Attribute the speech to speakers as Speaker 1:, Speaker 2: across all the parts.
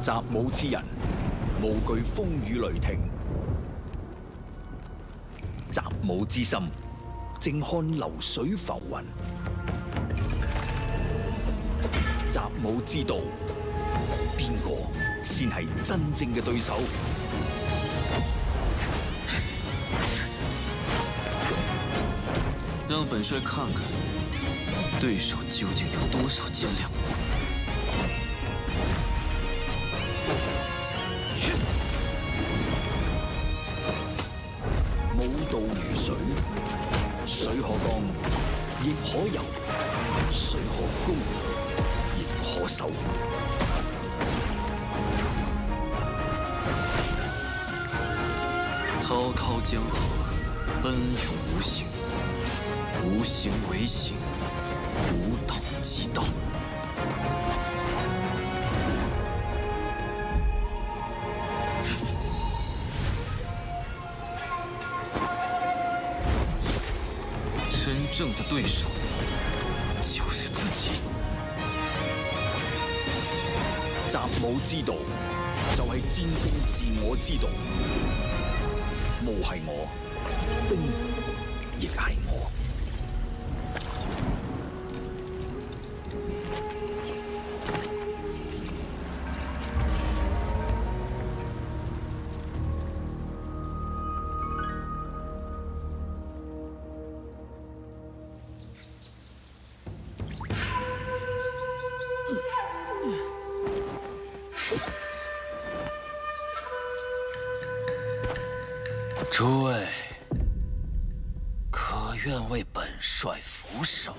Speaker 1: 習武之人，無懼風雨雷霆。習武之心，靜看流水浮雲。習武之道，邊個先係真正嘅對手？
Speaker 2: 讓本帥看看，對手究竟有多少斤兩。
Speaker 1: 武道如水，水可剛，亦可柔；水可攻，亦可守。
Speaker 2: 滔滔江河，奔涌无形，无形为形，武道即道。 真正的对手就是自己。
Speaker 1: 習武之道就係戰勝自我之道。武係我，兵亦係我。
Speaker 2: 诸位，可愿为本帅俯首？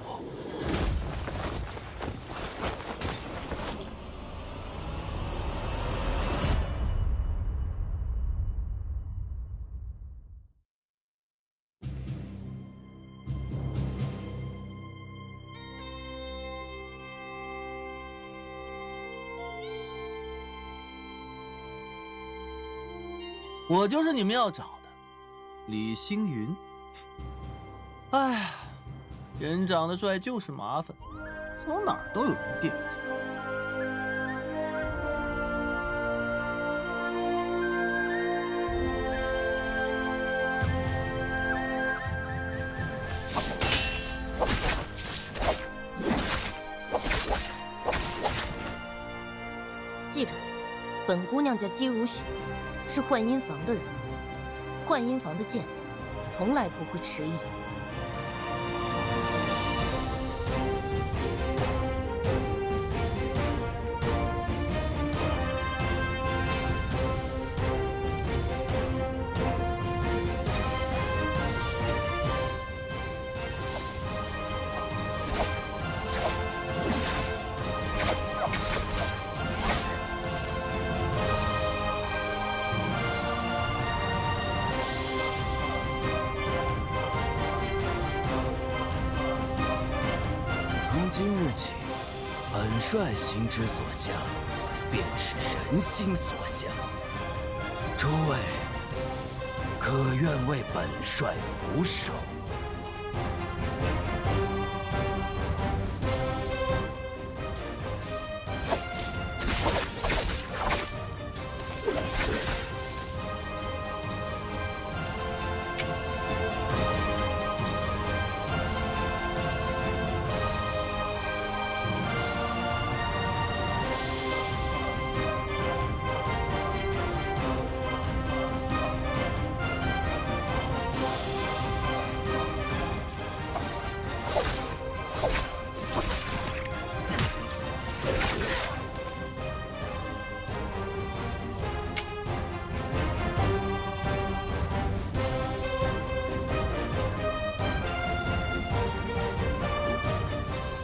Speaker 3: 我就是你们要找的。 李星云，哎，人长得帅就是麻烦，走哪儿都有人惦记。
Speaker 4: 记着，本姑娘叫姬如雪，是幻音房的人。 幻音房的剑，从来不会迟疑。
Speaker 5: 从今日起，本帅心之所向，便是人心所向。诸位，可愿为本帅俯首？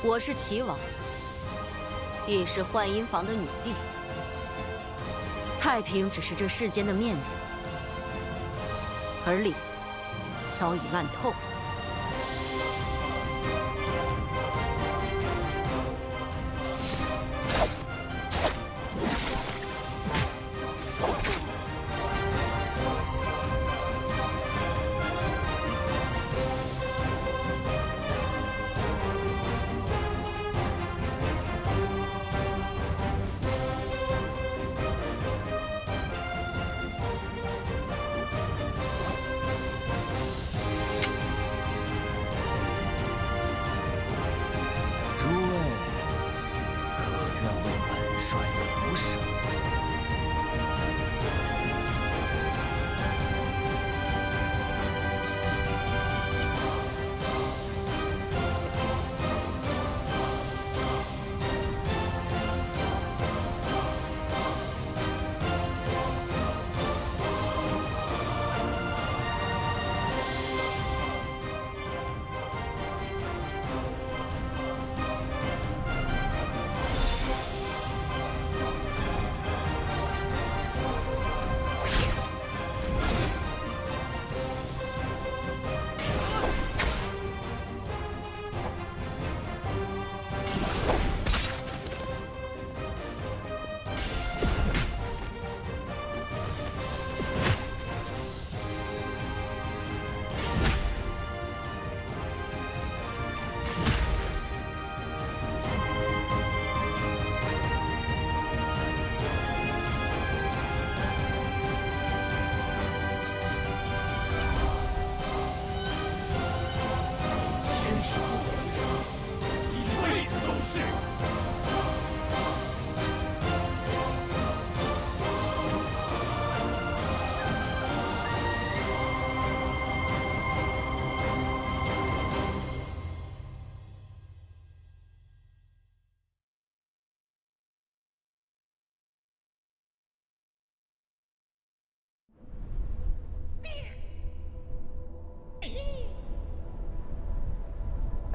Speaker 4: 我是齐王，亦是幻音房的女帝。太平只是这世间的面子，而里子早已烂透。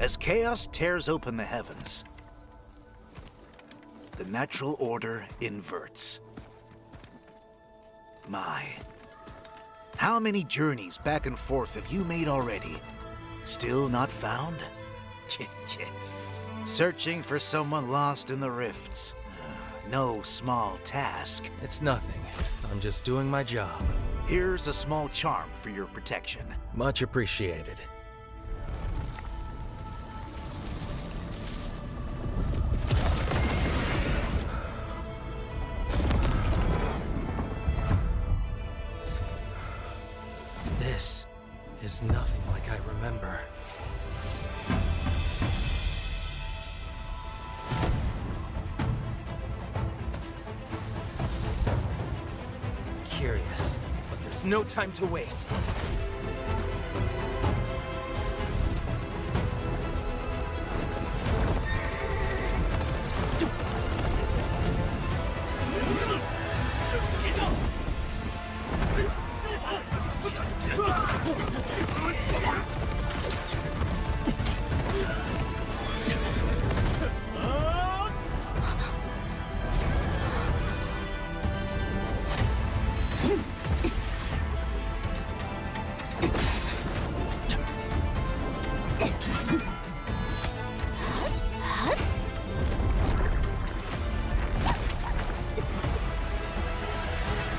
Speaker 6: As chaos tears open the heavens, the natural order inverts. My, how many journeys back and forth have you made already? Still not found? Searching for someone lost in the rifts. No small task.
Speaker 5: It's nothing. I'm just doing my job.
Speaker 6: Here's a small charm for your protection.
Speaker 5: Much appreciated. This is nothing like I remember. Curious, but there's no time to waste.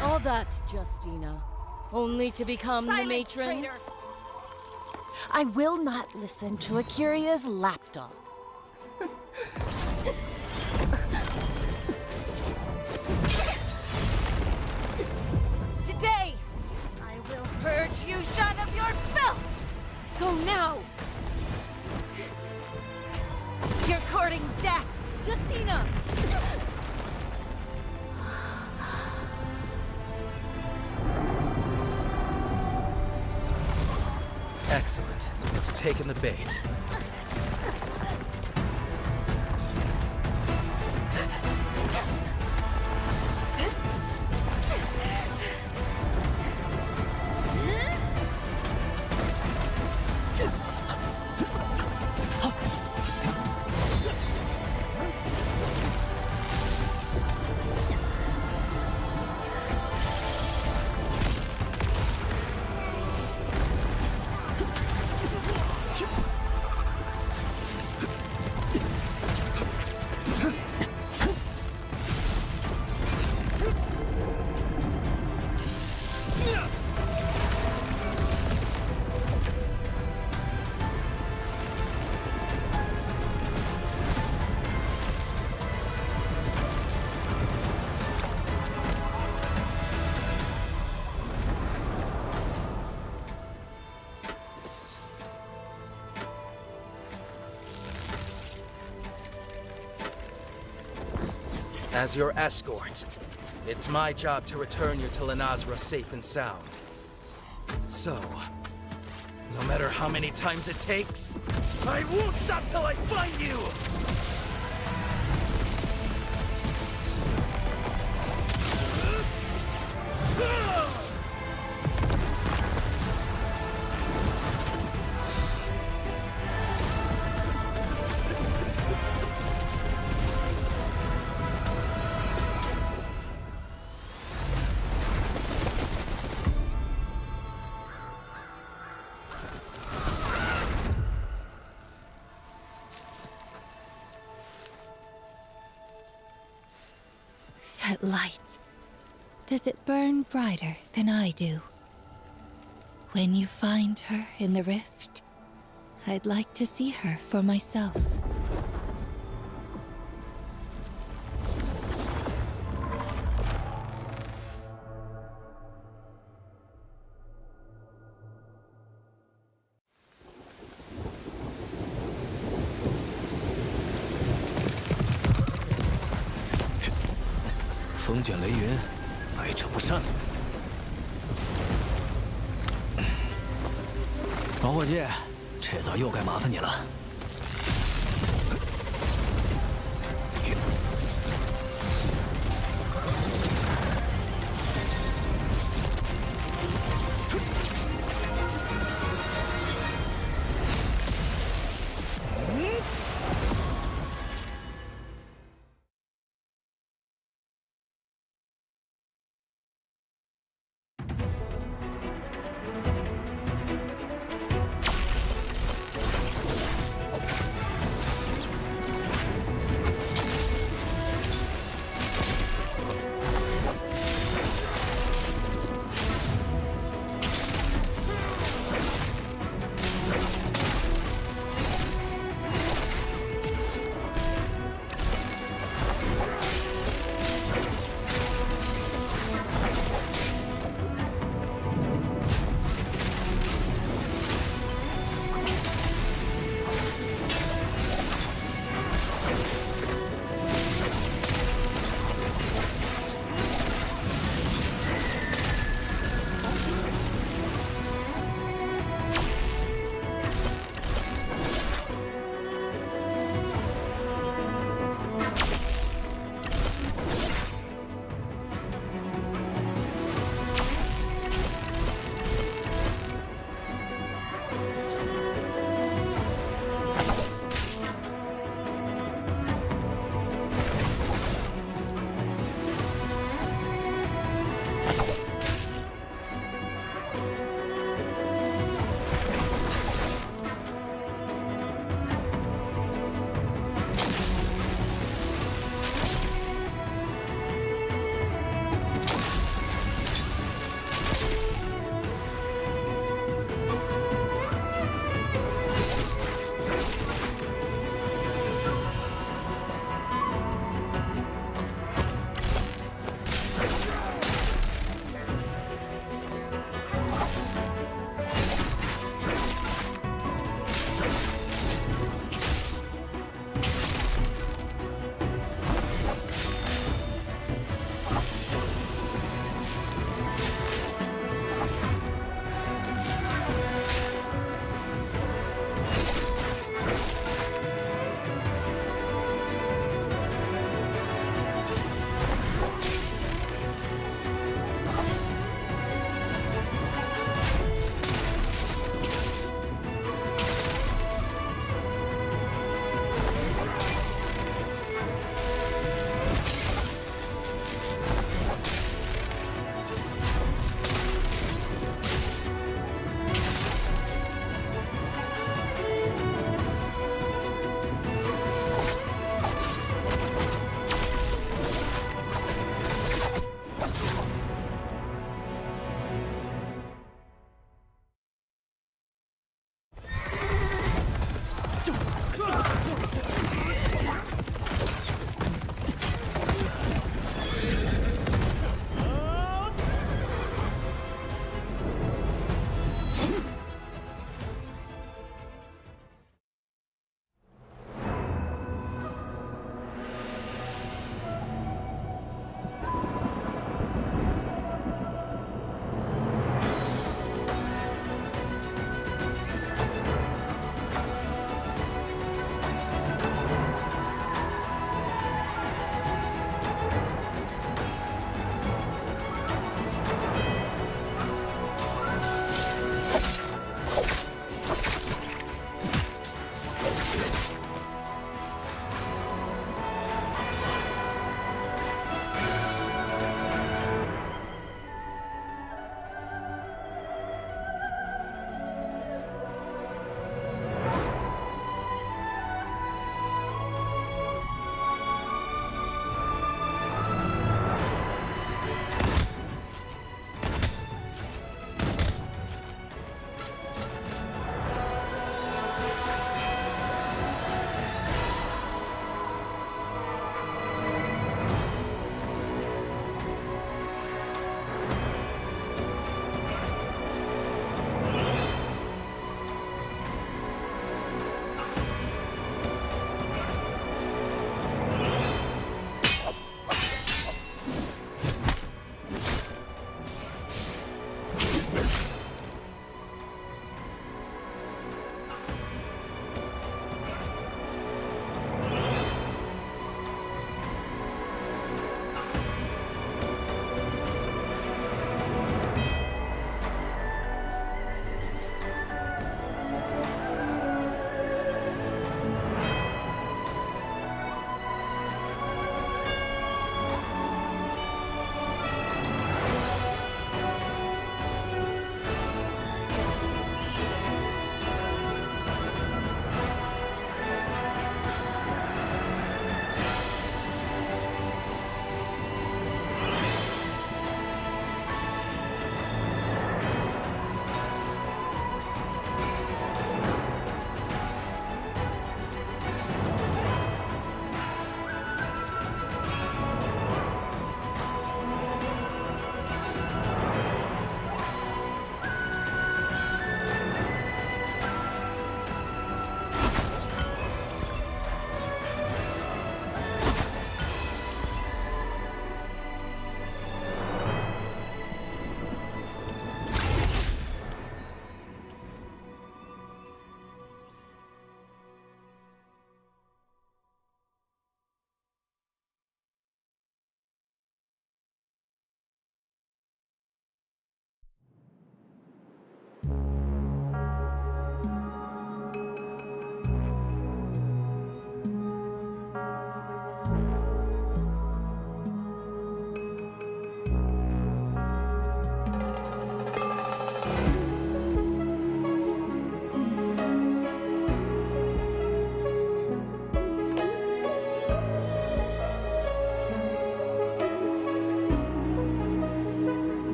Speaker 7: All that, Justina, only to become the matron?
Speaker 8: I will not listen to Akira's lapdog. Today, I will purge you, shun of your filth!
Speaker 7: Go now!
Speaker 8: You're courting death!
Speaker 7: Justina!
Speaker 5: Excellent. It's taken the bait. As your escort, it's my job to return you to Lenazra safe and sound. So, no matter how many times it takes, I won't stop till I find you!
Speaker 9: That light. Does it burn brighter than I do? When you find her in the rift, I'd like to see her for myself.
Speaker 1: 风卷雷云，百折不善。老伙计，这次又该麻烦你了。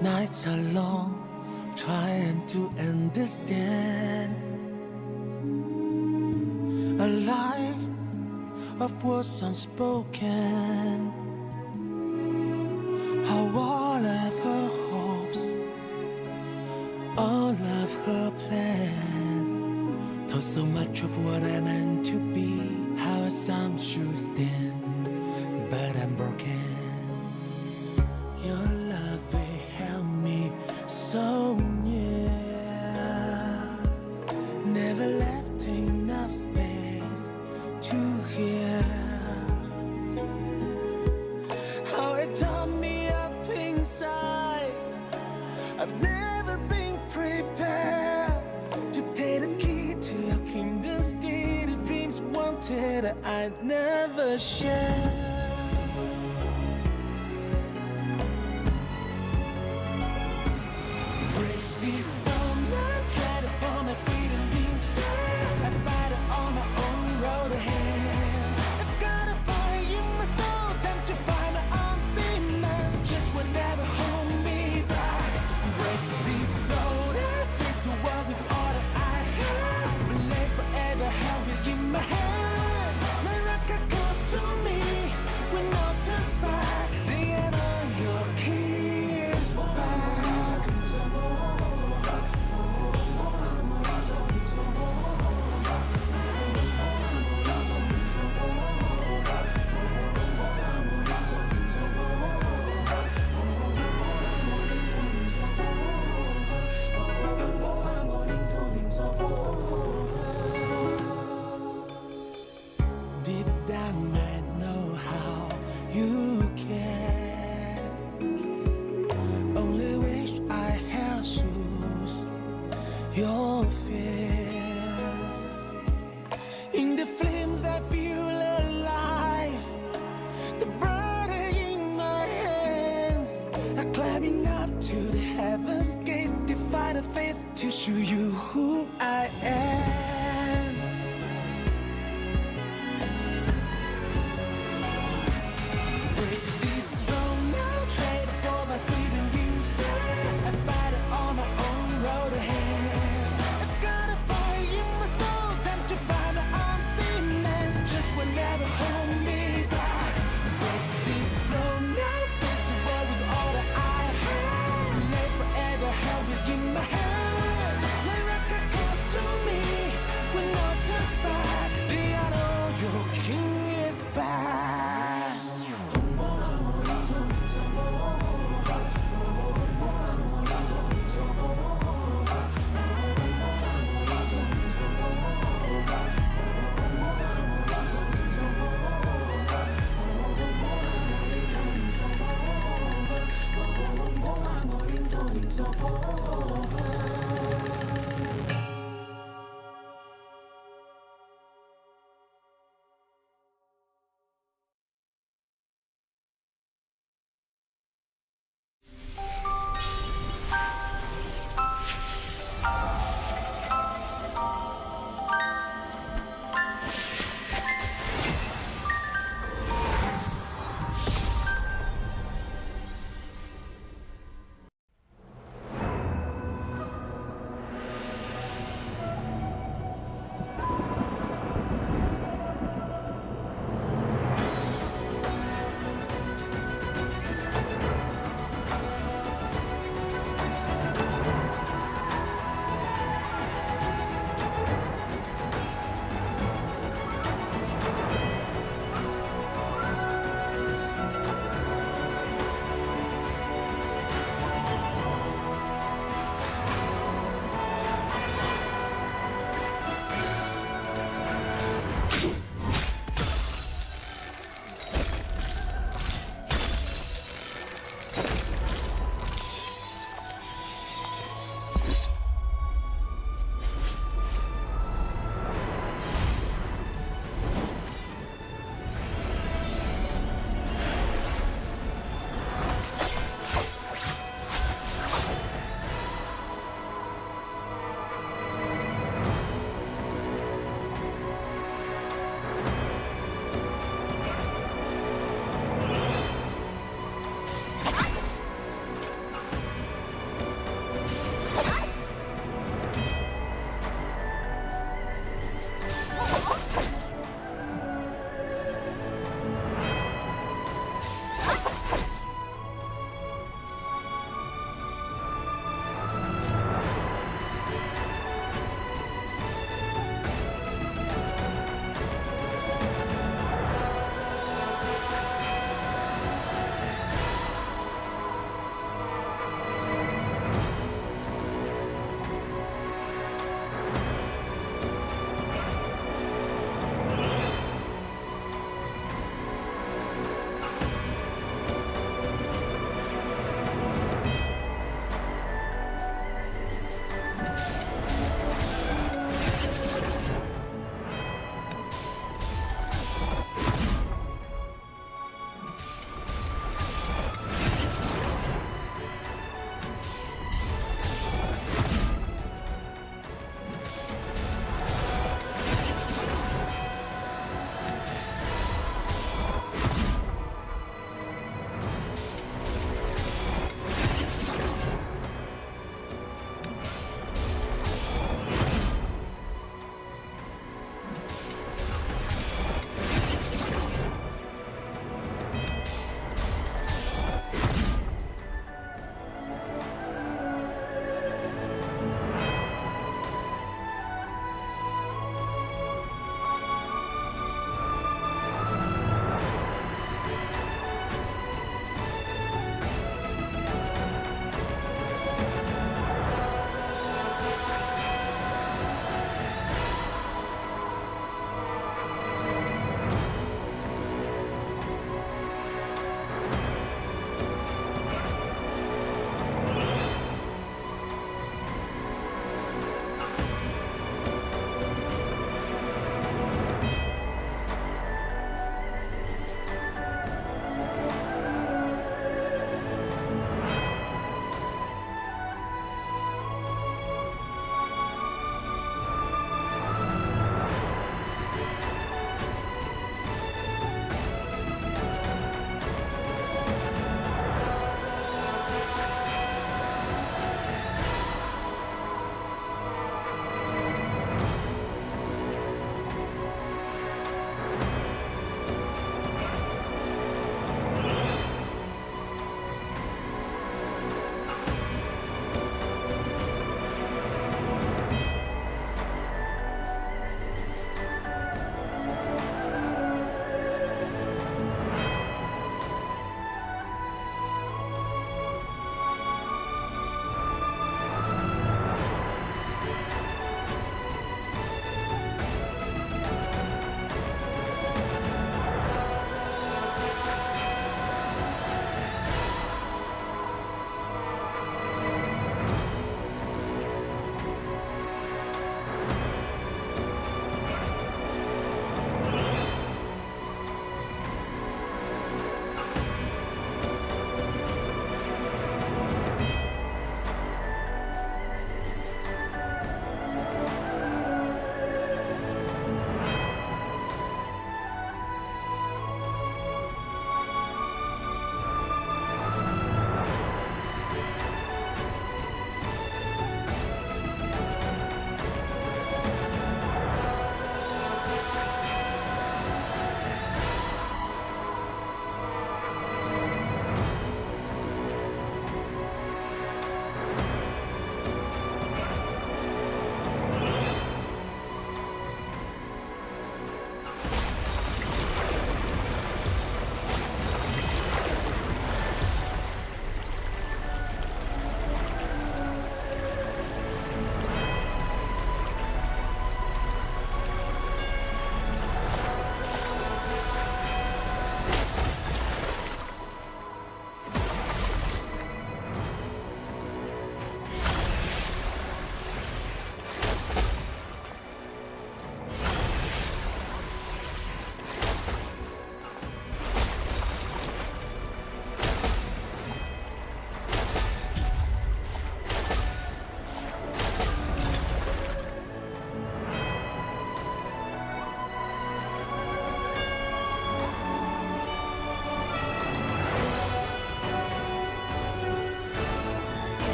Speaker 10: Nights are long, trying to understand a life of words unspoken. How all of her hopes, all of her plans, told so much of what I meant to be. How some should stand, but I'm broken. Your love will help me so near. Never left enough space to hear how it tore me up inside. I've never been prepared to take the key to your kingdom's gate. The dreams wanted that I never shared. Your fears. In the flames I feel alive. The burden in my hands are climbing up to the heavens gates. Defy the fates to show you who I am. Break this throne now, trade for my freedom instead. I fight it on my own road ahead.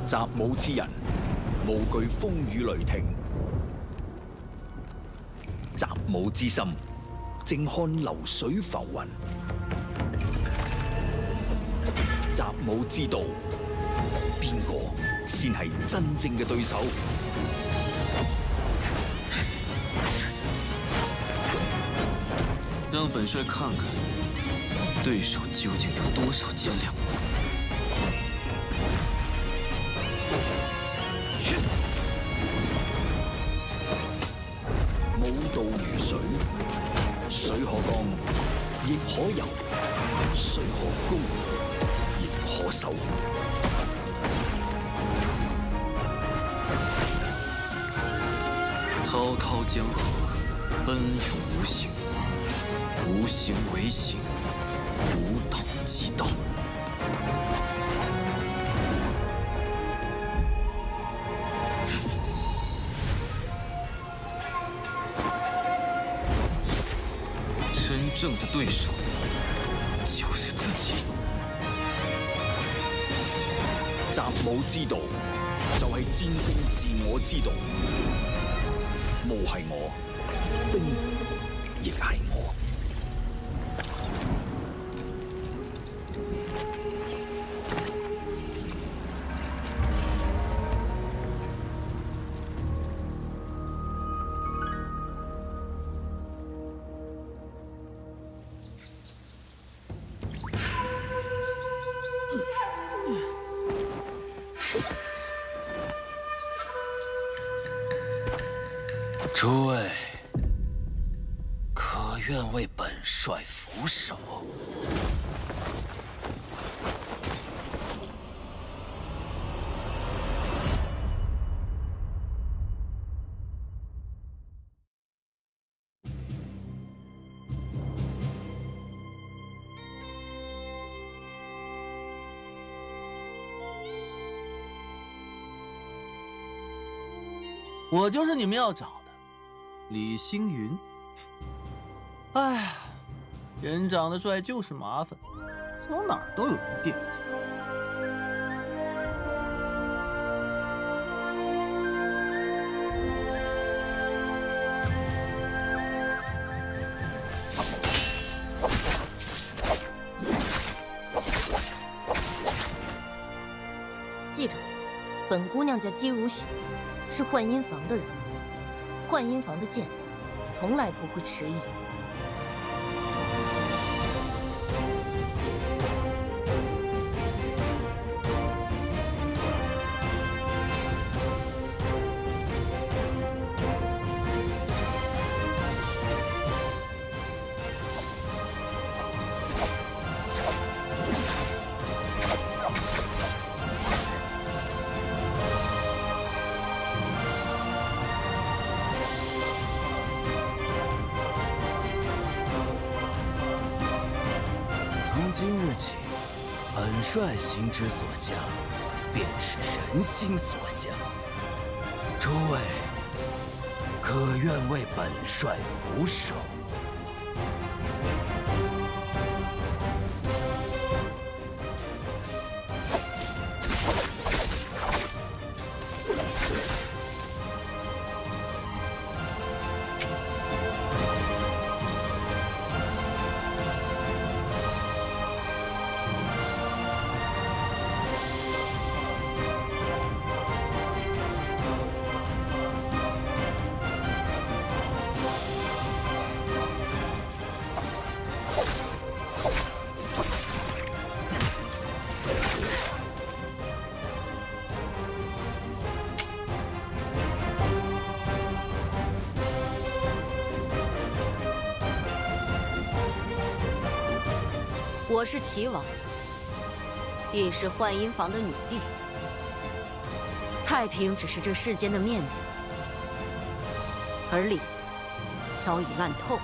Speaker 1: 習武之人，無懼風雨雷霆。習武之心，靜看流水浮雲。習武之道，邊個先係真正嘅對手？
Speaker 2: 让本帅看看，对手究竟有多少斤两。
Speaker 1: 武道如水，水可乾，亦可游；水可攻，亦可守。
Speaker 2: 滔滔江河，奔涌无形，无形为形，无道即道。真正的对手就是自己。
Speaker 1: 習武之道，就係戰勝自我之道。霧係我，冰亦係我。
Speaker 5: 诸位，可愿为本帅俯首？
Speaker 3: 我就是你们要找的李星云。哎呀，人长得帅就是麻烦，走哪儿都有人惦记。
Speaker 4: 记着，本姑娘叫姬如许，是幻音房的人。幻音房的剑，从来不会迟疑。
Speaker 5: 从今日起，本帅心之所向，便是人心所向。诸位，可愿为本帅俯首？
Speaker 4: 我是齐王，亦是幻音房的女帝。太平只是这世间的面子，而里子早已烂透了。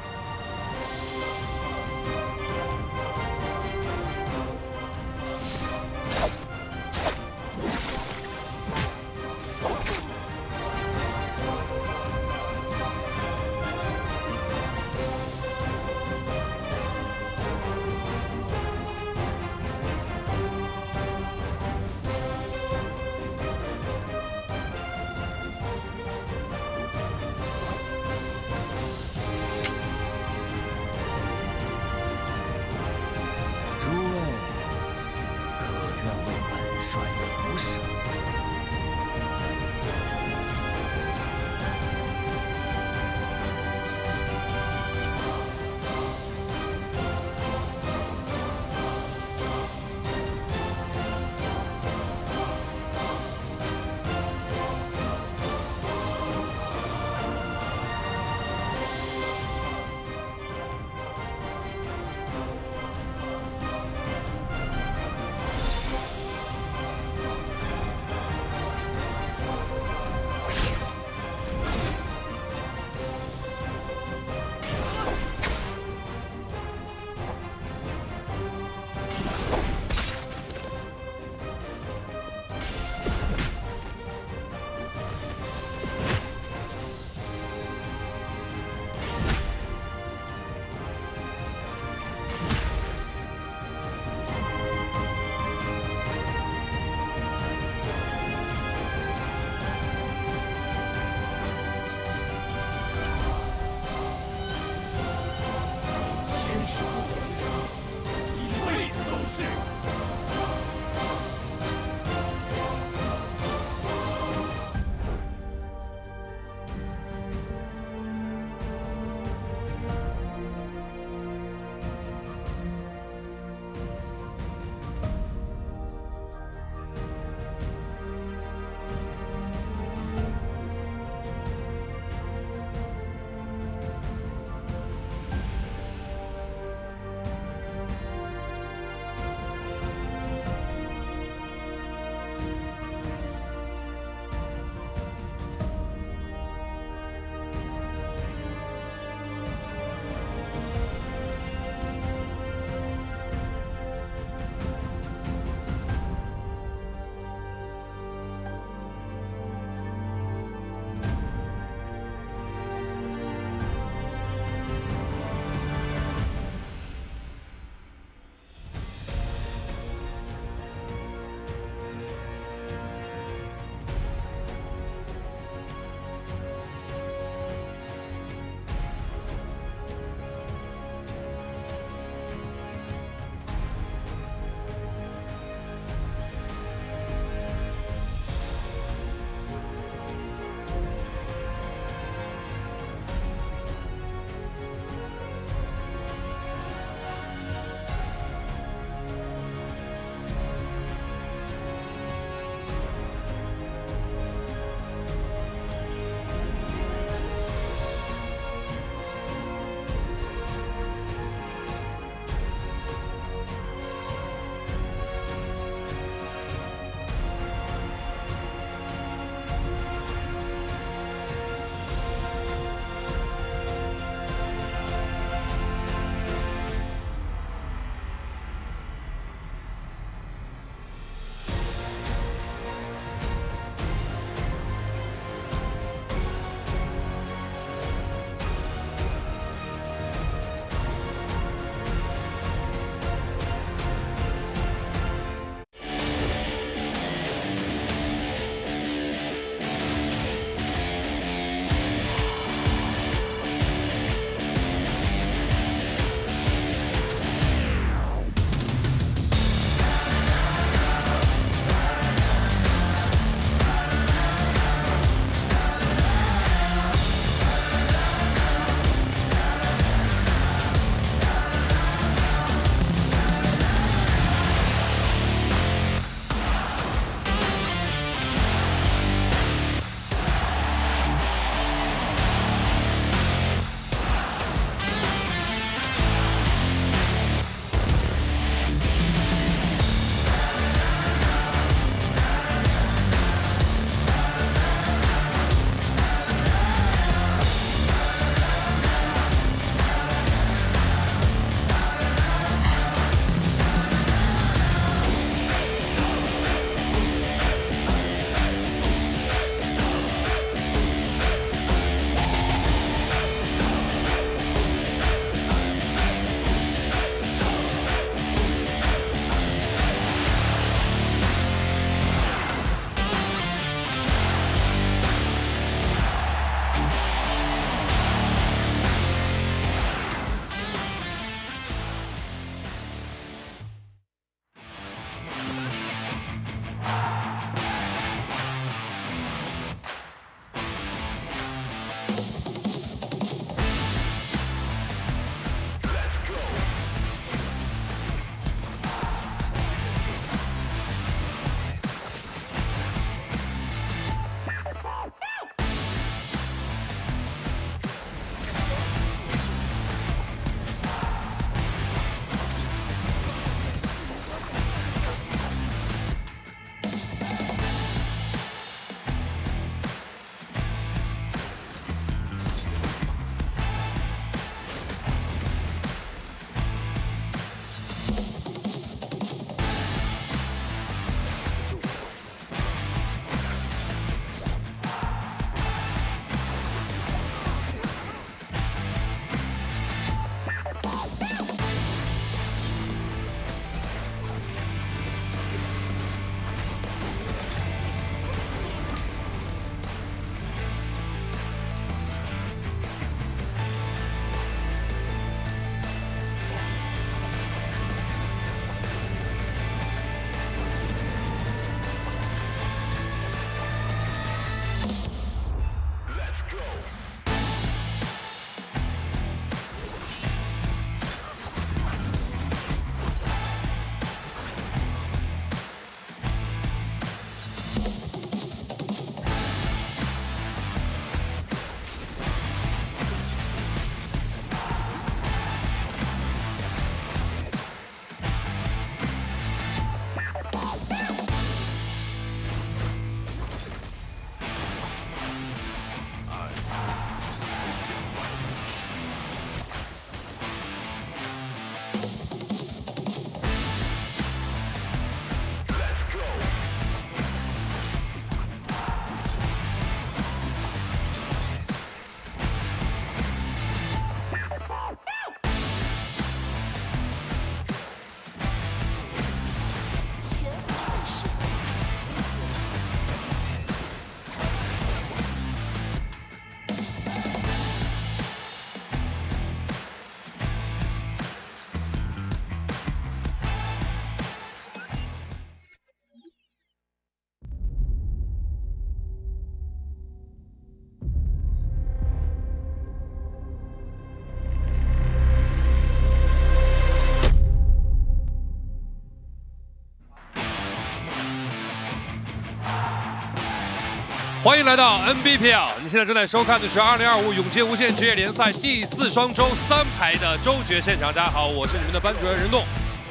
Speaker 11: 欢迎来到 Nbpl， 你现在正在收看的是2025永劫无限职业联赛第4双周3排的周决现场。大家好，我是你们的班主任任栋。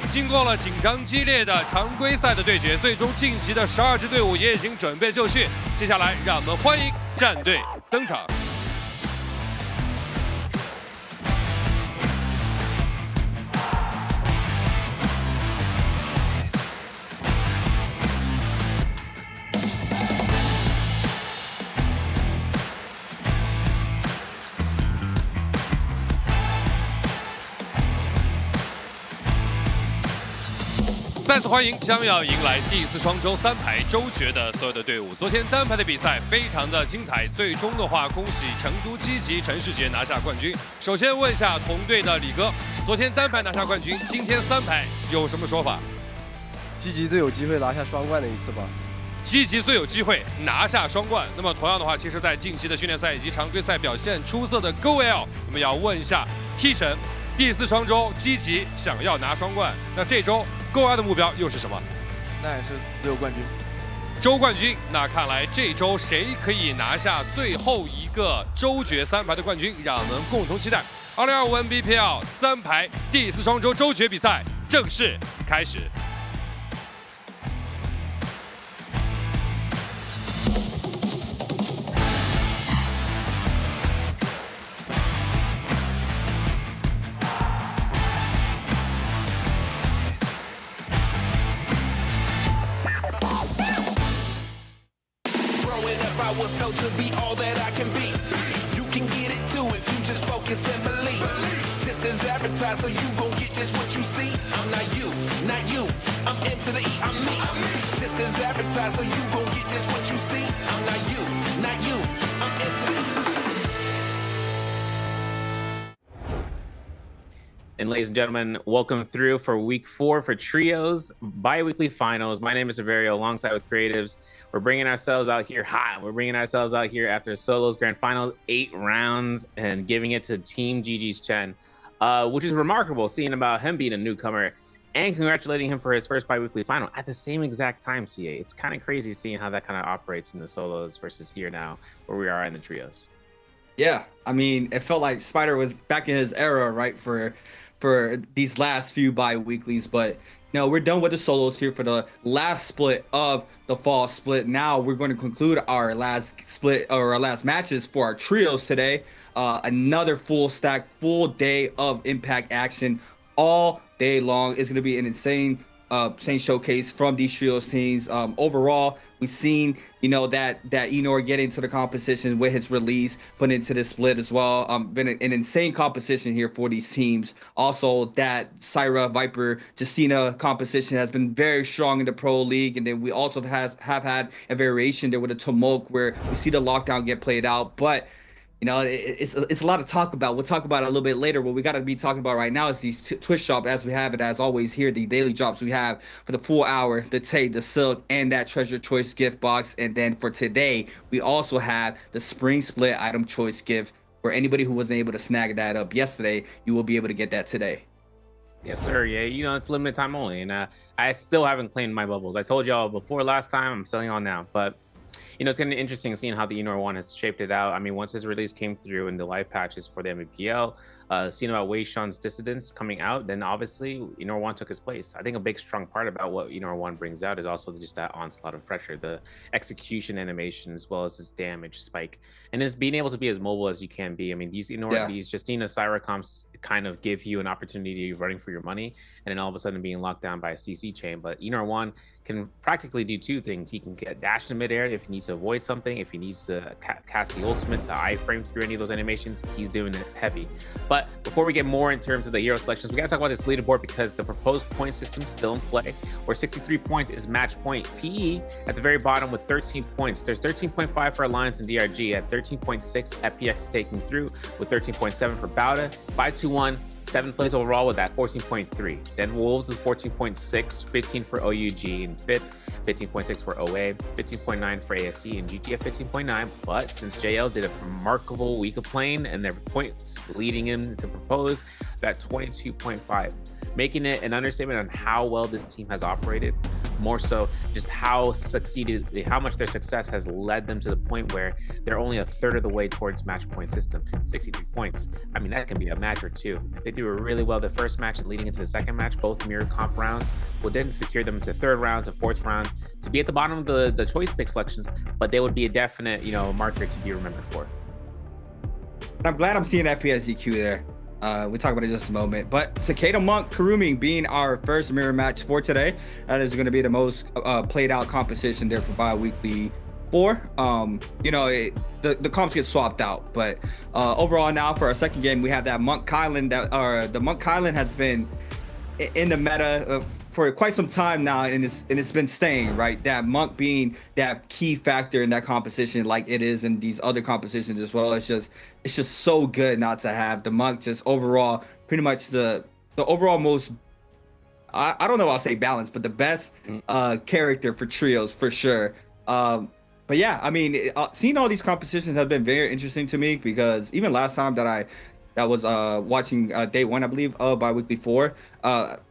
Speaker 11: 经过了紧张激烈的常规赛的对决，最终晋级的12支队伍也已经准备就绪。接下来，让我们欢迎战队登场。再次欢迎将要迎来第4双周3排周决的所有的队伍。昨天单排的比赛非常的精彩，最终的话，恭喜成都积极陈世杰拿下冠军。首先问一下同队的李哥，昨天单排拿下冠军，今天3排有什么说法？
Speaker 12: 积极最有机会拿下双冠的一次吧。
Speaker 11: 积极最有机会拿下双冠。那么同样的话，其实在近期的训练赛以及常规赛表现出色的 GoL， 我们要问一下 T 神，第4双周积极想要拿双冠，那这周GoL的目标又是什么？
Speaker 12: 那也是自由冠军。
Speaker 11: 周冠军，那看来这周谁可以拿下最后一个周决3排的冠军，让我们共同期待。2025 Nbpl 3排第4双周周决比赛正式开始。
Speaker 10: I was told to be all that I can be. You can get it too if you just focus and believe. Just as advertised, so you gon' get just what you see. I'm not you, not you. I'm M to the E, I'm me. Just as advertised, so you gon' get just what you see. I'm not you, not you. I'm M to the E.
Speaker 13: And ladies and gentlemen, welcome through for week 4 for trios bi-weekly finals. My name is Severio alongside with creatives. We're bringing ourselves out here hot. We're bringing ourselves out here after solos grand finals, 8 rounds, and giving it to Team GG's Chen, which is remarkable, seeing about him being a newcomer and congratulating him for his first bi-weekly final at the same exact time, CA. It's kind of crazy seeing how that kind of operates in the solos versus here now where we are in the trios.
Speaker 14: Yeah, I mean, it felt like Spider was back in his era, right, for these last few bi-weeklies, but no, we're done with the solos here for the last split of the fall split. Now we're going to conclude our last split or our last matches for our trios today. Another full stack, full day of impact action all day long. It's going to be an insane showcase from these trios teams. Overall, we've seen, that Enor get into the competition with his release, put into the split as well. Been an insane competition here for these teams. Also, that Syra, Viper, Justina competition has been very strong in the Pro League. And then we also have had a variation there with a Tumult where we see the lockdown get played out. But it's a lot to talk about. We'll talk about it a little bit later. What we got to be talking about right now is these Twitch drops, as we have it, as always, here, the daily drops we have for the full hour, the Tate, the Silk, and that Treasure Choice gift box. And then for today, we also have the Spring Split item choice gift, where anybody who wasn't able to snag that up yesterday, you will be able to get that today.
Speaker 13: Yes, sir. Yeah, it's limited time only. And I still haven't claimed my bubbles. I told y'all before last time, I'm selling on now. But it's going to be interesting seeing how the Enor one has shaped it out. I mean, once his release came through in the live patches for the Nbpl, seeing about Wei Shan's dissidence coming out, then obviously Enor one took his place. I think a big strong part about what Enor one brings out is also just that onslaught of pressure, the execution animation, as well as his damage spike, and is being able to be as mobile as you can be. I mean, these Enor, these Justina Syra comps kind of give you an opportunity of running for your money, and then all of a sudden being locked down by a CC chain. But Enor one can practically do 2 things. He can get dashed in midair if he needs to avoid something. If he needs to cast the ultimate to iframe through any of those animations, he's doing it heavy. But before we get more in terms of the hero selections, we got to talk about this leaderboard because the proposed point system is still in play, where 63 point is match point. TE at the very bottom with 13 points. There's 13.5 for Alliance and DRG at 13.6. FPX is taking through with 13.7 for Bauda. 521. 7th place overall with that 14.3. Then Wolves is 14.6, 15 for OUG in 5th, 15.6 for OA, 15.9 for ASC, and GTF 15.9. But since JL did a remarkable week of playing and their points leading him to propose, that 22.5, making it an understatement on how well this team has operated. more so just how much their success has led them to the point where they're only a third of the way towards match point system, 63 points. I mean, that can be a match or two. If they do really well the first match and leading into the second match, both mirror comp rounds, will then secure them to third round, to fourth round, to be at the bottom of the choice pick selections, but they would be a definite, marker to be remembered for.
Speaker 14: I'm glad I'm seeing that PSDQ there. We'll talk about it in just a moment. But Takeda Monk Kurumi being our first mirror match for today. That is going to be the most played out competition there for Biweekly 4. The comps get swapped out. But overall now for our second game, we have that Monk Kylan. The Monk Kylan has been in the meta for quite some time now, and it's been staying, right? That Monk being that key factor in that competition, like it is in these other competitions as well. It's just so good not to have the Monk just overall pretty much the overall most, I don't know if I'll say balanced, but the best character for trios for sure. But yeah, I mean, seeing all these competitions has been very interesting to me, because even last time that I was watching day 1, I believe, of Biweekly 4.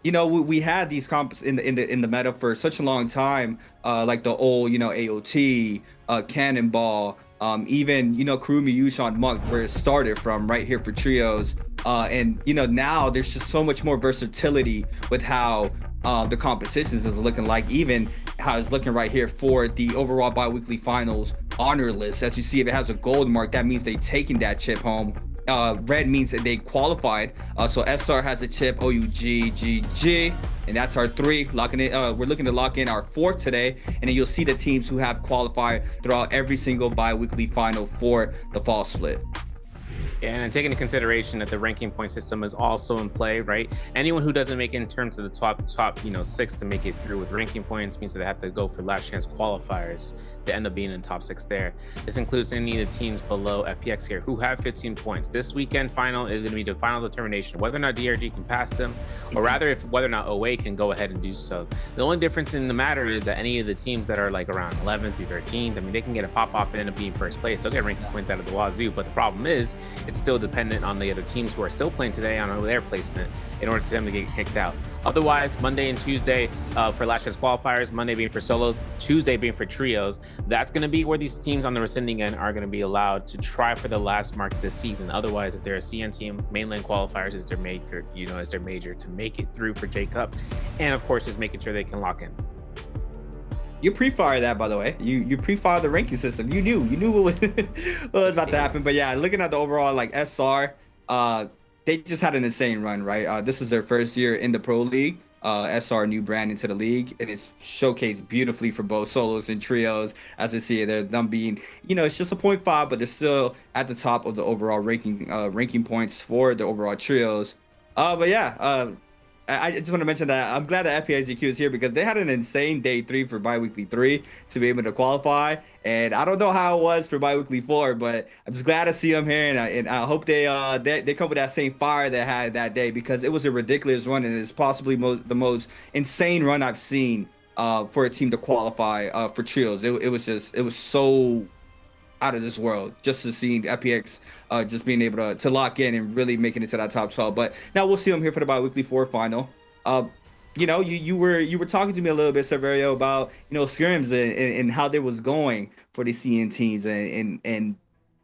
Speaker 14: We had these comps in the meta for such a long time, like the old, AOT, Cannonball, even Kurumi Yushan Monk, where it started from right here for trios. And now there's just so much more versatility with how the competitions is looking like, even how it's looking right here for the overall Biweekly Finals honor list. As you see, if it has a gold mark, that means they taking that chip home. Red means that they qualified. So SR has a chip, OUG, GG, and that's our 3. Locking it. We're looking to lock in our 4th today, and then you'll see the teams who have qualified throughout every single Biweekly final for the fall split.
Speaker 13: And taking into consideration that the ranking point system is also in play, right? Anyone who doesn't make it in terms of the top 6 to make it through with ranking points means that they have to go for last chance qualifiers to end up being in the top 6 there. This includes any of the teams below FPX here who have 15 points. This weekend final is going to be the final determination whether or not DRG can pass them, or rather whether or not OA can go ahead and do so. The only difference in the matter is that any of the teams that are like around 11th through 13th, I mean, they can get a pop off and end up being first place. They'll get ranking points out of the wazoo, but the problem is it's still dependent on the other teams who are still playing today on their placement in order for them to get kicked out. Otherwise, Monday and Tuesday for last chance qualifiers, Monday being for solos, Tuesday being for trios, that's going to be where these teams on the rescinding end are going to be allowed to try for the last mark this season. Otherwise, if they're a CN team, mainland qualifiers is their major, is their major to make it through for J-Cup, and of course, just making sure they can lock in.
Speaker 14: You pre-fired that, by the way. You pre-fired the ranking system. You knew what was about to happen. But yeah, looking at the overall, like SR, they just had an insane run, right? This is their first year in the Pro League. SR new brand into the league, and it's showcased beautifully for both solos and trios. As you see, they're them being, it's just a 0.5, but they're still at the top of the overall ranking points for the overall trios. But yeah, I just want to mention that I'm glad that FPIZQ is here, because they had an insane day 3 for Biweekly 3 to be able to qualify. And I don't know how it was for Biweekly 4, but I'm just glad to see them here. And I hope they come with that same fire they had that day, because it was a ridiculous run, and it's possibly the most insane run I've seen for a team to qualify for trios. It was so out of this world just to see FPX just being able to lock in and really making it to that top 12. But now we'll see them here for the Biweekly 4 final. You were talking to me a little bit, Severio, about scrims and how they was going for the CN teams and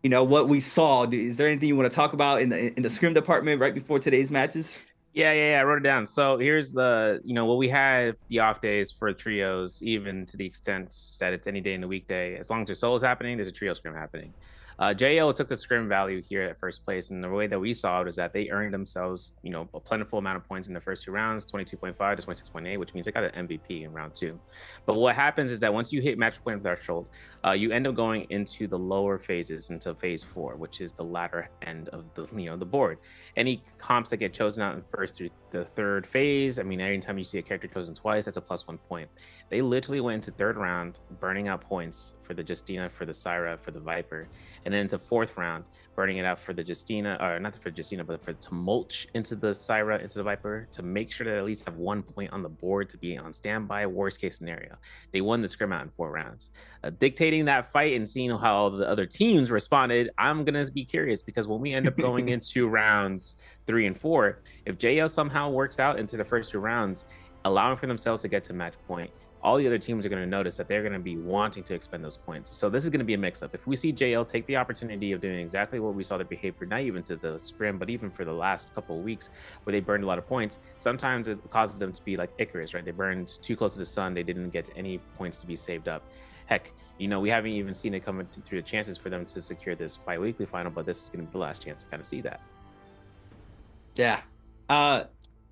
Speaker 14: what we saw. Is there anything you want to talk about in the scrim department right before today's matches?
Speaker 13: Yeah, I wrote it down. So here's the, we have the off days for trios, even to the extent that it's any day in the weekday. As long as there's solos happening, there's a trio scrim happening. JL took the scrim value here at first place, and the way that we saw it is that they earned themselves, a plentiful amount of points in the first 2 rounds, 22.5 to 26.8, which means they got an MVP in round 2. But what happens is that once you hit match point threshold, you end up going into the lower phases, into phase 4, which is the latter end of the the board. Any comps that get chosen out in first through the 3rd phase, I mean, anytime you see a character chosen twice, that's a +1 point. They literally went into 3rd round, burning out points for the Justina, for the Syra, for the Viper, and then into 4th round, burning it out for the Justina, or not for Justina, but for Tumulch into the Syra, into the Viper, to make sure that at least have 1 point on the board to be on standby, worst case scenario. They won the scrim out in 4 rounds. Dictating that fight and seeing how the other teams responded, I'm going to be curious, because when we end up going into rounds 3 and 4, if JL somehow works out into the first 2 rounds, allowing for themselves to get to match point, all the other teams are going to notice that they're going to be wanting to expend those points. So this is going to be a mix-up. If we see JL take the opportunity of doing exactly what we saw their behavior, not even to the scrim, but even for the last couple of weeks where they burned a lot of points, sometimes it causes them to be like Icarus, right? They burned too close to the sun. They didn't get any points to be saved up. Heck, you know, we haven't even seen it come through the chances for them to secure this bi-weekly final, but this is going to be the last chance to kind of see that.
Speaker 14: Yeah.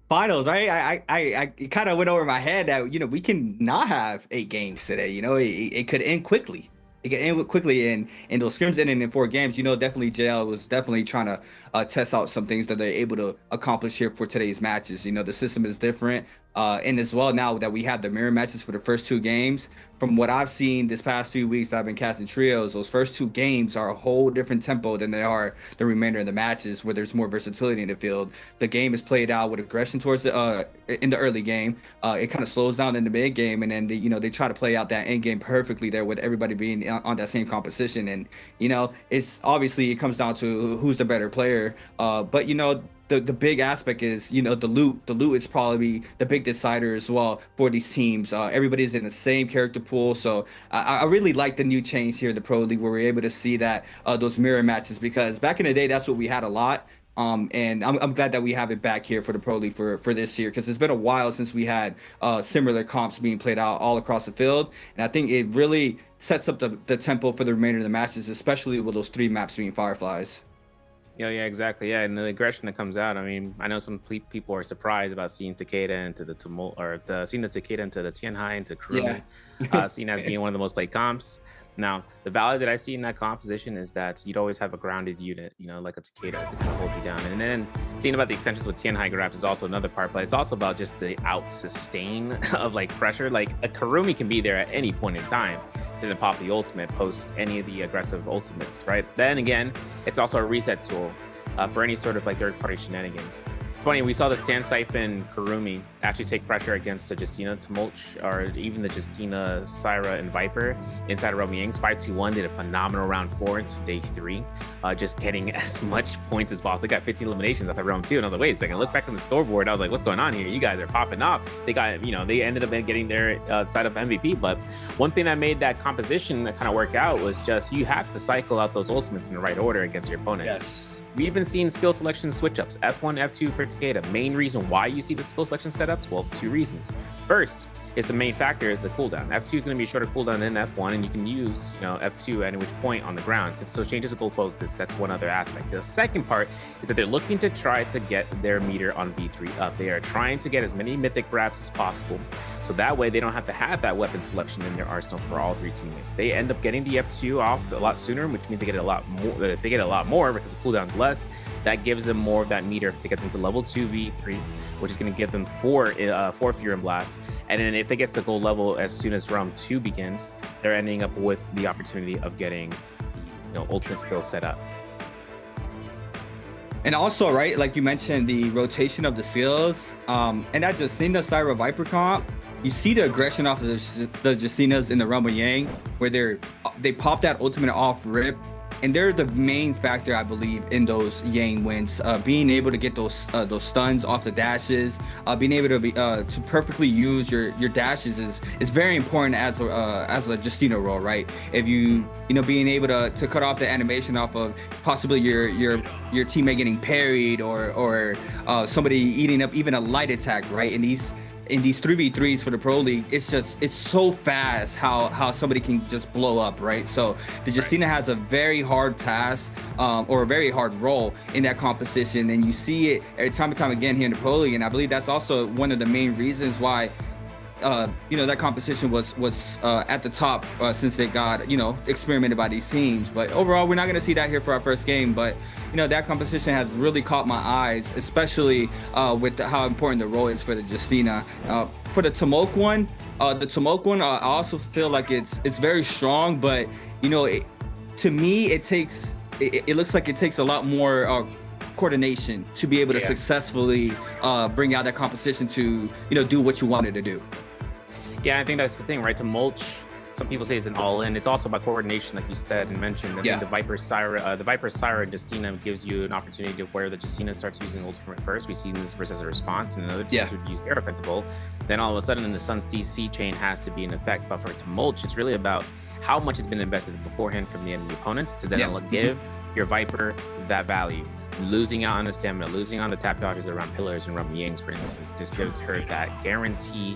Speaker 14: Finals, right? I kind of went over my head that, you know, we can not have 8 games today. You know, it could end quickly. It could end quickly, and those scrims ending in 4 games. You know, definitely JL was definitely trying to test out some things that they're able to accomplish here for today's matches. You know, the system is different, and as well now that we have the mirror matches for the first 2 games. From what I've seen this past few weeks that I've been casting trios, those first 2 games are a whole different tempo than they are the remainder of the matches, where there's more versatility in the field. The game is played out with aggression towards the in the early game. It kind of slows down in the mid game, and then they try to play out that end game perfectly there with everybody being on that same composition. And you know, it's obviously it comes down to who's the better player. But you know, the big aspect is, you know, the loot is probably the big decider as well for these teams. Everybody's in the same character pool, so I really like the new change here in the Pro League, where we're able to see that those mirror matches, because back in the day that's what we had a lot. And I'm glad that we have it back here for the Pro League for this year, because it's been a while since we had similar comps being played out all across the field, and I think it really sets up the tempo for the remainder of the matches, especially with those 3 maps being Fireflies.
Speaker 13: Yeah, exactly. Yeah, and the aggression that comes out. I mean, I know some people are surprised about seeing Takeda into the Tumult, or seeing the Takeda into the Tianhai, into Kurumi, seen as being one of the most played comps. Now, the value that I see in that composition is that you'd always have a grounded unit, you know, like a Takeda to kind of hold you down. And then seeing about the extensions with Tianhai grabs is also another part, but it's also about just the out-sustain of like pressure. Like a Kurumi can be there at any point in time to then pop the ultimate post any of the aggressive ultimates, right? Then again, it's also a reset tool for any sort of like third-party shenanigans. It's funny, we saw the Sand Siphon Kurumi actually take pressure against the Justina Tumult, or even the Justina Syra and Viper inside of Realm Yang's. 5-2-1 did a phenomenal round 4 into day 3, just getting as much points as possible. They got 15 eliminations after round 2, and I was like, wait a second, look back on the scoreboard. I was like, what's going on here? You guys are popping off. They got, you know, they ended up getting their side of MVP, but one thing that made that composition that kind of work out was just you have to cycle out those ultimates in the right order against your opponents.
Speaker 14: Yes.
Speaker 13: We've been seeing skill selection switch-ups, F1, F2 for Takeda. Main reason why you see the skill selection setups? Well, 2 reasons. First, is the main factor is the cooldown. F2 is going to be a shorter cooldown than F1, and you can use, you know, F2 at any which point on the ground. So it changes the goal focus. That's one other aspect. The second part is that they're looking to try to get their meter on V3 up. They are trying to get as many mythic grabs as possible, so that way they don't have to have that weapon selection in their arsenal for all 3 teammates. They end up getting the F2 off a lot sooner, which means they get a lot more. If they get a lot more because the cooldown's less, that gives them more of that meter to get them to level 2 V3, which is going to give them 4 Fury and Blast. And then if they get to gold level as soon as round 2 begins, they're ending up with the opportunity of getting, you know, ultimate skill set up.
Speaker 14: And also, right, like you mentioned, the rotation of the skills, and that Justina Syra Viper comp, you see the aggression off of the Justinas in the Rumble Yang, where they pop that ultimate off rip, and they're the main factor, I believe, in those Yang wins. Being able to get those stuns off the dashes, being able to perfectly use your dashes is very important as a Justina role, right? If you being able to cut off the animation off of possibly your teammate getting parried, or somebody eating up even a light attack, right? In these 3v3s for the Pro League, it's so fast how somebody can just blow up, right? So the Justina has a very hard task, or a very hard role in that composition, and you see it time and time again here in the Pro League. And I believe that's also one of the main reasons why that competition was at the top since they got experimented by these teams. But overall, we're not going to see that here for our first game. But that competition has really caught my eyes, especially with how important the role is for the Justina. For the Tumult one, I also feel like it's very strong. But to me, it looks like it takes a lot more coordination to be able to successfully bring out that composition to do what you wanted to do.
Speaker 13: Yeah, I think that's the thing, right? Tumult some people say it's an all-in. It's also about coordination, like you said and mentioned. I think the Viper Syra Justina gives you an opportunity to where the Justina starts using ultimate first. We've seen this versus a response, and another team would use their offensive ult. Then all of a sudden, the Sun's DC chain has to be in effect. But for it to mulch, it's really about how much has been invested beforehand from the enemy opponents to then give your Viper that value. Losing out on the stamina, losing on the tap dodges around pillars and around Yang's, for instance, just gives her that guarantee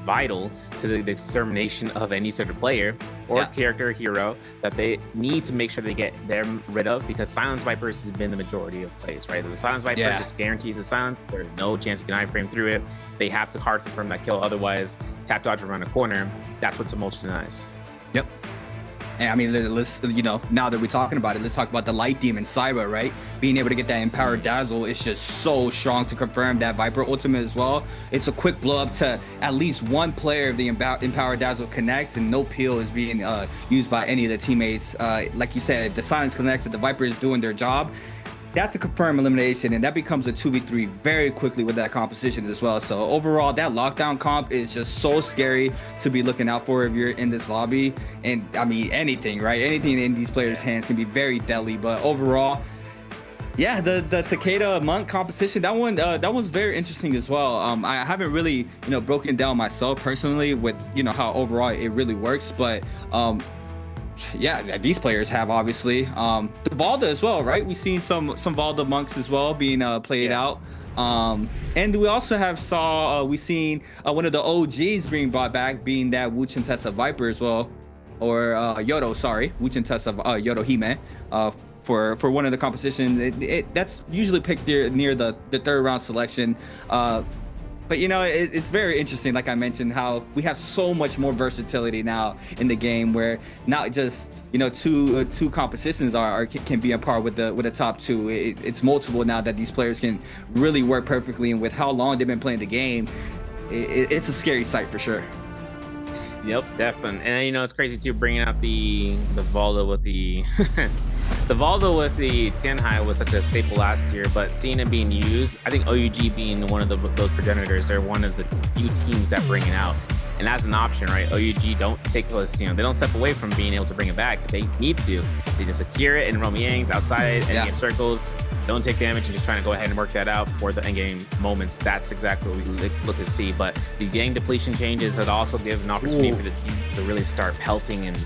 Speaker 13: vital to the extermination of any sort of player or character hero that they need to make sure they get them rid of, because Silence Vipers has been the majority of plays, right? The Silence Viper just guarantees the silence. There's no chance you can iframe through it. They have to hard confirm that kill, otherwise tap dodge around a corner. That's what Tumulch denies.
Speaker 14: Yep. And I mean, let's, you know, now that we're talking about it, let's talk about the Light Demon Cyber, right? Being able to get that Empowered Dazzle is just so strong to confirm that Viper ultimate as well. It's a quick blow up to at least one player of the Empowered Dazzle connects, and no peel is being used by any of the teammates. Like you said, the silence connects, that the Viper is doing their job. That's a confirmed elimination, and that becomes a 2v3 very quickly with that composition as well. So overall, that lockdown comp is just so scary to be looking out for if you're in this lobby. And I mean, anything, right? Anything in these players' hands can be very deadly. But overall, yeah, the Takeda Monk composition, that was very interesting as well. I haven't really, you know, broken down myself personally with, you know, how overall it really works, but yeah, these players have obviously the Valda as well, right? We've seen some Valda monks as well being played out, and we also have we've seen one of the OGs being brought back, being that Wuchen Tessa Viper as well, or Yodo, sorry, Wuchen Tessa Yodo Hime, for one of the compositions. That's usually picked near the third round selection. But, you know, it's very interesting, like I mentioned, how we have so much more versatility now in the game, where not just, you know, two compositions can be a par with the top two. It's multiple now that these players can really work perfectly, and with how long they've been playing the game, it's a scary sight for sure.
Speaker 13: Yep, definitely. And you know, it's crazy too, bringing out the Valda with the the Valda with the Tianhai was such a staple last year, but seeing it being used, I think OUG being one of those progenitors, they're one of the few teams that bring it out. And as an option, right, OUG don't take those, you know, they don't step away from being able to bring it back. If they need to, they just secure it in Romy Yang's outside endgame circles, don't take damage, and just trying to go ahead and work that out for the endgame moments. That's exactly what we look to see. But these Yang depletion changes have also given an opportunity for the team to really start pelting and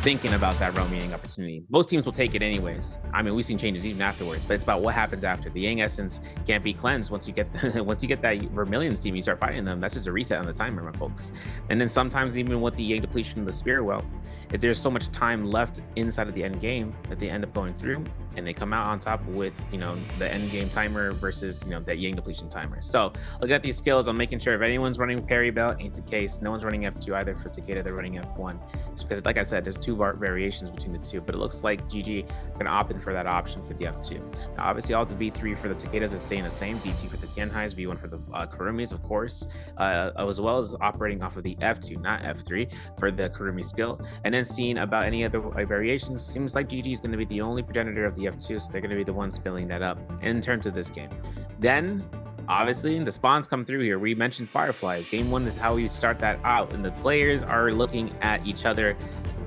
Speaker 13: thinking about that Romy Yang opportunity. Most teams will take it anyways. I mean, we've seen changes even afterwards, but it's about what happens after. The Yang essence can't be cleansed once you get that Vermilion team, you start fighting them. That's just a reset on the timer, my folks. And then sometimes even with the Yang depletion of the Spear Well, if there's so much time left inside of the end game that they end up going through, and they come out on top with, you know, the end game timer versus, you know, that Yang depletion timer. So look at these skills. I'm making sure if anyone's running parry belt, ain't the case. No one's running F2 either for Takeda. They're running F1. Just because, like I said, there's two variations between the two, but it looks like GG gonna opt in for that option for the F2. Now, obviously, all the V3 for the Takedas is staying the same. V2 for the Tianhais, V1 for the Kurumis, of course, as well as operating off of the F2, not F3, for the Kurumi skill. And then seeing about any other variations, seems like GG is going to be the only progenitor of the F2, so they're going to be the ones spilling that up in terms of this game. Then, obviously, the spawns come through here. We mentioned Fireflies. Game 1 is how we start that out, and the players are looking at each other,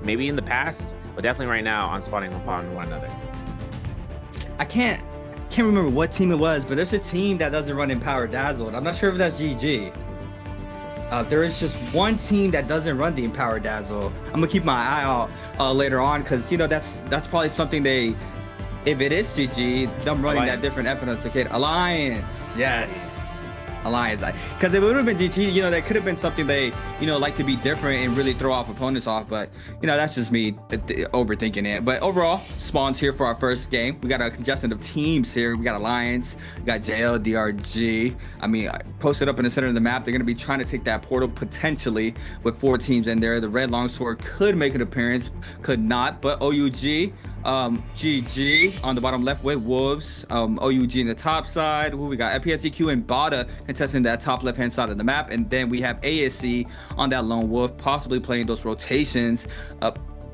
Speaker 13: maybe in the past, but definitely right now on spawning upon one another.
Speaker 14: I can't remember what team it was, but there's a team that doesn't run Empowered Dazzled. I'm not sure if that's GG. There is just one team that doesn't run the Empowered Dazzle. I'm gonna keep my eye out later on, because, you know, that's probably something they, if it is GG, them running Alliance. That different Epidemic Alliance. Yes. Alliance, because if it would have been GG, you know, that could have been something they, you know, like to be different and really throw off opponents off. But, you know, that's just me overthinking it. But overall, spawns here for our first game. We got a congestion of teams here. We got Alliance, we got JL, DRG. I mean, posted up in the center of the map. They're going to be trying to take that portal potentially with 4 teams in there. The Red Longsword could make an appearance, could not. But OUG, GG on the bottom left with Wolves, OUG in the top side. Who we got? FPSEQ and Bada contesting that top left hand side of the map, and then we have ASC on that Lone Wolf, possibly playing those rotations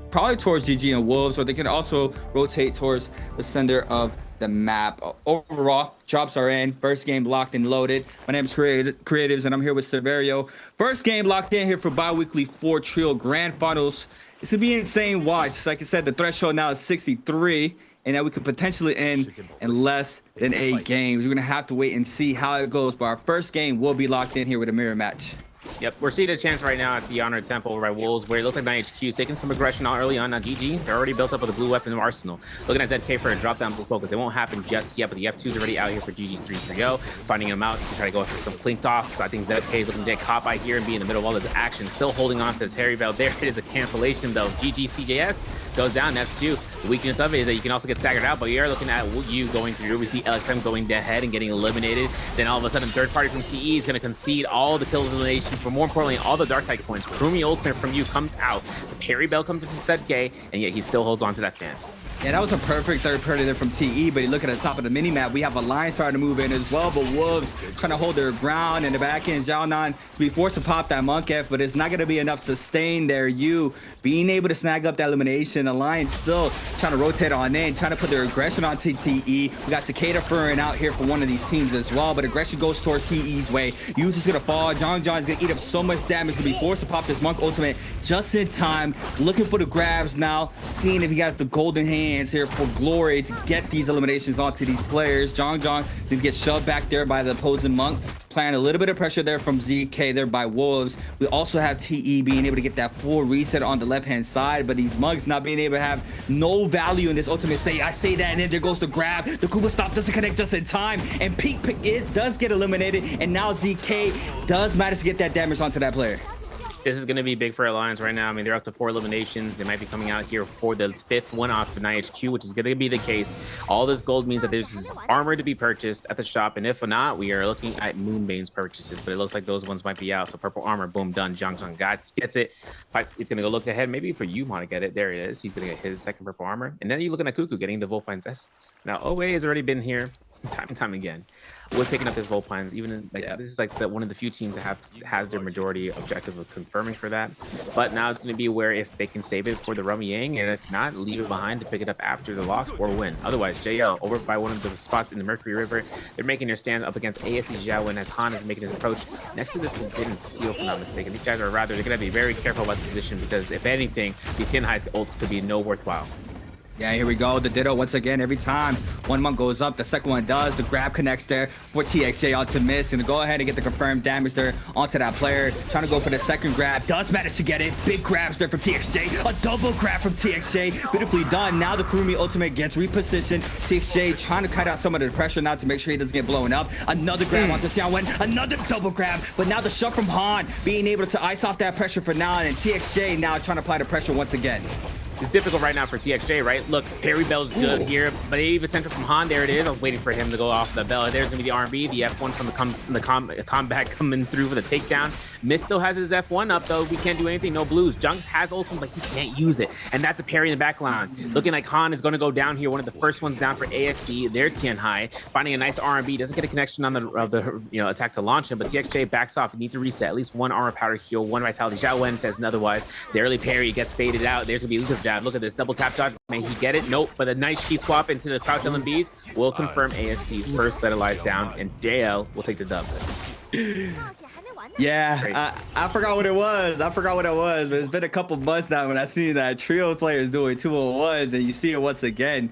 Speaker 14: probably towards GG and Wolves, or they can also rotate towards the center of the map. Overall, drops are in. First game locked and loaded. My name is Creatives, and I'm here with Severio. First game locked in here for Biweekly 4 Trio Grand Finals. It's going to be insane watch. Just like I said, the threshold now is 63, and that we could potentially end in less than 8 games. We're going to have to wait and see how it goes, but our first game will be locked in here with a mirror match.
Speaker 13: Yep, we're seeing a chance right now at the Honored Temple by Wolves, where it looks like 9HQ is taking some aggression out early on. Now GG, they're already built up with a blue weapon arsenal. Looking at ZK for a drop down blue focus. It won't happen just yet, but the F2 is already out here for GG's 3-3-0. Finding him out, to try to go for some clinked offs. I think ZK is looking to get caught by here and be in the middle of all this action. Still holding on to the Terry Bell. There it is, a cancellation though. GG CJS goes down, F2. The weakness of it is that you can also get staggered out, but we are looking at you going through. We see LXM going ahead and getting eliminated. Then all of a sudden, third party from CE is going to concede all the kills eliminations, but more importantly, all the Dark Tiger points. Kurumi ultimate from you comes out. The parry bell comes in from ZK, and yet he still holds on to that fan.
Speaker 14: Yeah, that was a perfect third party there from TE, but you look at the top of the mini-map, we have Alliance starting to move in as well, but Wolves trying to hold their ground in the back end. Xiaonan to be forced to pop that Monk F, but it's not going to be enough sustain there. You being able to snag up that elimination. Alliance still trying to rotate on in, trying to put their aggression on TTE. We got Takeda furring out here for one of these teams as well, but aggression goes towards TE's way. Youth is going to fall. John is going to eat up so much damage to be forced to pop this Monk ultimate just in time. Looking for the grabs now, seeing if he has the golden hands here for glory to get these eliminations onto these players. John then gets shoved back there by the opposing Monk, applying a little bit of pressure there from ZK there by Wolves. We also have TE being able to get that full reset on the left-hand side, but these Mugs not being able to have no value in this ultimate state. I say that, and then there goes the grab. The Kuba stop doesn't connect just in time, and Peak it does get eliminated, and now ZK does manage to get that damage onto that player.
Speaker 13: This is going to be big for Alliance right now. I mean, they're up to 4 eliminations. They might be coming out here for the 5th one off of 9HQ, which is going to be the case. All this gold means that there's this armor to be purchased at the shop, and if not, we are looking at Moonbane's purchases, but it looks like those ones might be out. So purple armor, boom, done. Zhang gets it. He's going to go look ahead. Maybe for Yuma to get it. There it is. He's going to get his second purple armor. And then you're looking at Cuckoo getting the Volpine's essence. Now, OA has already been here time and time again with picking up his Volpines. Even this is like one of the few teams that has their majority objective of confirming for that. But now it's going to be where if they can save it for the Rummy Yang, and if not, leave it behind to pick it up after the loss or win. Otherwise, JL over by one of the spots in the Mercury River. They're making their stand up against ASE Xiaowen as Han is making his approach next to this Forbidden Seal, if I'm not mistaken. These guys are they're going to be very careful about the position, because if anything, these Hinhai's ults could be no worthwhile.
Speaker 14: Yeah, here we go. The Ditto once again. Every time one Monk goes up, the second one does. The grab connects there for TXJ onto miss. And to go ahead and get the confirmed damage there onto that player. Trying to go for the second grab. Does manage to get it. Big grabs there from TXJ. A double grab from TXJ. Beautifully done. Now the Kurumi ultimate gets repositioned. TXJ trying to cut out some of the pressure now to make sure he doesn't get blown up. Another grab onto Xiaowen. Another double grab. But now the shove from Han being able to ice off that pressure for now. And TXJ now trying to apply the pressure once again.
Speaker 13: It's difficult right now for TXJ, right? Look, parry bell's good here, but even potential from Han, there it is. I was waiting for him to go off the bell. There's gonna be the R&B, the F1 from the combat coming through for the takedown. Mist still has his F1 up though. We can't do anything, no blues. Junks has ultimate, but he can't use it. And that's a parry in the background. Looking like Han is gonna go down here. One of the first ones down for ASC. Their Tianhai, finding a nice R&B, doesn't get a connection on the attack to launch him, but TXJ backs off. He needs to reset. At least one armor powder heal, one vitality. Xiao Wen says otherwise. The early parry gets baited out. There's gonna be a loop jab. Look at this double tap dodge. May he get it? Nope. But a nice sheet swap into the crouch LMBs will confirm AST's first set of lies down, and JL will take the dub.
Speaker 14: Yeah, I forgot what it was. But it's been a couple months now when I see that trio players doing 201s, and you see it once again.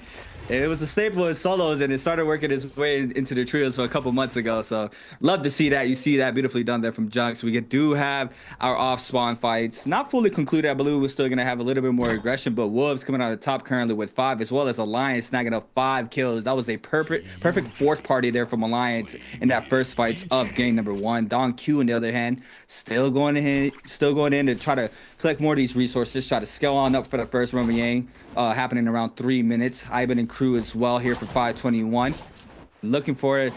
Speaker 14: And it was a staple in solos, and it started working its way into the trios for a couple months ago. So love to see that. You see that beautifully done there from Junks. We do have our off-spawn fights. Not fully concluded. I believe we're still going to have a little bit more aggression, but Wolves coming out of the top currently with 5, as well as Alliance snagging up 5 kills. That was a perfect fourth party there from Alliance in that first fight of game number 1. Don Q, on the other hand, still going in to try to collect more of these resources, try to scale on up for the first Rummy Yang, happening around 3 minutes. Ivan and crew as well here for 521. Looking for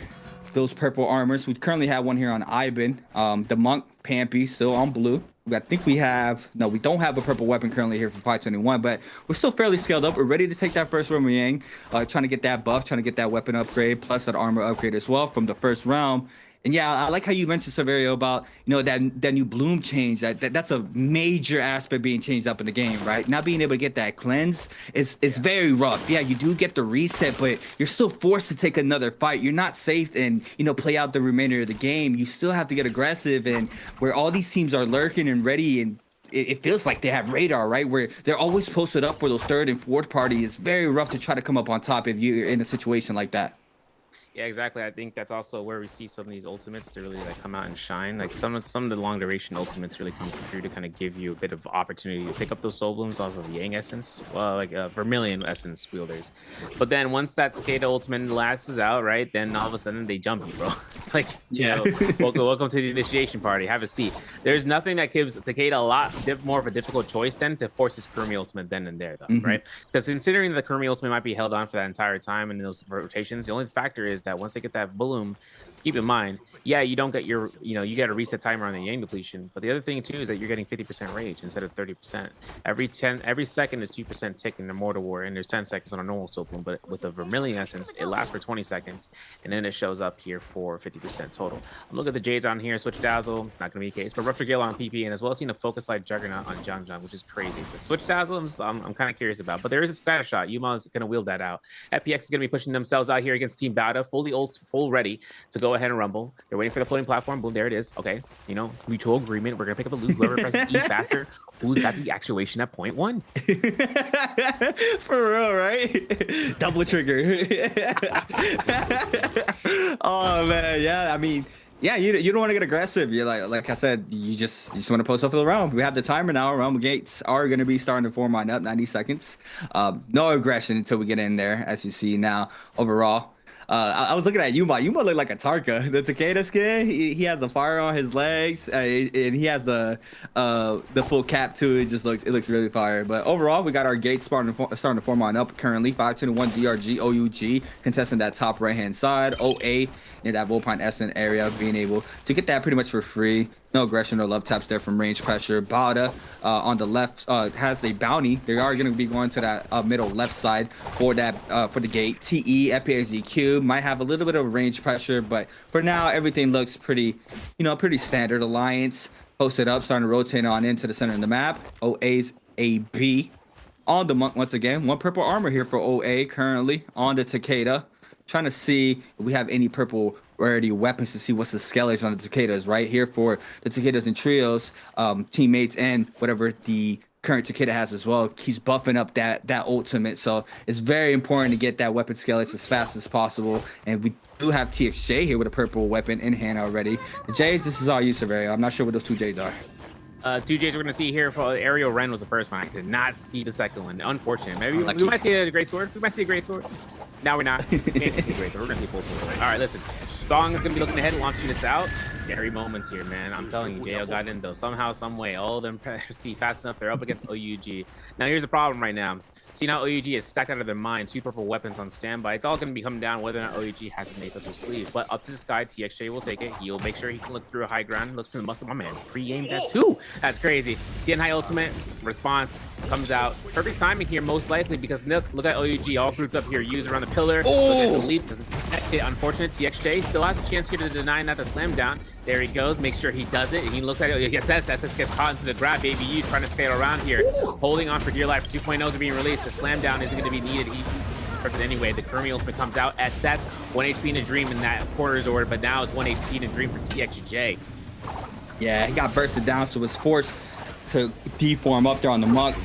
Speaker 14: those purple armors. We currently have one here on Ivan. The Monk, Pampy, still on blue. I think we don't have a purple weapon currently here for 521, but we're still fairly scaled up. We're ready to take that first Rummy Yang, trying to get that buff, trying to get that weapon upgrade, plus that armor upgrade as well from the first round. And yeah, I like how you mentioned, Severio, about that new bloom change. That's a major aspect being changed up in the game, right? Not being able to get that cleanse is very rough. Yeah, you do get the reset, but you're still forced to take another fight. You're not safe and play out the remainder of the game. You still have to get aggressive, and where all these teams are lurking and ready, and it feels like they have radar, right? Where they're always posted up for those third and fourth party. It's very rough to try to come up on top if you're in a situation like that.
Speaker 13: Yeah, exactly. I think that's also where we see some of these ultimates to really like come out and shine. Like some of the long duration ultimates really come through to kind of give you a bit of opportunity to pick up those soul blooms off of Yang essence, like Vermilion essence wielders. But then once that Takeda ultimate lasts out, right, then all of a sudden they jump you, bro. It's like, welcome to the initiation party. Have a seat. There's nothing that gives Takeda a lot more of a difficult choice then to force his Kurumi ultimate then and there, though, right? Because considering the Kurumi ultimate might be held on for that entire time in those rotations, the only factor is that once they get that bloom, keep in mind, yeah, you don't get your, you get a reset timer on the Yang depletion, but the other thing too is that you're getting 50% rage instead of 30%. Every second is 2% tick in the Mortal War, and there's 10 seconds on a normal soul bloom, but with the Vermilion essence, it lasts for 20 seconds, and then it shows up here for 50% total. I'm looking at the Jades on here, Switch Dazzle, not gonna be the case, but Rupture Gale on PP, and as well as seeing a Focus Light Juggernaut on Jang, which is crazy. The Switch Dazzle, I'm kind of curious about, but there is a scatter shot. Yuma is gonna wield that out. FPX is gonna be pushing themselves out here against Team Bowda, full ready to go ahead and rumble. They're waiting for the floating platform. Boom, there it is. Okay, mutual agreement. We're gonna pick up the loot. Whoever presses E faster, who's got the actuation at point 1.
Speaker 14: For real, right? Double trigger. Oh man, yeah. I mean, yeah, you don't want to get aggressive. You're like I said, you just want to post up for the round. We have the timer now. Rumble gates are going to be starting to form on up, 90 seconds. No aggression until we get in there, as you see now. Overall. I was looking at Yuma. Yuma looked like a Tarka. The Takeda skin, he has the fire on his legs, and he has the full cap too. It looks really fire. But overall, we got our gates starting to form on up currently. 5-1 DRG OUG contesting that top right hand side. OA in that Volpine Essen area, being able to get that pretty much for free. No aggression or love taps there from range pressure. Bowda on the left has a bounty. They are going to be going to that middle left side for that for the gate. TE FPXZQ might have a little bit of range pressure, but for now everything looks pretty standard. Alliance posted up, starting to rotate on into the center of the map. OA's AB on the monk once again. 1 purple armor here for OA currently on the Takeda. Trying to see if we have any purple rarity weapons to see what's the skeletons on the Takedas right here for the Takedas and trios, teammates, and whatever the current Takeda has as well. Keeps buffing up that ultimate, so it's very important to get that weapon skeletons as fast as possible. And we do have TXJ here with a purple weapon in hand already. The Jades, this is all you, Severio. I'm not sure what those 2 Jades are.
Speaker 13: 2 J's we're gonna see here for Aerial Ren was the first one. I did not see the second one. Unfortunate. Maybe we might see a great sword. We might see a great sword. Now we're not. Maybe see a great sword. We're gonna see full sword. All right, listen. Gong is gonna be looking ahead, launching this out. Scary moments here, man. I'm telling you, JL got in though. Somehow, some way. All of them see fast enough. They're up against OUG. Now here's the problem right now. See now OUG is stacked out of their mind. 2 purple weapons on standby. It's all going to be coming down whether or not OUG has an ace up his sleeve. But up to the sky, TXJ will take it. He'll make sure he can look through a high ground. Looks for the muscle. My man pre-aimed that too. That's crazy. TN High ultimate response comes out. Perfect timing here, most likely, because look at OUG all grouped up here. Use around the pillar. Look at the lead. Unfortunate. TXJ still has a chance here to deny not the slam down. There he goes. Makes sure he does it. And he looks at it. Yes, SS gets caught into the grab. Baby U trying to scale around here. Holding on for dear life. 2.0s are being released. The slam down isn't going to be needed. He started anyway. The Kurumi ultimate comes out. SS 1 HP in a dream in that corner's order, but now it's 1 HP in a dream for TXJ.
Speaker 14: Yeah, he got bursted down, so was forced to deform up there on the monk.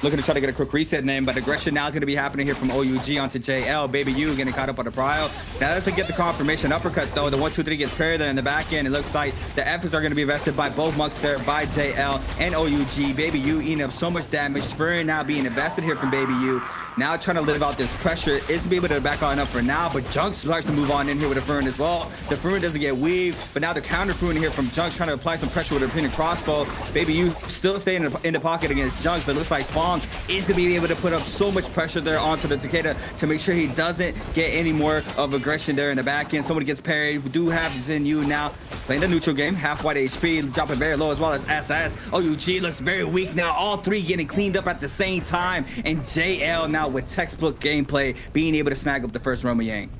Speaker 14: Looking to try to get a quick reset name, but aggression now is going to be happening here from OUG onto JL. Baby U getting caught up on the prio. Now doesn't get the confirmation uppercut though. The 1-2-3 gets parried there in the back end. It looks like the F's are going to be vested by both monks there, by JL and OUG. Baby U eating up so much damage. Spurring now being invested here from Baby U. Now trying to live out this pressure. Is be able to back on up for now, but Junk starts to move on in here with a Fern as well. The Fern doesn't get weaved, but now the counter Fern here from Junk trying to apply some pressure with a pinning crossbow. Baby U still staying in the pocket against Junk, but it looks like Fong is going to be able to put up so much pressure there onto the Takeda to make sure he doesn't get any more of aggression there in the back end. Somebody gets parried. We do have Zen Yu now playing the neutral game, half white HP, dropping very low as well as SS. OUG looks very weak now. All 3 getting cleaned up at the same time, and JL now with textbook gameplay being able to snag up the first Roma Yang.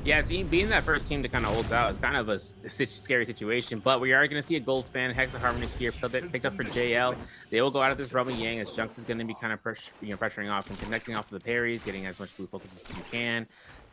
Speaker 13: Yeah, see, being that first team to kind of ult out is kind of a scary situation, but we are going to see a gold fan Hexa Harmony Sphere picked up for JL. They will go out of this Roman Yang as Junks is going to be kind of pressuring off and connecting off of the parries, getting as much blue focus as you can.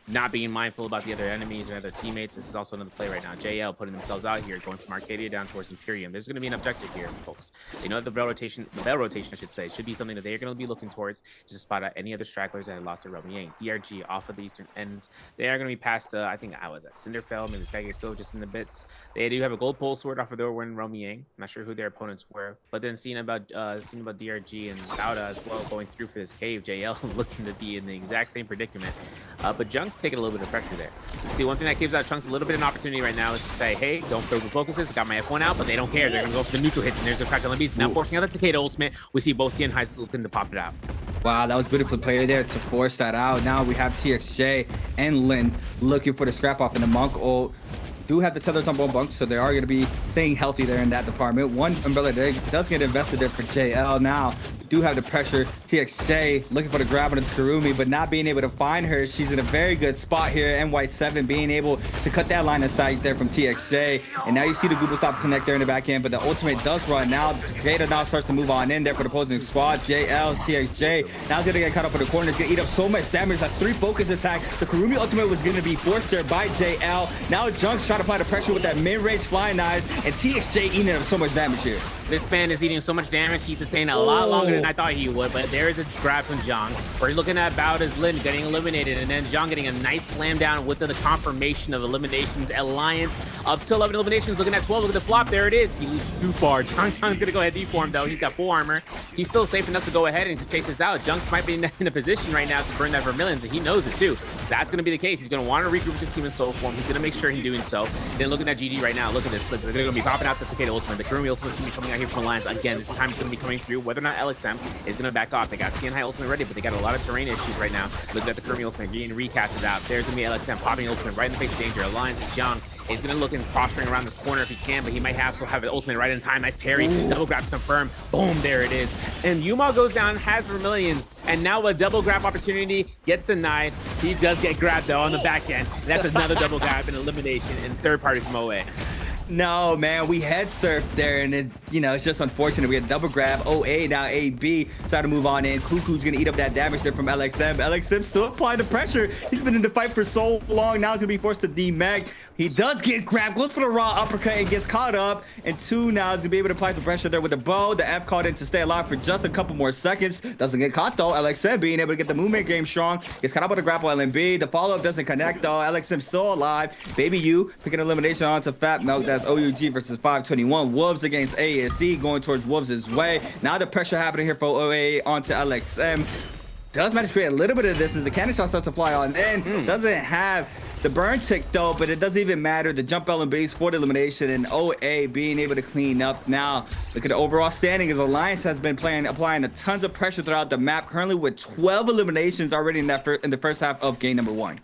Speaker 13: Not being mindful about the other enemies or other teammates. This is also another play right now. JL putting themselves out here, going from Arcadia down towards Imperium. There's going to be an objective here, folks. They know that the bell rotation, I should say, should be something that they're going to be looking towards just to spot out any other stragglers that had lost their Roman Yang. DRG off of the eastern end. They are going to be past, I think, I was at Cinderfell, maybe Skygates go just in the bits. They do have a gold pole sword off of their win Roman Yang. I'm not sure who their opponents were, but then seeing about DRG and Bauda as well going through for this cave. JL looking to be in the exact same predicament, but Junk's taking a little bit of pressure there. See, one thing that gives out Chunks a little bit of an opportunity right now is to say, hey, don't throw the focuses. Got my F1 out, but they don't care. They're going to go for the neutral hits, and there's a crack on Beast. Now forcing out the Takeda ultimate. We see both Tien Highs looking to pop it out.
Speaker 14: Wow, that was beautifully played there to force that out. Now we have TXJ and Lin looking for the scrap off in the Monk ult. Do have the tethers on both bunks, so they are going to be staying healthy there in that department. One umbrella there does get invested there for JL. Now do have the pressure. TXJ looking for the grab on the Kurumi, but not being able to find her. She's in a very good spot here. NY7 being able to cut that line of sight there from TXJ. And now you see the Google stop connect there in the back end, but the ultimate does run now. Takeda now starts to move on in there for the opposing squad. JL's TXJ now he's going to get caught up in the corner. He's going to eat up so much damage. That's 3 focus attack. The Kurumi ultimate was going to be forced there by JL. Now Junk's trying to apply the pressure with that mid-range flying knives, and TXJ eating up so much damage here.
Speaker 13: This man is eating so much damage. He's sustaining a lot longer than I thought he would, but there is a grab from Zhang. We're looking at Bauda's Lin getting eliminated, and then Zhang getting a nice slam down with the confirmation of eliminations. Alliance up to 11 eliminations, looking at 12. Look at the flop. There it is. He leaves too far. Zhang's going to go ahead and deform, though. He's got full armor. He's still safe enough to go ahead and to chase this out. Junks might be in a position right now to burn that Vermilions, and he knows it, too. That's going to be the case. He's going to want to regroup with his team in soul form. He's going to make sure he's doing so. Then looking at GG right now. Look at this. They're going to be popping out the Takeda ultimate. The Kurumi ultimate is going to be coming out here from Alliance. Again, this time it's going to be coming through. Whether or not LXM is going to back off. They got Tien High ultimate ready, but they got a lot of terrain issues right now. Looking at the Kurumi ultimate getting recasted out. There's going to be LXM popping ultimate right in the face of danger. Alliance is Zhang. He's going to look and posturing around this corner if he can, but he might also have an ultimate right in time. Nice parry. Double grabs confirmed. Boom, there it is. And Yuma goes down, has Vermilions, and now a double grab opportunity gets denied. He does get grabbed, though, on the back end. And that's another double grab and elimination and third party from OA.
Speaker 14: No, man, we head surfed there, and it's just unfortunate. We had double grab. OA now AB started to move on in. Cuckoo's gonna eat up that damage there from LXM. LXM still applying the pressure. He's been in the fight for so long. Now he's gonna be forced to demag. He does get grabbed, goes for the raw uppercut and gets caught up. And 2 now is gonna be able to apply the pressure there with the bow. The F caught in to stay alive for just a couple more seconds. Doesn't get caught though. LXM being able to get the movement game strong. Gets caught up with the grapple LMB. The follow-up doesn't connect though. LXM still alive. Baby U picking elimination onto Fat Milk. That's OUG versus 521. Wolves against ASC going towards Wolves' way. Now the pressure happening here for OA onto LXM. Does manage to create a little bit of this as the cannon shot starts to fly on in. Doesn't have the burn tick though, but it doesn't even matter. The jump LMBs for the elimination, and OA being able to clean up. Now look at the overall standing as Alliance has been applying a tons of pressure throughout the map, currently with 12 eliminations already in the first half of game number 1.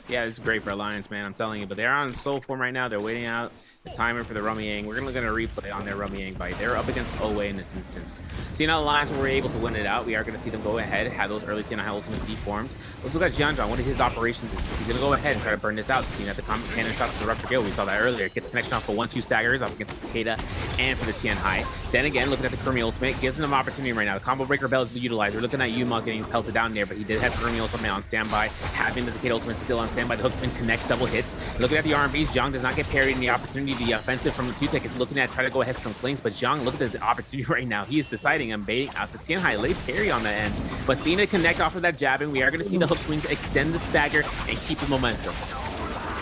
Speaker 13: Yeah, this is great for Alliance, man. I'm telling you, but they're on soul form right now. They're waiting out the timer for the Romy Yang. We're going to replay on their Romy Yang fight. They're up against OA in this instance. Seeing how Alliance were able to win it out, we are going to see them go ahead, have those early Tien High ultimates deformed. Let's look at Jianzhong. One of his operations is he's going to go ahead and try to burn this out. Seeing that the cannon shots for the Rupture Gale, we saw that earlier. Gets connection off for 1-2 staggers off against Takeda and for the Tien High. Then again, looking at the Kurumi ultimate, gives them an opportunity right now. The combo breaker bell is utilized. We're looking at Yuma's getting pelted down there, but he did have Kurumi ultimate on standby. Having the Takeda ultimate still on standby. The hook twins connects, double hits. Looking at the RMBs, Zhang does not get parried in the opportunity. The offensive from the 2-tech is looking at try to go ahead for some clings, but Zhang, look at the opportunity right now. He is deciding on baiting out the Tien High late parry on the end, but seeing it connect off of that jabbing, we are going to see the hook twins extend the stagger and keep the momentum.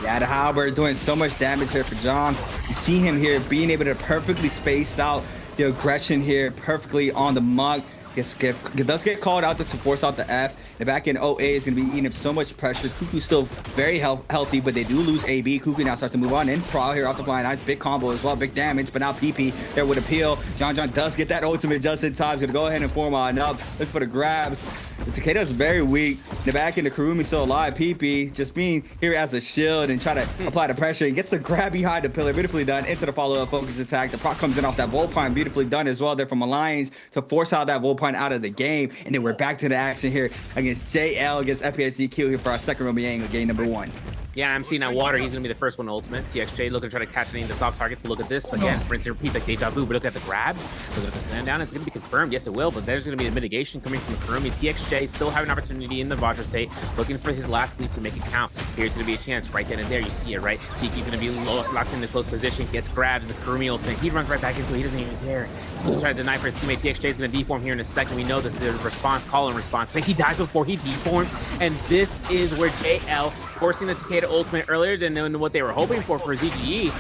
Speaker 14: Yeah, the halberd doing so much damage here for Zhang. You see him here being able to perfectly space out the aggression here perfectly on the Monk. Does get called out to force out the F. The back end OA is going to be eating up so much pressure. Cuckoo's still very healthy, but they do lose AB. Cuckoo now starts to move on in. Prowl here off the flying knife. Big combo as well. Big damage, but now PP there with appeal. John does get that ultimate just in time. He's going to go ahead and form on up. Look for the grabs. The Takeda's very weak. The back end, the Kurumi still alive. PP just being here as a shield and try to apply the pressure. He gets the grab behind the pillar. Beautifully done. Into the follow-up focus attack. The proc comes in off that Volpine. Beautifully done as well there from Alliance to force out that Volpine out of the game. And then we're back to the action here against JL against FPSGQ here for our second Romy Yang of game number 1.
Speaker 13: Yeah, I'm seeing that water. He's going to be the first one to ultimate. TXJ looking to try to catch any of the soft targets. But look at this. Again, rinse and repeats like deja vu. But look at the grabs. Look at the slam down. It's going to be confirmed. Yes, it will. But there's going to be a mitigation coming from Kurumi. TXJ still have an opportunity in the Vajra state. Looking for his last leap to make it count. Here's going to be a chance right then and there. You see it, right? Kiki's going to be locked in the close position. Gets grabbed in the Kurumi ultimate. He runs right back into it. He doesn't even care. He's trying to deny for his teammate. TXJ is going to deform here in a second. We know this is a response, call and response. I think he dies before he deforms. And this is where JL forcing the Takeda ultimate earlier than what they were hoping for ZGE.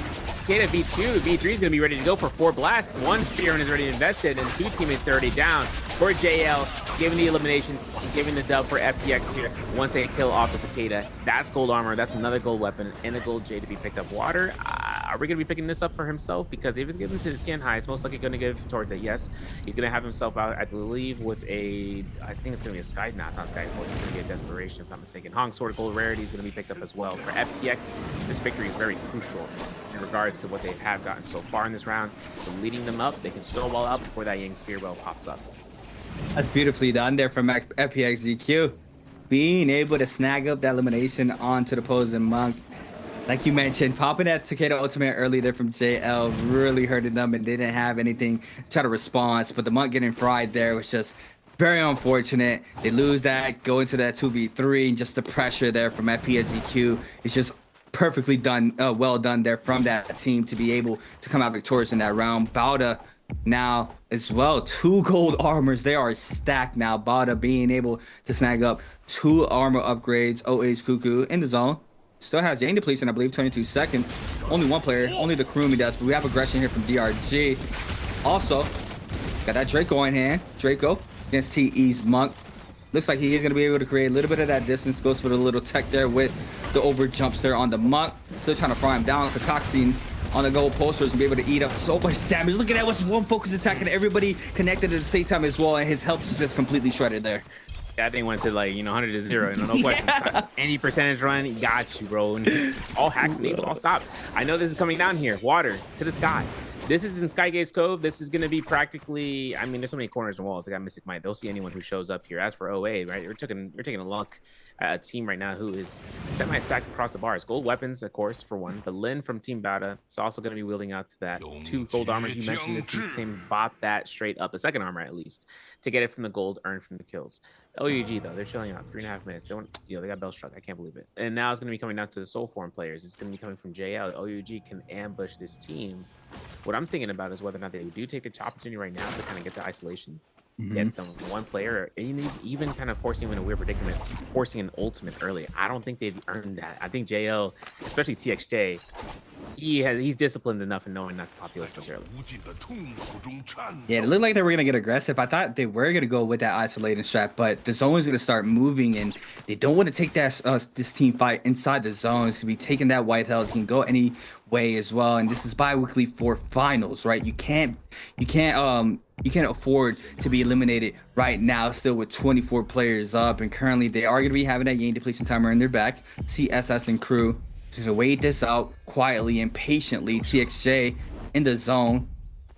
Speaker 13: Takeda V2, V3 is going to be ready to go for 4 blasts. 1 Fearon is already invested, and 2 teammates are already down. For JL, giving the elimination, giving the dub for FPX here. Once they kill off the Cicada, that's gold armor, that's another gold weapon, and a gold J to be picked up. Water, are we going to be picking this up for himself? Because if it's given to the Tian Hai, it's most likely going to give towards it. Yes, he's going to have himself out, I believe, with a, I think it's going to be a Sky, no, it's not Sky Force, it's going to be a Desperation, if I'm not mistaken. Hong Sword Gold Rarity is going to be picked up as well. For FPX, this victory is very crucial in regards to what they have gotten so far in this round. So leading them up, they can snowball out before that Yang Spear Well pops up.
Speaker 14: That's beautifully done there from FPX being able to snag up that elimination onto the opposing Monk. Like you mentioned, popping that Takeda ultimate early there from JL really hurted them, and they didn't have anything to try to respond. But the Monk getting fried there was just very unfortunate. They lose that, go into that 2v3, and just the pressure there from FPX is just perfectly done, well done there from that team to be able to come out victorious in that round. Bauda now as well, 2 gold armors. They are stacked now. Bauda being able to snag up 2 armor upgrades. OH Cuckoo in the zone. Still has Yang depletion, I believe, 22 seconds. Only 1 player, only the Kurumi does, but we have aggression here from DRG. Also, got that Draco in hand. Draco against TE's Monk. Looks like he is going to be able to create a little bit of that distance. Goes for the little tech there with the over jumps there on the Monk. Still trying to fry him down. Kakashi on the gold posters and be able to eat up so much damage. Look at that, was 1 focus attack and everybody connected at the same time as well, and his health is just completely shredded there.
Speaker 13: That thing went to, like, 100 to 0, no question. Any percentage run, he got you, bro. And all hacks enabled, all stop. I know this is coming down here. Water to the sky. This is in Skygaze Cove. This is going to be practically, I mean, there's so many corners and walls. They got Mystic Might. They'll see anyone who shows up here. As for OA, right, you're taking a look at a team right now who is semi-stacked across the bars. Gold weapons, of course, for one. But Lin from Team Bauda is also going to be wielding out to that 2 gold armors you mentioned. This team bought that straight up, the second armor at least, to get it from the gold earned from the kills. OUG, though, they're chilling out 3.5 minutes. They got Bell Struck. I can't believe it. And now it's going to be coming down to the Soul Form players. It's going to be coming from JL. OUG can ambush this team. What I'm thinking about is whether or not they do take the opportunity right now to kind of get the isolation, get them 1 player, even kind of forcing him in a weird predicament, forcing an ultimate early. I don't think they've earned that. I think JL, especially TXJ, he's disciplined enough in knowing not to pop the ultimate early.
Speaker 14: Yeah, it looked like they were going to get aggressive. I thought they were going to go with that isolating strat, but the zone is going to start moving, and they don't want to take that this team fight inside the zone. It's going to be taking that white health. You can go any way as well, and this is bi-weekly for finals, right? You can't afford to be eliminated right now still with 24 players up, and currently they are going to be having that Yang depletion timer in their back. CSS and crew just gonna wait this out quietly and patiently. TXJ in the zone.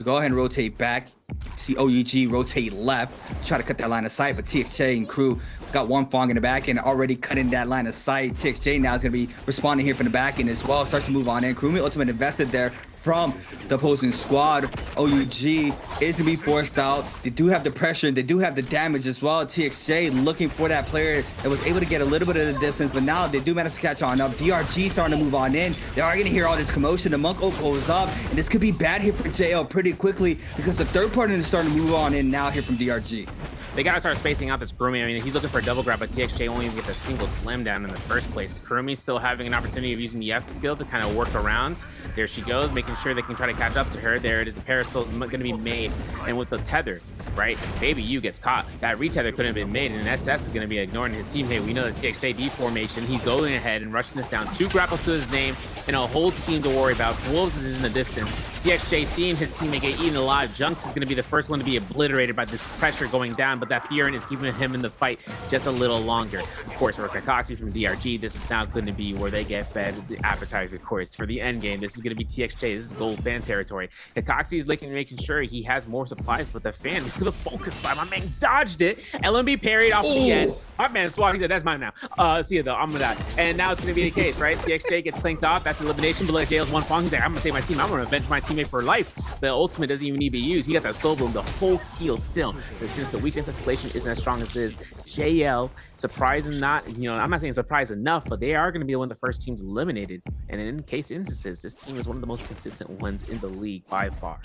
Speaker 14: Go ahead and rotate back. See OUG rotate left. Try to cut that line of sight, but TXJ and crew got 1 Fong in the back and already cutting that line of sight. TXJ now is going to be responding here from the back end as well. Starts to move on in. Kurumi ultimate invested there from the opposing squad. OUG is going to be forced out. They do have the pressure. They do have the damage as well. TXJ looking for that player that was able to get a little bit of the distance, but now they do manage to catch on up. DRG starting to move on in. They are going to hear all this commotion. The Monk ult goes up, and this could be bad here for JL pretty quickly because the third partner is starting to move on in now here from DRG.
Speaker 13: They gotta start spacing out this Kurumi. I mean, he's looking for a double grab, but TXJ only gets a single slam down in the first place. Kurumi still having an opportunity of using the F skill to kind of work around. There she goes, making sure they can try to catch up to her. There it is, a parasol gonna be made. And with the tether, right, Baby U gets caught. That retether couldn't have been made, and SS is gonna be ignoring his teammate. We know the TXJ deformation. He's going ahead and rushing this down. 2 grapples to his name, and a whole team to worry about. Wolves is in the distance. TXJ seeing his teammate get eaten alive. Junks is gonna be the first one to be obliterated by this pressure going down, but that Fearon is keeping him in the fight just a little longer. Of course, for Kakashi from DRG, this is now going to be where they get fed the appetizer course. For the end game, this is going to be TXJ. This is gold fan territory. Kakashi is making sure he has more supplies, but the fan, look the focus side. My man dodged it. LMB parried off the end. My man swung. He said, "That's mine now." See you though. I'm gonna die. And now it's gonna be the case, right? TXJ gets clanked off. That's elimination. But like Jail's one fong. He's like, "I'm gonna save my team. I'm gonna avenge my teammate for life." The ultimate doesn't even need to be used. He got that soul boom. The whole heal still. But since the weakness escalation isn't as strong as his, JL, surprising not, I'm not saying surprised enough, but they are gonna be one of the first teams eliminated. And in case instances, this team is one of the most consistent ones in the league by far.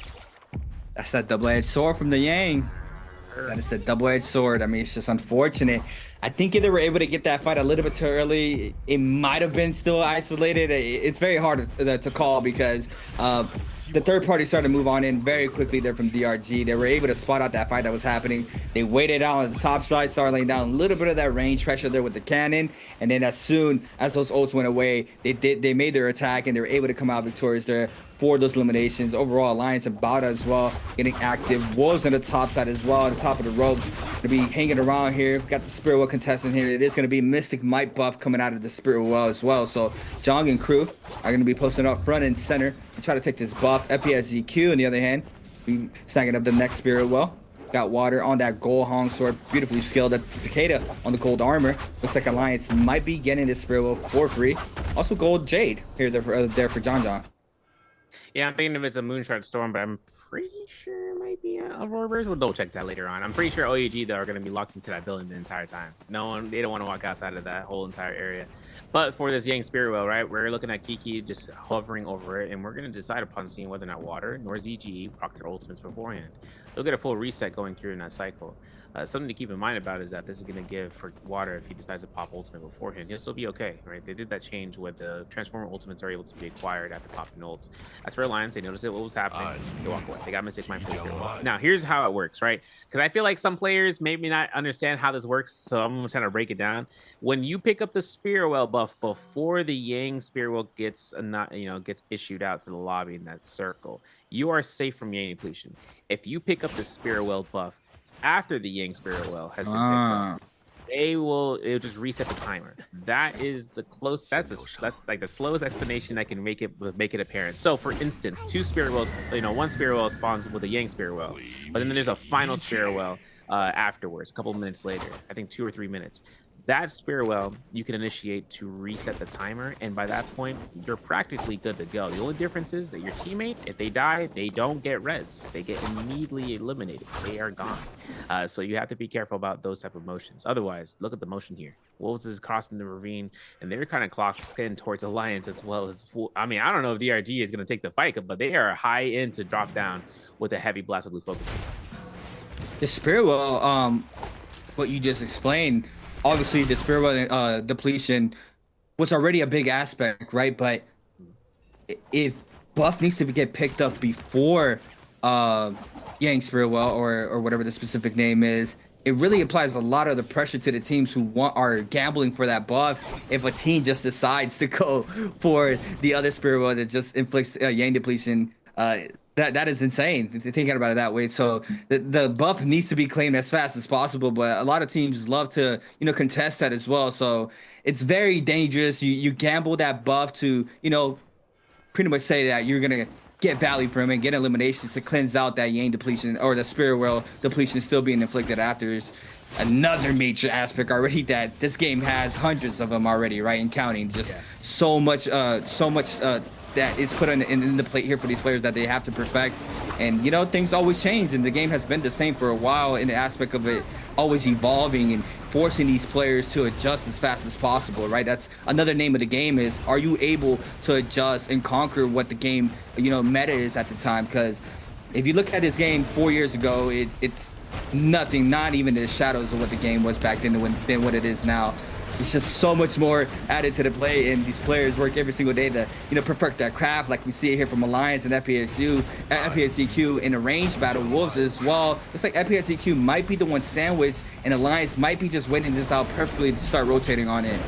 Speaker 14: That's that double-edged sword from the Yang. That is a double-edged sword. I mean, it's just unfortunate. I think if they were able to get that fight a little bit too early, it might have been still isolated. It's very hard to call because the third party started to move on in very quickly there from DRG. They were able to spot out that fight that was happening. They waited out on the top side, started laying down a little bit of that range pressure there with the cannon. And then as soon as those ults went away, they made their attack and they were able to come out victorious there for those eliminations. Overall, Alliance and Bada as well getting active. Wolves on the top side as well, on the top of the ropes. Gonna be hanging around here. We've got the Spirit Well contestant here. It is gonna be Mystic Might buff coming out of the Spirit Well as well. So Jong and crew are gonna be posting up front and center and try to take this buff. FPSZQ on the other hand, we snagging up the next Spirit Well. Got water on that gold Hong sword, beautifully skilled. That Cicada on the gold armor. Looks like Alliance might be getting this Spirit Well for free. Also gold Jade here there for John.
Speaker 13: Yeah, I'm thinking if it's a Moonshot Storm, but I'm pretty sure it might be Aurora Burst. We'll double check that later on. I'm pretty sure OEG, though, are going to be locked into that building the entire time. They don't want to walk outside of that whole entire area. But for this Yang Spirit Well, right, we're looking at Kiki just hovering over it, and we're going to decide upon seeing whether or not Water nor ZGE proc their ultimates beforehand. They'll get a full reset going through in that cycle. Something to keep in mind about is that this is going to give for Water, if he decides to pop ultimate beforehand, he'll still be okay, right? They did that change with the Transformer ultimates are able to be acquired after popping ults. As for Alliance, they noticed what was happening. They walk away. They got Mystic Mind for the Spirit Well. Now, here's how it works, right? Because I feel like some players maybe not understand how this works, so I'm going to try to break it down. When you pick up the Spirit Well buff before the Yang Spirit Well gets issued out to the lobby in that circle, you are safe from Yang depletion. If you pick up the Spirit Well buff after the Yang Spirit Well has been picked up, it'll just reset the timer. That is the close. That's like the slowest explanation I can make it apparent. So, for instance, two Spirit Wells, one Spirit Well spawns with a Yang Spirit Well, but then there's a final Spirit Well afterwards, a couple of minutes later. I think 2 or 3 minutes. That Spirit Well you can initiate to reset the timer, and by that point you're practically good to go. The only difference is that your teammates, if they die, they don't get res. They get immediately eliminated. They are gone. So you have to be careful about those type of motions. Otherwise, look at the motion here. Wolves is crossing the ravine, and they're kind of clocked in towards Alliance as well as. I mean, I don't know if DRG is going to take the fight, but they are high in to drop down with a heavy blast of blue focuses.
Speaker 14: The Spirit Well, what you just explained. Obviously, the Spirit Well depletion was already a big aspect, right? But if buff needs to get picked up before Yang Spirit Well or whatever the specific name is, it really applies a lot of the pressure to the teams who are gambling for that buff. If a team just decides to go for the other Spirit Well that just inflicts Yang depletion, that is insane thinking about it that way. So the buff needs to be claimed as fast as possible, but a lot of teams love to contest that as well. So it's very dangerous. You gamble that buff to pretty much say that you're gonna get value from it, get eliminations to cleanse out that Yang depletion or the Spirit Well depletion still being inflicted after. Is another major aspect already that this game has hundreds of them already, right, and counting. Just so much that is put in the plate here for these players that they have to perfect. And things always change, and the game has been the same for a while in the aspect of it always evolving and forcing these players to adjust as fast as possible, right? That's another name of the game, is are you able to adjust and conquer what the game meta is at the time? Because if you look at this game 4 years ago, it's nothing, not even the shadows of what the game was back then than what it is now. It's just so much more added to the play, and these players work every single day to perfect their craft, like we see it here from Alliance and FPSZQ in a ranged battle. Wolves as well. Looks like FPSZQ might be the one sandwiched, and Alliance might be just waiting this out perfectly to start rotating on it.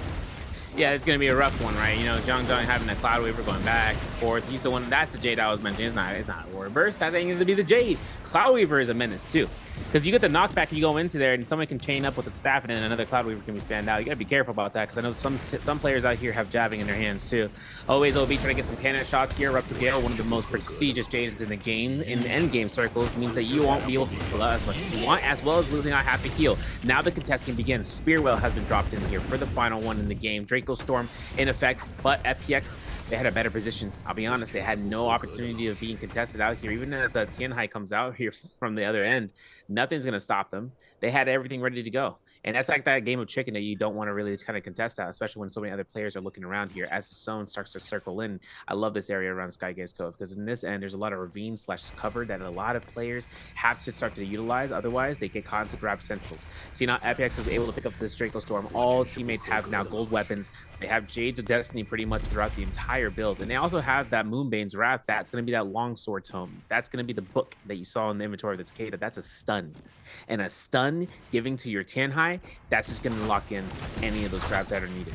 Speaker 13: Yeah, it's gonna be a rough one, right? You know, Jung having a Cloud Weaver going back and forth. He's the one. That's the Jade I was mentioning. It's not Aura Burst. That's ain't gonna be the Jade. Cloud Weaver is a menace too, because you get the knockback and you go into there and someone can chain up with a staff and then another Cloud Weaver can be spanned out. You gotta be careful about that, because I know some players out here have jabbing in their hands too. Always OB trying to get some cannon shots here. Rupture Gale, one of the most prestigious Jades in the game, in the end game circles, means that you won't be able to pull out as much as you want, as well as losing out half a heal. Now the contesting begins. Spearwell has been dropped in here for the final one in the game. Draco Storm in effect, but FPX, they had a better position. I'll be honest, they had no opportunity of being contested out here. Even as the Tianhai comes out here from the other end, nothing's going to stop them. They had everything ready to go. And that's like that game of chicken that you don't want to really kind of contest out, especially when so many other players are looking around here. As the zone starts to circle in, I love this area around Skygaze Cove, because in this end, there's a lot of ravine / cover that a lot of players have to start to utilize. Otherwise, they get caught into grab centrals. See, now FPX was able to pick up this Draco Storm. All teammates have now gold weapons. They have Jades of Destiny pretty much throughout the entire build. And they also have that Moonbane's Wrath. That's going to be that longsword tome. That's going to be the book that you saw in the inventory of the Cicada. That's a stun. And a stun giving to your Tianhai, that's just going to lock in any of those grabs that are needed.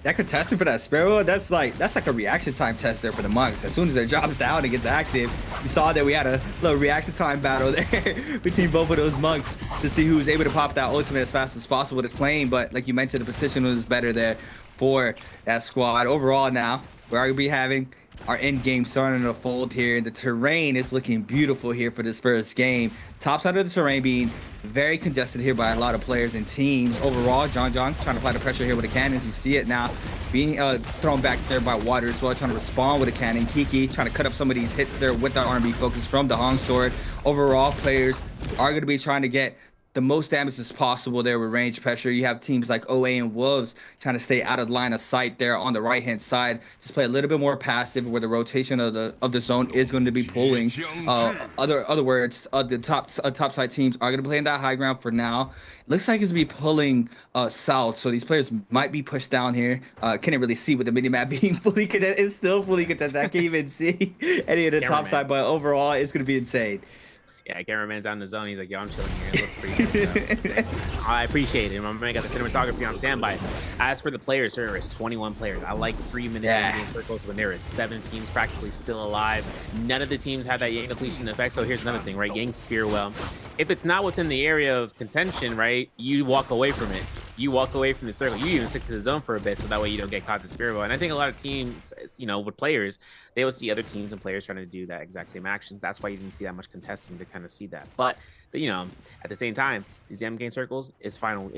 Speaker 14: That contesting for that Sparrow, that's like a reaction time test there for the monks. As soon as their job's down, it gets active. You saw that we had a little reaction time battle there between both of those monks to see who was able to pop that ultimate as fast as possible to claim. But like you mentioned, the position was better there for that squad. Overall now, we're going to be having our end game starting to fold here. The terrain is looking beautiful here for this first game. Top side of the terrain being very congested here by a lot of players and teams. Overall, John trying to apply the pressure here with the cannons. You see it now being thrown back there by Water as well, trying to respond with a cannon. Kiki trying to cut up some of these hits there with the R&B focus from the Hong Sword. Overall, players are going to be trying to get the most damage as possible there with range pressure. You have teams like OA and Wolves trying to stay out of line of sight there on the right hand side. Just play a little bit more passive, where the rotation of the zone is going to be pulling. Other words, the top side teams are going to be playing that high ground for now. Looks like it's going to be pulling south, so these players might be pushed down here. Can't really see with the mini map being fully contested. It's still fully contested. I can't even see any of the top side, but overall, it's going to be insane.
Speaker 13: Yeah, cameraman's out in the zone. He's like, yo, I'm chilling here. It looks pretty good. So, I appreciate it. I'm going to get the cinematography on standby. As for the players, there is 21 players. I like 3-minute game circles when there is 7 teams practically still alive. None of the teams have that Yang depletion effect. So here's another thing, right? Yang Spearwell. If it's not within the area of contention, right, you walk away from it. You walk away from the circle. You even stick to the zone for a bit, so that way you don't get caught to Spearwell. And I think a lot of teams, you know, with players, they will see other teams and players trying to do that exact same action. That's why you didn't see that much contesting to kind of see that. But you know, at the same time, these M game circles, it's finals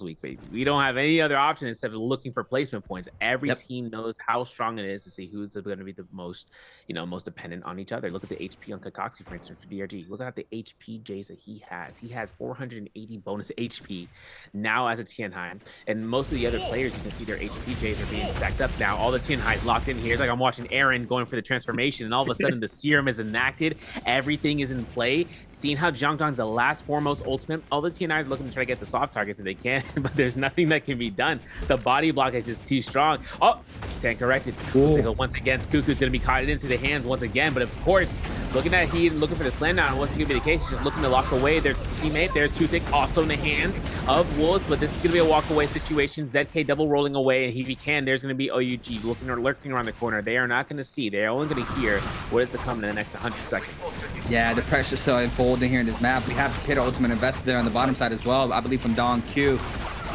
Speaker 13: week, baby. We don't have any other option instead of looking for placement points. Every team knows how strong it is to see who's going to be the most, you know, most dependent on each other. Look at the HP on Kakaxi, for instance, for DRG. Look at the HP J's that he has. He has 480 bonus HP now as a Tianhai, and most of the other players, you can see their HP J's are being stacked up now. All the Tianhai's locked in here. It's like I'm watching Aaron going for the transformation, and all of a sudden the serum is enacted. Everything is in play. Seeing how Zhangzhang's the last foremost ultimate, all the Tianhai's looking to try to get the soft targets if they can, but there's nothing that can be done. The body block is just too strong. Oh, stand corrected. Once again, Skuku's going to be caught into the hands once again, but of course, looking at he looking for the slam down, wasn't going to be the case. He's just looking to lock away their teammate. There's Tutik also in the hands of Wolves, but this is going to be a walk away situation. ZK double rolling away, and if he can, there's going to be OUG looking or lurking around the corner. They are not going to see. They're only going to hear what is to come in the next 100 seconds.
Speaker 14: Yeah, the pressure's still unfolding here in this map. We have Cicada ultimate invested there on the bottom side as well. I believe from Don Q.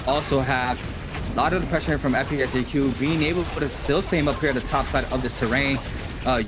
Speaker 14: Also have a lot of the pressure here from FPSAQ being able to still claim up here at the top side of this terrain.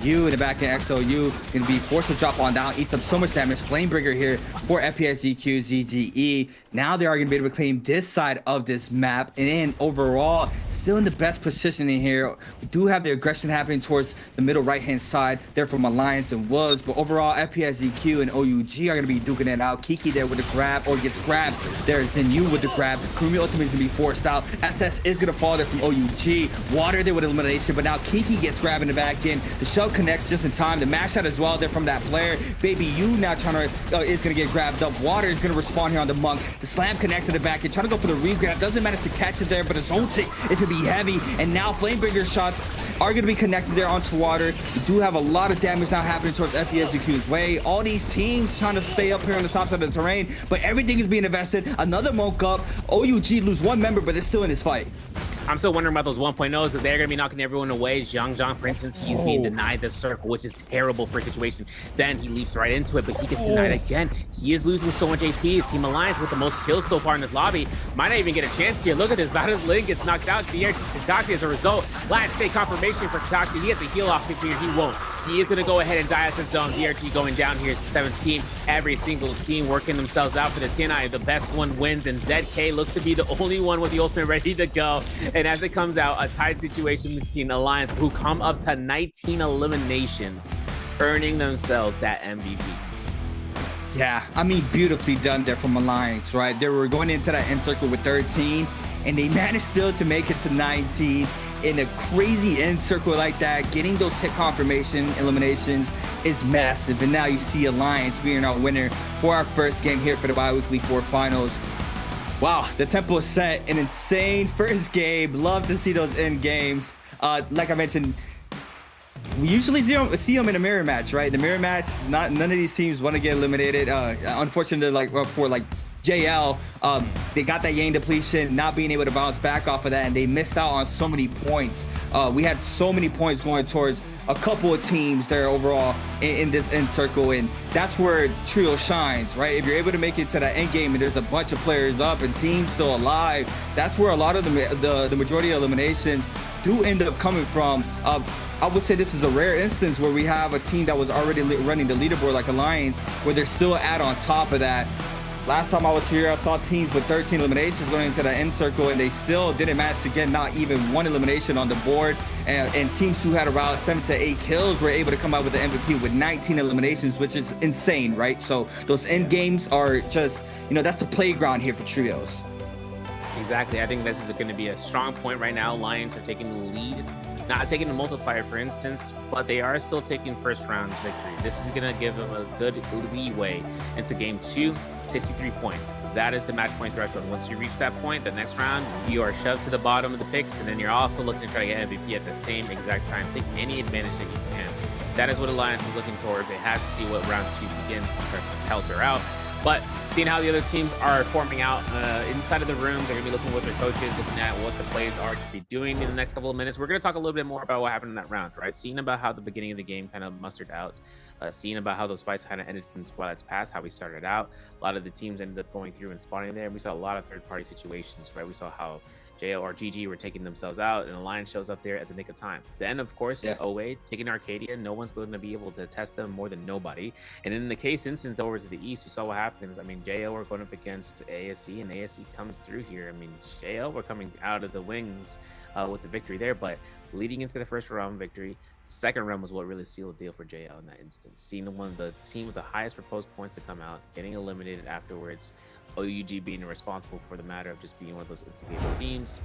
Speaker 14: You in the back end, XOU going to be forced to drop on down, eats up so much damage. Flamebringer here for FPSEQ ZGE. Now they are going to be able to claim this side of this map. And then overall, still in the best positioning here. We do have the aggression happening towards the middle right-hand side there from Alliance and Wolves. But overall, FPSEQ and OUG are going to be duking it out. Kiki there with the grab, or gets grabbed. There's Zinyu with the grab. Kurumi ultimate is going to be forced out. SS is going to fall there from OUG. Water there with elimination, but now Kiki gets grabbed in the back end. The shell connects just in time. The mash shot as well there from that player. Baby you now trying to is gonna get grabbed up. Water is gonna respawn here on the monk. The slam connects to the back end, trying to go for the regrab. Doesn't manage to catch it there, but his ult is gonna be heavy. And now Flamebringer shots are gonna be connected there onto water. We do have a lot of damage now happening towards FESQ's way. All these teams trying to stay up here on the top side of the terrain, but everything is being invested. Another monk up. OUG lose one member, but they're still in this fight.
Speaker 13: I'm still wondering about those 1.0s because they're going to be knocking everyone away. Zhang, for instance, he's being denied the circle, which is terrible for a situation. Then he leaps right into it, but he gets denied again. He is losing so much HP. Team Alliance with the most kills so far in this lobby might not even get a chance here. Look at this. Battle's Link gets knocked out. DRG's Kakashi as a result. Last say confirmation for Kakashi. He gets a heal off here. He won't. He is going to go ahead and die at the zone. DRG going down here is 17. Every single team working themselves out for the TNI. The best one wins, and ZK looks to be the only one with the ultimate ready to go. And as it comes out, a tied situation between Alliance, who come up to 19 eliminations, earning themselves that MVP.
Speaker 14: Yeah, I mean, beautifully done there from Alliance, right? They were going into that end circle with 13, and they managed still to make it to 19 in a crazy end circle like that. Getting those hit confirmation eliminations is massive, and now you see Alliance being our winner for our first game here for the Biweekly 4 Finals. Wow, the tempo is set. An insane first game. Love to see those end games. Like I mentioned, we usually see them in a mirror match, right? The mirror match, none of these teams want to get eliminated. Unfortunately, for JL, they got that Yang depletion, not being able to bounce back off of that, and they missed out on so many points. We had so many points going towards a couple of teams there overall in this end circle, and that's where Trio shines, right? If you're able to make it to that end game and there's a bunch of players up and teams still alive, that's where a lot of the majority of eliminations do end up coming from. I would say this is a rare instance where we have a team that was already running the leaderboard like Alliance, where they're still on top of that. Last time I was here, I saw teams with 13 eliminations going into the end circle, and they still didn't manage to get not even one elimination on the board. And teams who had around 7 to 8 kills were able to come out with the MVP with 19 eliminations, which is insane, right? So those end games are just, that's the playground here for trios.
Speaker 13: Exactly. I think this is going to be a strong point right now. Lions are taking the lead. Not taking the multiplier, for instance, but they are still taking first round's victory. This is going to give them a good leeway into game 2, 63 points. That is the match point threshold. Once you reach that point, the next round, you are shoved to the bottom of the picks, and then you're also looking to try to get MVP at the same exact time. Take any advantage that you can. That is what Alliance is looking towards. They have to see what round 2 begins to start to pelter out. But seeing how the other teams are forming out inside of the room, they're going to be looking with their coaches, looking at what the plays are to be doing in the next couple of minutes. We're going to talk a little bit more about what happened in that round, right? Seeing about how the beginning of the game kind of mustered out, seeing about how those fights kind of ended from Twilight's Pass, how we started out. A lot of the teams ended up going through and spawning there, and we saw a lot of third-party situations, right? We saw how JL or GG were taking themselves out, and Alliance shows up there at the nick of time. Then, of course, OA taking Arcadia. No one's going to be able to test them more than nobody. And in the case instance over to the east, we saw what happens. I mean, JL were going up against ASE, and ASE comes through here. I mean, JL were coming out of the wings with the victory there, but leading into the first round victory, the second round was what really sealed the deal for JL in that instance. Seeing one of the team with the highest proposed points to come out, getting eliminated afterwards, OUG being responsible for the matter of just being one of those instigating teams,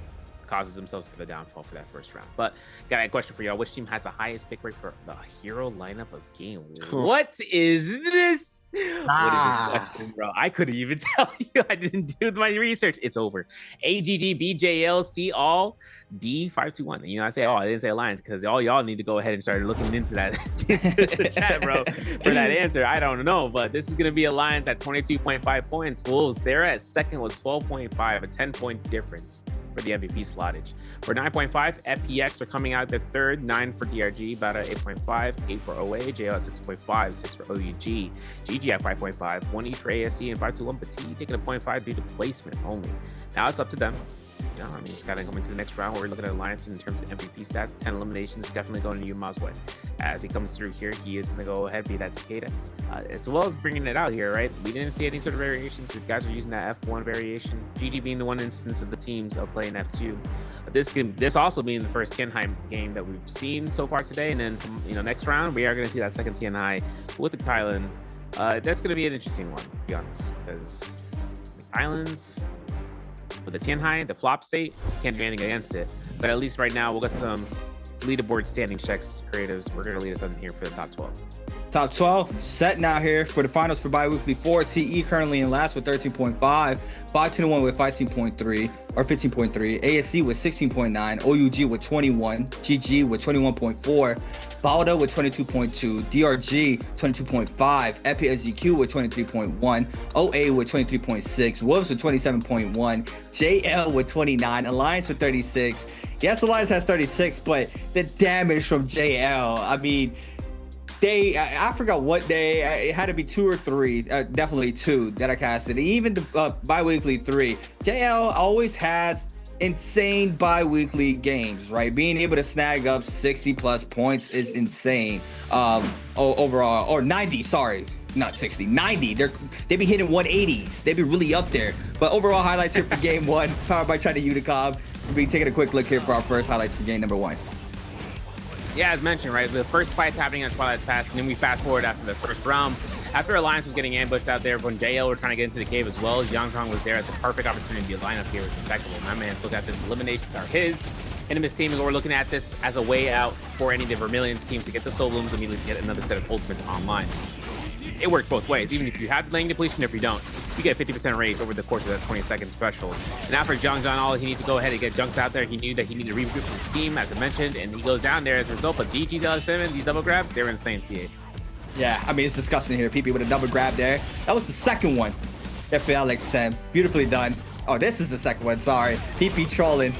Speaker 13: causes themselves for the downfall for that first round. But got a question for y'all. Which team has the highest pick rate for the hero lineup of game? What is this? What is this question, bro? I couldn't even tell you. I didn't do my research. It's over. AGG, BJL, C all, D521. I say, I didn't say Alliance because all y'all need to go ahead and start looking into that into the chat, bro, for that answer. I don't know, but this is going to be Alliance at 22.5 points. Wolves, they're at second with 12.5, a 10-point difference for the MVP slottage. For 9.5, FPX are coming out at third, 9 for DRG, about at 8.5, 8 for OA, JL at 6.5, 6 for OUG, GG at 5.5, 1 each for ASE, and 521, but T taking a 0.5 due to placement only. Now it's up to them. It's got to go into the next round where we're looking at Alliance in terms of MVP stats. 10 eliminations, definitely going to Yuma's way. As he comes through here, he is going to go ahead, be that Takeda, as well as bringing it out here, right? We didn't see any sort of variations. These guys are using that F1 variation. GG being the one instance of the teams of playing F2. This also being the first Tianhai game that we've seen so far today. And then, next round, we are going to see that second Tianhai with the Kylan. That's going to be an interesting one, to be honest, because the Islands, with the Tianhai, the flop state, can't do anything against it. But at least right now, we'll get some leaderboard standing checks, creatives. We're going to lead us in here for the top 12.
Speaker 14: Top 12 set now here for the finals for Biweekly 4. TE currently in last with 13.5. 521 with 15.3 or 15.3. ASC with 16.9. OUG with 21. GG with 21.4. Balda with 22.2. DRG 22.5. EPSGQ with 23.1. OA with 23.6. Wolves with 27.1. JL with 29. Alliance with 36. Yes, Alliance has 36, but the damage from JL, I mean, I forgot what day. It had to be 2 or 3, definitely 2 that I casted. Even the bi-weekly 3. JL always has insane bi-weekly games, right? Being able to snag up 60 plus points is insane. Overall, or 90, sorry, not 60, 90. They be hitting 180s. They be really up there. But overall highlights here for game 1, powered by China Unicom. We'll be taking a quick look here for our first highlights for game number 1.
Speaker 13: Yeah, as mentioned, right, the first fight's happening on Twilight's Pass, and then we fast forward after the first round. After Alliance was getting ambushed out there, when JL were trying to get into the cave as well, Zhang was there at the perfect opportunity. The lineup here was impeccable. My man's look at this, eliminations are his. Inimus team, we're looking at this as a way out for any of the Vermilion's teams to get the Soul Blooms immediately to get another set of ultimates online. It works both ways. Even if you have lane depletion, if you don't, you get 50% rage over the course of that 20-second threshold. And now for Zhang, all he needs to go ahead and get Junks out there. He knew that he needed to regroup his team, as I mentioned, and he goes down there as a result. But GG's L7, these double grabs, they're insane, CA.
Speaker 14: Yeah, I mean, it's disgusting here. PP with a double grab there. That was the second one. For Alex beautifully done. Oh, this is the second one, sorry. PP trolling.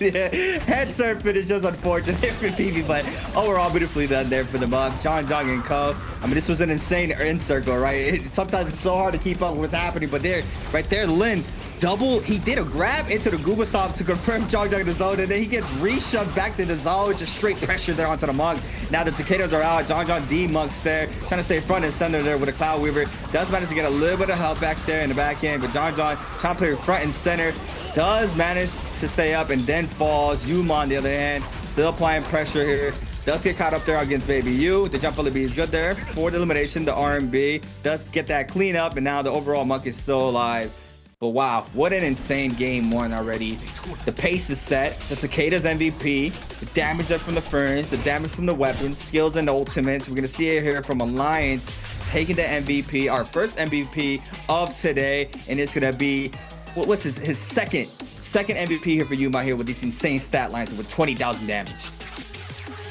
Speaker 14: Head serve finish, just unfortunate for PP, but overall beautifully done there for the mob. Zhang and Co. I mean, this was an insane in circle, right? Sometimes it's so hard to keep up with what's happening, but there, right there, Lin he did a grab into the Gooba Stomp to confirm Zhang in the zone, and then he gets reshoved back to the zone, just straight pressure there onto the monk. Now the Takedos are out. Zhang D monks there, trying to stay front and center there with a Cloud Weaver. Does manage to get a little bit of help back there in the back end, but Zhang trying to play front and center. Does manage to stay up and then falls. Yuma on the other hand, still applying pressure here. Does get caught up there against Baby U. The jump LB is good there for the elimination. The RMB does get that clean up, and now the overall monk is still alive. But wow, what an insane game 1 already. The pace is set. The Cicadas MVP. The damage there from the Ferns. The damage from the weapons, skills, and the ultimates. We're going to see it here from Alliance taking the MVP. Our first MVP of today. And it's going to be, what's his second MVP here for Yuma here with these insane stat lines with 20,000 damage.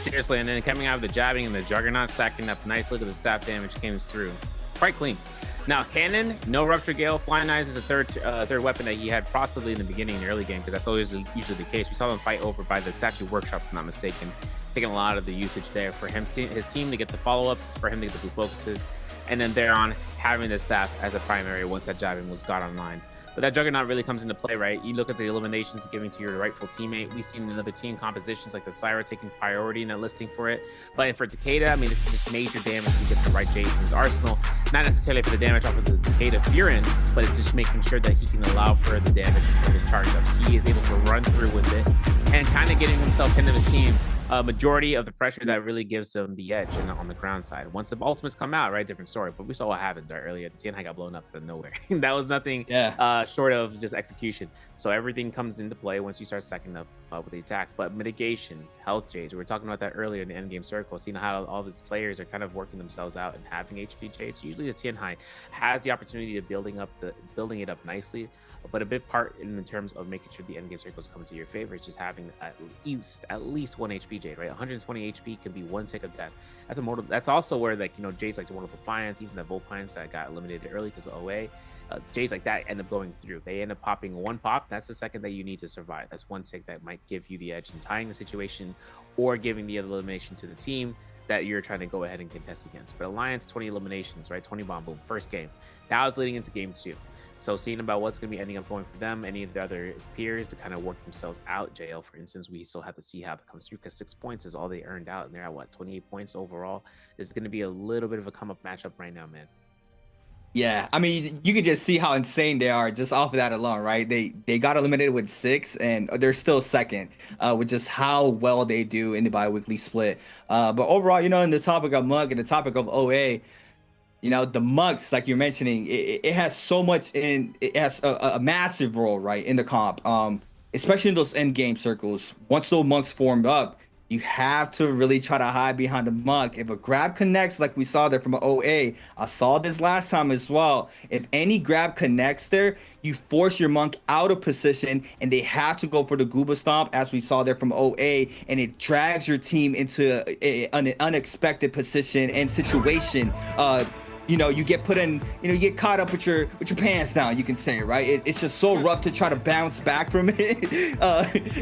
Speaker 13: Seriously, and then coming out of the jabbing and the Juggernaut stacking up nice. Look at the staff damage came through. Quite clean. Now, Cannon, no Rupture Gale. Flying Eyes is a third weapon that he had possibly in the beginning in the early game, because that's always usually the case. We saw them fight over by the Statue Workshop, if I'm not mistaken, taking a lot of the usage there for him, his team to get the follow-ups, for him to get the blue focuses, and then thereon having the staff as a primary once that jabbing was got online. But that Juggernaut really comes into play, right? You look at the eliminations giving to your rightful teammate. We've seen in other team compositions like the Syra taking priority in that listing for it. But for Takeda, I mean, this is just major damage to get the right Jace in his arsenal. Not necessarily for the damage off of the Takeda Furin, but it's just making sure that he can allow for the damage for his charge ups. He is able to run through with it and kind of getting himself into his team. Majority of the pressure that really gives them the edge on the ground side. Once the ultimates come out, right, different story. But we saw what happens right earlier. Tianhai got blown up out of nowhere. That was nothing short of just execution. So everything comes into play once you start stacking up with the attack. But mitigation, health Jades, we were talking about that earlier in the endgame circle, seeing how all these players are kind of working themselves out and having HP Jades. Usually the Tianhai has the opportunity of building it up nicely. But a big part in terms of making sure the endgame circles come to your favor is just having at least 1 HP Jade, right? 120 HP can be 1 tick of death. That's also where, like, you know, Jades like the Mortal Defiance, even the Volpines that got eliminated early because of OA, Jades like that end up going through. They end up popping 1 pop. That's the second that you need to survive. That's 1 tick that might give you the edge in tying the situation or giving the elimination to the team that you're trying to go ahead and contest against. But Alliance, 20 eliminations, right? 20 bomb boom, first game. Now it's leading into game 2. So seeing about what's going to be ending up going for them, any of the other peers to kind of work themselves out. JL, for instance, we still have to see how that comes through, because 6 points is all they earned out, and they're at, what, 28 points overall? This is going to be a little bit of a come-up matchup right now, man.
Speaker 14: Yeah, I mean, you can just see how insane they are just off of that alone, right? They got eliminated with 6, and they're still second with just how well they do in the bi-weekly split. But overall, you know, in the topic of Mug and the topic of OA, you know, the monks, like you're mentioning, it has so much it has a massive role, right, in the comp, especially in those end game circles. Once those monks formed up, you have to really try to hide behind the monk. If a grab connects, like we saw there from an OA, I saw this last time as well. If any grab connects there, you force your monk out of position, and they have to go for the Gooba Stomp, as we saw there from OA, and it drags your team into an unexpected position and situation. You know, you get put in, you know, you get caught up with your pants down, you can say, right? It's just so rough to try to bounce back from it.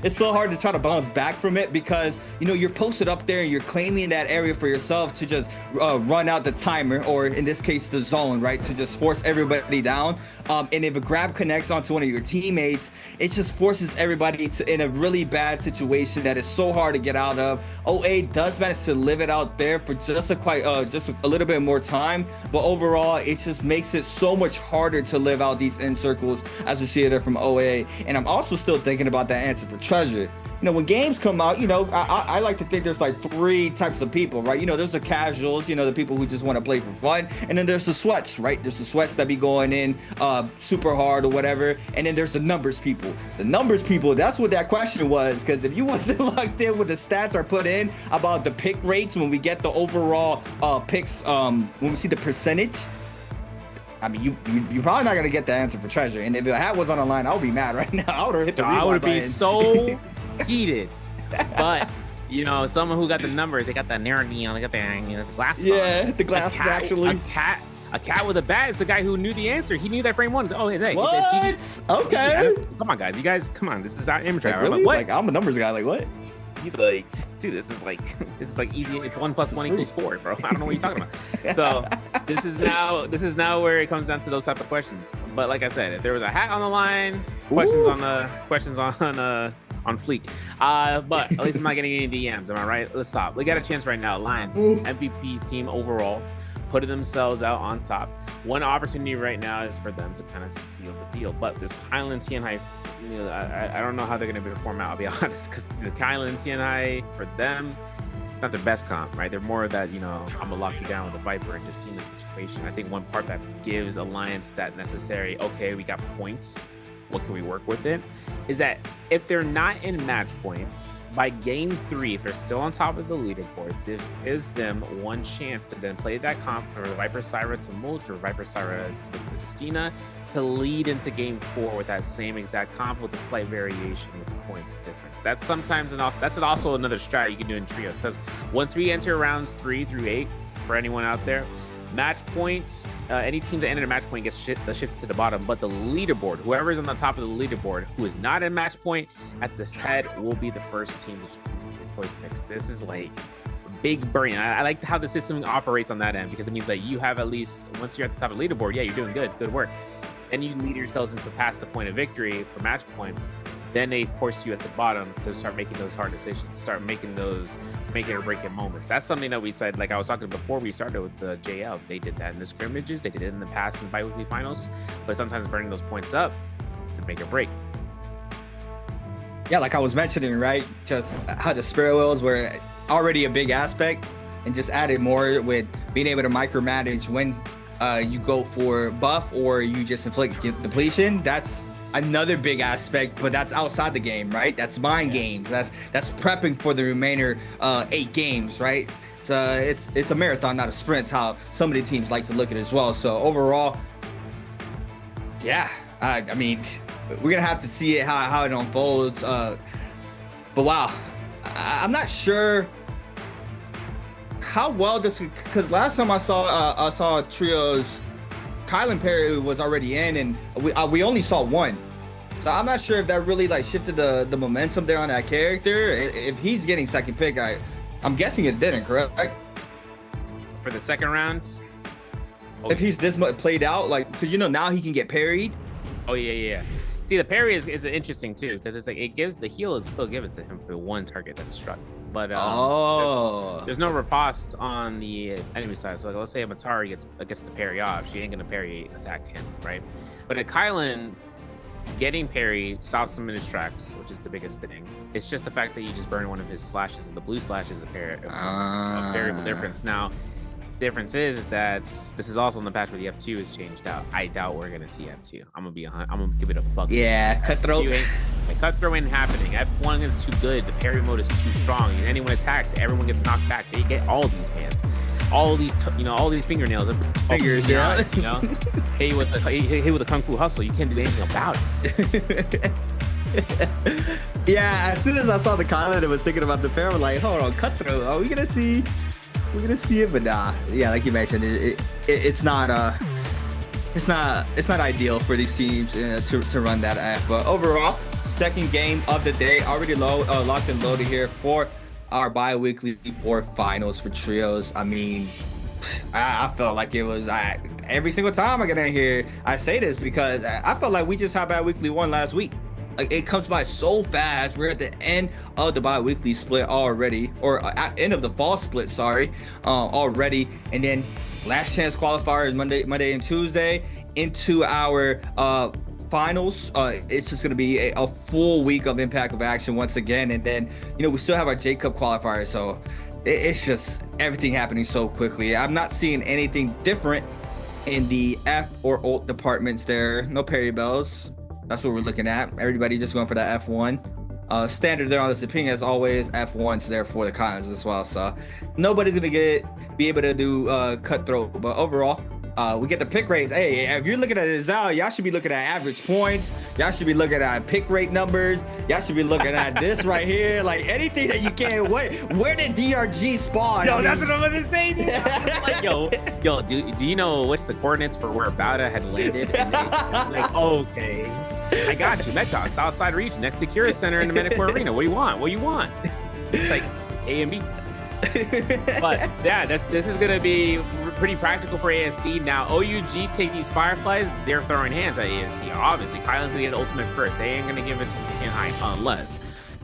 Speaker 14: It's so hard to try to bounce back from it because, you know, you're posted up there and you're claiming that area for yourself to just run out the timer, or in this case, the zone, right? To just force everybody down. And if a grab connects onto one of your teammates, it just forces everybody in a really bad situation that is so hard to get out of. OA does manage to live it out there for just a little bit more time, but overall, it just makes it so much harder to live out these end circles, as we see it from OA. And I'm also still thinking about that answer for treasure. You know, when games come out, you know, I like to think there's like 3 types of people, right? You know, there's the casuals, you know, the people who just want to play for fun. And then there's the sweats, right? There's the sweats that be going in super hard or whatever. And then there's the numbers people. The numbers people, that's what that question was. Because if you wasn't locked in with the stats are put in about the pick rates, when we get the overall picks, when we see the percentage, I mean, you're probably not going to get the answer for treasure. And if the hat was on the line, I would be mad right now. I would have hit the rewind
Speaker 13: I would be
Speaker 14: button.
Speaker 13: so heated. But, you know, someone who got the numbers, they got the NARAKA, they got the, you know, the glasses.
Speaker 14: Yeah,
Speaker 13: on.
Speaker 14: the glasses actually.
Speaker 13: A cat with a bat is the guy who knew the answer. He knew that frame 1. Oh, hey,
Speaker 14: what?
Speaker 13: It's
Speaker 14: Okay.
Speaker 13: Come on, guys. You guys, come on. This is our amateur.
Speaker 14: Like, really?
Speaker 13: Like, what?
Speaker 14: Like, I'm a numbers guy. Like, what?
Speaker 13: He's like, dude, this is like easy. It's 1 + 1 = 4, bro. I don't know what you're talking about. So this is now where it comes down to those type of questions. But like I said, if there was a hat on the line, questions on fleek. But at least I'm not getting any DMs. Am I right? Let's stop. We got a chance right now. Lions MVP team overall, putting themselves out on top. One opportunity right now is for them to kind of seal the deal. But this Kylan TNI, you know, I don't know how they're going to be performing out, I'll be honest, because the Kylan TNI, for them, it's not their best comp, right? They're more of that, you know, I'm going to lock you down with a Viper and just see the situation. I think one part that gives Alliance that necessary, okay, we got points, what can we work with it, is that if they're not in match point, by game 3, if they're still on top of the leaderboard, this gives them one chance to then play that comp for Viper Syra to Molt or Viper Syra to Justina to lead into game 4 with that same exact comp with a slight variation with the points difference. That's sometimes that's also another strat you can do in trios, because once we enter rounds 3 through 8, for anyone out there, match points, any team that entered a match point gets shifted to the bottom, but the leaderboard, whoever is on the top of the leaderboard who is not in match point at this head will be the first team to choice picks. This is like big brain. I like how the system operates on that end, because it means that you have at least, once you're at the top of the leaderboard, yeah, you're doing good work. Then you lead yourselves into past the point of victory for match point. Then they force you at the bottom to start making those hard decisions, start making those make it or break it moments. That's something that we said, like I was talking before we started with the JL. They did that in the scrimmages, they did it in the past in bi-weekly finals, but sometimes burning those points up to make or break.
Speaker 14: Yeah, like I was mentioning, right? Just how the spirit wheels were already a big aspect, and just added more with being able to micromanage when you go for buff or you just inflict depletion. That's another big aspect, but that's outside the game, right? That's mind games. That's prepping for the remainder 8 games, right? It's a marathon, not a sprint. It's how some of the teams like to look at it as well. So overall, yeah, I mean, we're gonna have to see it how it unfolds. But wow, I'm not sure how well this, because last time I saw trios, Kylan Perry was already in, and we only saw one. So I'm not sure if that really like shifted the momentum there on that character. If he's getting second pick, I'm guessing it didn't, correct?
Speaker 13: For the second round?
Speaker 14: Oh, if he's this much played out, like, because you know now he can get parried.
Speaker 13: Oh yeah. See, the parry is interesting too, because it's like it gives the heal is still given to him for the one target that's struck. But there's no riposte on the enemy side. So like, let's say a Matari gets the parry off, she ain't gonna parry attack him, right? But a Kylan getting parried stops him in his tracks, which is the biggest thing. It's just the fact that you just burn one of his slashes, and the blue slash is a variable difference. Now, difference is that this is also in the patch where the F2 is changed out. I doubt we're gonna see F2. I'm gonna give it a buck.
Speaker 14: Yeah, cutthroat.
Speaker 13: Cut throw ain't happening. F1 is too good. The parry mode is too strong. And anyone attacks, everyone gets knocked back. They get all these bans. All these, all these fingernails and fingers,
Speaker 14: yeah.
Speaker 13: eyes, Hey with the kung fu hustle, you can't do anything about it.
Speaker 14: Yeah, as soon as I saw the comment, I was thinking about the fair. I'm like, hold on, cutthroat. Are we gonna see? We're gonna see it, but nah. Yeah, like you mentioned, it's not ideal for these teams to run that app. But overall, second game of the day already locked and loaded here for our bi-weekly 4 finals for trios. I mean, I felt like it was every single time I get in here, I say this because I felt like we just had bi-weekly 1 last week. Like, it comes by so fast. We're at the end of the bi-weekly split already, or at end of the fall split, sorry, already. And then last chance qualifiers Monday and Tuesday into our finals. It's just going to be a full week of impact of action once again. And then, we still have our J Cup qualifier. So it's just everything happening so quickly. I'm not seeing anything different in the F or ult departments there. No parry bells. That's what we're looking at. Everybody just going for that F1. Standard there on this opinion, as always, F1's there for the cons as well. So nobody's going to be able to do cutthroat. But overall, we get the pick rates. Hey, if you're looking at it out, y'all should be looking at average points. Y'all should be looking at pick rate numbers. Y'all should be looking at this right here. Like, anything that you can't wait. Where did DRG spawn?
Speaker 13: Yo, that's what I'm gonna say. Like, yo, do you know what's the coordinates for where Bauda had landed? And like, okay, I got you. Meta, Southside region, next to Cura Center in the Medicare Arena. What do you want? What do you want? It's like A and B. But yeah, this is gonna be pretty practical for ASC. Now OUG take these Fireflies, they're throwing hands at ASC. Obviously Kylan's gonna get an ultimate first. They ain't gonna give it to Tianhai unless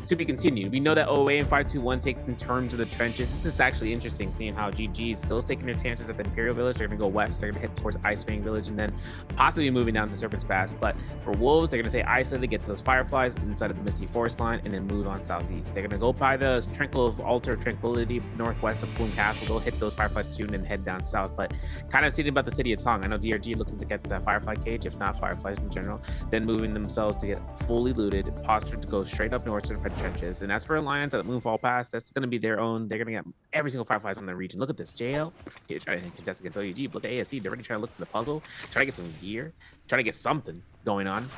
Speaker 13: to be continued. We know that OA and 521 take in terms of the trenches. This is actually interesting, seeing how GG is still taking their chances at the Imperial Village. They're gonna go west, they're gonna head towards Ice Fang Village, and then possibly moving down to Serpent's Pass. But for Wolves, they're gonna say isolated, get to those Fireflies inside of the Misty Forest line, and then move on southeast. They're gonna go by the Tranquil of Altar Tranquility northwest of Boom Castle. They'll hit those Fireflies too, and then head down south. But kind of seeing about the city of Tong. I know DRG looking to get the Firefly cage, if not Fireflies in general, then moving themselves to get fully looted, postured to go straight up north to the trenches. And that's for Alliance at Moonfall Pass. That's going to be their own. They're going to get every single Fireflies on the region. Look at this. JL trying to contest against OUG. Look at ASC. They're already trying to look for the puzzle, try to get some gear, try to get something going on.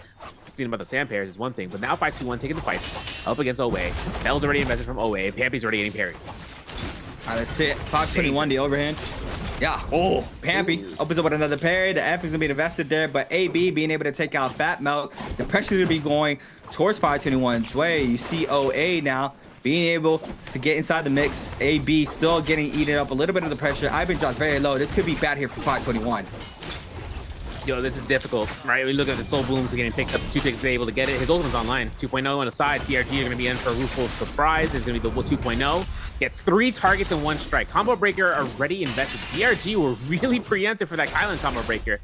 Speaker 13: Seeing about the Sand Pairs is one thing, but now 521 taking the fights up against OA. Bell's already invested from OA. Pampy's already getting parried.
Speaker 14: All right, that's it. 521, the overhand. Yeah. Oh, Pampy opens up with another parry. The F is gonna be invested there, but AB being able to take out Fat Milk. The pressure is gonna be going towards 521's way. You see OA now being able to get inside the mix. AB still getting eaten up a little bit of the pressure. Ivan drops very low. This could be bad here for 521.
Speaker 13: Yo, this is difficult, right? We look at the Soul Blooms getting picked up. 2 ticks able to get it. His ultimate's online. 2.0 on the side. DRG are going to be in for a rueful surprise. There's going to be the 2.0. Gets 3 targets in 1 strike. Combo breaker already invested. DRG were really preemptive for that Kylan combo breaker.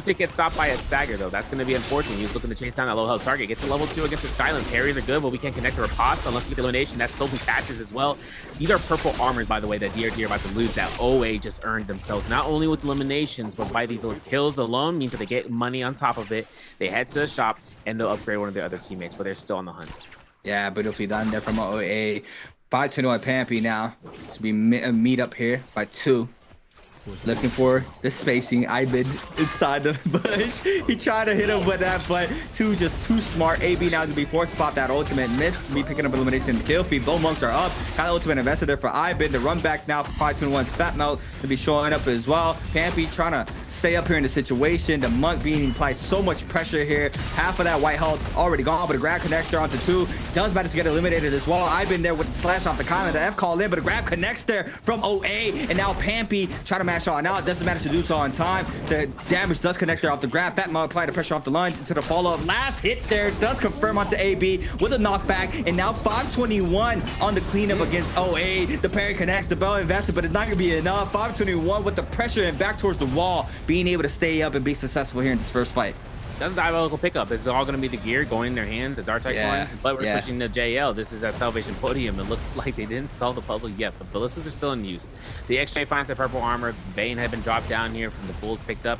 Speaker 13: Tick gets stopped by a stagger though. That's going to be unfortunate. He's looking to chase down that low health target. Gets to level 2 against the Skyland. Parries are good, but we can't connect to riposte unless we get the elimination. That's Soul catches as well. These are purple armors, by the way, that DRG are about to lose. That OA just earned themselves, not only with eliminations, but by these little kills alone means that they get money on top of it. They head to the shop and they'll upgrade one of their other teammates, but they're still on the hunt.
Speaker 14: Yeah, beautifully done there from OA. 521 Pampy now to be meet up here by 2. Looking for the spacing. Ivan inside the bush. He tried to hit him with that, but 2 just too smart. AB now to be forced to pop that ultimate. Missed me picking up elimination kill feed. Both monks are up. Got ultimate invested there for Ivan. The run back now for 521's Fat Melt to be showing up as well. Pampy trying to stay up here in the situation. The monk being applied so much pressure here. Half of that white health already gone, but the grab connects there onto 2. Does manage to get eliminated as well. Ivan there with the slash off the Kylan. The F call in, but the grab connects there from OA. And now Pampy trying to mash on. Now it doesn't manage to do so on time. The damage does connect there off the grab. Fat Melt applying the pressure off the lunge into the follow-up. Last hit there does confirm onto AB with a knockback. And now 521 on the cleanup against OA. The parry connects, the bell invested, but it's not going to be enough. 521 with the pressure and back towards the wall, being able to stay up and be successful here in this first fight.
Speaker 13: Doesn't diabolical pickup. It's all going to be the gear going in their hands, the Dark Type ones. But we're switching to JL. This is at Salvation Podium. It looks like they didn't solve the puzzle yet, but ballistas are still in use. The XJ finds the purple armor. Bane had been dropped down here from the Bulls picked up.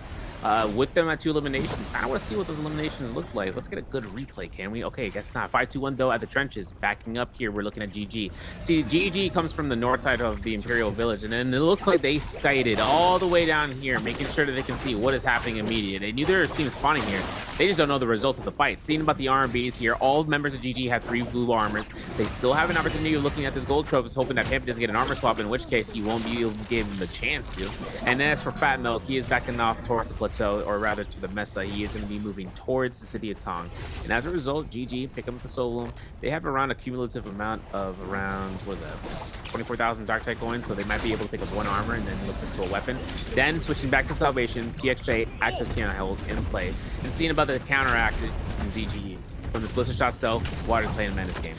Speaker 13: with them at 2 eliminations. I want to see what those eliminations look like. Let's get a good replay, can we? Okay, guess not. 5-2-1 though at the trenches. Backing up here, we're looking at GG. See, GG comes from the north side of the Imperial Village, and then it looks like they skited all the way down here, making sure that they can see what is happening immediately. They knew their team spawning here. They just don't know the results of the fight. Seeing about the RMBs here, all members of GG have 3 blue armors. They still have an opportunity of looking at this gold trophies, hoping that Pampa doesn't get an armor swap, in which case you won't be able to give him the chance to. And then as for Fat Milk, he is backing off towards the plateau, or rather to the Mesa. He is going to be moving towards the city of Tong. And as a result, GG pick up the solo. They have around a cumulative amount of around, what is that, 24,000 dark type coins, so they might be able to pick up 1 armor and then look into a weapon. Then switching back to Salvation, TXJ, active Sienna hold in play, and seeing about the counteract from ZGE. From this Blister Shot still, Water's playing a menace game.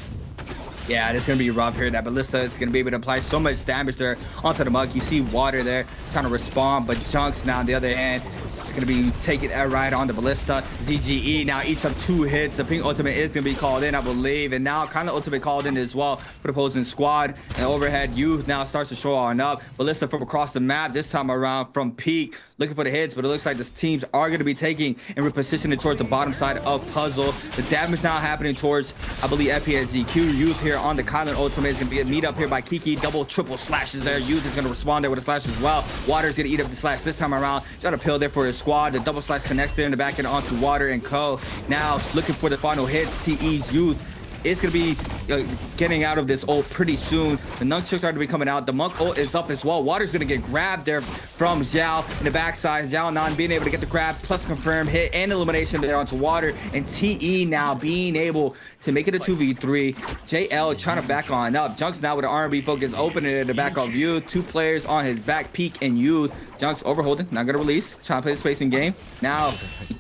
Speaker 14: Yeah, it's going to be rough here. That Ballista is going to be able to apply so much damage there onto the Mug. You see Water there trying to respond, but Junks now on the other hand, it's going to be taking that right on the Ballista. ZGE now eats up 2 hits. The Pink Ultimate is going to be called in, I believe. And now kind of Ultimate called in as well for the opposing squad. And overhead Youth now starts to show on up. Ballista from across the map this time around from Peak, looking for the hits, but it looks like the teams are going to be taking and repositioning towards the bottom side of Puzzle. The damage now happening towards, I believe, FPSZQ. Youth here on the Kylan Ultimate is going to be a meet up here by Kiki. Double, triple slashes there. Youth is going to respond there with a slash as well. Water is going to eat up the slash this time around. Trying to pill there for his squad. The double slash connects there in the back end onto Water and Co. Now looking for the final hits. TE's Youth is going to be getting out of this ult pretty soon. The nunchucks are going to be coming out. The Monk ult is up as well. Water's going to get grabbed there from Zhao in the backside. Zhao not being able to get the grab, plus confirm hit and elimination there onto Water. And TE now being able to make it a 2v3. JL trying to back on up. Junks now with an R&B focus, opening it in the back of Youth. 2 players on his back, Peak and Youth. Junks overholding, not going to release. Trying to play the spacing game. Now,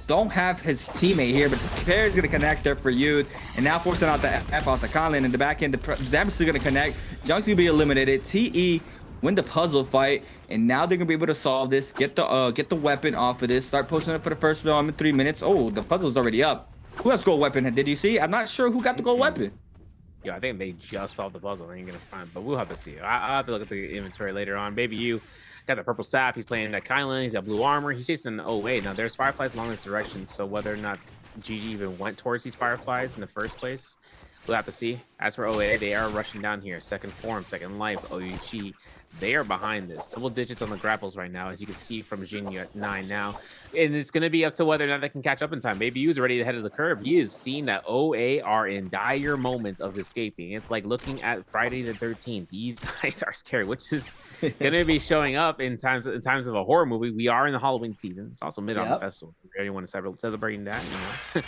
Speaker 14: don't have his teammate here, but the pair is going to connect there for Youth. And now forcing out the F off the Conlin in the back end. The damage is going to connect. Junks going to be eliminated. TE win the puzzle fight, and now they're going to be able to solve this. Get the weapon off of this. Start posting it for the first round in 3 minutes. Oh, the puzzle's already up. Who has gold weapon? Did you see? I'm not sure who got the gold weapon.
Speaker 13: Yeah, I think they just solved the puzzle. I ain't going to find, but we'll have to see. I'll have to look at the inventory later on. Baby You got the purple staff. He's playing that Kylan. He's got blue armor. He's chasing. Oh wait, now there's fireflies along this direction. So whether or not GG even went towards these fireflies in the first place, we'll have to see. As for OA, they are rushing down here. Second form, second life, OUG. They are behind this. Double digits on the grapples right now, as you can see from Jinyu at 9 now. And it's going to be up to whether or not they can catch up in time. Baby U is already ahead of the curve. He is seeing that OA are in dire moments of escaping. It's like looking at Friday the 13th. These guys are scary, which is going to be showing up in times of a horror movie. We are in the Halloween season. It's also mid on the festival. Everyone is celebrating that, you know.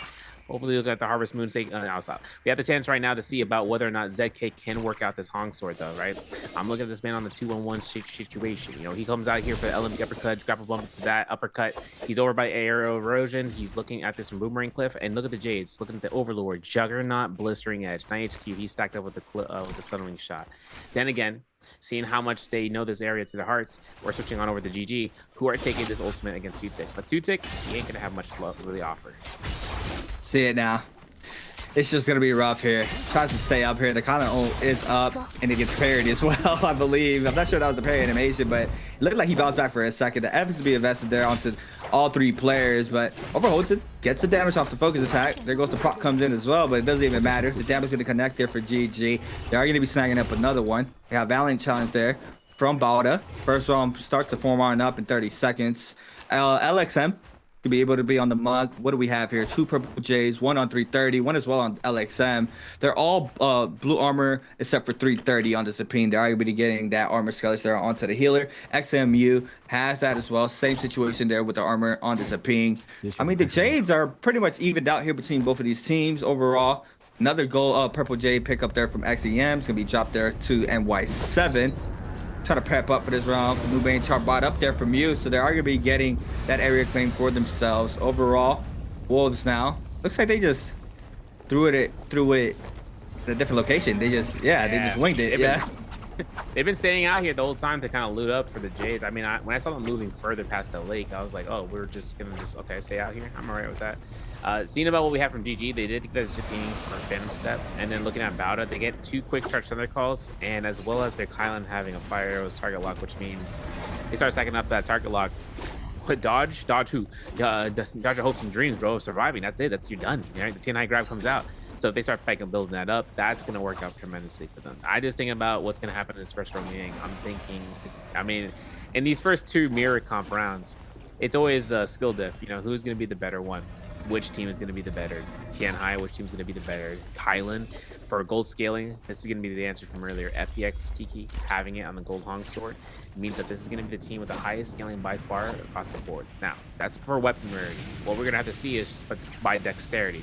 Speaker 13: Hopefully look at the Harvest Moon outside. We have the chance right now to see about whether or not ZK can work out this Hong Sword, though, right? I'm looking at this man on the 2-on-1 situation. You know, he comes out here for the LMB uppercut, grapple bump into that uppercut. He's over by aero erosion. He's looking at this from Boomerang Cliff, and look at the Jades. Looking at the Overlord, Juggernaut, Blistering Edge, 9HQ. He's stacked up with the Sunwing shot. Then again, seeing how much they know this area to their hearts, we're switching on over to GG, who are taking this ultimate against Two-Tick. But Two-Tick, he ain't gonna have much to really offer.
Speaker 14: See it now. It's just gonna be rough here. Tries to stay up here. The Kylan ult is up, and it gets parried as well, I believe. I'm not sure that was the parry animation, but it looked like he bounced back for a second. The F is to be invested there onto all 3 players, but overholds it, gets the damage off the focus attack. There goes the prop comes in as well, but it doesn't even matter. The damage is gonna connect there for GG. They are gonna be snagging up another one. We have Valiant challenge there from Balda. First round starts to form on up in 30 seconds. LXM to be able to be on the Mug. What do we have here? 2 purple J's, 1 on 330, 1 as well on LXM. They're all blue armor except for 330 on the Zapine. They're already getting that armor skeleton there onto the healer. XMU has that as well. Same situation there with the armor on the Zapine. I mean, the Jades are pretty much evened out here between both of these teams overall. Another gold purple Jade pickup there from XEM. It's gonna be dropped there to NY7. Trying to prep up for this round. Nubane chart bot up there from you, so they are going to be getting that area claim for themselves. Overall, Wolves now looks like they just threw it in a different location. They just they just winged it.
Speaker 13: They've been staying out here the whole time to kind of loot up for the Jades. I mean, when I saw them moving further past the lake, I was like, oh, we're just gonna okay, stay out here. I'm all right with that. Seeing about what we have from GG, they did get a Zapine or Phantom Step, and then looking at Bauda, they get 2 quick charge thunder calls, and as well as their Kylan having a fire arrows target lock, which means they start stacking up that target lock. What, dodge who? Dodge your hopes and dreams, bro. Surviving, that's it. You're done. Right? The TNI grab comes out. So if they start building that up, that's gonna work out tremendously for them. I just think about what's gonna happen in this first Romy Yang. I'm thinking, I mean, in these first 2 mirror comp rounds, it's always skill diff. You know, who's gonna be the better one? Which team is going to be the better? Tianhai, which team's going to be the better? Kylan, for gold scaling, this is going to be the answer from earlier. FPX Kiki having it on the gold Hong sword means that this is going to be the team with the highest scaling by far across the board. Now, that's for weapon rarity. What we're going to have to see is just by dexterity.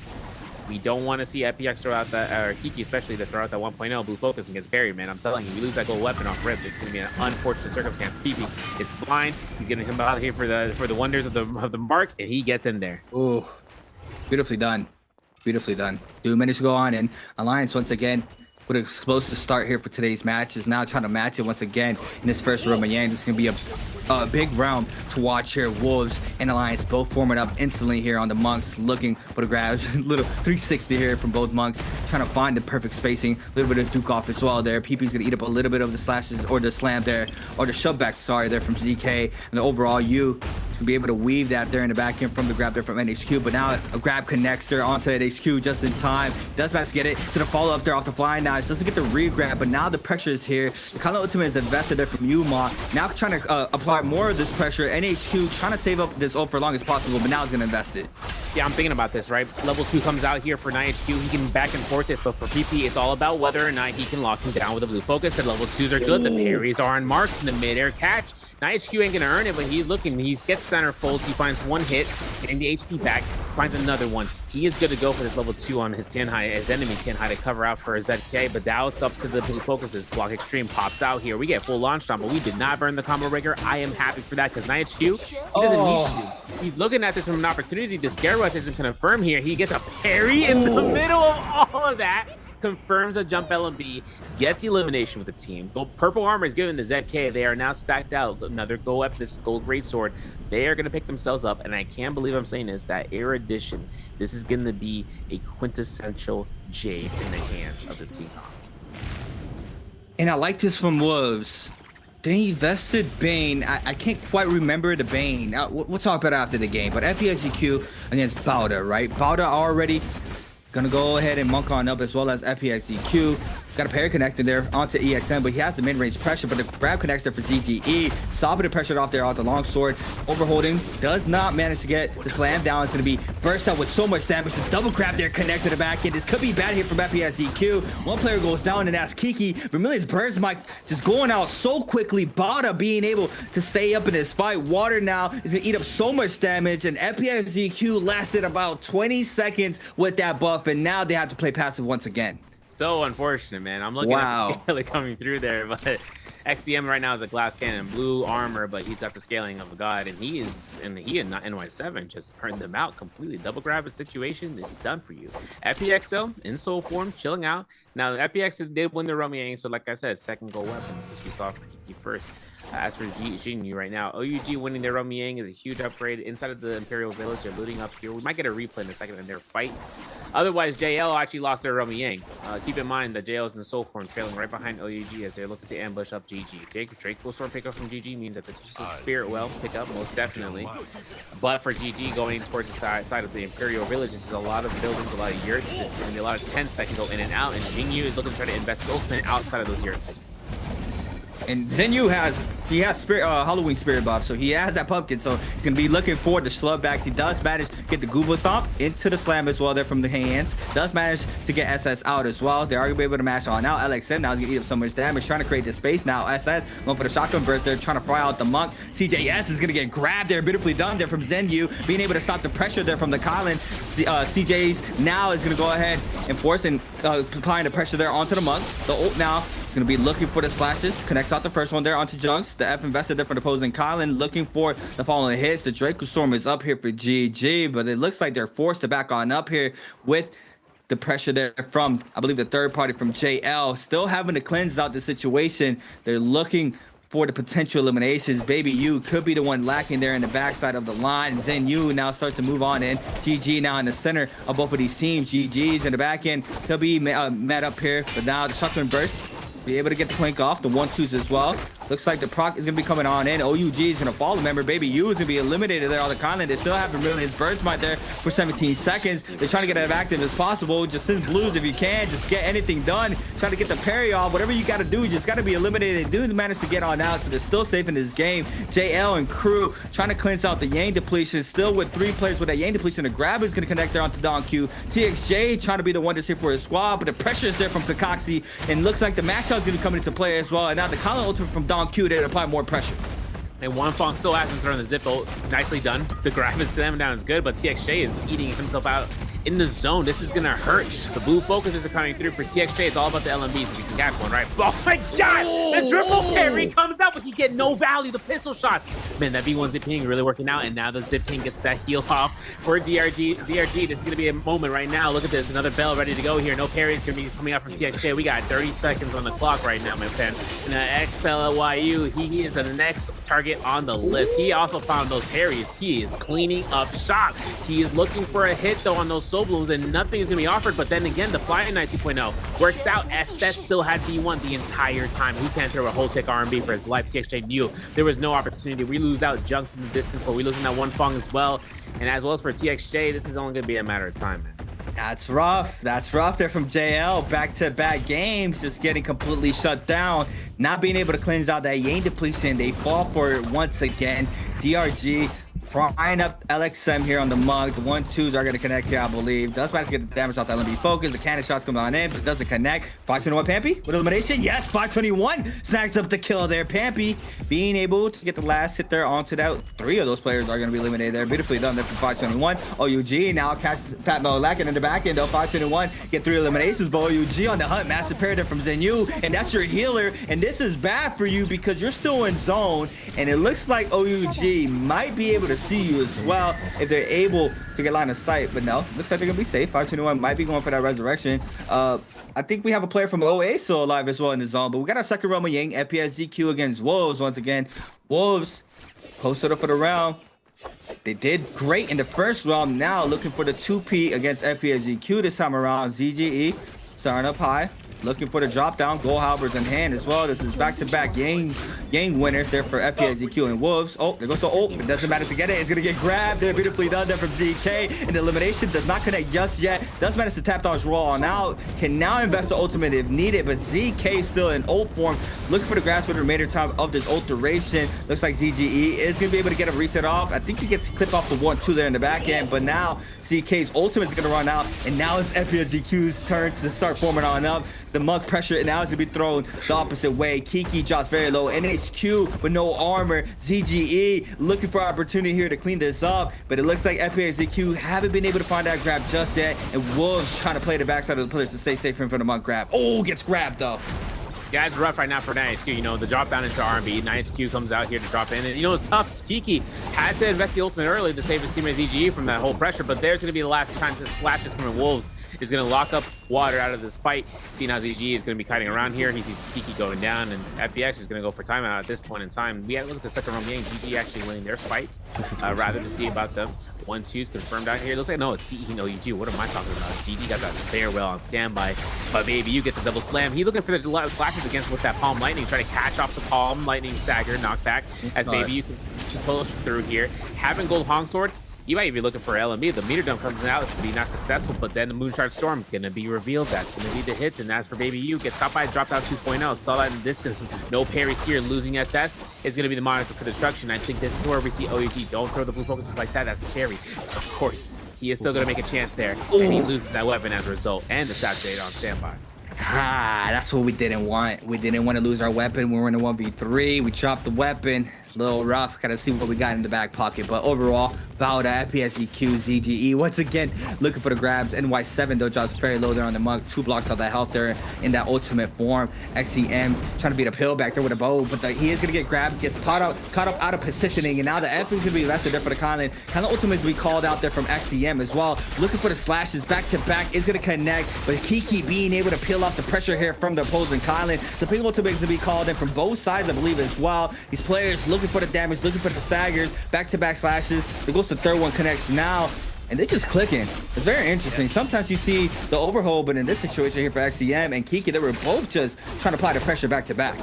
Speaker 13: We don't want to see FPX throw out that, or Kiki especially, to throw out that 1.0 blue focus and gets buried, man. I'm telling you, we lose that gold weapon off rip. This is going to be an unfortunate circumstance. PP is blind. He's going to come out here for the wonders of the mark, and he gets in there.
Speaker 14: Ooh. Beautifully done. Beautifully done. 2 minutes to go on, and Alliance once again with an explosive start here for today's match is now trying to match it once again in this first Roman Yang. This is going to be a big round to watch here. Wolves and Alliance both forming up instantly here on the Monks, looking for the grabs. Little 360 here from both Monks, trying to find the perfect spacing. A little bit of Duke off as well there. PP's going to eat up a little bit of the slashes or the slam there, or the shove back, sorry, there from ZK. And the overall U to be able to weave that there in the back end from the grab there from NHQ, but now a grab connects there onto NHQ just in time. Does manage to get it to the follow-up there off the fly now. It doesn't get the re-grab, but now the pressure is here. The Kala Ultimate is invested there from Yuma. Now trying to apply more of this pressure. NHQ trying to save up this ult for as long as possible, but now he's going to invest it.
Speaker 13: Yeah, I'm thinking about this, right? Level 2 comes out here for NHQ. He can back and forth this, but for PP, it's all about whether or not he can lock him down with a blue focus. The level 2s are good. The parries are on marks in the mid-air catch. NHQ ain't gonna earn it, but he's looking. He gets center fold. He finds 1 hit, getting the HP back, finds another one. He is good to go for this level 2 on his Tianhai, his enemy Tianhai, to cover out for a ZK, but now it's up to the blue focuses. Block Extreme pops out here. We get full launch on, but we did not burn the combo breaker. I am happy for that because NHQ, he doesn't need to. He's looking at this from an opportunity. The scare rush isn't confirmed here. He gets a parry in the middle of all of that. Confirms a jump LMB, gets elimination with the team. Purple armor is given to ZK. They are now stacked out. Another go up this gold great sword. They are going to pick themselves up, and I can't believe I'm saying this, that Air Edition, this is going to be a quintessential Jade in the hands of this team.
Speaker 14: And I like this from Wolves. They invested Bane. I can't quite remember the Bane. We'll talk about it after the game, but FPXEQ against Bauda, right? Bauda already gonna go ahead and monk on up, as well as FPXEQ. Got a parry connected there onto EXM, but he has the mid-range pressure, but the grab connects there for ZGE. Stopping the pressure off there off the long sword. Overholding, does not manage to get the slam down. It's gonna be burst out with so much damage. The double grab there connects to the back end. This could be bad here from FPXEQ. One player goes down, and that's Kiki. Vermilion's burns mic just going out so quickly. Bada being able to stay up in this fight. Water now is gonna eat up so much damage, and FPXEQ lasted about 20 seconds with that buff, and now they have to play passive once again.
Speaker 13: So unfortunate, man. I'm looking at the scaling coming through there, but XCM right now is a glass cannon, blue armor, but he's got the scaling of a god, and he and NY7 just burned them out completely. Double grab a situation, it's done for you. FPX though, in soul form, chilling out. Now the FPX did win the Romy Yang, so like I said, second gold weapons as we saw for Kiki first. As for Jinyu right now, OUG winning their Romy Yang is a huge upgrade. Inside of the Imperial Village, they're looting up here. We might get a replay in a second in their fight. Otherwise, JL actually lost their Romy Yang. Keep in mind that JL is in the soul form, trailing right behind OUG as they're looking to ambush up GG. Drake will sword pickup from GG means that this is a Spirit Well pickup, most definitely. But for GG going towards the side of the Imperial Village, this is a lot of buildings, a lot of yurts. This is going to be a lot of tents that can go in and out, and Jinyu is looking to try to invest ultimate outside of those yurts.
Speaker 14: And Zenyu has Spirit, Halloween Spirit buff, so he has that pumpkin, so he's gonna be looking for the slug back. He does manage to get the Gooba Stomp into the slam as well there from the hands. Does manage to get SS out as well. They are gonna be able to mash on now. LXM now is gonna eat up so much damage, trying to create this space now. SS going for the shotgun burst there, trying to fry out the monk. CJS is gonna get grabbed there, beautifully done there from Zenyu, being able to stop the pressure there from the Kylan. CJ's now is gonna go ahead and force and applying the pressure there onto the monk. The ult now is gonna be looking for the slashes, connects out the first one there onto Junks. The F invested there for the opposing Kylan, looking for the following hits. The Draco Storm is up here for GG, but it looks like they're forced to back on up here with the pressure there from, I believe, the third party from JL. Still having to cleanse out the situation. They're looking for the potential eliminations. Baby U could be the one lacking there in the backside of the line. Zenyu now starts to move on in. GG now in the center of both of these teams. GG's in the back end could be met up here, but now the shotgun burst. Be able to get the clink off, the 1-2s as well. Looks like the proc is going to be coming on in. OUG is going to follow. Remember, Baby U is going to be eliminated there on the Conlin. They still have his bird smite there for 17 seconds. They're trying to get as active as possible. Just send blues if you can. Just get anything done. Try to get the parry off. Whatever you got to do, you just got to be eliminated. Dude managed to get on out, so they're still safe in this game. JL and crew trying to cleanse out the Yang depletion. Still with 3 players with that Yang depletion. The grab is going to connect there onto Don Q. TXJ trying to be the one to save for his squad, but the pressure is there from Kakashi, and looks like the mash shot is going to come into play as well. And now the Colin ultimate from Don Q there to apply more pressure.
Speaker 13: And Wanfong still hasn't thrown the zip ult. Nicely done. The grab is slamming down is good, but TXJ is eating himself out in the zone. This is gonna hurt. The blue focuses are coming through for TXJ. It's all about the LMBs if you can catch one, right? Oh my god! The triple parry comes out, but he get no value. The pistol shots. Man, that V1 zip ping really working out, and now the zip ping gets that heal off for DRG. DRG, this is gonna be a moment right now. Look at this. Another bell ready to go here. No parry is gonna be coming out from TXJ. We got 30 seconds on the clock right now, my friend. And XLYU, he is the next target on the list. He also found those parries. He is cleaning up shop. He is looking for a hit though on those soul blooms, and nothing is gonna be offered. But then again, the Flying Knight 2.0 works out. SS still had V1 the entire time. He can't throw a whole tick R&B for his life. TXJ knew there was no opportunity. We lose out Junks in the distance, but we losing that one Fong as well. And as well as for TXJ, this is only gonna be a matter of time, man.
Speaker 14: That's rough. That's rough there from JL. Back-to-back games, just getting completely shut down. Not being able to cleanse out that Yang depletion. They fall for it once again. DRG frying up LXM here on the mug. The 1-2s are going to connect here, I believe. Does manage to get the damage off the LMB focus. The cannon shots come on in, but it doesn't connect. 521 Pampy with elimination. Yes, 521 snags up the kill there. Pampy being able to get the last hit there onto that. 3 of those players are going to be eliminated there. Beautifully done there from 521. OUG now catches Pat Molakin in the back end, though. 521 get 3 eliminations, but OUG on the hunt. Massive parry there from Zenyu, and that's your healer. And this is bad for you because you're still in zone, and it looks like OUG might be able to see you as well if they're able to get line of sight, but no, looks like they're gonna be safe. 521 might be going for that resurrection. I think we have a player from OA still alive as well in the zone, but we got our second Roman Yang FPS ZQ against Wolves once again. Wolves posted up for the round. They did great in the first round. Now looking for the 2P against FPS ZQ this time around. ZGE starting up high, looking for the drop down. Gold halberds in hand as well. This is back-to-back Yang winners there for FPS ZQ and Wolves. Oh, there goes the ult. It doesn't matter to get it. It's gonna get grabbed. They're beautifully done there from ZK. And the elimination does not connect just yet. Does manage to tap dodge roll on out. Can now invest the ultimate if needed, but ZK still in ult form. Looking for the grass for the remainder time of this ult duration. Looks like ZGE is gonna be able to get a reset off. I think he gets clipped off the 1-2 there in the back end, but now ZK's ultimate is gonna run out, and now it's FPS ZQ's turn to start forming on up. The mug pressure now is gonna be thrown the opposite way. Kiki drops very low. NHQ with no armor. ZGE looking for opportunity here to clean this up, but it looks like FPS ZQ haven't been able to find that grab just yet, and Wolves trying to play the backside of the pillars to stay safe in front of mug grab. Oh, gets grabbed though.
Speaker 13: Yeah, it's rough right now for NXQ. You know, the drop down into R&B. NXQ comes out here to drop in. And, you know, it's tough. Kiki had to invest the ultimate early to save his teammate ZGE from that whole pressure, but there's going to be the last time to slash this from Wolves. Is going to lock up water out of this fight. Seeing how ZGE is going to be kiting around here. He sees Kiki going down, and FBX is going to go for timeout at this point in time. We had to look at the second round game. GG actually winning their fight, rather to see about them. 1-2's confirmed out here. It looks like, no, it's TE and OUG. What am I talking about? GG got that spare well on standby, but Baby U gets a double slam. He looking for the slashes against with that Palm Lightning, trying to catch off the Palm Lightning stagger knockback as Baby U can push through here. Having Gold Hong Sword, you might be looking for LMB. The meter dump comes out to be not successful, but then the Moonshard Storm gonna be revealed. That's gonna be the hits, and as for Baby U, gets stopped by drop out 2.0. Saw that in the distance. No parries here. Losing SS is gonna be the monitor for destruction. I think this is where we see OUG. Don't throw the blue focuses like that. That's scary. Of course, he is still gonna make a chance there, and he loses that weapon as a result, and the saturate on standby.
Speaker 14: Ah, that's what we didn't want. We didn't want to lose our weapon. We were in a 1v3. We dropped the weapon. It's a little rough. Gotta see what we got in the back pocket. But overall, Bauda, FPSEQ, ZGE, once again, looking for the grabs. NY7, though, drops very low there on the mug. 2 blocks out that health there in that ultimate form. XEM trying to beat a pill back there with a bow, but he is gonna get grabbed, gets caught up out of positioning, and now the F is gonna be invested there for the Conlin. Kind of ultimate to be called out there from XEM as well. Looking for the slashes back to back, is gonna connect, but Kiki being able to peel off the pressure here from the opposing Conlin. So big ultimate is gonna be called in from both sides, I believe, as well. These players looking for the damage, looking for the staggers, back-to-back slashes. There goes the third one, connects now, and they're just clicking. It's very interesting. Sometimes you see the overhold, but in this situation here for XCM and Kiki, they were both just trying to apply the pressure back-to-back.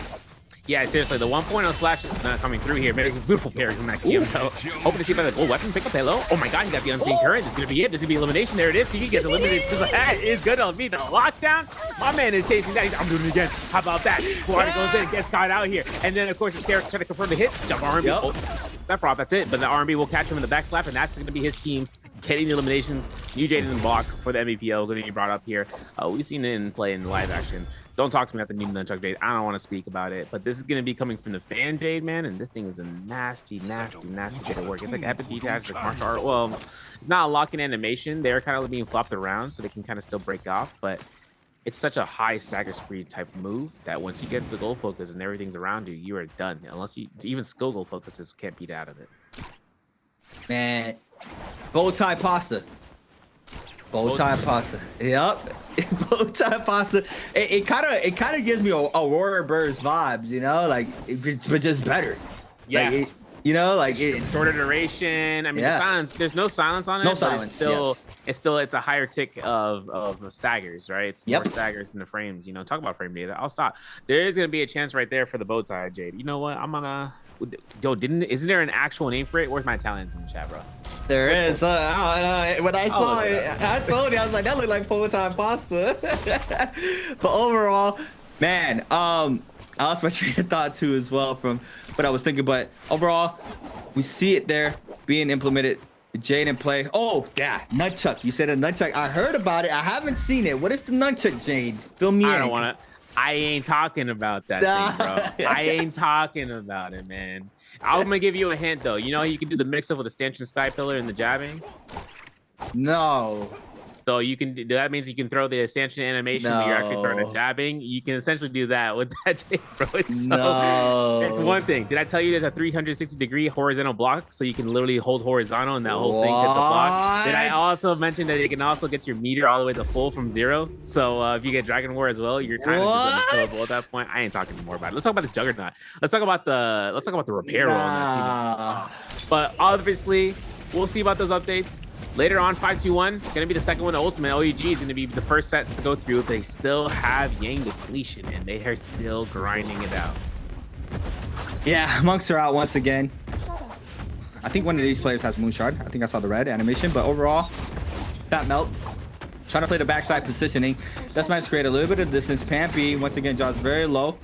Speaker 13: Yeah, seriously, the 1.0 slash is not coming through here. Very beautiful parry from Maxium, though. Hoping to see by the gold weapon pick up Halo. Oh my god, he got the unseen current. This is going to be it. This is going to be elimination. There it is. He gets eliminated. That is good on me. The lockdown. My man is chasing that. I'm doing it again. How about that? Water goes in, gets caught out here. And then, of course, the Scarab's trying to confirm the hit. Jump R&B. Yep. Oh, that prop, that's it. But the R&B will catch him in the back slap, and that's going to be his team getting the eliminations. New Jade in the block for the Nbpl going to be brought up here. We've seen it in play in live action. Don't talk to me about the new Nunchuck Jade. I don't want to speak about it, but this is going to be coming from the fan Jade, man, and this thing is a nasty bit of work. It's like epic detach, like martial art. Well, it's not a lock-in animation. They're kind of being flopped around, so they can kind of still break off, but it's such a high stagger speed type move that once you get to the goal focus and everything's around you, you are done. Unless you, even skill goal focuses can't beat out of it.
Speaker 14: Man, bow tie pasta. Bow tie pasta. Yep. Bow tie pasta. It kind of gives me a Aurora Burst vibes, you know, like but just better.
Speaker 13: Yeah.
Speaker 14: Like you know, like
Speaker 13: shorter duration. I mean, the silence. There's no silence on it.
Speaker 14: No silence.
Speaker 13: It's a higher tick of staggers, right? It's more staggers in the frames. You know, talk about frame data. I'll stop. There is gonna be a chance right there for the bow tie, Jade. You know what? I'm gonna. Yo, isn't there an actual name for it? Where's my Italians in the chat, bro?
Speaker 14: There is. When I saw it, I told you, I was like, that looked like full-time pasta. But overall, man, I lost my train of thought too as well from what I was thinking. But overall, we see it there being implemented. Jade in play. Oh, yeah, nunchuck. You said a nunchuck. I heard about it. I haven't seen it. What is the nunchuck, Jade? Fill me in.
Speaker 13: I don't want to. I ain't talking about that thing, bro. I ain't talking about it, man. I'm gonna give you a hint though. You know you can do the mix-up with the stanchion sky pillar and the jabbing?
Speaker 14: No.
Speaker 13: So you can do that means you can throw the stanchion animation when you're actually throwing a jabbing. You can essentially do that with that, bro. It's one thing. Did I tell you there's a 360-degree horizontal block so you can literally hold horizontal and that whole thing hits a block? Did I also mention that you can also get your meter all the way to full from 0? So if you get Dragon War as well, you're kind of just unkillable at that point. I ain't talking more about it. Let's talk about this Juggernaut. Let's talk about the repair on that team. But obviously, we'll see about those updates. Later on, 5-2-1, gonna be the second one to Ultimate. OEG is gonna be the first set to go through. They still have Yang depletion, and they are still grinding it out.
Speaker 14: Yeah, monks are out once again. I think one of these players has Moonshard. I think I saw the red animation, but overall, Fat Melt. Trying to play the backside positioning. This might create a little bit of distance. Pampy, once again, drops very low.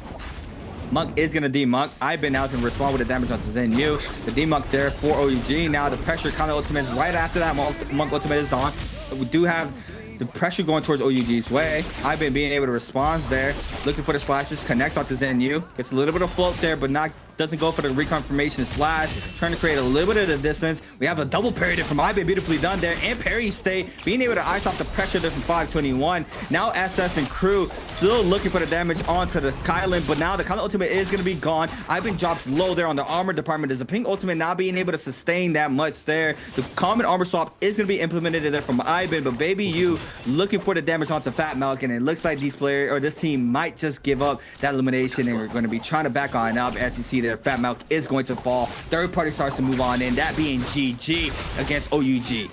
Speaker 14: Monk is going to demonk. I've been now to respond with the damage onto Zenyu. The demonk there for OUG. Now the pressure counter ultimate is right after that. Monk ultimate is done. We do have the pressure going towards OUG's way. I've been being able to respond there. Looking for the slashes. Connects onto Zenyu. Gets a little bit of float there, but doesn't go for the reconfirmation slash. Trying to create a little bit of the distance. We have a double parry there from Ibe, beautifully done there. And parry stay, being able to ice off the pressure there from 521. Now SS and crew still looking for the damage onto the Kylan, but now the Kylan ultimate is going to be gone. Ibe drops low there on the armor department. There's a pink ultimate not being able to sustain that much there. The common armor swap is going to be implemented there from Ibe, but Baby U looking for the damage onto Fat Milk, and it looks like these players or this team might just give up that elimination, and we're going to be trying to back on up. As you see there, Fat Milk is going to fall. Third party starts to move on in, that being GG against OUG.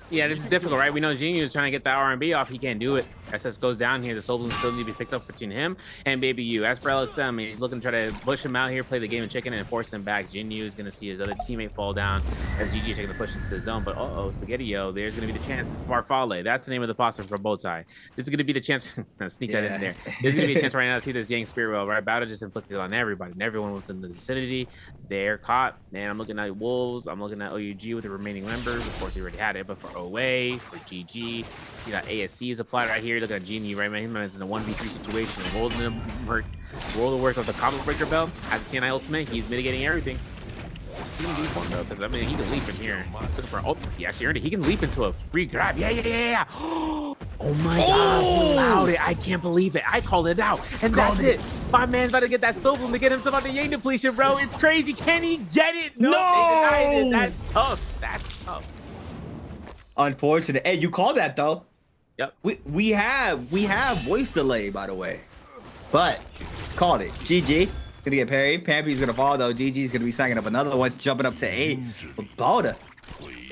Speaker 13: Yeah, this is difficult, right? We know Genius is trying to get that R&B off. He can't do it. SS goes down here. The soul still need to be picked up between him and Baby U. As for LXM, he's looking to try to push him out here, play the game of chicken, and force him back. Jinyu is going to see his other teammate fall down as GG taking the push into the zone. But Spaghetti-O, there's going to be the chance for Farfalle. That's the name of the poster for Bowtie. This is going to be the chance. Sneak that in there. There's going to be a chance right now to see this Yang Spirit Well, right? Battle just inflicted on everybody, and everyone was in the vicinity. They're caught. Man, I'm looking at Wolves. I'm looking at OUG with the remaining members. Of course, he already had it, but for OA, for GG, see that ASC is applied right here. Look at Jinyu, right, man? Him is in a 1v3 situation. Roll the work of the combo breaker bell. Has a TNI ultimate. He's mitigating everything. He can leap one though, because I mean he can leap in here. Oh, he actually earned it. He can leap into a free grab. Yeah. Oh my god, he allowed it. I can't believe it. I called it out. And that's it. My man's about to get that soul bloom to get himself out the Yang depletion, bro. It's crazy. Can he get it? No! They denied it. That's tough. That's tough.
Speaker 14: Unfortunate. Hey, you called that though.
Speaker 13: Yep.
Speaker 14: We have voice delay, by the way. But called it. GG. Gonna get parried. Pampy's gonna fall though. GG's gonna be stacking up another one. It's jumping up to 8. But Balda,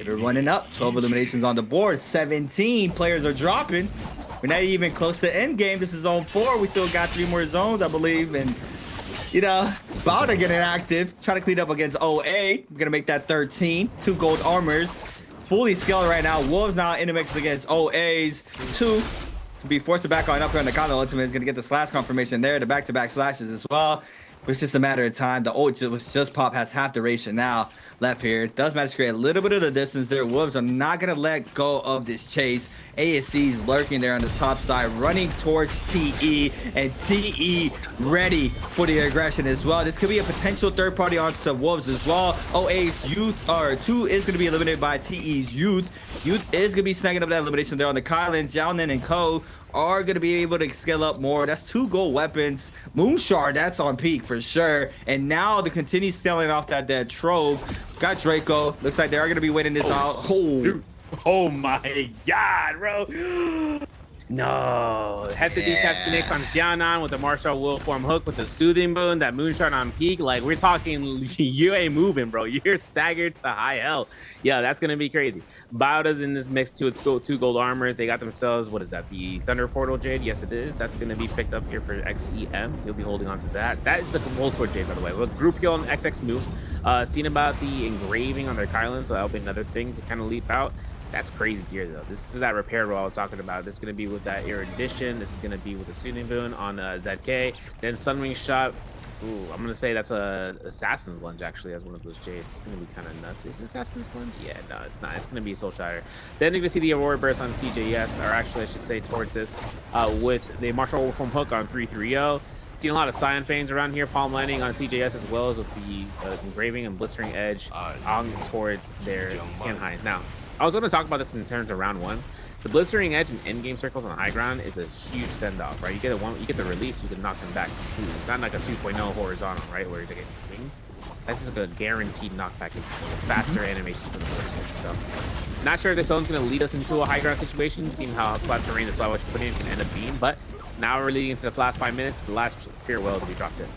Speaker 14: they're running up. 12 eliminations on the board. 17 players are dropping. We're not even close to end game. This is zone 4. We still got 3 more zones, I believe. And you know, Bowder getting active, trying to clean up against OA. We're gonna make that 13. 2 gold armors, fully scaled right now. Wolves now in the mix against OA's 2. To be forced to back on up here on the counter ultimate is gonna get the slash confirmation there. The back-to-back slashes as well. But it's just a matter of time. The ult was just pop, has half duration now left here. Does manage to create a little bit of the distance there. Wolves are not going to let go of this chase. ASC is lurking there on the top side, running towards TE, and TE ready for the aggression as well. This could be a potential third party onto Wolves as well. OA's youth, or 2 is going to be eliminated by TE's youth. Youth is going to be snagging up that elimination there on the Kylands. Yaonin and Co are going to be able to scale up more. That's 2 gold weapons. Moonshard, that's on peak for sure. And now to continue scaling off that trove, got Draco. Looks like they are going to be waiting this out.
Speaker 13: Oh my god, bro. No. Head to detach Phoenix on Xiaonan with the Martial Will Form hook with the Soothing Boon, that Moonshot on peak. Like, we're talking, you ain't moving, bro. You're staggered to high hell. Yeah, that's going to be crazy. Bowda's in this mix too. It's 2 gold armors. They got themselves, what is that? The Thunder Portal Jade? Yes, it is. That's going to be picked up here for XEM. He'll be holding on to that. That is a Gold Sword Jade, by the way. With group kill on XX move. Seen about the engraving on their Kylan, so that'll be another thing to kind of leap out. That's crazy gear though. This is that repair roll I was talking about. This is going to be with that Erudition. This is going to be with the Soothing Boon on ZK. Then Sunwing Shot. Ooh, I'm going to say that's a Assassin's Lunge actually as one of those jades. It's going to be kind of nuts. Is it Assassin's Lunge? Yeah, no, it's not. It's going to be Soul Shatter. Then you're going to see the Aurora Burst on CJS, or actually I should say towards this, with the Martial Form hook on 330. Seen a lot of Scion Fangs around here, palm landing on CJS as well as with the engraving and blistering edge on towards their Tianhai. Now, I was going to talk about this in terms of round 1. The blistering edge and endgame circles on high ground is a huge send-off, right? You get the release, you can knock them back completely. It's not like a 2.0 horizontal, right, where you're getting swings. That's just like a guaranteed knockback and faster animations for the first place. So, not sure if this one's going to lead us into a high ground situation, seeing how flat terrain the slot which you put in can end up being. But now we're leading into the last 5 minutes. The last Spirit Well to be dropped in.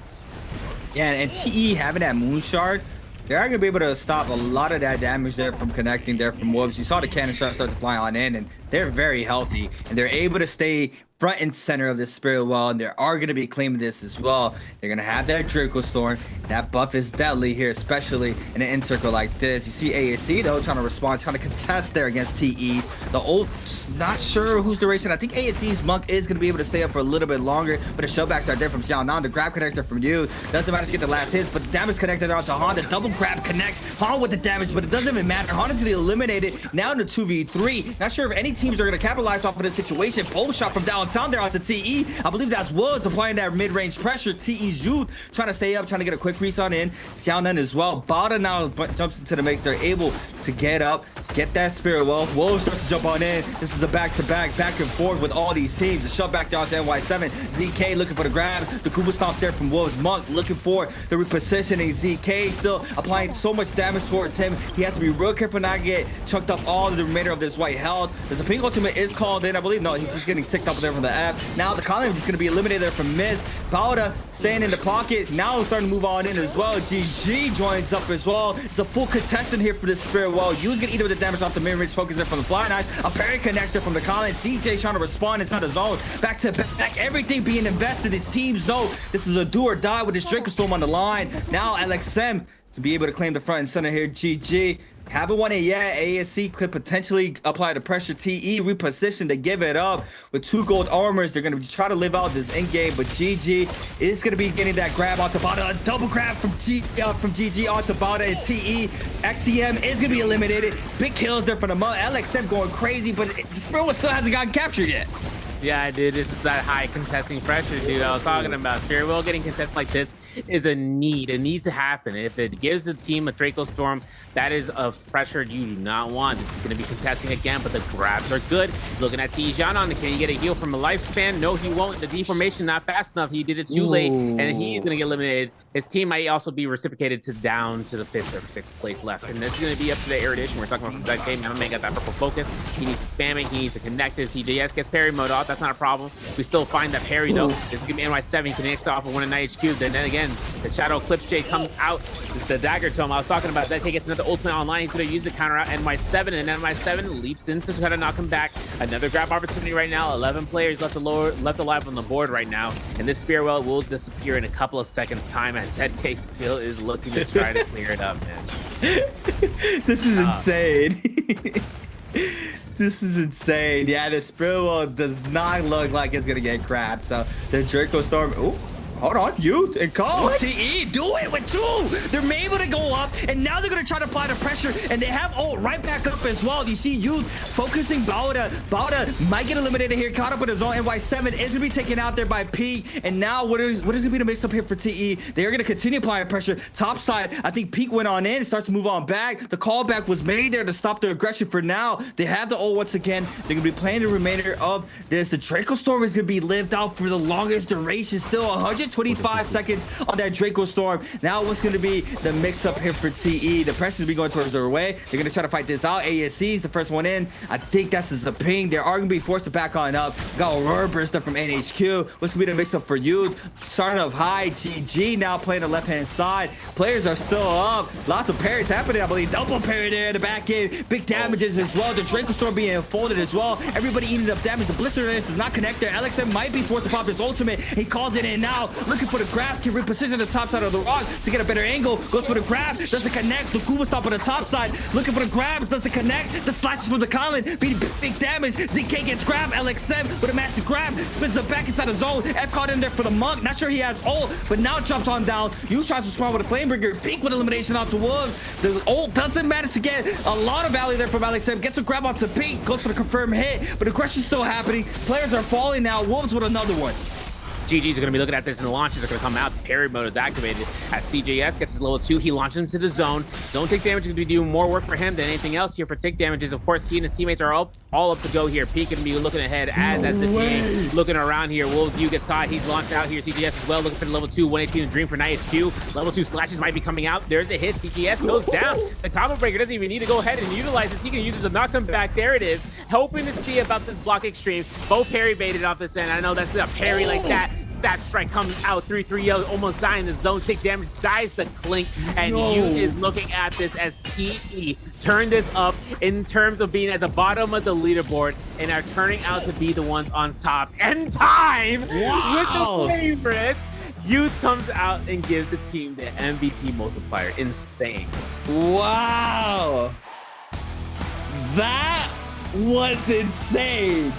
Speaker 14: Yeah, and TE having that Moonshard, they're going to be able to stop a lot of that damage there from connecting there from Wolves. You saw the cannon shot start to fly on in, and they're very healthy, and they're able to stay front and center of this Spirit Well, and they are going to be claiming this as well. They're going to have that Draco Storm. That buff is deadly here, especially in an end circle like this. You see ASC, though, trying to respond, trying to contest there against TE. The ult, not sure who's duration. I think ASC's Monk is going to be able to stay up for a little bit longer, but the showbacks are there from Xiaonan. The grab connects there from you. Doesn't matter to get the last hits, but the damage connected onto Han. The double grab connects Han with the damage, but it doesn't even matter. Han is going to be eliminated now in the 2v3. Not sure if any teams are going to capitalize off of this situation. Bold shot from downtown there onto TE. I believe that's Woods applying that mid-range pressure. TE's youth trying to stay up, trying to get a quick reset in. Xiaonan as well. Bada now jumps into the mix. They're able to get up, get that Spirit Well. Wolves starts to jump on in. This is a back-to-back, back and forth with all these teams. The shove back down to NY7. ZK looking for the grab. The Kuba Stomp there from Wolves. Monk looking for the repositioning. ZK still applying so much damage towards him. He has to be real careful not to get chunked up all of the remainder of this white health. There's a pink ultimate is called in, I believe. No, he's just getting ticked up there from the F. Now the column is going to be eliminated there from Miz. Bauda staying in the pocket. Now starting to move on in as well. GG joins up as well. It's a full contestant here for this Spirit Well. Yu's going to eat up the damage off the mid-range focus there from the Fly Knife. A parry connector from the Collins. CJ trying to respond inside the zone. Back to back. Everything being invested. His teams know this is a do or die with this Draco Storm on the line. Now LXM to be able to claim the front and center here. GG. Haven't won it yet. ASC could potentially apply the pressure. TE reposition to give it up with 2 gold armors. They're going to try to live out this end game, but GG is going to be getting that grab onto Bada. A double grab from GG onto Bada and TE. XCM is going to be eliminated. Big kills there from the mud. LXM going crazy, but the Spirit Well still hasn't gotten captured yet.
Speaker 13: Yeah, dude, this is that high contesting pressure, dude. I was talking about Spirit Well getting contested like this is a need. It needs to happen. If it gives the team a Draco Storm, that is a pressure you do not want. This is going to be contesting again, but the grabs are good. Looking at Tijan, can he get a heal from a lifespan? No, he won't. The deformation not fast enough. He did it too late, and he's going to get eliminated. His team might also be reciprocated to down to the 5th or 6th place left, and this is going to be up to the Erudition. We're talking about from that game. My man got that purple focus. He needs to spam it. He needs to connect it. CJS gets parry mode off. That's not a problem. We still find that parry, though. This is going to be NY7. He connects off of one of NHQ. Then again, the Shadow Eclipse J comes out. This is the Dagger Tome I was talking about. Zeke gets another ultimate online. He's going to use the counter out NY7, and NY7 leaps in to try to knock him back. Another grab opportunity right now. 11 players left alive on the board right now, and this Spearwell will disappear in a couple of seconds' time as Zeke still is looking to try to clear it up, man.
Speaker 14: This is insane. This is insane. Yeah, the Spearwell does not look like it's gonna get grabbed. So the Draco Storm. Ooh. Hold on, Youth and Call. TE, do it with 2. They're able to go up, and now they're gonna try to apply the pressure, and they have ult right back up as well. You see Youth focusing Bauda. Bauda might get eliminated here, caught up with his own NY7 is gonna be taken out there by Peak. And now what is gonna be the mix up here for TE? They are gonna continue applying pressure. Top side, I think Peak went on in, starts to move on back. The callback was made there to stop the aggression for now. They have the ult once again. They're gonna be playing the remainder of this. The Draco Storm is gonna be lived out for the longest duration, still 125 seconds on that Draco Storm. Now what's going to be the mix up here for TE? The pressure will be going towards their way. They're going to try to fight this out. ASC is the first one in. I think that's a ping. They are going to be forced to back on up. Got Aurora Burst up from NHQ. What's going to be the mix up for Youth? Starting off high. GG now playing the left hand side. Players are still up. Lots of parries happening. I believe double parry there in the back end. Big damages as well. The Draco Storm being folded as well. Everybody eating up damage. The Blister does not connect there. LXM might be forced to pop his ultimate. He calls it in now. Looking for the grab, can reposition the top side of the rock to get a better angle. Goes for the grab, doesn't connect. The Kuva stop on the top side, looking for the grab, doesn't connect. The slashes from the Colin, beating big damage. ZK gets grabbed. LXM with a massive grab, spins up back inside the zone. F caught in there for the Monk. Not sure he has ult, but now jumps on down. You tries to spawn with a Flamebringer. Peak with elimination onto Wolves. The ult doesn't manage to get a lot of value there from LXM. Gets a grab onto Peak, goes for the confirmed hit, but aggression's still happening. Players are falling now. Wolves with another one.
Speaker 13: GG's are going to be looking at this, and the launches are going to come out. The parry mode is activated as CJS gets his level 2. He launches into the zone. Zone take damage is going to be doing more work for him than anything else here for take damages. Of course, he and his teammates are all up to go here. Peak going to be looking ahead as the team looking around here. Wolves U gets caught. He's launched out here. CJS as well looking for the level 2. 1 HP in the Dream for Night HQ. Level 2 slashes might be coming out. There's a hit. CJS goes down. The combo breaker doesn't even need to go ahead and utilize this. He can use it to knock them back. There it is. Hoping to see about this block extreme. Both parry baited off this end. I know that's a parry like that. Sap Strike comes out, 3-3-0, almost dying in the zone, take damage, dies the Clink, and you is looking at this as TE turn this up in terms of being at the bottom of the leaderboard and are turning out to be the ones on top. And time with the favorite. Youth comes out and gives the team the MVP multiplier. Insane.
Speaker 14: Wow. That was insane.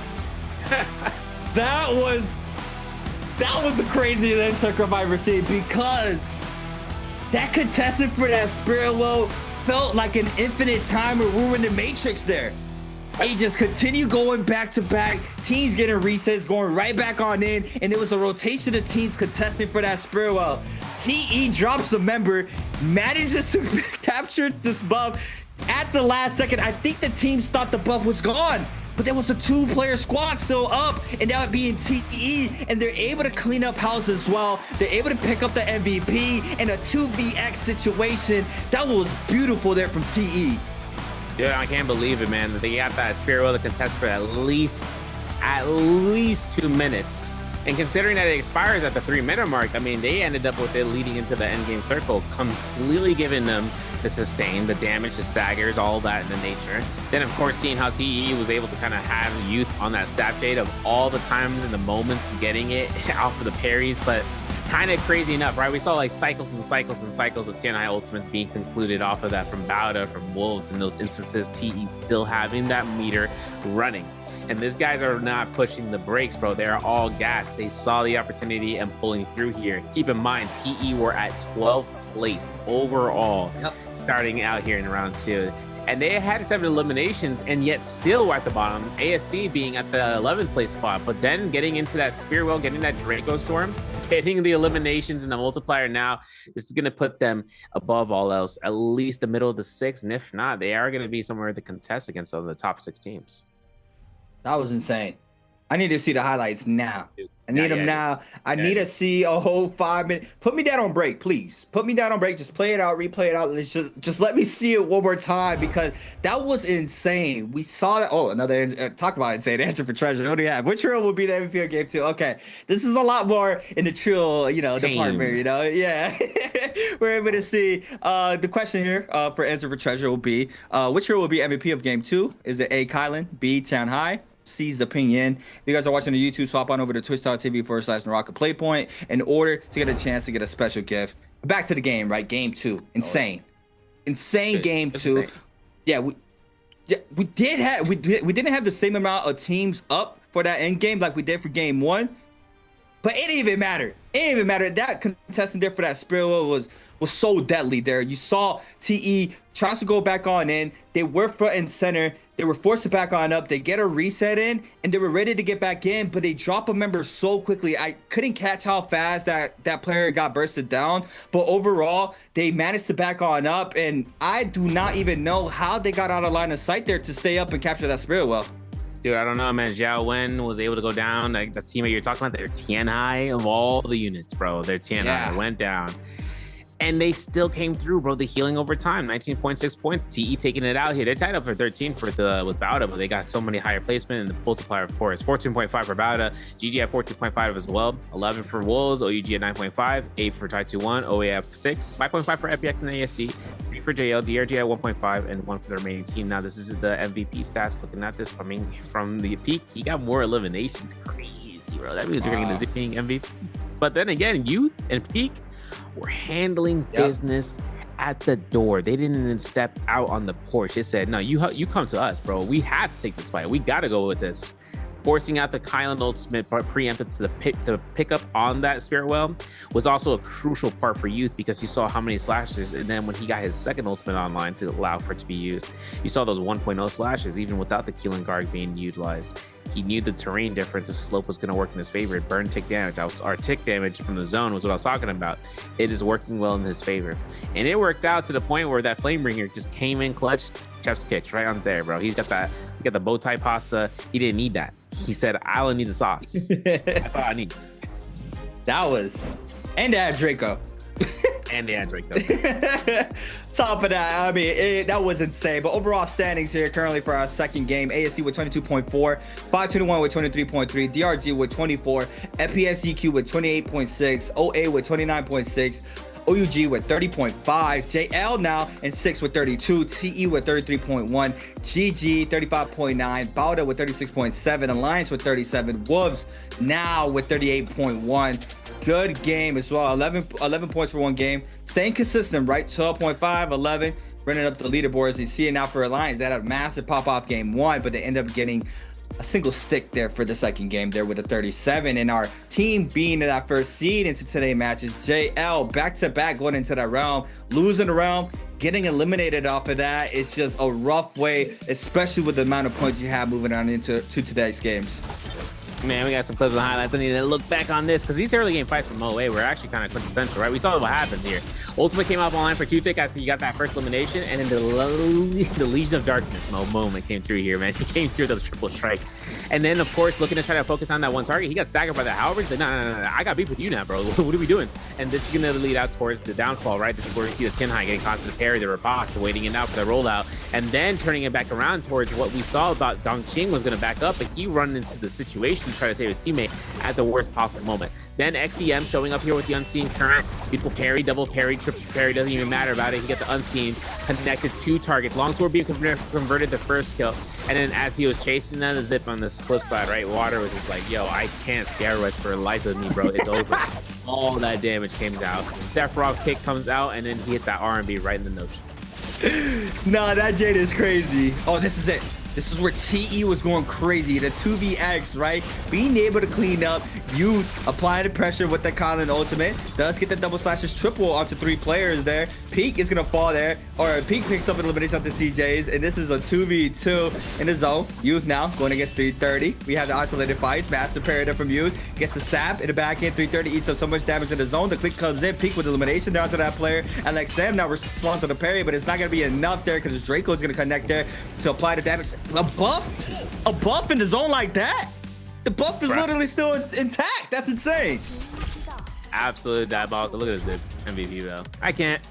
Speaker 14: That was the craziest intake I've ever seen, because that contestant for that Spearwell felt like an infinite time where we were in the Matrix there. They just continue going back to back, teams getting resets, going right back on in, and it was a rotation of teams contesting for that Spearwell. TE drops a member, manages to capture this buff at the last second. I think the team thought the buff was gone, but there was a 2-player squad still up, and that would be in TE, and they're able to clean up house as well. They're able to pick up the MVP in a 2vx situation. That was beautiful there from TE.
Speaker 13: Dude, I can't believe it, man. They got that Spearwell to contest for at least 2 minutes. And considering that it expires at the 3-minute mark, I mean, they ended up with it leading into the endgame circle, completely giving them the sustain, the damage, the staggers, all that in the nature. Then, of course, seeing how TE was able to kind of have Youth on that Sap Jade of all the times and the moments getting it off of the parries, but kind of crazy enough, right? We saw like cycles and cycles and cycles of TNI ultimates being concluded off of that from Bauda, from Wolves, in those instances, TE still having that meter running. And these guys are not pushing the brakes, bro. They're all gassed. They saw the opportunity and pulling through here. Keep in mind, TE were at 12th place overall, starting out here in round 2. And they had 7 eliminations and yet still were at the bottom. ASC being at the 11th place spot, but then getting into that Spearwell, getting that Draco Storm, hitting the eliminations and the multiplier now, this is going to put them above all else, at least the middle of the 6th. And if not, they are going to be somewhere to contest against some of the top 6 teams.
Speaker 14: That was insane. I need to see the highlights now. I need him now. I need to see a whole 5 minutes. Put me down on break, please. Put me down on break. Just play it out, replay it out. Let's just let me see it one more time because that was insane. We saw that. Oh, another talk about insane answer for treasure. What do you have? Which hero will be the MVP of game 2? Okay, this is a lot more in the trio, department. Yeah. We're able to see. The question here for answer for treasure will be, which hero will be MVP of game 2? Is it A, Kylan, B, Town High, C's opinion? If you guys are watching the YouTube, swap on over to twitch.tv/NARAKA Playpoint in order to get a chance to get a special gift. Back to the game, right? Game 2. Insane. Insane game 2. Insane. Yeah, we didn't have the same amount of teams up for that end game like we did for game 1. But it didn't even matter. It didn't even matter. That contestant there for that Spirit was so deadly there. You saw TE tries to go back on in. They were front and center. They were forced to back on up. They get a reset in, and they were ready to get back in, but they drop a member so quickly. I couldn't catch how fast that player got bursted down. But overall, they managed to back on up, and I do not even know how they got out of line of sight there to stay up and capture that Spirit well.
Speaker 13: Dude, I don't know, man. Xiao Wen was able to go down. Like the teammate you're talking about, their Tian High of all the units, bro. Their Tian High went down. And they still came through, bro. The healing over time, 19.6 points. TE taking it out here. They're tied up for 13th with Bauda, but they got so many higher placement, and the multiplier, of course, 14.5 for Bauda. GG at 14.5 as well. 11 for Wolves. OUG at 9.5. 8 for Tai21. OA at 6. 5.5 for FPX and ASC. 3 for JL. DRG at 1.5, and 1 for the remaining team. Now, this is the MVP stats. Looking at this from the peak, he got more eliminations. Crazy, bro. That means you're going to get the zipping MVP. But then again, Youth and Peak were handling business at the door. They didn't even step out on the porch. It said, no, you come to us, bro. We have to take this fight. We got to go with this. Forcing out the Kylan ultimate preempted to the pickup on that Spirit Well was also a crucial part for Youth because you saw how many slashes, and then when he got his second ultimate online to allow for it to be used, you saw those 1.0 slashes even without the Keelan guard being utilized. He knew the terrain difference, his slope was going to work in his favor. Burn tick damage, our tick damage from the zone was what I was talking about. It is working well in his favor. And it worked out to the point where that Flamebringer just came in clutch, chef's kicks right on there, bro. He's got the bow tie pasta. He didn't need that. He said, I only need the sauce. That's all I need.
Speaker 14: That was, and they had Draco.
Speaker 13: And they had Draco.
Speaker 14: Top of that, I mean, that was insane. But overall standings here currently for our second game: ASC with 22.4, 521 with 23.3, DRG with 24, FPSGQ with 28.6, OA with 29.6. OUG with 30.5, JL now in 6 with 32, TE with 33.1, GG 35.9, Bauda with 36.7, Alliance with 37, Wolves now with 38.1. Good game as well. 11 points for one game. Staying consistent, right? 12.5, 11. Running up the leaderboards. You see it now for Alliance. They had a massive pop-off game 1, but they end up getting a single stick there for the second game there with a 37. And our team being that first seed into today's matches, JL back-to-back going into that realm, losing the realm, getting eliminated off of that. It's just a rough way, especially with the amount of points you have moving on into today's games.
Speaker 13: Man, we got some clips and highlights. I need to look back on this because these early game fights from OA were actually kind of quintessential, right? We saw what happened here. Ultimate came up online for Q-Tick. I see you got that first elimination, and then the Legion of Darkness moment came through here, man. He came through the triple strike. And then, of course, looking to try to focus on that one target, he got staggered by the Halberd. He said, no, I got beef with you now, bro. What are we doing? And this is going to lead out towards the downfall, right? This is where we see the Tin High getting constant parry, the riposte, waiting it out for the rollout, and then turning it back around towards what we saw about Dongqing was going to back up, but he run into the situation to try to save his teammate at the worst possible moment. Then XEM showing up here with the Unseen Current. Beautiful parry, double parry, triple parry, doesn't even matter about it. He got the Unseen connected to targets. Longsword being converted to first kill. And then as he was chasing that, the zip on this flip side, right? Water was just like, yo, I can't scare rush for the life of me, bro. It's over. All that damage came out. Sephiroth kick comes out, and then he hit that R&B right in the notion.
Speaker 14: Nah, that Jade is crazy. Oh, this is it. This is where TE was going crazy. The 2vx, right? Being able to clean up, you apply the pressure with the Kylan ultimate. Does get the double slashes triple onto 3 players there. Peak is going to fall there. Or Peak picks up an elimination onto CJs. And this is a 2v2 in the zone. Youth now going against 330. We have the isolated fights. Massive parry there from Youth. Gets the sap in the back end. 330 eats up so much damage in the zone. The click comes in. Peak with elimination down to that player. LXM now responds to the parry, but it's not going to be enough there because Draco is going to connect there to apply the damage. A buff in the zone like that? The buff is literally still intact. That's insane.
Speaker 13: Absolute diabolical. Look at this MVP though. I can't.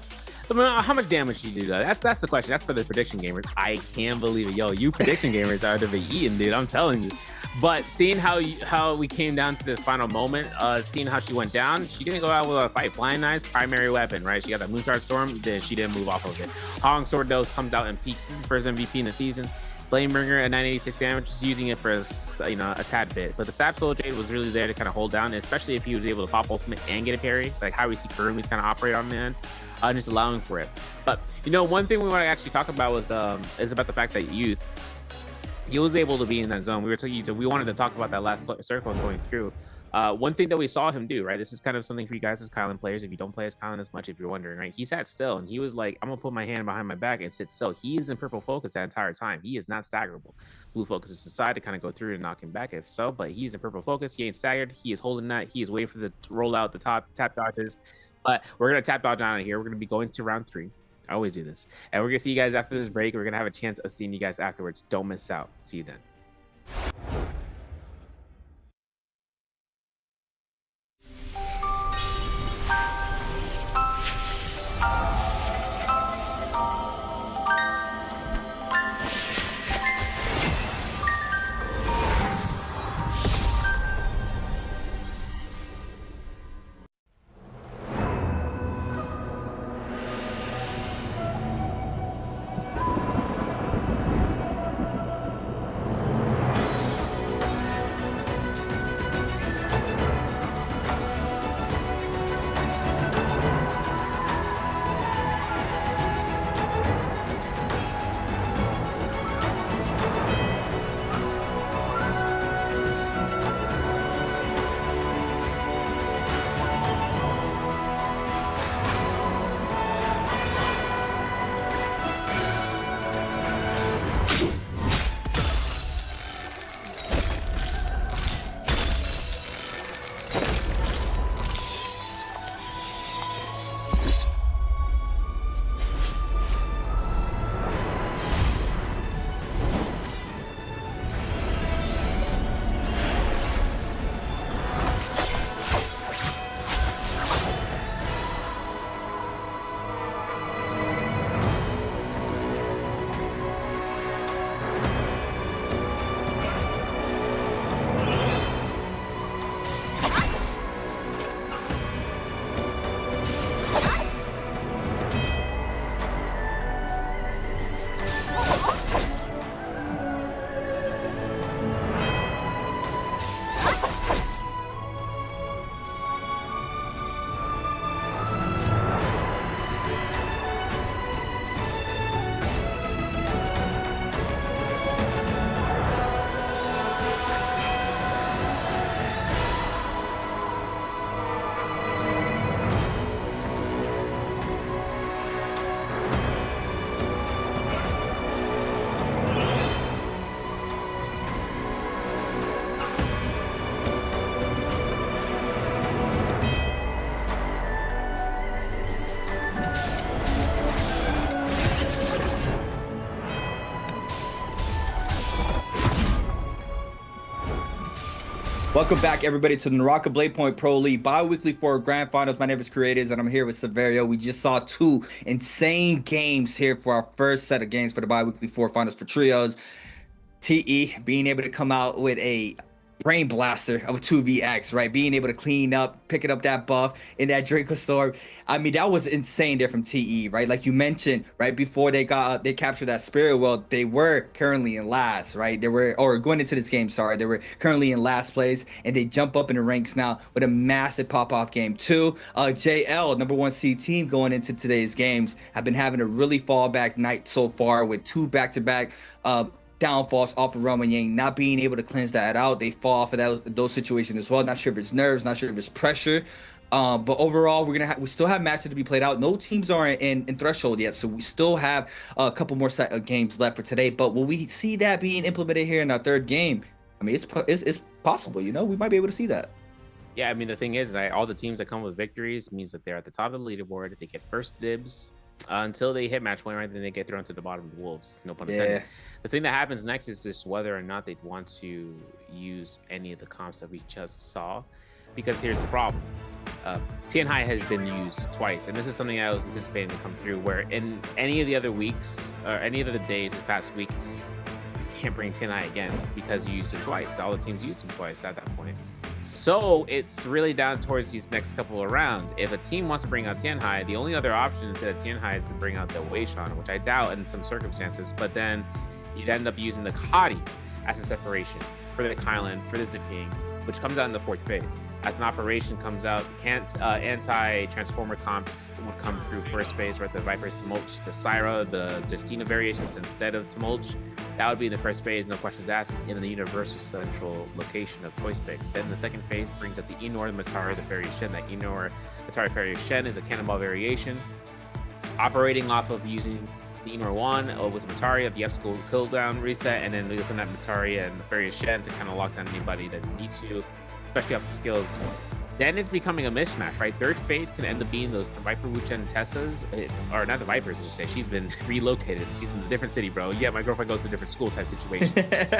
Speaker 13: I mean, how much damage do you do though? That's the question. That's for the prediction gamers. I can't believe it. Yo, you prediction gamers are to be eaten, dude. I'm telling you. But seeing how we came down to this final moment, seeing how she went down, she didn't go out with a fight. Flying Knife's primary weapon, right? She got that Moonshard Storm, then she didn't move off of it. Hong Sword Dose comes out and peaks. This is his first MVP in the season. Flamebringer at 986 damage, just using it for a tad bit. But the Sap Soul Jade was really there to kind of hold down, especially if he was able to pop ultimate and get a parry, like how we see Kurumi's kind of operate on the end, just allowing for it. But one thing we want to actually talk about with is about the fact that Youth, he was able to be in that zone. We wanted to talk about that last circle and going through. One thing that we saw him do, right? This is kind of something for you guys as Kylan players. If you don't play as Kylan as much, if you're wondering, right? He sat still and he was like, I'm gonna put my hand behind my back and sit still. He is in purple focus that entire time. He is not staggerable. Blue focus is aside to kind of go through and knock him back if so, but he's in purple focus. He ain't staggered. He is holding that. He is waiting for the to roll out the top tap dodges. But we're gonna tap dodge out of here. We're gonna be going to round 3. I always do this. And we're gonna see you guys after this break. We're gonna have a chance of seeing you guys afterwards. Don't miss out. See you then.
Speaker 14: Welcome back, everybody, to the NARAKA BLADEPOINT Pro League bi-weekly for Grand Finals. My name is Creatives, and I'm here with Severio. We just saw 2 insane games here for our first set of games for the bi-weekly 4 finals for trios. TE being able to come out with a brain blaster of a 2vx, right? Being able to clean up, picking up that buff in that Draco Storm. I mean, that was insane there from TE, right? Like you mentioned, right before they captured that spirit world, they were currently in last, right? Going into this game, sorry, they were currently in last place, and they jump up in the ranks now with a massive pop-off game 2. JL, number 1 seed team going into today's games, have been having a really fallback night so far with 2 back-to-back downfalls off of Roman Yang, not being able to cleanse that out. They fall for those situations as well. Not sure if it's nerves, not sure if it's pressure. But overall, we still have matches to be played out. No teams are in threshold yet, so we still have a couple more set of games left for today. But will we see that being implemented here in our 3rd game? I mean, it's possible. We might be able to see that.
Speaker 13: Yeah, I mean, the thing is that all the teams that come with victories means that they're at the top of the leaderboard. They get first dibs until they hit match point, right? Then they get thrown to the bottom of the wolves. No pun intended. The thing that happens next is just whether or not they'd want to use any of the comps that we just saw, because here's the problem. Tianhai has been used twice, and this is something I was anticipating to come through, where in any of the other weeks or any of the days this past week, you can't bring Tianhai again because you used him twice. All the teams used him twice at that point. So it's really down towards these next couple of rounds. If a team wants to bring out Tianhai, the only other option instead of Tianhai is to bring out the Wei Shan, which I doubt in some circumstances, but then you'd end up using the Kadi as a separation for the Kylan, for the Zipping, which comes out in the 4th phase. As an operation comes out, anti-transformer comps would come through 1st phase, right? The Viper's Tumulch, the Syra, the Justina variations instead of Tumulch. That would be the 1st phase, no questions asked, in the universal central location of choice picks. Then the 2nd phase brings up the Enor, the Matari, the Fairy Shen. That Enor, Matari, Fairy Shen is a cannonball variation, operating off of using the Enor 1 with the Matari of the F-School cooldown reset, and then within that Matari and the Fairy Shen to kind of lock down anybody that needs to, especially off the skills. Then it's becoming a mismatch, right? 3rd phase can end up being those Viper, Wuchen, Tessas, or not the Vipers, I should say. She's been relocated. She's in a different city, bro. Yeah, my girlfriend goes to a different school type situation.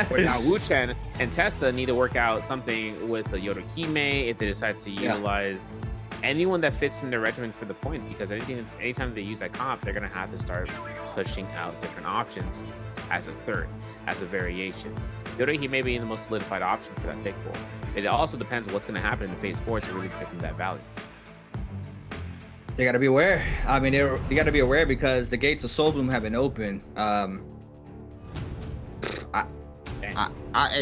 Speaker 13: Where now Wuchen and Tessa need to work out something with the Yodohime if they decide to utilize anyone that fits in their regimen for the points, because anytime they use that comp, they're going to have to start pushing out different options as a 3rd, as a variation. Yodohime may be the most solidified option for that pick pool. It also depends on what's going to happen in phase 4 to really give them that value.
Speaker 14: They got to be aware. I mean, they got to be aware because the gates of Soul Bloom have been open.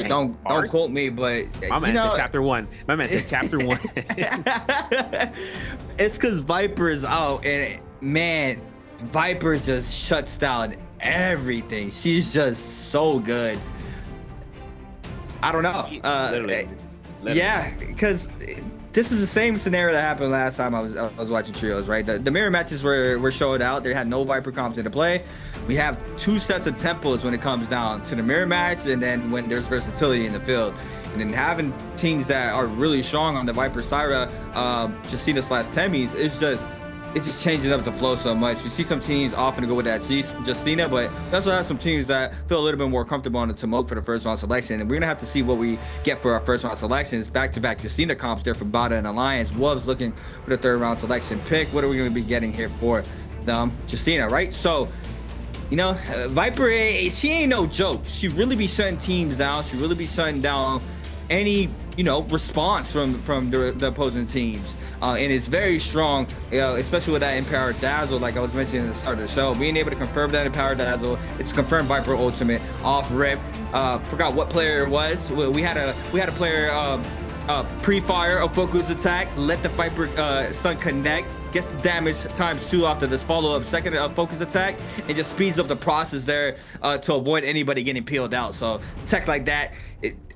Speaker 14: Don't quote me, but
Speaker 13: my man said chapter 1. My man said chapter 1.
Speaker 14: It's because Viper's out, and man, Viper just shuts down everything. She's just so good. I don't know. Literally. Yeah, because this is the same scenario that happened last time I was watching trios, right? The mirror matches were showed out. They had no Viper comps into play. We have 2 sets of tempos when it comes down to the mirror match, and then when there's versatility in the field. And then having teams that are really strong on the Viper Syra, Justina / Temis, it's just changing up the flow so much. You see some teams often go with that Justina, but we also have some teams that feel a little bit more comfortable on the Tumulch for the 1st round selection. And we're gonna have to see what we get for our 1st round selections. Back-to-back Justina comps there for Bada and Alliance. Wolves looking for the 3rd round selection pick. What are we gonna be getting here for Justina, right? So, you know, Viper, she ain't no joke. She really be shutting teams down. She really be shutting down any, response from the opposing teams. And it's very strong, especially with that Empowered Dazzle, like I was mentioning at the start of the show. Being able to confirm that Empowered Dazzle, it's confirmed Viper Ultimate off rip. Forgot what player it was. We had a player pre-fire a focus attack, let the Viper stun connect, gets the damage ×2 after this follow-up second focus attack, and just speeds up the process there to avoid anybody getting peeled out. So tech like that,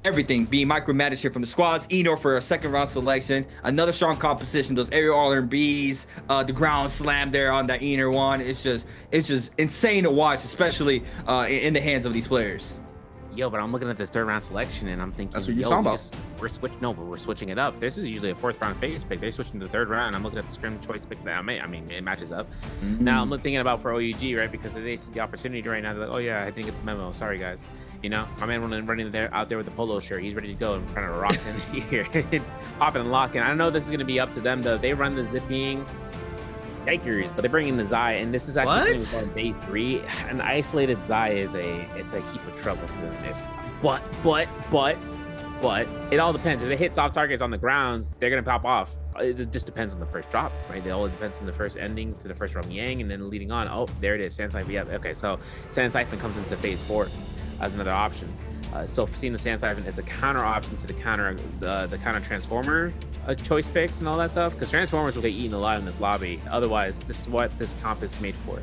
Speaker 14: everything being micromanaged here from the squads. Enor for a 2nd round selection, another strong composition. Those aerial R&Bs, the ground slam there on that Enor one. It's just insane to watch, especially in the hands of these players.
Speaker 13: Yo, but I'm looking at this 3rd round selection and I'm thinking,
Speaker 14: that's what you're talking about.
Speaker 13: We're switching it up. This is usually a 4th round phase pick. They're switching to the 3rd round. I'm looking at the scrim choice picks that I made. I mean, it matches up. Now I'm thinking about for OUG, right? Because they see the opportunity right now. They're like, oh yeah, I didn't get the memo. Sorry guys. My man running out there with the polo shirt. He's ready to go and kind of rock in here, popping and locking. I know this is going to be up to them though. They run the zipping. Yikers, but they're bringing the Zai, and this is actually something on day 3. An isolated Zai it's a heap of trouble for them. But it all depends. If they hit soft targets on the grounds, they're gonna pop off. It just depends on the first drop, right? It all depends on the first ending to the first Rom Yang, and then leading on. Oh, there it is. Sand Siphon. Yeah, okay. So Sand Siphon comes into phase 4 as another option. So seeing the Sand Siphon as a counter option to the counter transformer choice picks and all that stuff, because transformers will get eaten alive in this lobby. Otherwise, this is what this comp is made for.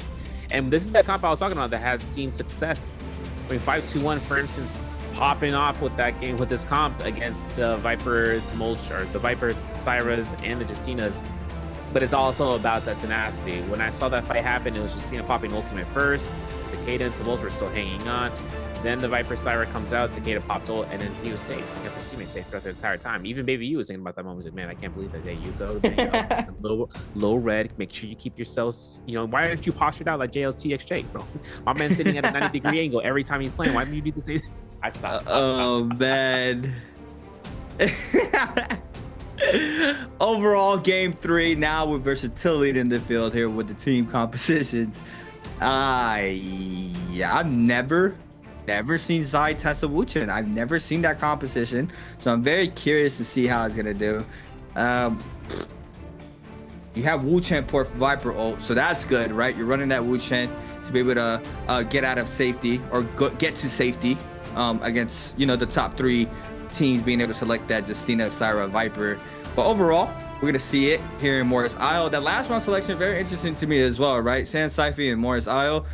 Speaker 13: And this is that comp I was talking about that has seen success. I mean, 5-2-1, for instance, popping off with that game with this comp against the Viper Tumulch, or the Viper Syras and the Justinas. But it's also about that tenacity. When I saw that fight happen, it was Justina popping ultimate first. The Cadence, Tumulch were still hanging on. Then the Viper Syra comes out, Takeda popped ult, and then he was safe. He kept his teammates safe throughout the entire time. Even Baby U was thinking about that moment. He was like, man, I can't believe that. There you go. Low red. Make sure you keep yourselves, you know, why aren't you postured out like JL's TXJ, bro? My man's sitting at a 90-degree angle every time he's playing. Why don't you do the same? I stopped.
Speaker 14: Oh, man. Overall, game 3 now with versatility in the field here with the team compositions. I've never seen Zai test a Wu-Chen. I've never seen that composition, so I'm very curious to see how it's gonna do. You have Wu-Chen port for Viper ult, so that's good, right? You're running that Wu-Chen to be able to get out of safety or get to safety against, you know, the top 3 teams being able to select that Justina, Syra, Viper. But overall, we're gonna see it here in Morris Isle. That last round selection very interesting to me as well, right? San Saifi and Morris Isle.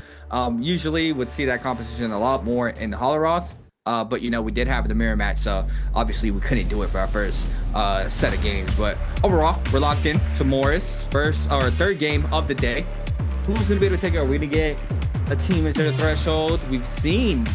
Speaker 14: Usually would see that composition a lot more in the Holoroth. But you know, we did have the mirror match, so obviously we couldn't do it for our first set of games. But overall, we're locked in to Morris, third game of the day. Who's gonna be able to take it? Are we gonna get a team into the threshold? We've seen,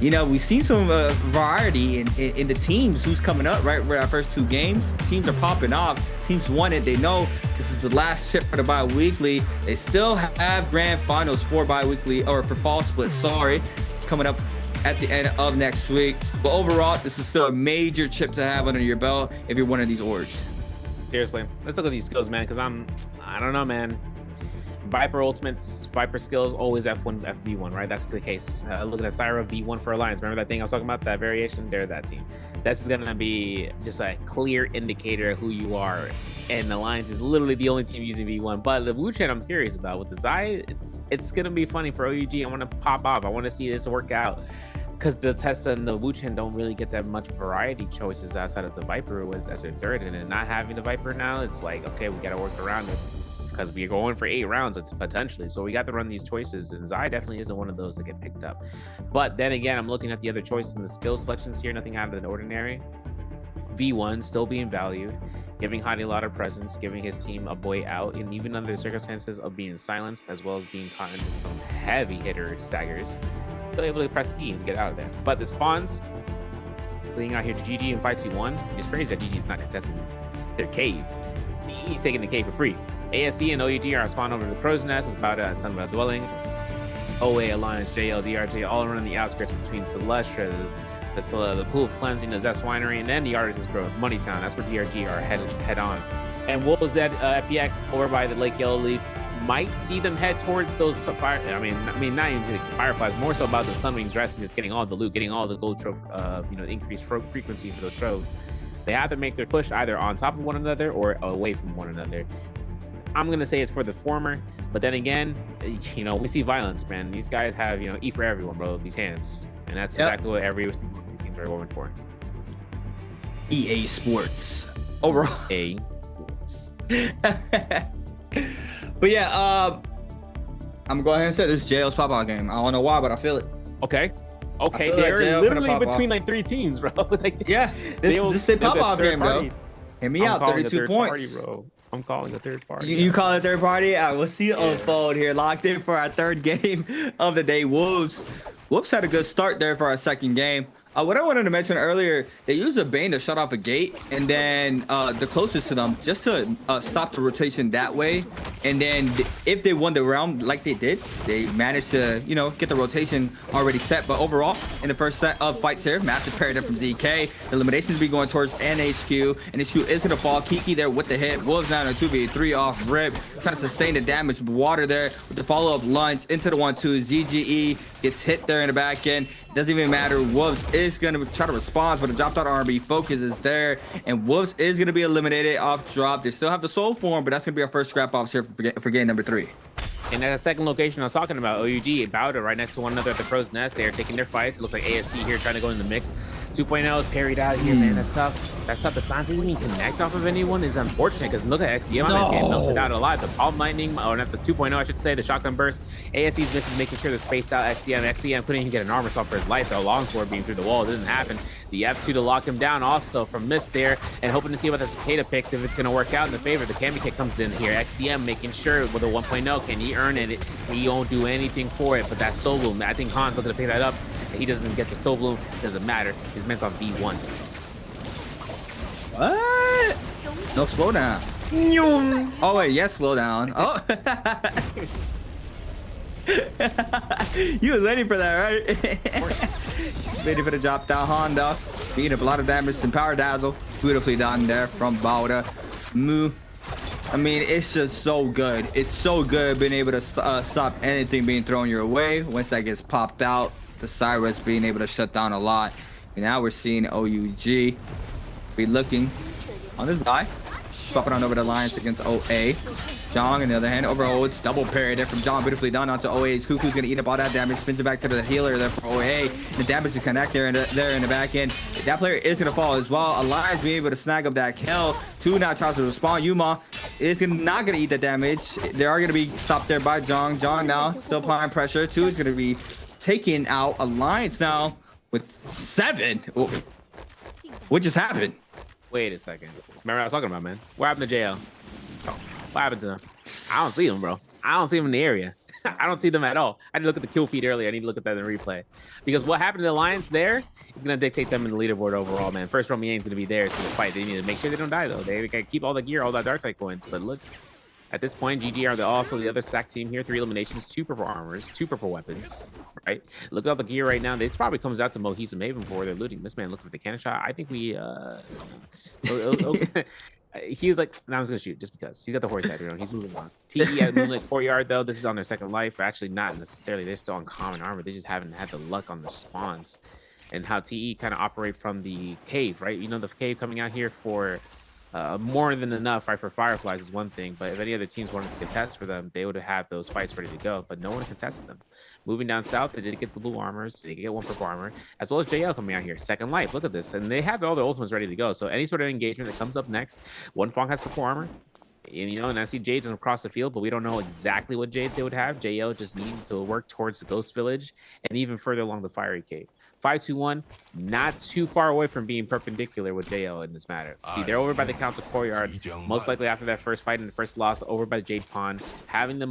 Speaker 14: we've seen some variety in the teams. Who's coming up, right? We're our first 2 games. Teams are popping off. Teams won it. They know this is the last ship for the bi-weekly. They still have grand finals for bi-weekly, or for fall split, sorry, coming up at the end of next week. But overall, this is still a major chip to have under your belt if you're one of these orgs.
Speaker 13: Seriously, let's look at these skills, man, because I don't know, man. Viper ultimates, Viper skills, always F1, FV1, right? That's the case. Look at that Syra V1 for Alliance. Remember that thing I was talking about? That variation? They're that team. This is going to be just a clear indicator of who you are. And Alliance is literally the only team using V1. But the Wu-Chen I'm curious about. With the Zai, it's going to be funny for OUG. I want to pop off. I want to see this work out. Because the Tessa and the Wu-Chen don't really get that much variety choices outside of the Viper as their third. And then not having the Viper now, it's like, okay, we got to work around it. Because we're going for 8 rounds, it's potentially. So we got to run these choices. And Zai definitely isn't one of those that get picked up. But then again, I'm looking at the other choices and the skill selections here. Nothing out of the ordinary. V1 still being valued. Giving Hadi a lot of presence, giving his team a boy out, and even under the circumstances of being silenced, as well as being caught into some heavy hitter staggers, still able to press E and get out of there. But the spawns, leading out here to GG in 5-2-1. It's crazy that GG's not contesting their cave. He's taking the cave for free. ASE and OUG are spawned over to the Crow's Nest with Bauda and Sunbelt Dwelling. OA, Alliance, JL, DRJ, all around the outskirts between Celestia, the Pool of Cleansing, the Zest Winery, and then the Artists Grove, Moneytown. That's where DRG are head on. And Wolves at FPX over by the Lake Yellowleaf might see them head towards those fire. I mean, not even the Fireflies, more so about the Sunwings rest and just getting all the loot, getting all the gold trove, increased frequency for those troves. They have to make their push either on top of one another or away from one another. I'm going to say it's for the former, but then again, we see violence, man. These guys have, E for everyone, bro, these hands. And that's exactly what every single one of these teams are going for.
Speaker 14: EA Sports. Overall.
Speaker 13: EA Sports.
Speaker 14: But yeah, I'm going to go ahead and say this is JL's pop-out game. I don't know why, but I feel it.
Speaker 13: Okay, they're literally between like 3 teams, bro.
Speaker 14: This is the pop-out game, bro. Hit me out, 32 points.
Speaker 13: Party, bro. I'm calling a third party.
Speaker 14: You call it third party? All right, we'll see it unfold here. Locked in for our 3rd game of the day. Wolves had a good start there for our 2nd game. What I wanted to mention earlier, they used a Bane to shut off a gate, and then the closest to them, just to stop the rotation that way. And then if they won the round like they did, they managed to, get the rotation already set. But overall, in the first set of fights here, massive paradigm from ZK. The eliminations be going towards NHQ. NHQ is going to fall. Kiki there with the hit. Wolves now in a 2v3 off rip, trying to sustain the damage. Water there with the follow-up lunge into the 1-2. ZGE gets hit there in the back end. Doesn't even matter. Wolves is going to try to respond, but the dropped out R&B focus is there, and Wolves is going to be eliminated off drop. They still have the soul form, but that's going to be our first scrap offs here for game number 3.
Speaker 13: And at the 2nd location I was talking about, OUG and Bauda right next to one another at the Crow's Nest. They are taking their fights. It looks like ASC here trying to go in the mix. 2.0 is parried out here, man. That's tough. That's tough. The Sansa didn't even connect off of anyone is unfortunate, because look at XCM on this game. Melted out alive. The Palm Lightning, or not the 2.0, I should say, the Shotgun Burst. ASC's misses, making sure they're spaced out. XCM couldn't even get an armor assault for his life. The longsword being through the wall. It didn't happen. The F2 to lock him down also from Mist there, and hoping to see what the Cicada picks, if it's going to work out in the favor. The Candy Kick comes in here. XCM making sure with a 1.0, can he earn it? He won't do anything for it, but that Soul Boom, I think Han's looking to pick that up. He doesn't get the Soul Bloom, doesn't matter. His man's on V1.
Speaker 14: What? No slowdown. Oh wait, yes, slow down. Oh. You was waiting for that, right? Waiting for the drop down Honda. Beating up a lot of damage and Power Dazzle. Beautifully done there from Bauda. Moo. I mean, it's just so good. It's so good being able to stop anything being thrown your way. Once that gets popped out, the Cyrus being able to shut down a lot. And now we're seeing OUG be looking on this guy. Swapping on over the Alliance against OA. Jong, on the other hand, overholds. Double parry there from Jong. Beautifully done onto OA's. Cuckoo's going to eat up all that damage. Spins it back to the healer there for OA. The damage to connect there in the back end. That player is going to fall as well. Alliance being able to snag up that kill. 2 now tries to respond. Yuma is not going to eat the damage. They are going to be stopped there by Jong. Jong now still applying pressure. 2 is going to be taking out Alliance now with 7. What just happened?
Speaker 13: Wait a second. Remember what I was talking about, man? What happened to JL? What happened to him? I don't see him, bro. I don't see him in the area. I don't see them at all. I need to look at the kill feed earlier. I need to look at that in the replay. Because what happened to the Alliance there is going to dictate them in the leaderboard overall, man. First Romy Yang's going to be there for the fight. They need to make sure they don't die, though. They got to keep all the gear, all that dark side coins. But look, at this point, GG are also the other SAC team here. 3 eliminations, 2 purple armors, 2 purple weapons, right? Look at all the gear right now. This probably comes out to Mohisa Maven for they're looting. This man looked for the cannon shot. I think we, he was like, nah, I was gonna shoot just because he's got the horse head. You know, he's moving on. TE at Moonlit Courtyard though. This is on their second life. Actually, not necessarily. They're still on common armor. They just haven't had the luck on the spawns, and how TE kind of operate from the cave, right? You know, the cave coming out here for more than enough, right? For Fireflies is one thing, but if any other teams wanted to contest for them, they would have those fights ready to go. But no one contested them. Moving down south, they did get the blue armors. They did get 1 purple armor, as well as JL coming out here. Second life, look at this, and they have all their ultimates ready to go. So any sort of engagement that comes up next, One Fong has purple armor. And, you know, and I see Jades across the field, but we don't know exactly what Jades they would have. JL just needing to work towards the Ghost Village and even further along the Fiery Cave. 5-2-1, not too far away from being perpendicular with JL in this matter. See, they're over by the Council Courtyard, most likely after that first fight and the first loss, over by the Jade Pond, having the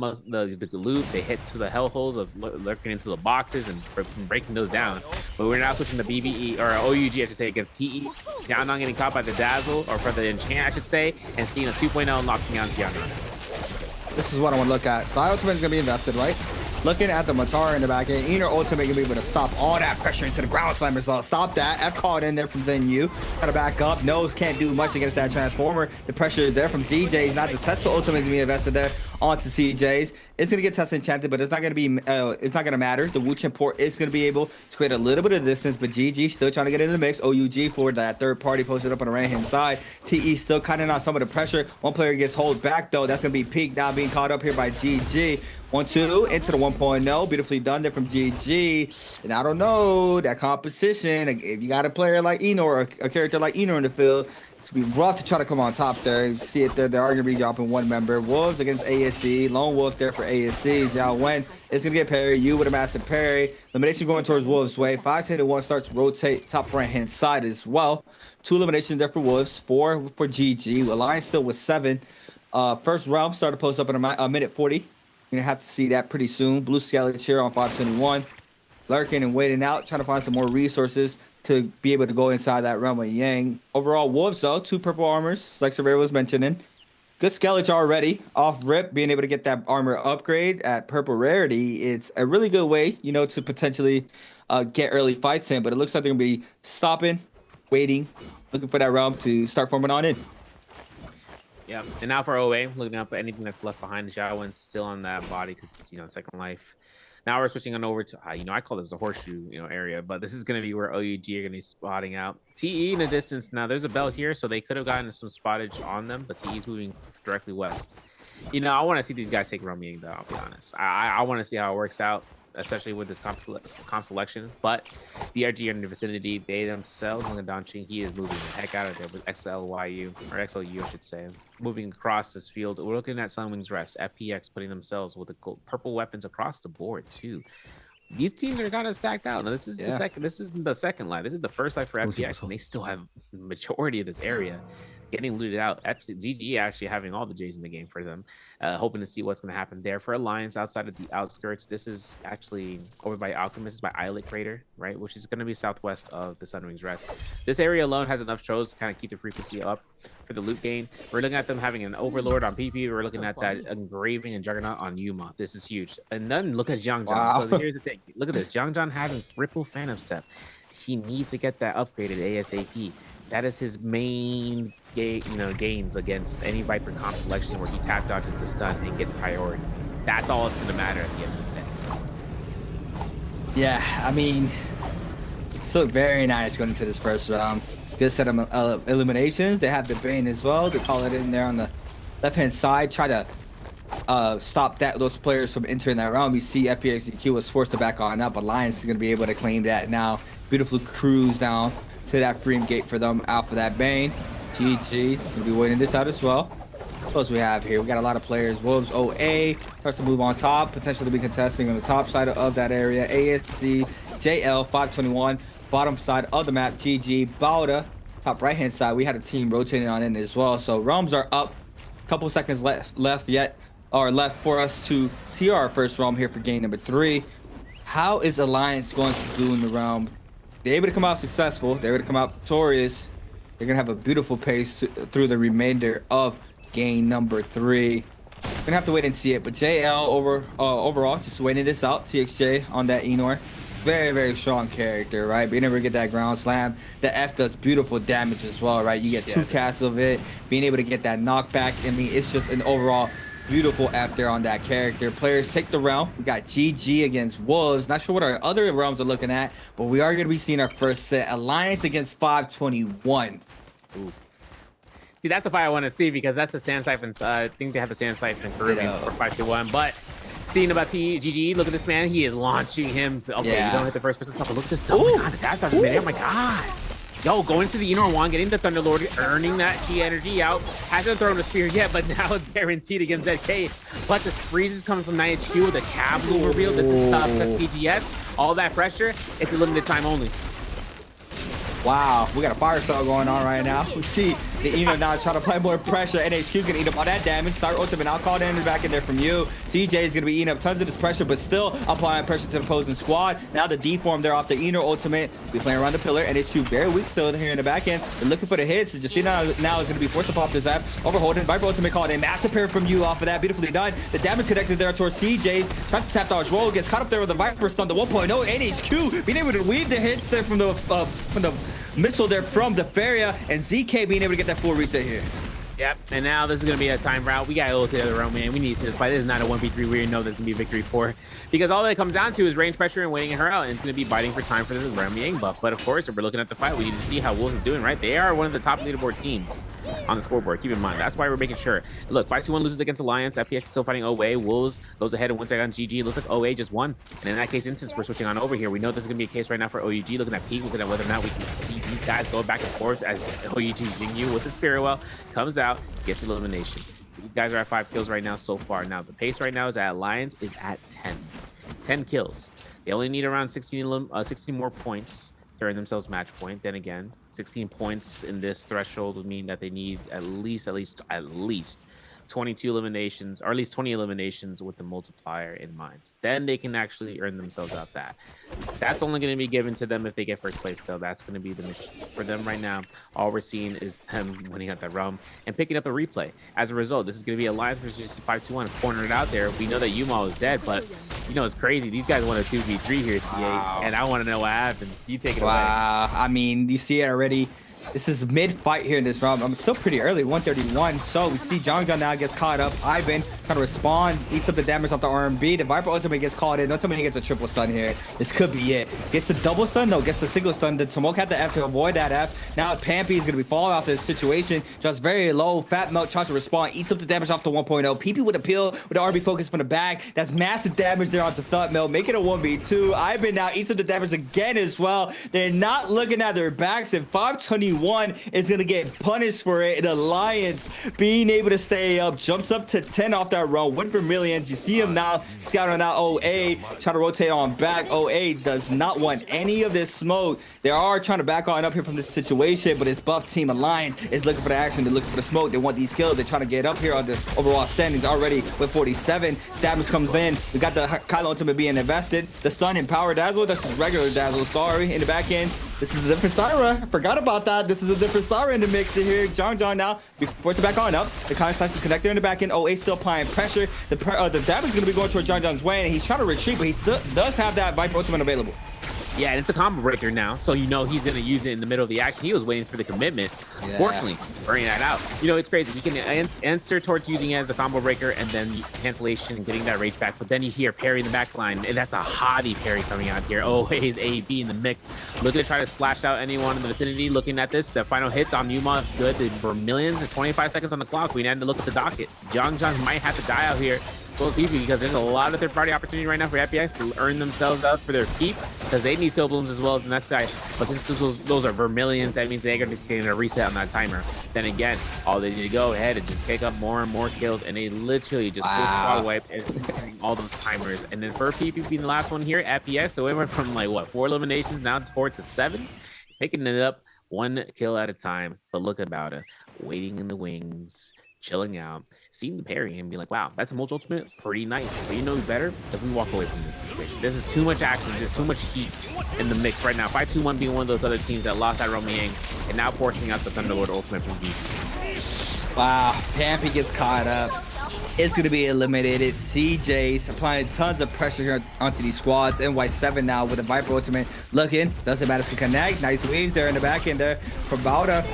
Speaker 13: loop. They hit to the hellholes of lurking into the boxes and breaking those down. But we're now switching to BBE, or OUG, I should say, against TE. Tianan getting caught by the Dazzle, or for the Enchant, I should say, and seeing a 2.0 knocking on Tianan.
Speaker 14: This is what I want to look at. So ultimate is going to be invested, right? Looking at the Matar in the back end, Ener ultimate gonna be able to stop all that pressure into the ground slammer. So stop that. F called in there from Zenyu. Gotta back up. Nose can't do much against that transformer. The pressure is there from CJ's. Not the Tesla ultimate is gonna be invested there onto CJ's. It's gonna get Tesla enchanted, but it's not gonna be. It's not gonna matter. The Wuchen port is gonna be able to create a little bit of distance, but GG still trying to get in the mix. OUG for that third party posted up on the right hand side. TE still cutting out some of the pressure. One player gets hold back though. That's gonna be Peak now being caught up here by GG. 1-2 into the 1.0. Beautifully done there from GG. And I don't know, that composition, if you got a player like Eno or a character like Eno in the field, it's going to be rough to try to come on top there. You see it there. They are going to be dropping 1 member. Wolves against ASC. Lone Wolf there for ASC. Zhao Wen is going to get parry. You with a massive parry. Elimination going towards Wolves' way. 5-1 starts to rotate top right-hand side as well. 2 eliminations there for Wolves. 4 for GG. Alliance still with 7. First round started to post up in a minute 40. You're going to have to see that pretty soon. Blue Skelly here on 521. Lurking and waiting out, trying to find some more resources to be able to go inside that realm of Yang. Overall, Wolves, though, 2 purple armors, like Surveyor was mentioning. Good Skellige already. Off rip, being able to get that armor upgrade at purple rarity. It's a really good way, you know, to potentially get early fights in. But it looks like they're going to be stopping, waiting, looking for that realm to start forming on in.
Speaker 13: Yeah, and now for OA, looking up at anything that's left behind. Zhao Wen's still on that body because it's, you know, second life. Now we're switching on over to, you know, I call this a horseshoe, you know, area, but this is going to be where OUG are going to be spotting out. TE in the distance. Now there's a bell here, so they could have gotten some spottage on them, but TE's moving directly west. You know, I want to see these guys take Romy, though, I'll be honest. I want to see how it works out, especially with this comp selection. But DRG are in the vicinity. They themselves, Donching, he is moving the heck out of there with XLYU, or XLU, I should say. Moving across this field. We're looking at Sunwing's Rest, FPX putting themselves with the purple weapons across the board, too. These teams are kind of stacked out. Now, this is the second. This isn't the second line. This is the first line for FPX, and they still have the majority of this area. getting looted out. GG actually having all the J's in the game for them, hoping to see what's going to happen there. For Alliance outside of the outskirts, this is actually over by Alchemist, by Islet Crater, right, which is going to be southwest of the Sunwing's Rest. This area alone has enough shows to kind of keep the frequency up for the loot gain. We're looking at them having an Overlord on PP. We're looking at that Engraving and Juggernaut on Yuma. This is huge. And then look at Jiangjan.
Speaker 14: Wow.
Speaker 13: So here's the thing. Look at this. Jiangjan having Ripple Phantom Step. He needs to get that upgraded ASAP. That is his main gains against any Viper comp selection where he tap dodges to stun and gets priority. That's all it's going to matter at the end of the day.
Speaker 14: Yeah, I mean, so very nice going into this first round. Good set of eliminations. They have the Bane as well. They call it in there on the left-hand side. Try to stop those players from entering that round. We see FPXEQ was forced to back on up. Alliance is going to be able to claim that now. Beautiful cruise down to that free gate for them out for that Bane. GG. Gonna be waiting this out as well. What else we have here? We got a lot of players. Wolves OA starts to move on top, potentially be contesting on the top side of that area. ASC, JL, 521, bottom side of the map. GG, Bauda, top right hand side. We had a team rotating on in as well. So realms are up. Couple seconds left for us to see our first realm here for game number 3. How is Alliance going to do in the realm? They're able to come out successful. They're able to come out victorious. They're going to have a beautiful pace through the remainder of game number 3. We're gonna have to wait and see it, but JL overall just waiting this out. TXJ on that Enor, very strong character, right? Being able to get that ground slam, the F does beautiful damage as well, right? You get 2 casts of it, being able to get that knockback. I mean, it's just an overall beautiful F there on that character. Players take the round. We got GG against Wolves. Not sure what our other realms are looking at, but we are gonna be seeing our first set. Alliance against 521.
Speaker 13: Oof. See, that's a fight I want to see because that's the Sand Siphon. I think they have the Sand Siphon Peruvian for 521. But seeing about GG, look at this man. He is launching him. Okay, you don't hit the first person stop, but look at this. Oh my god, that doesn't matter. Oh my god. Yo, going to the Enor 1, getting the Thunderlord, earning that G energy out. Hasn't thrown a spear yet, but now it's guaranteed against ZK. But the freeze is coming from 9HQ with a cab blue reveal. This is tough because CGS, all that pressure, it's a limited time only.
Speaker 14: Wow, we got a fire cell going on right now. We see the Enor now trying to apply more pressure. NHQ gonna eat up all that damage. Start ultimate. I'll call it back in there from you. CJ is gonna be eating up tons of this pressure, but still applying pressure to the opposing squad. Now the deform there off the Enor ultimate. Be playing around the pillar. NHQ very weak still here in the back end. They're looking for the hits. So just see now is gonna be forced to pop this app. Overholding. Viper ultimate called in. Massive parry from you off of that. Beautifully done. The damage connected there towards CJ's. Tries to tap dodge roll. Gets caught up there with the Viper stun. The 1.0 NHQ being able to weave the hits there from the missile there from the Feria, and ZK being able to get that full reset here.
Speaker 13: Yep, and now this is going to be a time route. We got to go to the other round, man. We need to see this fight. This is not a 1v3 we know there's going to be a victory for. Because all that comes down to is range pressure and waiting her out. And it's going to be biting for time for this Ram Yang buff. But of course, if we're looking at the fight, we need to see how Wolves is doing, right? They are one of the top leaderboard teams on the scoreboard. Keep in mind. That's why we're making sure. Look, 521 loses against Alliance. FPS is still fighting OA. Wolves goes ahead and wins on GG. Looks like OA just won. And in that case, since we're switching on over here, we know this is going to be a case right now for OUG. Looking at Peak, looking at whether or not we can see these guys going back and forth as OUG Jingyu with the Spiritual comes out, gets eliminated. You guys are at 5 kills right now so far. Now the pace right now is at Alliance is at 10 kills. They only need around 16 more points to earn themselves match point. Then again, 16 points in this threshold would mean that they need at least 22 eliminations, or at least 20 eliminations with the multiplier in mind. Then they can actually earn themselves out that. That's only going to be given to them if they get first place, though. That's going to be the mission for them right now. All we're seeing is them winning at the realm and picking up a replay. As a result, this is going to be Alliance versus 521, cornered out there. We know that Yuma is dead, but you know it's crazy. These guys want a 2v3 here, CA, and I want to know what happens. You take it away.
Speaker 14: Wow, I mean, you see it already. This is mid-fight here in this round. I'm still pretty early, 131. So we see Jiangjan now gets caught up. Ivan trying to respond, eats up the damage off the RMB. The Viper ultimate gets caught in. Don't tell me he gets a triple stun here. This could be it. Gets the double stun? No, gets the single stun. The Tomok had the F to avoid that F. Now Pampy is going to be falling off this situation. Just very low. Fat Melt tries to respond, eats up the damage off the 1.0. PP with a peel with the RB focus from the back. That's massive damage there onto Fat Melt. Make it a 1v2. Ivan now eats up the damage again as well. They're not looking at their backs, and 521 21 is going to get punished for it. The Alliance being able to stay up, jumps up to 10 off that run with Vermilions. You see him now scouting out OA, trying to rotate on back. OA does not want any of this smoke. They are trying to back on up here from this situation, but his buff team Alliance is looking for the action. They're looking for the smoke. They want these kills. They're trying to get up here on the overall standings already with 47. Damage comes in. We got the Kylo ultimate being invested. The stun and power dazzle. That's just regular dazzle. Sorry. In the back end, this is a different Syra. I forgot about that. This is a different Syra in the mix here. John now forced to back on up. The counter slash is connected in the back end. OA still applying pressure. The damage is going to be going towards John's way, and he's trying to retreat, but he still does have that Viper ultimate available.
Speaker 13: Yeah, and it's a combo breaker now, so you know he's going to use it in the middle of the action. He was waiting for the commitment. Yeah. Fortunately, burning that out. You know, it's crazy. You can answer towards using it as a combo breaker and then cancellation and getting that rage back, but then you hear parry in the back line, and that's a hottie parry coming out here. Oh, his A-B in the mix. Looking to try to slash out anyone in the vicinity. Looking at this, the final hits on Yuma, good. For millions, it's 25 seconds on the clock. We need to look at the docket. John might have to die out here. Well, because there's a lot of third-party opportunity right now for FPX to earn themselves up for their keep, because they need Soul Blooms as well as the next guy. But since those are Vermilions, that means they're just getting a reset on that timer. Then again, all they need to go ahead and just pick up more and more kills, and they literally just full squad wipe and all those timers. And then for PP being the last one here, FPX, so it went from like what, 4 eliminations now towards a 7, picking it up 1 kill at a time. But look about it, waiting in the wings, chilling out, seeing the parry and be like, wow, that's a multi ultimate, pretty nice. But you know better if we walk away from this situation. This is too much action, there's too much heat in the mix right now. 5-2-1 being one of those other teams that lost that Romyang and now forcing out the Thunderlord ultimate from BG.
Speaker 14: Wow, Pampy gets caught up. It's going to be eliminated. CJ's applying tons of pressure here onto these squads. NY7 now with the Viper ultimate looking. Doesn't matter to connect. Nice waves there in the back end there for Bauda.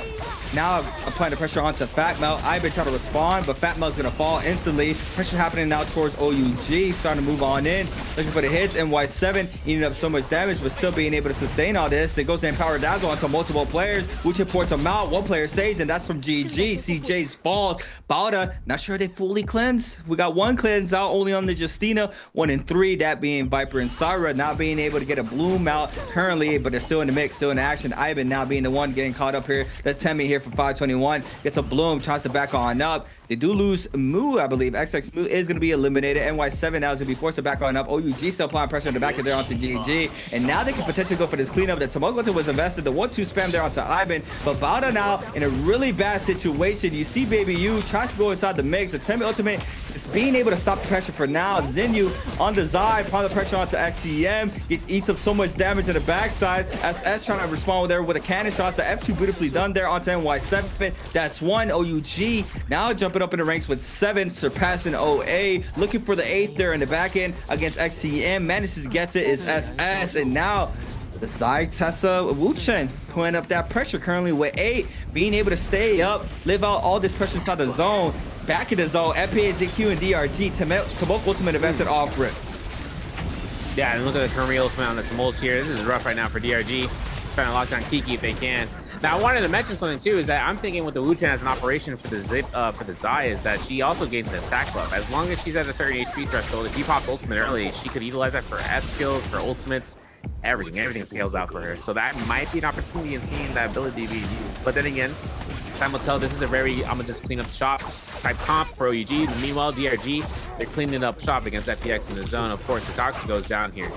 Speaker 14: Now applying the pressure onto Fat Mel. I've been trying to respond, but Fat Mel's going to fall instantly. Pressure happening now towards OUG. Starting to move on in. Looking for the hits. NY7 eating up so much damage, but still being able to sustain all this. There goes the Empower Dazzle onto multiple players, which imports them out. One player stays, and that's from GG. CJ's falls. Bauda, not sure they fully cleanse. We got 1 cleanse out only on the Justina. 1 and 3, that being Viper and Syra. Not being able to get a bloom out currently, but they're still in the mix, still in action. Ivan now being the one getting caught up here. That's Temi here for 521. Gets a bloom, tries to back on up. They do lose Moo, I believe. XX Moo is going to be eliminated. NY7 now is going to be forced to back on up. OUG still applying pressure in the back of there onto GG. And now they can potentially go for this cleanup. The Tomogoto was invested. The 1-2 spam there onto Ivan. But Bauda now in a really bad situation. You see Baby U tries to go inside the mix. The Temi ultimate is being able to stop the pressure for now. Zinyu on the side, applying the pressure onto XCM. Eats up so much damage in the backside. SS trying to respond there with a cannon shots. The F2 beautifully done there onto NY7. That's 1. OUG now jumping up in the ranks with 7, surpassing OA. Looking for the 8th there in the back end against XCM. Manages to get it is SS. And now the side Tessa Wuchen putting up that pressure currently with 8. Being able to stay up, live out all this pressure inside the zone. Back in the zone, FPA, ZQ, and DRG. Tomok ultimate invested off rip.
Speaker 13: Yeah, and look at the current ultimate on the Tumult here. This is rough right now for DRG. Trying to lock down Kiki if they can. Now, I wanted to mention something too, is that I'm thinking with the Wu-Chan as an operation for the Zai is that she also gains an attack buff. As long as she's at a certain HP threshold, if you pop ultimate early, she could utilize that for F skills, for ultimates, everything scales out for her. So that might be an opportunity in seeing that ability be used. But then again, time will tell. This is a very, I'm gonna just clean up the shop type comp for OUG. Meanwhile, DRG, they're cleaning up shop against FPX in the zone. Of course, the Toxic goes down here.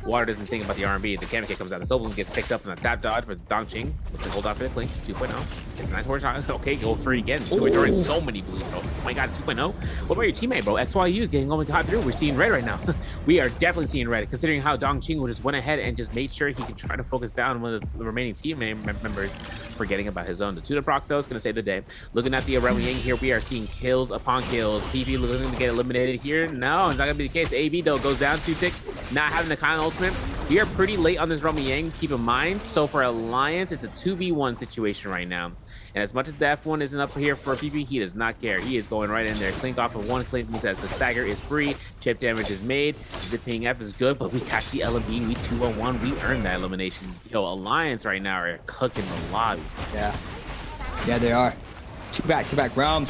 Speaker 13: Water doesn't think about the R&B. The Kamikaze comes out. The Soul gets picked up in the tap dodge for Dongqing. Looks to hold off for the Clink. 2.0. It's a nice horse shot. Okay, go for it again. We're throwing so many blues, bro. Oh my god, 2.0. What about your teammate, bro? XYU getting all the caught through. We're seeing red right now. We are definitely seeing red, considering how Dongqing just went ahead and just made sure he could try to focus down one of the remaining team members, forgetting about his own. The Tutor proc, though, is going to save the day. Looking at the Aurelian here, we are seeing kills upon kills. PV looking to get eliminated here. No, it's not going to be the case. AB, though, goes down 2 tick, not having the kind of ultimate. We are pretty late on this Romyang, keep in mind. So for Alliance, it's a 2v1 situation right now. And as much as the F1 isn't up here for PP, he does not care. He is going right in there. Clink off of 1 Clink means as the stagger is free. Chip damage is made. Zipping F is good, but we catch the LMB. We 2-1. We earned that elimination. Yo, Alliance right now are cooking the lobby.
Speaker 14: Yeah. Yeah, they are. Two back realms.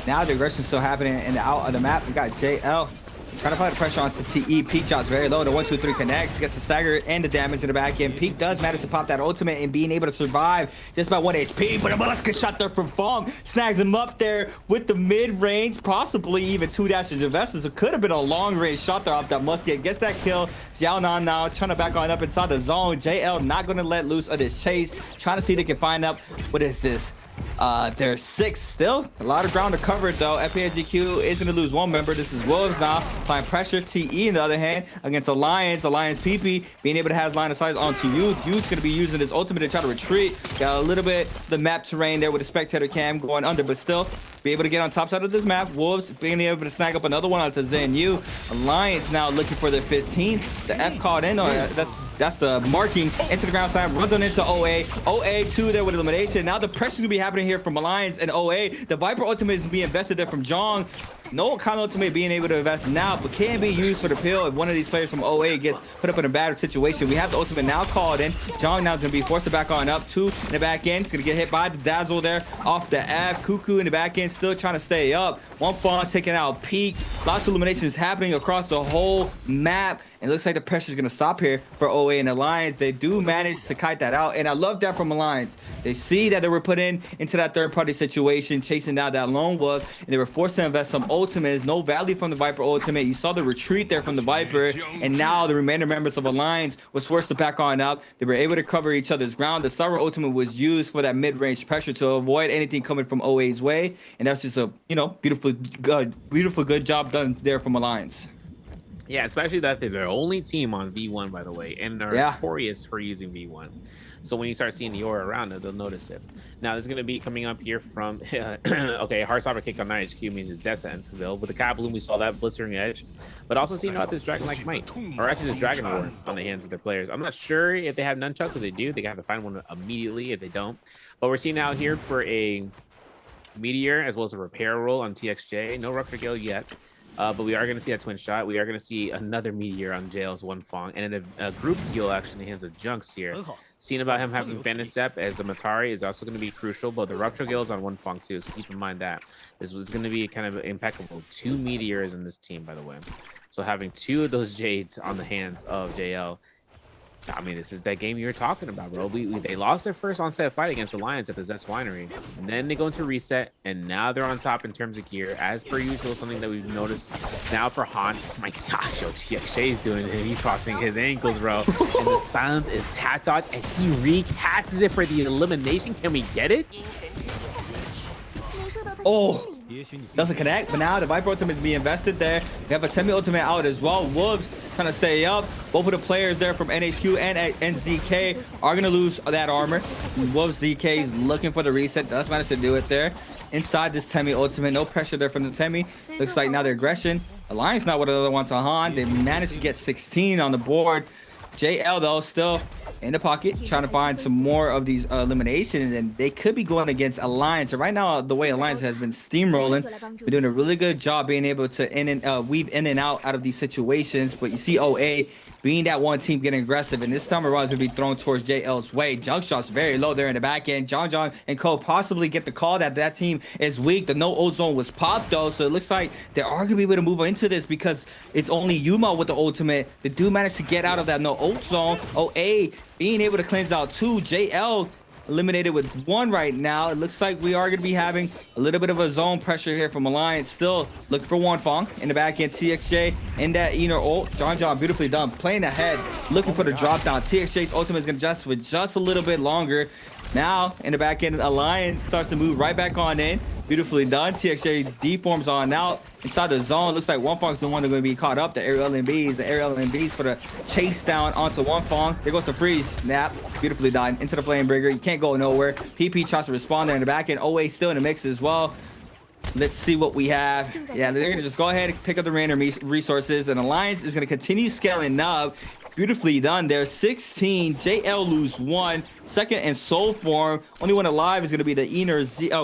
Speaker 14: Now the aggression's still happening in the out of the map. We got JL Trying to apply the pressure onto TE. Peak drops very low. The 1-2-3 connects. Gets the stagger and the damage in the back end. Peak does manage to pop that ultimate and being able to survive just about 1 HP. But a musket shot there from Fong snags him up there with the mid-range, possibly even 2 dashes of Vessels. It could have been a long-range shot there off that musket. Gets that kill. Xiaonan now trying to back on up inside the zone. JL not going to let loose of this chase. Trying to see if they can find up. What is this? There's 6 still. A lot of ground to cover though. FPGQ is going to lose 1 member. This is Wolves now. Applying pressure. TE on the other hand against Alliance. Alliance PP being able to have line of sight onto Youth. Youth's going to be using his ultimate to try to retreat. Got a little bit the map terrain there with the spectator cam going under, but still be able to get on top side of this map. Wolves being able to snag up another one onto Zen Yu. Alliance now looking for their 15th. The F called in. That's the marking into the ground side. Runs on into OA. OA 2 there with elimination. Now the pressure will be happening here from Alliance and OA. The Viper ultimate is being invested there from Jong. No kind of ultimate being able to invest now, but can be used for the pill if one of these players from OA gets put up in a bad situation. We have the ultimate now called in. Jong now is going to be forced to back on up. 2 in the back end. It's going to get hit by the Dazzle there off the F. Cuckoo in the back end still trying to stay up. One Fawn taking out Peak. Lots of eliminations happening across the whole map. And it looks like the pressure is going to stop here for OA and Alliance. They do manage to kite that out. And I love that from Alliance. They see that they were put into that third-party situation, chasing down that lone wolf. And they were forced to invest some ultimates. No value from the Viper ultimate. You saw the retreat there from the Viper. And now the remainder members of Alliance was forced to back on up. They were able to cover each other's ground. The Sovereign ultimate was used for that mid-range pressure to avoid anything coming from OA's way. And that's just a, beautiful good job done there from Alliance.
Speaker 13: Yeah, especially that they're the only team on V1, by the way, and they're notorious for using V1. So when you start seeing the aura around it, they'll notice it. Now, there's going to be coming up here from, okay, hard stopper kick on 9HQ means it's Death Sentence. With the Cat Bloom, we saw that blistering edge. But also seeing about this Dragon-like Might, or actually this Dragon War on the hands of their players. I'm not sure if they have nunchucks. If they do, they have to find one immediately if they don't. But we're seeing out here for a Meteor as well as a repair roll on TXJ. No Rupture Gale yet. But we are going to see a twin shot. We are going to see another Meteor on JL's 1 Fong. And then a group heal actually in the hands of Junks here. Seeing about him having Phantom Step as the Matari is also going to be crucial. But the Rupture Gale is on 1 Fong too. So keep in mind that. This was going to be kind of impeccable. 2 Meteors in this team, by the way. So having 2 of those Jades on the hands of JL. I mean, this is that game you were talking about, bro. They lost their first on-set fight against Alliance at the Zest Winery. And then they go into reset, and now they're on top in terms of gear. As per usual, something that we've noticed now for Han. Oh my gosh, yo, TXJ is doing it. He's crossing his ankles, bro. And the silence is tap dodge, and he recasts it for the elimination. Can we get it?
Speaker 14: Oh, doesn't connect, but now the Viper ultimate is being invested there. We have a Temi ultimate out as well. Wolves trying to stay up. Both of the players there from NHQ and ZK are going to lose that armor. Wolves ZK is looking for the reset. Does manage to do it there. Inside this Temi ultimate, no pressure there from the Temi. Looks like now the aggression. Alliance not what the other one to Han. They managed to get 16 on the board. JL though still in the pocket trying to find some more of these eliminations, and they could be going against Alliance. And right now the way Alliance has been steamrolling, we're doing a really good job being able to weave in and out of these situations. But you see OA being that one team getting aggressive, and this time around is going to be thrown towards JL's way. Junk shots very low there in the back end. John and Cole possibly get the call that team is weak. The no ozone was popped though, so it looks like they are going to be able to move into this because it's only Yuma with the ultimate. They do manage to get out of that no ozone. OA being able to cleanse out 2. JL eliminated with 1 right now. It looks like we are going to be having a little bit of a zone pressure here from Alliance. Still looking for 1 Fong in the back end. TXJ in that inner ult. John beautifully done. Playing ahead, looking for the drop down. TXJ's ultimate is going to adjust for just a little bit longer. Now in the back end, Alliance starts to move right back on in. Beautifully done. TXJ deforms on out inside the zone. Looks like 1 Fong's the one that's going to be caught up. The aerial LMBs for the chase down onto 1 Fong. There goes the freeze. Snap. Beautifully done. Into the flame breaker. You can't go nowhere. PP tries to respond there in the back end. OA still in the mix as well. Let's see what we have. Yeah, they're going to just go ahead and pick up the random resources. And Alliance is going to continue scaling up. Beautifully done there. 16. JL lose 1. Second in soul form. Only one alive is going to be the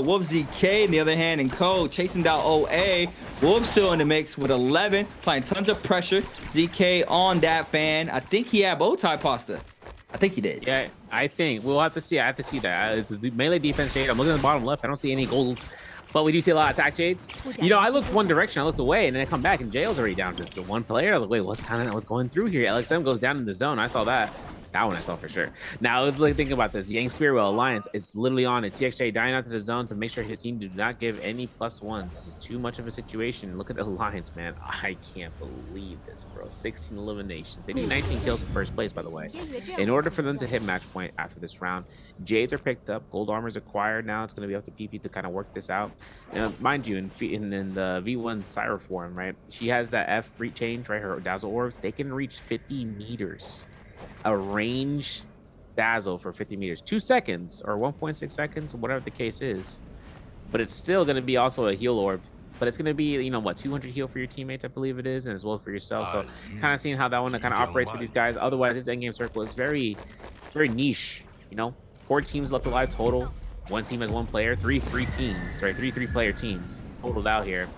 Speaker 14: Wolf ZK. On the other hand, and Code chasing down OA. Wolf still in the mix with 11. Applying tons of pressure. ZK on that fan. I think he had bow tie pasta. I think he did.
Speaker 13: Yeah, I think we'll have to see. I have to see that. The melee defense shade. I'm looking at the bottom left. I don't see any golds. But we do see a lot of attack Jades. You know, I looked one direction, I looked away, and then I come back, and Jail's already down to one player. I was like, wait, what's going through here? LXM goes down in the zone. I saw that. That one I saw for sure. Now let's think about this. Yang Spearwell Alliance is literally on it. TXJ dying out to the zone to make sure his team do not give any +1s. This is too much of a situation. Look at the Alliance, man. I can't believe this, bro. 16 eliminations. They need 19 kills in first place, by the way. In order for them to hit match point after this round, Jades are picked up. Gold armor's acquired. Now it's going to be up to PP to kind of work this out. Now, mind you, in the V1 Syra form, right? She has that F reach change, right? Her dazzle orbs. They can reach 50 meters. A range dazzle for 50 meters, 2 seconds or 1.6 seconds, whatever the case is. But it's still going to be also a heal orb. But it's going to be, you know, what, 200 heal for your teammates, I believe it is, and as well for yourself. So kind of seeing how that one kind of operates for these guys. Otherwise, this endgame circle is very, very niche. You know, 4 teams left alive total. 1 team has 1 player. 3 teams, right? 3 3-player teams totaled out here.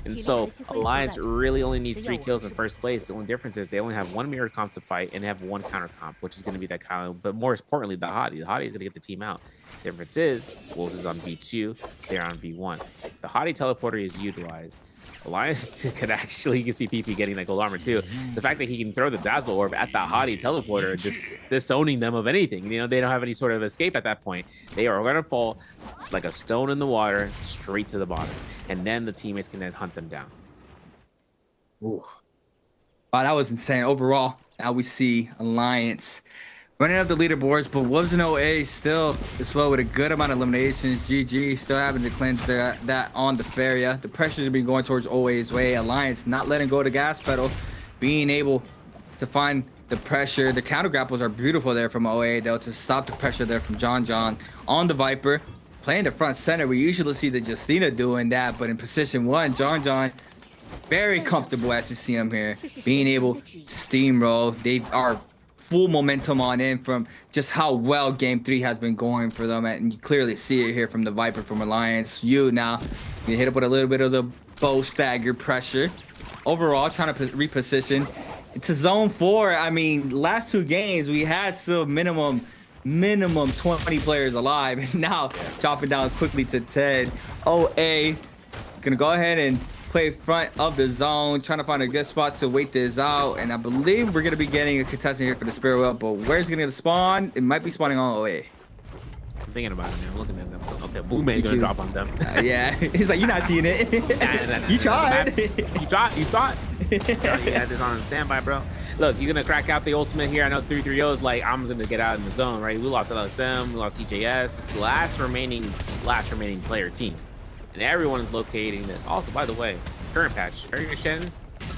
Speaker 13: And so Alliance really only needs 3 kills in first place. The only difference is they only have 1 mirror comp to fight and they have 1 counter comp, which is going to be that kind of, but more importantly, the Hottie. The Hottie is going to get the team out. The difference is Wolves is on V2, they're on V1. The Hottie teleporter is utilized. Alliance could actually, you can see PP getting that gold armor too. It's the fact that he can throw the dazzle orb at the Hottie teleporter, just disowning them of anything. You know, they don't have any sort of escape at that point. They are going to fall. It's like a stone in the water, straight to the bottom. And then the teammates can then hunt them down.
Speaker 14: Ooh. Wow, that was insane. Overall, now we see Alliance running up the leaderboards, but Wolves and OA still as well with a good amount of eliminations. GG still having to cleanse that on the Feria. The pressure's been going towards OA's way. Alliance not letting go of the gas pedal, being able to find the pressure. The counter grapples are beautiful there from OA though to stop the pressure there from John on the Viper. Playing the front center, we usually see the Justina doing that, but in position 1, John very comfortable as you see him here, being able to steamroll. They are full momentum on in from just how well game 3 has been going for them, and you clearly see it here from the Viper from Alliance. You now you hit up with a little bit of the bow stagger pressure. Overall, trying to reposition into zone 4. I mean, last 2 games we had still minimum 20 players alive, and now dropping down quickly to 10. OA gonna go ahead and play front of the zone, trying to find a good spot to wait this out, and I believe we're gonna be getting a contestant here for the Spirit Well, but where's it gonna spawn? It might be spawning on OA.
Speaker 13: I'm thinking about it, man. I'm looking at them. Okay, Boom's gonna drop on them.
Speaker 14: Yeah, he's like, you're not seeing it. You tried.
Speaker 13: You thought. You had this on standby, bro. Look, he's gonna crack out the ultimate here. I know 3-3-0 is like, I'm gonna get out in the zone, right? We lost LXM, we lost EJS. It's the last remaining player team. And everyone is locating this. Also, by the way, current patch, Shen,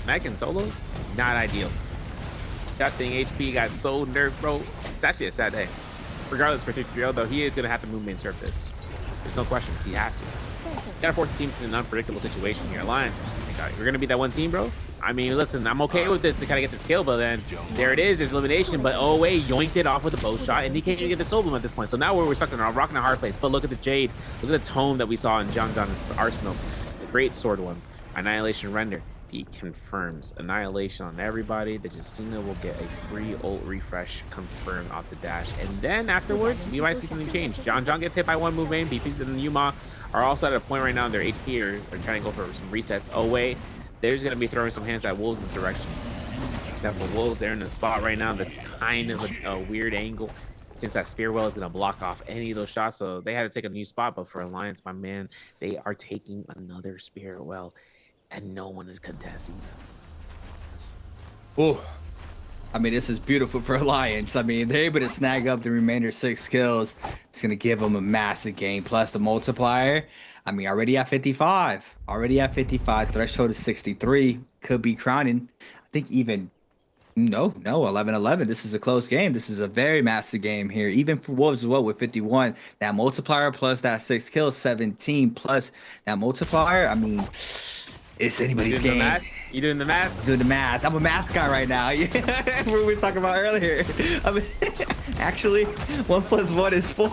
Speaker 13: Mech, and solos, not ideal. That thing HP got so nerfed, bro. It's actually a sad day. Regardless for 3-3-0, though, he is going to have to move main surf this. There's no questions. He has to. Got to force the teams in an unpredictable situation here. Alliance, you're going to be that one team, bro? I mean, listen, I'm okay with this to kind of get this kill, but then there it is. There's elimination, but OA yoinked it off with a bow shot, and he can't even get the soul bloom at this point. So now we're stuck in a rock and a hard place. But look at the Jade. Look at the tone that we saw in John's arsenal. A great sword one. Annihilation render. He confirms Annihilation on everybody. The Justina will get a free ult refresh confirmed off the dash. And then afterwards, we might see something change. John gets hit by one move main. BP and Yuma are also at a point right now in their HP are trying to go for some resets. Away. There's going to be throwing some hands at Wolves' direction. That for Wolves, they're in the spot right now. This kind of a weird angle since that Spear Well is going to block off any of those shots. So they had to take a new spot. But for Alliance, my man, they are taking another Spear Well. And no one is contesting them.
Speaker 14: Oh, I mean, this is beautiful for Alliance. I mean, they're able to snag up the remainder 6 kills. It's going to give them a massive game. Plus the multiplier. I mean, already at 55. Already at 55. Threshold is 63. Could be crowning. I think even... No, 11-11. This is a close game. This is a very massive game here. Even for Wolves as well with 51. That multiplier plus that 6 kills, 17 plus that multiplier. I mean... It's anybody's game.
Speaker 13: You doing the math?
Speaker 14: Doing the math. I'm a math guy right now. Yeah, we were talking about earlier. I mean, actually, 1 + 1 is 4.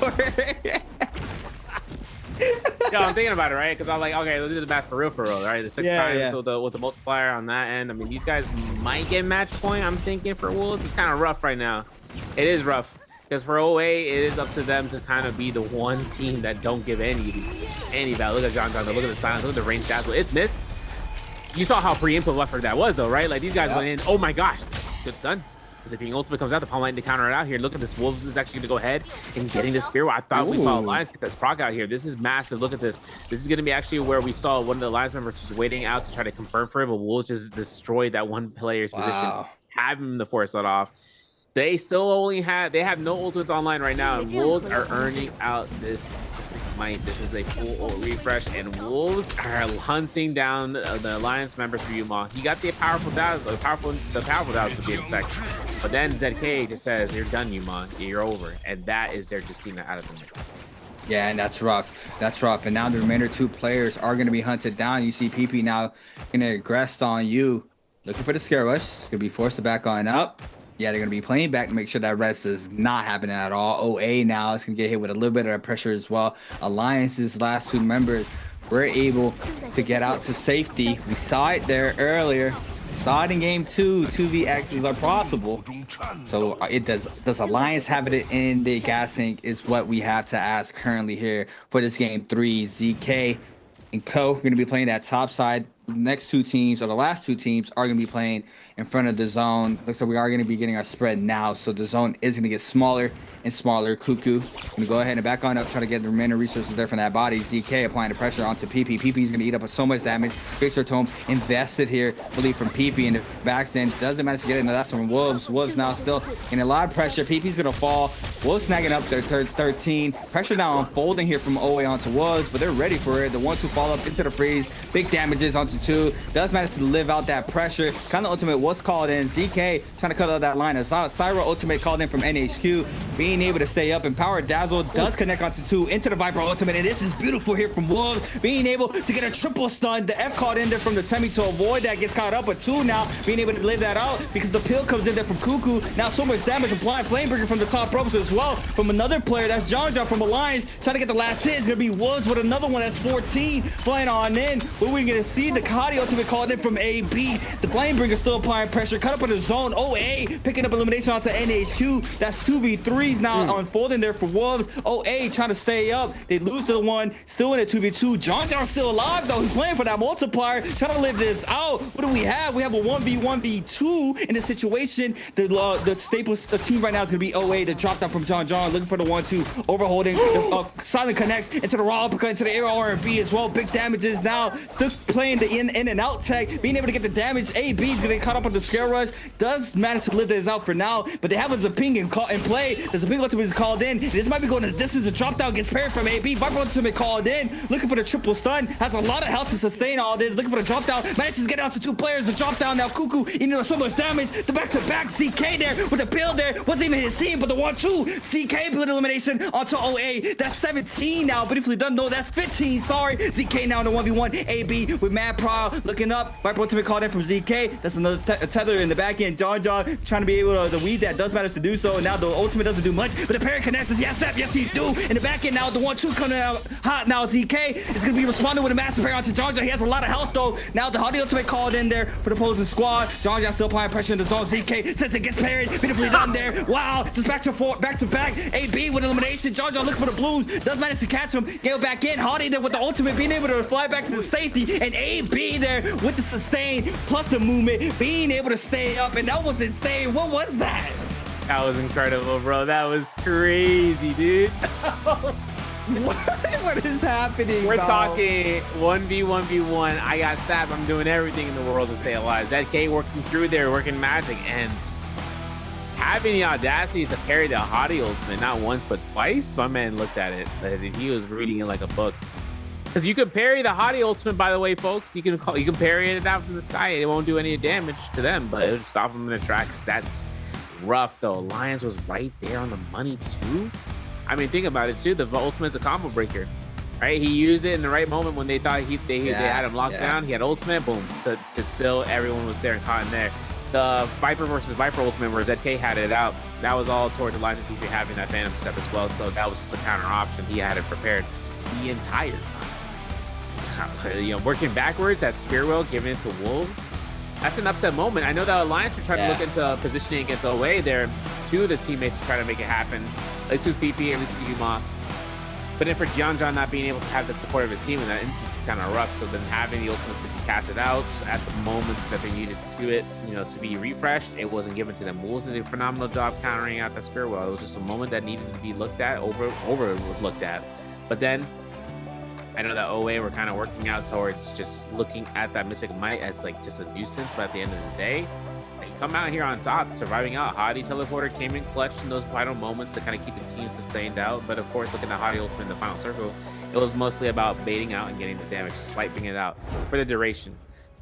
Speaker 13: Yo, I'm thinking about it, right? Because I'm like, okay, let's do the math for real, right? The 6 times, yeah. So with the multiplier on that end, I mean, these guys might get match point. I'm thinking for Wolves, it's kind of rough right now. It is rough. Because for OA, it is up to them to kind of be the one team that don't give any value. Look at John John, look at the silence, look at the range dazzle. It's missed. You saw how pre-input effort that was, though, right? Like, these guys went in. Oh my gosh, good stun. Zipping ultimate comes out, the palm line to counter it out here. Look at this. Wolves is actually going to go ahead and getting the spear. I thought we saw Alliance get this proc out here. This is massive. Look at this. This is going to be actually where we saw one of the Alliance members was waiting out to try to confirm for him, but Wolves just destroyed that one player's position, having the force let off. They still only have no ultimates online right now, and Wolves are earning out this might. This is a full refresh, and Wolves are hunting down the Alliance members for Yuma. He got the powerful dazzle, the powerful dazzle to be effect. But then ZK just says, "You're done, Yuma. You're over," and that is their Justina out of the mix.
Speaker 14: Yeah, and that's rough. That's rough. And now the remainder 2 players are going to be hunted down. You see PP now going to aggress on you, looking for the scare rush. Gonna be forced to back on up. Yeah, they're going to be playing back to make sure that rest is not happening at all. OA now is going to get hit with a little bit of pressure as well. Alliance's last 2 members were able to get out to safety. We saw it there earlier. Saw it in game 2. 2vx's are possible. So does Alliance have it in the gas tank is what we have to ask currently here for this game 3. ZK and Co are going to be playing that top side. The next 2 teams, or the last 2 teams, are going to be playing in front of the zone. Looks like we are going to be getting our spread now, so the zone is going to get smaller and smaller. Cuckoo going to go ahead and back on up, try to get the remaining resources there from that body. ZK applying the pressure onto PP. PP is going to eat up so much damage. Fixer Tome invested here, believe from PP in the backstand. Doesn't manage to get it, and that's from Wolves. Wolves now still getting a lot of pressure. PP's going to fall. Wolves snagging up their 13. Pressure now unfolding here from OA onto Wolves, but they're ready for it. The 1-2 follow up into the freeze. Big damages onto 2. Does manage to live out that pressure. Kind of ultimate was called in. ZK trying to cut out that line. Syra ultimate called in from NHQ. Being able to stay up, and Power Dazzle does connect onto 2 into the Viper ultimate, and this is beautiful here from Wolves. Being able to get a triple stun. The F caught in there from the Temi to avoid that. Gets caught up, but 2 now being able to live that out because the pill comes in there from Cuckoo. Now so much damage. Applying Flamebringer from the top ropes as well from another player. That's John John from Alliance trying to get the last hit. It's going to be Wolves with another one. That's 14 flying on in. What we're going to see, the Kadi ultimate called in from AB. The Flamebringer still applying pressure. Cut up in the zone. OA picking up elimination onto NHQ. That's 2v3s now unfolding there for Wolves. OA trying to stay up. They lose to the 1. Still in a 2v2. John John's still alive though. He's playing for that multiplier. Trying to live this out. What do we have? We have a 1v1v2 in this situation. The Staples team right now is going to be OA. The drop down from John John. Looking for the 1-2. Overholding. The silent connects into the raw uppercut into the air R&B as well. Big damages now. Still playing the in and out tech. Being able to get the damage. AB is going to get caught up on the scare rush. Does manage to live this out for now. But they have a Zaping in play. The Zaping ultimate is called in. This might be going to the distance. The drop down gets parried from AB. Viper ultimate called in. Looking for the triple stun. Has a lot of health to sustain all this. Looking for the drop down. Manages to get out to 2 players. The drop down now. Cuckoo eating so much damage. The back-to-back ZK there with the build there. Wasn't even his team, but the 1-2. ZK build elimination onto OA. That's 17 now. Briefly done. No, that's 15. Sorry. ZK now in the 1v1. AB with Mad Prowl looking up. Viper ultimate called in from ZK. That's another tether in the back end. John trying to be able to weed that. Does manage to do so. And now the ultimate doesn't do much, but the parry connects. Yes, Seth. Yes, he do. In the back end now, the 1-2 coming out hot now. ZK is going to be responding with a massive parry onto John. He has a lot of health though. Now the Hardy ultimate called in there for the opposing squad. John still applying pressure in the zone. ZK since it gets parried. Beautifully done there. Wow. Just back to back. AB with elimination. John looking for the blooms. Does manage to catch him. Get back in. Hardy there with the ultimate being able to fly back to the safety. And AB there with the sustain plus the movement. Being able to stay up. And that was insane. What was that?
Speaker 13: That was incredible, bro. That was crazy, dude.
Speaker 14: What is happening?
Speaker 13: We're talking 1v1v1. I got Sap. I'm doing everything in the world to stay alive. ZK working through there, working magic, and having the audacity to parry the Hottie ultimate not once but twice. My man looked at it, but he was reading it like a book. Because you can parry the Hottie ultimate, by the way, folks. You can parry it down from the sky. It won't do any damage to them, but it'll just stop them in the tracks. That's rough though. Alliance was right there on the money too. I mean, think about it too. The ultimate's a combo breaker, right? He used it in the right moment when they thought they had him locked down. He had ultimate, boom, sit still. Everyone was there and caught in there. The Viper versus Viper ultimate where ZK had it out, that was all towards Alliance's DJ having that Phantom step as well. So that was just a counter option. He had it prepared the entire time. You know, working backwards, that spear wheel giving it to Wolves. That's an upset moment. I know that Alliance were trying to look into positioning against OA there, two of the teammates to try to make it happen. At least with PP, at least with Yuma. But then for Jianzhan not being able to have the support of his team in that instance is kind of rough. So then having the ultimates to be casted out at the moments that they needed to do it, you know, to be refreshed, it wasn't given to them. Wolves did a phenomenal job countering out that Spirit Well. It was just a moment that needed to be looked at, looked at. But then I know that OA were kind of working out towards just looking at that Mystic Might as like just a nuisance, but at the end of the day, they come out here on top, surviving out. Hottie Teleporter came in clutch in those vital moments to kind of keep the team sustained out. But of course, looking at Hottie Ultimate in the final circle, it was mostly about baiting out and getting the damage, swiping it out for the duration.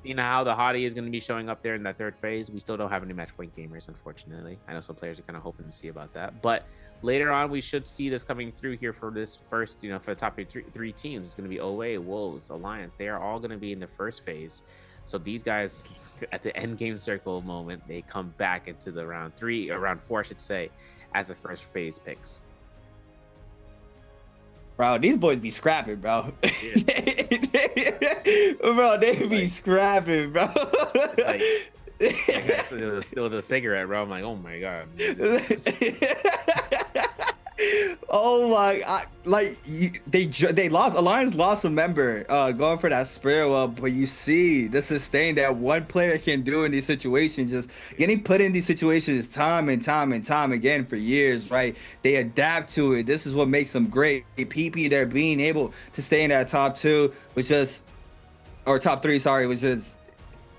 Speaker 13: You know how the Hottie is going to be showing up there in that third phase. We still don't have any match point gamers, unfortunately. I know some players are kind of hoping to see about that, but later on we should see this coming through here for this first, you know, for the top three teams. It's going to be OA, Wolves, Alliance. They are all going to be in the first phase. So these guys at the end game circle moment, they come back into the round 4, I should say, as the first phase picks.
Speaker 14: Bro, these boys be scrapping, bro. Bro, they be scrapping, bro.
Speaker 13: Like, with a cigarette, bro. I'm like, oh my god.
Speaker 14: Oh my god! Like they lost. Alliance lost a member going for that Spirit Well, but you see the sustain that one player can do in these situations, just getting put in these situations time and time and time again for years, right? They adapt to it. This is what makes them great. PP, they're being able to stay in that top 2, or top 3, sorry, was just.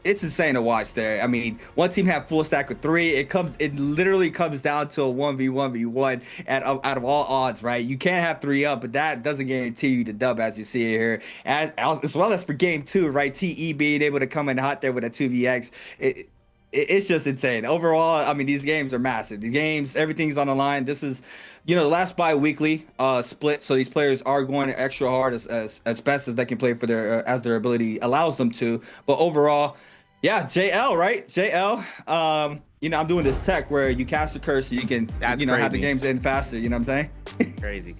Speaker 14: It's insane to watch there. I mean, one team had full stack of 3. It literally comes down to a 1v1v1 out of all odds, right? You can't have 3 up, but that doesn't guarantee you the dub as you see it here. As well as for game 2, right? TE being able to come in hot there with a 2vx. It's just insane. Overall, I mean, these games are massive. The games, everything's on the line. This is, you know, the last bi-weekly split, so these players are going extra hard as best as they can play for their as their ability allows them to. But overall, yeah, JL, right? JL. You know, I'm doing this tech where you cast a curse so you can, have the games end faster. You know what I'm saying?
Speaker 13: Crazy.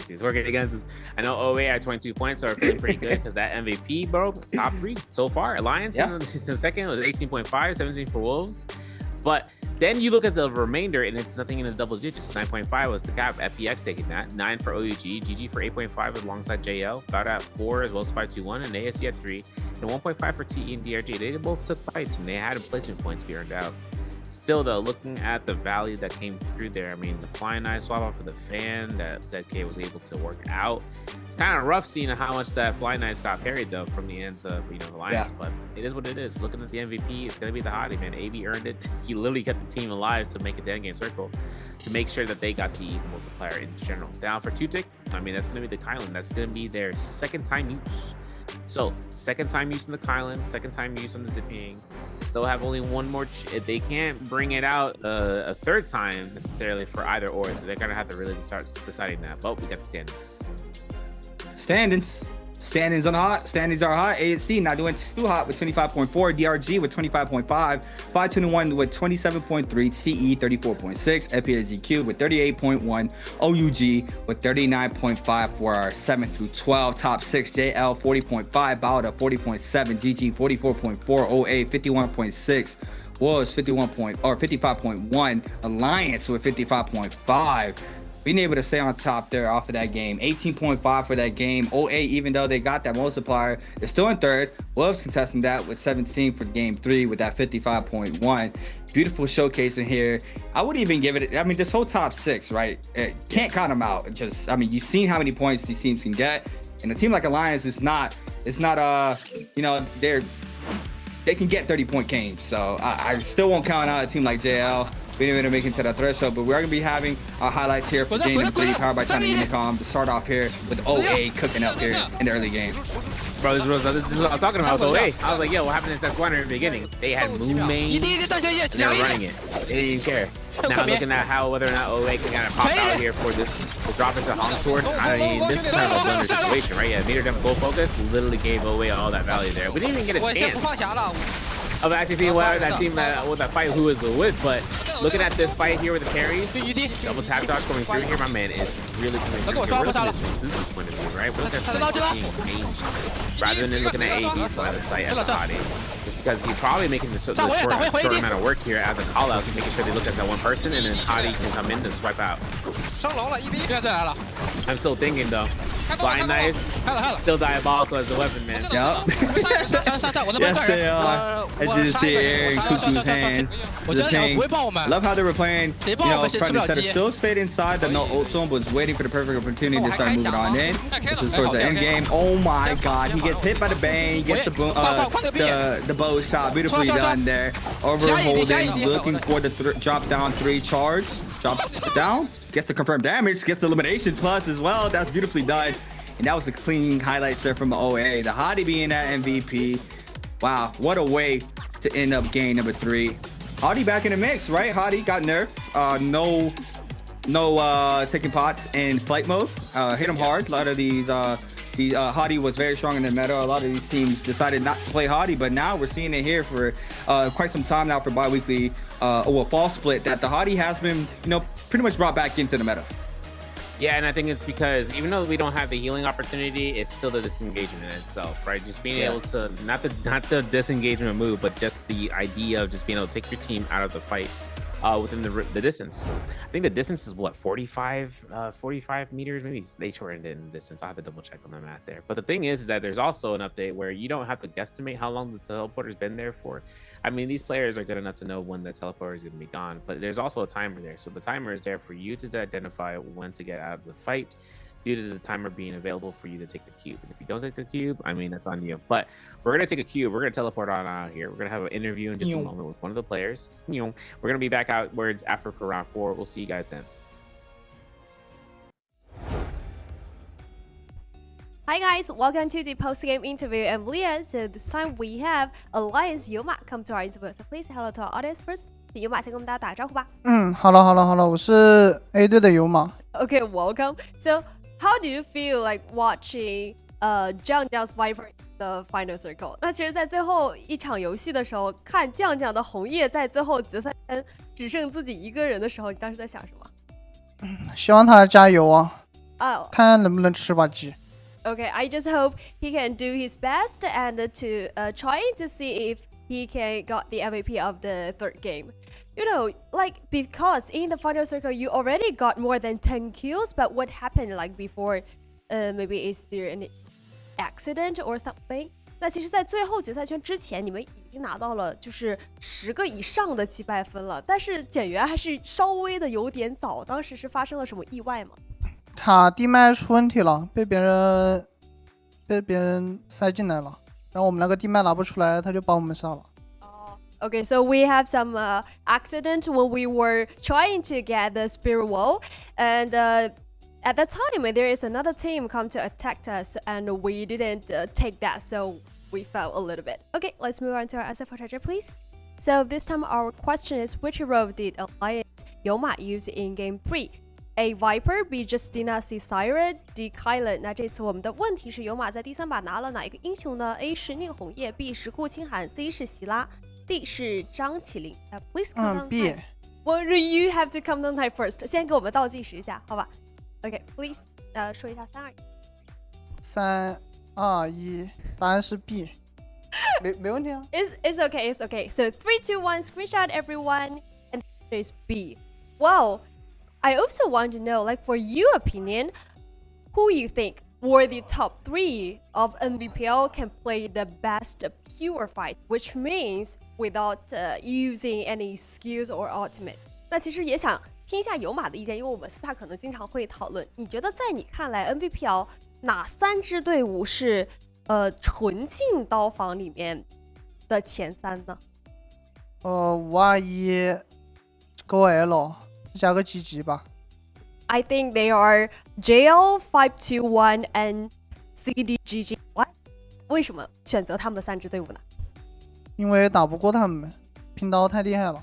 Speaker 13: It's working against us. I know OA at 22 points are feeling pretty good because that MVP, bro, top 3 so far. Alliance in second was 18.5, 17 for Wolves. But then you look at the remainder and it's nothing in the double digits. 9.5 was the cap. FPX taking that. 9 for OUG. GG for 8.5 alongside JL. About at 4 as well as 521 and ASC at 3. And 1.5 for TE and DRG. They both took fights and they had placement points to be earned out. Still though, looking at the value that came through there, I mean, the Flying Eye swap out for the fan that ZK was able to work out. It's kind of rough seeing how much that Flying Eyes got parried though from the ends of, Alliance, but it is what it is. Looking at the MVP, it's gonna be the Hottie, man. AB earned it. He literally kept the team alive to make it to endgame circle to make sure that they got the multiplier in general. Down for Tutik, I mean, that's gonna be the Kylan. That's gonna be their second time use. So, second time use on the Kylan, second time use on the Zipping. They'll have only one more. They can't bring it out a third time necessarily for either or. So they're gonna have to really start deciding that. But we got the standings. Standings on hot. Standings are hot. ASC not doing too hot with 25.4. DRG with 25.5. 521 with 27.3. TE 34.6. FPSGQ with 38.1. OUG with 39.5 for our 7 through 12. Top 6. JL 40.5. Bauda 40.7. GG 44.4. OA 51.6. Wolves 55.1. Alliance with 55.5. Being able to stay on top there off of that game. 18.5 for that game. OA, even though they got that multiplier, they're still in third. Wolves contesting that with 17 for game 3 with that 55.1. Beautiful showcase in here. I wouldn't even give it, I mean, this whole top 6, right? Can't count them out. Just, I mean, you've seen how many points these teams can get. And a team like Alliance is not, they can get 30-point games. So I still won't count out a team like JL. We didn't even make it to the threshold, but we're going to be having our highlights here for game 3, powered by China Unicom, to start off here with OA cooking up here in the early game. Bro, this is what I was talking about with OA. I was like, yo, what happened in S1 in the beginning? They had Moon Main, and they were running it. They didn't even care. Now looking at whether or not OA can kind of pop out here for this, to drop into Hong Sword. I mean, this is kind of a blunder situation, right? Yeah, meter depth full focus literally gave OA all that value there. We didn't even get a chance of actually seeing what that team, what that fight who is with, but looking at this fight here with the carries, double tap dodge coming through here, my man is really coming through here. We're looking at this from Zuzu's point of view, right? We're looking at being changed rather than looking at AB's line of sight as a Hottie. Just because he's probably making the short amount of work here as a call out, making sure they look at that one person, and then Hadi can come in and swipe out.
Speaker 15: 上楼了，ED 变这来了。
Speaker 13: I'm still thinking though. Blind Knife, still diabolical as a weapon, man.
Speaker 14: Yup. Yes, they are. As you can see here in Cuckoo's hand. Love how they were playing, you know, trying to set a still stayed inside the no ult zone, but was waiting for the perfect opportunity to start moving on in. This is towards the end game. Oh my god, he gets hit by the bang, he gets the bow shot. Beautifully done there. Overholding, looking for the drop down 3 charge. Drops down. Gets the confirmed damage, gets the elimination plus as well. That's beautifully done. And that was the clean highlights there from the OA. The Hadi being that MVP. Wow, what a way to end up game number 3. Hadi back in the mix, right? Hadi got nerfed. No taking pots in flight mode. Hit him hard. A lot of these Hadi was very strong in the meta. A lot of these teams decided not to play Hadi, but now we're seeing it here for quite some time now for bi-weekly fall split, that the Hadi has been, you know, pretty much brought back into the meta.
Speaker 13: Yeah, and I think it's because even though we don't have the healing opportunity, it's still the disengagement in itself, right? Just being able to not the disengagement move, but just the idea of just being able to take your team out of the fight within the distance. I think the distance is what, 45 meters? Maybe they shortened it in distance. I'll have to double check on the math there. But the thing is that there's also an update where you don't have to guesstimate how long the teleporter's been there for. I mean, these players are good enough to know when the teleporter is going to be gone, but there's also a timer there. So the timer is there for you to identify when to get out of the fight, due to the timer being available for you to take the cube. And if you don't take the cube, I mean, that's on you. But we're going to take a cube. We're going to teleport on out here. We're going to have an interview in just a moment with one of the players. We're going to be back outwards after for round 4. We'll see you guys then.
Speaker 16: Hi guys, welcome to the post-game interview. I'm Leah. So this time we have Alliance Yoma come to our interview. So please hello to our audience first. Yoma 先跟我们大家打个招呼吧。
Speaker 17: 好了，我是 A 队的油马。
Speaker 16: Okay, welcome. So how do you feel like watching Jiang's Viper in the final circle? 那其实，在最后一场游戏的时候，看酱的红叶在最后决赛圈只剩自己一个人的时候，你当时在想什么？
Speaker 17: 希望他加油啊！看能不能吃把鸡。
Speaker 16: Okay, I just hope he can do his best and to trying to see if he can got the MVP of the 3rd game. You know, like, because in the final circle you already got more than 10 kills, but what happened like before? Maybe is there an accident or something? 那其实在最后决赛圈之前，你们已经拿到了就是10个以上的击败分了，但是减员还是稍微的有点早。当时是发生了什么意外吗？
Speaker 17: 他地脉出问题了，被别人塞进来了，然后我们那个地脉拿不出来，他就把我们杀了。
Speaker 16: Okay, so we have some accident when we were trying to get the spirit wall, and at that time there is another team come to attack us, and we didn't take that, so we fell a little bit. Okay, let's move on to our answer for treasure, please. So this time our question is, which hero did Alliance Yoma use in game 3? A Viper, B Justina, C Siren, D Kylan. 那这次我们的问题是油马在第3把拿了哪一个英雄呢？ A 是宁红叶， B 是顾清寒， C 是席拉， D 是张起灵。Please count down
Speaker 17: B.
Speaker 16: time. Well, you have to count down time first. 先给我们倒计时一下，好吧 ？Okay, please. 说一下3、2、1。
Speaker 17: 3、2、1，答案是 B。没问题啊。
Speaker 16: It's okay, it's okay. So 3, 2, 1, screenshot everyone, and there's B. Well, I also want to know, like, for your opinion, who you think were the top 3 of Nbpl can play the best pure fight, which means without using any skills or ultimate. 那其实也想听一下油马的意见，因为我们私下可能经常会讨论。你觉得在你看来 ，Nbpl 哪3支队伍是纯净刀房里面的前3呢
Speaker 17: ？521 Go L。加个GG吧。
Speaker 16: I think they are JL521 and CDGG. What? 为什么选择他们的3支队伍呢？
Speaker 17: 因为打不过他们，拼刀太厉害了。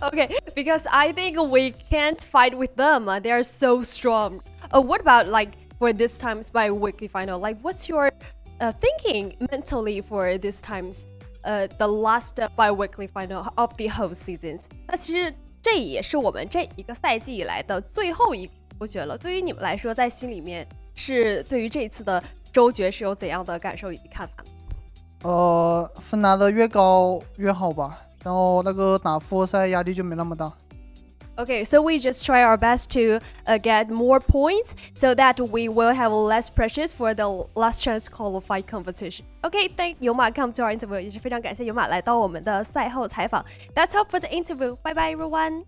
Speaker 16: Okay, because I think we can't fight with them. They are so strong. What about like for this time's bi-weekly final? Like, what's your thinking mentally for this time's the last bi-weekly final of the whole seasons? 那其实这也是我们这一个赛季以来的最后一个周决了。对于你们来说，在心里面是对于这一次的周决是有怎样的感受以及看法？
Speaker 17: 分拿的越高越好吧，然后那个打复活赛压力就没那么大。
Speaker 16: Okay, so we just try our best to get more points so that we will have less pressures for the last chance qualified competition. Okay, thank Yoma come to our interview. 也是非常感谢Yoma来到我们的赛后采访。That's all for the interview. Bye bye, everyone.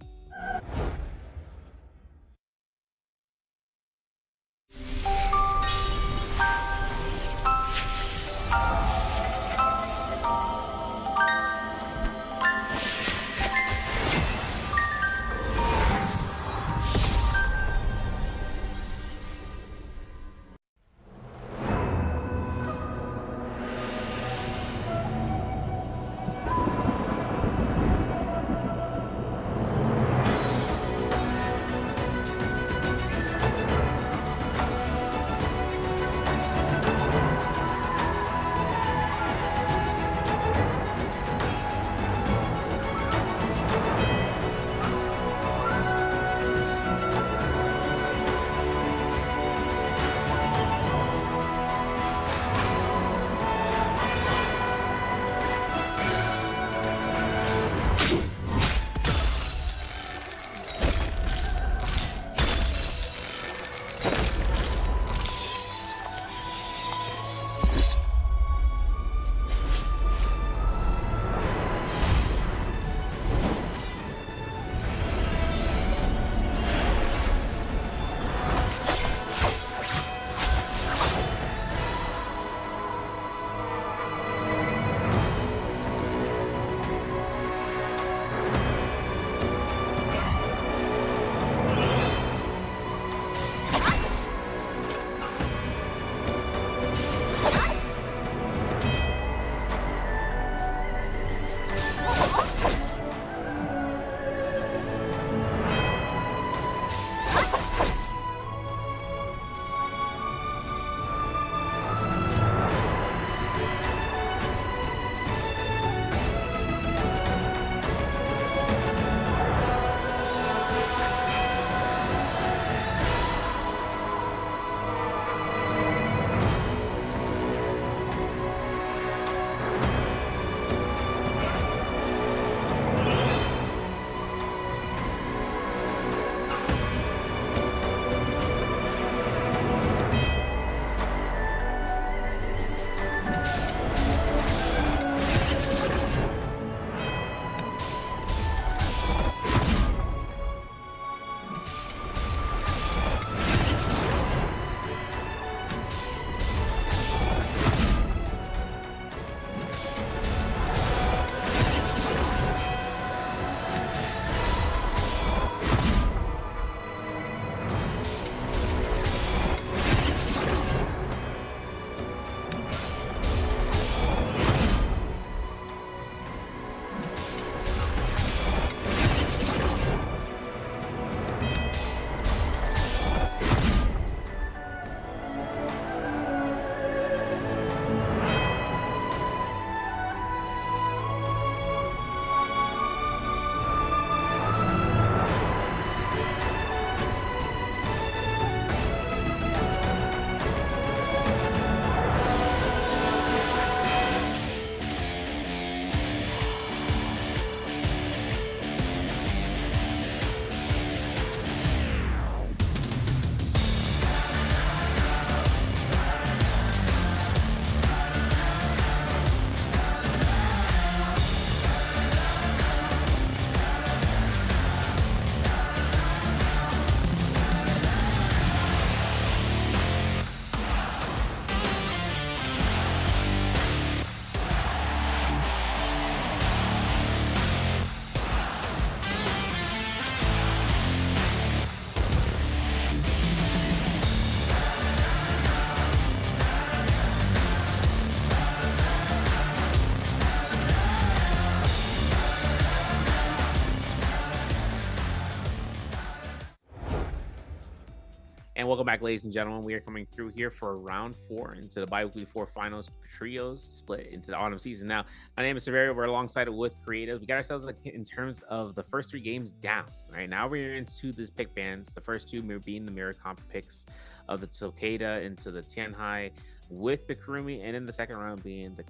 Speaker 13: And welcome back, ladies and gentlemen. We are coming through here for round 4 into the Biweekly 4 finals trios split into the autumn season. Now, my name is Severio. We're alongside it with Creative. We got ourselves in terms of the first 3 games down. Right now, we're into this pick bands. The first 2 being the mirror comp picks of the Tokeda into the Tianhai with the Kurumi, and in the second round being the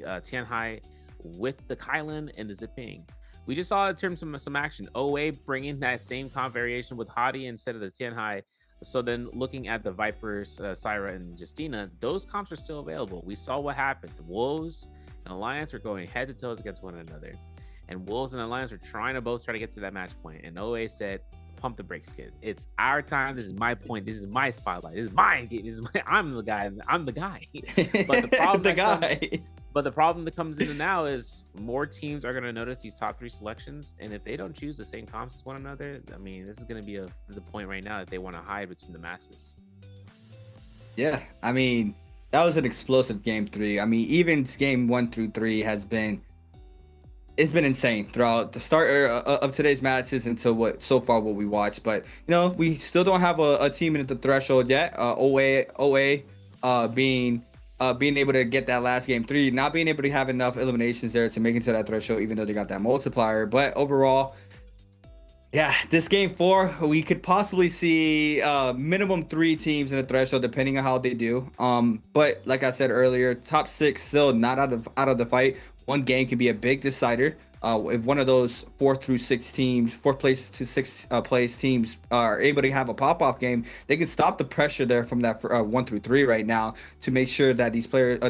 Speaker 13: Tianhai with the Kylan and the Ziping. We just saw in terms of some action. OA bringing that same comp variation with Hadi instead of the Tianhai. So then looking at the Vipers, Syra and Justina, those comps are still available. We saw what happened. The Wolves and Alliance are going head to toes against one another. And Wolves and Alliance are trying to get to that match point. And OA said, pump the brakes, kid. It's our time. This is my point. This is my spotlight. This is my game. I'm the guy. I'm the guy. But the problem But the problem that comes in now is more teams are going to notice these top 3 selections. And if they don't choose the same comps as one another, I mean, this is going to be the point right now that they want to hide between the masses.
Speaker 14: Yeah, I mean, that was an explosive game 3. I mean, even game 1 through 3 it's been insane throughout the start of today's matches until what we watched. But, you know, we still don't have a team in the threshold yet. OA being able to get that last game 3, not being able to have enough eliminations there to make it to that threshold, even though they got that multiplier. But overall, yeah, this game 4, we could possibly see minimum 3 teams in the threshold, depending on how they do. But like I said earlier, top 6 still not out of the fight. One game can be a big decider. If one of those 4th through 6 teams, 4th place to 6th place teams are able to have a pop-off game, they can stop the pressure there from that 1 through 3 right now to make sure that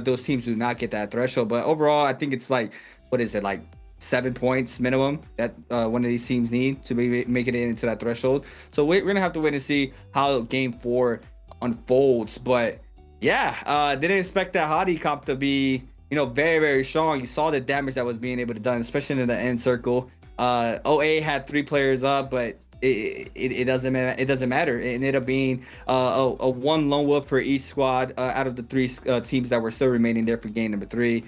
Speaker 14: those teams do not get that threshold. But overall, I think it's like, what is it, like 7 points minimum that one of these teams need to make it into that threshold. So we're gonna have to wait and see how game 4 unfolds. But yeah, didn't expect that Hadi comp to be, you know, very, very strong. You saw the damage that was being able to done, especially in the end circle. OA had 3 players up, but it doesn't matter. It doesn't matter. It ended up being a 1 lone wolf for each squad out of the 3 teams that were still remaining there for game number 3.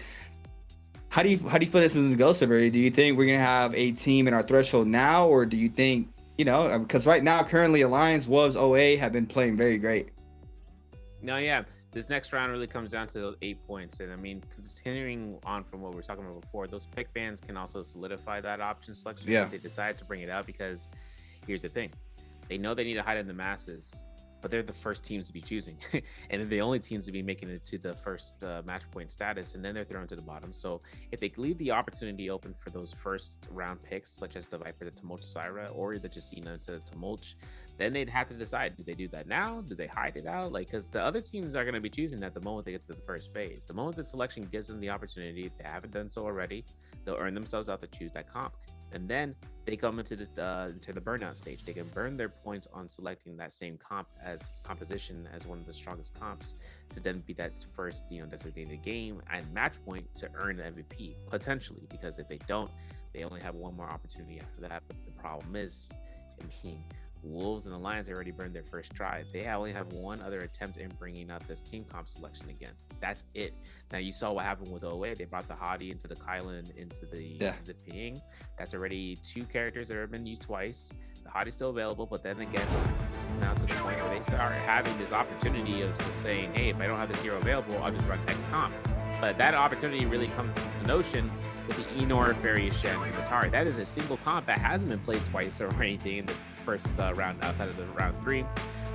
Speaker 14: How do you feel this is going to go, Severi? Do you think we're going to have a team in our threshold now, or do you think, you know, because right now currently Alliance, Wolves, OA have been playing very great.
Speaker 13: No, yeah. This next round really comes down to those 8 points. And I mean, continuing on from what we were talking about before, those pick bans can also solidify that option selection if they decide to bring it out, because here's the thing. They know they need to hide in the masses, but they're the first teams to be choosing. And they're the only teams to be making it to the first match point status, and then they're thrown to the bottom. So if they leave the opportunity open for those first round picks, such as the Viper to Mulch Syra or the Justina to Mulch, then they'd have to decide, do they do that now? Do they hide it out? Like, because the other teams are going to be choosing at the moment they get to the first phase. The moment the selection gives them the opportunity, if they haven't done so already, they'll earn themselves out to choose that comp. And then they come into this into the burnout stage. They can burn their points on selecting that same composition as one of the strongest comps to then be that first, you know, designated game and match point to earn the MVP potentially. Because if they don't, they only have one more opportunity after that. But the problem is, I mean, Wolves and Alliance already burned their first try. They only have one other attempt in bringing out this team comp selection again. That's it. Now, you saw what happened with OA. They brought the Hadi into the Kylan, into the Ziping. That's already 2 characters that have been used twice. The Hadi's still available, but then again, this is now to the point where they start having this opportunity of just saying, hey, if I don't have this hero available, I'll just run X comp. But that opportunity really comes into notion with the Enor, Variation, and Atari. That is a single comp that hasn't been played twice or anything in the first round outside of the round 3.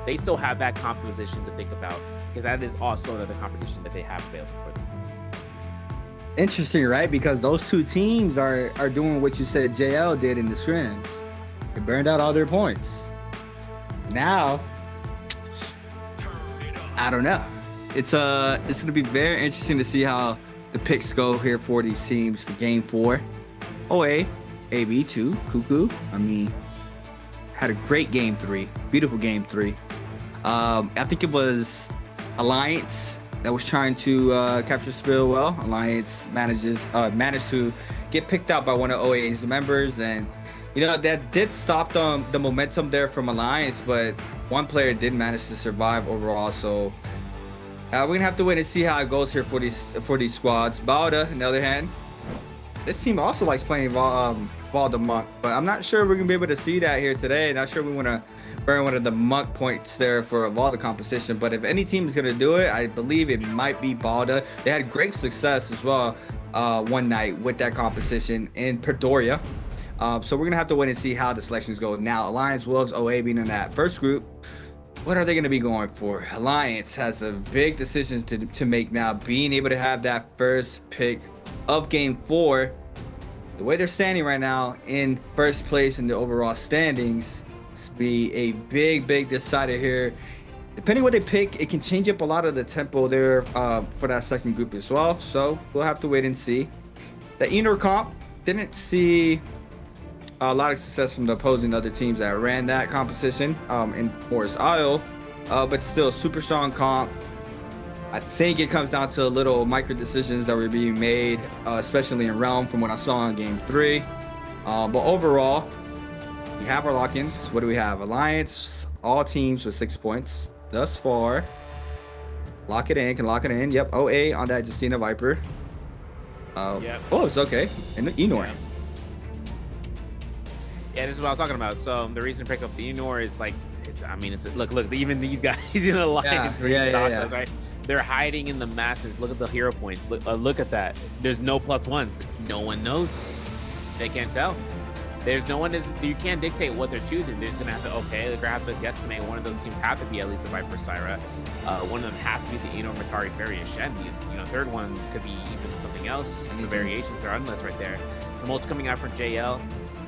Speaker 13: They still have that composition to think about, because that is also another composition that they have available for them.
Speaker 14: Interesting, right? Because those 2 teams are doing what you said JL did in the scrims. They burned out all their points. Now, I don't know. It's going to be very interesting to see how the picks go here for these teams for game 4. OA, AB2, Cuckoo. I mean, had a great game 3, beautiful game 3. I think it was Alliance that was trying to capture Spill well. Alliance managed to get picked out by one of OA's members, and you know that did stop the momentum there from Alliance, but one player did manage to survive overall. So we're gonna have to wait and see how it goes here for these squads. Balda, on the other hand, this team also likes playing Valda Monk, but I'm not sure we're gonna be able to see that here today. Not sure we want to burn one of the Monk points there for a Valda composition, but if any team is gonna do it, I believe it might be Balda. They had great success as well one night with that composition in Pretoria. So we're gonna have to wait and see how the selections go. Now, Alliance, Wolves, OA being in that first group. what are they going to be going for? Alliance has a big decisions to make now. Being able to have that first pick of game 4, the way they're standing right now in first place in the overall standings, it's be a big decider here. Depending what they pick, it can change up a lot of the tempo there for that second group as well. So we'll have to wait and see. The Enor comp didn't see a lot of success from the opposing other teams that ran that competition in Morris Isle, but still super strong comp. I think it comes down to little micro decisions that were being made, especially in Realm from what I saw in game 3. But overall, we have our lock-ins. What do we have? Alliance, all teams with 6 points thus far. Lock it in, can lock it in. Yep, OA on that Justina Viper.
Speaker 13: Yep.
Speaker 14: Oh, it's okay. And Enor.
Speaker 13: Yeah, this is what I was talking about. So the reason to pick up the Enor is like, look, even these guys in the line, right? They're hiding in the masses. Look at the hero points. Look at that. There's no +1s. No one knows. They can't tell. There's no one. You can't dictate what they're choosing. They're just gonna have to. Okay, they're gonna have to guesstimate. One of those teams have to be at least a Viper Syra. One of them has to be the Enor Matari Fairy Shen. Third one could be even something else. The variations are endless right there. Tumult's coming out for JL.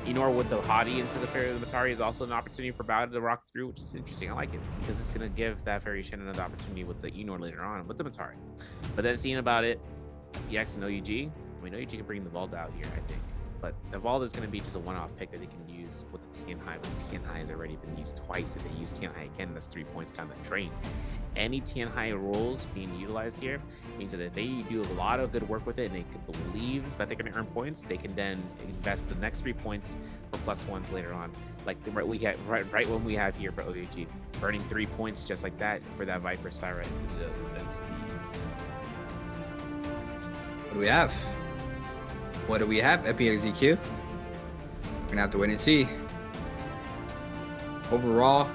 Speaker 13: Enor with the Hottie into the Fairy of the Matari is also an opportunity for Bowden to rock through, which is interesting. I like it because it's going to give that Fairy Shen another opportunity with the Enor later on with the Matari. But then seeing about it, EX and OUG, OUG can bring the Vault out here, I think. But the Vault is going to be just a one-off pick that they can use with the TNI, but TNI has already been used twice. If they use TNI again, that's 3 points down the drain. Any TNI rules being utilized here means that if they do a lot of good work with it and they can believe that they're going to earn points, they can then invest the next 3 points for +1s later on. Like right when we have here for OUG, burning 3 points just like that for that Viper Syra into the
Speaker 14: What do we have? What do we have? EPXEQ. We're gonna have to wait and see. Overall,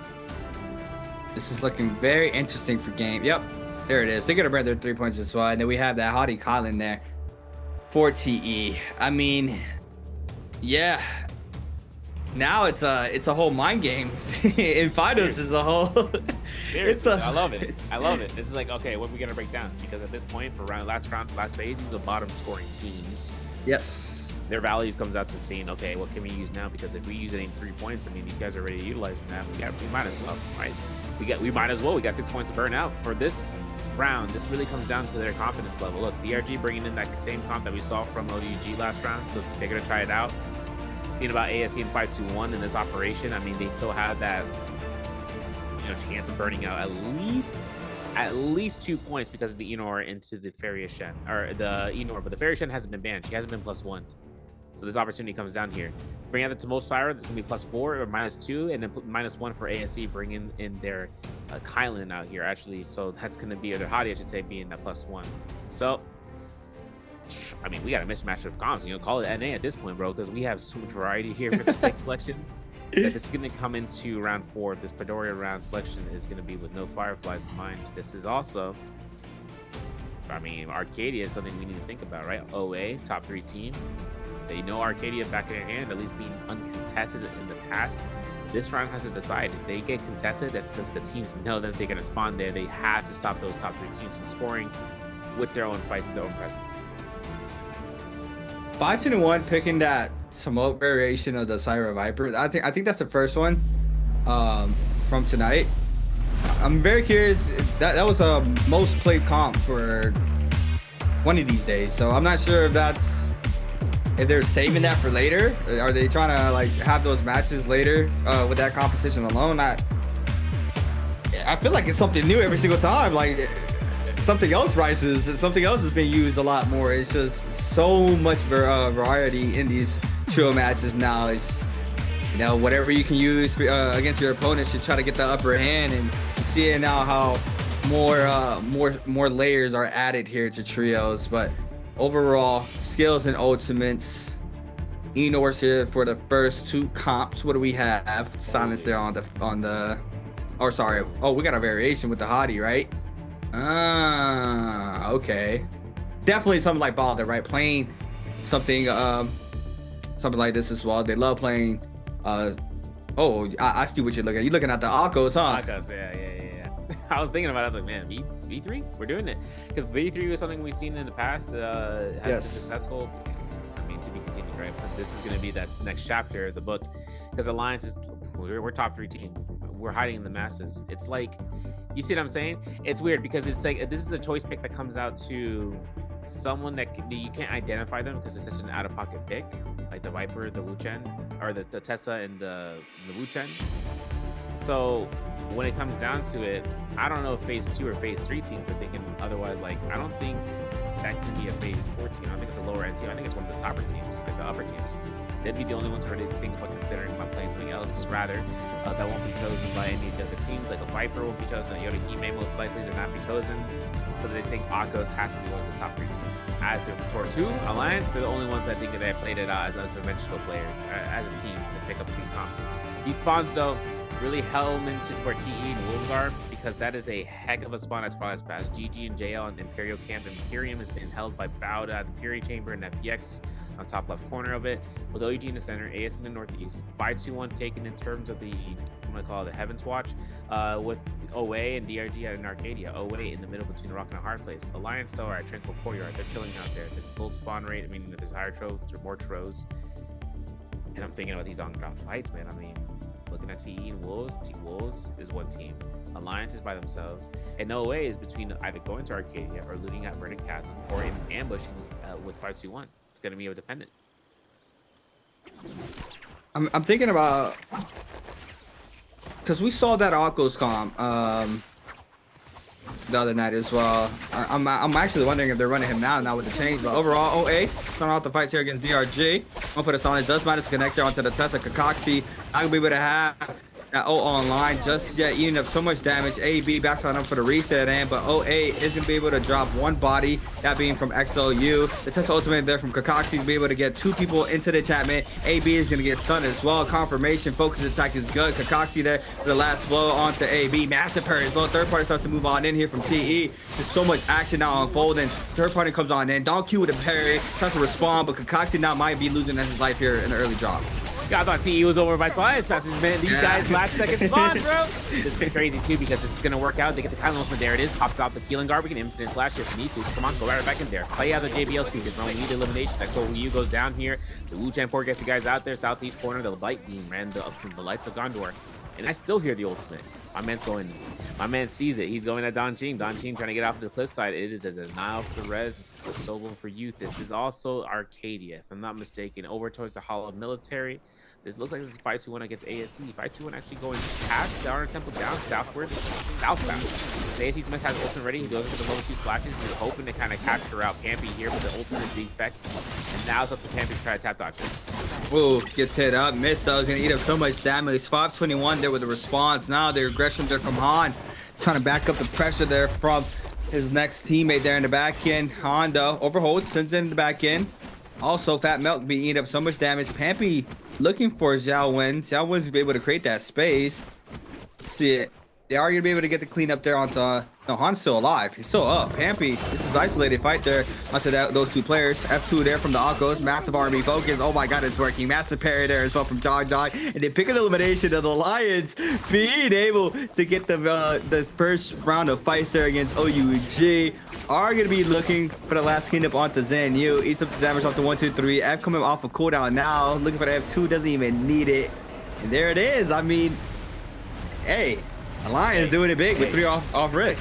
Speaker 14: this is looking very interesting for game. Yep, there it is. They're gonna burn their 3 points as well. And then we have that Hottie Colin there for TE. I mean, yeah. Now it's a whole mind game. In finals is a whole.
Speaker 13: I love it. I love it. This is like, okay, what are we gonna break down? Because at this point, for last phase, these are the bottom scoring teams.
Speaker 14: Yes.
Speaker 13: Their values comes out to saying, okay, what can we use now? Because if we use any 3 points, I mean, these guys are already utilizing that. We might as well, right? We might as well. We got 6 points to burn out for this round. This really comes down to their confidence level. Look, DRG bringing in that same comp that we saw from OUG last round, so they're gonna try it out. Thinking about ASE and 521 in this operation, I mean, they still have that, chance of burning out at least 2 points because of the Enor into the Fairy Shen, or the Enor, but the Fairy Shen hasn't been banned. She hasn't been +1. So this opportunity comes down here. Bring out the Tumult Syra, that's gonna be +4 or -2, and then -1 for ASE, bringing in their Kylan out here, actually. So that's gonna be, or their Hottie, I should say, being that +1. So, I mean, we got a mismatch of comps. Call it NA at this point, bro, because we have so much variety here for the pick selections. That this is going to come into round 4. This Padoria round selection is going to be with no Fireflies in mind. This is also, I mean, Arcadia is something we need to think about, right? OA, top 3 team. They know Arcadia back in their hand, at least being uncontested in the past. This round has to decide. If they get contested, that's because the teams know that they're going to spawn there. They have to stop those top 3 teams from scoring with their own fights and their own presence.
Speaker 14: 5-1 picking that smoke variation of the Syra Viper. I think that's the first one from tonight. I'm very curious. That was a most played comp for one of these days. So I'm not sure if they're saving that for later. Are they trying to like have those matches later with that composition alone? I feel like it's something new every single time. Like something else rises, something else is being used a lot more. It's just so much variety in these trio matches now. It's, whatever you can use against your opponent should try to get the upper hand, and seeing now how more layers are added here to trios. But overall, skills and ultimates, Enor's here for the first 2 comps. What do we have? Silence there on the oh, sorry. Oh, we got a variation with the Hottie, right? Ah, okay. Definitely something like Balder, right? Playing something like this as well. They love playing I see what you're looking at. You're looking at the Akos, huh?
Speaker 13: Akos, yeah. I was thinking about it. I was like, man, V3? We're doing it. Because V3 was something we've seen in the past. Has been successful. I mean, to be continued, right? But this is going to be that next chapter of the book. Because Alliance is, we're top 3 team. We're hiding in the masses. It's like, you see what I'm saying? It's weird because it's like, this is a choice pick that comes out to someone that you can't identify them because it's such an out-of-pocket pick. Like the Viper, the Wu Chen, or the Tessa and the Wu Chen. So when it comes down to it, I don't know if phase 2 or phase 3 teams are thinking otherwise. Like, I don't think that can be a phase 4 team. I don't think it's a lower end team. I think it's one of the topper teams, like the upper teams. They'd be the only ones where they think about considering about playing something else. Rather, that won't be chosen by any of the other teams. Like a Viper won't be chosen. Yoda-Hime most likely to not be chosen. So they think Akos has to be one of the top 3 teams. As to Tor 2 Alliance, they're the only ones I think that they have played it out as unconventional players, as a team to pick up these comps. These spawns, though, really helm into where TE and Wolves are, because that is a heck of a spawn at Twilight Pass. GG and JL and Imperial Camp. Imperium has been held by Bowda at the Fury Chamber and FPX on top left corner of it, with OEG in the center, AS in the northeast. 5-2-1 taken in terms of the, I'm gonna call it the Heavens Watch, with OA and DRG at an Arcadia. OA in the middle between a rock and a hard place. Alliance still are at Tranquil Courtyard. They're chilling out there. This gold spawn rate, I mean, if there's higher tropes or more tros. And I'm thinking about these on drop fights, man. I mean, looking at TE and Wolves, Wolves is one team. Alliance is by themselves. And OA is between either going to Arcadia or looting at Verdant Chasm or in ambushing with 5-2-1. It's going to be a dependent.
Speaker 14: I'm thinking about, because we saw that Akos comp the other night as well. I'm actually wondering if they're running him now with the change. But overall, OA starting off the fights here against DRG. One for the Sonic does manage to connect there onto the Tessa. Kakaxi not gonna be able to have that O online just yet, eating up so much damage. AB backs on up for the reset in, but OA isn't be able to drop one body, that being from XLU. The Tessa ultimate there from Kakaxi to be able to get 2 people into the enchantment. AB is gonna get stunned as well. Confirmation, focus attack is good. Kakaxi there for the last blow onto AB. Massive parry as well. Third party starts to move on in here from TE. There's so much action now unfolding. Third party comes on in. Don Q with a parry, tries to respond, but Kakaxi now might be losing his life here in the early drop.
Speaker 13: Yeah, I thought TE was over by Twilight Passes, man. These guys last second spawn, bro. This is crazy too because this is gonna work out. They get the Kylan ultimate. There it is. Popped off the Keelan Guard. We can infinite slash if we need to. Come on, go right back in there. Play out the JBL speakers, bro. We need elimination. That's what Yu goes down here. The Wu Chan Port gets the guys out there. Southeast corner, the light beam ran the lights of Gondor. And I still hear the ultimate. My man's going. My man sees it. He's going at Don Ching. Don Ching trying to get off the cliff side. It is a denial for the res. This is a solo for youth. This is also Arcadia, if I'm not mistaken. Over towards the Hall of Military. This looks like this is 5-2-1 against ASE. 5-2-1 actually going past the Honor Temple down southward, southbound. ASE Smith has ultimate ready. He's going for the level 2 splashes. He's hoping to kind of capture out Pampy here with the ultimate defects. And now it's up to Pampy to try to tap dodge this.
Speaker 14: Ooh, gets hit up. Missed though. He's going to eat up so much damage. 521 there with the response. Now the aggression there from Han. Trying to back up the pressure there from his next teammate there in the back end. Honda overhold, sends in the back end. Also, Fat Milk be eating up so much damage. Pampy looking for Xiao Wen. Xiao Wen's be able to create that space. Let's see it. They are going to be able to get the clean up there onto... no, Han's still alive. He's still up. Pampy, this is isolated fight there onto those 2 players. F2 there from the Akos. Massive RB focus. Oh my god, it's working. Massive parry there as well from Jog. And they pick an elimination of the Lions being able to get the first round of fights there against OUG. Are going to be looking for the last cleanup onto Zen Yu. Eats up the damage off the 1-2-3. F coming off a cooldown now. Looking for the F2. Doesn't even need it. And there it is. I mean, hey, Alliance doing it big with 3 off Rick.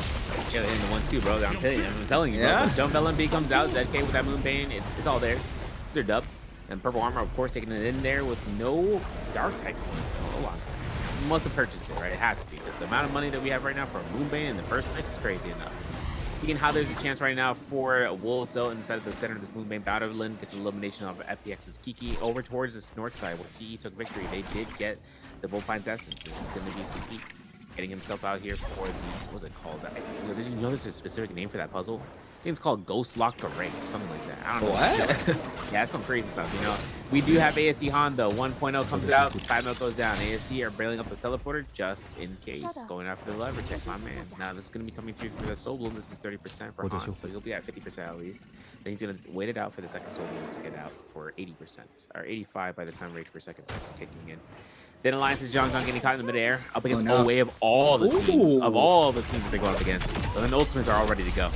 Speaker 13: Yeah, in the 1-2, bro. I'm telling you, bro.
Speaker 14: Yeah.
Speaker 13: Jump LMB comes out. ZK with that Moonbane. It's all theirs. It's their dub. And Purple Armor, of course, taking it in there with no Dark type points. Hold on. You must have purchased it, right? It has to be. The amount of money that we have right now for a Moonbane in the first place is crazy enough. Seeing how there's a chance right now for Wolves though inside of the center of this Moonbane Battlelin gets an elimination of FPX's Kiki over towards this north side where TE took victory. They did get the Bullpine's Essence. This is going to be Kiki getting himself out here for the, what was it called? You know there's a specific name for that puzzle? I think it's called Ghost Lock Array or something like that. I don't know.
Speaker 14: What?
Speaker 13: Yeah, that's some crazy stuff, you know. We do have ASC Honda. 1.0 comes out, 5 goes down. ASC are bailing up the teleporter just in case. Going after the lever tech, my man. Now this is going to be coming through for the Soul Bloom. This is 30% for Han, so he'll be at 50% at least. Then he's going to wait it out for the second Soul Bloom to get out for 80%, or 85 by the time rage per second starts kicking in. Then Alliance is John getting caught in the midair, up against Away of all the teams, that they go up against. And then the ultimates are all ready to go.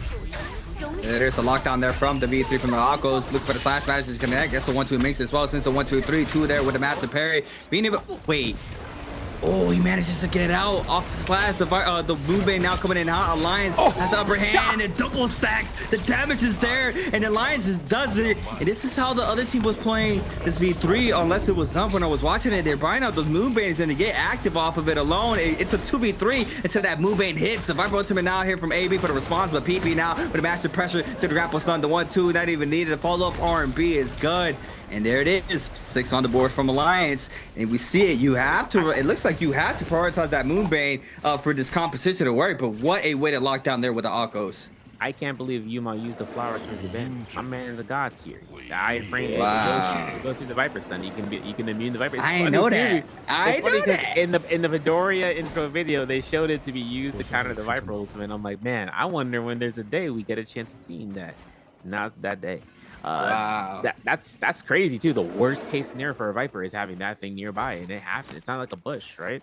Speaker 14: There's a lockdown there from the V3 from the Akos. Look for the slash manages to connect. That's the 1-2 mix as well. Since the 1-2-3-2 there with the massive parry. Being able, wait. Oh, he manages to get out off the slash. The Moonbane now coming in hot. Alliance has the upper hand and double stacks. The damage is there, and Alliance just does it. And this is how the other team was playing this V3, unless it was done when I was watching it. They're buying out those Moonbanes and to get active off of it alone. It's a 2v3 until that Moonbane hits. The Viper Ultimate now here from AB for the response, but PP now with the massive pressure to the grapple stun. The 1-2, not even needed. The follow-up R&B is good. And there it is, 6 on the board from Alliance. And we see it, you have to, it looks like you have to prioritize that Moonbane for this competition to work, but what a way to lock down there with the Akos.
Speaker 13: I can't believe Yuma used the flower to his advantage. My man's a god tier. The iframe goes through the Viper stun. You can immune the Viper.
Speaker 14: I know that. I know that.
Speaker 13: In the Midoriya intro video, they showed it to be used to counter the Viper ultimate. I'm like, man, I wonder when there's a day we get a chance of seeing that. Now's that day.
Speaker 14: Wow.
Speaker 13: That's crazy too. The worst case scenario for a Viper is having that thing nearby, and it happens. It's not like a bush, right?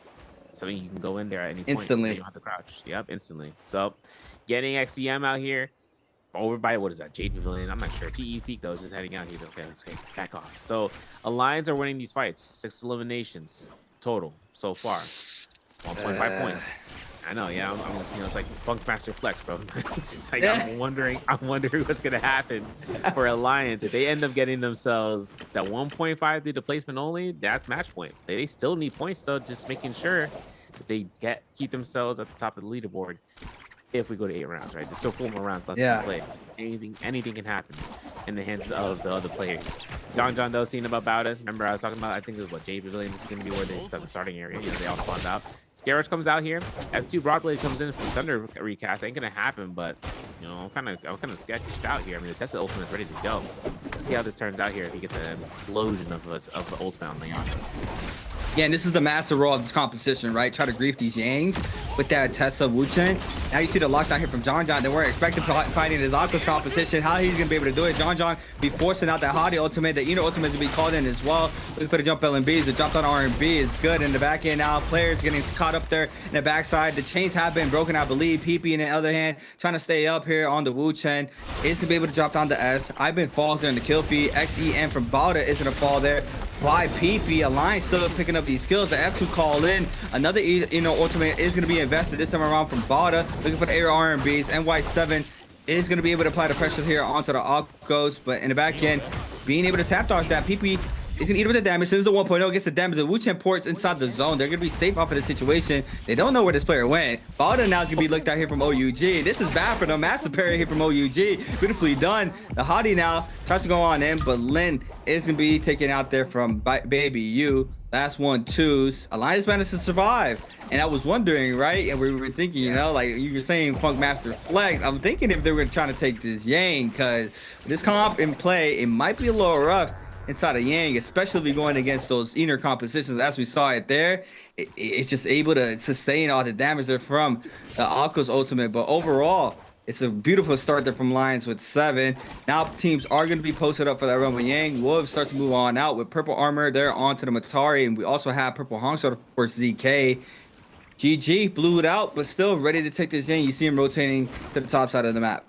Speaker 13: Something you can go in there at any point.
Speaker 14: Instantly.
Speaker 13: You don't have to crouch. Yep, instantly. So getting XCM out here over by, what is that, Jade Pavilion? I'm not sure. TE Peak though is just heading out. He's okay, let's get back off. So Alliance are winning these fights. 6 eliminations total so far. 1.5 points. I know, yeah. I'm it's like Funkmaster Flex, bro. It's like I'm wondering what's gonna happen for Alliance if they end up getting themselves that 1.5 through the placement only. That's match point. They still need points though, just making sure that they keep themselves at the top of the leaderboard. If we go to 8 rounds, right? There's still 4 more rounds left to play. Anything can happen in the hands of the other players. John though, seeing about Bowda. Remember I was talking about, I think it was what, Jade Pavilion. This is going to be where they start the starting area. You know, they all spawned out. Scarage comes out here. F2 Broadblade comes in from Thunder recast. Ain't going to happen, but you know, I'm kind of sketched out here. I mean, the Tesla ultimate is ready to go. Let's see how this turns out here if he gets an explosion of the ultimate on the Yonkos.
Speaker 14: Yeah, and this is the master role of this competition, right? Try to grief these Yangs with that Tessa Wu-Chen. Now you see the lockdown here from John. They weren't expecting fighting his Akos competition. How he's gonna be able to do it? John be forcing out that Hadi ultimate. The Eno ultimate to be called in as well. Looking for the jump LMBs. The jump on R&B is good in the back end now. Players getting caught up there in the backside. The chains have been broken, I believe. PP in the other hand trying to stay up here on the Wu-Chen. Is to be able to drop down the S. I've been falls there in the kill feed. XEM from Bauda is gonna fall there by PP. Alliance still picking up these skills. The F2 call in. Another ultimate is going to be invested this time around from Bauda. Looking for the air R&Bs. NY7 is going to be able to apply the pressure here onto the Akos, but in the back end, being able to tap dodge that. PP is going to eat up the damage. Since the 1.0 gets the damage, the Wu-Chen ports inside the zone. They're going to be safe off of the situation. They don't know where this player went. Bauda now is going to be looked at here from OUG. This is bad for them. Massive parry here from OUG. Beautifully done. The Hadi now tries to go on in, but Lin is going to be taken out there from Baby U. Last 1-2s. Alliance managed to survive. And I was wondering, right? And we were thinking, you know, like you were saying Funkmaster Flex. I'm thinking if they were trying to take this Yang, because this comp in play, it might be a little rough inside of Yang, especially going against those inner compositions. As we saw it there, it's just able to sustain all the damage there from the Akos ultimate. But overall, it's a beautiful start there from Lions with 7. Now teams are going to be posted up for that run with Yang. Wolves starts to move on out with purple armor there onto the Matari. And we also have purple Hongshot for ZK. GG blew it out, but still ready to take this in. You see him rotating to the top side of the map.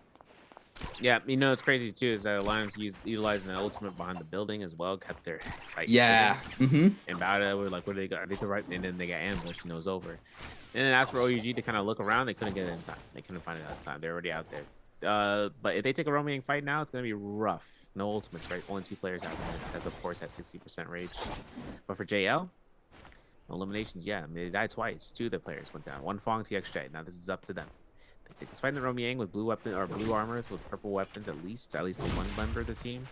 Speaker 13: Yeah, you know, it's crazy too is that Alliance utilizing the ultimate behind the building as well, kept their sight.
Speaker 14: Yeah.
Speaker 13: And Bowda were like, what do they got? Are they the right? And then they got ambushed, and it was over. And then as for OUG to kind of look around, they couldn't get it in time. They couldn't find it in time. They're already out there. But if they take a roaming fight now, it's gonna be rough. No ultimates, right? Only 2 players out there. That's of course at 60% rage. But for JL, no eliminations. Yeah, I mean, they died twice. 2 of the players went down. 1 Fong TXJ. Now this is up to them. They take this fight in the Romy Yang with blue weapon or blue armors with purple weapons at least to one member of the team.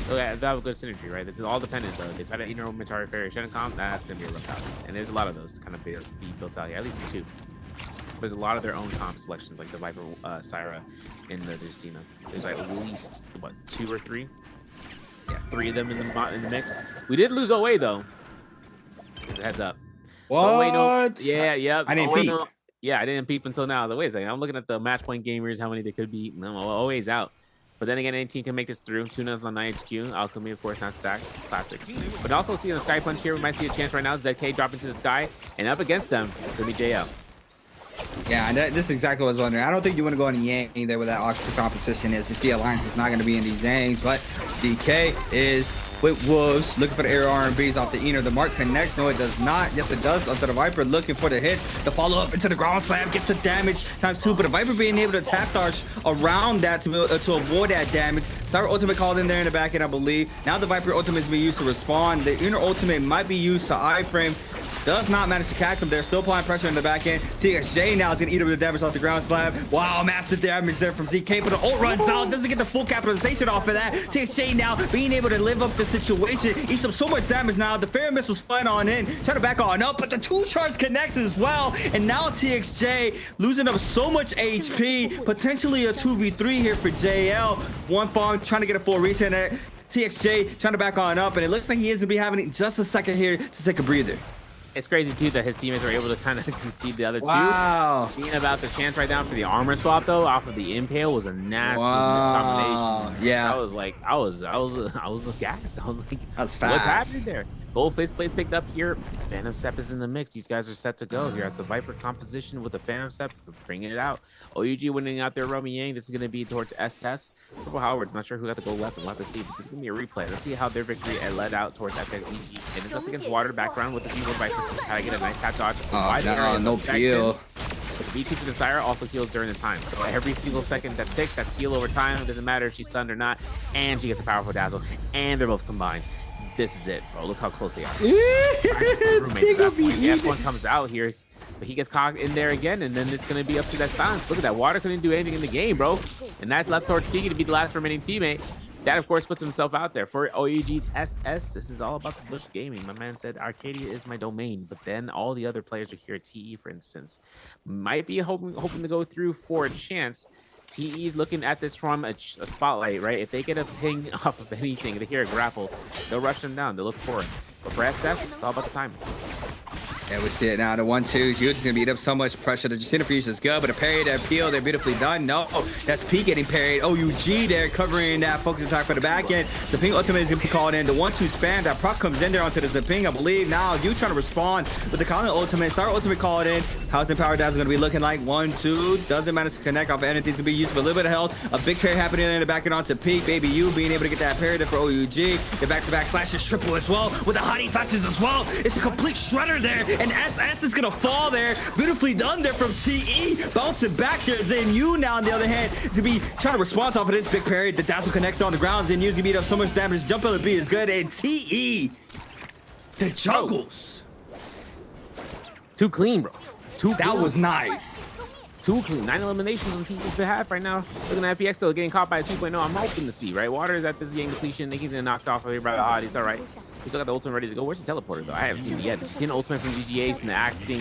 Speaker 13: So yeah, that have a good synergy, right? This is all dependent though. They've had an inner Matari Fairy Shenacom, that's gonna be a rough out. And there's a lot of those to kind of be built out here, at least 2. There's a lot of their own comp selections, like the Viper Syra and the Justina. There's like at least what 2 or 3 Yeah, 3 of them in the mix. We did lose away though. Heads up.
Speaker 14: What?
Speaker 13: Yeah, yeah.
Speaker 14: I didn't peep.
Speaker 13: Yeah, I didn't peep until now. I was like, wait a second. I'm looking at the match point gamers, how many they could beat. No, always out. But then again, any team can make this through. Tuna's on 9HQ. Alchemy, of course, not stacked. Classic. But also see the Sky Punch here. We might see a chance right now. ZK drop into the sky. And up against them, it's going to be JL.
Speaker 14: Yeah, and this is exactly what I was wondering. I don't think you want to go on a Yang there where that Oxford competition is. You see Alliance is not going to be in these Yangs, but DK is with Wolves looking for the air R&Bs off the Ener. The mark connects. No, it does not. Yes, it does. Onto the Viper looking for the hits. The follow-up into the ground slam gets the damage ×2, but the Viper being able to tap dodge around that to avoid that damage. Cyber ultimate called in there in the back end, I believe. Now the Viper ultimate is being used to respond. The Ener ultimate might be used to iframe. Does not manage to catch him. They're still applying pressure in the back end. TXJ now is going to eat up the damage off the ground slab. Wow, massive damage there from ZK, but the ult runs out. Doesn't get the full capitalization off of that. TXJ now being able to live up the situation. Eats up so much damage now. The Fair Missile's flying on in. Trying to back on up, but the 2 charge connects as well. And now TXJ losing up so much HP. Potentially a 2v3 here for JL. One Fong trying to get a full reset at TXJ, trying to back on up. And it looks like he is going to be having just a second here to take a breather.
Speaker 13: It's crazy too that his teammates are able to kind of concede the other two.
Speaker 14: Wow.
Speaker 13: Being about the chance right now for the armor swap though off of the Nbpl was a nasty combination.
Speaker 14: Yeah.
Speaker 13: I was like, I was gassed. I was like,
Speaker 14: that's fast.
Speaker 13: What's happening there? Gold Fist plays picked up here. Phantom Step is in the mix. These guys are set to go here. That's a Viper composition with the Phantom Step, bringing it out. OUG winning out there, Romy Yang. This is going to be towards SS. Triple Howard, not sure who got the gold weapon. We'll have to see. This is going to be a replay. Let's see how their victory led out towards FXEG. And it's up against Water background with the V1 Viper. Try to get a nice tap dodge.
Speaker 14: No peel.
Speaker 13: B2 to the Sire also heals during the time. So every single second that ticks, that's heal over time. It doesn't matter if she's stunned or not. And she gets a powerful dazzle. And they're both combined. This is it, bro. Look how close they are. Roommates at that point. F1 comes out here, but he gets caught in there again, and then it's going to be up to that silence. Look at that. Water couldn't do anything in the game, bro. And that's left towards Kiki to be the last remaining teammate. That, of course, puts himself out there for OUG's SS. This is all about the Bush Gaming. My man said, Arcadia is my domain, but then all the other players are here at TE, for instance. Might be hoping to go through for a chance. TE's looking at this from a spotlight, right? If they get a ping off of anything, they hear a grapple, they'll rush them down. They'll look for it. But for SS, it's all about the timing.
Speaker 14: Yeah, we see it now. The 1-2. Huge is going to beat up so much pressure. The centrifuge is good, but a parry, that peel, they're beautifully done. No, that's P getting parried. OUG there covering that focus attack for the back end. The ping ultimate is going to be called in. The 1-2 spam. That proc comes in there onto the Zaping, I believe. Now, you trying to respond with the Colin ultimate. Star ultimate called in. How's the power dash going to be looking like? 1-2. Doesn't manage to connect off of anything to be used for a little bit of health. A big parry happening in the back end onto Peak. Baby, you being able to get that parry there for OUG. The back-to-back slashes triple as well with the hottie slashes as well. It's a complete shredder there. And SS is gonna fall there. Beautifully done there from TE. Bouncing back there. ZenU now on the other hand is gonna be trying to respond off of this big parry. The dazzle connects on the ground. ZenU's gonna beat up so much damage. Jump LB is good. And TE, the juggles.
Speaker 13: Too clean, bro.
Speaker 14: That was nice.
Speaker 13: Too clean. 9 eliminations on TE's behalf right now. Looking at FPX still getting caught by a 2.0. I'm hoping to see, right? Water is at this game depletion. He's getting knocked off of here by the Hottie. It's all right. We still got the ultimate ready to go. Where's the teleporter, though? I haven't seen it yet. Did you see an ultimate from GGA's in the acting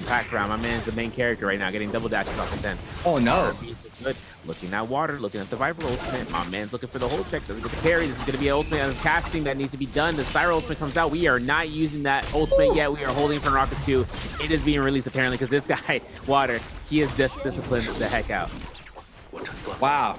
Speaker 13: background? My man's the main character right now, getting double dashes off his end.
Speaker 14: Oh, no.
Speaker 13: Good. Looking at Water, looking at the Viper ultimate. My man's looking for the hold check. Doesn't get the carry. This is going to be an ultimate of casting that needs to be done. The Syra ultimate comes out. We are not using that ultimate yet. We are holding for Rocket 2. It is being released, apparently, because this guy, Water, he is just disciplined the heck out.
Speaker 14: Wow.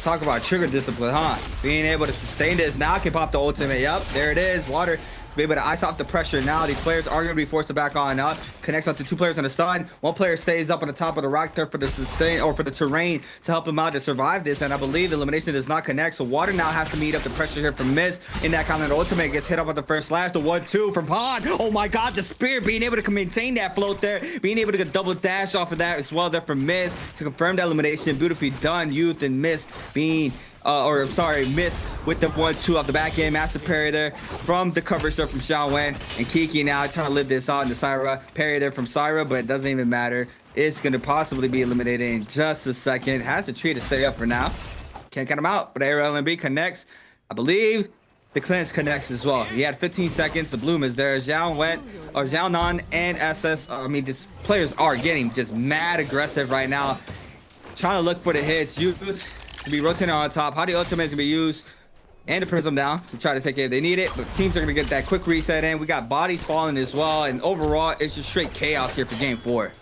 Speaker 14: Talk about trigger discipline, huh? Being able to sustain this. Now can pop the ultimate. Yep, there it is. Water to be able to ice off the pressure. Now these players are going to be forced to back on up. Connects onto 2 players on the stun. 1 player stays up on the top of the rock there for the sustain or for the terrain to help him out to survive this. And I believe the elimination does not connect. So Water now has to meet up the pressure here from Miz. In that kind of ultimate gets hit up with the first slash. The 1-2 from Pond. Oh my God, the spear being able to maintain that float there. Being able to get double dash off of that as well there from Miz to confirm that elimination. Beautifully done. Youth and Miz being Miss with the 1-2 off the back end. Massive parry there from the coverage there from Xiao Wen. And Kiki now trying to live this out in the Syra. Parry there from Syra, but it doesn't even matter. It's going to possibly be eliminated in just a second. Has the tree to stay up for now. Can't count him out, but Air LNB connects. I believe the cleanse connects as well. He had 15 seconds. The bloom is there. Xiao Nan and SS. These players are getting just mad aggressive right now. Trying to look for the hits. Youth to be rotating on top. How the ultimate is going to be used. and the Prism down to try to take it if they need it. But teams are going to get that quick reset in. We got bodies falling as well. And overall, it's just straight chaos here for game 4.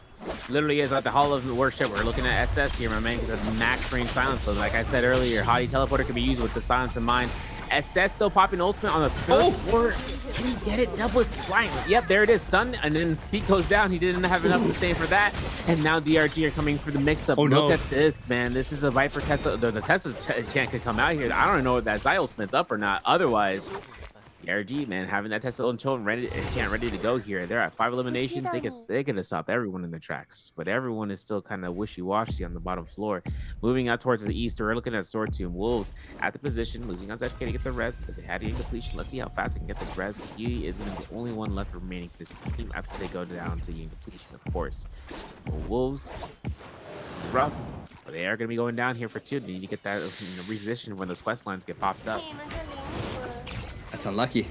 Speaker 13: Literally is at the Hall of Worship. We're looking at SS here, my man, because of max range silence. But like I said earlier, Hottie Teleporter can be used with the silence in mind. SS still popping ultimate on the third floor. Can he get it? Double slime. Yep, there it is. Stun, and then speed goes down. He didn't have enough to save for that. And now DRG are coming for the mix-up. Look at this, man. This is a Viper Tesla. The Tesla chant could come out here. I don't know if that Zai ultimate's up or not. Otherwise, DRG, man, having that Tesla chant ready to go here. They're at 5 eliminations. They could have stopped everyone in the tracks, but everyone is still kind of wishy-washy on the bottom floor. Moving out towards the east, we're looking at Sword Tomb. Wolves at the position, losing on ZFK to get the res because they had it in depletion. Let's see how fast they can get this res, because he is going to be the only one left remaining for this team after they go down to Yin depletion, of course. Wolves, it's rough, but they are going to be going down here for 2. They need to get that reposition when those quest lines get popped up.
Speaker 14: That's unlucky.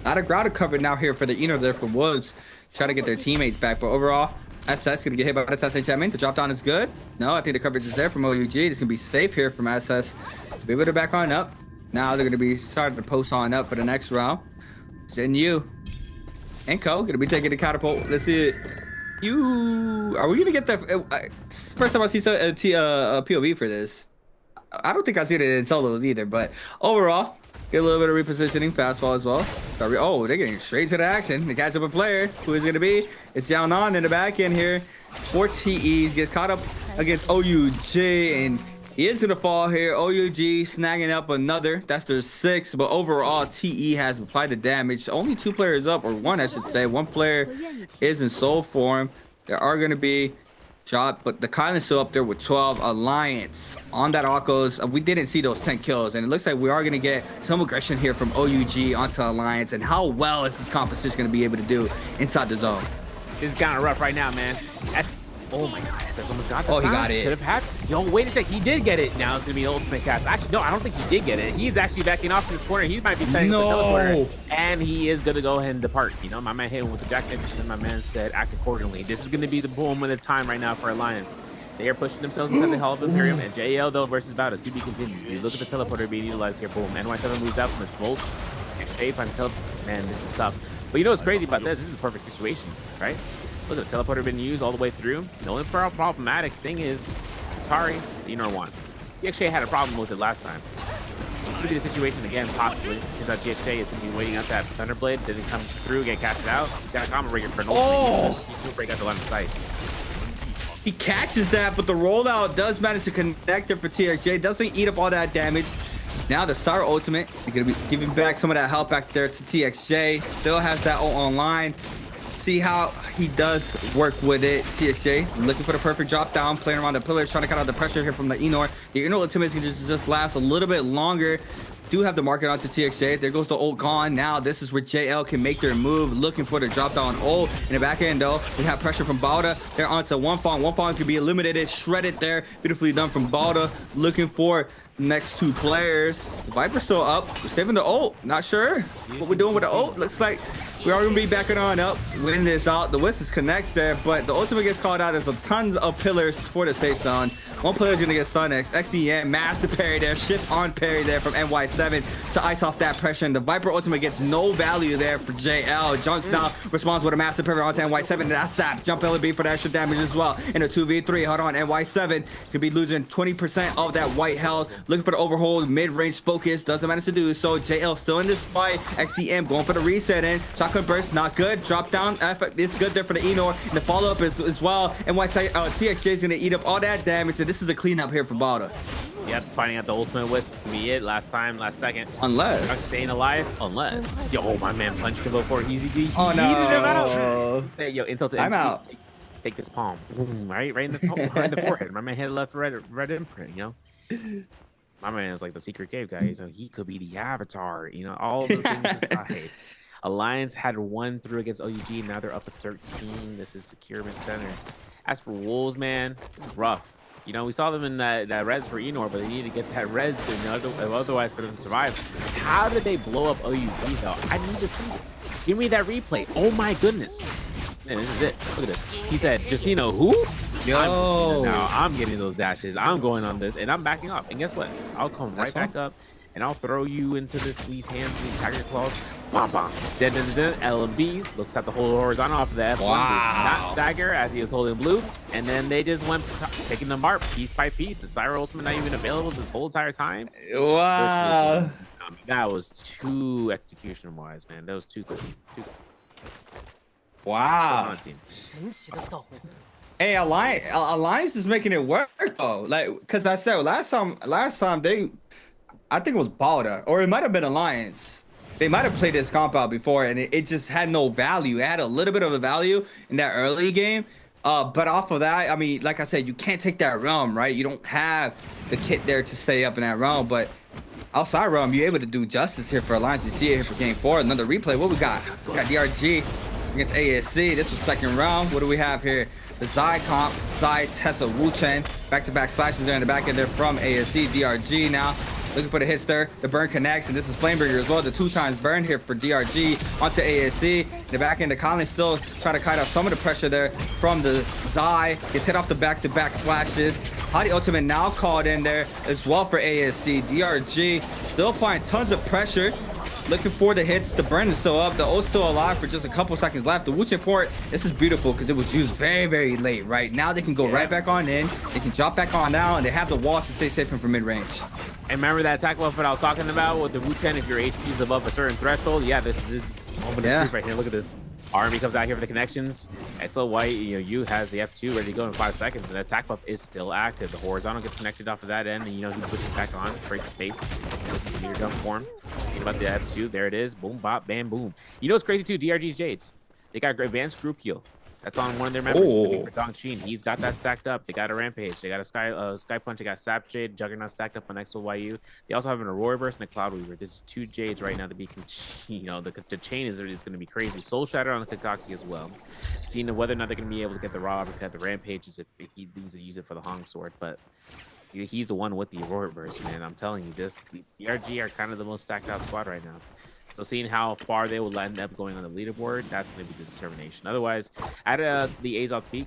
Speaker 14: Not a grounded cover now here for the Enor there from Wolves. Trying to get their teammates back, but overall, SS gonna get hit by the Tesla enchantment. The drop down is good. No, I think the coverage is there from OUG. It's gonna be safe here from SS. Be able to back on up. Now they're gonna be starting to post on up for the next round. Then you and Co gonna be taking the catapult. Let's see it. Are we gonna get the first time I see a POV for this? I don't think I've seen it in solos either, but overall, get a little bit of repositioning, fast fall as well. Oh, they're getting straight to the action. They catch up a player. Who is it going to be? It's Yaonan in the back end here. 4 TEs, gets caught up against OUG, and he is going to fall here. OUG snagging up another. That's their 6, but overall, TE has applied the damage. Only 2 players up, or 1, I should say. 1 player is in soul form. There are going to be shot, but the Kylan's still up there with 12. Alliance on that Akos. We didn't see those 10 kills, and it looks like we are going to get some aggression here from OUG onto Alliance. And how well is this composition going to be able to do inside the zone?
Speaker 13: This is kind of rough right now, man. Oh my god, SS almost got that.
Speaker 14: Oh, he got it.
Speaker 13: Could have happened. Yo, wait a sec. He did get it. Now it's going to be an ultimate cast. Actually, no, I don't think he did get it. He's actually backing off in this corner. He might be setting up the teleporter. And he is going to go ahead and depart. You know, my man hit him with the Jack Nicholson. My man said, act accordingly. This is going to be the moment of time right now for Alliance. They are pushing themselves inside the Hall of Imperium. And JL, though, versus Battle to be continued. You look at the teleporter being utilized here. Boom. NY7 moves out from its volt. And Shape on teleporter. Man, this is tough. But you know what's crazy about this? This is a perfect situation, right? Look at the teleporter been used all the way through. The only problematic thing is Atari, the Enor one. GXJ had a problem with it last time. This could be the situation again, possibly. It seems like GXJ is going to be waiting out that Thunderblade. Didn't come through, get casted out. He's got a combo breaker for an ultimate. He can break out the line of sight.
Speaker 14: He catches that, but the rollout does manage to connect there for TXJ. Doesn't eat up all that damage. Now the Star ultimate, you're going to be giving back some of that health back there to TXJ. Still has that ult online. See how he does work with it. TXJ looking for the perfect drop down, playing around the pillars, trying to cut out the pressure here from the Enor. The Enor ultimate can just last a little bit longer. Do have the market onto TXJ. There goes the ult gone. Now this is where JL can make their move, looking for the drop down ult. In the back end though, we have pressure from Balda. They're onto One Fawn. One Fawn is gonna be eliminated, shredded there. Beautifully done from Balda. Looking for next 2 players. The Viper's still up. We're saving the ult. Not sure what we're doing with the ult. Looks like we are going to be backing on up, winning this out. The Wisps connects there, but the ultimate gets called out. There's a tons of pillars for the safe zone. 1 player is going to get stunned next. XEN, massive parry there. Shift on parry there from NY7 to ice off that pressure. And the Viper ultimate gets no value there for JL. Junks now responds with a massive parry onto NY7. And that's sap. Jump LB for the extra damage as well. In a 2v3, hold on. NY7 is going to be losing 20% of that white health. Looking for the overhold, mid-range focus. Doesn't manage to do so. JL still in this fight. XEM going for the reset in. Shotgun burst, not good. Drop down. It's good there for the Enor. And the follow-up as well. TXJ is going to eat up all that damage. And this is the cleanup here for Balda.
Speaker 13: Yep, finding out the ultimate with is gonna be it. Last second.
Speaker 14: Unless
Speaker 13: staying alive. Yo, my man punched him before easy D.
Speaker 14: Oh no.
Speaker 13: Him out. Hey, yo, insult to
Speaker 14: I'm out.
Speaker 13: Take this palm. Boom, right in the forehead. My man hit left red imprint, you know. My man is like the secret cave guy, so he could be the avatar, you know, all the things aside. Alliance had 1 through against OUG, now they're up to 13. This is Securement Center. As for Wolves, man, it's rough. You know, we saw them in that res for Enor, but they need to get that res otherwise for them to survive. How did they blow up OUG, though? I need to see this. Give me that replay. Oh, my goodness. Man, this is it. Look at this. He said, Justino, who?
Speaker 14: Yo.
Speaker 13: Now I'm getting those dashes. I'm going on this, and I'm backing up. And guess what? I'll come right back up. and I'll throw you into these hands, these tiger claws. Bam, bam. Then LMB looks at the whole horizontal off of the F1. Does not stagger as he was holding blue. And then they just went picking them apart piece by piece. The Cyro ultimate not even available this whole entire time.
Speaker 14: Wow.
Speaker 13: That was too execution-wise, man. That was too good.
Speaker 14: Wow. Hey, Alliance is making it work though. Like, cause I said last time I think it was Balda, or it might have been Alliance. They might have played this comp out before, and it just had no value. It had a little bit of a value in that early game. But off of that, I mean, like I said, you can't take that realm, right? You don't have the kit there to stay up in that realm. But outside realm, you're able to do justice here for Alliance. You see it here for game 4. Another replay. What we got? We got DRG against ASC. This was second round. What do we have here? The Zai comp, Zai, Tessa, Wu Chen. Back-to-back slashes there in the back end there from ASC. DRG now looking for the hits there. The burn connects, and this is Flamebringer as well. The 2x burn here for DRG onto ASC. The back end, the Colin still trying to kite off some of the pressure there from the Zai. Gets hit off the back-to-back slashes. Hottie ultimate now called in there as well for ASC. DRG still applying tons of pressure. Looking for the hits. The burn is still up. The ult's still alive for just a couple seconds left. The Wuchen port, this is beautiful because it was used very, very late, right? Now they can go right back on in. They can drop back on now, and they have the walls to stay safe from mid-range.
Speaker 13: And remember that attack buff that I was talking about with the Wu-Chen, if your HP is above a certain threshold? Yeah, this is a moment of truth right here. Look at this. Army comes out here for the connections. XL White, you has the F2 ready to go in 5 seconds, and the attack buff is still active. The horizontal gets connected off of that end, and he switches back on, breaks space. Goes to meter gun form. Think about the F2. There it is. Boom, bop, bam, boom. You know what's crazy too? DRG's Jades. They got advanced group heal. That's on one of their members. For Dong Chin. He's got that stacked up. They got a Rampage. They got a Sky Punch. They got Sap Jade. Juggernaut stacked up on XOYU. They also have an Aurora Burst and a Cloud Weaver. This is 2 Jades right now to be, the chain is going to be crazy. Soul Shatter on the Kakaxi as well. Seeing whether or not they're going to be able to get the Raw Uppercut, the Rampages if he needs to use it for the Hong Sword. But he's the one with the Aurora Burst, man. I'm telling you, the DRG are kind of the most stacked out squad right now. So seeing how far they will end up going on the leaderboard, that's going to be the determination. Otherwise, at the Azoth peak,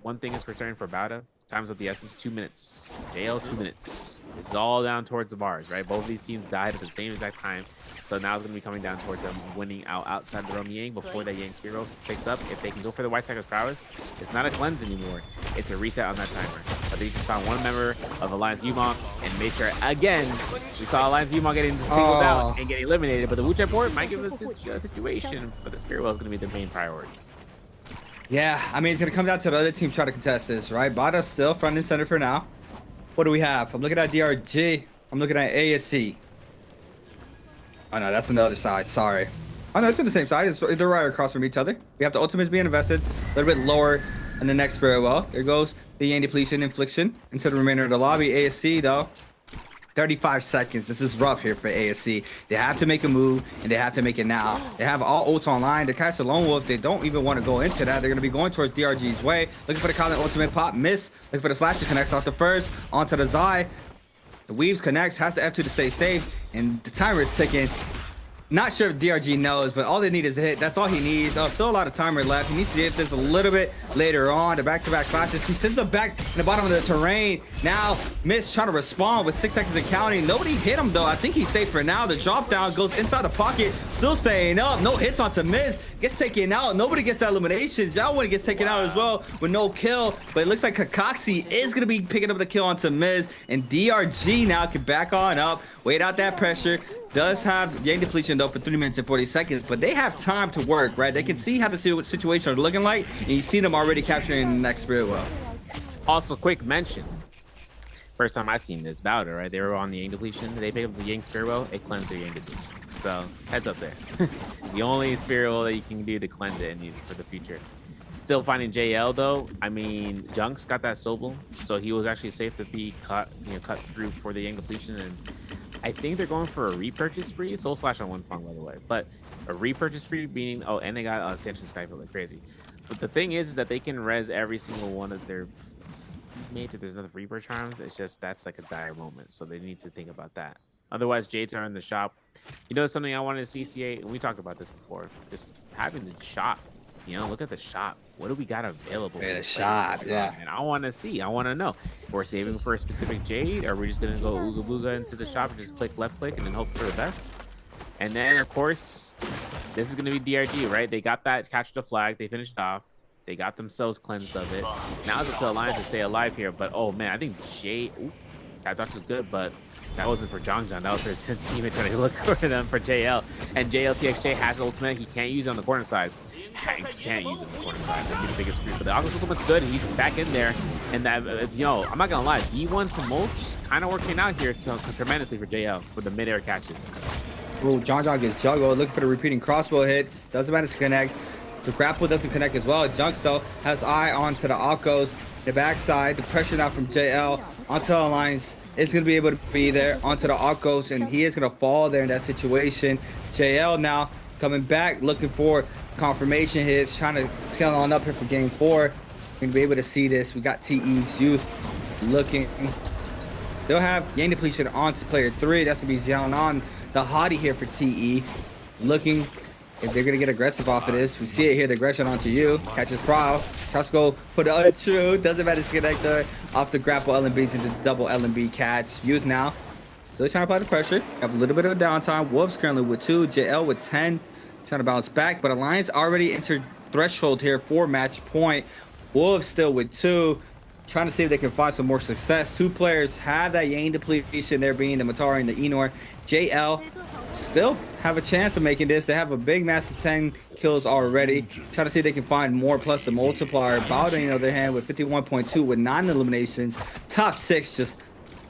Speaker 13: one thing is for certain for Bauta, times of the essence, 2 minutes. JL, 2 minutes. It's all down towards the bars, right? Both of these teams died at the same exact time. So now it's going to be coming down towards them winning out outside the realm Yang before that Yang Spirit Rolls picks up. If they can go for the White Tiger's prowess, it's not a cleanse anymore. It's a reset on that timer. But they just found one member of Alliance Yumong and made sure, again, we saw Alliance Yumong getting singled out and getting eliminated. But the Wuchen port might give us a situation, but the Spirit Well is going to be the main priority.
Speaker 14: Yeah, I mean, it's going to come down to the other team trying to contest this, right? Bada's still front and center for now. What do we have? I'm looking at DRG. I'm looking at ASC. Oh, no, that's on the other side. Sorry. Oh, no, it's on the same side. They're right across from each other. We have the ultimates being invested a little bit lower in the next Spirit Well. There goes the Yang Depletion Infliction into the remainder of the lobby. ASC, though, 35 seconds. This is rough here for ASC. They have to make a move, and they have to make it now. They have all ults online to catch a Lone Wolf. They don't even want to go into that. They're going to be going towards DRG's way. Looking for the Colin ultimate pop. Miss. Looking for the slashes. Connects off the first. Onto the Zai. The Weaves connects. Has the F2 to stay safe. And the timer is ticking. Not sure if DRG knows, but all they need is a hit. That's all he needs. Oh, still a lot of timer left. He needs to get this a little bit later on. The back-to-back slashes. He sends them back in the bottom of the terrain. Now, Miss trying to respond with 6 seconds of counting. Nobody hit him, though. I think he's safe for now. The drop down goes inside the pocket. Still staying up. No hits onto Miz. Gets taken out. Nobody gets that elimination. Jawan gets taken out as well with no kill. But it looks like Kakaxi is going to be picking up the kill onto Miz. And DRG now can back on up. Wait out that pressure. Does have Yang Depletion, though, for 3 minutes and 40 seconds, but they have time to work, right? They can see how the situation are looking like, and you see them already capturing the next Spirit Well.
Speaker 13: Also, quick mention. First time I seen this Bowder, right? They were on the Yang Depletion. They picked up the Yang Spirit Well. It cleansed their Yang Depletion. So, heads up there. It's the only Spirit Well that you can do to cleanse it and use it for the future. Still finding JL, though. I mean, Junk's got that Sobel, so he was actually safe to be cut through for the Yang Depletion, and I think they're going for a repurchase spree. Soul Slash on one fang, by the way. But a repurchase spree meaning, oh, and they got Stanchion Skyfield like crazy. But the thing is that they can res every single one of their teammates if there's enough Reaper Charms. It's just that's like a dire moment. So they need to think about that. Otherwise, Jades are in the shop. You know something I wanted to see, CA, and we talked about this before. Just having the shop You know, look at the shop. What do we got available?
Speaker 14: Yeah, the shop, yeah.
Speaker 13: And I want to see. I want to know. We're saving for a specific Jade, or we're just gonna go ooga booga into the shop and just click left click and then hope for the best. And then of course, this is gonna be DRG, right? They got that catch the flag. They finished off. They got themselves cleansed of it. Now it's up to Alliance to stay alive here. But oh man, I think Jade. That dodge is good, but that wasn't for Zhangjiang. That was for his teammate trying to look for them for JL. And JL TXJ has ultimate. He can't use it on the corner side. He can't use it on the corner side. That'd be the biggest screw. But the August ultimate's good, and he's back in there. And that, I'm not gonna lie, B1 to mulch kind of working out here tremendously for JL for the mid-air catches.
Speaker 14: Oh, Zhangjiang gets juggled, looking for the repeating crossbow hits. Doesn't manage to connect. The grapple doesn't connect as well. Junks though has eye onto the Akos. The backside, the pressure now from JL onto the Alliance is going to be able to be there onto the Akos, and he is going to fall there in that situation. JL now coming back, looking for confirmation hits, trying to scale on up here for game 4. We're going to be able to see this. We got TE's Youth looking. Still have Yang Depletion onto player 3. That's going to be Xiaonan, the hottie here for TE. Looking if they're going to get aggressive off of this. We see it here, the aggression onto you. Catches Prowl. Tries to go for the other true. Doesn't manage to connect there. Off the grapple LMBs into the double LMB catch. Youth now. Still trying to apply the pressure. Have a little bit of a downtime. Wolves currently with 2. JL with 10. Trying to bounce back. But Alliance already entered threshold here for match point. Wolves still with 2. Trying to see if they can find some more success. 2 players have that Yang depletion, there being the Matari and the Enor. JL still have a chance of making this. They have a big massive 10 kills already. Trying to see if they can find more plus the multiplier. Bowden, on the other hand, with 51.2 with 9 eliminations. Top 6 just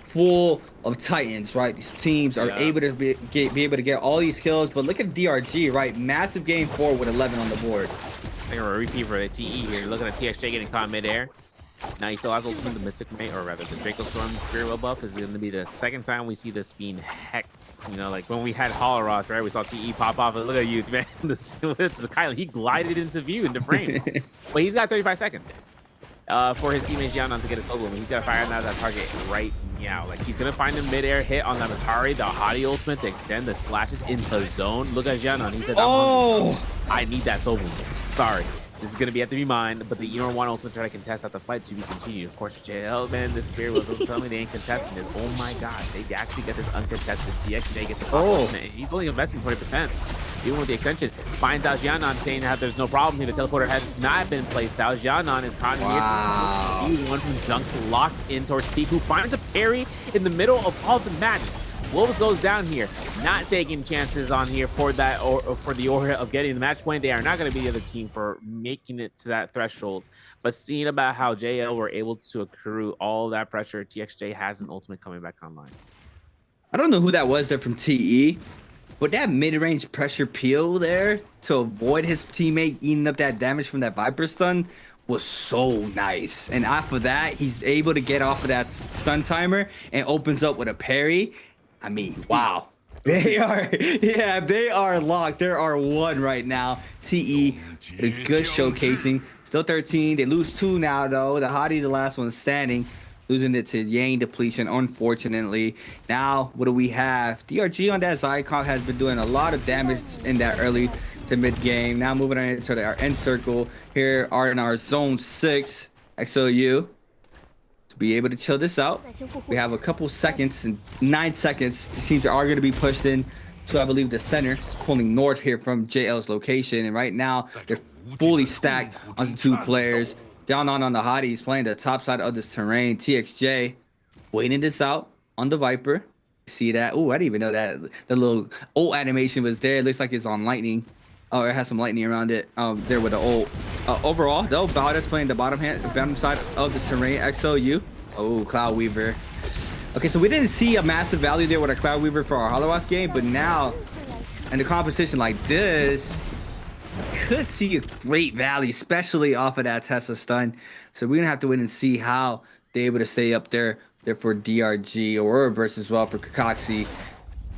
Speaker 14: full of Titans, right? These teams are able to be able to get all these kills. But look at DRG, right? Massive game 4 with 11 on the board.
Speaker 13: I think we're a repeat for the TE here. Looking at TXJ getting caught midair. Now he still has ultimate. The Mystic Mate, or rather the Draco Storm Spirit Will buff is going to be the second time we see this being heck. You know, like when we had Holoroth, right? We saw TE pop off. Look at you, man. The Kylo, he glided into view, into frame. But he's got 35 seconds for his teammate Xiaonan to get a solo win. He's got to fire that target right now. Like he's going to find a midair hit on the Matari, the Hottie ultimate to extend the slashes into zone. Look at Xiaonan. He said, I need that solo win. Sorry. This is going to have to be mine, but the Enor 1 ultimate try to contest at the fight to be continued. Of course, JL, man, this Spirit will tell me they ain't contesting this. Oh my god, they actually get this uncontested. TXJ gets the ultimate. He's only investing 20%. Even with the extension, finds out Xiaonan saying that there's no problem here. The teleporter has not been placed out. Xiaonan is caught in here. One from Junks locked in towards Steve, who finds a parry in the middle of all the madness. Wolves goes down here, not taking chances on here for that or for the aura of getting the match point. They are not going to be the other team for making it to that threshold. But seeing about how JL were able to accrue all that pressure, TXJ has an ultimate coming back online.
Speaker 14: I don't know who that was there from TE, but that mid-range pressure peel there to avoid his teammate eating up that damage from that Viper stun was so nice. And off of that, he's able to get off of that stun timer and opens up with a parry. I mean, wow. They are locked. There are 1 right now. TE, a good showcasing. Still 13. They lose 2 now, though. The Hottie, the last one standing. Losing it to Yang depletion, unfortunately. Now, what do we have? DRG on that Zycon has been doing a lot of damage in that early to mid game. Now moving on into our end circle. Here are in our zone 6. XOU. To be able to chill this out. We have a couple seconds, and 9 seconds. The teams are going to be pushed in. So I believe the center is pulling north here from JL's location. And right now, they're fully stacked onto 2 players. Down on the Hottie, he's playing the top side of this terrain. TXJ waiting this out on the Viper. See that? Oh, I didn't even know that the little ult animation was there. It looks like it's on lightning. Oh, it has some lightning around it. There with the ult. Overall, though, Bowder's playing the bottom side of the terrain. XOU. Oh, Cloud Weaver. Okay, so we didn't see a massive value there with a Cloud Weaver for our Holowath game, but now in a competition like this, could see a great value, especially off of that Tesla stun. So we're gonna have to wait and see how they're able to stay up there for DRG or Ouroboros as well for Kakashi.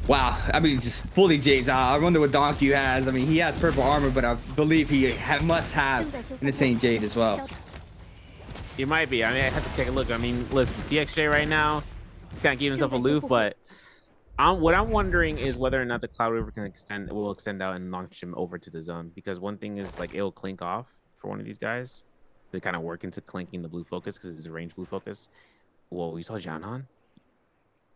Speaker 14: Wow, I mean, just fully Jades. I wonder what Donkey has. I mean, he has purple armor, but I believe he must have an insane Jade as well.
Speaker 13: It might be. I mean, I have to take a look. I mean, listen, TXJ right now, he's kind of keeping himself aloof, but What I'm wondering is whether or not the Cloud Reaver will extend out and launch him over to the zone. Because one thing is like it'll clink off for one of these guys. They kind of work into clinking the blue focus because it's a range blue focus. Whoa, you saw Jianan?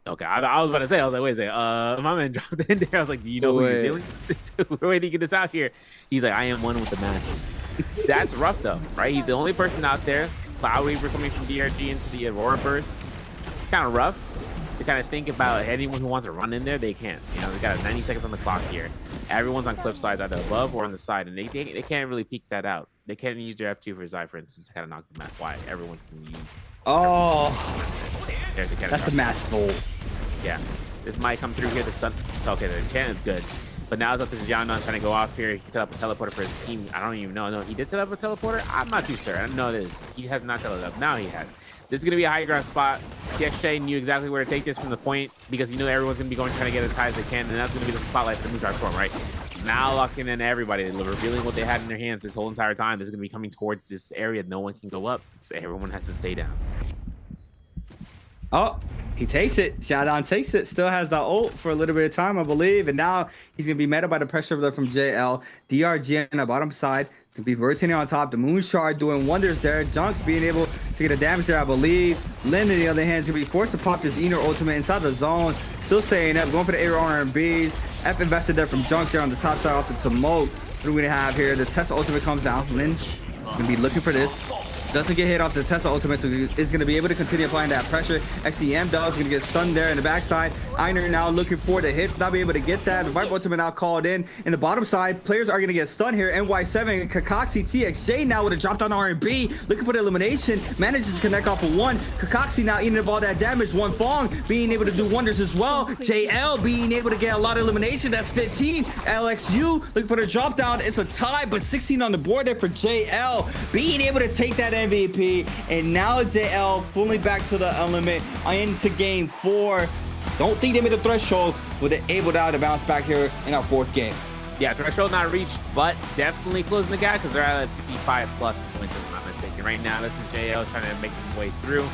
Speaker 13: Okay, I was about to say, I was like, wait a second. My man dropped in there. I was like, do you know who you're dealing with? Where did he get this out here? He's like, I am one with the masses. That's rough though, right? He's the only person out there. Cloud Reaver coming from DRG into the Aurora Burst. Kind of rough to kind of think about anyone who wants to run in there. They can't. You know, they got 90 seconds on the clock here. Everyone's on cliff sides, either above or on the side, and they can't really peek that out. They can't use their F2 for Zai, for instance, to kind of knock them out. Why? Everyone can use.
Speaker 14: Oh,
Speaker 13: there's a
Speaker 14: that's a massive ult.
Speaker 13: Yeah, this might come through here. The stun. Okay, the enchant is good. But now it's up to Jianan trying to go off here. He set up a teleporter for his team. I don't even know. No, he did set up a teleporter. I'm not too sure. I don't know it is. He has not set it up. Now he has. This is going to be a high ground spot. TXJ knew exactly where to take this from the point because he knew everyone's going to be going trying to get as high as they can. And that's going to be the spotlight for Moonshot Storm, right? Now locking in everybody, revealing what they had in their hands this whole entire time. This is going to be coming towards this area. No one can go up. Everyone has to stay down.
Speaker 14: Oh, he takes it. Jianan takes it. Still has the ult for a little bit of time, I believe. And now he's going to be met up by the pressure from JL. DRG on the bottom side to be rotating on top. The Moon Shard doing wonders there. Junks being able to get a damage there, I believe. Lin, on the other hand, is going to be forced to pop this Enor ultimate inside the zone. Still staying up, going for the AR R&Bs. F invested there from Junks there on the top side off the Tomoke. What are we going to have here? The Tesla ultimate comes down. Lin is going to be looking for this. Doesn't get hit off the Tesla ultimate, so is going to be able to continue applying that pressure. XCM Dub's going to get stunned there in the backside. Einer now looking for the hits, not be able to get that. The Viper ultimate now called in. In the bottom side, players are going to get stunned here. NY7, Kakaxi, TXJ now with a drop down R&B, looking for the elimination. Manages to connect off of one. Kakaxi now eating up all that damage. One Fong being able to do wonders as well. JL being able to get a lot of elimination. That's 15. LXU looking for the drop down. It's a tie, but 16 on the board there for JL. Being able to take that MVP, and now JL fully back to the element into game 4. Don't think they made the threshold, but they're able now to bounce back here in our 4th game.
Speaker 13: Yeah, threshold not reached, but definitely closing the gap because they're at 55 plus points, if I'm not mistaken. Right now, this is JL trying to make their way through.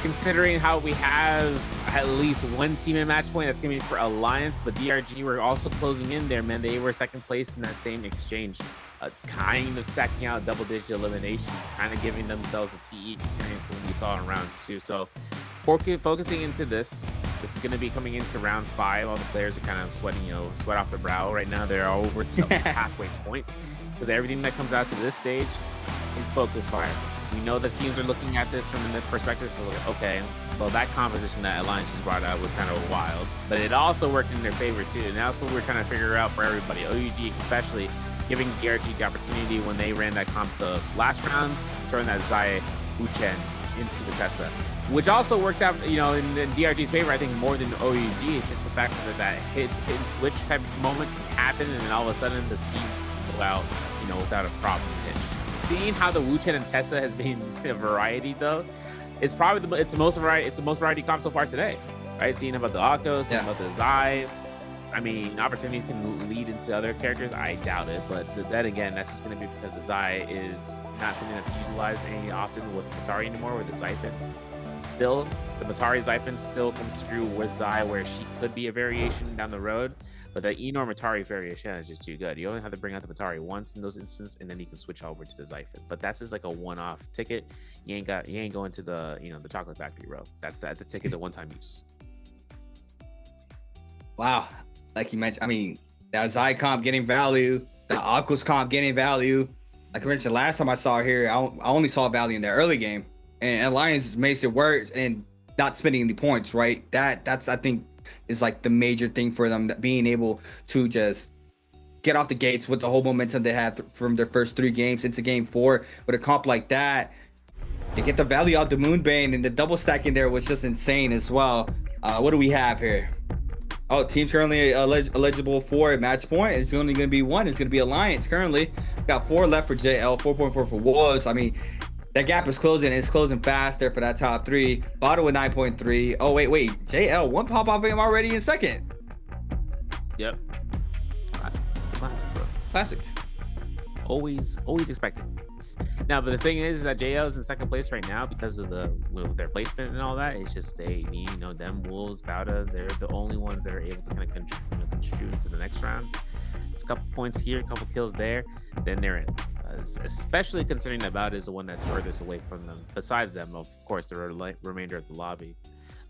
Speaker 13: Considering how we have at least one team in match point, that's going to be for Alliance, but DRG were also closing in there, man. They were second place in that same exchange. Kind of stacking out double-digit eliminations, kind of giving themselves a TE experience when we saw in round 2. So focusing into this is going to be coming into round 5. All the players are kind of sweating, sweat off the brow right now. They're over to the halfway point because everything that comes out to this stage is focus fire. We know that teams are looking at this from the perspective of, okay, well, that composition that Alliance just brought out was kind of wild, but it also worked in their favor too. And that's what we're trying to figure out for everybody, OUG especially, giving DRG the opportunity when they ran that comp the last round, throwing that Zai Wuchen into the Tessa, which also worked out, in DRG's favor, I think, more than OUG. It's just the fact that hit and switch type of moment can happen, and then all of a sudden the teams go out, without a problem. Seeing how the Wuchen and Tessa has been a variety, though, it's probably it's the most variety comp so far today, right? Seeing about the Akko, seeing about the Zai. I mean, opportunities can lead into other characters. I doubt it, but then again, that's just going to be because the Zai is not something that's utilized any often with Matari anymore, with the Siphon. Still, the Matari Siphon still comes through with Zai, where she could be a variation down the road, but the Enor Matari variation is just too good. You only have to bring out the Matari once in those instances, and then you can switch over to the Siphon. But that's just like a one-off ticket. You ain't going to the the chocolate factory, bro. The ticket's a one-time use.
Speaker 14: Wow. Like you mentioned, I mean, that Zai comp getting value, the Aqua's comp getting value. Like I mentioned last time I saw here, I only saw value in the early game, and Alliance makes it work and not spending any points, right? That's I think is like the major thing for them, that being able to just get off the gates with the whole momentum they had from their first 3 games into game 4 with a comp like that. They get the value out the Moonbane, and the double stack in there was just insane as well. What do we have here? Oh, team's currently eligible for a match point. It's only going to be 1. It's going to be Alliance currently. Got 4 left for JL, 4.4 for Wolves. I mean, that gap is closing. It's closing fast there for that top 3. Bottle with 9.3. Oh, wait. JL, 1 pop off him already in second.
Speaker 13: Yep. Classic. It's a classic, bro.
Speaker 14: Classic.
Speaker 13: Always expected. points. Now, but the thing is that JL is in second place right now because of their placement and all that. It's just them Wolves, Bauta, they're the only ones that are able to kind of contribute into the next round. It's a couple points here, a couple kills there, then they're in. Especially considering that Bauta is the one that's furthest away from them. Besides them, of course, the remainder of the lobby.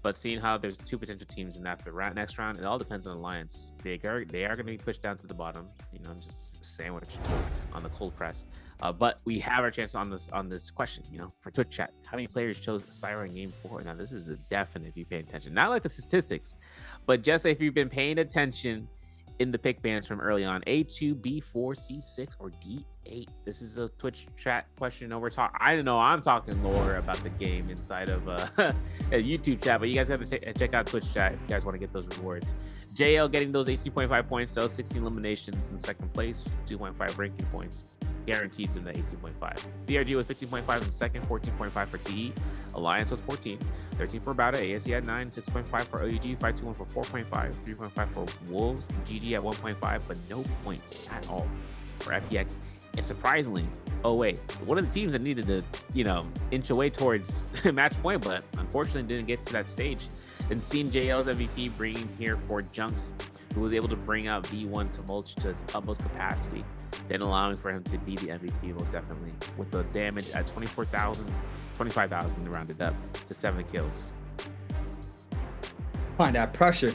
Speaker 13: But seeing how there's 2 potential teams in that next round, it all depends on alliance. They are going to be pushed down to the bottom, just sandwiched on the cold press. But we have our chance on this question, for Twitch chat. How many players chose Syra in Game 4? Now, this is a definite if you pay attention. Not like the statistics, but just if you've been paying attention in the pick bands from early on. A2, B4, C6, or D8. This is a Twitch chat question. I know I'm talking more about the game inside of a YouTube chat, but you guys have to check out Twitch chat if you guys want to get those rewards. JL getting those 18.5 points, so 16 eliminations in second place, 2.5 ranking points guaranteed in the 18.5. DRG with 15.5 in second, 14.5 for TE. Alliance with 14, 13 for Bauta, ASE at 9, 6.5 for OUG, 521 for 4.5, 3.5 for Wolves, and GG at 1.5, but no points at all for FPX. And surprisingly, one of the teams that needed to, inch away towards match point, but unfortunately didn't get to that stage. And seeing JL's MVP bringing here for Junks, who was able to bring out V1 to mulch to its utmost capacity, then allowing for him to be the MVP most definitely, with the damage at 25,000 rounded up to 7 kills.
Speaker 14: Find that pressure,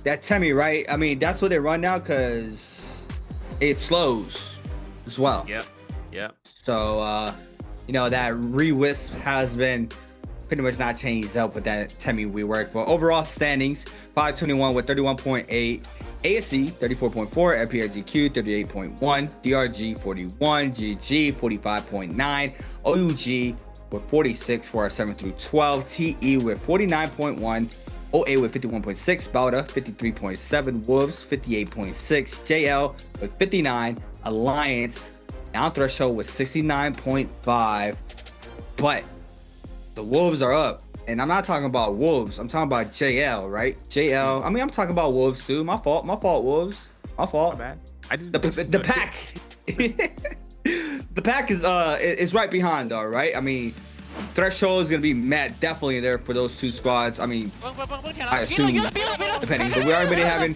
Speaker 14: that Temi, right? I mean, that's what they run now because it slows as well.
Speaker 13: Yep.
Speaker 14: So, that re-wisp has been pretty much not changed up with that Temi rework. But overall standings, 521 with 31.8, ASC 34.4, FPRGQ 38.1, DRG 41, GG 45.9, OUG with 46 for our 7 through 12, TE with 49.1, OA with 51.6, Bauta 53.7, Wolves 58.6, JL with 59, Alliance down threshold with 69.5, but the Wolves are up. And I'm not talking about Wolves. I'm talking about JL, right? JL. I mean, I'm talking about Wolves too. My fault, Wolves. My fault.
Speaker 13: My bad.
Speaker 14: The pack. The pack is right behind, though, right? I mean, threshold is gonna be met definitely there for those two squads. I mean, I assume depending, but we're already having.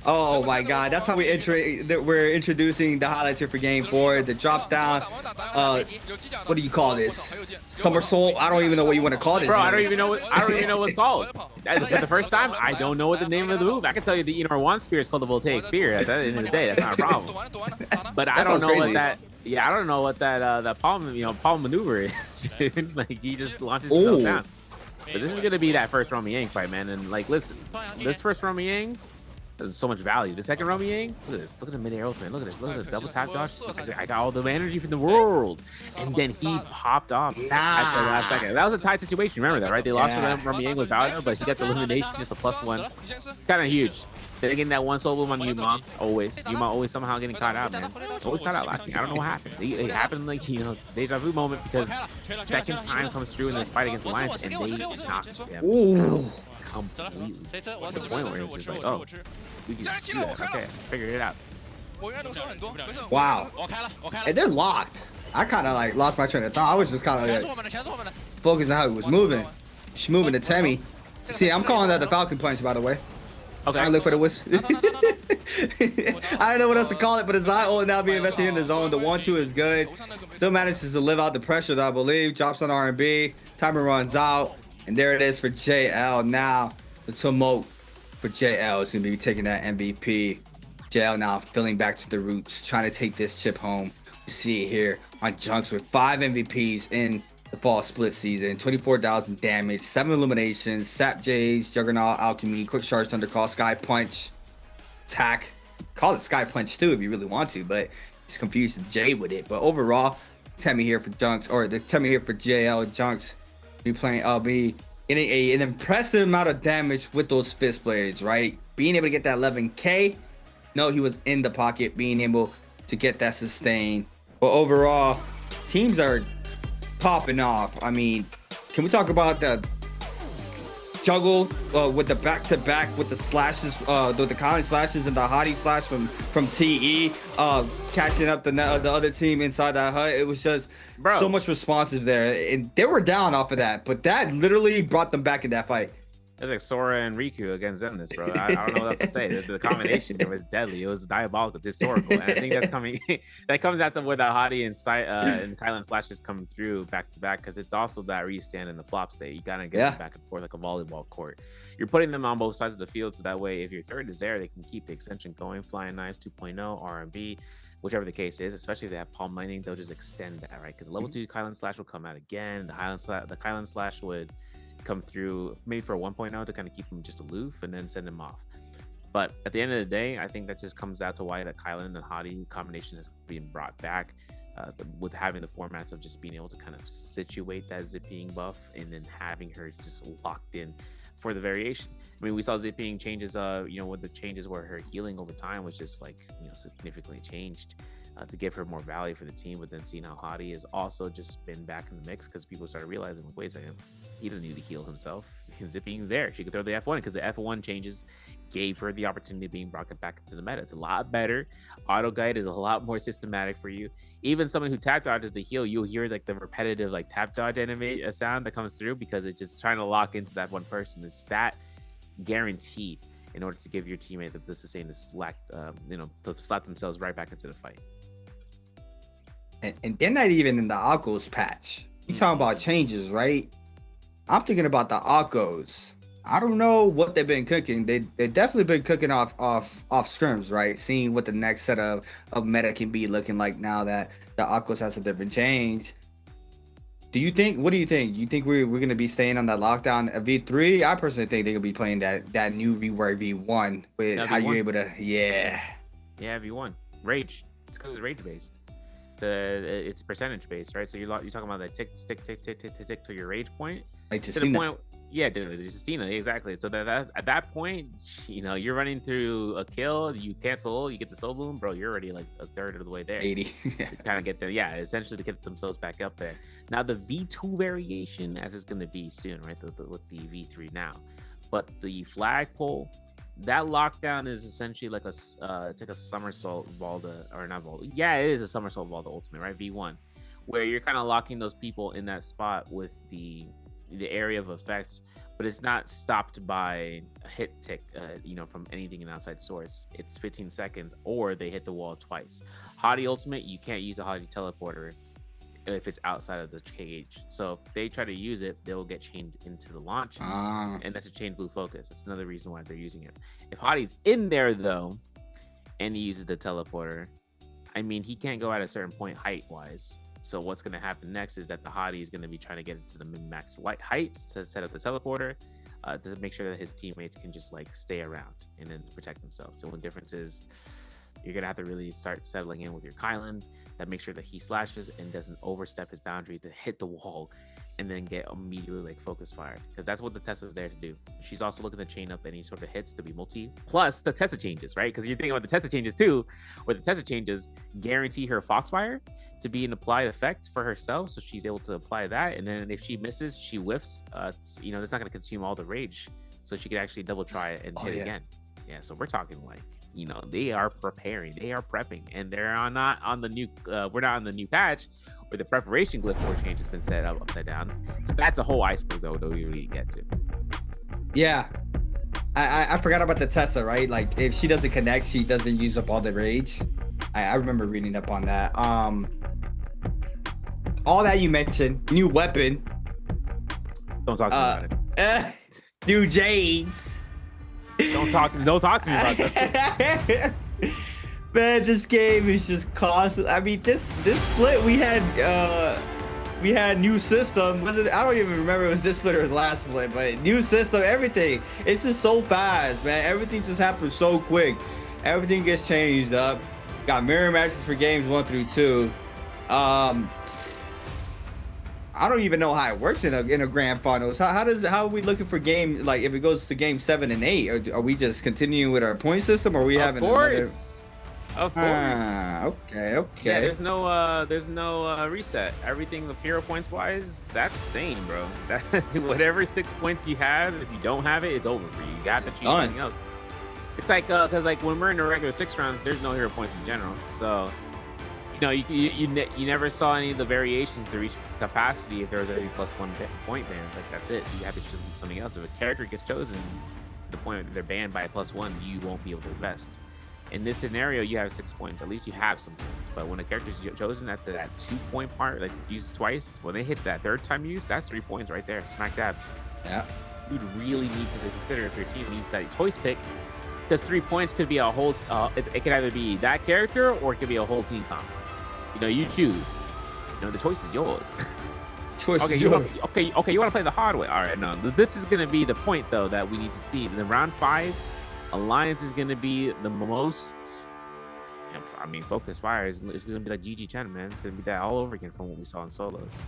Speaker 14: Oh my God, that's how we're introducing the highlights here for Game 4. The drop down. What do you call this? Somersault? I don't even know what you want to call this.
Speaker 13: Bro, I don't even know what's called. For the first time, I don't know what the name of the move. I can tell you the Enor spear is called the Voltaic spear. At the end of the day, that's not a problem. But I don't know what that. Yeah, I don't know what that palm maneuver is. Like he just launches himself down. But this is gonna be that first Romy Yang fight, man. And like, listen, this first Romy Yang has so much value. The second Romy Yang, look at this. Look at the mid-air ultimate. Look at this. Look at the double tap dodge. I got all the energy from the world. And then he popped off at the last second. That was a tight situation. Remember that, right? They lost to them. Romy Yang with Bauta, but he got the elimination, just a +1. Kind of huge. They're getting that one solo on Yuma, always. Yuma always somehow getting caught out, man. Always caught out last game. I don't know what happened. It happened like, it's a deja vu moment because second time comes through in this fight against Alliance and they knocked them completely. To the point where it's just like, oh, we can do that. Okay, figured it out.
Speaker 14: Wow. And they're locked. I kind of like lost my train of thought. I was just kind of like focused on how he was moving. She's moving to Temi. See, I'm calling that the Falcon Punch, by the way.
Speaker 13: Okay.
Speaker 14: I look for the wisp. I don't know what else to call it, but his eye now being invested in the zone. The 1-2 is good. Still manages to live out the pressure, I believe. Drops on R&B. Timer runs out. And there it is for JL. Now, the tumult for JL is going to be taking that MVP. JL now filling back to the roots, trying to take this chip home. You see it here on Junks with 5 MVPs in the fall split season, 24,000 damage, 7 eliminations, Sap J's, Juggernaut, Alchemy, Quick Charge, Thundercall, Sky Punch, Attack. Call it Sky Punch too if you really want to, but it's confused with J with it. But overall, Temi here for Junks, or the Temi here for JL Junks, be getting an impressive amount of damage with those fist blades, right? Being able to get that 11K. No, he was in the pocket, being able to get that sustain. But overall, teams are popping off. I mean, can we talk about the juggle with the back-to-back with the slashes, the Kylan slashes and the Hottie slash from TE, catching up the other team inside that hut. It was just so much responsive there, and they were down off of that, but that literally brought them back in that fight.
Speaker 13: It's like Sora and Riku against Zenith, bro. I don't know what else to say. The combination was deadly. It was diabolical. It's historical. And I think that's coming. That comes out with the Hottie and Kylan slashes coming through back to back, because it's also that restand in the flop state. You gotta get them back and forth like a volleyball court. You're putting them on both sides of the field, so that way, if your third is there, they can keep the extension going. Flying Knives 2.0, R&B, whichever the case is. Especially if they have Palm Lightning, they'll just extend that, right? Because level 2 Kylan slash will come out again. The Kylan slash would come through maybe for a 1.0 to kind of keep him just aloof and then send him off. But at the end of the day, I think that just comes out to why that Kylan and Hottie combination is being brought back, with having the formats of just being able to kind of situate that zipping buff and then having her just locked in for the variation. I mean, we saw zipping changes, with the changes where her healing over time was just like, significantly changed to give her more value for the team. But then seeing how Hottie has also just been back in the mix, because people started realizing, like, wait a second, he doesn't need to heal himself. Zipping's there. She could throw the F1, because the F1 changes gave her the opportunity of being brought back into the meta. It's a lot better. Auto guide is a lot more systematic for you. Even someone who tap dodges the heal, you'll hear like the repetitive like tap dodge animate sound that comes through, because it's just trying to lock into that one person. It's that guaranteed in order to give your teammate the sustain to slap themselves right back into the fight.
Speaker 14: And they're not even in the Akos patch. You talking about changes, right? I'm thinking about the Akos. I don't know what they've been cooking. They definitely been cooking off scrims, right? Seeing what the next set of meta can be looking like now that the Akos has a different change. What do you think? You think we're gonna be staying on that lockdown at V3? I personally think they're gonna be playing that new rework V1 with how you're able to
Speaker 13: V1 rage. It's because it's rage based. It's percentage based, right? So you're talking about that tick to your rage point,
Speaker 14: like
Speaker 13: to the point. Yeah, Justina, exactly. So that at that point, you're running through a kill, you cancel, you get the soul bloom, bro. You're already like a third of the way there.
Speaker 14: 80.
Speaker 13: Kind of get there, essentially to get themselves back up there. Now the V2 variation, as it's going to be soon, right? With the V3 now, but the flagpole, that lockdown is essentially like it's like a somersault Valda, or not Valda. Yeah, it is a somersault Valda ultimate, right? V1, where you're kind of locking those people in that spot with the area of effect, but it's not stopped by a hit tick, from anything in outside source. It's 15 seconds, or they hit the wall twice. Hottie ultimate, you can't use a Hottie teleporter if it's outside of the cage. So if they try to use it, they'll get chained into the launch, and that's a chain blue focus. That's another reason why they're using it. If Hottie's in there though, and he uses the teleporter, I mean, he can't go at a certain point height wise. So what's going to happen next is that the Hottie is going to be trying to get into the min-max light heights to set up the teleporter, to make sure that his teammates can just like stay around and then protect themselves. The only difference is you're going to have to really start settling in with your Kylan, that makes sure that he slashes and doesn't overstep his boundary to hit the wall and then get immediately like focus fired, because that's what the Tessa's there to do. She's also looking to chain up any sort of hits to be multi, plus the Tessa changes, right? Because you're thinking about the Tessa changes too, where the Tessa changes guarantee her Foxfire to be an applied effect for herself, so she's able to apply that, and then if she misses, she whiffs. That's not going to consume all the rage, so she could actually double try it and hit again. Yeah, so we're talking like, they are preparing, they are prepping, and they're not on the new. We're not on the new patch where the preparation glyph for change has been set up upside down. So that's a whole iceberg though that we really get to.
Speaker 14: Yeah, I forgot about the Tessa, right? Like if she doesn't connect, she doesn't use up all the rage. I remember reading up on that. All that you mentioned, new weapon.
Speaker 13: Don't talk to me about it.
Speaker 14: New Jades.
Speaker 13: Don't talk to me about that.
Speaker 14: Man, this game is just constant. I mean, this split we had new system. Was it? I don't even remember if it was this split or the last split, but new system, everything. It's just so fast, man. Everything just happens so quick. Everything gets changed up. Got mirror matches for games 1 through 2. I don't even know how it works in a grand finals. How are we looking for game, like if it goes to game 7 and 8? Are we just continuing with our point system, or are we having
Speaker 13: course. Of course.
Speaker 14: Okay.
Speaker 13: Yeah, there's no reset. Everything, the hero points wise, that's staying, bro. That, whatever 6 points you have, if you don't have it, it's over for you. You got to choose something else. It's like because like when we're in the regular 6 rounds, there's no hero points in general. So you know you never saw any of the variations to reach capacity if there was already +1 point bans. Like that's it. You have to choose something else. If a character gets chosen to the point that they're banned by a +1, you won't be able to invest. In this scenario, you have 6 points. At least you have some points. But when a character is chosen at that 2-point part, like used twice, when they hit that 3rd time use, that's 3 points right there, smack dab.
Speaker 14: Yeah.
Speaker 13: You'd really need to consider if your team needs that choice pick, because 3 points could be a whole. It could either be that character or it could be a whole team comp. You know, you choose. You know, the choice is yours.
Speaker 14: Choice is yours.
Speaker 13: Okay. You want to play the hard way? All right. No, this is gonna be the point though that we need to see in the round 5. Alliance is going to be the most, I mean, Focus Fire is going to be like GG Chen, man. It's going to be that all over again from what we saw in solos.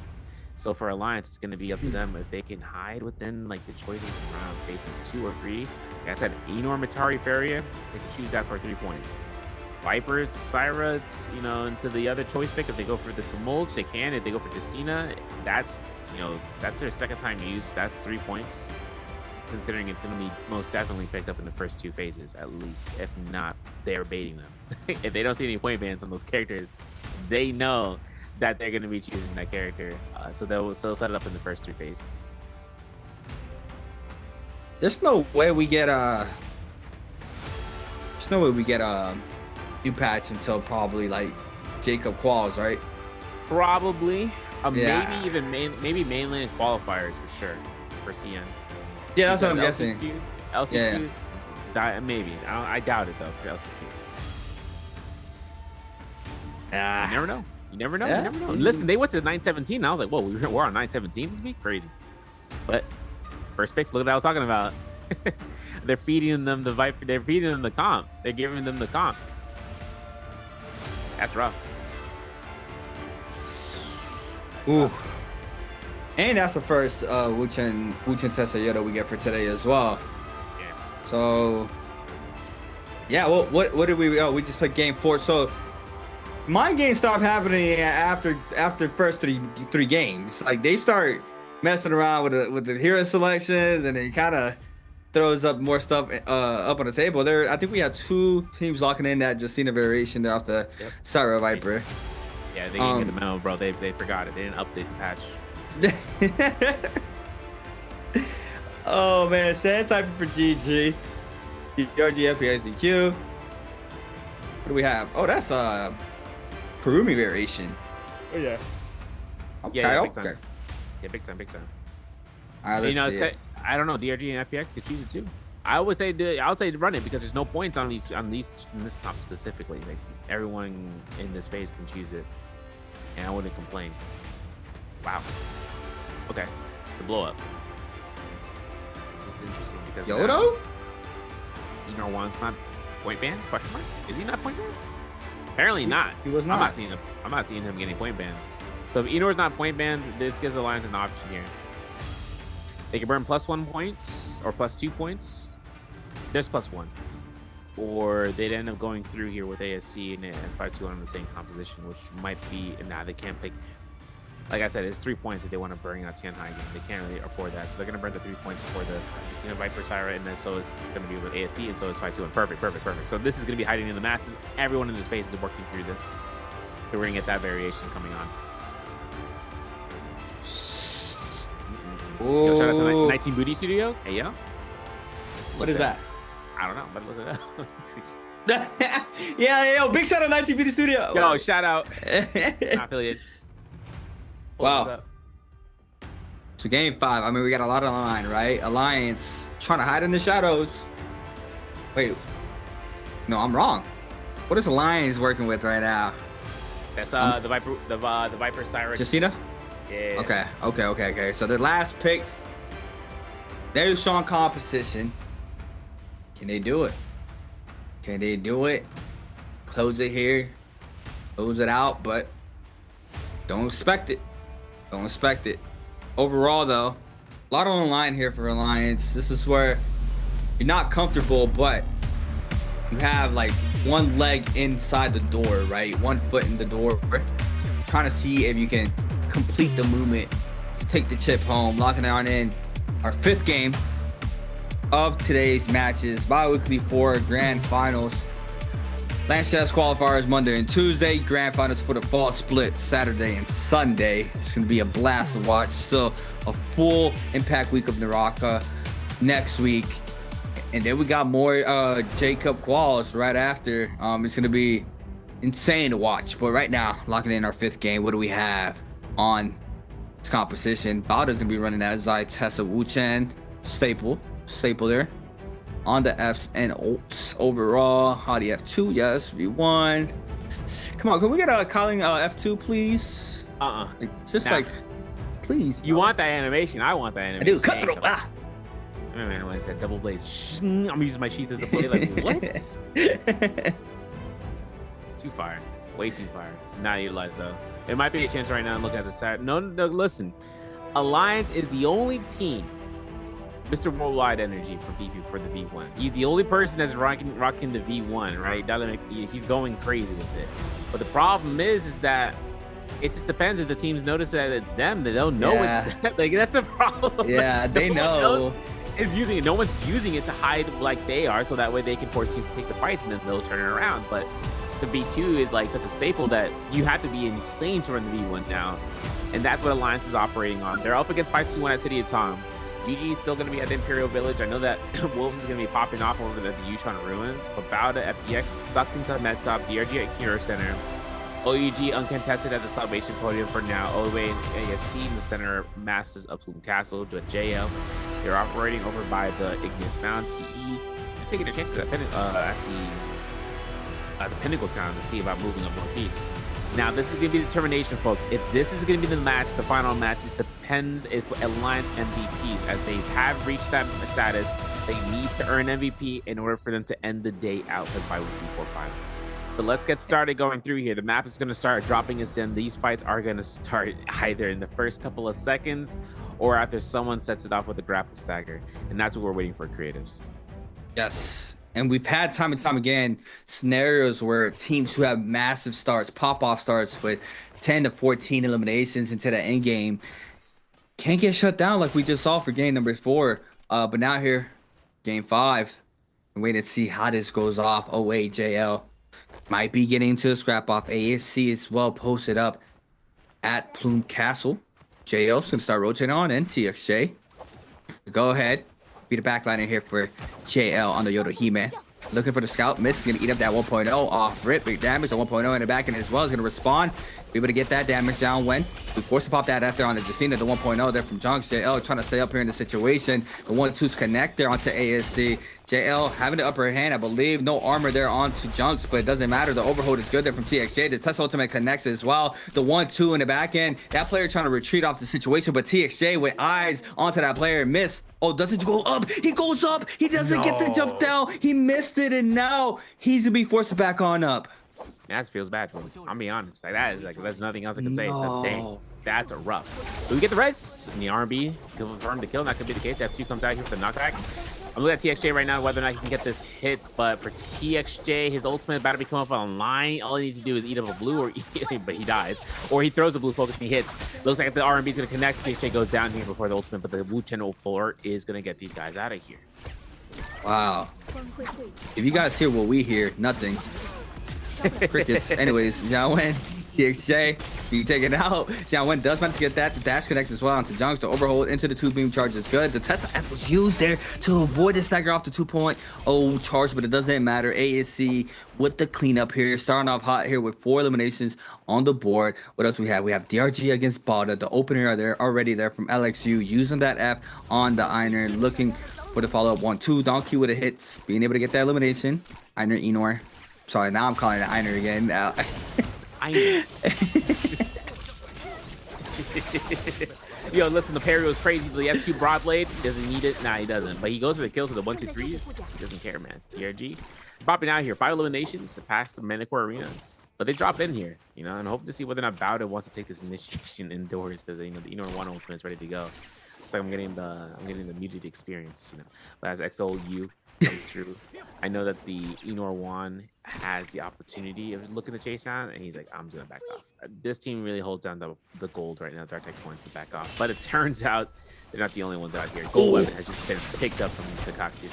Speaker 13: So for Alliance, it's going to be up to them if they can hide within like the choices in round phases 2 or 3. Like I said, Enor, Matari, Faria, they can choose that for 3 points. Viper, Syra, you know, into the other choice pick. If they go for the Tumult, they can. If they go for Justina, that's, you know, that's their 2nd time use. That's 3 points. Considering it's going to be most definitely picked up in the first 2 phases, at least. If not, they're baiting them. If they don't see any point bans on those characters, they know that they're going to be choosing that character. So they'll set it up in the first 3 phases.
Speaker 14: There's no way we get new patch until probably like Jacob quals, right?
Speaker 13: Probably.
Speaker 14: Yeah.
Speaker 13: Maybe even mainland qualifiers for sure for CN.
Speaker 14: Yeah, that's what I'm guessing.
Speaker 13: LCQs, maybe. I doubt it though for LCQs. You never know. You never know.
Speaker 14: Yeah.
Speaker 13: You never know. Listen, they went to 917. I was like, whoa, we're on 917 this week? Crazy. But first picks, look at what I was talking about. They're feeding them the Viper. They're feeding them the comp. They're giving them the comp. That's rough.
Speaker 14: Ooh. And that's the first Wu-Chen Tessa Yoda we get for today as well.
Speaker 13: Yeah.
Speaker 14: So, yeah, well, what did we? Oh, we just played game 4. So, mind games stop happening after first three games. Like they start messing around with the hero selections, and it kind of throws up more stuff up on the table. There, I think we had 2 teams locking in that Justina variation there off the Syra Viper.
Speaker 13: Yeah, they didn't get the memo, bro. They forgot it. They didn't update the patch.
Speaker 14: Oh man, Sand Cypher for GG. DRG FPSDQ. What do we have? Oh, that's Kurumi variation.
Speaker 13: Oh yeah.
Speaker 14: Okay,
Speaker 13: yeah,
Speaker 14: okay.
Speaker 13: big time. Yeah, big time.
Speaker 14: All right, let's see.
Speaker 13: I don't know. DRG and FPX could choose it too. I would say run it because there's no points on these in this top specifically. Like everyone in this phase can choose it, and I wouldn't complain. Wow. Okay, the blow up. This is interesting because
Speaker 14: Yodo?
Speaker 13: Enor Juan's not point banned? Question mark? Is he not point banned? Apparently not.
Speaker 14: He was not.
Speaker 13: I'm not seeing him getting point banned. So if Enor's not point banned, this gives Alliance an option here. They can burn +1 points or +2 points. There's +1. Or they'd end up going through here with ASC and 5-2 on the same composition, which might be, nah, they can't pick. Like I said, it's 3 points if they want to bring out Tianhai again. They can't really afford that. So they're going to burn the 3 points for the Justina Viper Syra, and then so it's going to be with ASC, and so is 5-2. And perfect. So this is going to be hiding in the masses. Everyone in this space is working through this. So we're going to get that variation coming on. Yo, shout out to 19 Booty Studio. Hey, yo.
Speaker 14: What is that?
Speaker 13: I don't know, but look it up.
Speaker 14: Yeah, yo, big shout out 19 Beauty Studio.
Speaker 13: Yo, shout out. Not affiliated.
Speaker 14: Wow. So game 5, I mean, we got a lot on the line, right? Alliance trying to hide in the shadows. Wait, no, I'm wrong. What is Alliance working with right now?
Speaker 13: That's the Viper Syra.
Speaker 14: Justina?
Speaker 13: Yeah.
Speaker 14: Okay. So the last pick, there's strong composition. Can they do it? Close it here, close it out, but don't expect it. Overall, though, a lot on the line here for Alliance. This is where you're not comfortable, but you have like one leg inside the door, right? 1 foot in the door. Trying to see if you can complete the movement to take the chip home. Locking on in our 5th game of today's matches. Bi-weekly 4 grand finals. Lance Chess qualifiers Monday and Tuesday. Grand finals for the fall split Saturday and Sunday. It's going to be a blast to watch. Still a full Impact week of NARAKA next week. And then we got more J-Cup quals right after. It's going to be insane to watch. But right now, locking in our 5th game. What do we have on this composition? Bowder's going to be running that Zai Tessa Wu-Chen staple there. On the Fs and ults overall. Hadi F2, yes. V1. Come on, can we get a calling F2, please? Please.
Speaker 13: You want that animation? I want that animation.
Speaker 14: I do. Cutthroat.
Speaker 13: Man, when I said double blade, I'm using my sheath as a blade. Like, what? Too fire. Way too fire. Not utilized, though. There might be a chance right now to look at the side. No, listen. Alliance is the only team. Mr. Worldwide Energy for BP for the V1. He's the only person that's rocking the V1, right? He's going crazy with it. But the problem is that it just depends if the teams notice that it's them. They don't know it's them. Like, that's the problem.
Speaker 14: Yeah, they know.
Speaker 13: Is using it. No one's using it to hide like they are, so that way they can force teams to take the fights and then they'll turn it around. But the V2 is like such a staple that you have to be insane to run the V1 now. And that's what Alliance is operating on. They're up against 5-2-1 at City of Tom. GG is still going to be at the Imperial Village. I know that Wolves is going to be popping off over the Yutron Ruins. But Bowda FPX stuck into Met Top, DRG at Hero Center. OUG uncontested at the Salvation Podium for now. OA and AST in the center masses of Plume Castle to JL. They're operating over by the Ignis Mound. TE. They're taking their chances at the Pinnacle Town to see about moving up northeast. Now, this is going to be determination, folks. If this is going to be the match, the final match, it depends if Alliance MVPs, as they have reached that status, they need to earn MVP in order for them to end the day out for the Bi-Weekly 4 finals. But let's get started going through here. The map is going to start dropping us in. These fights are going to start either in the first couple of seconds or after someone sets it off with a grapple stagger. And that's what we're waiting for, creatives.
Speaker 14: Yes. And we've had time and time again scenarios where teams who have massive starts, pop-off starts with 10 to 14 eliminations into the end game can't get shut down like we just saw for game number 4. But now here, game 5, I'm waiting to see how this goes off. OA, JL might be getting into a scrap off. ASC is well posted up at Plume Castle. JL's going to start rotating on in. TXJ. Go ahead. Be the backliner here for JL on the Yoda He-Man. Looking for the scout. Miss is going to eat up that 1.0 off rip. Big damage. The 1.0 in the back end as well is going to respond. Be able to get that damage down when we force to pop that after on the Jacina. The 1.0 there from Junks. JL trying to stay up here in the situation. The 1-2's connect there onto ASC. JL having the upper hand, I believe. No armor there onto Junks, but it doesn't matter. The overhold is good there from TXJ. The Tesla Ultimate connects as well. The 1-2 in the back end. That player trying to retreat off the situation, but TXJ with eyes onto that player. Miss. Oh, doesn't go up. He goes up. He doesn't get the jump down. He missed it, and now he's going to be forced back on up.
Speaker 13: That feels bad for me. I'll be honest. Like, that is like, there's nothing else I can say except, dang, that's a rough. But we get the res in the R&B. Confirm the kill. That could be the case. F2 comes out here for the knockback. I'm looking at TXJ right now, whether or not he can get this hit. But for TXJ, his ultimate about to be coming up online. All he needs to do is eat up a blue, or but he dies. Or he throws a blue focus and he hits. Looks like the R&B is going to connect. TXJ goes down here before the ultimate, but the Wu-Chen 04 is going to get these guys out of here.
Speaker 14: Wow. If you guys hear what we hear, nothing. Crickets. Anyways, Xiaowen, TXJ, be taken out. Xiaowen does manage to get that. The dash connects as well onto Junks. The overhold into the 2 beam charge is good. The Tesla F was used there to avoid the stagger off the 2.0 charge, but it doesn't matter. ASC with the cleanup here. Starting off hot here with 4 eliminations on the board. What else we have? We have DRG against Bada. The opener are there already there from LXU, using that F on the Einer, looking for the follow-up 1-2. Donkey with the hits, being able to get that elimination. Einer, Enor. Sorry, now I'm calling it Einer again. Now.
Speaker 13: Einer. Yo, listen, the parry was crazy. The F2 broad blade, doesn't need it. Nah, he doesn't. But he goes for the kills with the 1-2-3s. He doesn't care, man. DRG popping out here. 5 eliminations to pass the Manticore Arena. But they drop in here, you know, and hoping to see whether or not Bowder wants to take this initiation indoors, because, you know, the Enor 1 ultimate is ready to go. It's like I'm getting the muted experience, you know. But as XOU comes through, I know that the Enor 1 has the opportunity of looking to chase down, and he's like, I'm just gonna back off. This team really holds down the gold right now. Dark Tech points to back off, but it turns out they're not the only ones out here. Gold weapon has just been picked up from Kakashi.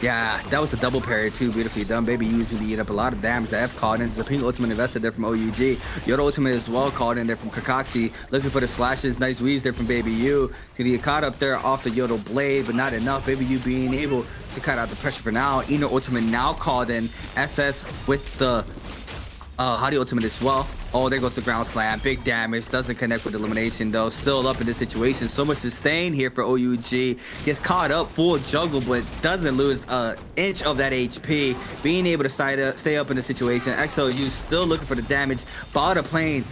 Speaker 14: Yeah, that was a double parry too. Beautifully done. Baby U's gonna eat up a lot of damage. The F called in. Zaping ultimate invested there from OUG. Yoda ultimate as well called in there from Kakashi. Looking for the slashes. Nice weaves there from Baby U. To get caught up there off the Yoda blade, but not enough. Baby U being able to cut out the pressure for now. Ino ultimate now called in. SS with the Hadi ultimate as well. Oh, there goes the ground slam. Big damage. Doesn't connect with elimination though. Still up in this situation. So much sustain here for OUG. Gets caught up full juggle, but doesn't lose an inch of that HP. Being able to stay up in the situation. XLU still looking for the damage. Bada playing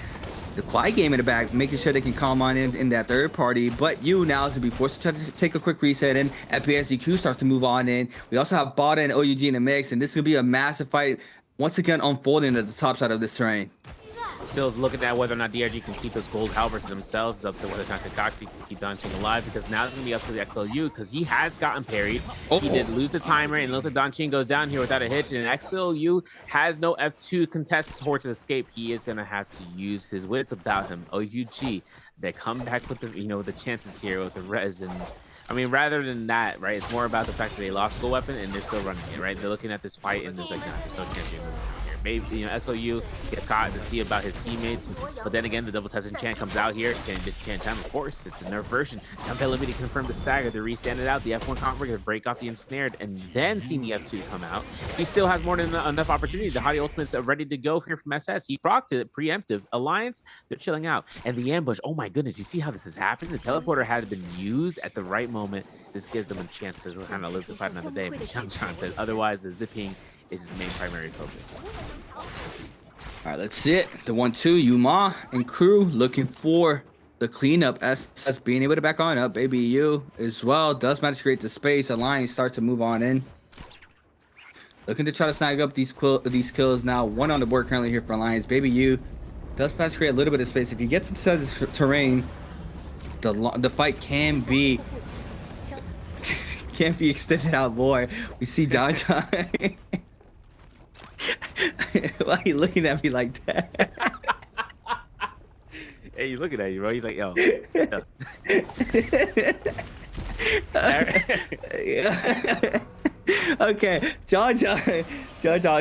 Speaker 14: the quiet game in the back, making sure they can calm on in that third party. But you now is to be forced to try to take a quick reset, and FPSDQ starts to move on in. We also have Bada and OUG in the mix, and this is gonna be a massive fight once again unfolding at the top side of this terrain.
Speaker 13: Still looking at whether or not DRG can keep those gold halberds to themselves. It's up to whether or not Kakashi can keep Danching alive, because now it's going to be up to the XLU, because he has gotten parried. He did lose the timer, and it looks like Danching goes down here without a hitch, and XLU has no F2 contest towards escape. He is going to have to use his wits about him. OUG, they come back with the, the chances here with the res, and I mean, rather than that, right, it's more about the fact that they lost a gold weapon and they're still running it, right? They're looking at this fight and there's like, nah, there's no chance you're moving out here. Maybe, XLU gets caught to see about his teammates, but then again, the double test enchant comes out here. Can disenchant time? Of course, it's a nerf version. Nbpl to confirm the stagger, the restand it out, the F1 combo to break off the ensnared, and then seeing the F2 come out. He still has more than enough opportunity. The Hadi ultimates are ready to go here from SS. He procced it, preemptive. Alliance, they're chilling out. And the ambush, oh my goodness, you see how this is happening? The teleporter had been used at the right moment. This gives them a chance to kind of live the fight another day. But John said otherwise, the zipping is his main primary focus.
Speaker 14: All right, let's see it. The 1-2, Yuma and crew looking for the cleanup. SS being able to back on up. Baby U as well does manage to create the space. Alliance starts to move on in. Looking to try to snag up these kills now. One on the board currently here for Alliance. Baby U does manage to create a little bit of space. If he gets inside this terrain, the fight can be extended out more. We see John. Why are you looking at me like that?
Speaker 13: Hey, he's looking at you, bro. He's like, yo.
Speaker 14: Okay, John,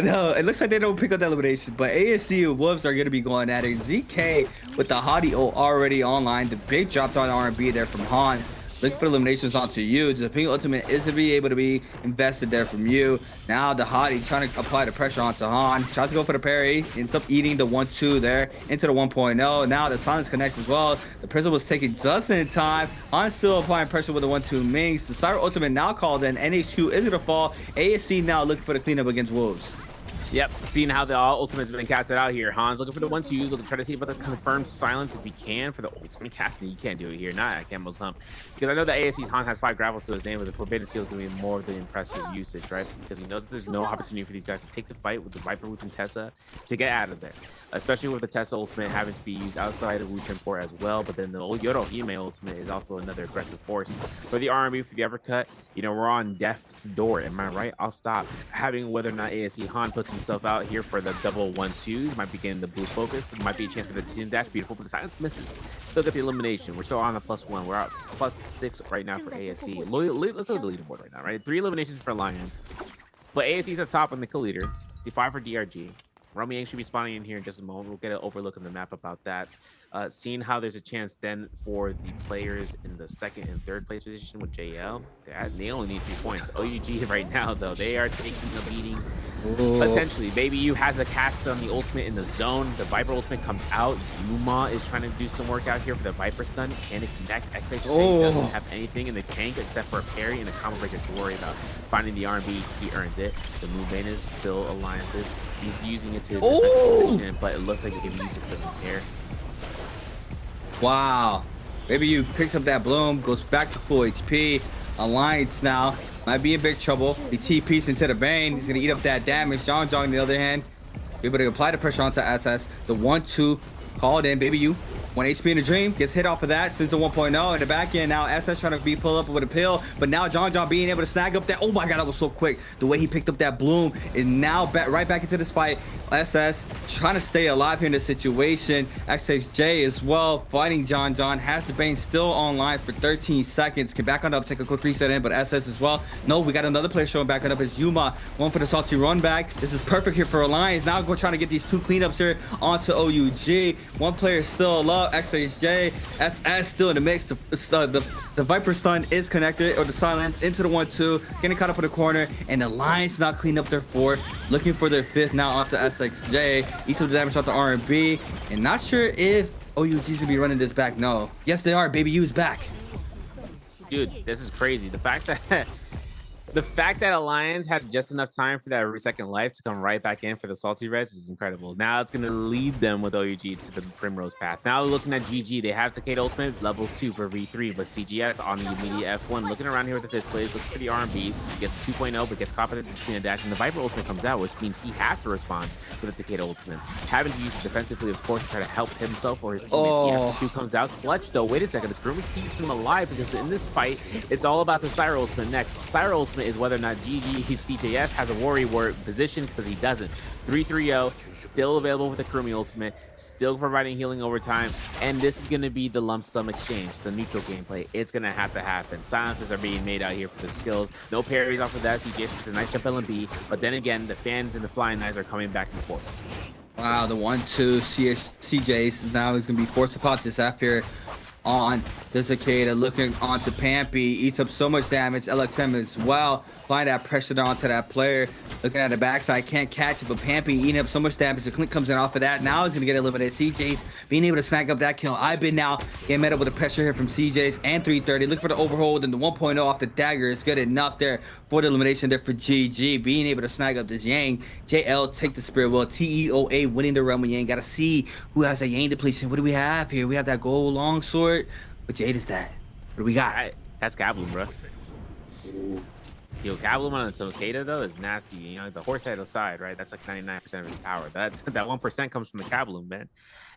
Speaker 14: no. It looks like they don't pick up the elimination, but ASU Wolves are going to be going at it. ZK with the Hadi ult already online. The big drop down R&B there from Han. Looking for eliminations onto you. The pink ultimate is to be able to be invested there from you. Now the Hadi trying to apply the pressure onto Han. Tries to go for the parry. Ends up eating the 1-2 there into the 1.0. Now the silence connects as well. The prison was taking just in time. Han still applying pressure with the 1-2 Mings. The Cyber ultimate now called in. NHQ is going to fall. ASC now looking for the cleanup against Wolves.
Speaker 13: Yep, seeing how the ultimate's been casted out here. Han's looking for the 1-2s, looking to try to see about the confirmed silence if he can for the ultimate casting. You can't do it here, not at Campbell's Hump. Because I know that ASC's Han has 5 gravels to his name, but the Forbidden Seal is going to be more of the impressive usage, right? Because he knows that there's no opportunity for these guys to take the fight with the Viper, Wooch, and Tessa to get out of there. Especially with the Tessa ultimate having to be used outside of Wooch and Port as well. But then the old Yorohime ultimate is also another aggressive force. For the R&B, for the uppercut, we're on death's door. Am I right? I'll stop. Having whether or not ASC Han puts himself out here for the double 1-2s might be getting the blue focus. It might be a chance for the team dash. Beautiful, but the silence misses. Still get the elimination. We're still on a +1. We're at +6 right now for ASC. Let's look at the leaderboard right now, right? 3 eliminations for Alliance. But ASC's up top on the kill leader. 55 for DRG. Romy Yang should be spawning in here in just a moment. We'll get an overlook on the map about that. Seeing how there's a chance then for the players in the 2nd and 3rd place position with JL. They only need 3 points. OUG right now, though, they are taking a beating. Potentially. Baby U has a cast on the ultimate in the zone. The Viper ultimate comes out. Yuma is trying to do some work out here for the Viper stun. Can it connect? XHJ doesn't have anything in the tank except for a parry and a combo breaker to worry about. Finding the R&B, he earns it. The movement is still Alliances. He's using it to his position, but it looks like Baby U just doesn't care.
Speaker 14: Wow. Baby U picks up that bloom, goes back to full HP. Alliance now might be in big trouble. The TP's into the vein. He's going to eat up that damage. John on the other hand, be able to apply the pressure onto SS. The 1-2 called in. Baby U 1 HP in a dream, gets hit off of that, sends a 1.0 in the back end. Now SS trying to be pull up with a pill, but now John being able to snag up that. Oh my god, that was so quick. The way he picked up that bloom and now right back into this fight. SS trying to stay alive here in this situation. XXJ as well fighting John has the Bane still online for 13 seconds. Can back on up, take a quick reset in, but SS as well. No, we got another player showing back on up as Yuma. One for the salty run back. This is perfect here for Alliance. Now go trying to get these 2 cleanups here onto OUG. One player still alive. XHJ, SS still in the mix. The Viper stun is connected, or the silence into the 1-2, getting caught up in the corner, and the Lions not clean up their 4th, looking for their 5th now onto SXJ. Each of the damage out to R&B, and not sure if OUG's gonna be running this back. No, yes they are. Baby U's back.
Speaker 13: Dude, this is crazy. The fact that Alliance had just enough time for that second life to come right back in for the salty res is incredible. Now it's going to lead them with OUG to the Primrose path. Now looking at GG, they have Takeda Ultimate level 2 for V3, but CGS on the immediate F1. Looking around here with the fist plays, looking for the R&Bs. He gets 2.0, but gets caught by the Cena dash, and the Viper Ultimate comes out, which means he has to respond with the Takeda Ultimate. Having to use it defensively, of course, to try to help himself or his teammates. F2 comes out clutch, though. Wait a second, the Kurumi keeps him alive because in this fight, it's all about the Syra Ultimate next. The Syra Ultimate is whether or not GG, his CJF has a warrior position, because he doesn't. 3-3-0, still available with the Kurumi Ultimate, still providing healing over time, and this is going to be the lump sum exchange, the neutral gameplay. It's going to have to happen. Silences are being made out here for the skills. No parries off of that. CJ gets a nice jump LMB, but then again, the fans and the flying knives are coming back and forth.
Speaker 14: Wow, the 1-2 CJs now is going to be forced to pop this F here on the Takeda, looking onto Pampy, eats up so much damage. LXM as well, applying that pressure onto that player. Looking at the backside, can't catch it, but Pampy eating up so much damage. The Clint comes in off of that. Now he's gonna get eliminated. CJ's being able to snag up that kill. I've been now getting met up with the pressure here from CJ's and 330. Look for the overhold, and the 1.0 off the dagger is good enough there for the elimination there for GG. Being able to snag up this Yang. JL take the Spirit Well. TEOA winning the realm with Yang. Gotta see who has that Yang depletion. What do we have here? We have that gold longsword. What Jade is that? What do we got?
Speaker 13: That's Gabloom, bro. Yo, Gabloom on the Takeda, though, is nasty. You know, the horse head aside, right? That's like 99% of his power. That 1% comes from the Gabloom, man.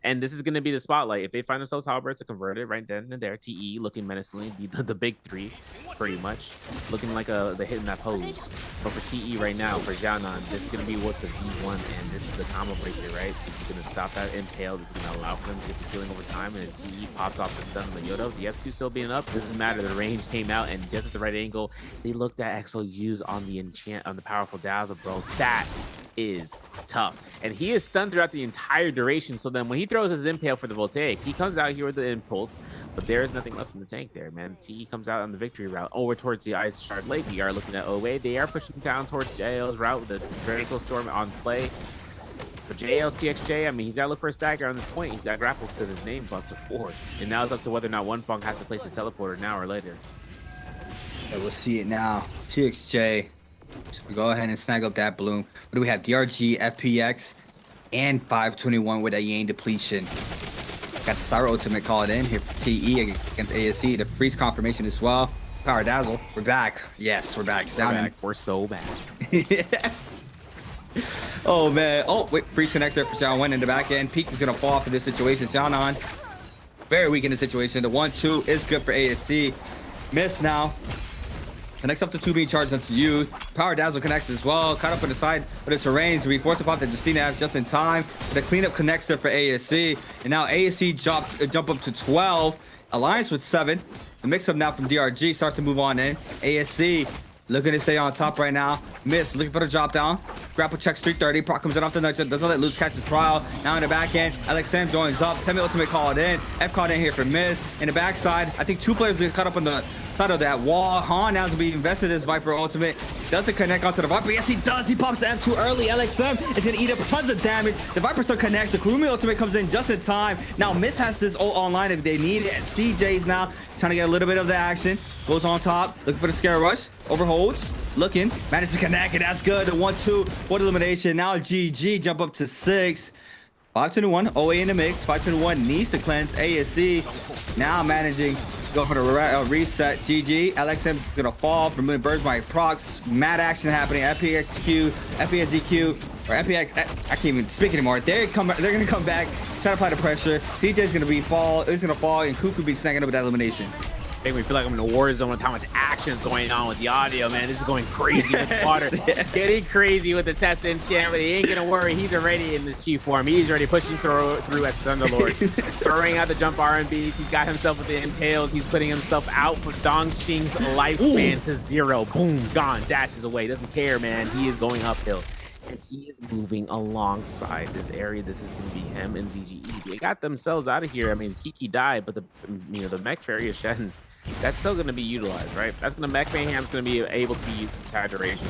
Speaker 13: And this is going to be the spotlight. If they find themselves halberds to convert it right then and there, TE looking menacingly, the big 3, pretty much. Looking like the hit in that pose. But for TE right now, for Jianan, this is going to be what the V1, and this is a combo breaker, right? This is going to stop that Nbpl. This is going to allow for them to get the healing over time, and then TE pops off the stun on the Yodo. The F2 still being up. Doesn't matter. The range came out, and just at the right angle, they looked at XOU's on the enchant, on the powerful dazzle, bro. That is tough, and he is stunned throughout the entire duration. So then when he throws his Nbpl for the voltaic, he comes out here with the impulse, but there is nothing left in the tank there, man. TE comes out on the victory route over towards the Ice Shard Lake. We are looking at OA. They are pushing down towards JL's route with the Draco Storm on play. For JL's TXJ, I mean, he's got to look for a stagger on this point. He's got grapples to his name, but up to 4. And now it's up to whether or not One Fong has to place his teleporter now or later.
Speaker 14: Yeah, we'll see it now. TXJ. So we go ahead and snag up that bloom. What do we have? DRG, FPX, and 521 with a Yang depletion. Got the Syra Ultimate called in here for TE against ASC. The freeze confirmation as well. Power Dazzle. We're back. Yes, we're back.
Speaker 13: We're so back.
Speaker 14: Oh, man. Oh, wait. Freeze connects there for Xiaowen in the back end. Peak is going to fall for this situation. Xiaonan, very weak in the situation. The 1-2 is good for ASC. Miss now. Connects up to 2 being charged onto you. Power Dazzle connects as well. Caught up on the side with the terrain. So we forced to pop the Justina just in time. The cleanup connects there for ASC. And now ASC jump up to 12. Alliance with 7. The mix-up now from DRG starts to move on in. ASC looking to stay on top right now. Miss looking for the drop down. Grapple checks 330. Proc comes in off the nudge. Doesn't let loose catch his prowl. Now in the back end, LXM joins up. 10 ultimate called in. F called in here for Miz. In the backside, I think 2 players are caught up on the side of that wall. Han now to be invested in this Viper ultimate. Doesn't connect onto the Viper. Yes, he does. He pops the F2 early. LXM is going to eat up tons of damage. The Viper still connects. The Kurumi ultimate comes in just in time. Now Miz has this ult online if they need it. CJ's now trying to get a little bit of the action. Goes on top. Looking for the scare rush. Overholds. Looking. Managed to connect, and that's good. The 1-2 for the elimination. Now GG jump up to 6. 521 OA in the mix. 521 needs to cleanse. ASC now managing to go for the reset. GG. LXM gonna fall. Vermilion Birds by procs. Mad action happening. FPXQ, FPSEQ or FPX, I can't even speak anymore. They're gonna come back, try to apply the pressure. CJ's gonna fall, and Cuckoo be snagging up with that elimination.
Speaker 13: Make me feel like I'm in a war zone with how much action is going on with the audio, man. This is going crazy with the water. Getting crazy with the test enchant, but he ain't gonna worry. He's already in this chief form. He's already pushing through as Thunderlord. Throwing out the jump RMBs. He's got himself with the impales. He's putting himself out for Dongqing's lifespan to 0. Boom, gone. Dashes away. Doesn't care, man. He is going uphill. And he is moving alongside this area. This is going to be him and ZGE. They got themselves out of here. I mean, Kiki died, but the mech fairy is shedding. That's still going to be utilized, right? That's going to mech mayhem's going to be able to be used for entire duration.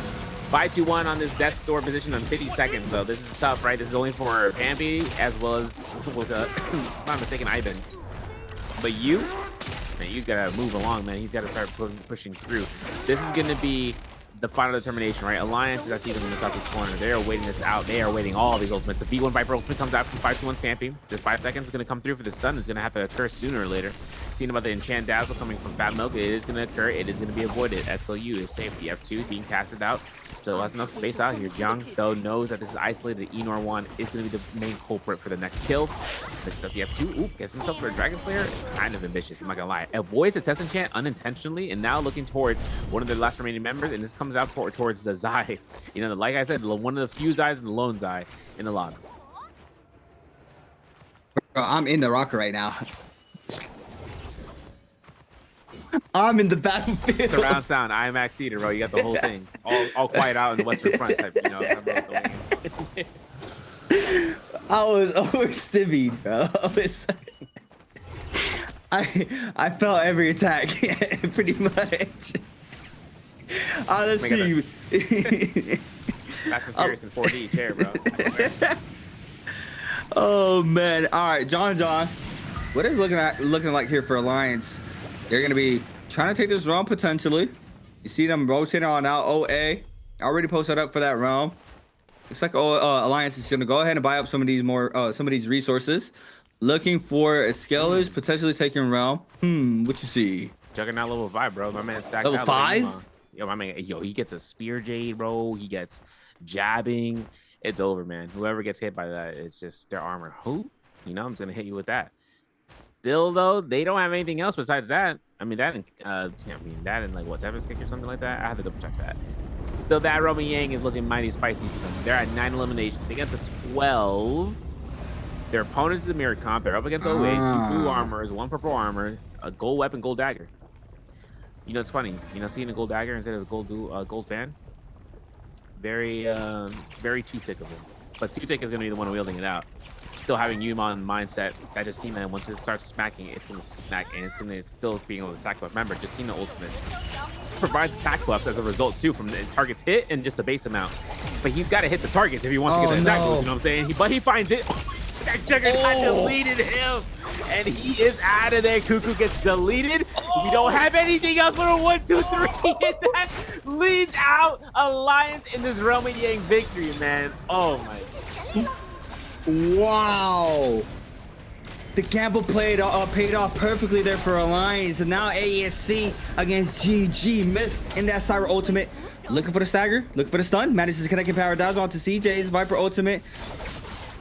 Speaker 13: 5-2-1 on this death door position on 50 seconds, so this is tough, right? This is only for Bambi as well as with if I'm not mistaken, Ivan. But you, man, you got to move along, man. He's got to start pushing through. This is going to be the final determination, right? Alliances, I see them in the southeast corner. They are waiting this out. They are waiting all of these ultimates. The V1 Viper ultimate comes out from 5-2-1 Stampy. This 5 seconds is going to come through for the stun. It's going to have to occur sooner or later. Seeing about the Enchant Dazzle coming from Fat Milk, it is going to occur. It is going to be avoided. XLU is safe. The F2 being casted out. Still has enough space out here. Jiang, though, knows that this is isolated. Enor 1 is going to be the main culprit for the next kill. This is up the F2. Ooh, gets himself for a Dragon Slayer. Kind of ambitious, I'm not going to lie. Avoids the Test Enchant unintentionally, and now looking towards one of the last remaining members, and this comes out towards the Zai. You know, like I said, one of the few Zais and the lone Zai in the lobby.
Speaker 14: Bro, I'm in the rocker right now. I'm in the battlefield.
Speaker 13: Surround sound, IMAX theater, bro. You got the whole thing. All quiet out in the Western Front type, you know.
Speaker 14: I was overstimmied, bro. I felt every attack, pretty much. Let's see.
Speaker 13: That's Furious in 4D chair, bro.
Speaker 14: Oh man! All right, John. What is looking like here for Alliance? They're gonna be trying to take this realm potentially. You see them rotating on out. OA already posted up for that realm. Looks like Alliance is gonna go ahead and buy up some of these resources. Looking for scalers potentially taking realm. What you see?
Speaker 13: Juggernaut level 5, bro. My man stacked
Speaker 14: level
Speaker 13: out
Speaker 14: 5.
Speaker 13: Yo, my man. Yo, he gets a spear jade, bro. He gets jabbing. It's over, man. Whoever gets hit by that, it's just their armor. Who? You know, I'm just gonna hit you with that. Still, though, they don't have anything else besides that. I mean, that and like what, Devil's Kick or something like that. I have to double check that. Still, that Roman Yang is looking mighty spicy for them. They're at 9 eliminations. They got the 12. Their opponents is a mirror comp. They're up against OA, 2 blue armors, 1 purple armor, a gold weapon, gold dagger. You know, it's funny. You know, seeing a gold dagger instead of a gold fan. Very two-tickable. But two-tick is going to be the one wielding it out. Still having Yuma in mindset that Justina, once it starts smacking, it's going to smack, and it's going to still being able to attack buff. Remember, Justina ultimate provides attack buffs as a result, too, from the target's hit and just the base amount. But he's got to hit the targets if he wants to get the attack boost, you know what I'm saying? But he finds it. That Juggernaut deleted him, and he is out of there. Cuckoo gets deleted. We don't have anything else but a 1, 2, 3, and that leads out Alliance in this Roman Yang victory, man. Oh my.
Speaker 14: Wow. The gamble paid off perfectly there for Alliance, and now ASC against GG missed in that Cyber ultimate. Looking for the stagger, looking for the stun. Manages to connect power dives onto CJ's Viper ultimate.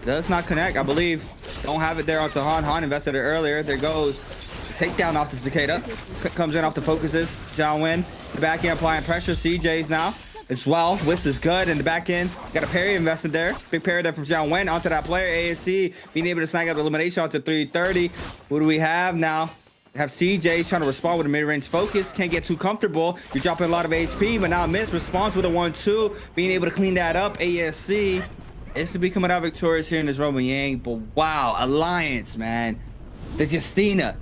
Speaker 14: Does not connect, I believe. Don't have it there onto Han. Han invested it earlier. There goes the takedown off the Cicada. Comes in off the focuses. Xiao Wen, the back end applying pressure. CJ's now as well. Whist is good in the back end. Got a parry invested there. Big parry there from Xiao Wen onto that player. ASC being able to snag up the elimination onto 330. What do we have now? We have CJ trying to respond with a mid-range focus. Can't get too comfortable. You're dropping a lot of HP, but now Miss responds with a 1-2. Being able to clean that up. ASC is to be coming out victorious here in this Roman Yang, but wow, Alliance, man. The Justina.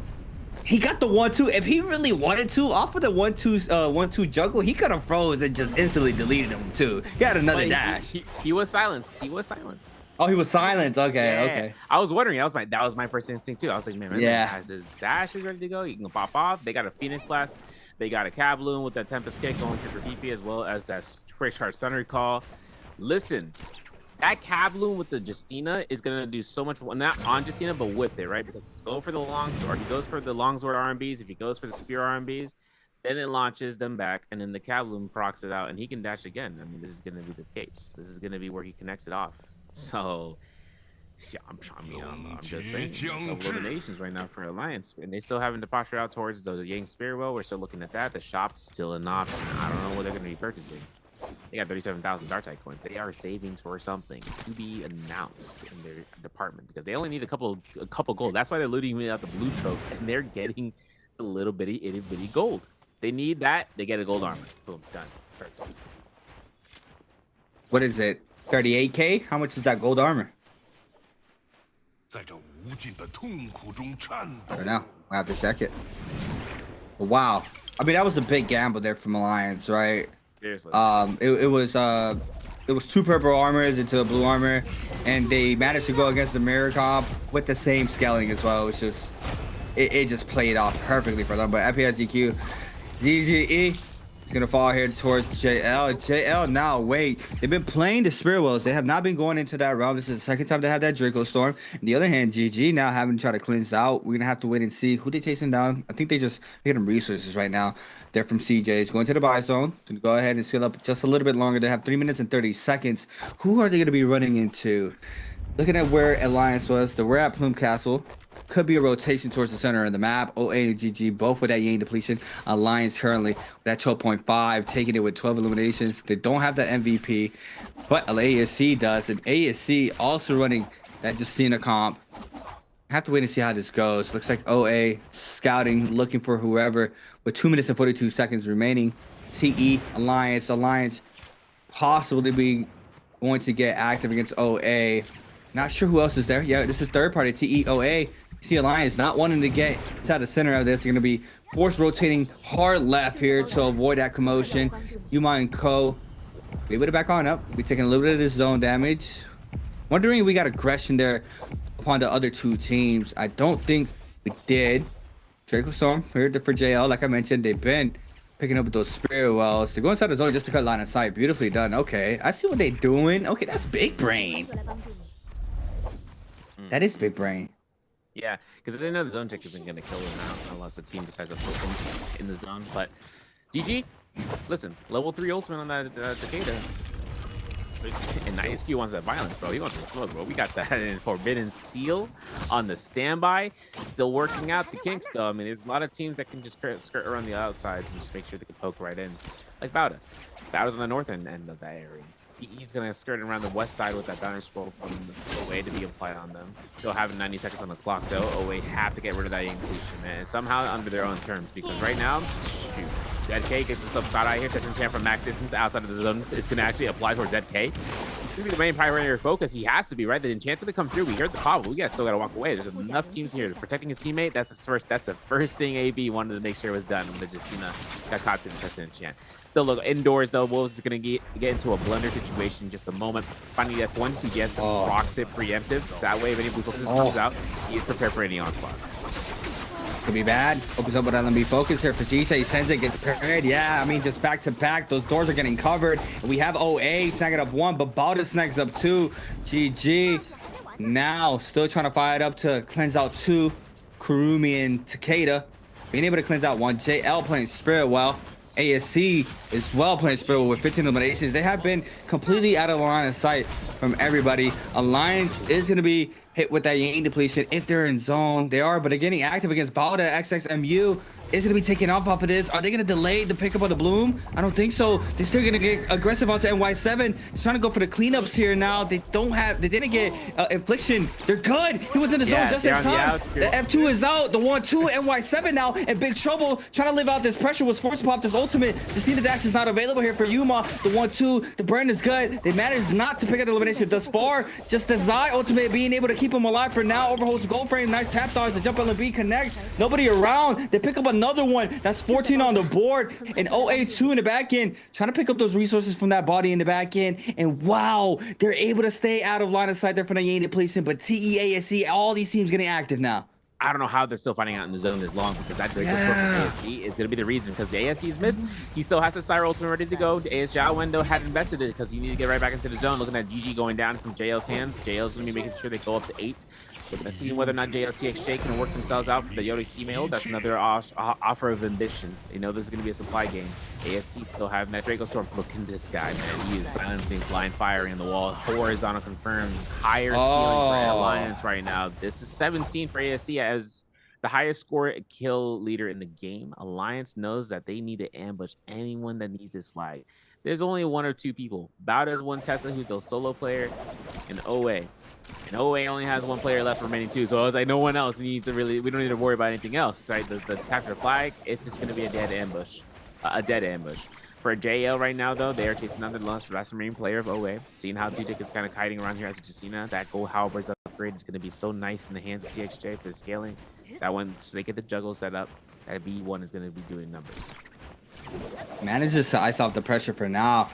Speaker 14: He got the 1-2. If he really wanted to, off of the 1-2 juggle, he could have froze and just instantly deleted him too. He had another dash.
Speaker 13: He was silenced. He was silenced.
Speaker 14: Oh, he was silenced. Okay,
Speaker 13: yeah.
Speaker 14: okay.
Speaker 13: I was wondering. That was my first instinct too. I was like, man,
Speaker 14: yeah.
Speaker 13: Has his dash is ready to go. He can pop off. They got a Phoenix Blast. They got a Kabloon with that Tempest Kick going for VP, as well as that Quick Charge Sun Recall. Listen. That Kabloon with the Justina is gonna do so much, not on Justina, but with it, right? Because he's going for the longsword. He goes for the longsword RMBs. If he goes for the spear RMBs, Then it launches them back, and then the Kabloom procs it out, and he can dash again. I mean, this is going to be the case. This is going to be where he connects it off. So, yeah, I'm just saying, a couple of nations right now for Alliance, and they still having to posture out towards the Yang Spearwell. We're still looking at that. The shop's still an option. I don't know what they're going to be purchasing. They got 37,000 Dartite coins. They are saving for something to be announced in their department because they only need a couple gold. That's why they're looting out the blue tropes, and they're getting a little bitty, itty bitty gold. They need that. They get a gold armor. Boom, done. Perfect.
Speaker 14: What is it? 38K? How much is that gold armor? I don't know. I have to check it. But wow. I mean, that was a big gamble there from Alliance, right?
Speaker 13: Seriously.
Speaker 14: It was 2 purple armors into a blue armor, and they managed to go against the mirror comp with the same scaling as well. It's just it just played off perfectly for them. But FPS EQ, GGE is gonna fall here towards JL. JL now wait. They've been playing the Spirit Wells. They have not been going into that realm. This is the second time they have that Draco Storm. On the other hand, GG now having to try to cleanse out. We're gonna have to wait and see who they chasing down. I think they just get them resources right now. They're from CJ's going to the buy zone to go ahead and seal up just a little bit longer. They have 3 minutes and 30 seconds. Who are they gonna be running into? Looking at where Alliance was, we're at Plume Castle. Could be a rotation towards the center of the map. OA and GG both with that Yang depletion. Alliance currently with that 12.5, taking it with 12 eliminations. They don't have the MVP, but ASC does, and ASC also running that Justina comp. Have to wait and see how this goes. Looks like OA scouting, looking for whoever with 2 minutes and 42 seconds remaining. TE Alliance possibly be going to get active against OA. Not sure who else is there. Yeah, this is third party TEOA. See Alliance not wanting to get inside the center of this. They're going to be force rotating hard left here to avoid that commotion. Yuma and Co. We would have back on up. We're taking a little bit of this zone damage. Wondering if we got aggression there upon the other 2 teams. I don't think we did. Draco Storm here for JL. Like I mentioned, they've been picking up with those Spirit Wells. They go inside the zone just to cut line of sight. Beautifully done. Okay, I see what they're doing. Okay, that's big brain. That is big brain.
Speaker 13: Yeah, because they know the zone tick isn't going to kill them out unless the team decides to put them in the zone. But GG, listen, level 3 ultimate on that Takeda. And ISQ wants that violence, bro. He wants the smoke, bro. We got that in Forbidden Seal on the standby. Still working out the kinks, though. I mean, there's a lot of teams that can just skirt around the outsides and just make sure they can poke right in. Like Bauda. Bauda's on the north end of that area. He's going to skirt around the west side with that banner scroll from OA to be applied on them. Still having 90 seconds on the clock, though. OA have to get rid of that inclusion, man. And somehow under their own terms. Because right now, shoot, ZK gets himself shot out here. Doesn't chance from max distance outside of the zone. It's going to actually apply towards ZK. It's going to be the main primary focus. He has to be, right? The chance to come through. We heard the call, but we still got to walk away. There's enough teams here. Protecting his teammate, that's the first thing AB wanted to make sure was done when the Justina got caught in the precedent chant. Still look indoors though. Wolves is going to get into a blunder situation in just a moment. Finding F1 CGS rocks it preemptive. So that way, if any blue focus comes out, he is prepared for any onslaught.
Speaker 14: Could be bad. Opens up with LMB focus here for Cisa. He sends it, gets parried. Yeah, I mean, just back to back. Those doors are getting covered. We have OA snagging up 1, but Balda snags up 2. GG. Now, still trying to fire it up to cleanse out 2. Kurumi and Takeda being able to cleanse out 1. JL playing Spirit well. ASC is well playing Spirit with 15 eliminations. They have been completely out of the line of sight from everybody. Alliance is going to be hit with that Yang depletion if they're in zone. They are, but they're getting active against Balda. XXMU is going to be taken off of this. Are they going to delay the pickup of the Bloom? I don't think so. They're still going to get aggressive onto NY7. They're trying to go for the cleanups here now. They didn't get Infliction. They're good. He was in the zone just in time. The F2 is out. The 1-2, NY7 now in big trouble. Trying to live out this pressure was forced to pop this ultimate. To see the dash is not available here for Yuma. The 1-2, the burn is good. They managed not to pick up the elimination thus far. Just the Zai ultimate being able to keep him alive for now. Overholds the gold frame. Nice tap dodge. The jump LB connects. Nobody around. They pick up another one. That's 14 on the board. And OA2 in the back end. Trying to pick up those resources from that body in the back end. And wow, they're able to stay out of line of sight there for the Yang depletion. But TEASC, all these teams getting active now.
Speaker 13: I don't know how they're still fighting out in the zone this long because that Draco Storm from ASC is going to be the reason because the ASC is missed. He still has the Sire ultimate ready to go. The ASJ window had invested it because he needed to get right back into the zone. Looking at GG going down from JL's hands. JL's going to be making sure they go up to 8. We're gonna see whether or not JLTXJ can work themselves out for the Yoda Himeo. That's another offer of ambition. You know, this is gonna be a supply game. ASC still having that Draco Storm. Look at this guy, man. He is silencing, blind firing the wall. Horizontal confirms higher ceiling for Alliance right now. This is 17 for ASC as the highest score kill leader in the game. Alliance knows that they need to ambush anyone that needs this flag. There's only one or two people. Bowda's one Tesla, who's a solo player, and OA. And OA only has one player left remaining too. So I was like, no one else needs to really, we don't need to worry about anything else, right? The capture flag, it's just going to be a dead ambush. For JL right now, though, they are chasing down the last remaining player of OA. Seeing how TJ is kind of kiting around here as a Justina. That gold halberds upgrade is going to be so nice in the hands of TXJ for the scaling. That one, so they get the juggle set up, that B1 is going to be doing numbers.
Speaker 14: Manages to ice off the pressure for now.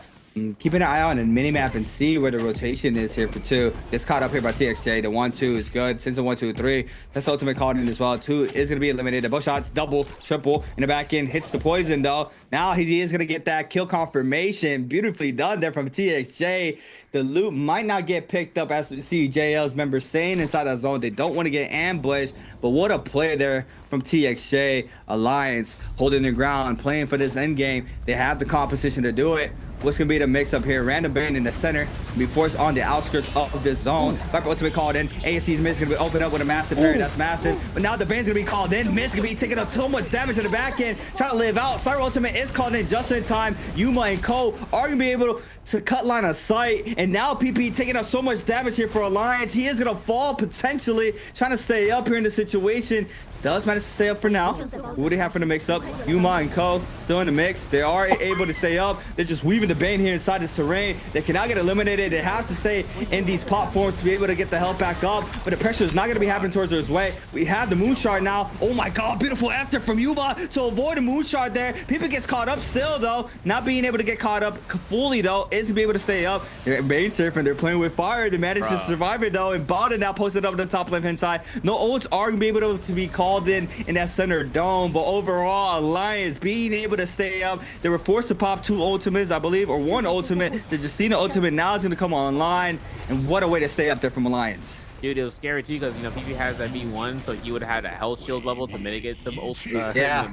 Speaker 14: Keep an eye on the minimap and see where the rotation is here for 2. Gets caught up here by TXJ. The 1-2 is good. Since the 1-2-3, that's ultimate called in as well. 2 is going to be eliminated. Both shots, double, triple in the back end. Hits the poison though. Now he is going to get that kill confirmation. Beautifully done there from TXJ. The loot might not get picked up as we see JL's members staying inside that zone. They don't want to get ambushed, but what a play there from TXJ. Alliance holding the ground, playing for this end game. They have the composition to do it. What's going to be the mix up here? Random Bane in the center. Be forced on the outskirts of this zone. Viper ultimate called in. ASC's Miz going to be opened up with a massive parry. That's massive. But now the Bane's going to be called in. Miz going to be taking up so much damage in the back end. Trying to live out. Cyber ultimate is called in just in time. Yuma and Ko are going to be able to cut line of sight. And now PP taking up so much damage here for Alliance. He is going to fall potentially. Trying to stay up here in the situation. Does manage to stay up for now. Who would they happen to mix up? Yuma and Ko still in the mix. They are able to stay up. They're just weaving the Bane here inside this terrain. They cannot get eliminated. They have to stay in these pop forms to be able to get the health back up. But the pressure is not going to be happening towards their way. We have the moon shard now. Oh my god, beautiful after from Yuma to avoid the moon shard there. People gets caught up still though. Not being able to get caught up fully though is to be able to stay up. They're Bane surfing. They're playing with fire. They managed to survive it though. And Balda now posted up the top left hand side. No ults are going to be able to be called in that center dome, but overall Alliance being able to stay up. They were forced to pop 2 ultimates, I believe, or 1 ultimate. The Justina ultimate now is going to come online, and what a way to stay up there from Alliance.
Speaker 13: Dude, it was scary too because, you know, PP has that V1, so he would have had a health shield level to mitigate the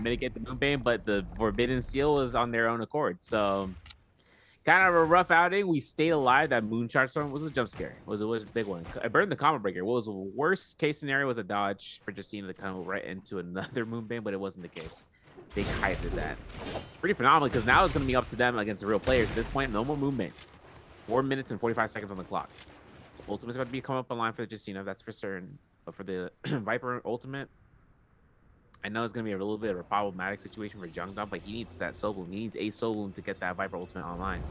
Speaker 13: mitigate the Moonbane, but the Forbidden Seal was on their own accord. So kind of a rough outing. We stayed alive. That Moonshard Storm was a jump scare. It was a big one. I burned the Combo Breaker. What was the worst case scenario was a dodge for Justina to come right into another Moonbane, but it wasn't the case. Big hype did that. Pretty phenomenal because now it's going to be up to them against the real players. At this point, no more Moonbane. 4 minutes and 45 seconds on the clock. Ultimate's going to be coming up online for the Justina, that's for certain. But for the Viper Ultimate, I know it's going to be a little bit of a problematic situation for Jungdom, but he needs that Soul Bloom. He needs a Soul Bloom to get that Viper Ultimate online.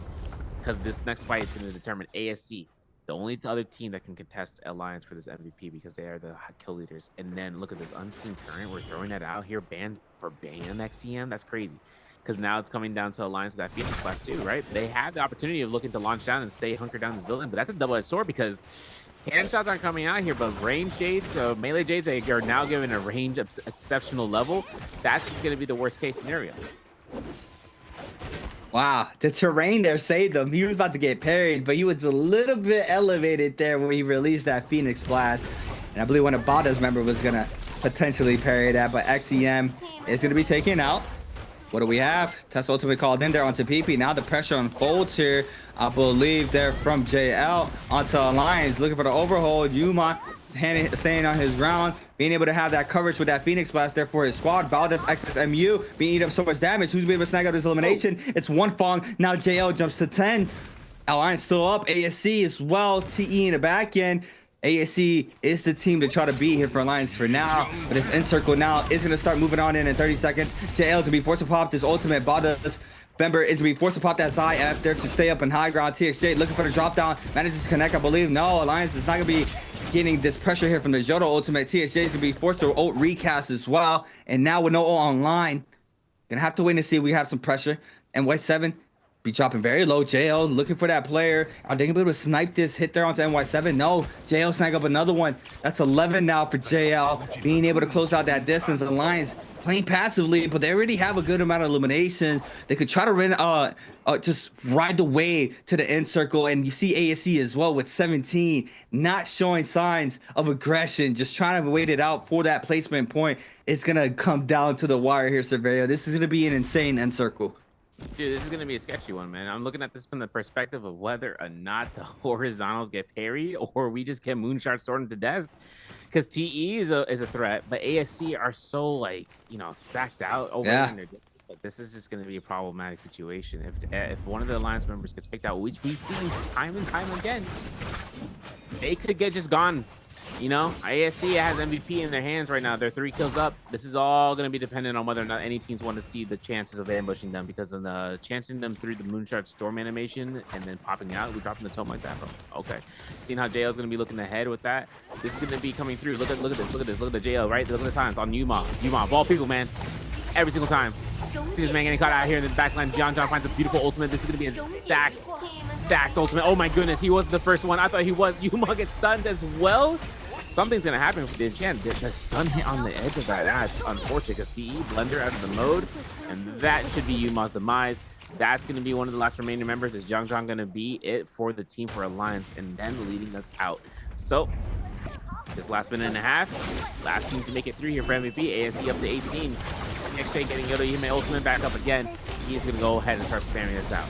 Speaker 13: Because this next fight is going to determine ASC, the only other team that can contest Alliance for this MVP because they are the kill leaders. And then look at this Unseen Current. We're throwing that out here. Ban XCM. That's crazy. Because now it's coming down to Alliance with that Phoenix class too, right? They have the opportunity of looking to launch down and stay hunkered down this building, but that's a double-edged sword because hand shots aren't coming out here, but range Jades, melee Jades, they are now given a range exceptional level. That's going to be the worst case scenario.
Speaker 14: Wow, the terrain there saved him. He was about to get parried, but he was a little bit elevated there when he released that Phoenix Blast. And I believe one of Bada's member was going to potentially parry that, but XEM is going to be taken out. What do we have? Tesla ultimate called in there onto PP. Now the pressure unfolds here. I believe they're from JL onto Alliance. Looking for the overhold. Yuma staying on his ground. Being able to have that coverage with that Phoenix Blast there for his squad. Valdez XSMU being eating up so much damage. Who's being able to snag up his elimination? It's one Fong. Now JL jumps to 10. Alliance still up. ASC as well. TE in the back end. ASC is the team to try to beat here for Alliance for now, but it's in circle now. It's going to start moving on in 30 seconds. JL to be forced to pop this ultimate. Bada's member is to be forced to pop that Zai after to stay up in high ground. TXJ looking for the drop down. Manages to connect, I believe. No, Alliance is not going to be getting this pressure here from the Jodo ultimate. TXJ is going to be forced to ult recast as well. And now with no ult online, going to have to wait and see if we have some pressure. And White 7 Be dropping very low. JL looking for that player. Are they gonna be able to snipe this hit there onto NY7? No. JL snag up another one. That's 11 now for JL. Being able to close out that distance. Alliance playing passively, but they already have a good amount of eliminations. They could try to just ride the wave to the end circle. And you see ASE as well with 17, not showing signs of aggression, just trying to wait it out for that placement point. It's gonna come down to the wire here, Surveyor. This is gonna be an insane end circle.
Speaker 13: Dude, this is going to be a sketchy one, man. I'm looking at this from the perspective of whether or not the horizontals get parried or we just get moonshot stormed to death. Because TE is a threat, but ASC are so, like, you know, stacked out over in their this is just going to be a problematic situation. If one of the alliance members gets picked out, which we've seen time and time again, they could get just gone. You know, ASC has MVP in their hands right now. They're 3 kills up. This is all going to be dependent on whether or not any teams want to see the chances of ambushing them, because of the chancing them through the moonshot storm animation and then popping out. We're dropping the tome like that, bro. Okay. Seeing how JL is going to be looking ahead with that. This is going to be coming through. Look at this. Look at this. Look at the JL, right? Look at the signs on Yuma. Yuma, of all people, man. Every single time. See this man getting caught out here in the backline. John finds a beautiful ultimate. This is going to be a stacked ultimate. Oh my goodness. He wasn't the first one. I thought he was. Yuma gets stunned as well. Something's gonna happen with the enchant. The stun hit on the edge of that. That's unfortunate because TE blender out of the mode, and that should be Yuma's demise. That's gonna be one of the last remaining members. Is Zhang gonna be it for the team for Alliance and then leading us out? So this last minute and a half, last team to make it through here for MVP. ASC up to 18. XJ getting Yoda Yume ultimate back up again. He's gonna go ahead and start spamming this out.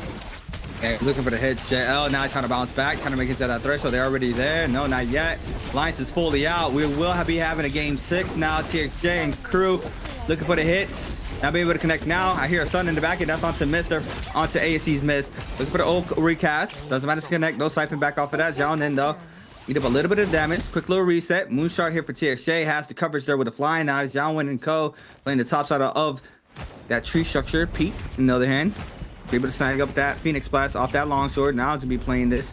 Speaker 14: Okay, looking for the hit. JL now trying to bounce back, trying to make it to that threshold. They're already there. No, not yet. Alliance is fully out. We will be having a game 6 now. TXJ and crew looking for the hits. Not being able to connect now. I hear a stun in the back, and that's onto Mister, onto ASC's miss. Looking for the old recast. Doesn't matter to connect. No siphon back off of that. Zhao Nin though. Eat up a little bit of damage. Quick little reset. Moonshot here for TXJ. Has the coverage there with the flying knives. Zhao Wen and Co. playing the top side of that tree structure. Peak, on the other hand. Be able to snag up that Phoenix Blast off that longsword. Now he's gonna be playing this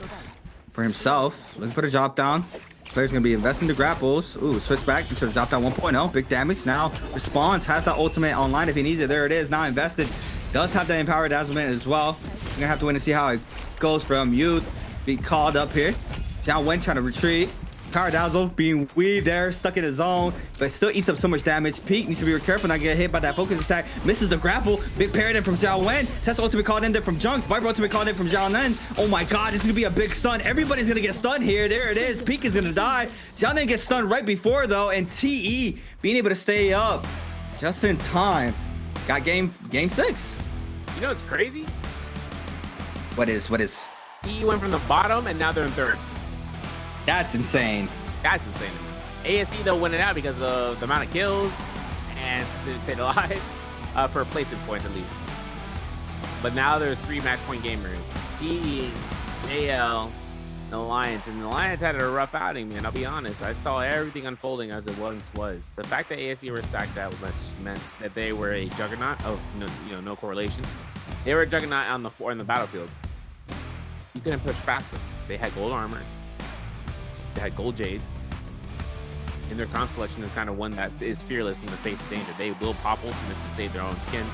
Speaker 14: for himself. Looking for the drop down. Player's gonna be investing the grapples. Ooh, switch back into the drop down 1.0. Big damage. Now responds. Has that ultimate online if he needs it. There it is. Now invested. Does have the empowered dazzlement as well. You're gonna have to wait and see how it goes from you. Be called up here. Zhao Wen trying to retreat. Power Dazzle being weaved there, stuck in his zone, but still eats up so much damage. Peak needs to be careful not get hit by that focus attack. Misses the grapple. Big paradigm from Zhao Wen. Test ultimate called in there from Junks. Viper ultimate called in from Zhao Nen. Oh my god, this is gonna be a big stun. Everybody's gonna get stunned here. There it is. Peak is gonna die. Zhao Nen gets stunned right before though, and TE being able to stay up just in time. Got game 6.
Speaker 13: You know what's crazy?
Speaker 14: What is?
Speaker 13: TE went from the bottom and now they're in 3rd.
Speaker 14: That's insane.
Speaker 13: That's insane. ASC though winning out because of the amount of kills and to stay alive for placement points at least. But now there's 3 match point gamers: TE, JL, and Alliance. And the Alliance had a rough outing, man. I'll be honest. I saw everything unfolding as it once was. The fact that ASC were stacked out meant that they were a juggernaut of no correlation. They were a juggernaut on the battlefield. You couldn't push past them. They had gold armor. They had gold jades, and their comp selection is kind of one that is fearless in the face of danger. They will pop ultimates to save their own skin,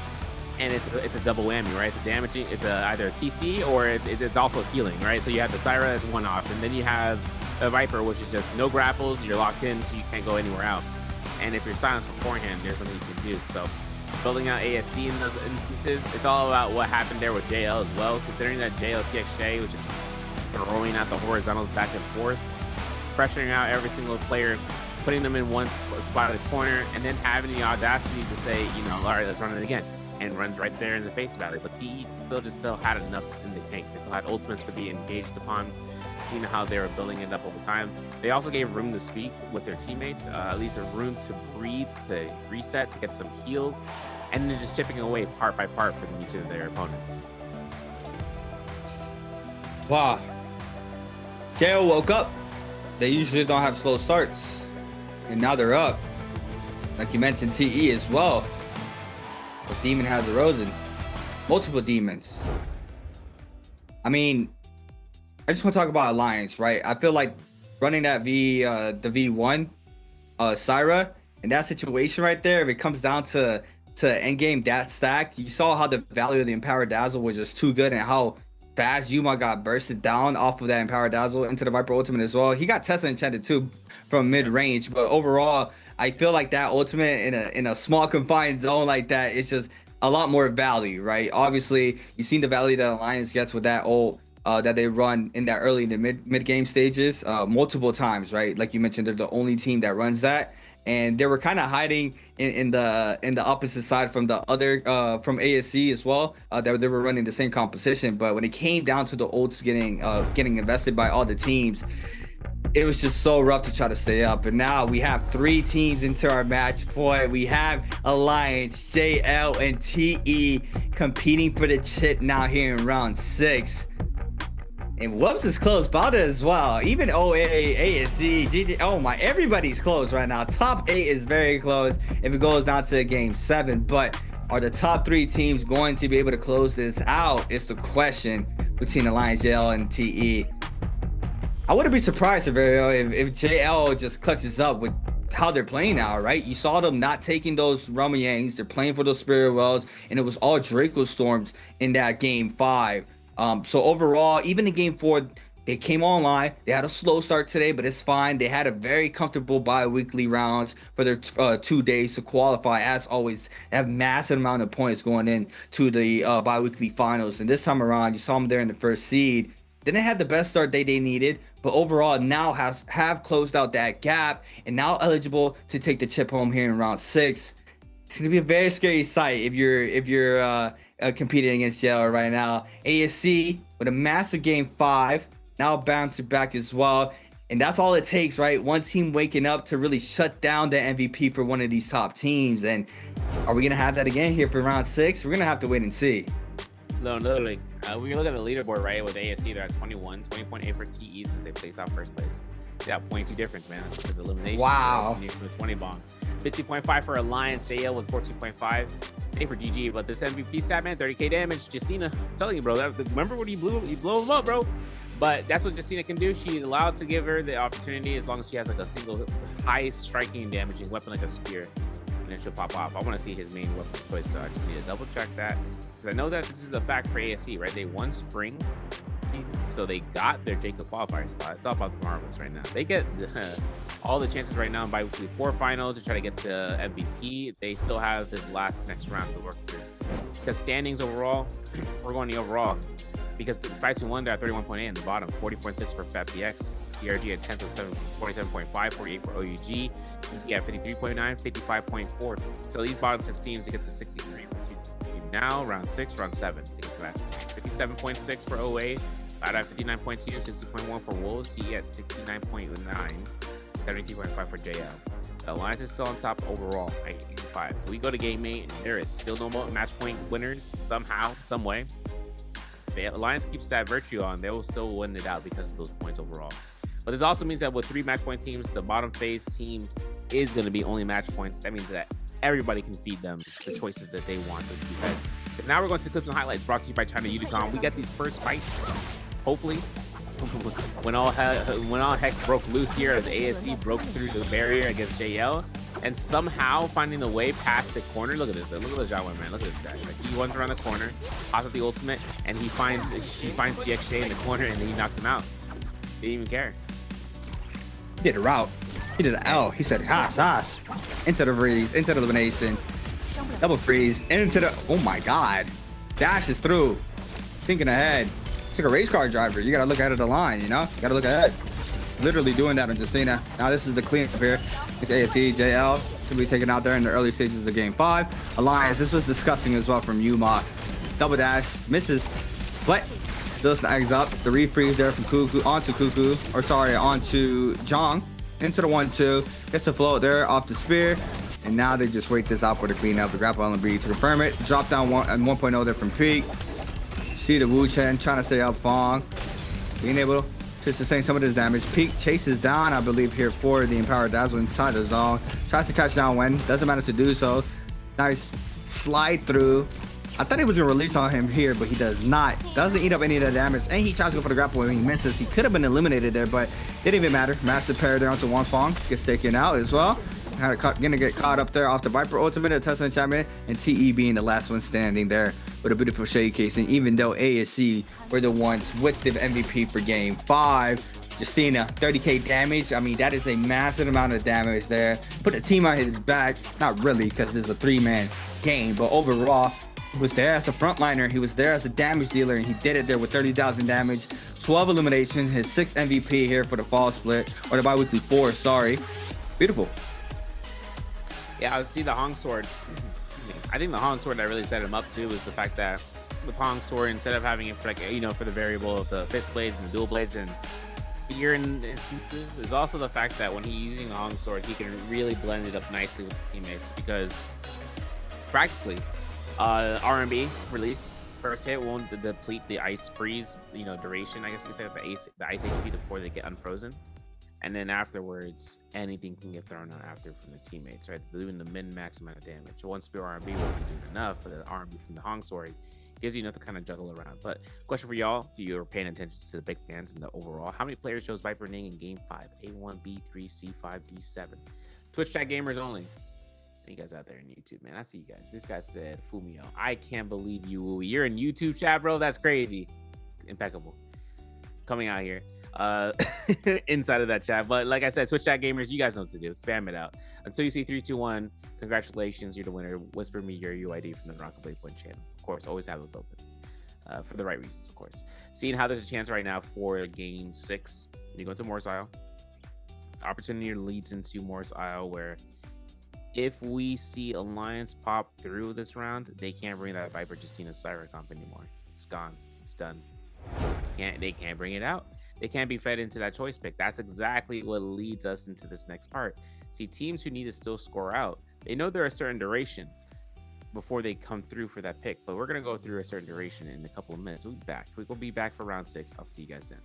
Speaker 13: and it's a double whammy, right? It's a damaging, it's either a CC or it's also healing, right? So you have the Syra as one off, and then you have a Viper, which is just no grapples, you're locked in, so you can't go anywhere out. And if you're silenced beforehand, there's something you can do. So building out ASC in those instances, it's all about what happened there with JL as well, considering that JL TXJ, which is throwing out the horizontals back and forth, pressuring out every single player, putting them in one spot at the corner, and then having the audacity to say, all right, let's run it again, and runs right there in the face of it. But TE still had enough in the tank. They still had ultimates to be engaged upon, seeing how they were building it up over time. They also gave room to speak with their teammates, at least a room to breathe, to reset, to get some heals, and then just chipping away part by part from each of their opponents.
Speaker 14: Wow. JL woke up. They usually don't have slow starts, and now they're up. Like you mentioned, TE as well. The demon has arisen. Multiple demons. I mean, I just want to talk about Alliance, right? I feel like running that the V1 Syra in that situation right there, if it comes down to to endgame that stacked, you saw how the value of the Empowered Dazzle was just too good and how fast Yuma got bursted down off of that Empowered Dazzle into the Viper ultimate as well. He got Tesla enchanted too from mid-range, but overall, I feel like that ultimate in a small confined zone like that is just a lot more value, right? Obviously, you've seen the value that Alliance gets with that ult that they run in that early to mid game stages multiple times, right? Like you mentioned, they're the only team that runs that. And they were kind of hiding in the opposite side from the other from ASC as well. They were running the same composition, but when it came down to the ults getting invested by all the teams, it was just so rough to try to stay up. And now we have 3 teams into our match point. We have Alliance, JL, and TE competing for the chip now here in round 6. And Whoops is close, Balda as well. Even OA, ASC, GG, oh my, everybody's close right now. Top 8 is very close if it goes down to game 7. But are the top 3 teams going to be able to close this out? Is the question between Alliance, JL, and TE. I wouldn't be surprised if JL just clutches up with how they're playing now, right? You saw them not taking those Ramayangs. They're playing for those Spirit Wells, and it was all Draco Storms in that game 5. So overall, even in game 4, they came online. They had a slow start today, but it's fine. They had a very comfortable bi-weekly rounds for their 2 days to qualify. As always, they have massive amount of points going in to the bi-weekly finals. And this time around, you saw them there in the first seed. Didn't have the best start they needed, but overall now have closed out that gap and now eligible to take the chip home here in round 6. It's gonna be a very scary sight if you're competing against JL right now. ASC with a massive game 5, now bouncing back as well. And that's all it takes, right? One team waking up to really shut down the MVP for one of these top teams. And are we going to have that again here for round 6? We're going to have to wait and see.
Speaker 13: No, literally. When you look at the leaderboard, right, with ASC, they're at 21, 20.8 for TE since they placed out first place. They got 0.2 difference, man. Because elimination.
Speaker 14: Wow.
Speaker 13: From the 20 bomb. 50.5 for Alliance, JL with 14.5. A for GG, but this MVP stat, man, 30k damage. Justina, I'm telling you, bro. Remember when you blow him up, bro? But that's what Justina can do. She is allowed to give her the opportunity as long as she has like a single high striking damaging weapon like a spear, and then she'll pop off. I want to see his main weapon choice. I just need to double check that because I know that this is a fact for ASC, right? They won spring season, so they got their Jacob qualifier spot. It's all about the marbles right now. They get all the chances right now in bi-weekly 4 finals to try to get to MVP. They still have this next round to work through. Because standings overall, we're going the overall. Because the 5-1, they're at 31.8 in the bottom, 40.6 for FatPX, TRG at 10th with 47.5, 48 for OUG, EG at 53.9, 55.4. So these bottom 6 teams to get to 63. Now, round 6, round 7 to get to that. 57.6 for OA, Bad at 59.2, 60.1 for Wolves, TE at 69.9, 73.5 for JL. The Alliance is still on top overall at 85. We go to game 8, and there is still no more match point winners somehow, some way. If the Alliance keeps that virtue on, they will still win it out because of those points overall. But this also means that with 3 match point teams, the bottom phase team is going to be only match points. That means that everybody can feed them the choices that they want to do. Because now we're going to the clips and highlights brought to you by China Unicom. We get these first fights, hopefully, when all heck broke loose here as ASC broke through the barrier against JL and somehow finding a way past the corner. Look at this. Look at the Jawa, man. Look at this guy. Like, he runs around the corner, pops up the ultimate, and she finds CXJ in the corner, and then he knocks him out. Didn't even care.
Speaker 14: He did a route. He did an L. He said, "Has." Into the freeze, into the elimination. Double freeze, into the, oh my God. Dashes through. Thinking ahead. It's like a race car driver. You gotta look ahead of the line, you know? You gotta look ahead. Literally doing that on Justina. Now this is the cleanup here. It's ASC, JL. Should be taken out there in the early stages of game 5. Alliance, this was disgusting as well from Yuma. Double dash, misses, but still snags up. The refreeze there from Cuckoo onto Cuckoo, or sorry, onto Jong. Into the 1-2, gets the float there off the spear, and now they just wait this out for the cleanup. The grapple on the B to confirm it. Drop down 1.0 there from Peak. See the Wu Chen trying to stay up Fong, being able to sustain some of this damage. Peak chases down, I believe, here for the Empowered Dazzle inside the zone. Tries to catch down Wen, doesn't manage to do so. Nice slide through. I thought he was gonna release on him here, but he does not. Doesn't eat up any of the damage, and he tries to go for the grapple when he misses. He could have been eliminated there, but it didn't even matter. Massive parry there onto Fong. Gets taken out as well. gonna get caught up there off the Viper ultimate, a Tesla enchantment, and TE being the last one standing there with a beautiful showcase. And even though ASC were the ones with the MVP for game 5, Justina, 30k damage. I mean, that is a massive amount of damage there. Put the team on his back. Not really, because it's a 3-man game, but overall, he was there as the frontliner. He was there as the damage dealer, and he did it there with 30,000 damage, 12 eliminations, his 6th MVP here for the fall split, or the bi-weekly 4, sorry. Beautiful.
Speaker 13: Yeah, I would see the Hong Sword. I think the Hong Sword that really set him up too was the fact that with Hong Sword, instead of having it for like, you know, for the variable of the fist blades and the dual blades and in instances, is also the fact that when he's using the Hong Sword, he can really blend it up nicely with his teammates, because practically RMB release first hit won't deplete the ice freeze, you know, duration, I guess you could say, the ice HP before they get unfrozen. And then afterwards, anything can get thrown out after from the teammates, right? They're doing the min-max amount of damage. One spear RMB won't be doing enough, but the RMB from the Hong Sword gives you enough to kind of juggle around. But question for y'all, if you're paying attention to the big bands and the overall, how many players chose Viper Ning in game 5? A1, B3, C5, D7. Twitch chat gamers only. You guys out there in YouTube, man, I see you guys. This guy said, Fumio, I can't believe you. You're in YouTube chat, bro. That's crazy. Impeccable. Coming out here. Inside of that chat. But like I said, Twitch chat gamers, you guys know what to do. Spam it out. Until you see 3, 2, 1, congratulations, you're the winner. Whisper me your UID from the NARAKA BLADEPOINT channel. Of course, always have those open. For the right reasons, of course. Seeing how there's a chance right now for game 6. You go into Morris Isle. Opportunity leads into Morris Isle, where if we see Alliance pop through this round, they can't bring that Viper Justina Siren comp anymore. It's gone. It's done. They can't bring it out. They can't be fed into that choice pick. That's exactly what leads us into this next part. See, teams who need to still score out, they know they're a certain duration before they come through for that pick, but we're going to go through a certain duration in a couple of minutes. We'll be back. We'll be back for round 6. I'll see you guys then.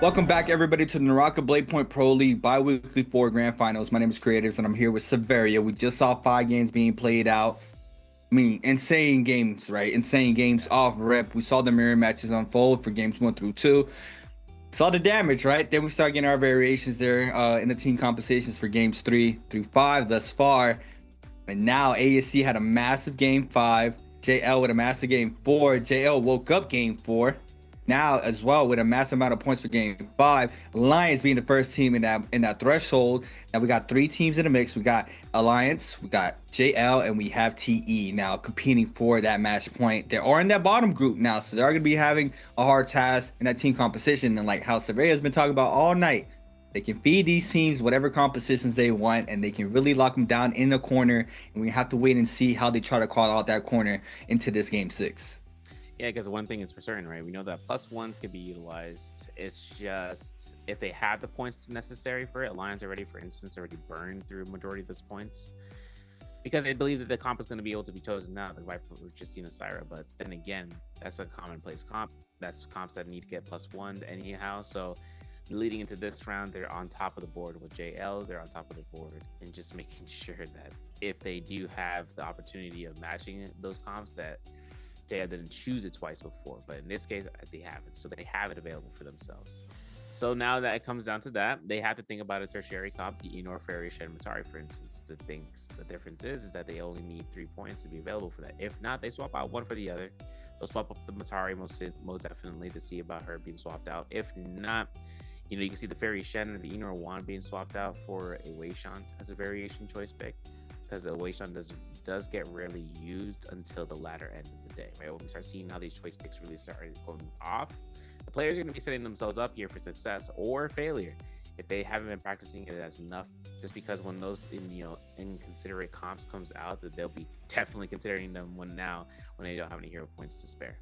Speaker 14: Welcome back, everybody, to the NARAKA BLADEPOINT Pro League Biweekly 4 Grand Finals. My name is Creatives, and I'm here with Severia. We just saw 5 games being played out. I mean, insane games, right? Insane games off rip. We saw the mirror matches unfold for games 1 through 2. Saw the damage, right? Then we start getting our variations there in the team compensations for games 3 through 5 thus far. And now ASC had a massive game 5. JL with a massive game 4. JL woke up game 4. Now as well with a massive amount of points for game 5. Alliance being the first team in that threshold. Now we got 3 teams in the mix. We got Alliance, we got JL, and we have TE now competing for that match point. They are in that bottom group now, so they're going to be having a hard task in that team composition. And like how Severia has been talking about all night, they can feed these teams whatever compositions they want, and they can really lock them down in the corner. And we have to wait and see how they try to call out that corner into this game 6.
Speaker 13: Yeah, because one thing is for certain, right? We know that +1s could be utilized. It's just if they have the points necessary for it. Alliance already, for instance, already burned through majority of those points because they believe that the comp is going to be able to be chosen now. The Viper or Justina Syra, but then again, that's a commonplace comp. That's comps that need to get +1 anyhow. So leading into this round, they're on top of the board with JL. They're on top of the board and just making sure that if they do have the opportunity of matching those comps, that JL didn't choose it twice before, but in this case they haven't, so they have it available for themselves. So now that it comes down to that, they have to think about a tertiary comp, the Enor, Fairy, Shen, Matari, for instance. The difference is that they only need 3 points to be available for that. If not, they swap out one for the other. They'll swap up the Matari most definitely to see about her being swapped out. If not, you know, you can see the Fairy Shen and the Enor Wand being swapped out for a Wei Shan as a variation choice pick, because a Wei Shan does get rarely used until the latter end of the day, right? When we start seeing how these choice picks really start going off, the players are going to be setting themselves up here for success or failure if they haven't been practicing it as enough. Just because when those inconsiderate comps comes out, that they'll be definitely considering them when they don't have any hero points to spare.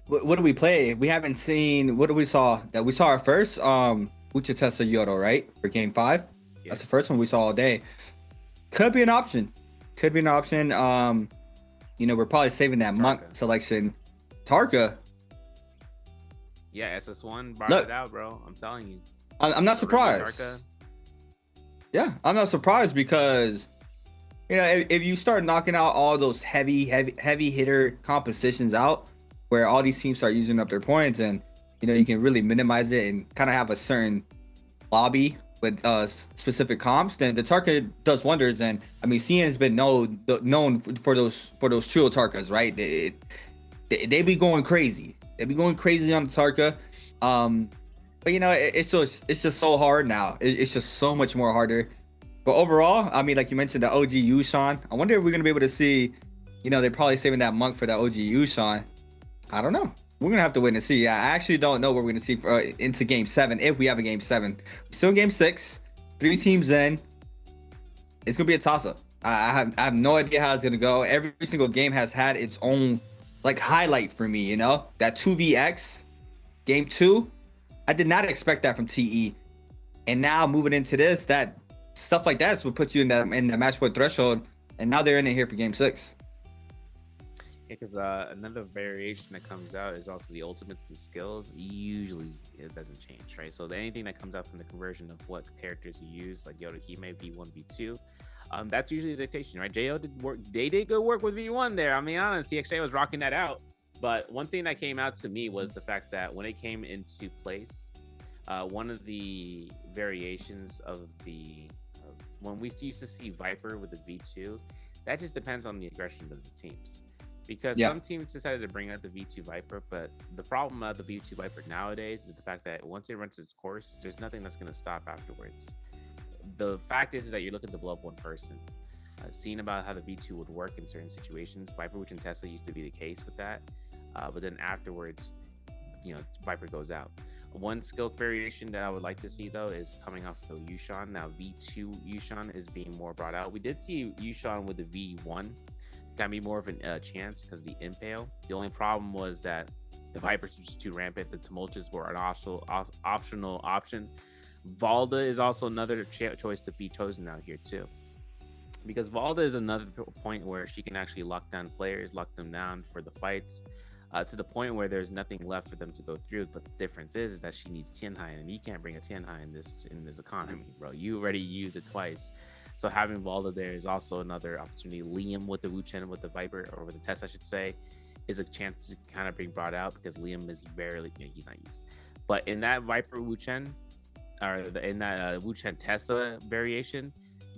Speaker 14: What do we play? We haven't seen. What do we saw? That we saw our first Uchitessa Yodo, right, for game 5. Yeah. That's the first one we saw all day. Could be an option. Could be an option. You know, we're probably saving that monk selection. Tarka.
Speaker 13: Yeah, SS1 brought it out, bro. I'm telling you.
Speaker 14: I'm not surprised. Yeah, I'm not surprised because, you know, if you start knocking out all those heavy hitter compositions out, where all these teams start using up their points, and you know you can really minimize it and kind of have a certain lobby with specific comps, then the Tarka does wonders. And I mean, CN has been known for those trio Tarkas, right? They be going crazy. They be going crazy on the Tarka. But you know, it's just so hard now. It's just so much more harder. But overall, I mean, like you mentioned, the OG Yushan. I wonder if we're gonna be able to see. You know, they're probably saving that monk for that OG Yushan. I don't know. We're gonna have to wait and see. I actually don't know what we're gonna see into game 7 if we have a game 7. We're still in game 6. 3 teams in. It's gonna be a toss-up. I have no idea how it's gonna go. Every single game has had its own like highlight for me. You know, that 2vx game 2. I did not expect that from TE, and now moving into this, that stuff like that would put you in the match point threshold, and now they're in it here for game 6.
Speaker 13: Yeah, because another variation that comes out is also the ultimates and skills. Usually it doesn't change, right? So anything that comes out from the conversion of what characters you use, like Yoda Hime V1, V2, that's usually the dictation, right? JO did work. They did good work with V1 there. I'm being honest, TXJ was rocking that out. But one thing that came out to me was the fact that when it came into place, one of the variations of when we used to see Viper with the V2, that just depends on the aggression of the teams. Because some teams decided to bring out the V2 Viper, but the problem of the V2 Viper nowadays is the fact that once it runs its course, there's nothing that's going to stop afterwards. The fact is that you're looking to blow up one person. Seeing about how the V2 would work in certain situations, Viper, which in Tesla used to be the case with that, but then afterwards, you know, Viper goes out. One skill variation that I would like to see though is coming off the Yushan. Now V2 Yushan is being more brought out. We did see Yushan with the V1. Got me more of a chance because the Nbpl. The only problem was that the Vipers were just too rampant. The Tumultuous were an optional option. Valda is also another choice to be chosen out here too, because Valda is another point where she can actually lock down players, lock them down for the fights. to the point where there's nothing left for them to go through. But the difference is that she needs Tianhai, and you can't bring a Tianhai in this economy, bro. You already used it twice. So having Valda there is also another opportunity. Liam with the Wu Chen, with the Viper, or with the Test, I should say, is a chance to kind of bring brought out, because Liam is barely, he's not used. But in that Viper Wu Chen, or in that Wu Chen Tesla variation,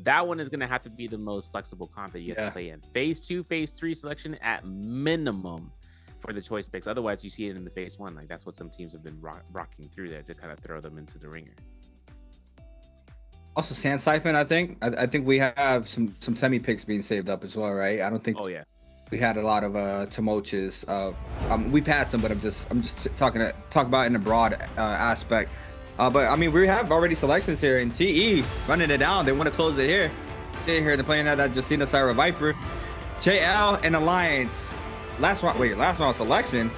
Speaker 13: that one is going to have to be the most flexible comp that you have to play in. Phase 2, Phase 3 selection at minimum for the choice picks. Otherwise, you see it in the Phase 1. Like, that's what some teams have been rocking through there to kind of throw them into the ringer.
Speaker 14: Also, Sand Siphon, I think. I think we have some semi picks being saved up as well, right? I don't think.
Speaker 13: Oh yeah.
Speaker 14: We had a lot of Timoches of. We've had some, but I'm just talking about in a broad aspect. But I mean, we have already selections here, and TE running it down. They want to close it here. See here, they're playing that Justina Syra Viper, JL and Alliance. Last round selection.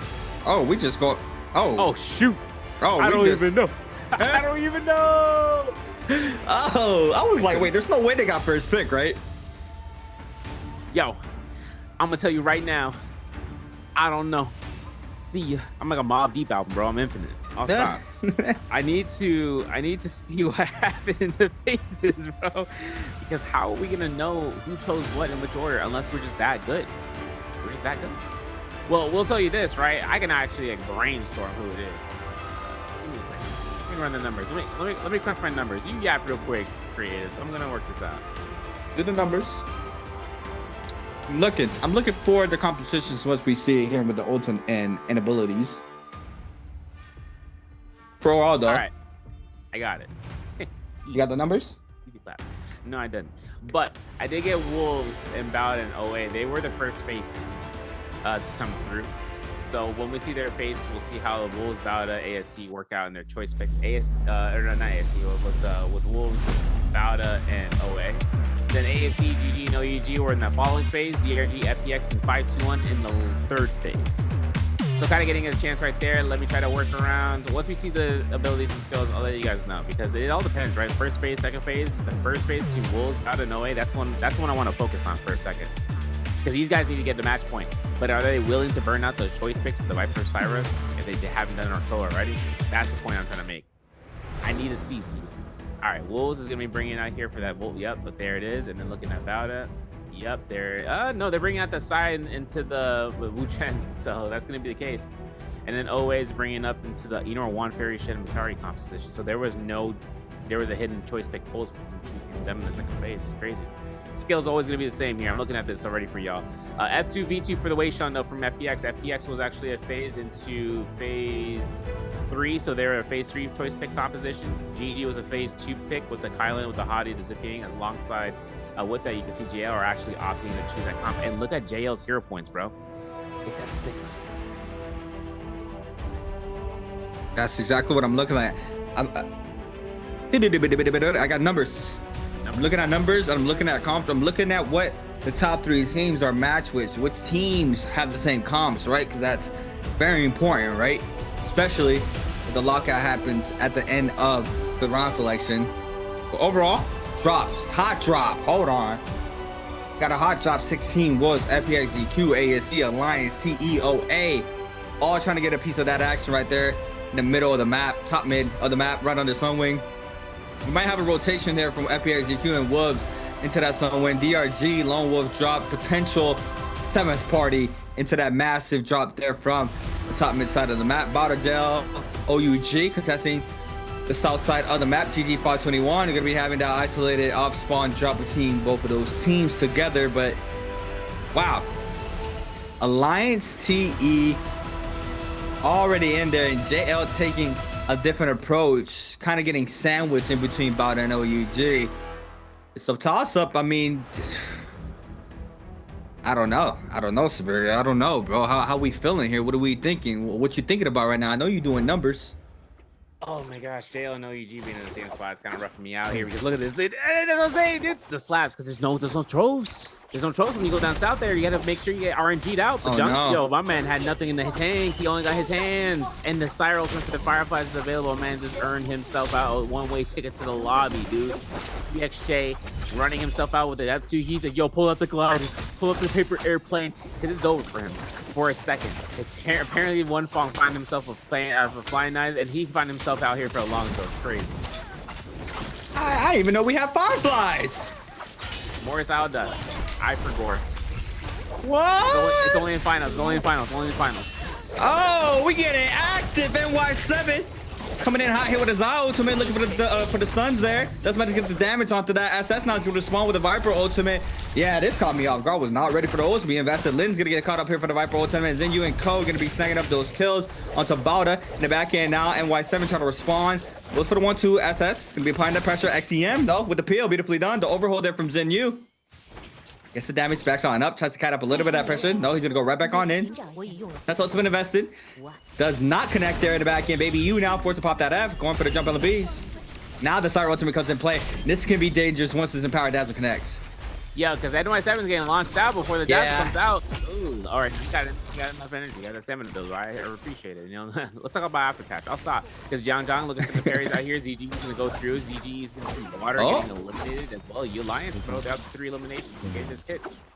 Speaker 14: Oh, we just go. Oh shoot. Oh, I don't even know. I don't even know. Oh, I was like, wait, there's no way they got first pick, right?
Speaker 13: Yo, I'm gonna tell you right now, I don't know. See ya. I'm like a Mob Deep album, bro. I'm infinite. I'll stop. I need to see what happened in the phases, bro. Because how are we gonna know who chose what in which order unless we're just that good? We're just that good. Well, we'll tell you this, right? I can actually like brainstorm who it is. Give me a second. Let me run the numbers. Let me crunch my numbers. You yap real quick, creatives. I'm gonna work this out.
Speaker 14: Do the numbers. I'm looking forward to competitions once we see here with the ultimate and abilities. Pro Aldo.
Speaker 13: All right, I got it.
Speaker 14: You got the numbers?
Speaker 13: Easy clap. No, I didn't. But I did get Wolves and Bowd and OA. They were the first face to come through. So when we see their faces, we'll see how Wolves, Bowda, ASC work out in their choice picks. Not ASC, with Wolves, Bowda, and OA. Then ASC, GG, and OUG were in the following phase. DRG, FPX, and 521 in the third phase. So kind of getting a chance right there. Let me try to work around. Once we see the abilities and skills, I'll let you guys know, because it all depends, right? First phase, second phase. The first phase between Wolves, Bowda, and OA, that's one I want to focus on for a second. Because these guys need to get the match point. But are they willing to burn out those choice picks of the Viper Syra if they haven't done it on solo already? That's the point I'm trying to make. I need a CC. All right, Wolves is going to be bringing out here for that Volt. Yep, but there it is. And then looking at Bowda. Yep, no, they're bringing out the side into the Wu Chen. So that's going to be the case. And then OA is bringing up into the Enor Wan Fairy Shen Matari composition. So there was a hidden choice pick pulls between them in the second phase. It's crazy. Skill's always going to be the same here. I'm looking at this already for y'all. F2, V2 for the Wei Shan, though, from FPX. FPX was actually a phase into phase 3, so they're a phase 3 choice pick composition. GG was a phase 2 pick with the Kylan, with the Hottie, the Zipping, as alongside with that, you can see JL are actually opting to choose that comp. And look at JL's hero points, bro. It's at 6.
Speaker 14: That's exactly what I'm looking at. I got numbers. I'm looking at numbers, and I'm looking at comps. I'm looking at what the top 3 teams are matched with, which teams have the same comps, right? Because that's very important, right? Especially if the lockout happens at the end of the round selection. But overall, drops, hot drop. Hold on. Got a hot drop 16 was FPX, EQ, ASC, Alliance, TEOA. All trying to get a piece of that action right there in the middle of the map, top mid of the map, right under Sunwing. We might have a rotation there from FPX, EQ, and Wolves into that Sunwing. DRG, Lone Wolf drop, potential 7th party into that massive drop there from the top mid side of the map. Bowda Gel, OUG contesting the south side of the map. GG 521. You're going to be having that isolated off spawn drop between both of those teams together. But wow, Alliance TE already in there, and JL taking a different approach, kind of getting sandwiched in between Bowda and OUG. It's a toss-up. I mean, I don't know, Severia. I don't know, bro. How we feeling here? What are we thinking? What you thinking about right now? I know you're doing numbers.
Speaker 13: Oh my gosh, JL and OUG being in the same spot is kind of roughing me out here, because look at this. That's what I'm saying, dude. The slaps, because there's no tropes. There's no trolls when you go down south there. You gotta make sure you get RNG'd out. But yo, my man had nothing in the tank. He only got his hands. And the Cyro for the Fireflies is available. Man just earned himself out a one-way ticket to the lobby, dude. BXJ running himself out with it. F2, he's like, yo, pull up the glider. Pull up the paper airplane. It is over for him for a second. It's apparently one Fong find himself a flying knife, and he find himself out here for a long throw. Crazy.
Speaker 14: I didn't even know we have Fireflies.
Speaker 13: Morris Dust. I for Gore.
Speaker 14: What?
Speaker 13: It's only in finals. It's only in finals. Only in finals.
Speaker 14: Oh, we get an active NY7 coming in hot here with his ultimate, looking for the stuns there. That's about to get the damage onto that. SS now is going to respond with the Viper ultimate. Yeah, this caught me off guard. Was not ready for the ultimate. Invested. Lynn's going to get caught up here for the Viper ultimate. And Zinyu and Co going to be snagging up those kills onto Bauda in the back end now. NY7 trying to respond. Goes for the 1-2 SS. Going to be applying that pressure. XEM though with the peel. Beautifully done. The overhold there from Zinyu. Gets the damage backs on up. Tries to cat up a little bit of that pressure. No, he's going to go right back on in. That's ultimate invested. Does not connect there in the back end. Baby U now forced to pop that F. Going for the jump on the Bs. Now the Cyro ultimate comes in play. This can be dangerous once this Empowered Dazzle connects.
Speaker 13: Yeah, because NY7 is getting launched out before the Dazzle comes out. Ooh, all right, you got enough energy. You got the stamina build, right? I appreciate it. You know, let's talk about aftercatch. I'll stop because Jiang looking for the parries out here. ZG is gonna go through. ZG is gonna see water getting eliminated as well. You Alliance throw out the 3 eliminations and get his hits.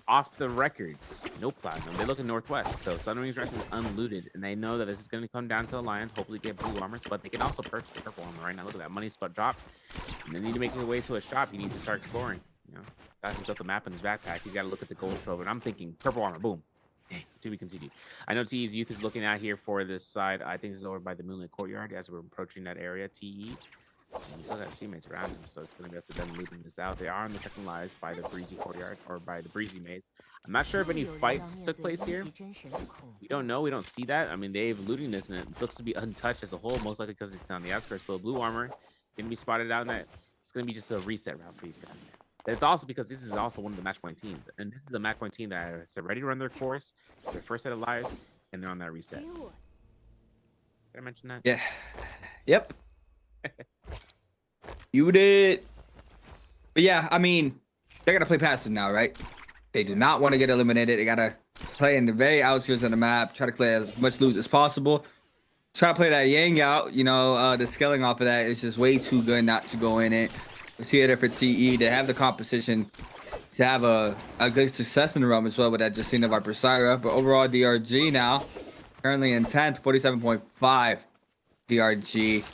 Speaker 13: Off the records, no platinum. They look in northwest, though. Sunwing's Rest is unlooted, and they know that this is going to come down to Alliance. Hopefully, get blue armors, but they can also purchase the purple armor right now. Look at that money spot drop, and they need to make their way to a shop. He needs to start exploring. You know, got himself the map in his backpack. He's got to look at the gold trove, and I'm thinking purple armor. Boom. Dang, to be continued. I know TE's Youth is looking out here for this side. I think this is over by the Moonlit Courtyard as we're approaching that area. TE. And he still got teammates around him, so it's going to be up to them looting this out. They are on the second lives by the Breezy Courtyard, or by the Breezy Maze. I'm not sure if any fights took place here. We don't know. We don't see that. I mean, they've looting this, and it looks to be untouched as a whole, most likely because it's on the outskirts. But blue armor going to be spotted out in that. It's going to be just a reset round for these guys, man. But it's also because this is also one of the match point teams, and this is the match point team that is ready to run their course, their first set of lives, and they're on that reset. Did I mention that?
Speaker 14: Yeah. Yep. You did. But yeah, I mean, they gotta play passive now, right? They do not want to get eliminated. They gotta play in the very outskirts of the map, try to clear as much loot as possible. Try to play that Yang out. You know, the scaling off of that is just way too good not to go in it. We see it there for TE. They have the composition to have a good success in the realm as well with that Justina Viper Syra. But overall, DRG now currently in 10th, 47.5 DRG.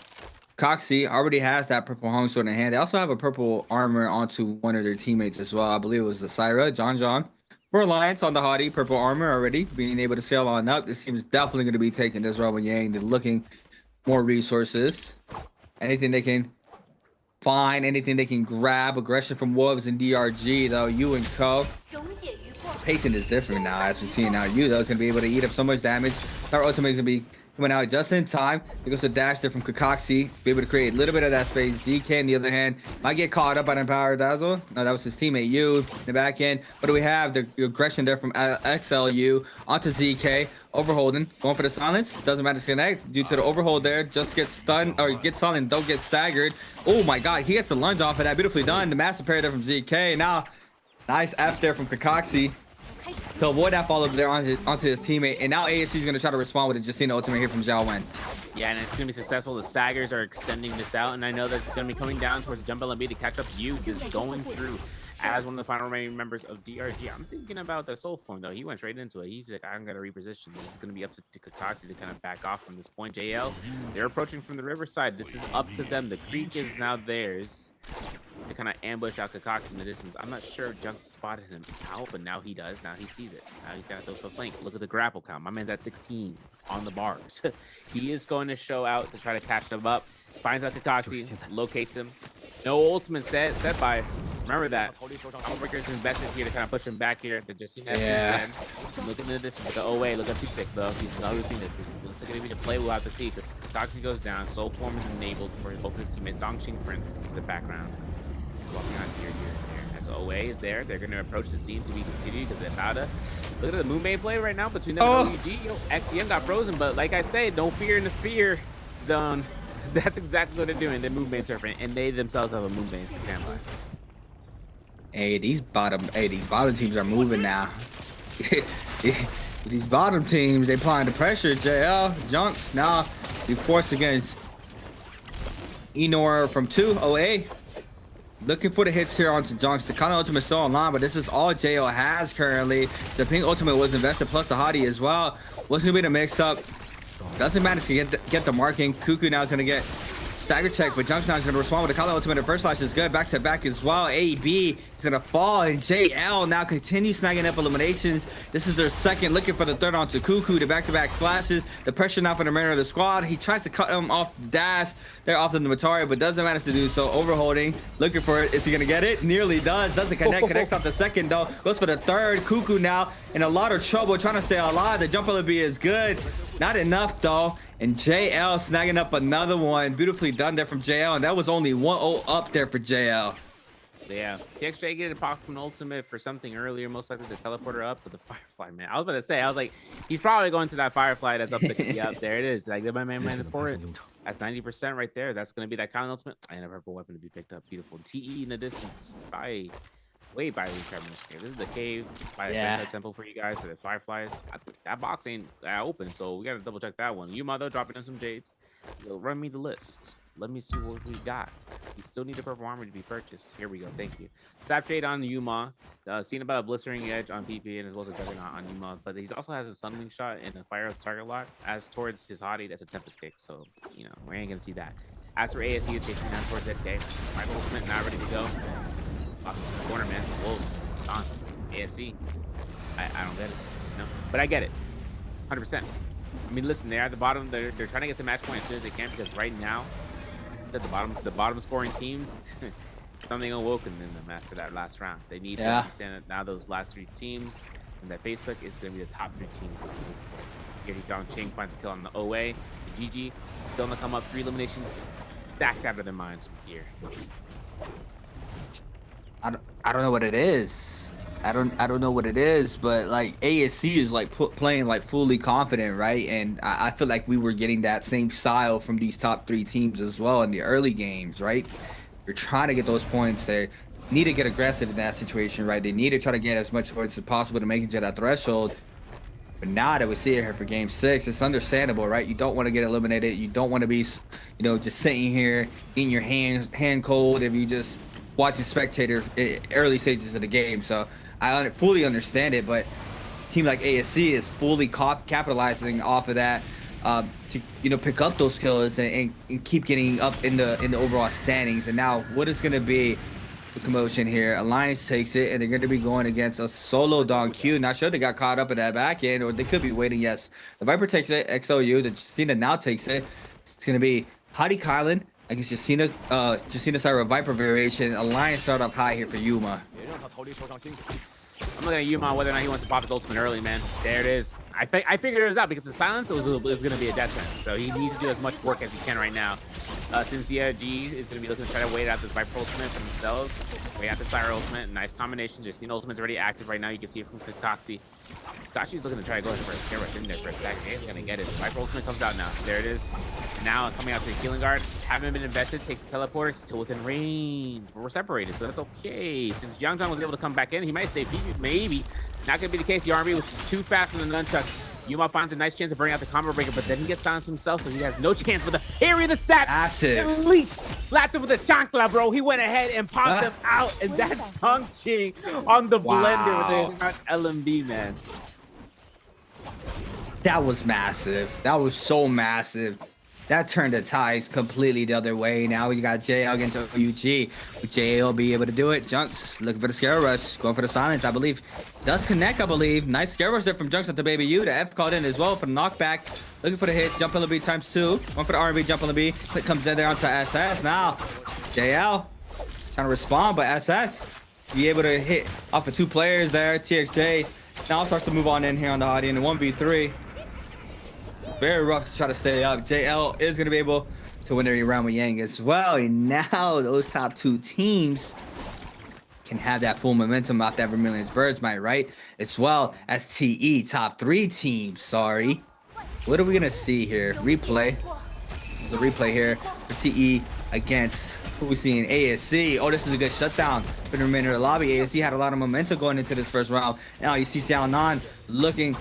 Speaker 14: Coxie already has that purple hung sword in hand. They also have a purple armor onto one of their teammates as well. I believe it was the Syra, John. For Alliance on the Hottie, purple armor already being able to sail on up. This team is definitely going to be taking this Roman Yang. They're looking more resources. Anything they can find, anything they can grab. Aggression from Wolves and DRG though. You and Co. Pacing is different now as we see now. You though is going to be able to eat up so much damage. Our ultimate is going to be coming out just in time. It goes to dash there from Kakaxi. Be able to create a little bit of that space. ZK on the other hand might get caught up by Empowered Dazzle. No, that was his teammate U in the back end. What do we have? The aggression there from XLU onto ZK. Overholding. Going for the silence. Doesn't matter to connect. Due to the overhold there. Just gets stunned or gets silent. Don't get staggered. Oh my god. He gets the lunge off of that. Beautifully done. The master parry there from ZK. Now, nice F there from Kakaxi to avoid that follow there onto his teammate. And now ASC is going to try to respond with a Justina ultimate here from Zhao Wen.
Speaker 13: Yeah, and it's going to be successful. The staggers are extending this out, and I know that's going to be coming down towards Jump LMB to catch up. You is going through as one of the final remaining members of DRG. I'm thinking about the soul form, though. He went straight into it. He's like, I'm going to reposition. This is going to be up to Kakaxi to kind of back off from this point. JL, they're approaching from the riverside. This is up to them. The creek is now theirs to kind of ambush out Kakaxi in the distance. I'm not sure if Junks spotted him out, but now he does. Now he sees it. Now he's got to go for the flank. Look at the grapple count. My man's at 16 on the bars. He is going to show out to try to catch them up. Finds out Kakaxi, locates him. No ultimate set by. Remember that. Breaker's invested here to kind of push him back here. Just yeah. Look into this. Look at OA. Look at Toothpick though. He's noticing this. Looks like maybe to play. We'll have to see because Kakaxi goes down. Soul form is enabled for both his teammates. Dongqing, for instance, in the background. Walking on here. As OA is there. They're going to approach the scene to be continued because they're about to. Look at the Moonbane play right now between them and OUG. Yo, XEM got frozen, but like I say, don't fear in the fear zone. That's exactly what they're doing. They're Moonbane surfing, and they themselves have a Moonbane standby.
Speaker 14: Hey, these bottom teams are moving now. These bottom teams, they applying the pressure. JL, Junks, now you force against Enor from 2, OA. Looking for the hits here onto Junks. The Kana ultimate still online, but this is all JL has currently. The pink ultimate was invested, plus the hottie as well. What's gonna be the mix up? Doesn't matter to get the marking. Cuckoo now is gonna get stagger check, but Junks now is gonna respond with the Kana ultimate. The first slash is good, back to back as well. AB is gonna fall, and JL now continues snagging up eliminations. This is their second, looking for the third onto Cuckoo. The back-to-back slashes. The pressure now from the remainder of the squad. He tries to cut him off the dash. They're off to the Matari, but doesn't manage to do so. Overholding, looking for it. Is he gonna get it? Nearly does. Doesn't connect. Connects off the second though. Goes for the third. Cuckoo now in a lot of trouble trying to stay alive. The jump LB is good. Not enough though. And JL snagging up another one. Beautifully done there from JL. And that was only 1-0 up there for JL.
Speaker 13: Yeah, TXJ getting a pop from an ultimate for something earlier, most likely the teleporter up, but the Firefly, man. I was about to say, I was like, he's probably going to that Firefly that's up the yeah, there it is. Like, my man for it. That's 90% right there. That's going to be that counter ultimate. And a purple weapon to be picked up. Beautiful. TE in the distance by way by This is the cave by the temple for you guys for the Fireflies. That box ain't open, so we got to double check that one. Yuma, though, dropping in some Jades. Yo, run me the list. Let me see what we got. We still need the purple armor to be purchased. Here we go. Thank you. Sap Jade on Yuma. Seen about a blistering edge on PP and as well as a juggernaut on Yuma. But he also has a sunwing shot and a fire's target lock. As towards his hottie, that's a Tempest kick. So, you know, we ain't going to see that. As for ASE, chasing down towards ZK. My ultimate not ready to go. Up to the corner, man. Wolves. On. ASE. I don't get it. No. But I get it. 100%. I mean, listen, they're at the bottom. They're trying to get the match point as soon as they can because right now, at the bottom scoring teams, something awoken in them after that last round. They need to understand that now those last 3 teams and that Facebook is going to be the top 3 teams. Gary John Ching finds a kill on the OA. The GG still going to come up 3 eliminations back out of their minds from here.
Speaker 14: I don't know what it is. I don't know what it is, but like ASC is like playing like fully confident, right? And I feel like we were getting that same style from these top 3 teams as well in the early games, right? You're trying to get those points. They need to get aggressive in that situation, right? They need to try to get as much points as possible to make it to that threshold. But now that we see it here for game 6, it's understandable, right? You don't want to get eliminated. You don't want to be, you know, just sitting here getting your hand cold if you just watching spectator early stages of the game. So I fully understand it, but a team like ASC is fully capitalizing off of that to, you know, pick up those kills and keep getting up in the overall standings. And now what is going to be the commotion here? Alliance takes it, and they're going to be going against a solo Don Q. Not sure they got caught up in that back end, or they could be waiting. Yes, the Viper takes it. XOU, the Justina now takes it. It's going to be Hottie Kylan against Justina Cyra Viper variation. Alliance start up high here for Yuma.
Speaker 13: I'm looking at Yuma whether or not he wants to pop his ultimate early, man. There it is. I figured it was out because the silence was going to be a death sentence. So he needs to do as much work as he can right now. Since G is going to be looking to try to wait out this Viper ultimate for themselves. Wait out the Cyra ultimate. Nice combination. Justina ultimate's already active right now. You can see it from Kakashi. Kakashi's looking to try to go for a scare right in there for a second. He's going to get it. Viper ultimate comes out now. There it is. Now coming out to the healing guard. Haven't been invested. Takes the teleporter. Still within range. But we're separated, so that's okay. Since Yangzhang was able to come back in, he might save PvP. Maybe. Not going to be the case. The RB was too fast for the nunchucks. Yuma finds a nice chance to bring out the combo breaker, but then he gets silenced himself, so he has no chance. But the parry of the sap,
Speaker 14: massive,
Speaker 13: elite, slapped him with a chancla, bro. He went ahead and popped him out, and that's Chongqing on the blender with the LMB, man.
Speaker 14: That was massive. That was so massive. That turned the ties completely the other way. Now you got JL against OUG. Will JL be able to do it? Junks looking for the scare rush. Going for the silence, I believe. Does connect, I believe. Nice scare rush there from Junks at the Baby U. The F called in as well for the knockback. Looking for the hits. Jump LB times 2. One for the R&B, jump LB. Click comes in there onto SS. Now, JL trying to respond, but SS be able to hit off of 2 players there. TXJ now starts to move on in here on the hottie in the 1v3. Very rough to try to stay up. JL is going to be able to win every round with Yang as well. And now those top 2 teams can have that full momentum off that Vermilion's Birds Might, right? As well as TE, top 3 teams, sorry. What are we going to see here? Replay. This is a replay here for TE against who we see in ASC. Oh, this is a good shutdown for the remainder of the lobby. ASC had a lot of momentum going into this first round. Now you see Xiaonan looking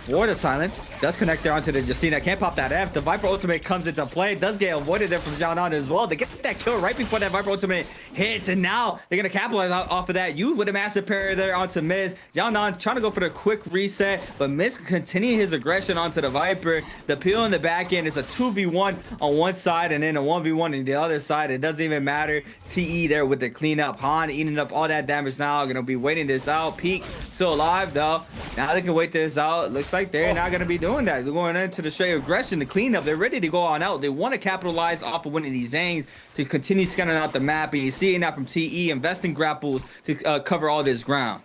Speaker 14: for the silence. Does connect there onto the Justina. Can't pop that F. The Viper ultimate comes into play. Does get avoided there from Xiaonan as well. They get that kill right before that Viper ultimate hits. And now they're going to capitalize off of that. You with a massive parry there onto Miz. Xiaonan trying to go for the quick reset. But Miz continuing his aggression onto the Viper. The peel in the back end is a 2v1 on one side and then a 1v1 on the other side. It doesn't even matter. TE there with the cleanup. Han eating up all that damage now. Going to be waiting this out. Peak still alive though. Now they can wait this out. Looks like they're not going to be doing that. They're going into the straight aggression, the cleanup. They're ready to go on out. They want to capitalize off of winning these games to continue scanning out the map. And you see it now from TE investing grapples to cover all this ground.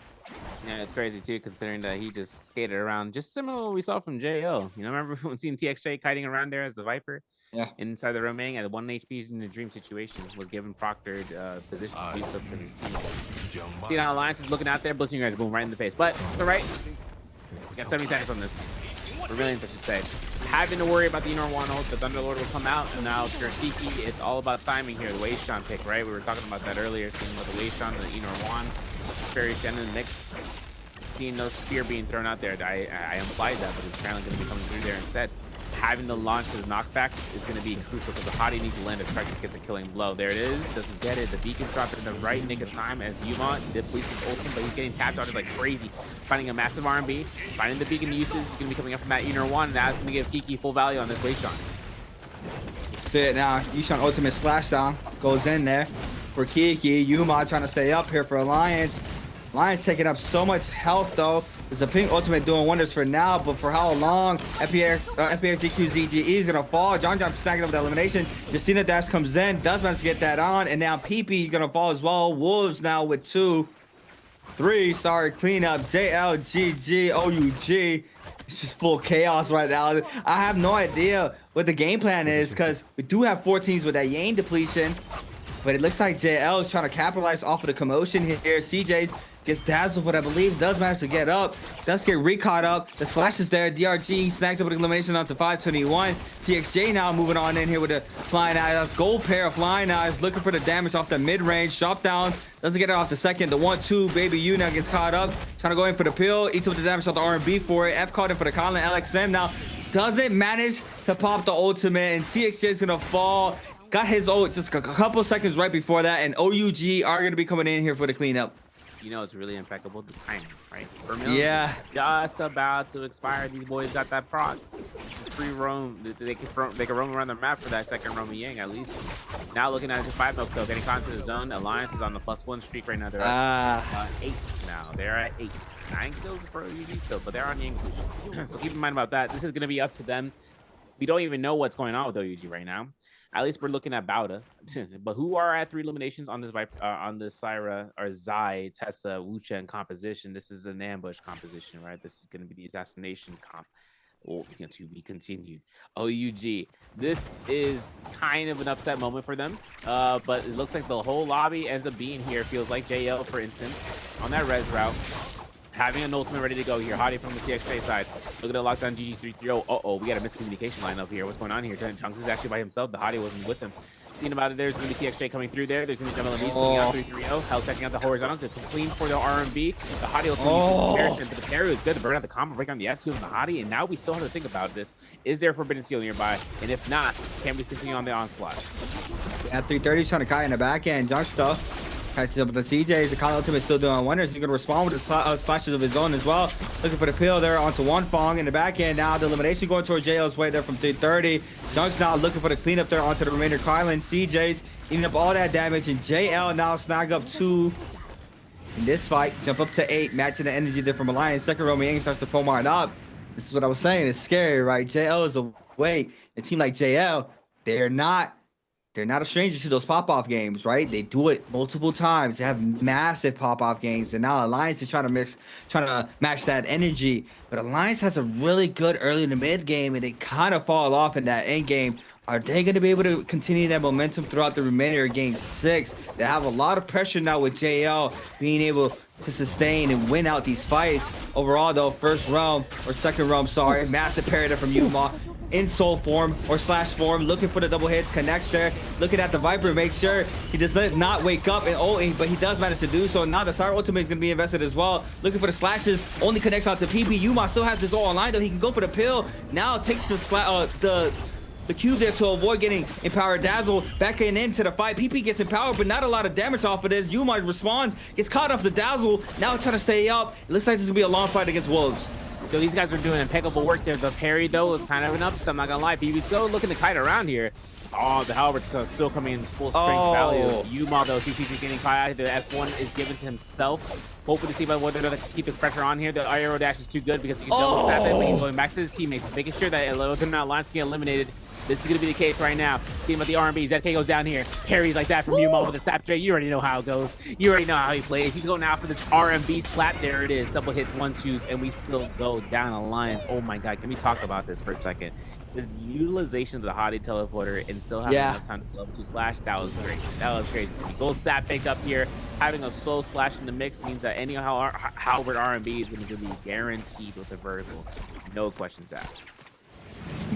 Speaker 13: Yeah, it's crazy too, considering that he just skated around, just similar to what we saw from JL. You know, remember when seeing TXJ kiting around there as the Viper?
Speaker 14: Yeah. Inside
Speaker 13: the Romang at 1 HP in the dream situation, was given proctored position to do so for his team. See how Alliance is looking out there, blitzing you guys, boom, right in the face. But it's all right. We got 70 seconds on this. Brilliant, I should say. Having to worry about the Enor 1 ult, the Thunderlord will come out, and now if you're Kiki, it's all about timing here. The Wei Shan pick, right? We were talking about that earlier, seeing about the Wei Shan and the Enor 1. Fairy Shen in the mix. Seeing no spear being thrown out there. I implied that, but it's apparently going to be coming through there instead. Having to launch his knockbacks is going to be crucial because the Hottie needs to land a strike to get the killing blow. There it is. Doesn't get it. The beacon dropped in the right nick of time as Yumon depletes his ultimate, but he's getting tapped out like crazy. Finding a massive R&B. Finding the beacon usage is going to be coming up from that Enor 1. And that's going to give Kiki full value on this Wei Shan.
Speaker 14: That's it now. Yushan ultimate slash down goes in there for Kiki. Yuma trying to stay up here for Alliance. Alliance taking up so much health though. There's a pink ultimate doing wonders for now, but for how long? FPX GQZGE is gonna fall. John snagging up the elimination. Justina Dash comes in, does manage to get that on, and now PP gonna fall as well. Wolves now with 2, 3. Sorry, cleanup. JLGG OUG. It's just full chaos right now. I have no idea what the game plan is because we do have 4 teams with that Yang depletion, but it looks like JL is trying to capitalize off of the commotion here. CJ's gets dazzled, but I believe does manage to get up. Does get recaught up. The slash is there. DRG snags up with elimination onto 521. TXJ now moving on in here with the flying eyes. Gold pair of flying eyes looking for the damage off the mid-range. Drop down. Doesn't get it off the second. The 1-2. Baby U now gets caught up. Trying to go in for the pill. Eats up the damage off the R&B for it. F caught in for the Colin. LXM now doesn't manage to pop the ultimate. And TXJ is going to fall. Got his ult just a couple seconds right before that. And OUG are going to be coming in here for the cleanup.
Speaker 13: You know it's really impeccable, the timing, right?
Speaker 14: Yeah.
Speaker 13: Just about to expire. These boys got that proc. This is free roam. They can roam around the map for that second Romy Yang at least. Now looking at the 5-0 kill, getting caught into the zone. Alliance is on the +1 streak right now. They're at 8 now. They're at 8. 9 kills for UG still, but they're on Yang. So keep in mind about that. This is going to be up to them. We don't even know what's going on with OUG right now. At least we're looking at Bauda, but who are at 3 eliminations on this on this Syra or Zai, Tessa, Wuchen composition? This is an ambush composition, right? This is going to be the assassination comp. Oh, to be continued. OUG. This is kind of an upset moment for them, but it looks like the whole lobby ends up being here. Feels like JL, for instance, on that res route. Having an ultimate ready to go here. Hottie from the TXJ side. Look at the lockdown GG's 3-3-0. Uh-oh, we got a miscommunication line up here. What's going on here? Chunks is actually by himself. The Hottie wasn't with him. Seeing about it, there's going to be TXJ coming through there. There's going to be Jamal Amis coming out 3-3-0. Hell checking out the horizontal to clean for the R&B. The Hottie will comparison, but the parry was good to burn out the combo, break on the F2 of the Hottie. And now we still have to think about this. Is there a Forbidden Seal nearby? And if not, can we continue on the onslaught?
Speaker 14: At 330, trying to kite in the back end. Junk stuff. Catches up with the CJs. The Kyle Ultimate still doing wonders. He's going to respond with the slashes of his own as well. Looking for the pill there onto One Fong in the back end. Now the elimination going toward JL's way there from 330. Junk's now looking for the cleanup there onto the remainder. Kylan, CJ's eating up all that damage. And JL now snag up 2 in this fight. Jump up to 8. Matching the energy there from Alliance. Second Romy Yang starts to foam on up. This is what I was saying. It's scary, right? JL is away. A team like JL, they're not a stranger to those pop-off games, right? They do it multiple times. They have massive pop-off games, and now Alliance is trying to match that energy. But Alliance has a really good early to mid game, and they kind of fall off in that end game. Are they going to be able to continue that momentum throughout the remainder of Game 6? They have a lot of pressure now with JL being able to sustain and win out these fights. Overall, though, second round, sorry, massive parry there from Yuma. in soul form or slash form, looking for the double hits, connects there, looking at the Viper, make sure he does not wake up and ulting, but he does manage to do so. Now the Sire ultimate is going to be invested as well, looking for the slashes, only connects out to PP. Yuma still has this all online though, he can go for the pill, now takes the cube there to avoid getting empowered. Dazzle backing into the fight. PP gets empowered, but not a lot of damage off of this. Yuma responds, gets caught off the Dazzle, now trying to stay up. It looks like this is going to be a long fight against Wolves.
Speaker 13: So these guys are doing impeccable work there. The parry, though, was kind of an upset. I'm not going to lie. BB still looking to kite around here. Oh, the Halbert's still coming in full strength value. Yuma, though, CP's getting caught. The F1 is given to himself. Hoping to see whether they're going to keep the pressure on here. The aero dash is too good because he can double stab it, but he's going back to his teammates, making sure that them out lines can get eliminated. This is going to be the case right now. See him at the R&B. ZK goes down here. Parries like that from Yuma with the Sap J. You already know how it goes. You already know how he plays. He's going out for this R&B slap. There it is. Double hits, 1-2s, and we still go down Alliance. Oh my God. Can we talk about this for a second? The utilization of the Hottie teleporter and still having enough time to level 2 slash, that was great. That was crazy. Gold Sap picked up here. Having a slow slash in the mix means that any Halbert R&B is going to be guaranteed with the vertical. No questions asked.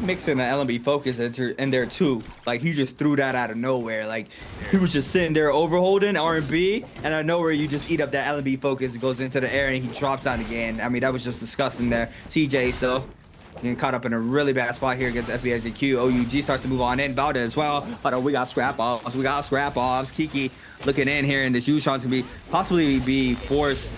Speaker 14: Mixing the LMB focus in there too. Like he just threw that out of nowhere. Like he was just sitting there overholding R&B, and out of nowhere you just eat up that LMB focus. It goes into the air and he drops out again. I mean, that was just disgusting there. CJ so getting caught up in a really bad spot here against FBSQ. OUG starts to move on in. Valda as well. But we got scrap offs. We got scrap offs. Kiki looking in here, and this Yushan's gonna possibly be forced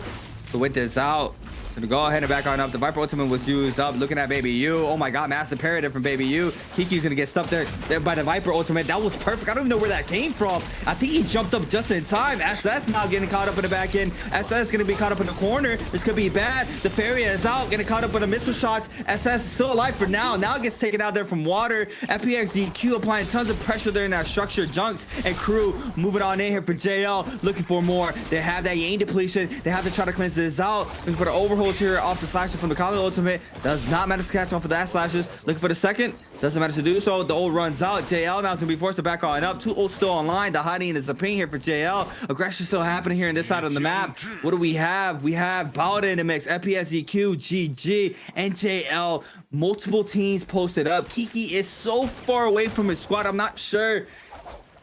Speaker 14: to win this out. So to go ahead and back on up, the Viper ultimate was used up. Looking at Baby U. Oh my God, massive parry there from Baby U. Kiki's gonna get stuffed there by the Viper ultimate. That was perfect. I don't even know where that came from. I think he jumped up just in time. SS now getting caught up in the back end. SS gonna be caught up in the corner. This could be bad. The Fairy is out, getting caught up in the missile shots. SS is still alive for now. Now it gets taken out there from water. FPXZQ applying tons of pressure there in that structure. Junks and crew moving on in here for JL, looking for more. They have that Yang depletion. They have to try to cleanse this out. Looking for the overhold here off the slasher from the Kali ultimate. Does not matter to catch off of that slashes. Looking for the second. Doesn't matter to do so. The ult runs out. JL now is going to be forced to back on up. 2 ults still online. The hiding is a ping here for JL. Aggression still happening here on this side of the map. What do we have? We have Balda in the mix. FPSEQ, GG, and JL. Multiple teams posted up. Kiki is so far away from his squad. I'm not sure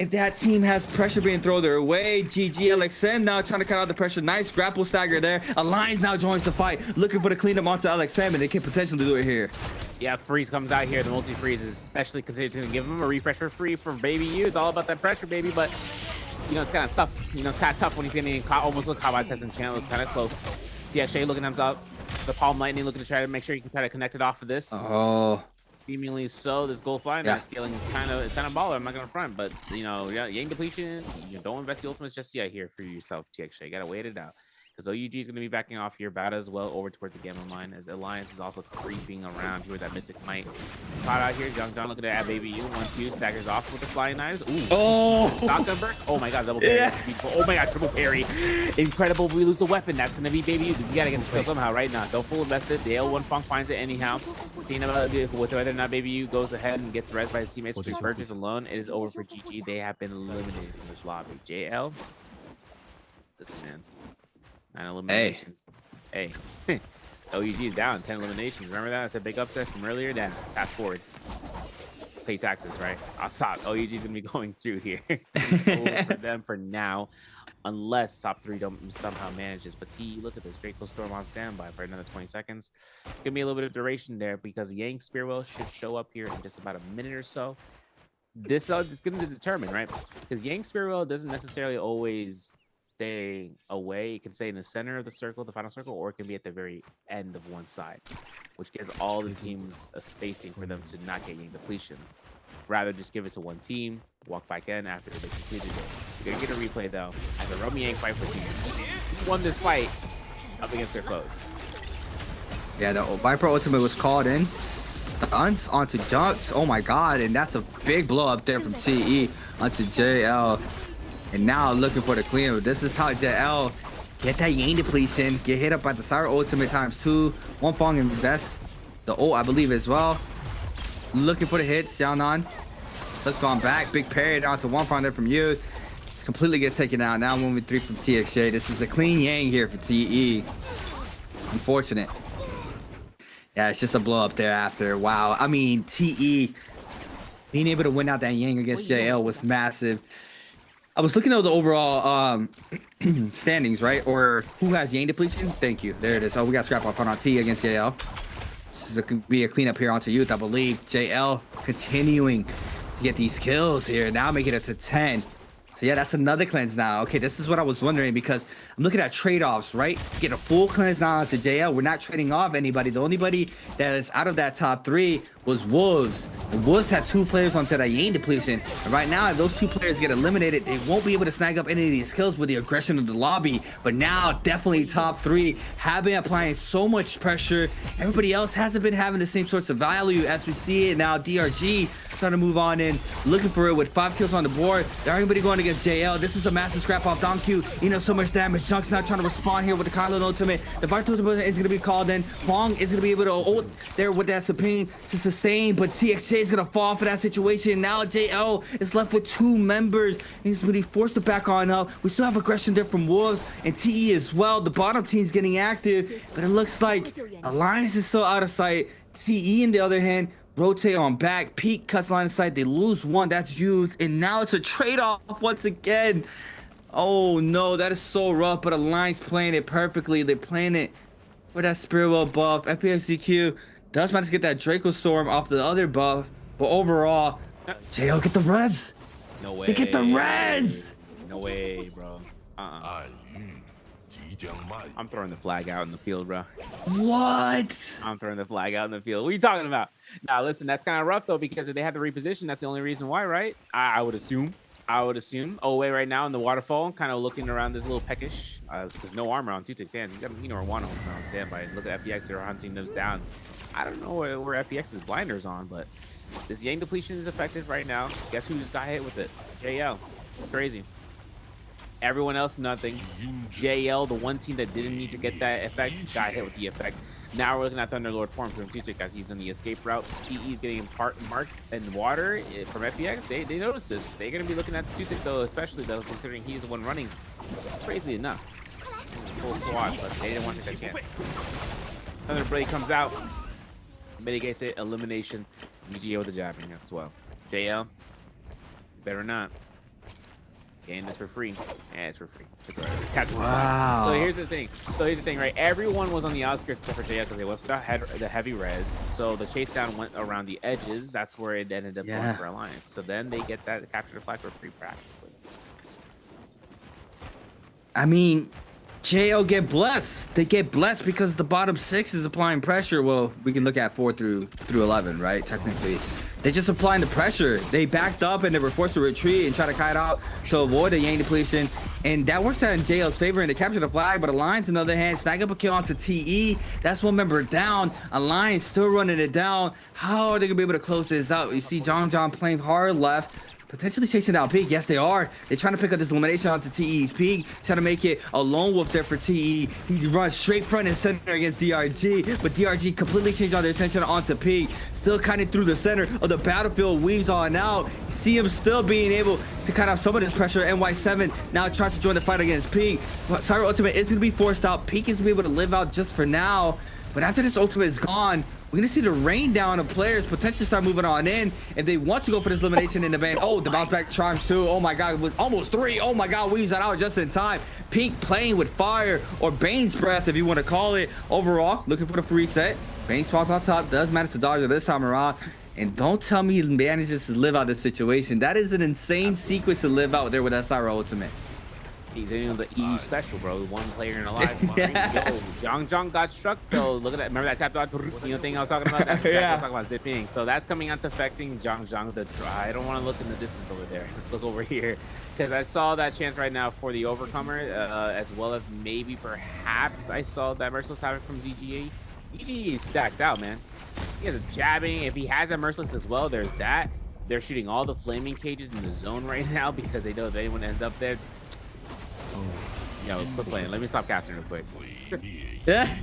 Speaker 14: if that team has pressure being thrown their way. GG LXM now trying to cut out the pressure. Nice grapple stagger there. Alliance now joins the fight, looking for the cleanup onto LXM, and they can potentially do it here.
Speaker 13: Yeah, Freeze comes out here. The multi-freeze is especially because it's going to give him a refresh for free from Baby U. It's all about that pressure, baby, but you know, it's kind of tough. You know, it's kind of tough when he's getting almost caught by Tess and Channel. It's kind of close. TXJ looking himself. The Palm Lightning looking to try to make sure he can try to connect it off of this.
Speaker 14: Oh.
Speaker 13: Seemingly so. This gold flying scaling is kind of baller. I'm not gonna front, but you know, Yang depletion. You don't invest the ultimates just yet here for yourself, TXJ. You gotta wait it out because OUG is gonna be backing off here. Bada as well over towards the Gamma line as Alliance is also creeping around here with that Mystic Might. Caught out here. Young John looking to add Baby U. 1-2 staggers off with the flying knives. Ooh.
Speaker 14: Oh.
Speaker 13: Shotgun burst. Oh my God, double parry.
Speaker 14: Yeah.
Speaker 13: Oh my God, triple parry. Incredible. We lose the weapon. That's gonna be Baby U. We gotta get this kill somehow right now. Don't full invest it. The L1 Funk finds it anyhow. Seeing about with whether or not Baby U goes ahead and gets res by his teammates with his purchase alone, it is over for GG. They have been eliminated from this lobby. JL. Listen, man. 9 eliminations. Hey. OUG is down 10 eliminations. Remember that? I said big upset from earlier. Down. Fast forward. Pay taxes, right? Assad. OUG is gonna be going through here. For them for now, unless top 3 don't somehow manage this. But T, look at this. Draco Storm on standby for another 20 seconds. It's gonna be a little bit of duration there because Yang Spearwell should show up here in just about a minute or so. This is gonna determine, right? Because Yang Spearwell doesn't necessarily always stay away. It can stay in the center of the circle, the final circle, or it can be at the very end of one side, which gives all the teams a spacing for them to not get Yang depletion. Rather just give it to one team, walk back in after they completed it. You're gonna get a replay though, as a Romy Yang fight for teams. Who won this fight up against their foes?
Speaker 14: Yeah, the Viper ultimate was called in. Stuns onto Junks. Oh my God, and that's a big blow up there from TE onto JL. And now looking for the clean. This is how JL get that Yang depletion, get hit up by the Sire ultimate ×2. One Fong invest the ult, I believe, as well. Looking for the hits. Xiaonan looks on back. Big parry down to One Fong there from you. This completely gets taken out. Now moving 3 from TXJ. This is a clean Yang here for TE. Unfortunate. Yeah, it's just a blow up there after. Wow. I mean, TE being able to win out that Yang against JL was massive. I was looking at the overall standings, right? Or who has Yang depletion? Thank you. There it is. Oh, we got scrap off on T against JL. This could be a cleanup here onto Youth, I believe. JL continuing to get these kills here. Now making it to 10. So yeah, that's another cleanse now. Okay, this is what I was wondering because I'm looking at trade-offs, right? Get a full cleanse now onto JL. We're not trading off anybody. The only body that is out of that top 3 was Wolves. And Wolves had 2 players onto that Yang depletion. And right now, if those 2 players get eliminated, they won't be able to snag up any of these kills with the aggression of the lobby. But now, definitely top 3 have been applying so much pressure. Everybody else hasn't been having the same sorts of value as we see it now. DRG trying to move on in, looking for it with 5 kills on the board. There ain't anybody going against JL. This is a massive scrap off. Donkey, you know, so much damage. Junk's not trying to respond here with the Kylo ultimate. The Vital ultimate is going to be called in. Huang is going to be able to ult there with that Supreme to sustain, but TXJ is going to fall for that situation. Now JL is left with 2 members. He's going to be forced to back on up. We still have aggression there from Wolves and TE as well. The bottom team's getting active, but it looks like Alliance is still out of sight. TE, on the other hand, rotate on back. Peak cuts line of sight. They lose 1. That's Youth. And now it's a trade-off once again. Oh, no. That is so rough. But Alliance playing it perfectly. They're playing it for that Spirit Well buff. FPFCQ does manage to get that Draco Storm off the other buff. But overall, JL get the res.
Speaker 13: No way.
Speaker 14: They get the res.
Speaker 13: No way, bro. I'm throwing the flag out in the field, bro.
Speaker 14: What?
Speaker 13: I'm throwing the flag out in the field. What are you talking about? Now, listen, that's kind of rough, though, because if they had the reposition, that's the only reason why, right? I would assume. Owe right now in the waterfall, kind of looking around this little peckish. There's no armor on 2-6 hands. He's got a one on standby. Look at FPX, they're hunting those down. I don't know where FPX's blinders on, but this Yang depletion is effective right now. Guess who just got hit with it? JL. Crazy. Everyone else, nothing. JL, the one team that didn't need to get that effect, got hit with the effect. Now we're looking at Thunderlord form from Tutic as he's on the escape route. TE is getting marked in water from FPX. They notice this. They're going to be looking at Tutic, though, especially, though, considering he's the one running. Crazy enough. Full squad, but they didn't want to take that chance. Another Blade comes out. Mitigates it. Elimination. ZGO with the jabbing as well. JL, better not. Getting this for free. Yeah, it's for free. It's alright. Wow. So here's the thing. Right? Everyone was on the outskirts except for JL because they went for the heavy res. So the chase down went around the edges. That's where it ended up going for Alliance. So then they get that capture the flag for free practically.
Speaker 14: I mean, JL get blessed. They get blessed because the bottom 6 is applying pressure. Well, we can look at 4 through 11, right? Technically. They're just applying the pressure. They backed up and they were forced to retreat and try to kite out to avoid the Yang depletion. And that works out in JL's favor and they capture the flag. But Alliance, on the other hand, snag up a kill onto TE. That's 1 member down. Alliance still running it down. How are they going to be able to close this out? You see John playing hard left. Potentially chasing down Peak. Yes, they are. They're trying to pick up this elimination onto TE's Peak. Trying to make it a lone wolf there for TE. He runs straight front and center against DRG. But DRG completely changed all their attention onto Peak. Still kind of through the center of the battlefield. Weaves on out. See him still being able to cut off some of this pressure. NY7 now tries to join the fight against Peak. But Cyber Ultimate is going to be forced out. Peak is going to be able to live out just for now. But after this ultimate is gone, we're going to see the rain down of players potentially start moving on in if they want to go for this elimination in the van. Oh, the bounce back charge too. Oh my God, it was almost 3. Oh my God, weaves that out just in time. Pink playing with fire or Bane's breath if you want to call it. Overall, looking for the free set. Bane spawns on top, does manage to dodge it this time around. And don't tell me he manages to live out this situation. That is an insane sequence to live out there with that Cyber Ultimate.
Speaker 13: He's in the EU special, bro. 1 player in a live. Yo, Jong got struck though. Look at that. Remember that tap dodge? You know thing I was talking about? That's exactly what I was talking about, zipping. So that's coming out to affecting Jong. I don't want to look in the distance over there. Let's look over here. Because I saw that chance right now for the Overcomer, as well as maybe perhaps I saw that Merciless Havoc from ZGA. ZGA is stacked out, man. He has a jabbing. If he has a Merciless as well, there's that. They're shooting all the flaming cages in the zone right now because they know if anyone ends up there, yo, quit playing. Let me stop casting real quick.
Speaker 14: Yeah.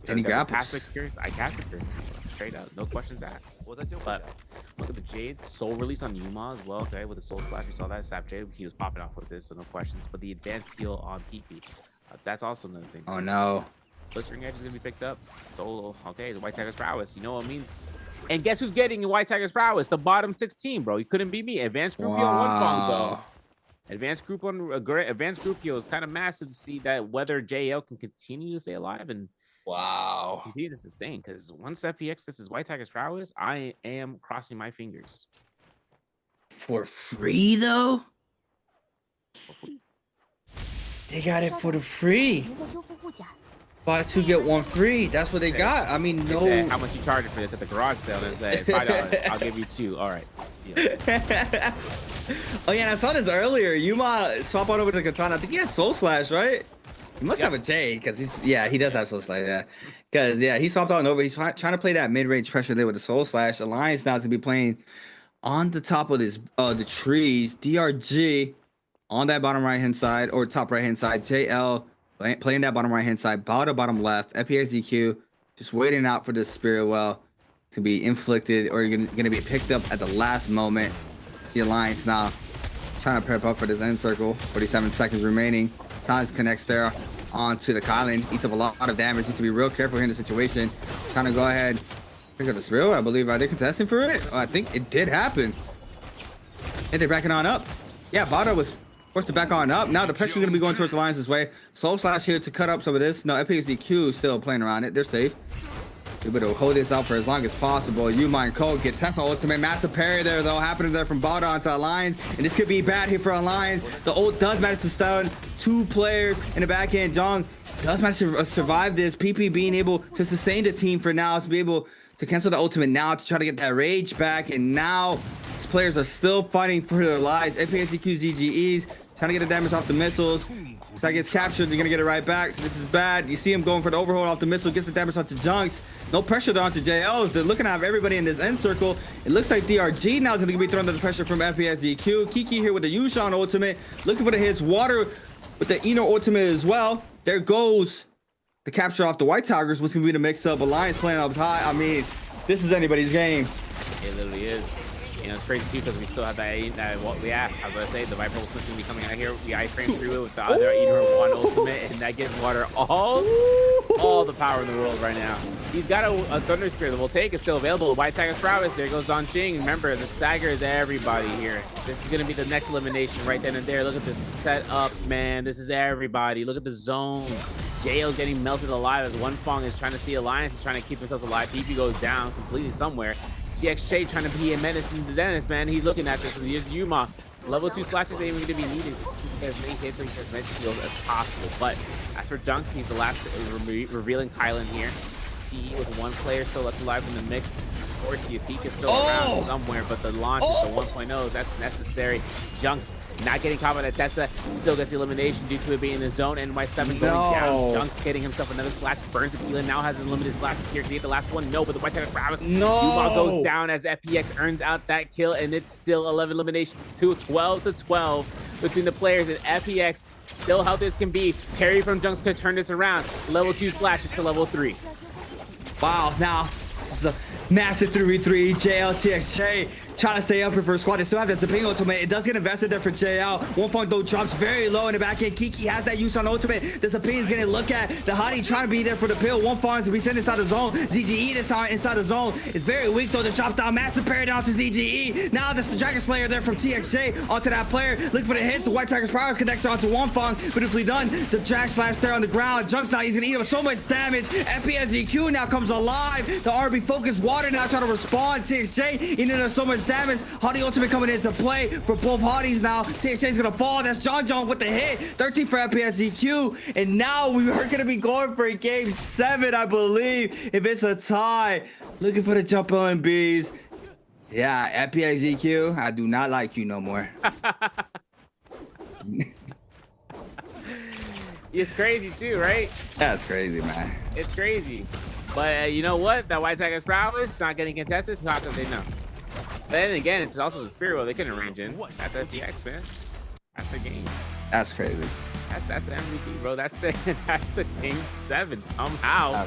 Speaker 14: Any grapples?
Speaker 13: I casted Curse too. Straight up. No questions asked. But look at the Jade. Soul release on Yuma as well. Okay, with the Soul Slash. You saw that. Sap Jade. He was popping off with this, so no questions. But the advanced heal on PP. That's also another thing.
Speaker 14: Oh no.
Speaker 13: Blistering Edge is going to be picked up. Solo. Okay, the White Tiger's prowess. You know what it means. And guess who's getting White Tiger's prowess? The bottom 16, bro. You couldn't beat me. Advanced Groupio on one Fong, though. Advanced Groupio is kind of massive to see that whether JL can continue to stay alive and continue to sustain. Because once FPX gets his White Tiger's prowess, I am crossing my fingers.
Speaker 14: For free though? They got it for the free. Buy 2 get 1 free. That's what they got. I mean, no.
Speaker 13: How much you charging for this at the garage sale? And say $5. I'll give you 2. All right. Yeah.
Speaker 14: Oh yeah, and I saw this earlier. Yuma swap on over to Katana. I think he has Soul Slash, right? He must have a J because he does have Soul Slash. Yeah, because he swapped on over. He's trying to play that mid-range pressure there with the Soul Slash. Alliance now to be playing on the top of this the trees. DRG on that bottom right hand side or top right hand side. JL playing that bottom right hand side. Bottom left. FPXDQ just waiting out for the Spirit Well to be inflicted or going to be picked up at the last moment. See Alliance now trying to prep up for this end circle. 47 seconds remaining. Silence connects there onto the Kylan. Eats up a lot of damage. Needs to be real careful here in the situation. Trying to go ahead. Pick up the Spirit. I believe. Are they contesting for it? I think it did happen. And they're backing on up. Yeah, Bada was forced to back on up. Now the pressure's going to be going towards Alliance's way. Soul Slash here to cut up some of this. No, FPXDQ still playing around it. They're safe. We better hold this out for as long as possible. Yuma and Cole get Tesla ultimate. Massive parry there, though. Happening there from Balda onto Alliance. And this could be bad here for Alliance. The ult does manage to stun 2 players in the back end. Jong does manage to survive this. PP being able to sustain the team for now. To be able to cancel the ultimate now to try to get that rage back. And now these players are still fighting for their lives. FPXDQ ZGEs trying to get the damage off the missiles. So that gets captured, they're gonna get it right back. So this is bad. You see him going for the overhold off the missile, gets the damage onto Junks. No pressure though onto JLs. They're looking to have everybody in this end circle. It looks like DRG now is gonna be thrown under the pressure from FPXDQ. Kiki here with the Yushan ultimate, looking for the hits. Water with the Eno ultimate as well. There goes the capture off the White Tigers. What's gonna be the mix-up? Alliance playing up high. I mean, this is anybody's game.
Speaker 13: It literally is. You know, it's crazy too because we still have that what we have. I was gonna say the Viper ultimate's gonna be coming out here. We iframe through it with the other Eater 1 ultimate, and that gives Water all the power in the world right now. He's got a Thunder Spear that will take. It's still available. White Tiger's prowess. There goes Don Ching. Remember, the stagger is everybody here. This is gonna be the next elimination right then and there. Look at this setup, man. This is everybody. Look at the zone. JL's getting melted alive as One Fong is trying to see Alliance, is trying to keep themselves alive. PP goes down completely somewhere. GXJ trying to be a menace to the Dennis, man. He's looking at this. Here's Yuma. Level 2 slashes ain't even going to be needed. He has many hits or he has many heals as possible. But as for Junks, he's the last revealing Kylan here. He with 1 player still left alive in the mix. Of course, Peak is still around somewhere, but the launch is the 1.0. That's necessary. Junks not getting caught by that Tessa, still gets the elimination due to it being in the zone. And Y7 going down. Junks getting himself another slash. Burns Aquila now has unlimited slashes here. Can he get the last one? No, but the White Tiger's prowess. Yuma goes down as FPX earns out that kill, and it's still 11 eliminations to 12 to 12 between the players. And FPX still healthy as can be. Parry from Junks could turn this around. Level 2 slashes to level 3.
Speaker 14: Wow, now this is a massive 3v3. JL, TXJ trying to stay up here for a squad. They still have that Zaping ultimate. It does get invested there for JL. One Fong though drops very low in the back end. Kiki has that use on ultimate. The Zaping is going to look at the Hottie trying to be there for the pill. One Fong to be sent inside the zone. ZGE inside the zone. It's very weak though. The drop down, massive parry down to ZGE. Now this is the Dragon Slayer there from TXJ onto that player. Looking for the hits. The White Tiger's prowess connects onto One Fong. Beautifully done. The Drag Slash there on the ground. Junks now, he's going to eat him with so much damage. FPSGQ now comes alive. The RB focused Water now trying to respond. TXJ eating so much damage. Hottie ultimate coming into play for both Hotties now. TXJ is gonna fall. That's John with the hit. 13 for FPSGQ. And now we are gonna be going for a game 7, I believe. If it's a tie. Looking for the jump LMBs. Yeah, FPSGQ, I do not like you no more.
Speaker 13: It's crazy too, right?
Speaker 14: That's crazy, man.
Speaker 13: It's crazy. But you know what? That White Tiger's prowess not getting contested. How could they know? But then again, it's also the Spirit World. They couldn't range in. That's FTX, man. That's a game.
Speaker 14: That's crazy.
Speaker 13: That's an MVP, bro. That's a game 7 somehow.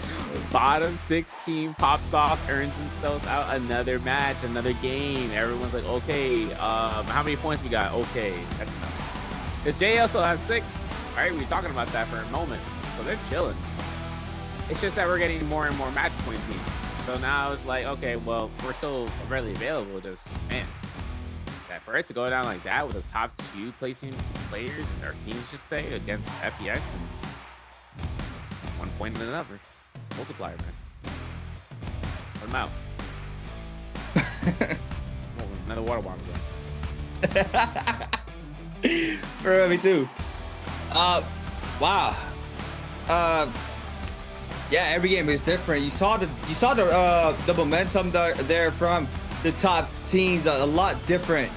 Speaker 13: Bottom 16 pops off, earns themselves out another match, another game. Everyone's like, okay, how many points we got? Okay, that's enough. Because JL still has 6. All right, we were talking about that for a moment. So they're chilling. It's just that we're getting more and more match point teams. So now it's like, okay, well, we're so readily available. Just, man, that for it to go down like that with the top 2 placing players, and our teams should say, against FPX, and 1 point and another. Multiplier, man. Put them out. Another water bottle.
Speaker 14: For me too. Wow. Yeah, every game is different. You saw the momentum there from the top teams, a lot different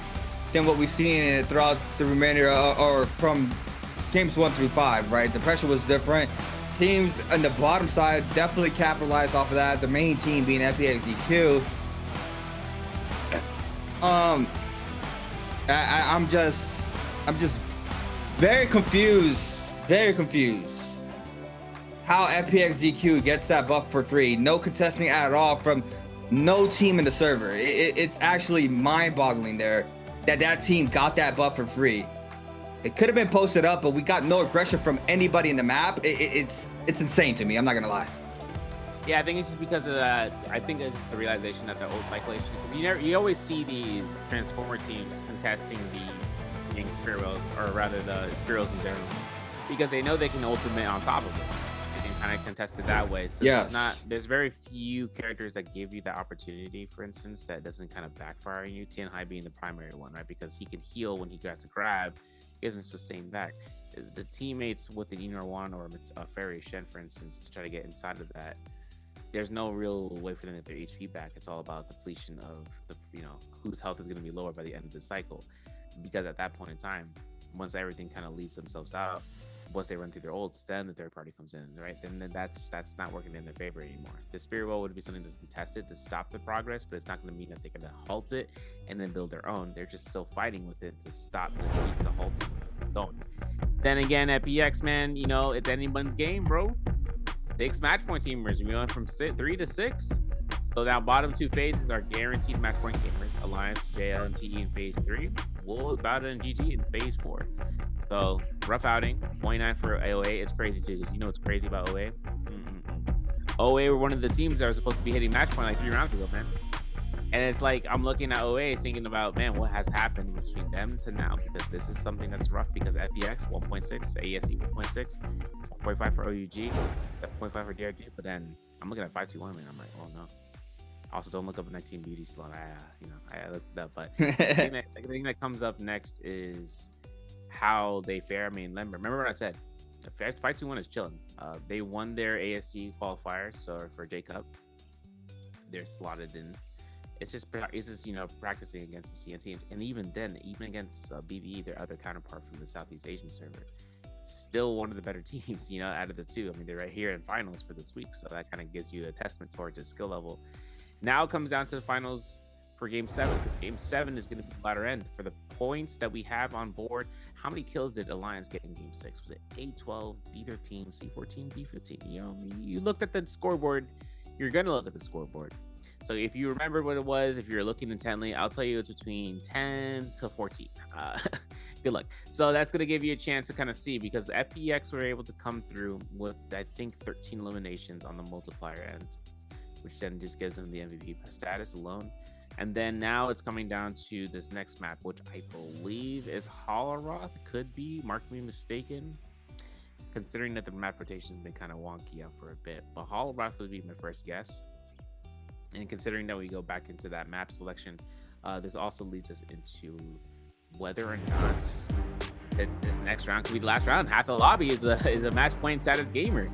Speaker 14: than what we've seen throughout the remainder or from games 1 through 5, right? The pressure was different. Teams on the bottom side definitely capitalized off of that. The main team being FPX EQ. I'm just very confused how FPX GQ gets that buff for free. No contesting at all from no team in the server. It's actually mind-boggling there that team got that buff for free. It could have been posted up, but we got no aggression from anybody in the map. It's insane to me. I'm not gonna lie.
Speaker 13: Yeah, I think it's just because of that. I think it's just the realization that the old cyclation, because you always see these Transformer teams contesting the Yang Spirals, or rather the Spirals in general, because they know they can ultimate on top of it. They can kind of contest it that way. So
Speaker 14: yes.
Speaker 13: There's very few characters that give you that opportunity, for instance, that doesn't kind of backfire on you. Tianhai being the primary one, right? Because he can heal when he gets a grab, he doesn't sustain back. The teammates with the Enor 1 or Fairy Shen, for instance, to try to get inside of that, there's no real way for them to get their HP back. It's all about depletion of the, whose health is going to be lower by the end of the cycle. Because at that point in time, once everything kind of leads themselves out, once they run through their ults, then the third party comes in, right? Then that's not working in their favor anymore. The Spirit Well would be something that's contested to stop the progress, but it's not going to mean that they're going to halt it and then build their own. They're just still fighting with it to stop and keep the halting going. Then again, at BX, man, it's anyone's game, bro. 6 match point teamers. We went from 3 to 6. So now bottom 2 phases are guaranteed match point gamers. Alliance, JL, and TE in phase 3. Wolves, Bowden, and GG in phase 4. So rough outing. 0.9 for OA. It's crazy too, because what's crazy about OA? OA were one of the teams that were supposed to be hitting match point like 3 rounds ago, man. And it's like, I'm looking at OA thinking about, man, what has happened between them to now? Because this is something that's rough, because FPX 1.6, ASE 1.6, 1.5 for OUG, 0.5 for DRG. But then I'm looking at 521, and I'm like, oh no. Also, don't look up 19 Beauty Slot. I looked it up. But the thing that comes up next is how they fare. I mean, remember what I said. 521 is chilling. They won their ASC qualifiers, so for J Cup, they're slotted in. It's just practicing against the CNT, and even then, even against BVE, their other counterpart from the Southeast Asian server, still one of the better teams, out of the 2. I mean, they're right here in finals for this week, so that kind of gives you a testament towards his skill level. Now it comes down to the finals for Game 7, because Game 7 is going to be the latter end. For the points that we have on board, how many kills did Alliance get in Game 6? Was it A12, B13, C14, B15? You looked at the scoreboard. You're going to look at the scoreboard. So if you remember what it was, if you're looking intently, I'll tell you it's between 10 to 14. Good luck. So that's going to give you a chance to kind of see, because FPX were able to come through with, I think, 13 eliminations on the multiplier end, which then just gives them the MVP status alone. And then now it's coming down to this next map, which I believe is Holoroth. Could be, mark me mistaken, considering that the map rotation has been kind of wonky out for a bit. But Holoroth would be my first guess. And considering that we go back into that map selection, this also leads us into whether or not this next round could be the last round. Half the lobby is a match point status gamer.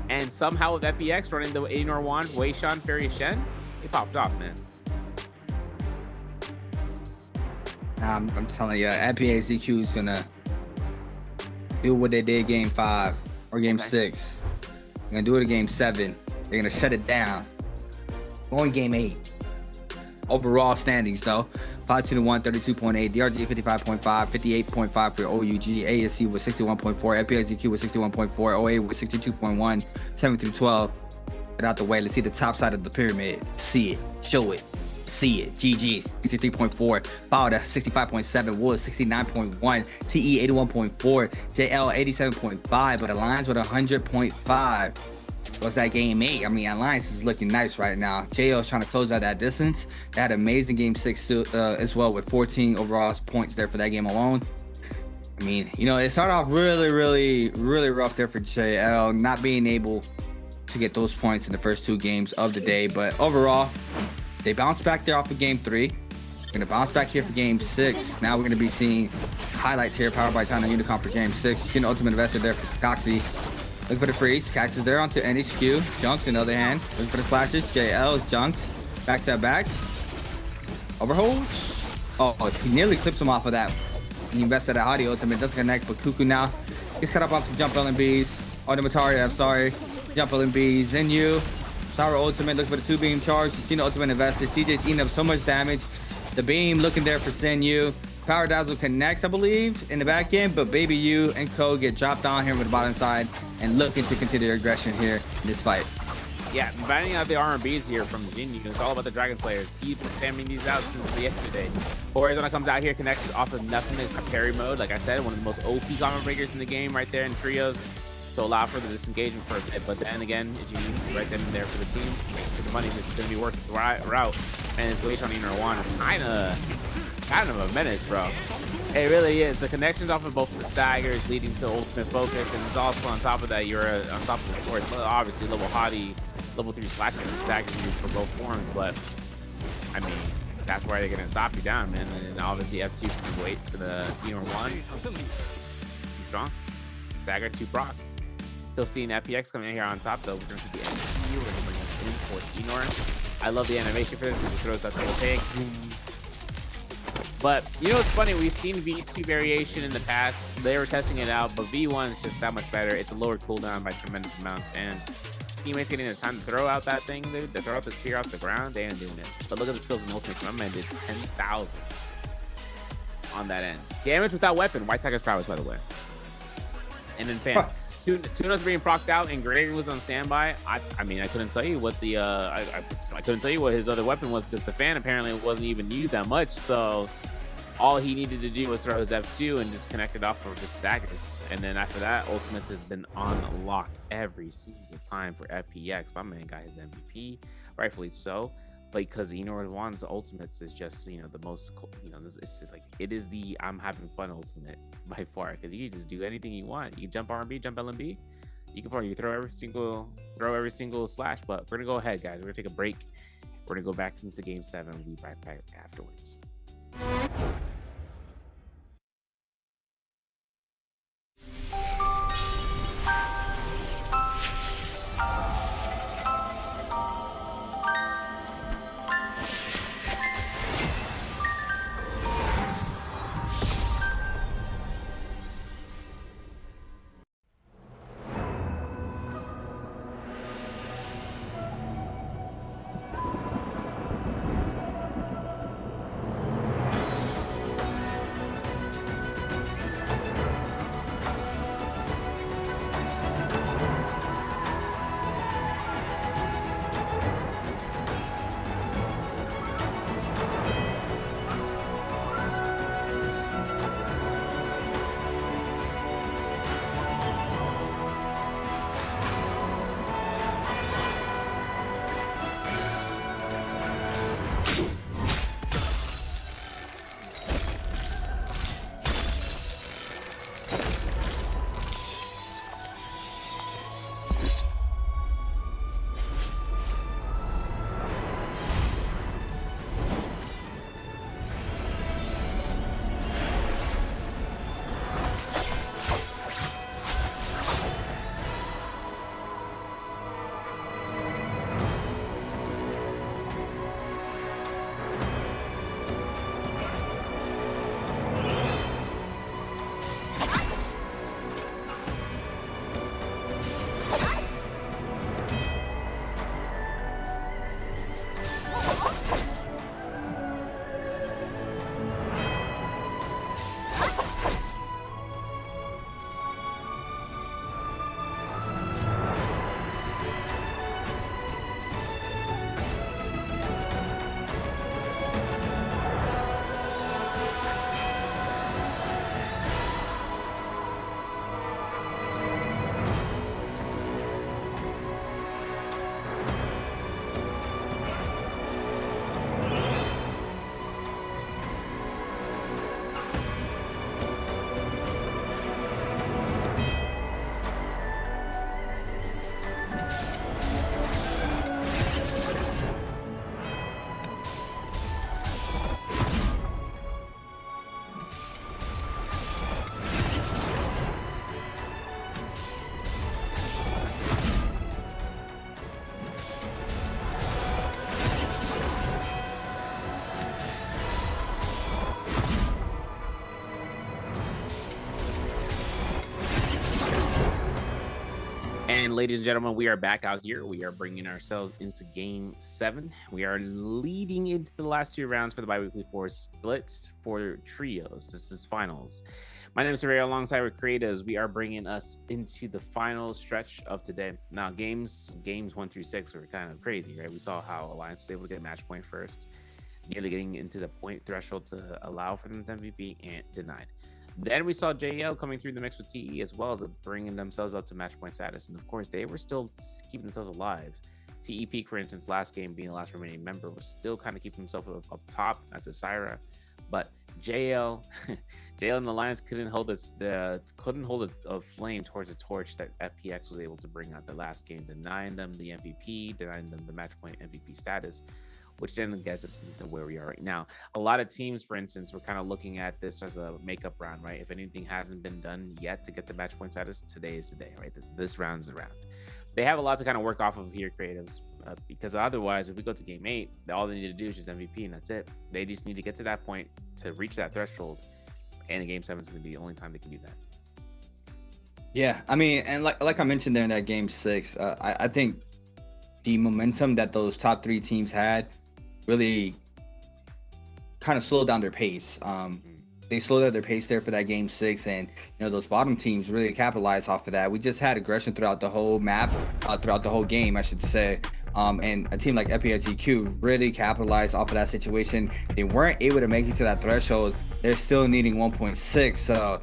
Speaker 13: And somehow with FPX running the Enor 1, Wei Shan, Fairy Shen, they popped off, man.
Speaker 14: I'm telling you, FPX EQ is gonna do what they did Game 5 or Game 6. They're gonna do it in Game 7. They're gonna shut it down. Going Game 8. Overall standings though, 5-1, 32.8, DRG 55.5, 58.5 for OUG, ASC was 61.4, FPX EQ was 61.4, OA was 62.1, 7 through 12. Get out the way. Let's see the top side of the pyramid. See it, show it, see it. GG 63.4, Bowda 65.7, Woods 69.1, TE 81.4, JL 87.5, but Alliance with 100.5. was that game 8. I mean, Alliance is looking nice right now. JO is trying to close out that distance. They had amazing game 6 as well, with 14 overall points there for that game alone. I mean, you know, it started off really rough there for JL, not being able to get those points in the first 2 games of the day. But overall, they bounced back there off of game 3. Gonna bounce back here for game 6. Now we're gonna be seeing highlights here, powered by China Unicom for game 6. You see an ultimate investor there for Coxie. Looking for the freeze. Cax is there onto NHQ. Junks on the other hand. Looking for the slashes. JL is Junks. Back to back. Overholds. Oh, he nearly clips him off of that. He invested at Hadi ultimate. Doesn't connect, but Cuckoo now. He's cut up off the jump LMBs. Oh, the Matari, I'm sorry. Jump LMBs. Zenyu. Sour ultimate. Looking for the 2-beam charge. You see the ultimate invested. CJ's eating up so much damage. The beam looking there for Zenyu. Power Dazzle connects, I believe, in the back end, but Baby U and Co get dropped down here with the bottom side and looking to continue their aggression here in this fight.
Speaker 13: Yeah, banning out the R&Bs here from Jinyu. It's all about the Dragon Slayers. He's been spamming these out since yesterday. Arizona comes out here, connects off of nothing in parry mode. Like I said, one of the most OP combo breakers in the game right there in trios. To allow for the disengagement for a bit. But then again, Jinyu right then and there for the team. For the money, it's going to be working its route. And his Wage on Inner One is kind of a menace, bro. It really is. The connections off of both the staggers leading to ultimate focus, and it's also on top of that, you're on top of the course. Obviously, level Hadi, level 3 slashes and staggers you for both forms, but I mean, that's why they're gonna stop you down, man. And obviously, F2 can wait for the Inner One. Too strong. Stagger 2 procs. Still seeing FPX coming in here on top, though. We're gonna see the NBPL. We're gonna bring us in for Enor. I love the animation for this. It just throws that little take. But, you know, it's funny. We've seen V2 variation in the past. They were testing it out, but V1 is just that much better. It's a lower cooldown by tremendous amounts. And teammates getting the time to throw out that thing, dude, to throw out the spear off the ground, they ain't doing it. But look at the skills in ultimate. My man did 10,000 on that end. Damage without weapon. White Tiger's prowess, by the way. And then Fan. Tuna's being procced out and Gregory was on standby. I mean, I couldn't tell you what the I couldn't tell you what his other weapon was, because the Fan apparently wasn't even used that much. So all he needed to do was throw his F2 and just connect it off for just staggers. And then after that, Ultimates has been on lock every single time for FPX. My man got his MVP, rightfully so. But because Enor One's Ultimates is just, you know, the most, you know, it's just like, it is the I'm having fun ultimate by far, because you can just do anything you want. You can jump R&B, jump LMB. You can probably throw every single slash. But we're gonna go ahead, guys. We're gonna take a break. We're gonna go back into game 7. We'll be right back afterwards. ladies and gentlemen, we are back out here. We are bringing ourselves into Game 7. We are leading into the last 2 rounds for the Biweekly 4 splits for trios. This is finals. My name is Ray. Alongside with creatives, we are bringing us into the final stretch of today. Now, games 1 through 6 were kind of crazy, right? We saw how Alliance was able to get match point first, nearly getting into the point threshold to allow for them to MVP, and denied. Then we saw JL coming through the mix with TE as well, to bringing themselves up to match point status. And of course, they were still keeping themselves alive. TE Peak, for instance, last game being the last remaining member, was still kind of keeping himself up top as a Syra. But JL and the Alliance couldn't hold a flame towards a torch that FPX was able to bring out the last game, denying them the MVP, denying them the match point MVP status, which then gets us into where we are right now. A lot of teams, for instance, were kind of looking at this as a makeup round, right? If anything hasn't been done yet to get the match point status, today is the day, right? This round's the round. They have a lot to kind of work off of here, creatives, because otherwise, if we go to game 8, all they need to do is just MVP, and that's it. They just need to get to that point to reach that threshold, and in game 7 is going to be the only time they can do that.
Speaker 14: Yeah, I mean, and like I mentioned there in that game 6, I think the momentum that those top 3 teams had really kind of slowed down their pace. They slowed down their pace there for that game 6, and those bottom teams really capitalized off of that. We just had aggression throughout the whole map, throughout the whole game, I should say. And a team like FPX really capitalized off of that situation. They weren't able to make it to that threshold. They're still needing 1.6. So,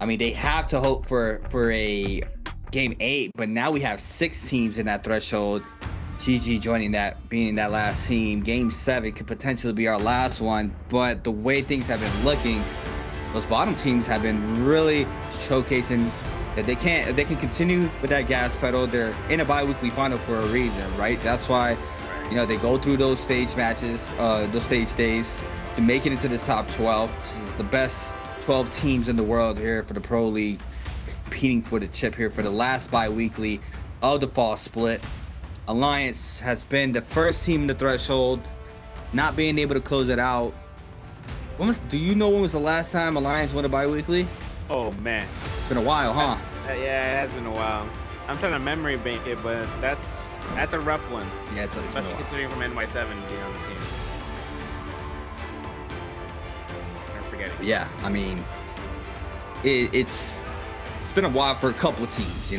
Speaker 14: I mean, they have to hope for a game 8, but now we have 6 teams in that threshold. GG joining that, being that last team. Game 7 could potentially be our last one, but the way things have been looking, those bottom teams have been really showcasing that they can continue with that gas pedal. They're in a bi-weekly final for a reason, right? That's why, they go through those stage matches, those stage days to make it into this top 12. This is the best 12 teams in the world here for the Pro League, competing for the chip here for the last bi-weekly of the fall split. Alliance has been the first team in the threshold, not being able to close it out. Do you know when was the last time Alliance won a bi-weekly?
Speaker 13: Oh man,
Speaker 14: it's been a while, huh?
Speaker 13: Yeah, it has been a while. I'm trying to memory bank it, but that's a rough one.
Speaker 14: Yeah, it's
Speaker 13: especially considering from NY7 being on the team. Never forget it.
Speaker 14: Yeah, I mean, it's been a while for a couple teams,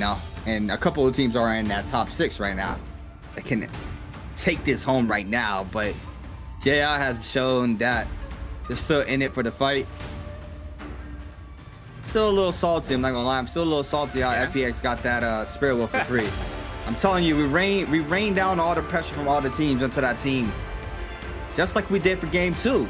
Speaker 14: and a couple of teams are in that top 6 right now. They can take this home right now, but JL has shown that they're still in it for the fight. Still a little salty, I'm not gonna lie. I'm still a little salty how FPX got that Spirit Wolf for free. I'm telling you, we rained down all the pressure from all the teams into that team, just like we did for game 2.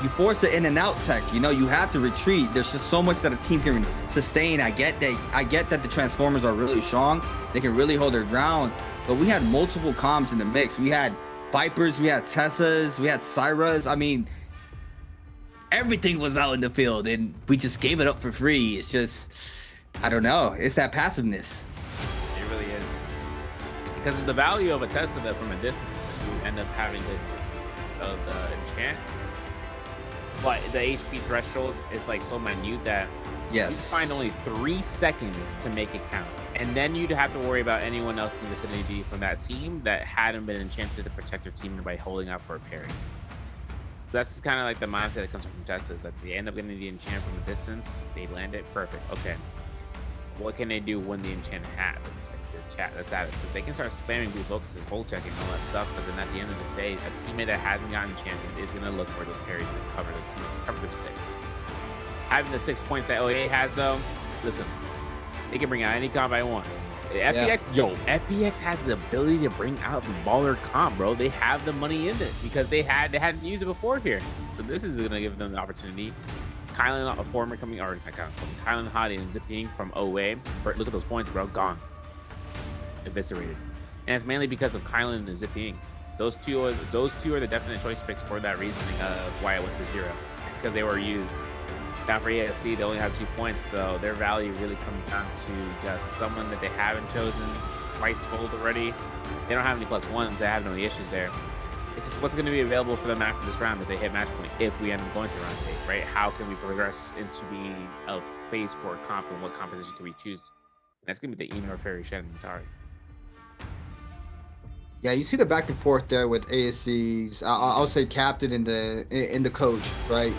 Speaker 14: You force it in and out tech, you have to retreat. There's just so much that a team can sustain. I get that the Transformers are really strong. They can really hold their ground, but we had multiple comms in the mix. We had Vipers, we had Tessas, we had Syras. I mean, everything was out in the field, and we just gave it up for free. It's just, I don't know. It's that passiveness.
Speaker 13: It really is. Because of the value of a Tessa that from a distance, you end up having the enchant. But the HP threshold is like so minute that you find only 3 seconds to make it count. And then you'd have to worry about anyone else in the vicinity from that team that hadn't been enchanted to protect their team by holding out for a parry. So that's kind of like the mindset that comes from Tessa, is that they end up getting the enchant from a distance, they land it, perfect. Okay. What can they do when the enchant happens? Like the status, because they can start spamming blue focuses, hold checking, all that stuff, but then at the end of the day, a teammate that hasn't gotten enchanted is going to look for those parries to cover the teammates, cover the 6. Having the 6 points that OA has, though, listen, they can bring out any comp I want. FPX has the ability to bring out the baller comp, bro. They have the money in it because they hadn't used it before here, so this is going to give them the opportunity. Kylan, a former coming, or Kylan Hottie and Zipping from OA. Look at those points, bro. Gone. Eviscerated. And it's mainly because of Kylan and Zipping. Those two are the definite choice picks for that reasoning of why I went to 0. Because they were used. Now for ESC, they only have 2 points, so their value really comes down to just someone that they haven't chosen twice fold already. They don't have any +1s, they have no issues there. It's just what's going to be available for them after this round if they hit match point, if we end up going to round 8, right? How can we progress into being a phase 4 comp, and what composition can we choose That's gonna be the Enor Fairy Shen. Sorry.
Speaker 14: Yeah, you see the back and forth there with ASC's. I'll say captain and the coach, right?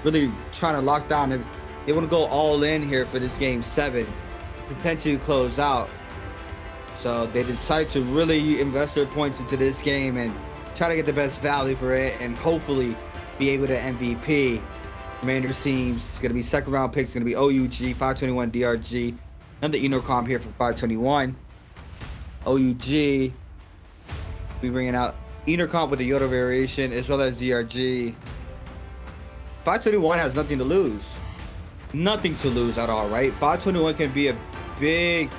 Speaker 14: Really trying to lock down. They want to go all in here for this game 7, potentially close out. So they decide to really invest their points into this game and try to get the best value for it, and hopefully be able to MVP. Commander seems it's gonna be second round picks. Gonna be OUG 521 DRG. Another Enor comp here for 521. OUG. We bringing out Enor comp with the Yoda variation as well as DRG. 521 has nothing to lose. Nothing to lose at all, right? 521 can be a big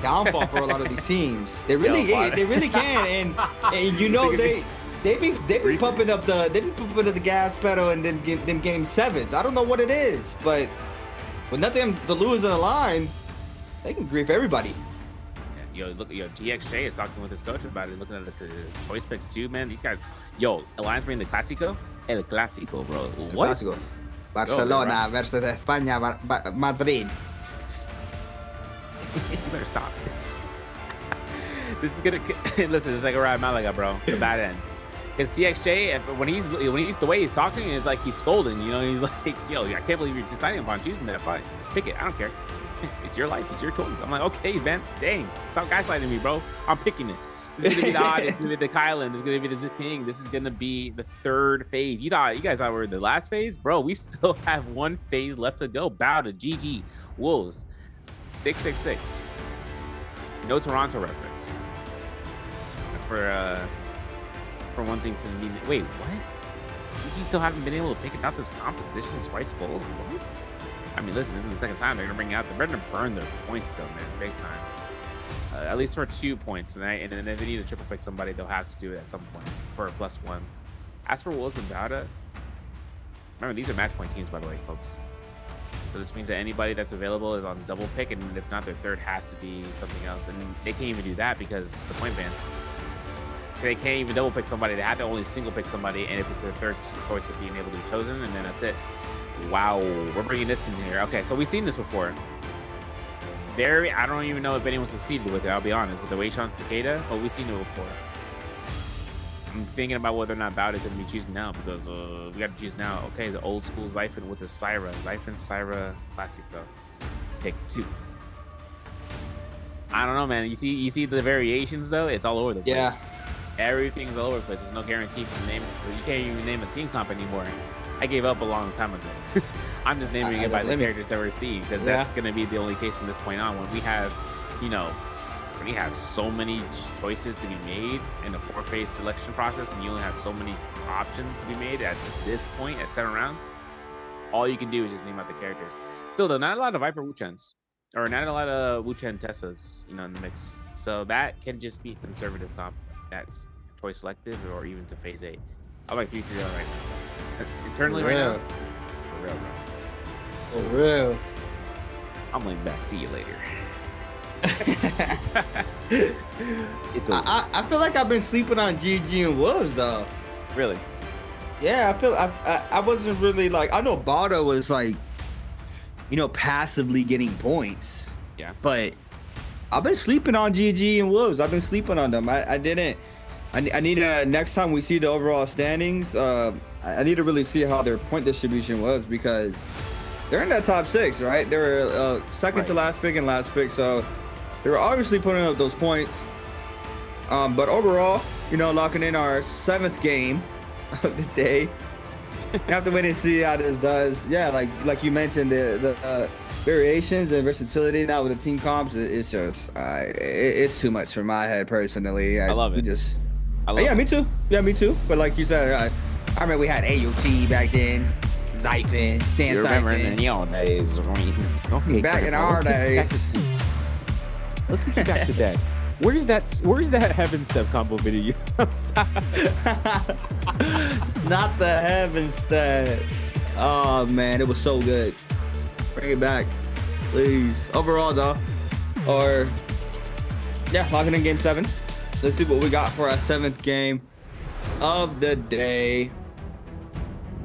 Speaker 14: downfall for a lot of these teams. They really can, and you know they be pumping up the gas pedal and then them game 7s. I don't know what it is, but with nothing to lose in the line, they can grief everybody.
Speaker 13: Yo, look, TXJ is talking with his coach about it, looking at the choice picks too, man. These guys, yo, Alliance bringing the Clásico, El Clásico, bro. What?
Speaker 14: Clásico. Barcelona versus España, Madrid.
Speaker 13: You better stop it. This is gonna listen. It's like a ride Malaga, bro. The bad ends. Because TXJ, when he's the way he's talking is like he's scolding. You know, he's like, yo, I can't believe you're deciding upon choosing that. Fine, pick it. I don't care. It's your life. It's your choice. I'm like, okay, man. Dang, stop gaslighting me, bro. I'm picking it. This is gonna be the odd. It's gonna be the Kylan. This is gonna be the Zipping. This is gonna be the 3rd phase. You guys thought we were in the last phase, bro. We still have 1 phase left to go. Bow to GG Wolves 666. No Toronto reference. That's for one thing to mean. Wait, what? You still haven't been able to pick out this composition twice full? What? I mean, listen, this is the second time they're gonna bring out. They're gonna burn their points still, man, big time. At least for 2 points tonight, and then if they need to triple pick somebody, they'll have to do it at some point for a +1. As for Wolves and Bauda, remember these are match point teams, by the way, folks. So this means that anybody that's available is on double pick, and if not, their 3rd has to be something else, and they can't even do that because the point bans. They can't even double pick somebody. They have to only single pick somebody, and if it's their 3rd choice of being able to do Tozen, and then that's it. Wow, we're bringing this in here. Okay, so we've seen this before. I don't even know if anyone succeeded with it, I'll be honest, with the Weishan Cicada, but we've seen it before. I'm thinking about whether or not Bout is going to be choosing now, because we got to choose now. Okay, the old school Xiphon with the Syra. Xiphon, Syra, Clásico. Pick 2. I don't know, man. You see the variations, though? It's all over the place.
Speaker 14: Yeah.
Speaker 13: Everything's all over the place. There's no guarantee for the names. You can't even name a team comp anymore. I gave up a long time ago. I'm just naming it by the characters that we see, because that's going to be the only case from this point on. When we have, when you have so many choices to be made in the 4-phase selection process, and you only have so many options to be made at this point at 7 rounds, all you can do is just name out the characters. Still, though, not a lot of Viper Wuchens, or not a lot of Wuchen Tessas, in the mix. So that can just be conservative comp. That's choice selective, or even to phase 8. I'm like 3-3 right now. Internally right now. For real, bro.
Speaker 14: For real.
Speaker 13: I'm laying back. See you later.
Speaker 14: It's over. I feel like I've been sleeping on GG and Wolves though.
Speaker 13: Really?
Speaker 14: Yeah, I feel I wasn't really like, I know Bada was like, passively getting points.
Speaker 13: Yeah.
Speaker 14: But I've been sleeping on GG and Wolves. I've been sleeping on them. I didn't. I need to, next time we see the overall standings, I need to really see how their point distribution was, because they're in that top 6, right? They were second to last pick and last pick, so they were obviously putting up those points. But overall, locking in our 7th game of the day. You have to wait and see how this does. Yeah, like you mentioned, the variations and versatility now with the team comps, it's just it's too much for my head personally.
Speaker 13: I love it.
Speaker 14: Me too. Yeah, me too. But like you said, I remember we had AOT back then, Xiphon, Sand
Speaker 13: remember in the
Speaker 14: Xiphon.
Speaker 13: neon days. Okay,
Speaker 14: Back in our days.
Speaker 13: Let's get you back to bed. Where's that Heaven Step combo video?
Speaker 14: Not the Heaven Step. Oh man, it was so good. Bring it back, please. Overall though, locking in game 7. Let's see what we got for our 7th game of the day.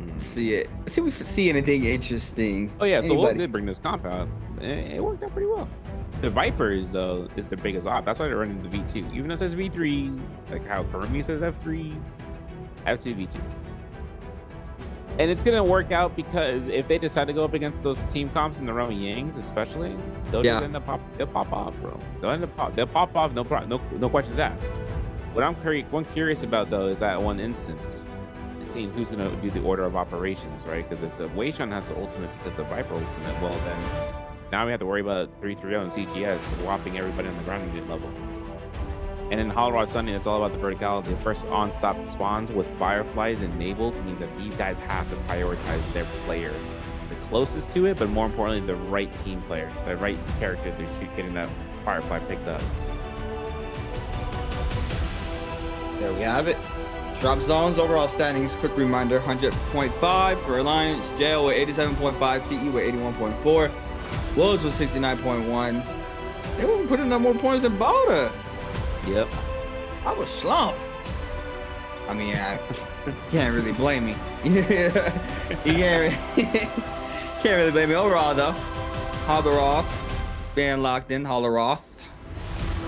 Speaker 14: Let's see it. Let's see if we see anything interesting.
Speaker 13: Oh yeah, so Wolves did bring this comp out. It worked out pretty well. The Vipers, though, is their biggest op. That's why they're running the V2. Even though it says V3, like how Karumi says F3, F2, V2. And it's going to work out because if they decide to go up against those team comps in the row Yangs, especially, they'll just end up they'll pop off, bro. They'll pop off, no questions asked. What I'm curious about, though, is that one instance. Seeing who's going to do the order of operations, right? Because if the Wei Chun has the ultimate because the Viper ultimate, well, then now we have to worry about 3-3-0 and CGS swapping everybody on the ground unit level. And in Hollow Rod Sunday, it's all about the verticality. The first on-stop spawns with Fireflies enabled means that these guys have to prioritize their player. The closest to it, but more importantly, the right team player, the right character they're getting that Firefly picked up.
Speaker 14: There we have it. Drop zones, overall standings, quick reminder, 100.5 for Alliance, JL with 87.5, TE with 81.4, Wolves with 69.1. They were putting up more points than Balda.
Speaker 13: Yep.
Speaker 14: I was slumped. I mean, I can't really blame me. You can't really blame me. Overall, though, Holloroth being locked in, Holloroth.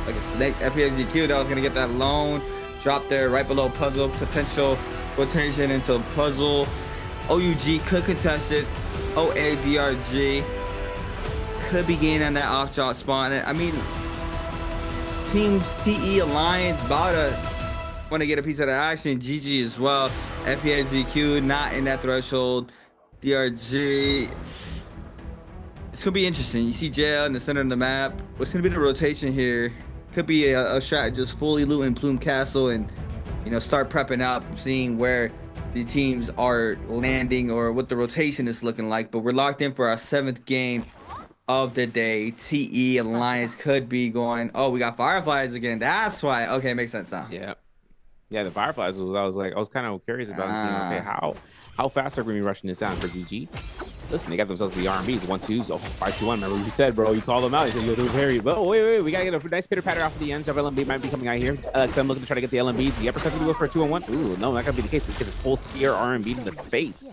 Speaker 14: Like a snake, FPXGQ, that was going to get that loan. Drop there right below puzzle, potential rotation into puzzle. OUG could contest it. OADRG could be gaining on that off drop spawn. I mean, teams TE, Alliance, Bada want to get a piece of the action. GG as well. FPXGQ not in that threshold. DRG. It's gonna be interesting. You see JL in the center of the map. What's gonna be the rotation here? Could be a strategist fully looting Plume Castle and, you know, start prepping up, seeing where the teams are landing or what the rotation is looking like. But we're locked in for our 7th game of the day. TE Alliance could be going, oh, we got Fireflies again. That's why. Okay, makes sense now.
Speaker 13: Yeah. Yeah, the Fireflies I was kind of curious about seeing, okay, how fast are we rushing this down for GG? Listen, they got themselves the RMBs, 1-2s, 5-2-1. Remember what you said, bro? You called them out. You said, you're very, oh, wait, we gotta get a nice pitter patter off of the ends. Of LMB might be coming out here. LXM looking to try to get the LMB. The uppercut to do it for a 2-on-1. Ooh, no, not gonna be the case because it's full spear RMB in the face.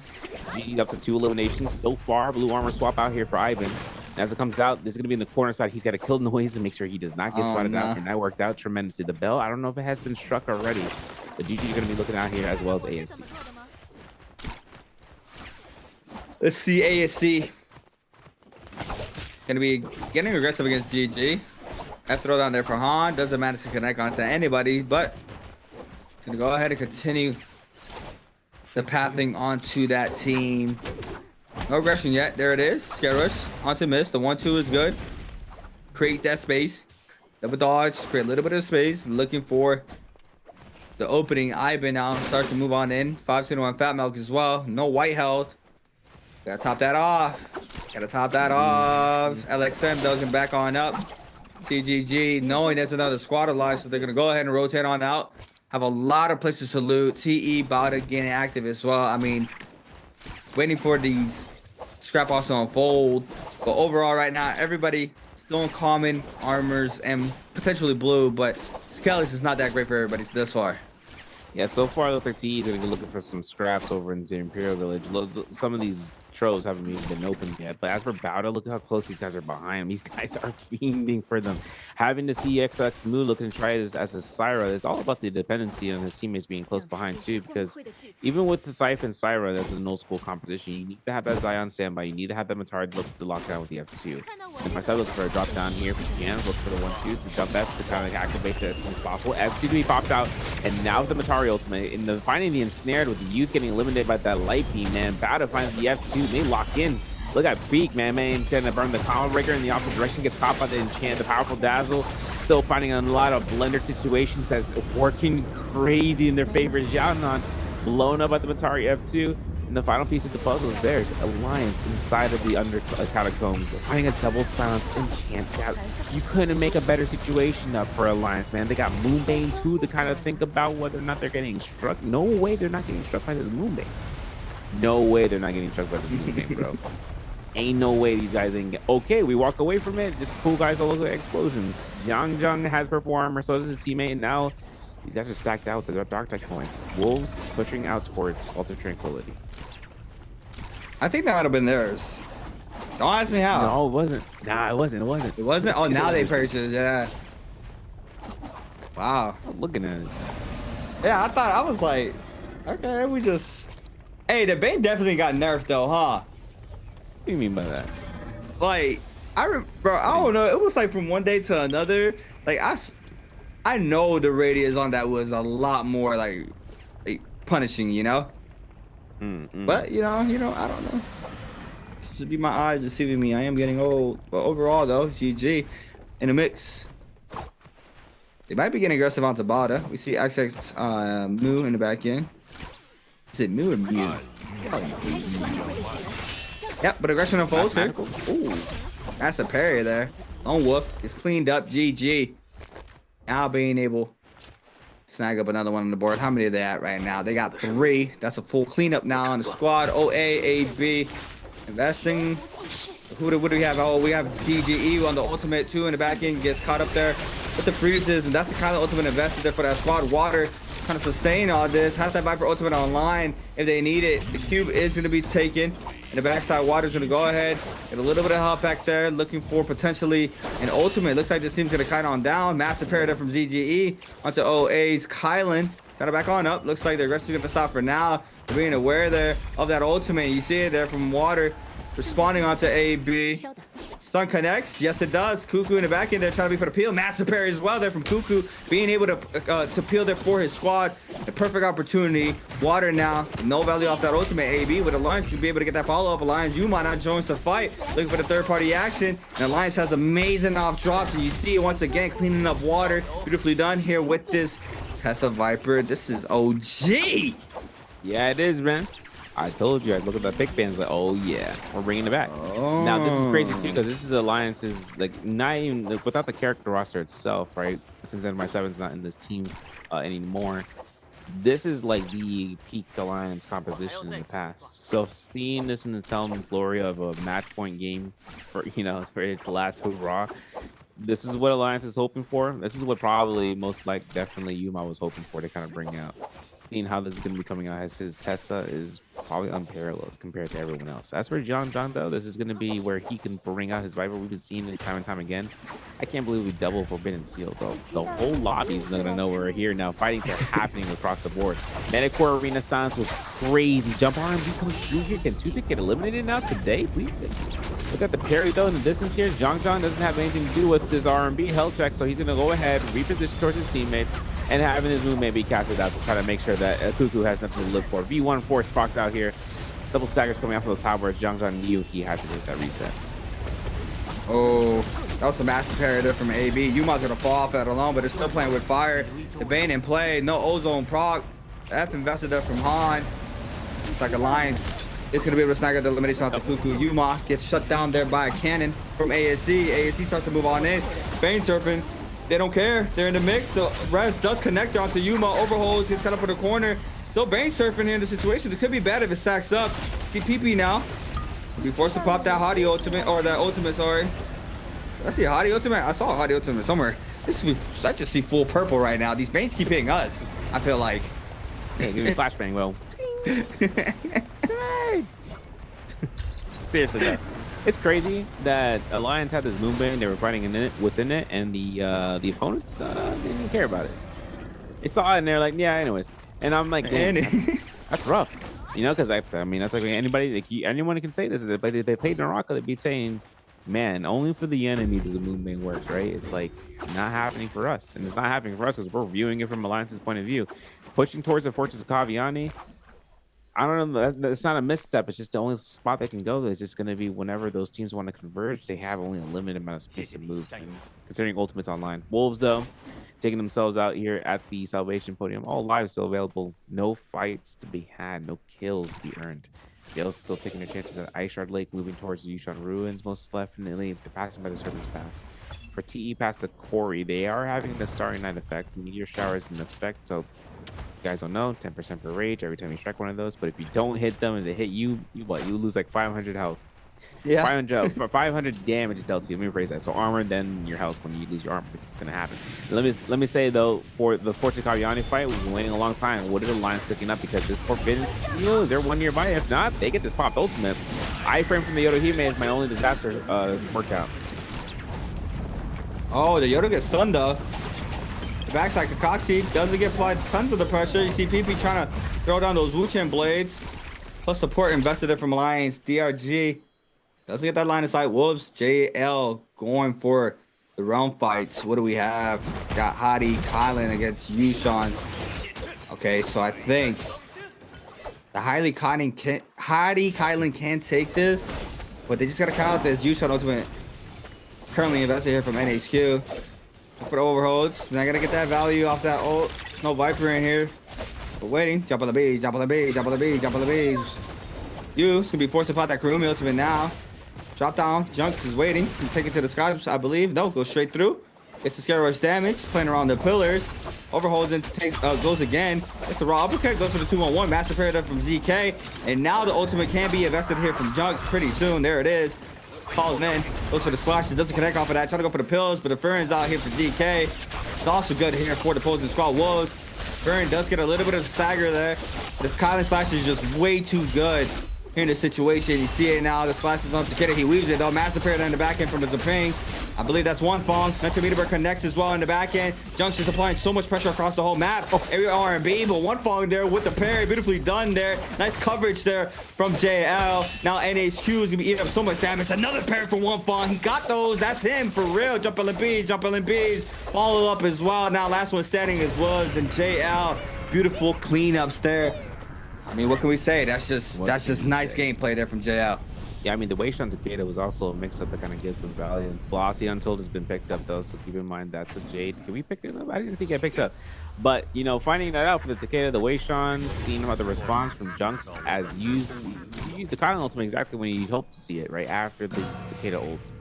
Speaker 13: GG up to 2 eliminations so far. Blue armor swap out here for Ivan. As it comes out, this is going to be in the corner side. He's got to kill noise and make sure he does not get spotted out. And that worked out tremendously. The bell, I don't know if it has been struck already. But GG is going to be looking out here as well as ASC.
Speaker 14: Let's see ASC. Going to be getting aggressive against GG. F throw down there for Han. Doesn't manage to connect onto anybody, but going to go ahead and continue the pathing onto that team. No aggression yet. There it is. Scare rush onto miss. The 1-2 is good. Creates that space. Double dodge. Create a little bit of space. Looking for the opening. Ivan now starts to move on in. 5-2-1 Fat Milk as well. No white held. Gotta top that off. Gotta top that off. LXM doesn't back on up. TGG knowing there's another squad alive, so they're gonna go ahead and rotate on out. Have a lot of places to loot. TE about to get active as well. I mean, waiting for these scrap offs to unfold. But overall right now, everybody still in common armors and potentially blue, but Skellis is not that great for everybody thus far.
Speaker 13: Yeah, so far it looks like TE is going to be looking for some scraps over in the Imperial Village. Some of these troves haven't even been opened yet. But as for Bowda, look at how close these guys are behind him. These guys are fiending for them. Having to see XX Moo looking to try this as a Syra, it's all about the dependency on his teammates being close behind too. Because even with the Scythe and Syra, that's an old school composition. You need to have that Zion standby. You need to have that Matari look to lock down with the F2. And myself looking for a drop down here if you can. Look for the 1-2s to jump F to kind of activate that as soon as possible. F2 to be popped out. And now with the Matari ultimate, in the finding the ensnared with the youth getting eliminated by that light beam, man. Bowda finds the F2. They lock in. Look at Beak, man. Trying to burn the combo breaker in the opposite direction. Gets caught by the enchant, the powerful dazzle. Still finding a lot of blender situations that's working crazy in their favor. Xiaonan blown up by the Matari F2. And the final piece of the puzzle is theirs. Alliance inside of the catacombs. Finding a double silence enchant. You couldn't make a better situation up for Alliance, man. They got Moonbane too to kind of think about whether or not they're getting struck. No way they're not getting struck by this Moonbane. No way they're not getting struck by this Moonbane, bro. Ain't no way these guys ain't get. Okay, we walk away from it. Just cool guys all over explosions. Jiang has purple armor, so does his teammate. And now these guys are stacked out with the Dark Tech points. Wolves pushing out towards Altar Tranquility.
Speaker 14: I think that might have been theirs. Don't ask me how.
Speaker 18: No, it wasn't. Nah, it wasn't. It wasn't.
Speaker 14: It wasn't? Oh, now they purchased, yeah. Wow.
Speaker 18: I'm looking at it.
Speaker 14: Yeah, I was like, okay, we just... Hey, the Bane definitely got nerfed though, huh?
Speaker 18: What do you mean by that?
Speaker 14: Like, bro, I don't know. It was like from one day to another. Like, I know the radius on that was a lot more like punishing, you know? But, you know, I don't know. This should be my eyes deceiving me. I am getting old. But overall, though, GG in the mix. They might be getting aggressive on Tabata. We see XX Moo in the back end. Is it Moo or Mew? Yep, but aggression unfolds here. Ooh, that's a parry there. Lone Wolf is cleaned up. GG. Now being able to snag up another one on the board. How many are they at right now? They got 3. That's a full cleanup now on the squad. OA, AB, investing. Who do we have? Oh, we have CGE on the ultimate too in the back end. Gets caught up there with the freezes, and that's the kind of ultimate invested there for that squad. Water kind of sustain all this. Has that Viper ultimate online if they need it. The cube is going to be taken. And the backside Water's going to go ahead. Get a little bit of help back there. Looking for potentially an ultimate. Looks like this team's going to kite on down. Massive parry there from ZGE onto OA's Kylan. Got it back on up. Looks like the aggressive is going to stop for now. They're being aware there of that ultimate. You see it there from Water. Responding onto AB. Stun connects. Yes, it does. Cuckoo in the back end there trying to be for the peel. Massive parry as well there from Cuckoo. Being able to peel there for his squad. The perfect opportunity. Water now. No value off that ultimate. AB with Alliance to be able to get that follow-up. Alliance Yuma now joins the fight. Looking for the third-party action. And Alliance has amazing off drops. And you see it once again cleaning up Water. Beautifully done here with this Tessa Viper. This is OG.
Speaker 18: Yeah, it is, man. I told you, I look at the big bands like, oh yeah, we're bringing it back. Oh. Now this is crazy too, because this is Alliance's like not even like, without the character roster itself, right? Since NY7's not in this team anymore, this is like the peak Alliance composition in the past. So seeing this in the telling glory of a match point game for for its last hurrah, this is what Alliance is hoping for. This is what probably most like definitely Yuma was hoping for to kind of bring out. Seeing how this is going to be coming out as his Tessa is probably unparalleled compared to everyone else. As for John though, this is going to be where he can bring out his Viper. We've been seeing it time and time again. I can't believe we double Forbidden Seal though. The whole lobby is going to know we're here now. Fightings are happening across the board. Metacore Renaissance was crazy. Jump RMB coming through here. Can Tutik get eliminated now today? Please. Look at the parry though in the distance here. John doesn't have anything to do with this RMB health check, so he's going to go ahead, reposition towards his teammates, and having his movement be casted out to try to make sure that Cuckoo has nothing to live for. V1 force procced out here. Double staggers coming off of those halberds. Zhangzhan knew he had to take that reset.
Speaker 14: Oh, that was a massive parry there from AB. Yuma's gonna fall off that alone, but they're still playing with fire. The Bane in play. No ozone proc. F invested there from Han. It's like Alliance is gonna be able to snag out the elimination onto Cuckoo. Yuma gets shut down there by a cannon from ASC. ASC starts to move on in. Bane surfing. They don't care. They're in the mix. The res does connect onto Yuma. Overholds. He's kind of for the corner. Still Bane surfing here in the situation. This could be bad if it stacks up. See PP now. Be forced to pop that Hottie ultimate, or that ultimate, sorry. Did I see a Hottie ultimate? I saw a Hottie ultimate somewhere. I just see full purple right now. These Banes keep hitting us, I feel like.
Speaker 18: Hey, give me flashbang, well. Seriously though. It's crazy that Alliance had this movement, they were fighting within it, and the opponents didn't care about it. They saw it and they're like, yeah, anyways. And I'm like, damn, that's rough. You know, because I mean, that's like anybody, like, anyone can say this. They played NARAKA, they'd be saying, man, only for the enemy does the movement work, right? It's like not happening for us. And it's not happening for us because we're viewing it from Alliance's point of view. Pushing towards the Fortress of Kaviani, I don't know, it's not a misstep. It's just the only spot they can go. It's just going to be whenever those teams want to converge, they have only a limited amount of space to move. And considering Ultimate's online. Wolves, though, taking themselves out here at the Salvation Podium. All lives still available. No fights to be had. No kills to be earned. They're still taking their chances at Ice Shard Lake, moving towards the Yushan Ruins, most definitely. They're passing by the Serpent's Pass. For TE past the Quarry, they are having the Starry Night effect. Meteor Shower is in effect, so you guys don't know, 10% per rage every time you strike one of those. But if you don't hit them and they hit you, you lose like 500 health. Yeah. 500 damage dealt to you. Let me rephrase that. So armor, then your health when you lose your armor. It's gonna happen. Let me say though, for the Fortune Kaviani fight, we've been waiting a long time. What are the lines cooking up? Because this Forbidden Seal, is there one nearby? If not, they get this popped ultimate. iframe from the Yodohime is my only disaster workout.
Speaker 14: Oh, the Yoda gets stunned though. The backside Kakashi doesn't get applied tons of the pressure. You see PP trying to throw down those Wuchen blades. Plus support invested there from Alliance. DRG doesn't get that line of sight. Wolves, JL going for the round fights. What do we have? Got Hadi Kylan against Yushan. Okay, so I think the Hadi Kylan can take this, but they just gotta count out this Yushan ultimate. It's currently invested here from NHQ. For the overholds. Not gonna get that value off that ult. No Viper in here. But waiting. Jump on the bees, jump on the bees, jump on the bees, jump on the bees. Yu's gonna be forced to pop that Kurumi ultimate now. Drop down. Junks is waiting. He's gonna take it to the skies, I believe. No, go straight through. Gets the scare rush damage. Playing around the pillars. Overholds and takes goes again. It's the raw uppercut. Goes for the 2-1-1. Massive paradigm from ZK. And now the ultimate can be invested here from Junks pretty soon. There it is. Calls in, goes for the slashes, doesn't connect off of that. Trying to go for the pills, but the Furin's out here for DK. It's also good here for the opposing squad. Wolves. Furin does get a little bit of stagger there. This Kylan slash is just way too good here in this situation. You see it now. The slashes on Takeda. He weaves it though. Massive paradigm in the back end from the Zaping. I believe that's one Fong. Nbpl connects as well in the back end. Junction is applying so much pressure across the whole map. Area R&B, but one Fong there with the parry. Beautifully done there. Nice coverage there from JL. Now NHQ is gonna be eating up so much damage. Another parry for one Fong. He got those. That's him for real. Jump LMBs, jump LMBs. Follow up as well. Now last one standing is Wolves and JL. Beautiful cleanups there. I mean, what can we say? That's just nice gameplay there from JL.
Speaker 18: Yeah, I mean, the Weishan Takeda was also a mix-up that kind of gives some value. Velocity Untold has been picked up, though, so keep in mind that's a Jade. Can we pick it up? I didn't see it get picked up. But, you know, finding that out for the Takeda, the Weishan, seeing about the response from Junks as used the Kylan ultimate exactly when you hope to see it, right after the Takeda ults.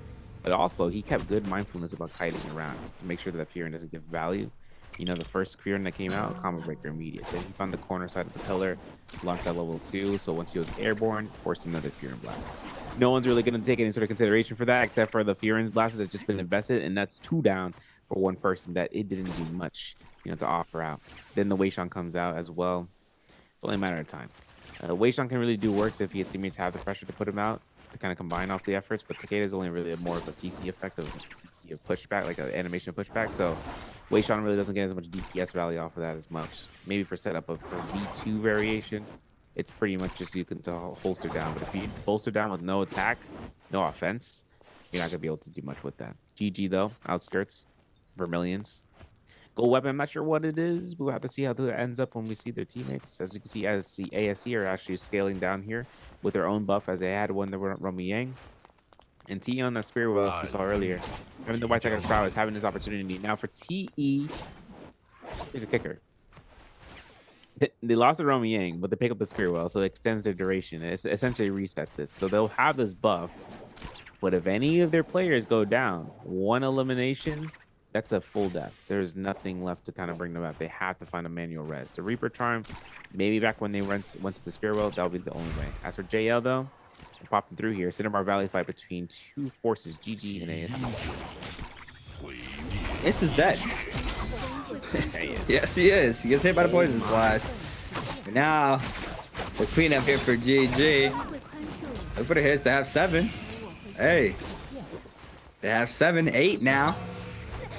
Speaker 18: But also, he kept good mindfulness about kiting around to make sure that Furin doesn't give value. You know, the first Furin that came out, combo breaker immediate. Then he found the corner side of the pillar, launched at level 2. So once he was airborne, forced another Furin blast. No one's really going to take any sort of consideration for that, except for the Furin blasts that's just been invested, and that's 2 down for one person that it didn't do much, you know, to offer out. Then the Weishan comes out as well. It's only a matter of time. Weishan can really do works if his teammates have the pressure to put him out, to kind of combine off the efforts, but Takeda is only really more of a CC effect of pushback, like an animation pushback. So Weishan really doesn't get as much DPS value off of that as much. Maybe for setup of a V2 variation, it's pretty much just you can holster down. But if you bolster down with no attack, no offense, you're not gonna be able to do much with that. GG though, outskirts, Vermilions. Gold weapon, I'm not sure what it is. We'll have to see how that ends up when we see their teammates. As you can see, as the ASE are actually scaling down here with their own buff, as they had one that were Romy Yang. And TE on that Spirit Well, as we saw earlier. Having the White Tiger's prowess, having this opportunity. Now for TE, here's a kicker. They lost the Romy Yang, but they pick up the Spirit Well, so it extends their duration. It essentially resets it. So they'll have this buff, but if any of their players go down, one elimination, that's a full death. There's nothing left to kind of bring them up. They have to find a manual res. The Reaper Charm, maybe back when they went to the Spirit Well, that'll be the only way. As for JL though, I'm popping through here. Cinnabar Valley fight between 2 forces, GG and ASE.
Speaker 14: Ace is dead. Yes, he is. He gets hit by the poison splash. But now, the cleanup here for GG. Look for the hits. They have 7. Hey. They have 7, 8 now.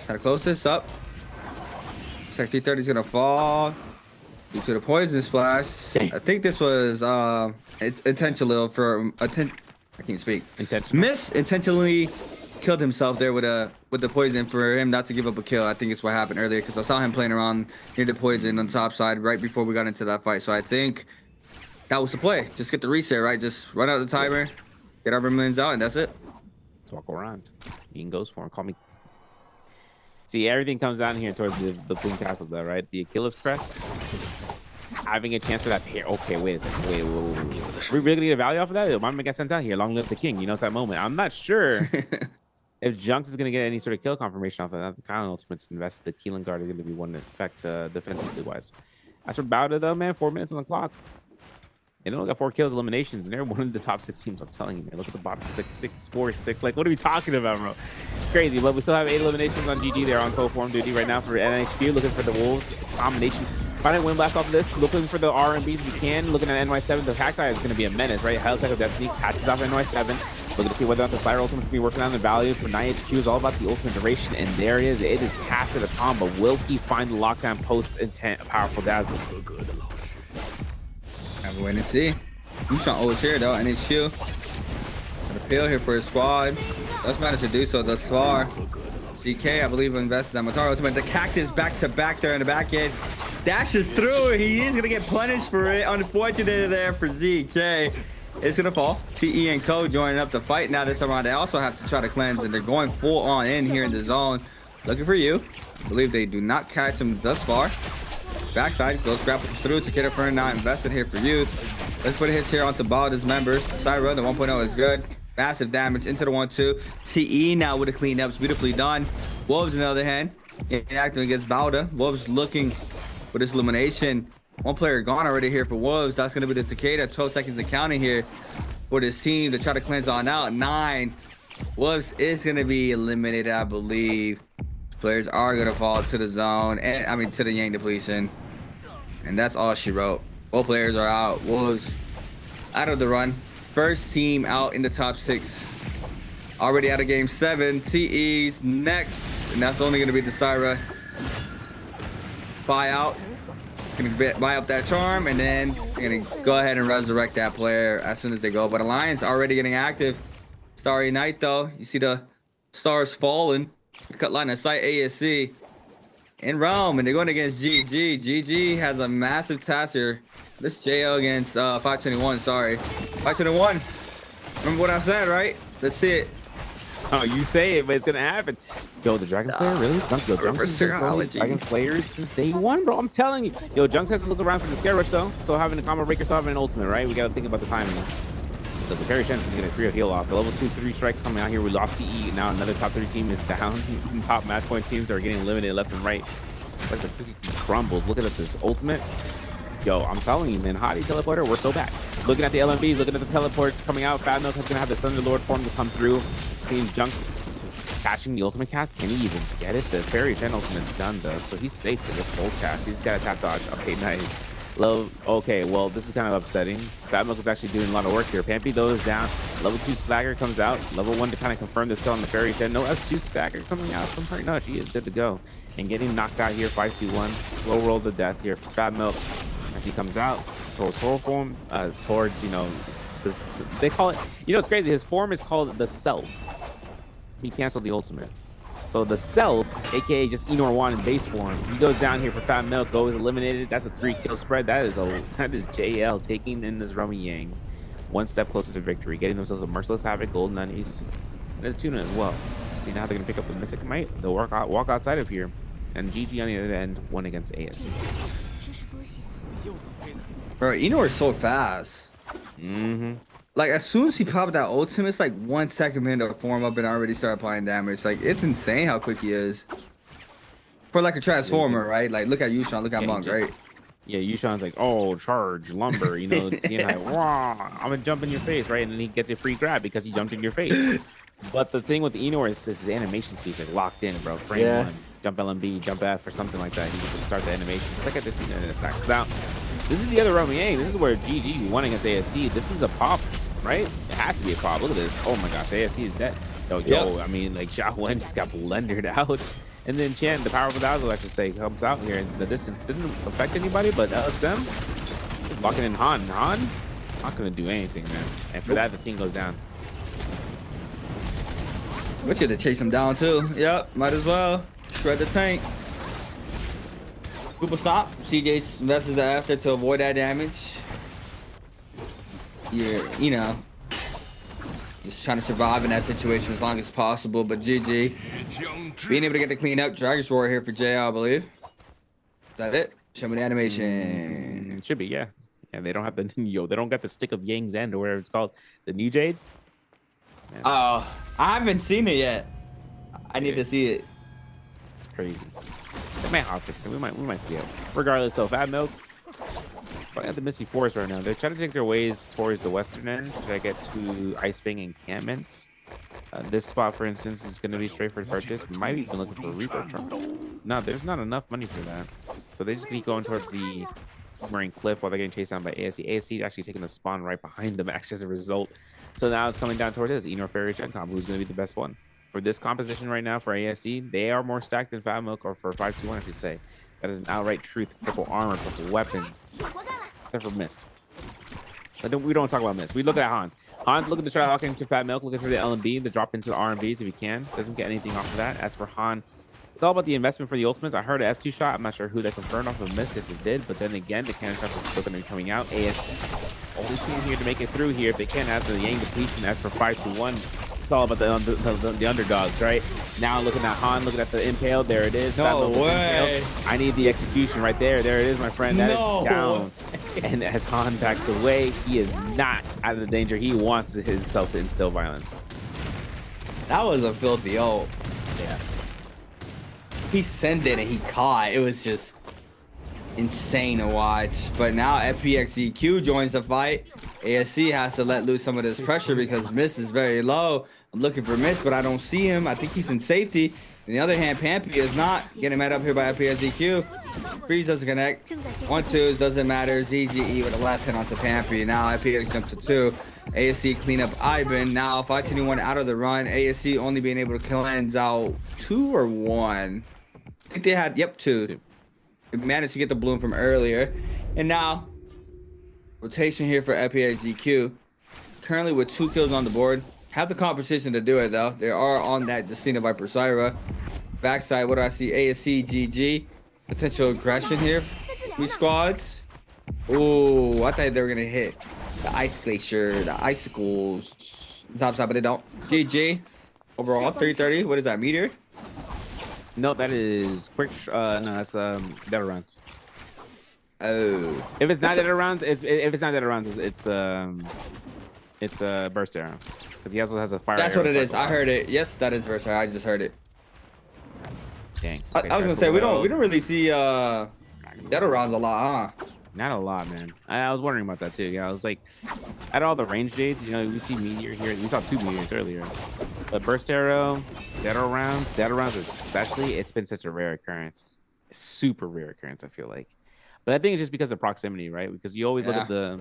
Speaker 14: Try to close this up. Looks like 330 is going to fall due to the poison splash. I think this was it's intentional for I can't speak. Intentionally killed himself there with the poison for him not to give up a kill. I think it's what happened earlier because I saw him playing around near the poison on the top side right before we got into that fight. So I think that was the play. Just get the reset, right? Just run out the timer, get our Vermilions out, and that's it.
Speaker 18: Let's walk around. Ian goes for him. Call me. See, everything comes down here towards the Queen Castle, though, right? The Achilles crest. Having a chance for that here. Okay, wait a second. Wait. Are we really gonna get a value off of that? I'm gonna get sent out here. Long live the king. You know, it's that moment. I'm not sure if Junks is gonna get any sort of kill confirmation off of that. The Kylan ultimate's invested. The Keelan guard is gonna be one to affect defensively wise. As for Bowda, though, man, 4 minutes on the clock. They only got 4 kills, eliminations, and they're one of the top 6 teams. I'm telling you, man. Look at the bottom 6, 4, 6. Like, what are we talking about, bro? It's crazy, but we still have 8 eliminations on GG. They're on sole form duty right now for NHQ, looking for the Wolves. Combination Find a wind blast off of this. Looking for the R&Bs if you can. Looking at NY7, the Cacti is going to be a menace, right? Hell Cycle Destiny catches off NY7. Looking to see whether or not the Sire ultimate's going to be working on the values for 9HQ is all about the ultimate duration, and there it is. It is casted a combo. Will he find the lockdown post intent powerful dazzle?
Speaker 14: Have a wait and see. Yushan always here though, NHQ. Got a peel here for his squad. Does manage to do so thus far. ZK, I believe, invested that Mataro ultimate. The Cactus back to back there in the back end. Dashes through. He is going to get punished for it. Unfortunately there for ZK. It's going to fall. TE and Co joining up to fight now this round. They also have to try to cleanse, and they're going full on in here in the zone. Looking for you. I believe they do not catch him thus far. Backside goes grapples through. Takeda Fern now invested here for you. Let's put hits here onto Balda's members. Syra, the 1.0 is good. Massive damage into the 1-2. TE now with a cleanup. Beautifully done. Wolves, on the other hand, inactive against Balda. Wolves looking for this elimination. One player gone already here for Wolves. That's going to be the Takeda. 12 seconds of counting here for this team to try to cleanse on out. 9. Wolves is going to be eliminated, I believe. Players are going to fall to the zone. And I mean, to the Yang depletion. And that's all she wrote. Both players are out. Wolves out of the run. First team out in the top 6. Already out of game 7. TE's next. And that's only going to be the Syra. Buy out. Gonna buy up that charm, and then they're gonna go ahead and resurrect that player as soon as they go. But Alliance already getting active. Starry Night though, you see the stars falling. Cut line of sight ASC in Rome, and they're going against GG. GG has a massive task here. This JL against 521. Sorry, 521. Remember what I said, right? Let's see it.
Speaker 18: Oh, you say it, but it's gonna happen. Yo, the Dragon Slayer, really? Yo, Junks Dragon Slayer since day 1, bro. I'm telling you. Yo, Junks has to look around for the Scare Rush, though. So having a combo breaker, so having an ultimate, right? We gotta think about the timings. The Perry Shen's gonna get a 3 heal off. The level 2-3 strikes coming out here. We lost TE. Now another top 3 team is down. Top match point teams are getting eliminated left and right. It's like the cookie crumbles. Looking at this ultimate. Yo, I'm telling you, man, Hottie Teleporter, we're so back. Looking at the LMBs, looking at the teleports coming out. Fat Milk is going to have the Thunder Lord form to come through. Seeing Junks catching the ultimate cast. Can he even get it? The Fairy Chen ultimate's done, though, so he's safe for this whole cast. He's got a tap dodge. Okay, nice. Low. Okay, well, this is kind of upsetting. Fat Milk is actually doing a lot of work here. Pampy, though, is down. Level 2 Slagger comes out. Level 1 to kind of confirm the skill on the Fairy Chen. No F2 Slagger coming out from her. No, she is good to go. And getting knocked out here, 5-2-1. Slow roll to death here for Fat Milk. As he comes out, towards Horror form, towards, you know, they call it, you know, it's crazy. His form is called the Self. He canceled the ultimate. So the Self, aka just Enor 1 in base form, he goes down here for Fat Milk, goes eliminated. That's a 3-kill spread. That is JL taking in this Rummy Yang. One step closer to victory, getting themselves a Merciless Havoc, Golden Unnies, and a Tuna as well. See, now they're going to pick up the Mystic Might. They'll walk outside of here. And GG on the other end, won against ASC.
Speaker 14: Bro, Enor is so fast. Like, as soon as he popped that ultimate, it's like 1 second for him to form up and already start applying damage. Like, it's insane how quick he is. For like a transformer, right? Like, look at Yushan, look at Monk, right?
Speaker 18: Yeah, Yushan's like, oh, charge, lumber, you know, seeing like, wow, I'm gonna jump in your face, right? And then he gets a free grab because he jumped in your face. But the thing with Enor is his animation speed's like locked in, bro. Frame 1, jump LMB, jump F, or something like that. He can just start the animation. It's like I just seen it in attacks. Now, this is the other Rummy Yang. This is where GG won against ASC. This is a pop, right? It has to be a pop. Look at this. Oh my gosh, ASC is dead. Yo, I mean, like, Xia Wen just got blendered out. And then Chen, the powerful dazzle, I should say, comes out here into the distance. Didn't affect anybody, but LXM just locking in Han. Han, not gonna do anything, man. And for that, the team goes down.
Speaker 14: We should have chased him down too. Yep, might as well. Shred the tank. People stop. CJ invests the after to avoid that damage. You know, just trying to survive in that situation as long as possible. But GG, being able to get the clean up. Dragon's Roar here for JL, I believe. Is that it? Show me the animation.
Speaker 18: It should be, yeah. And they don't have the they don't got the stick of Yang's End or whatever it's called. The New Jade.
Speaker 14: Oh, I haven't seen it yet. I need to see it.
Speaker 18: It's crazy. They might hotfix it. We might see it. Regardless, though, Fat Milk probably at the Misty Forest right now. They're trying to take their ways towards the western end to try to get to Ice Fang encampments. This spot, for instance, is going to be straight for purchase. Might even looking for a Reaper Trunk. No, there's not enough money for that. So they just keep going towards the Marine Cliff while they're getting chased down by ASC. ASC is actually taking the spawn right behind them, actually, as a result. So now it's coming down towards this Enor Fairy Gen comp, who's going to be the best one. For this composition right now for ASC, they are more stacked than Fat Milk, or for 521, I should say. That is an outright truth. Purple armor, purple weapons. Except for Miss. But we don't talk about Miss. We look at Han. Han's looking to try to lock into Fat Milk, looking for the LMB, to drop into the RMBs if he can. Doesn't get anything off of that. As for Han, it's all about the investment for the ultimates. I heard an F2 shot. I'm not sure who that confirmed off of Miss. Yes, it did. But then again, the cannon shots are still going to be coming out. AS only team here to make it through here if they can after the Yang depletion. As for 521, it's all about the underdogs, right? Now looking at Han, looking at the Impale. There it is.
Speaker 14: No way.
Speaker 18: I need the execution right there. There it is, my friend. That is down. And as Han backs away, he is not out of the danger. He wants himself to instill violence.
Speaker 14: That was a filthy ult.
Speaker 18: Yeah.
Speaker 14: He sent it and he caught. It was just insane to watch. But now FPXEQ joins the fight. ASC has to let loose some of this pressure because Miss is very low. I'm looking for Miss, but I don't see him. I think he's in safety. On the other hand, Pampy is not getting met up here by FPXEQ. Freeze doesn't connect. 1-2 doesn't matter. ZGE with the last hit onto Pampy. Now FPX jumps to 2. ASC clean up Ivan. Now 521 out of the run. ASC only being able to cleanse out 2 or 1. I think they had, yep, 2. They managed to get the bloom from earlier. And now, rotation here for FPXEQ. Currently with 2 kills on the board. Have the competition to do it, though. They are on that Justina Viper Syra. Backside, what do I see? ASC, GG. Potential aggression here. 3 squads. Ooh, I thought they were going to hit the Ice Glacier, the Icicles. Top side, but they don't. GG. Overall, 330. What is that, meteor?
Speaker 18: No, that is quick. No, that's dead rounds.
Speaker 14: Oh.
Speaker 18: If it's not dead rounds, if it's not dead rounds, it's burst arrow because he also has a fire.
Speaker 14: That's what it is. I heard it. Yes, that is burst arrow. I just heard it.
Speaker 18: Dang.
Speaker 14: Okay, I was gonna say we don't really see dead rounds a lot, huh?
Speaker 18: Not a lot, man. I was wondering about that too. Yeah, I was like, at all the range jades, you know, we see meteor here. We saw 2 meteors earlier, but burst arrow, dead rounds especially, it's been such a rare occurrence. It's super rare occurrence, I feel like. But I think it's just because of proximity, right? Because you always look at the,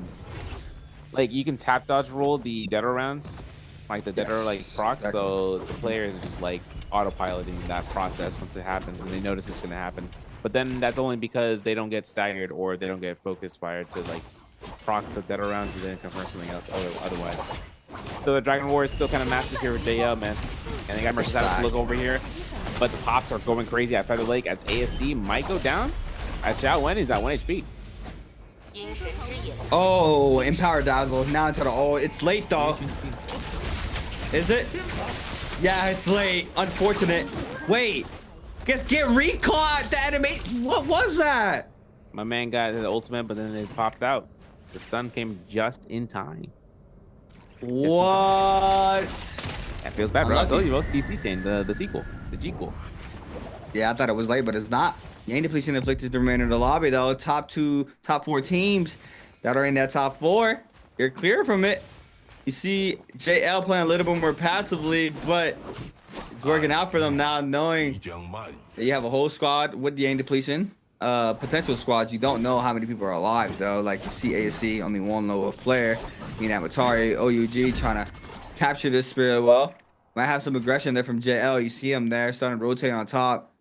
Speaker 18: like, you can tap dodge roll the dead rounds, like the dead like proc. Exactly. So the players are just like autopiloting that process once it happens, and they notice it's gonna happen. But then that's only because they don't get staggered or they don't get focus fired to like proc the dead rounds and then confirm something else otherwise. So the Dragon War is still kind of massive here with JL, man. And they got Mercedes to look over here. But the pops are going crazy at Feather Lake as ASC might go down. As Xiao Wen is at 1 HP.
Speaker 14: Oh, Empower Dazzle. Now into the ult. It's late though. Is it? Yeah, it's late. Unfortunate. Wait. Get recaught. The animate. What was that?
Speaker 18: My man got the ultimate, but then it popped out. The stun came just in time.
Speaker 14: What?
Speaker 18: That feels bad, bro. I told you, bro. CC chain, the sequel, the G-Cool.
Speaker 14: Yeah, I thought it was late, but it's not. Yang depletion inflicted the remainder of the lobby, though. Top 4 teams that are in that top 4, you're clear from it. You see JL playing a little bit more passively, but it's working out for them now, knowing that you have a whole squad with the Yang depletion. Potential squads, you don't know how many people are alive, though. Like, you see ASC, only 1 lower player. Avatari, OUG trying to capture this spirit well. Might have some aggression there from JL. You see him there starting to rotate on top.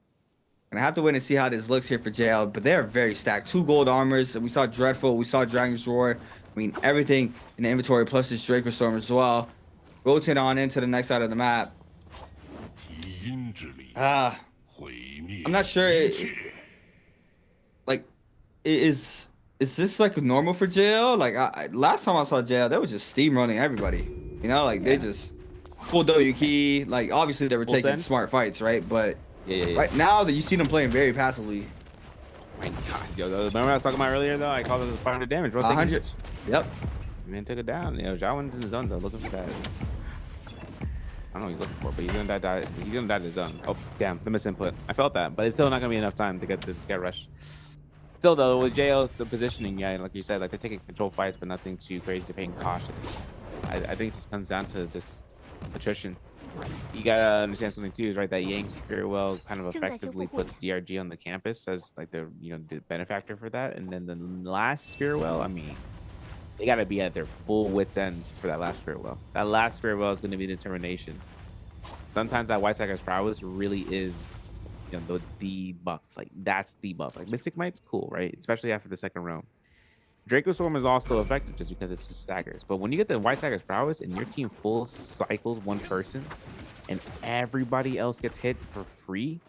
Speaker 14: And I have to wait and see how this looks here for JL, but they're very stacked. 2 gold armors. We saw Dreadful. We saw Dragon's Roar. I mean, everything in the inventory, plus this Draco Storm as well. Rotate on into the next side of the map. I'm not sure. Is this like normal for JL? Like, last time I saw JL, they were just steamrolling everybody. You know, like they just full W key. Like, obviously they were taking smart fights, right? But right now that you see them playing very passively.
Speaker 18: My God, yo, remember what I was talking about earlier though? I called it 500 damage.
Speaker 14: 100. Yep.
Speaker 18: Man took it down. You know, Jawan's in the zone though, looking for that. I don't know what he's looking for, but he's gonna die. He's gonna die to the zone. Oh damn, the misinput. I felt that, but it's still not gonna be enough time to get to the scare rush. Still though, with JL's positioning, yeah, like you said, like they're taking control fights, but nothing too crazy. They're being cautious. I think it just comes down to just attrition. You gotta understand something too, is right that Yang Spirit Well kind of effectively puts DRG on the campus as like the the benefactor for that. And then the last Spirit Well, I mean, they gotta be at their full wits end for that last Spirit Well. That last Spirit Well is gonna be determination. Sometimes that White Stagger's prowess really is the buff. Like that's the buff. Like Mystic Might's cool, right? Especially after the second round. Draco Storm is also effective just because it's just staggers. But when you get the White Stagger's prowess and your team full cycles one person and everybody else gets hit for free,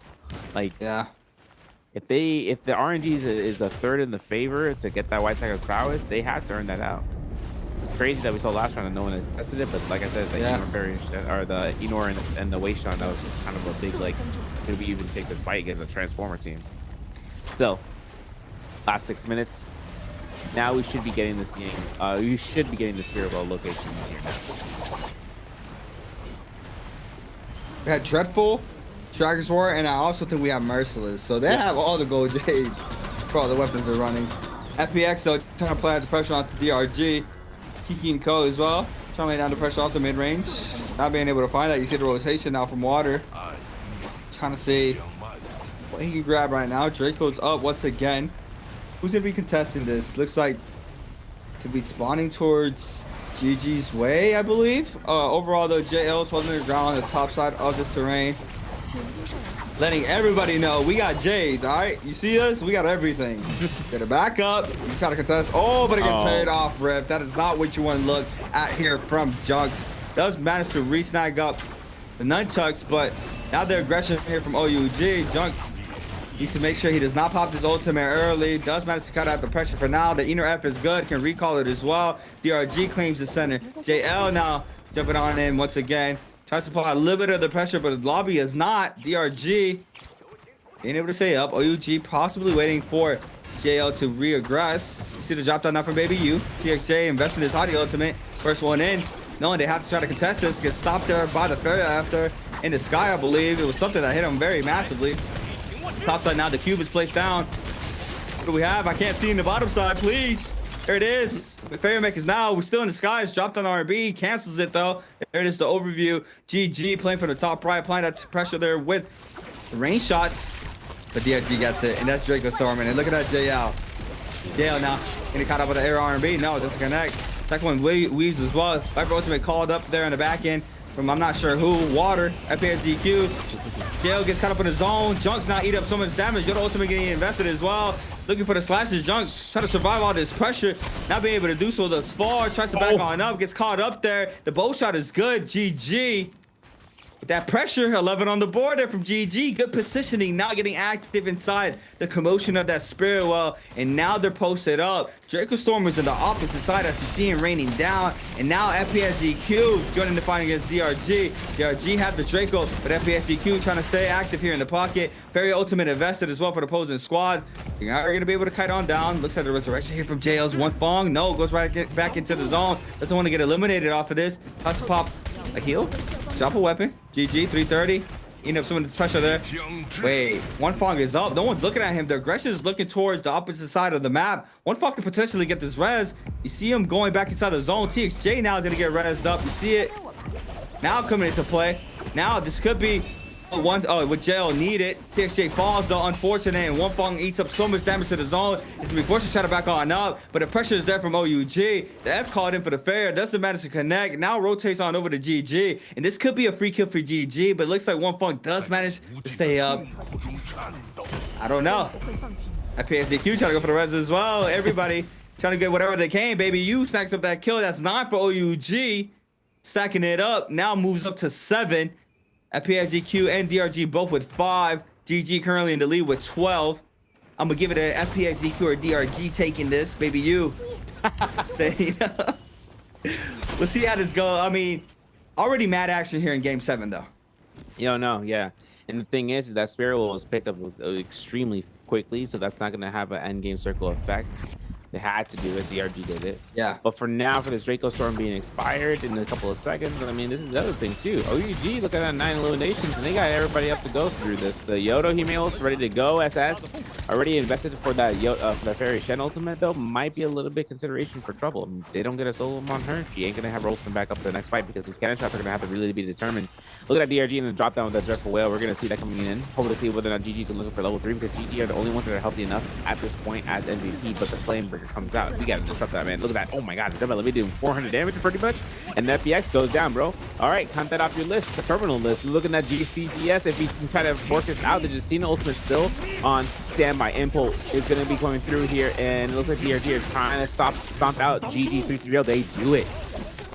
Speaker 18: like if the RNG is a third in the favor to get that White Stagger's prowess, they have to earn that out. It's crazy that we saw last round and no one had tested it, but like I said, the Enor variant or the Enor and the Waste Shot, that was just kind of a big like, could we even take this fight against a Transformer team? So, last 6 minutes. Now we should be getting this game. We should be getting the Spirit Well location here now.
Speaker 14: We had Dreadful, Dragon's War, and I also think we have Merciless. So they have all the gold jades for all the weapons they're running. FPX though trying to apply the pressure onto DRG. Kiki and Co as well, trying to lay down the pressure off the mid range. Not being able to find that. You see the rotation now from Water. Trying to see what he can grab right now. Draco's up once again. Who's going to be contesting this? Looks like to be spawning towards GG's way, I believe. Overall, though, JL is holding the ground on the top side of this terrain. Letting everybody know we got Jades, all right? You see us? We got everything. Get it back up. You try to contest. Oh, but it gets parried off, Rip. That is not what you want to look at here from Junks. Does manage to re-snag up the nunchucks, but now the aggression here from OUG. Junks needs to make sure he does not pop his ultimate early. Does manage to cut out the pressure for now. The Enor F is good. Can recall it as well. DRG claims the center. JL now jumping on in once again. Tries to apply a little bit of the pressure, but the lobby is not. DRG being able to stay up. OUG possibly waiting for JL to re-aggress. You see the drop down now from Baby U. TXJ investing his Hottie ultimate. First one in. Knowing they have to try to contest this. Gets stopped there by the Fairy after. In the sky, I believe. It was something that hit him very massively. Top side now, the cube is placed down. What do we have? I can't see in the bottom side, please. There it is. The Fairy Makers now. We're still in the skies. Dropped on RB. Cancels it, though. There it is, the overview. GG playing for the top right. Applying that pressure there with the range shots. But DRG gets it, and that's Draco Storming. And look at that JL. JL now getting caught up with the air RB. No, it doesn't connect. Second one weaves as well. Viper Ultimate called up there in the back end from I'm not sure who. Water. FPSDQ. JL gets caught up in the zone. Junks now eat up so much damage. Yoda Ultimate getting invested as well. Looking for the slashes. Junks trying to survive all this pressure. Not being able to do so thus far. Tries to back on up. Gets caught up there. The bow shot is good. GG. With that pressure, 11 on the board there from GG. Good positioning, not getting active inside the commotion of that Spirit Well. And now they're posted up. Draco Storm is in the opposite side as you see him raining down. And now FPSDQ joining the fight against DRG. DRG have the Draco, but FPSDQ trying to stay active here in the pocket. Very ultimate invested as well for the opposing squad. You're not going to be able to kite on down. Looks like the resurrection here from JL's one Fong. No, goes right back into the zone. Doesn't want to get eliminated off of this. Has to pop a heal. Drop a weapon. GG, 330. Eating up some of the pressure there. Wait, one Fong is up. No one's looking at him. The aggression is looking towards the opposite side of the map. One Fong can potentially get this res. You see him going back inside the zone. TXJ now is going to get rezzed up. You see it now coming into play. Now this could be one with JL needed. TXJ falls though, unfortunate, and one Fong eats up so much damage to the zone. It's gonna be forced to try to back on up, but the pressure is there from OUG. The F called in for the fair, doesn't manage to connect. Now rotates on over to GG, and this could be a free kill for GG, but it looks like one Fong does manage to stay up. I don't know. FPSDQ trying to go for the res as well. Everybody trying to get whatever they can. Baby U stacks up that kill. That's 9 for OUG. Stacking it up. Now moves up to 7. FPSDQ and DRG both with 5. GG currently in the lead with 12. I'm gonna give it a FPSDQ or DRG taking this. Baby you. Staying up. We'll see how this goes. I mean, already mad action here in game 7 though.
Speaker 18: No, yeah. And the thing is that Spirit Well was picked up extremely quickly, so that's not gonna have an end game circle effect. They had to do it. DRG did it.
Speaker 14: Yeah.
Speaker 18: But for now, for this Draco Storm being expired in a couple of seconds, I mean, this is the other thing too. OUG, look at that 9 eliminations, and they got everybody up to go through this. The Yodo Hime ready to go. SS already invested for that for the Fairy Shen ultimate, though, might be a little bit consideration for trouble. I mean, they don't get a solo on her, she ain't gonna have her ultimate back up for the next fight because these cannon shots are gonna have to really be determined. Look at that DRG and the drop down with that Dreadful Whale. We're gonna see that coming in. Hopefully see whether or not GG's looking for level 3 because GG are the only ones that are healthy enough at this point as MVP, but the Flamebreaker comes out. We gotta disrupt that, man. Look at that. Oh my god, the Nbpl doing 400 damage pretty much, and the FPX goes down, bro. All right, count that off your list, the terminal list. Looking at GCGS, if we can try to work this out, the Justina ultimate still on standby. Nbpl is gonna be coming through here, and it looks like DRG are trying to stomp out GG 3-3-0. They do it.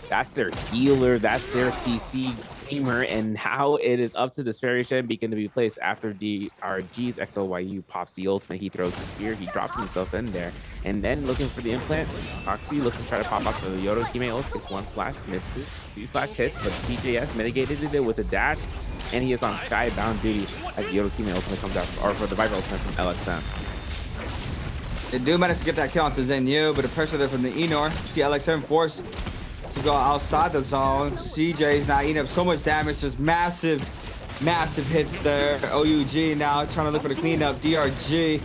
Speaker 18: That's their healer. That's their CC gamer, and now it is up to this Fairy Shen beacon to be placed after DRG's XLYU pops the ultimate. He throws the spear, he drops himself in there, and then looking for the implant. Foxy looks to try to pop up for the Yodo Hime ult, gets 1 slash, misses, 2 slash hits, but CJS mitigated it with a dash, and he is on skybound duty as the Yodo Hime ultimate comes out, or for the Viper ultimate from LXM.
Speaker 14: They do manage to get that kill onto Zenyu, but the pressure there from the Enor. See LXM forced to go outside the zone. CJ's now eating up so much damage, just massive hits there. OUG now trying to look for the cleanup. DRG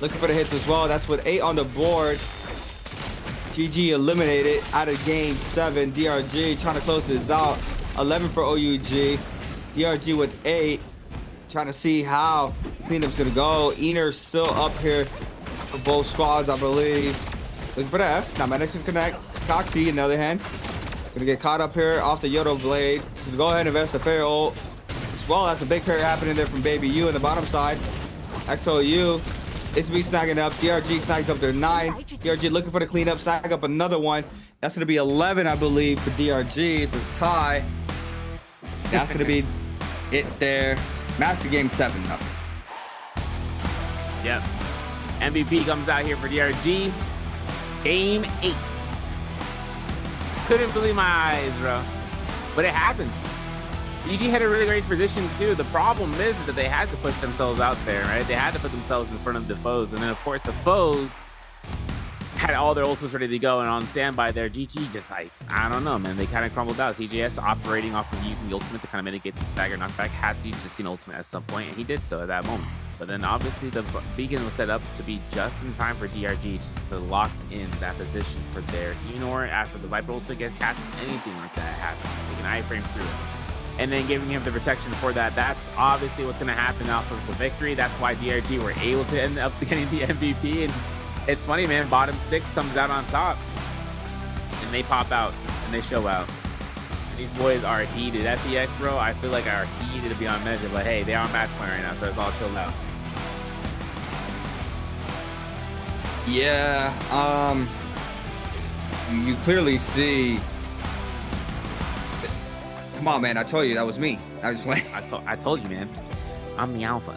Speaker 14: looking for the hits as well. That's with 8 on the board. GG eliminated out of game 7. DRG trying to close this out. 11 for OUG. DRG with 8. Trying to see how cleanup's gonna go. Enor's still up here for both squads, I believe. Looking for the F. Now Medic can connect. Coxy, on the other hand, gonna get caught up here off the Yodo blade. So go ahead and invest the fair ult. As well as a big parry happening there from Baby U on the bottom side. XOU is be snagging up. DRG snags up their 9. DRG looking for the cleanup, snag up another one. That's gonna be 11, I believe, for DRG. It's a tie. That's gonna be it there. Master game 7 though.
Speaker 18: Yep. MVP comes out here for DRG. Game 8. Couldn't believe my eyes, bro. But it happens. DG had a really great position too. The problem is that they had to push themselves out there, right? They had to put themselves in front of the foes. And then of course the foes had all their ultimates ready to go and on standby there. GG just like, I don't know, man. They kind of crumbled out. CJS operating off of using the ultimate to kind of mitigate the stagger knockback. Had to use just an ultimate at some point, and he did so at that moment. But then obviously the beacon was set up to be just in time for DRG just to lock in that position for their Enor after the Viper ultimate gets cast. Anything like that happens, they can iframe through it. And then giving him the protection for that. That's obviously what's going to happen off of the victory. That's why DRG were able to end up getting the MVP. And it's funny, man. Bottom 6 comes out on top, and they pop out and they show out. These boys are heated. FPX, bro, I feel like are heated to be on measure. But hey, they are match point right now, so it's all chilled out.
Speaker 14: Yeah, you clearly see. Come on, man! I told you that was me. I was playing.
Speaker 18: I told you, man. I'm the alpha.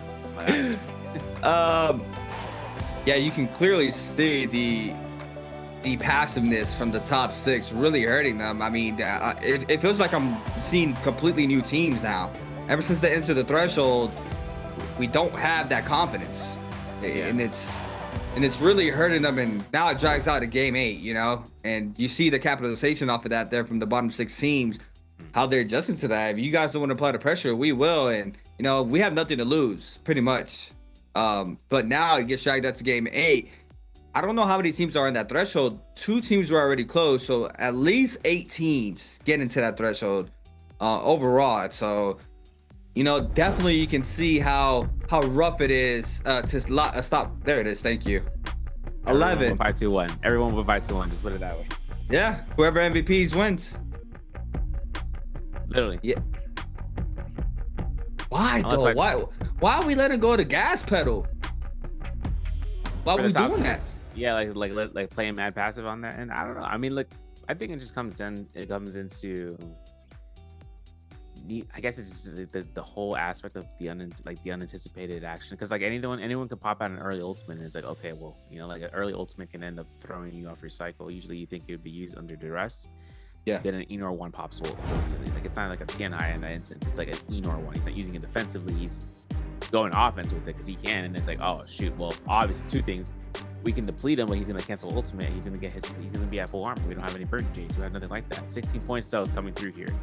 Speaker 14: Yeah, you can clearly see the passiveness from the top 6 really hurting them. I mean, it feels like I'm seeing completely new teams now. Ever since they entered the threshold, we don't have that confidence, and it's really hurting them. And now it drags out to game 8, you know. And you see the capitalization off of that there from the bottom 6 teams, how they're adjusting to that. If you guys don't want to apply the pressure, we will. And you know, we have nothing to lose, pretty much. But now it gets dragged out to game 8. I don't know how many teams are in that threshold. 2 teams were already closed, so at least 8 teams get into that threshold overall. So, you know, definitely you can see how rough it is to stop. There it is. Thank you. 11.
Speaker 18: 5-2-1. Everyone will 5-2-1. Just put it that way.
Speaker 14: Yeah. Whoever MVPs wins.
Speaker 18: Literally.
Speaker 14: Yeah. Why though? Why are we letting go of the gas pedal? Why are we doing that?
Speaker 18: Yeah, like playing mad passive on that, and I don't know. I mean, look, I think it just comes into I guess it's just the whole aspect of the unanticipated action, because like anyone could pop out an early ultimate, and it's like, okay, well, you know, like an early ultimate can end up throwing you off your cycle. Usually, you think it would be used under duress.
Speaker 14: Yeah.
Speaker 18: Then an Enor 1 pops ult. Like it's not like a TNI in that instance. It's like an Enor 1. He's not using it defensively. He's going offense with it because he can. And it's like, oh shoot. Well, obviously 2 things. we can deplete him, but he's gonna cancel ultimate. He's gonna be at full armor. We don't have any burn Jades. We have nothing like that. 16 points though coming through here.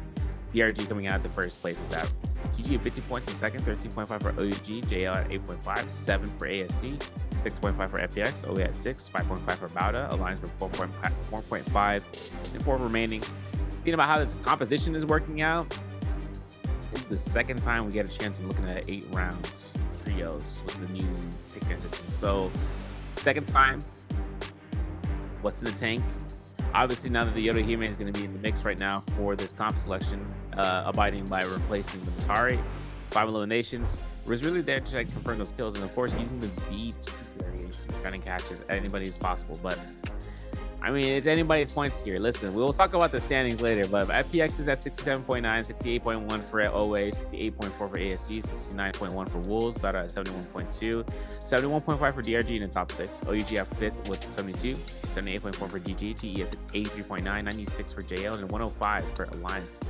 Speaker 18: DRG coming out the first place with that. GG at 50 points in second, 13.5 for OUG, JL at 8.5, 7 for ASC, 6.5 for FPX, OE at 6, 5.5 for Bauda, Alliance for 4.5, and 4 remaining. Thinking about how this composition is working out, this is the second time we get a chance of looking at 8 rounds trios with the new pick system. So, second time, what's in the tank? Obviously, now that the Yodohime is going to be in the mix right now for this comp selection, abiding by replacing the Matari, 5 eliminations, was really there to confirm those kills, and of course, using the B2 variation, trying to catch as anybody as possible. But I mean, it's anybody's points here. Listen, we'll talk about the standings later, but FPX is at 67.9, 68.1 for OA, 68.4 for ASC, 69.1 for Wolves, about at 71.2, 71.5 for DRG in the top 6, OUG at 5th with 72, 78.4 for GG, TES at 83.9, 96 for JL, and 105 for Alliance.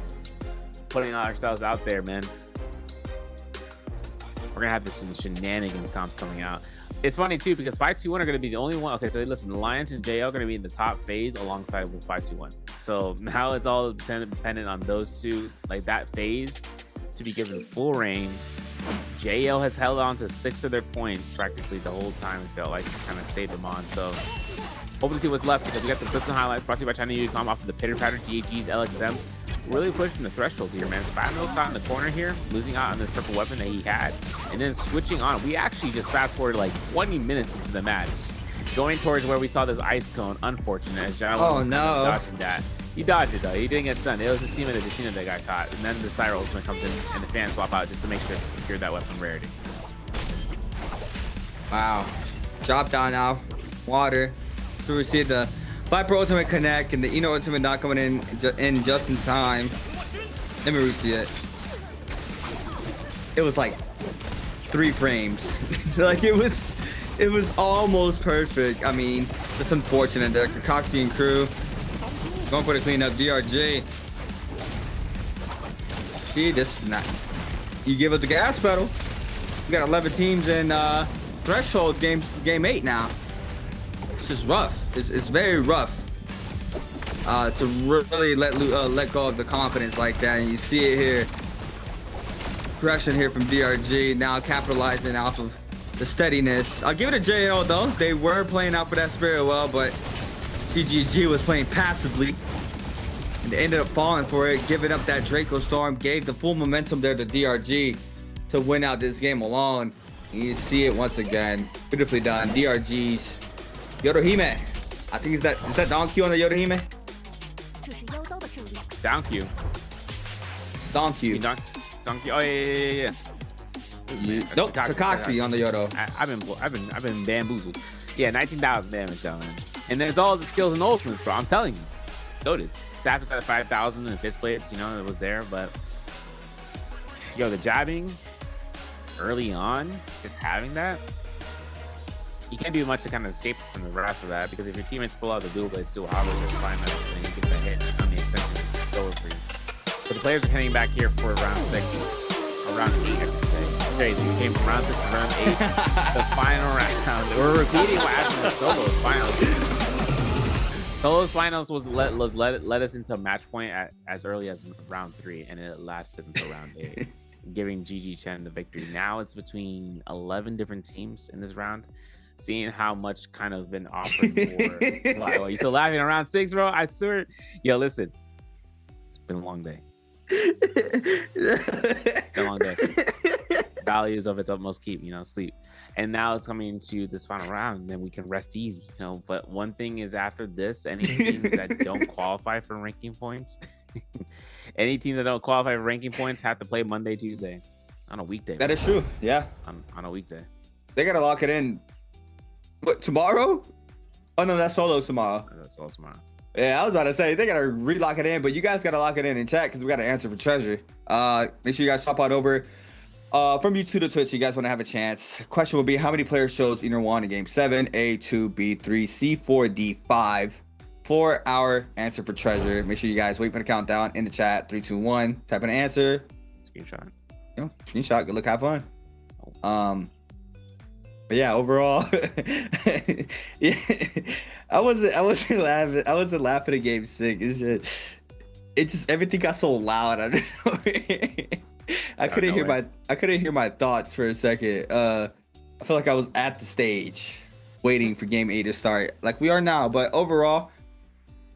Speaker 18: Putting ourselves out there, man. We're gonna have some shenanigans comps coming out. It's funny too because 521 are going to be the only one. Okay, so listen, Alliance and JL are going to be in the top phase alongside with 521. So now it's all dependent on those two, like that phase, to be given full reign. JL has held on to 6 of their points practically the whole time. It felt like to kind of save them on. So hoping to see what's left because we got some clips and highlights brought to you by China Unicom off of the Pitter Patter DAG's LXM. Really pushing the threshold here, man. 5-0 caught in the corner here, losing out on this purple weapon that he had, and then switching on. We actually just fast forward like 20 minutes into the match, going towards where we saw this ice cone. Unfortunate, as John was kind of dodging that. He dodged it though. He didn't get stunned. It was his teammate Adesina that got caught, and then the Syro ultimate comes in and the fan swap out just to make sure to secure that weapon rarity.
Speaker 14: Wow. Drop down now. Water. So we see the Viper ultimate connect and the Eno ultimate not coming in just in time. Let me re-see it. It was like 3 frames. Like it was almost perfect. I mean, it's unfortunate. The Concoction crew going for the cleanup. DRG. See, this not. You give it the gas pedal. We got 11 teams in threshold game 8 now. It's just rough. It's very rough to really let go of the confidence like that, and you see it here. Aggression here from DRG, now capitalizing off of the steadiness. I'll give it to JL though. They were playing out for that spirit well, but TGG was playing passively, and they ended up falling for it, giving up that Draco Storm, gave the full momentum there to DRG to win out this game alone. And you see it once again, beautifully done. DRG's Yodohime. I think is that down Q on the Yodohime?
Speaker 18: Down Q.
Speaker 14: Down Q.
Speaker 18: Down Q. Oh yeah.
Speaker 14: Nope. Kakashi on the Yodo.
Speaker 18: I've been bamboozled. Yeah, 19,000 damage on him. And there's all the skills and ultimates, bro. I'm telling you. Goated. Staff is at 5,000 and fist plates, you know, it was there, but yo, the jabbing early on, just having that. You can't do much to kind of escape from the wrath of that because if your teammates pull out the dual blades dual hobble, just find that and you get that hit on the extension, it's over for you. But the players are heading back here for round 6, or round 8, I should say. It's crazy. We came from round 6 to round 8, the final round. We're repeating what happened in the solos finals. Solos finals was led us into a match point as early as round 3, and it lasted until round 8. Giving GG10 the victory. Now it's between 11 different teams in this round. Seeing how much kind of been offered for. Wow, you still laughing around 6, bro? I swear. Yo, listen. It's been a long day. It's been a long day. Values of its utmost keep, you know, sleep. And now it's coming to this final round, and then we can rest easy, you know. But one thing is after this, any teams that don't qualify for ranking points, any teams that don't qualify for ranking points have to play Monday, Tuesday on a weekday.
Speaker 14: That is true. Yeah.
Speaker 18: On a weekday.
Speaker 14: They gotta lock it in. What, tomorrow? Oh no, that's solos tomorrow.
Speaker 18: That's solos tomorrow.
Speaker 14: Yeah, I was about to say they gotta re-lock it in, but you guys gotta lock it in chat because we gotta answer for treasure. Make sure you guys hop on over from YouTube to Twitch. You guys want to have a chance. Question will be: how many players chose Inner One in Game 7? A, 2, B, 3, C, 4, D, 5. For our answer for treasure. Make sure you guys wait for the countdown in the chat. 3, 2, 1. Type in an answer.
Speaker 18: Screenshot.
Speaker 14: Screenshot. Good luck. Have fun. But yeah, overall, yeah, I wasn't laughing. I wasn't laughing at Game 6. It's just everything got so loud. I couldn't hear my thoughts for a second. I feel like I was at the stage waiting for Game 8 to start, like we are now. But overall,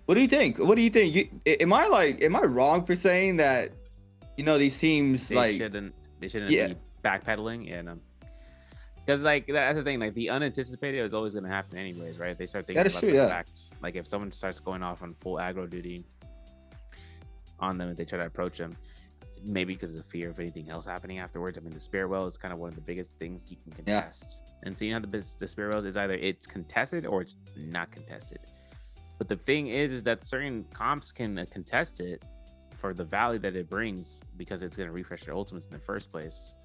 Speaker 14: what do you think? What do you think? Am I wrong for saying that? You know, these teams
Speaker 18: They shouldn't be backpedaling. Yeah, no. Because like that's the thing, like the unanticipated is always going to happen anyways, right? They start thinking about the facts. Like if someone starts going off on full aggro duty on them, if they try to approach them, maybe because of fear of anything else happening afterwards. I mean, the Spirit Well is kind of one of the biggest things you can contest. And seeing how the Spirit Wells is either it's contested or it's not contested. But the thing is that certain comps can contest it for the value that it brings because it's going to refresh their ultimates in the first place.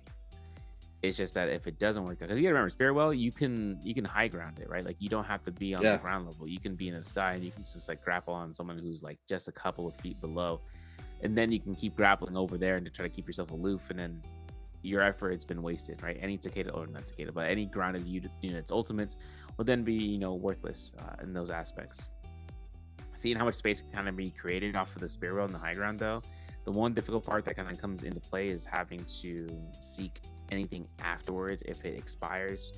Speaker 18: It's just that if it doesn't work out, because you gotta remember, Spirit Well, you can high ground it, right? Like you don't have to be on the ground level. You can be in the sky and you can just like grapple on someone who's like just a couple of feet below, and then you can keep grappling over there and to try to keep yourself aloof, and then your effort's been wasted, right? Any Takeda, or not Takeda, but any grounded unit's ultimates will then be worthless in those aspects. Seeing how much space can kind of be created off of the Spirit Well in the high ground, though, the one difficult part that kind of comes into play is having to seek anything afterwards if it expires,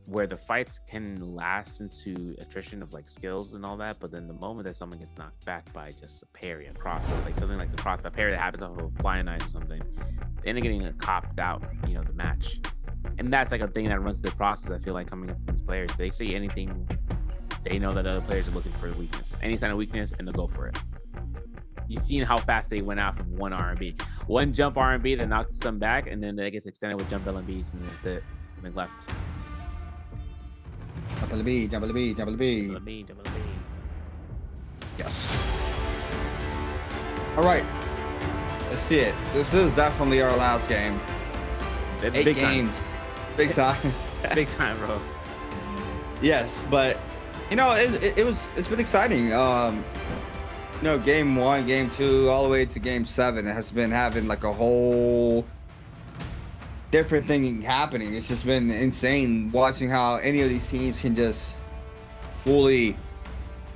Speaker 18: where the fights can last into attrition of like skills and all that, but then the moment that someone gets knocked back by just a parry, a crossbow, like something like a parry that happens off of a flying knife or something, they end up getting copped out, the match. And that's like a thing that runs the process, I feel like, coming up from these players. They see anything, they know that the other players are looking for a weakness, any sign of weakness, and they'll go for it. You've seen how fast they went out from one R&B. One jump R&B that knocked some back, and then it gets extended with jump LMBs, and that's it. Something left.
Speaker 14: Jump LMB, jump LMB, jump LMB.
Speaker 18: Jump LMB, jump LMB.
Speaker 14: Yes. All right. Let's see it. This is definitely our last game. 8
Speaker 18: big
Speaker 14: games.
Speaker 18: Time.
Speaker 14: Big time.
Speaker 18: Big time, bro.
Speaker 14: Yes, but it's been exciting. Game 1, game 2, all the way to game 7, it has been having like a whole different thing happening. It's just been insane watching how any of these teams can just fully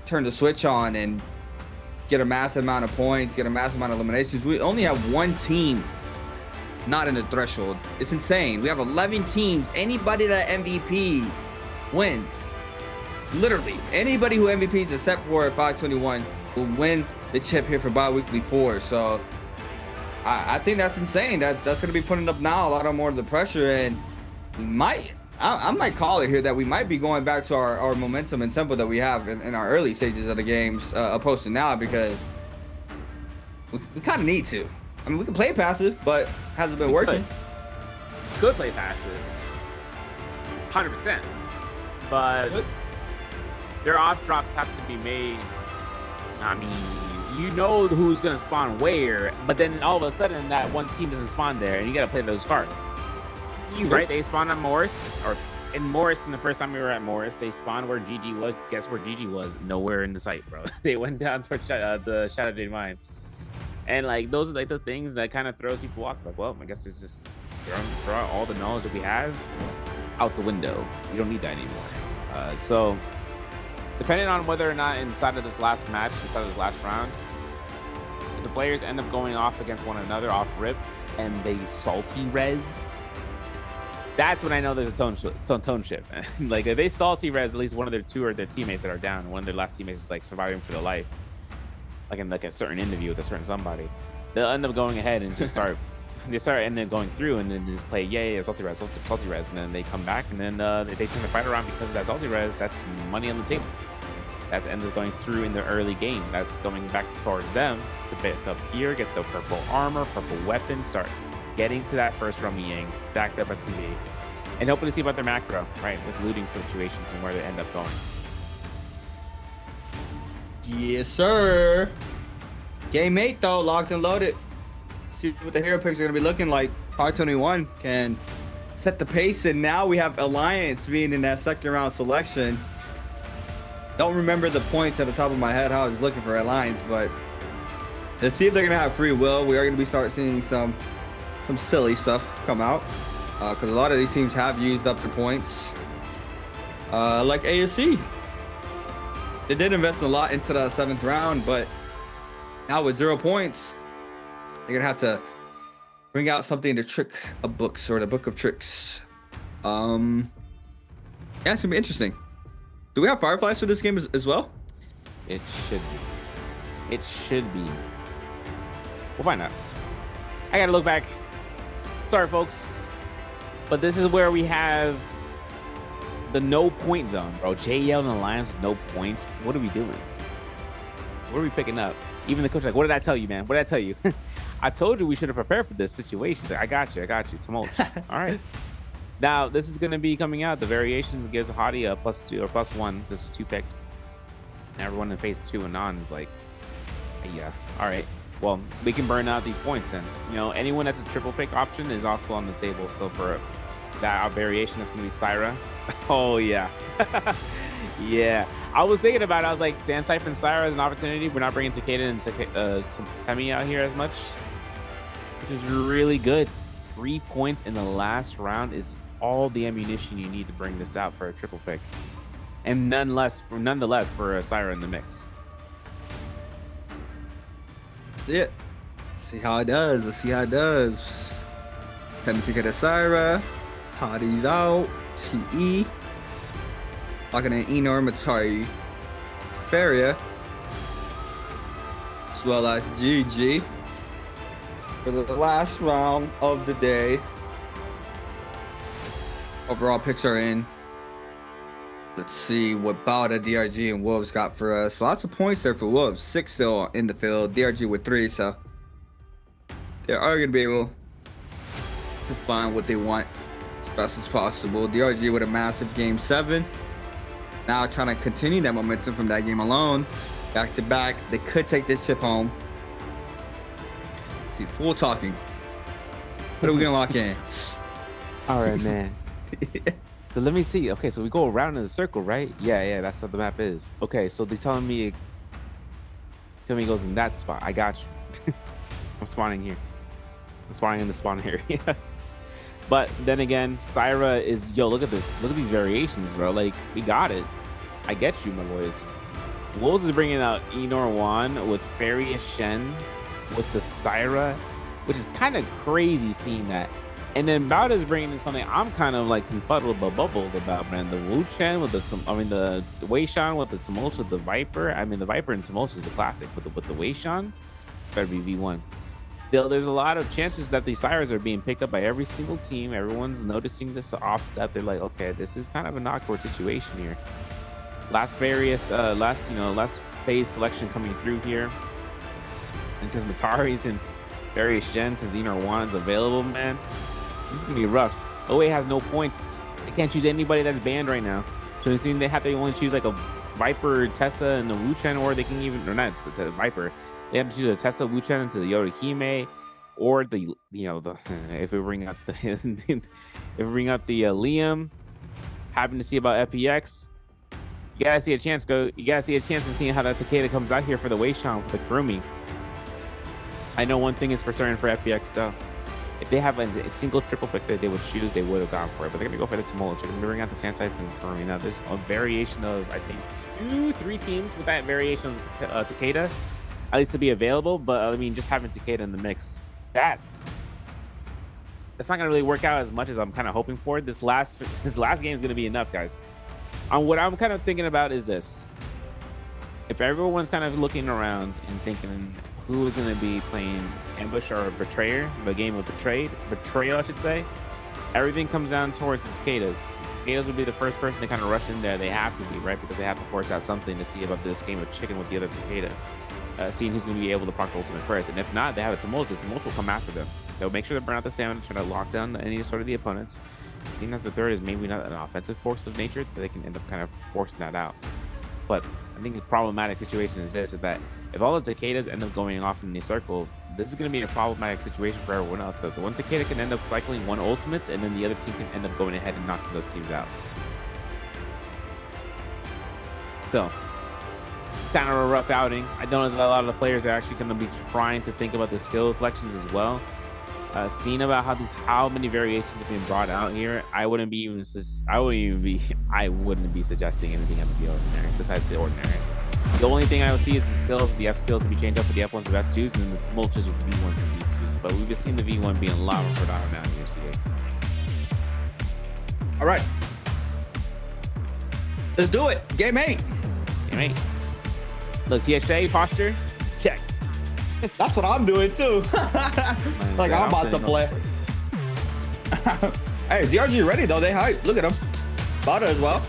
Speaker 14: turn the switch on and get a massive amount of points, get a massive amount of eliminations. We only have one team not in the threshold. It's insane. We have 11 teams. Anybody that MVPs wins. Literally, anybody who MVPs except for 521 will win the chip here for Biweekly 4. So I think that's insane. That's going to be putting up now a lot more of the pressure, and I might call it here that we might be going back to our momentum and tempo that we have in our early stages of the games opposed to now, because we kind of need to. I mean, we can play passive, but hasn't been working.
Speaker 18: Could play passive, 100%, but their off drops have to be made. I mean, who's gonna spawn where, but then all of a sudden that one team doesn't spawn there, and you gotta play those cards. Right? They spawned on Morris, or in Morris. And the first time we were at Morris, they spawned where GG was. Guess where GG was? Nowhere in the sight, bro. They went down towards the Shadow Day Mine, and like those are like the things that kind of throws people off. Like, well, I guess it's just throw out all the knowledge that we have out the window. We don't need that anymore. So. Depending on whether or not inside of this last match, inside of this last round, if the players end up going off against one another off rip and they salty res, that's when I know there's a tone shift. Like if they salty res at least one of their two or their teammates that are down, and one of their last teammates is like surviving for their life, like in like a certain interview with a certain somebody, they'll end up going ahead and just start end up going through and then just play salty res, and then they come back and then they turn the fight around because of that salty res. That's money on the table. That's ends up going through in the early game. That's going back towards them to pick up gear, get the purple armor, purple weapons, start getting to that first Rummy Yang, stacked up as can be, and hoping to see about their macro, right, with looting situations and where they end up going.
Speaker 14: Yes, sir. Game 8 though, locked and loaded. See what the hero picks are going to be looking like. 521 can set the pace, and now we have Alliance being in that second round selection. Don't remember the points at the top of my head how I was looking for Alliance, but let's see if they're going to have free will. We are going to be start seeing some silly stuff come out because a lot of these teams have used up their points. like ASC. They did invest a lot into the 7th round, but now with 0 points, they're gonna have to bring out something to trick a book, sort of book of tricks. Yeah, it's gonna be interesting. Do we have Fireflies for this game as well?
Speaker 18: It should be. It should be. We'll find out. I gotta look back. Sorry, folks. But this is where we have the no point zone, bro. JL and the Lions with no points. What are we doing? What are we picking up? Even the coach like, what did I tell you, man? What did I tell you? I told you we should have prepared for this situation. He's like, I got you. Tumult. All right. Now, this is going to be coming out. The variations gives Hottie a +2 or +1. This is 2 picked. And everyone in phase 2 and on is like, yeah, all right. Well, we can burn out these points then. You know, anyone that's a triple pick option is also on the table. So for that variation, that's going to be Syra. Oh, yeah. Yeah. I was thinking about it. I was like, Sandtype and Syra is an opportunity. We're not bringing Takeda and Temi out here as much, which is really good. 3 points in the last round is all the ammunition you need to bring this out for a triple pick. And nonetheless for a Syra in the mix.
Speaker 14: See it. See how it does. Let's see how it does. Temi to get a Syra. Hottie's out. TE. Locking in Enor, Matari, Feria, as well as GG for the last round of the day. Overall picks are in. Let's see what Bauda, DRG, and Wolves got for us. Lots of points there for Wolves. 6 still in the field. DRG with 3, so they are going to be able to find what they want as best as possible. DRG with a massive game 7. Now trying to continue that momentum from that game alone. Back to back. They could take this chip home. See, full talking. What are we going to lock in?
Speaker 18: All right, man. So let me see. Okay, so we go around in the circle, right? Yeah, that's what the map is. Okay, so they're telling me it goes in that spot. I got you. I'm spawning here. I'm spawning in the spawn area. But then again, Syra is, yo, look at this. Look at these variations, bro. Like, we got it. I get you, my boys. Wolves is bringing out Enor Wan with Feria Shen with the Syra, which is kind of crazy seeing that. And then Bauda is bringing in something I'm kind of like confuddled but bubbled about, man. The Wu Chen with the Wei Shan with the Tumult with the Viper. I mean, the Viper and Tumult is a classic, but with the Wei Shan, better be V1. There's a lot of chances that these Syras are being picked up by every single team. Everyone's noticing this off step. They're like, okay, this is kind of an awkward situation here. Last phase selection coming through here. And since Matari, since various Gen, since Enor Wan's available, man, this is gonna be rough. OA has no points. They can't choose anybody that's banned right now. So it's they have to only choose like a Viper, Tessa, and the Wu Chen, or they can even, or not to Viper. They have to choose a Tessa, Wu Chen into the Yorihime, or the if we bring out the Liam. Having to see about FPX. You gotta see a chance, You gotta see a chance in seeing how that Takeda comes out here for the Wei Shan for the Kurumi. I know one thing is for certain for FPX though. If they have a single triple pick that they would choose, they would have gone for it. But they're gonna go for the Tumult. They're gonna bring out the Sandtype and Kurumi. Now there's a variation of I think 2-3 teams with that variation of Takeda, at least to be available. But I mean, just having Takeda in the mix, that's not gonna really work out as much as I'm kind of hoping for. This last game is gonna be enough, guys. What I'm kind of thinking about is this: if everyone's kind of looking around and thinking who is going to be playing Ambush or Betrayer, the game of Betrayal, I should say, everything comes down towards the Takedas. Takedas would be the first person to kind of rush in there. They have to be, right? Because they have to force out something to see about this game of chicken with the other Takeda. Seeing who's going to be able to proc the ultimate first. And if not, they have a Tumult. The Tumult will come after them. They'll make sure to burn out the stamina, try to lock down any sort of the opponents. Seeing as the third is maybe not an offensive force of nature, they can end up kind of forcing that out. But I think the problematic situation is this: is that if all the Takedas end up going off in the circle, this is going to be a problematic situation for everyone else. So the one Takeda can end up cycling one ultimate, and then the other team can end up going ahead and knocking those teams out. So, kind of a rough outing. I know there's a lot of the players are actually going to be trying to think about the skill selections as well. scene about how many variations have been brought out here, I wouldn't be suggesting anything of the ordinary besides the ordinary. The only thing I would see is the skills, the F skills to be changed up with the F1s and F2s, and then the mulches with the V1s and V2s. But we've been seeing the V1 being a lot more predominant now here, CJ.
Speaker 14: All right. Let's do it. Game 8.
Speaker 18: Game 8. Look, THA posture, check.
Speaker 14: That's what I'm doing too. Like I'm about to play. Hey, DRG ready though. They hype. Look at them. Bada as well.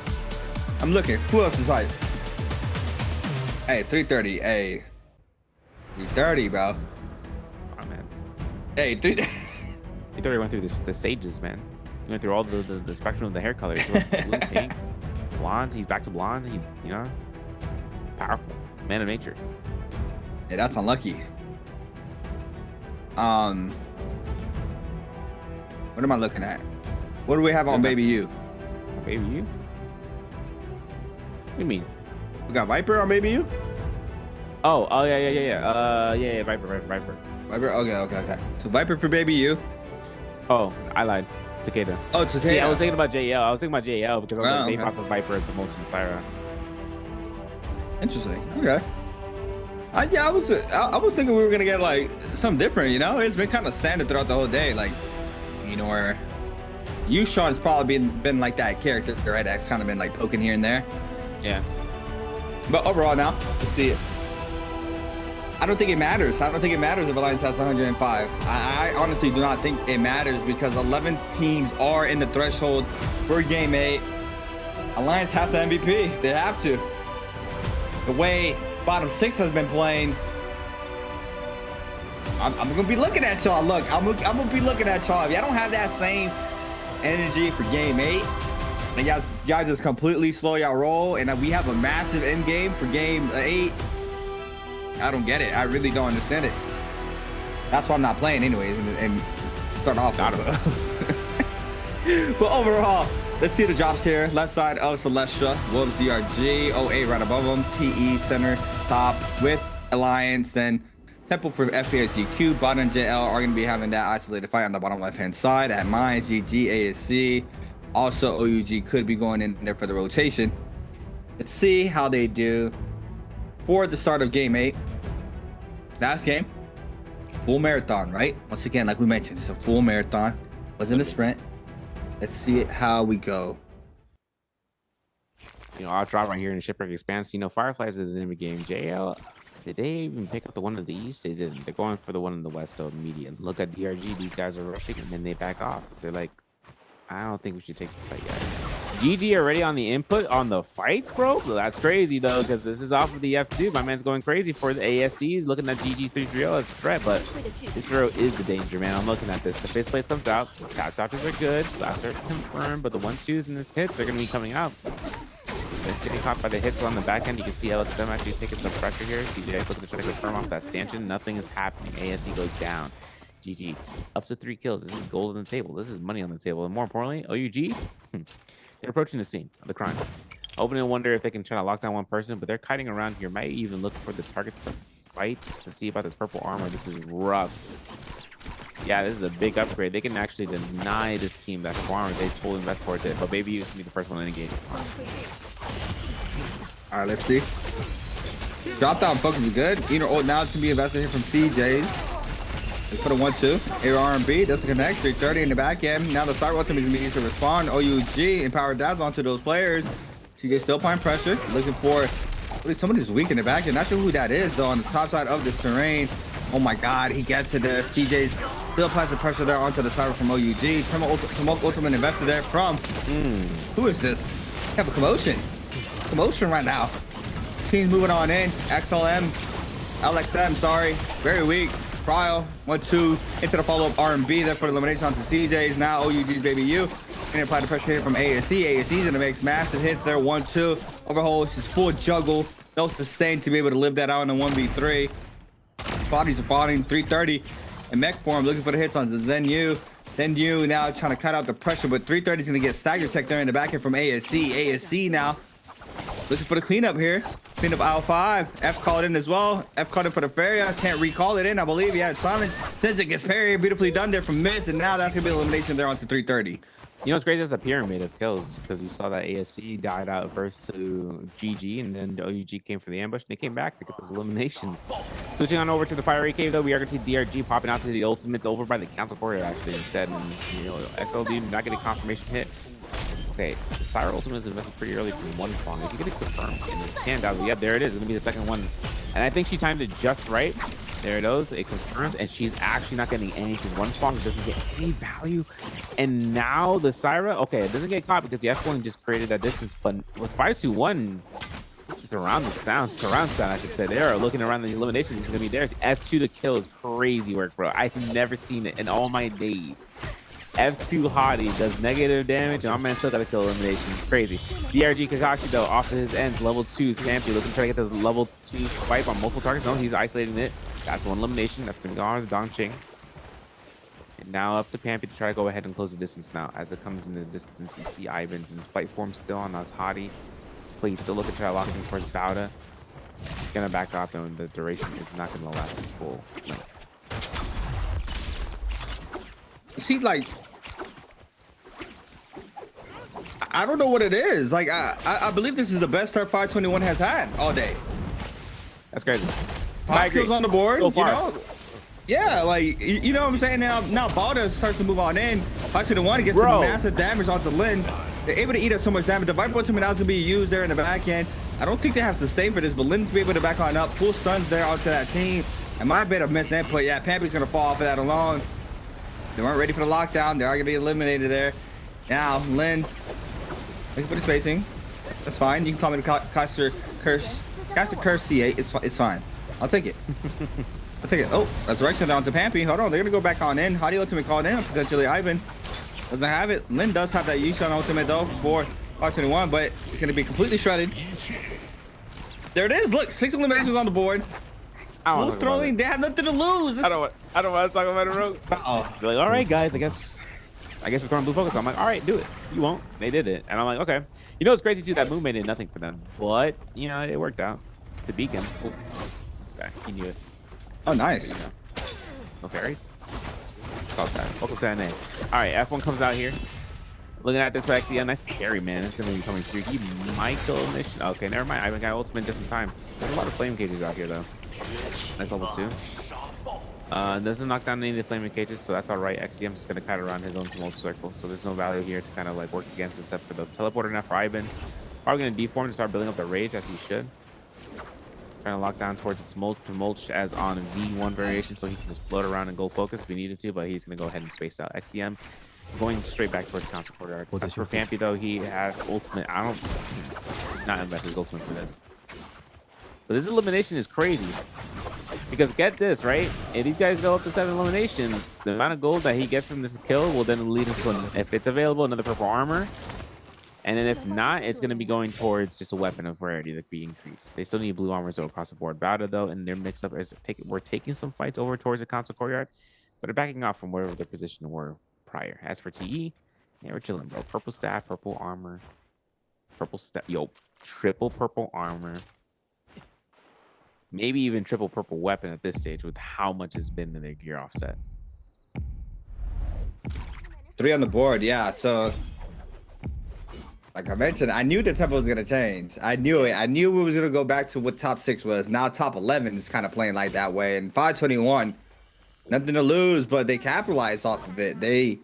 Speaker 14: I'm looking. Who else is hype? Hey, 330. Hey, 330, bro.
Speaker 18: Oh man.
Speaker 14: Hey, 330.
Speaker 18: 330 went through the stages, man. He went through all the spectrum of the hair colors. Blue, pink, blonde. He's back to blonde. He's powerful. Man of nature.
Speaker 14: Yeah, that's unlucky. What am I looking at? What do we have on Baby U?
Speaker 18: Baby U? What do you mean?
Speaker 14: We got Viper on Baby U?
Speaker 18: Oh, yeah. Viper.
Speaker 14: Viper. Okay. So Viper for Baby U.
Speaker 18: Oh, I lied. Takeda.
Speaker 14: Oh, Takeda.
Speaker 18: See, I was thinking about JL because I was like, they pop a Viper into Mulch and Syra.
Speaker 14: Interesting. Okay. Yeah, I was thinking we were gonna get like something different, you know? It's been kind of standard throughout the whole day, like, you know, where Sean's probably been like that character, right? That's kind of been like poking here and there.
Speaker 18: Yeah.
Speaker 14: But overall now, let's see it. I don't think it matters. I don't think it matters if Alliance has 105. I honestly do not think it matters because 11 teams are in the threshold for Game 8. Alliance has the MVP. They have to. The way bottom 6 has been playing, I'm gonna be looking at y'all. Look, I'm gonna be looking at y'all. If y'all don't have that same energy for Game 8, and y'all just completely slow y'all roll, and we have a massive end game for Game 8, I don't get it. I really don't understand it. That's why I'm not playing anyways, and to start off. But overall, let's see the drops here. Left side of Celestia, Wolves DRG, 08 right above them, TE center top with Alliance, then Temple for FPSGQ, bottom JL are going to be having that isolated fight on the bottom left hand side. At Mines, GG, ASC, also OUG could be going in there for the rotation. Let's see how they do for the start of Game 8. Last game, full marathon, right? Once again, like we mentioned, it's a full marathon. Wasn't a sprint. Let's see how we go.
Speaker 18: You know, I'll drop right here in the Shipwreck Expanse. You know, Fireflies is the name of the game. JL, did they even pick up the one in the east? They didn't. They're going for the one in the west, though, median. Look at DRG. These guys are rushing, and then they back off. They're like, I don't think we should take this fight yet. GG already on the input on the fights, bro. That's crazy, though, because this is off of the F2. My man's going crazy for the ASCs, looking at GG's 330 as a threat, but 330 is the danger, man. I'm looking at this. The face place comes out. Tap dodges are good. Slaps are confirmed, but the 1-2s and his hits are going to be coming out. It's getting caught by the hits on the back end. You can see LXM actually taking some pressure here. CJ looking to try to confirm off that stanchion. Nothing is happening. ASC goes down. GG. Up to 3 kills. This is gold on the table. This is money on the table. And more importantly, OUG, they're approaching the scene of the crime. Hoping to wonder if they can try to lock down one person, but they're kiting around here. Might even look for the target to fight to see about this purple armor. This is rough. Yeah, this is a big upgrade. They can actually deny this team that purple armor. They totally invest towards it, but Baby used to be the first one in the game.
Speaker 14: All right, let's see. Drop down focus is good. Either ult now to be invested here from CJ's. Let's put a 1-2. Air R&B doesn't connect. 330 in the back end. Now the start ultimate is used to respond. OUG empower dabs onto those players. CJ still applying pressure. Looking for somebody's weak in the back end. Not sure who that is though on the top side of this terrain. Oh my god, he gets it there. CJ's still applies the pressure there onto the side from OUG. Tumult ultimate invested there from who is this? We have a commotion. Commotion right now. Teams moving on in. LXM, sorry. Very weak. Trial, 1-2 into the follow-up R&B there for the elimination onto CJ's. Now OUG's Baby U. And apply the pressure here from ASC. ASC's gonna make massive hits there. 1-2. Overhaul, it's just full juggle. No sustain to be able to live that out in a 1v3. Bodies are falling. 330 in mech form, looking for the hits on the Zenyu. Zenyu now trying to cut out the pressure, but 330 is gonna get stagger check there in the back end from ASC. ASC now looking for the cleanup here. Clean up aisle 5. F called in as well. F called in for the Feria. Can't recall it in, I believe. He had silence. Since it gets parried, beautifully done there from Miss, and now that's gonna be elimination there onto 330.
Speaker 18: You know what's crazy? It's a pyramid of kills because you saw that ASC died out first to GG, and then the OUG came for the ambush, and they came back to get those eliminations. Switching on over to the Fiery Cave, though, we are going to see DRG popping out to the ultimates over by the Council Corridor, actually, instead. And, you know, XLD not getting confirmation hit. Okay, the Syra ultimate is invested pretty early from one Fong. Is he going to confirm? And the can down. Yeah, there it is. It's going to be the second one. And I think she timed it just right. There it goes. It confirms, and she's actually not getting anything. One Fong doesn't get any value. And now the Syra, okay, it doesn't get caught because the F1 just created that distance. But with 5-2-1, this is surround sound, I should say. They are looking around these eliminations. It's going to be theirs. F2 to kill is crazy work, bro. I've never seen it in all my days. F2 Hottie does negative damage, and our man still got a kill elimination. Crazy. DRG Kakashi, though, off of his ends. Level 2 Stampy looking to try to get the level 2 swipe on multiple targets. No, he's isolating it. That's one elimination. That's going to go on to Dongqing. And now up to Pampy to try to go ahead and close the distance now. As it comes into the distance, you see Ivan's in spite form still on us Hottie. But he's still looking to try to lock in towards Bauda. He's going to back off, though, and the duration is not going to last its full.
Speaker 14: See, like, I don't know what it is. Like, I believe this is the best start 521 has had all day.
Speaker 18: That's crazy.
Speaker 14: 5 kills on the board,
Speaker 18: so far.
Speaker 14: you know? Yeah, like, you know what I'm saying? Now Balda starts to move on in. 521 gets some massive damage onto Lin. They're able to eat up so much damage. The Viper ultimate now is going to be used there in the back end. I don't think they have sustain for this, but Lin's be able to back on up. Full stuns there onto that team. And my bit of missed input. Yeah, Pampy's going to fall off of that alone. They weren't ready for the lockdown. They are going to be eliminated there. Now, Lin, looking for the spacing. That's fine. You can call me the Caster Curse C8. It's fine. I'll take it. I'll take it. Oh, resurrection down to Pampy. Hold on. They're going to go back on in. Hottie ultimate called in. Potentially Ivan doesn't have it. Lin does have that Yushan ultimate, though, for 521, but it's going to be completely shredded. There it is. Look, 6 eliminations on the board. Full throwing. They have nothing to lose.
Speaker 18: I don't want to talk about it, bro. They're like, all right, guys, I guess we're throwing blue focus. I'm like, all right, do it. You won't. They did it. And I'm like, okay. You know what's crazy, too? That movement did nothing for them. But, you know, it worked out. To Beacon. Oh, this guy. He knew it.
Speaker 14: Oh, nice.
Speaker 18: No fairies. Welcome to NA. All right, F1 comes out here. Looking at this for XE, nice parry, man. It's going to be coming through. He might kill a mission. Okay, never mind. Ivan got ultimate just in time. There's a lot of flame cages out here, though. Nice level 2. Doesn't knock down any of the flaming cages, so that's all right. XEM is going to kind of run his own tumult circle, so there's no value here to kind of like work against except for the teleporter now for Ivan. Probably going to deform to start building up the rage as he should. Trying to lock down towards its mulch as on V1 variation, so he can just float around and go focus if he needed to, but he's going to go ahead and space out. XEM going straight back towards Council Quarter. As for Pampy, though, he has ultimate. Not invest his ultimate for this. But this elimination is crazy. Because get this, right? If these guys go up to 7 eliminations, the amount of gold that he gets from this kill will then lead him to, if it's available, another purple armor. And then if not, it's going to be going towards just a weapon of rarity that be increased. They still need blue armors across the board. Bowder, though, and they're mixed up. We're taking some fights over towards the Council Courtyard, but they're backing off from wherever their position were prior. As for TE, yeah, we're chilling, bro. Purple staff, purple armor, purple staff. Yo, triple purple armor. Maybe even triple purple weapon at this stage with how much has been in their gear offset.
Speaker 14: 3 on the board, yeah. So, like I mentioned, I knew the tempo was going to change. I knew it. I knew we was going to go back to what top 6 was. Now top 11 is kind of playing like that way. And 521, nothing to lose, but they capitalized off of it. They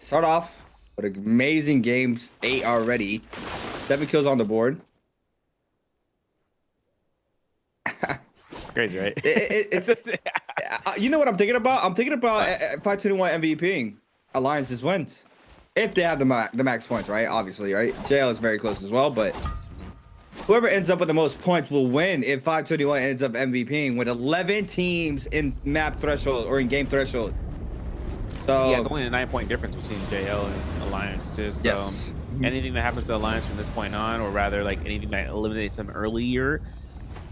Speaker 14: start off with amazing games, 8 already. 7 kills on the board.
Speaker 18: It's crazy, right?
Speaker 14: It's you know what I'm thinking about? I'm thinking about 521 MVP alliances wins. If they have the max points, right? Obviously, right? JL is very close as well, but whoever ends up with the most points will win if 521 ends up MVPing with 11 teams in map threshold or in game threshold. So
Speaker 18: yeah, it's only a 9-point difference between JL and Alliance too. So
Speaker 14: yes.
Speaker 18: Anything that happens to Alliance from this point on, or rather like anything that eliminates them earlier,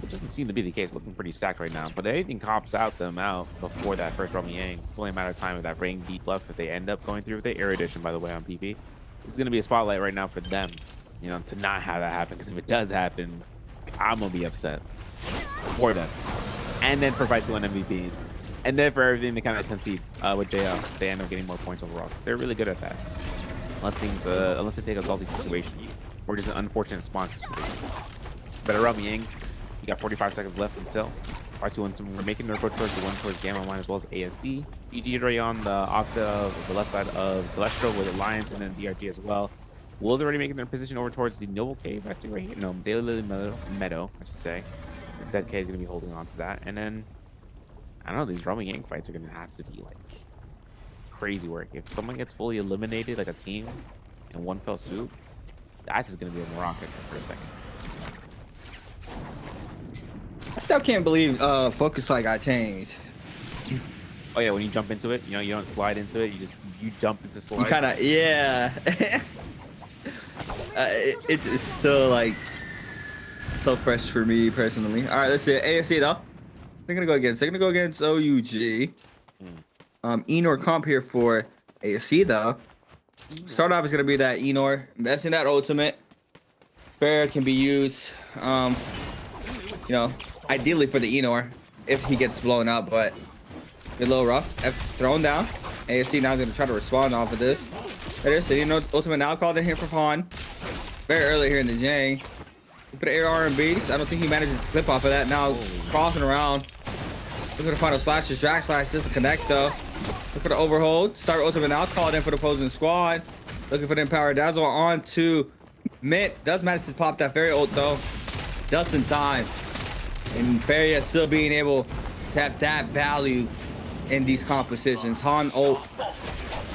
Speaker 18: it doesn't seem to be the case. Looking pretty stacked right now. But anything cops out before that first Romy Yang. It's only a matter of time of that Rain deep buff if they end up going through with it. Air Edition, by the way, on PP. It's going to be a spotlight right now for them, you know, to not have that happen. Because if it does happen, I'm gonna be upset for them. And then for fight 2 on MVP. And then for everything they kind of concede with JL, they end up getting more points overall. They're really good at that. Unless they take a salty situation or just an unfortunate spawn situation. But around Yangs, you got 45 seconds left until R2 and some we're making their approach towards the one towards Gamma Line as well as ASC. EG is already on the offset of the left side of Celestial with Alliance and then DRG as well. Wolves already making their position over towards the Noble Cave, actually right here. No, Daily Lily Meadow, I should say. ZK is going to be holding on to that. And then, I don't know, these Roman Yang fights are going to have to be like crazy work. If someone gets fully eliminated, like a team, in one fell swoop, that's just going to be a Moroccan for a second.
Speaker 14: I still can't believe focus light got changed.
Speaker 18: Oh yeah, when you jump into it, you know, you don't slide into it. You jump into slide.
Speaker 14: You kind of, yeah. It's still like so fresh for me personally. All right, let's see ASC though. They're gonna go against OUG. Enor comp here for ASC though. Start off is gonna be that Enor investing that ultimate. Fair can be used, you know, ideally for the Enor if he gets blown up, but a little rough. F thrown down. ASC now gonna try to respond off of this. There it is. The Enor ultimate now called in here for Fawn. Very early here in the Jang. For the AR&Bs, I don't think he manages to clip off of that. Now crossing around. Look for the final slashes. Drag slash doesn't connect though. Look for the overhold. Start ultimate now called in for the opposing squad. Looking for the Empower Dazzle on to Mint. Does manage to pop that Fairy ult though. Just in time. And Fairy still being able to have that value in these compositions. Han ult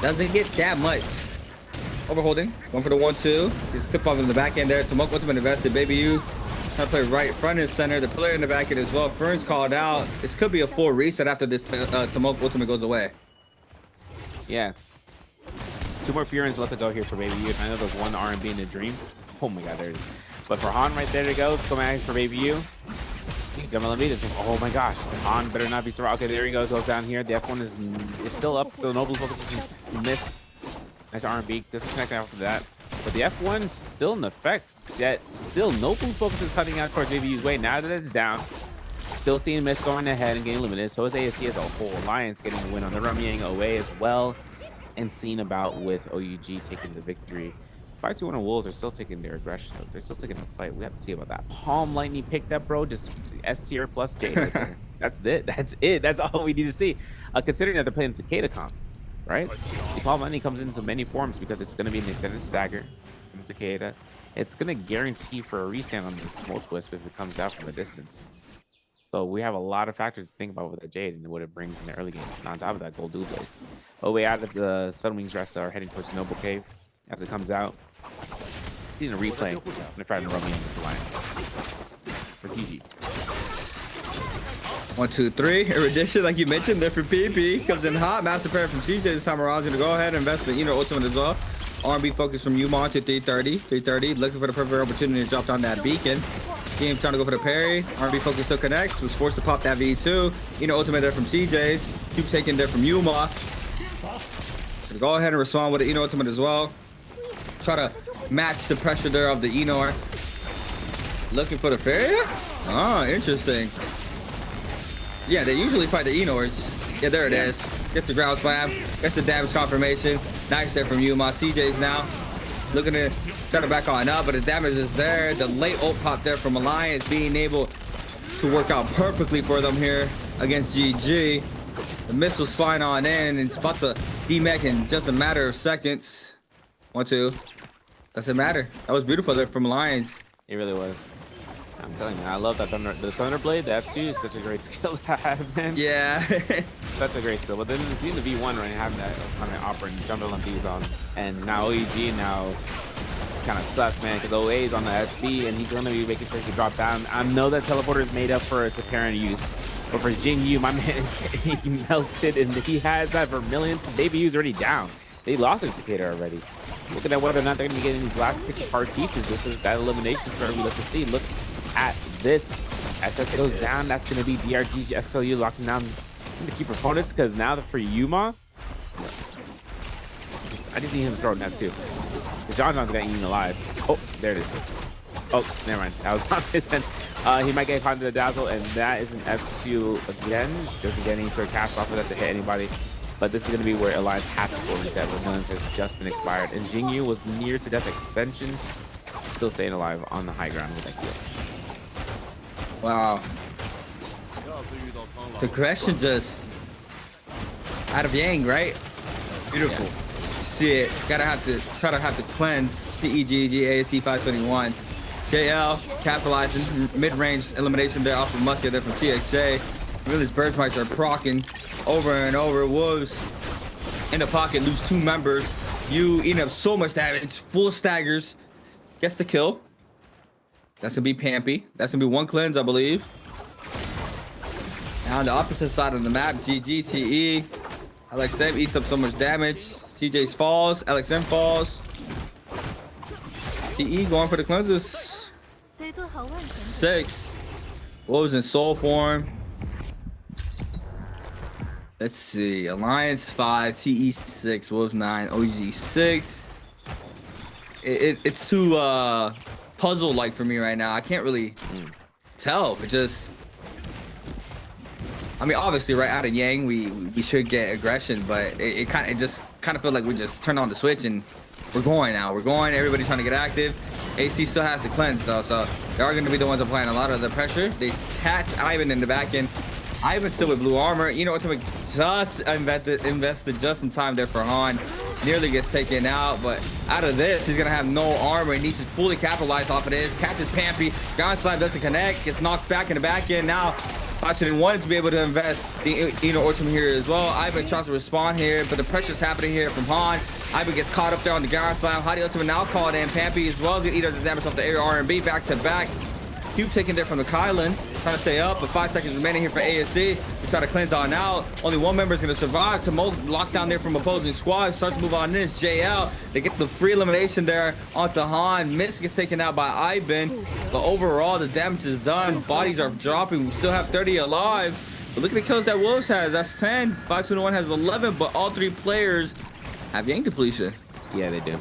Speaker 14: doesn't get that much. Overholding. Going for the 1-2. Just clip off in the back end there. Tomok ultimate invested. Baby U trying to play right front and center. The player in the back end as well. Fern's called out. This could be a full reset after this Tomok ultimate goes away.
Speaker 18: Yeah. 2 more Furins left to go here for Baby U. I know there's one R&B in the dream. Oh my god, there it is. But for Han right there it goes. Come out for Baby U. Oh my gosh. Han better not be surrounded. Okay, there he goes. Goes down here. The F1 is still up. The Noble focus missed. Nice R&B, doesn't connect after that. But the F1's still in effect. Yet still Noble's focus is cutting out towards Baby U's way. Now that it's down, still seeing Miss going ahead and getting limited. So is ASC as a whole. Alliance getting the win on the Rumyang away as well. And seen about with OUG taking the victory. 5-2 on Wolves are still taking their aggression. They're still taking the fight. We have to see about that. Palm Lightning picked up, bro. Just S tier plus J right there. That's it. That's it. That's all we need to see. Considering that they're playing Cicada comp. Right? The Palm Lightning comes into many forms because it's going to be an extended stagger from Cicada. It's going to guarantee for a restand on the Most Wisp if it comes out from a distance. So we have a lot of factors to think about with the Jade and what it brings in the early game. And on top of that, Gold Dual Blades. Oh, way out of the Sun Wings rest are heading towards Noble Cave as it comes out. Seeing a replay in the front of the Roman against Alliance. For GG.
Speaker 14: 1, 2, 3. Erudition, like you mentioned, there for PP. Comes in hot. Massive pair from CJ this time around. Gonna go ahead and invest in the Enor ultimate as well. R&B focus from Umon to 330. 330. Looking for the perfect opportunity to drop down that beacon. Team trying to go for the parry. R&B focus still connects. Was forced to pop that V2. Enor ultimate there from CJ's. Keep taking there from Yuma. So go ahead and respond with the Enor ultimate as well. Try to match the pressure there of the Enor. Looking for the parry. Oh, interesting. Yeah, they usually fight the Enors. Yeah, there it is. Gets the ground slam. Gets the damage confirmation. Nice there from Yuma. CJ's now looking to try to back on up, but the damage is there. The late ult pop there from Alliance being able to work out perfectly for them here against GG. The missiles flying on in, and it's about to demech in just a matter of seconds. 1, 2. Doesn't matter. That was beautiful there from Alliance.
Speaker 18: It really was. I'm telling you, I love that the Thunderblade, the F2 is such a great skill to have, man.
Speaker 14: Yeah.
Speaker 18: Such a great skill. But then seeing the V1 right, having that kind of operating Jungle and B's on, and now OEG now kind of sus, man, because OA is on the SB and he's going to be making sure he drop down. I know that teleporter is made up for its apparent use, but for Jing Yu, my man is getting melted, and he has that Vermillion. Baby U's already down. They lost their Cicada already. Looking at whether or not they're going to be getting these last pick hard pieces. This is that elimination start we look to see. Look at this. SS goes down. That's going to be DRG SLU locking down the key opponents, because now that for Yuma, I just need him to throw it now too. The John's got eaten alive. Oh, there it is. Oh, never mind. That was on his end. He might get caught into the dazzle, and that is an F2 again. Doesn't get any sort of cast off of that to hit anybody. But this is going to be where Alliance has to go reset. Resilience has just been expired. And Jingyu was near to death expansion. Still staying alive on the high ground with that kill.
Speaker 14: Wow. The aggression just out of Yang, right? Beautiful. Yeah. See it. Try to have to cleanse TEGG ASC 521. JL capitalizing mid-range elimination there off of musket there from TXJ. Really, his bird smites are proccing over and over. Wolves in the pocket, lose 2 members. You eating up so much damage. Full staggers. Gets the kill. That's gonna be Pampy. That's gonna be 1 cleanse, I believe. Now on the opposite side of the map, GGTE. LXM eats up so much damage. CJ's falls. LXM falls. TE going for the cleanses. 6. Wolves in soul form. Let's see. Alliance 5, TE 6, Wolves 9, OG 6. It's too puzzle-like for me right now. I can't really tell. It just, I mean, obviously, right out of Yang, we should get aggression, but it just kind of feel like we just turned on the switch and we're going now. We're going. Everybody's trying to get active. AC still has to cleanse though, so they are going to be the ones applying a lot of the pressure. They catch Ivan in the back end. Ivan still with blue armor. You know what? Just invested just in time there for Han. Nearly gets taken out, but out of this, he's gonna have no armor. He needs to fully capitalize off of this. Catches Pampy. Ground slide doesn't connect. Gets knocked back in the back end. Now, Bachin wanted to be able to invest the ultimate here as well. Ivan tries to respond here, but the pressure's happening here from Han. Ivan gets caught up there on the ground slide. Hadi ultimate now called in. Pampy as well as the eater the damage off the air R&B back to back. Cube taken there from the Kylan, trying to stay up, but 5 seconds remaining here for ASC. We try to cleanse on out. Only 1 member is going to survive. Tamo locked down there from opposing squad. Starts to move on in. It's JL. They get the free elimination there onto Han. Miss gets taken out by Ivan, but overall the damage is done. Bodies are dropping. We still have 30 alive. But look at the kills that Wolves has. That's 10. 521 has 11, but all 3 players have Yang depletion.
Speaker 18: Yeah, they do.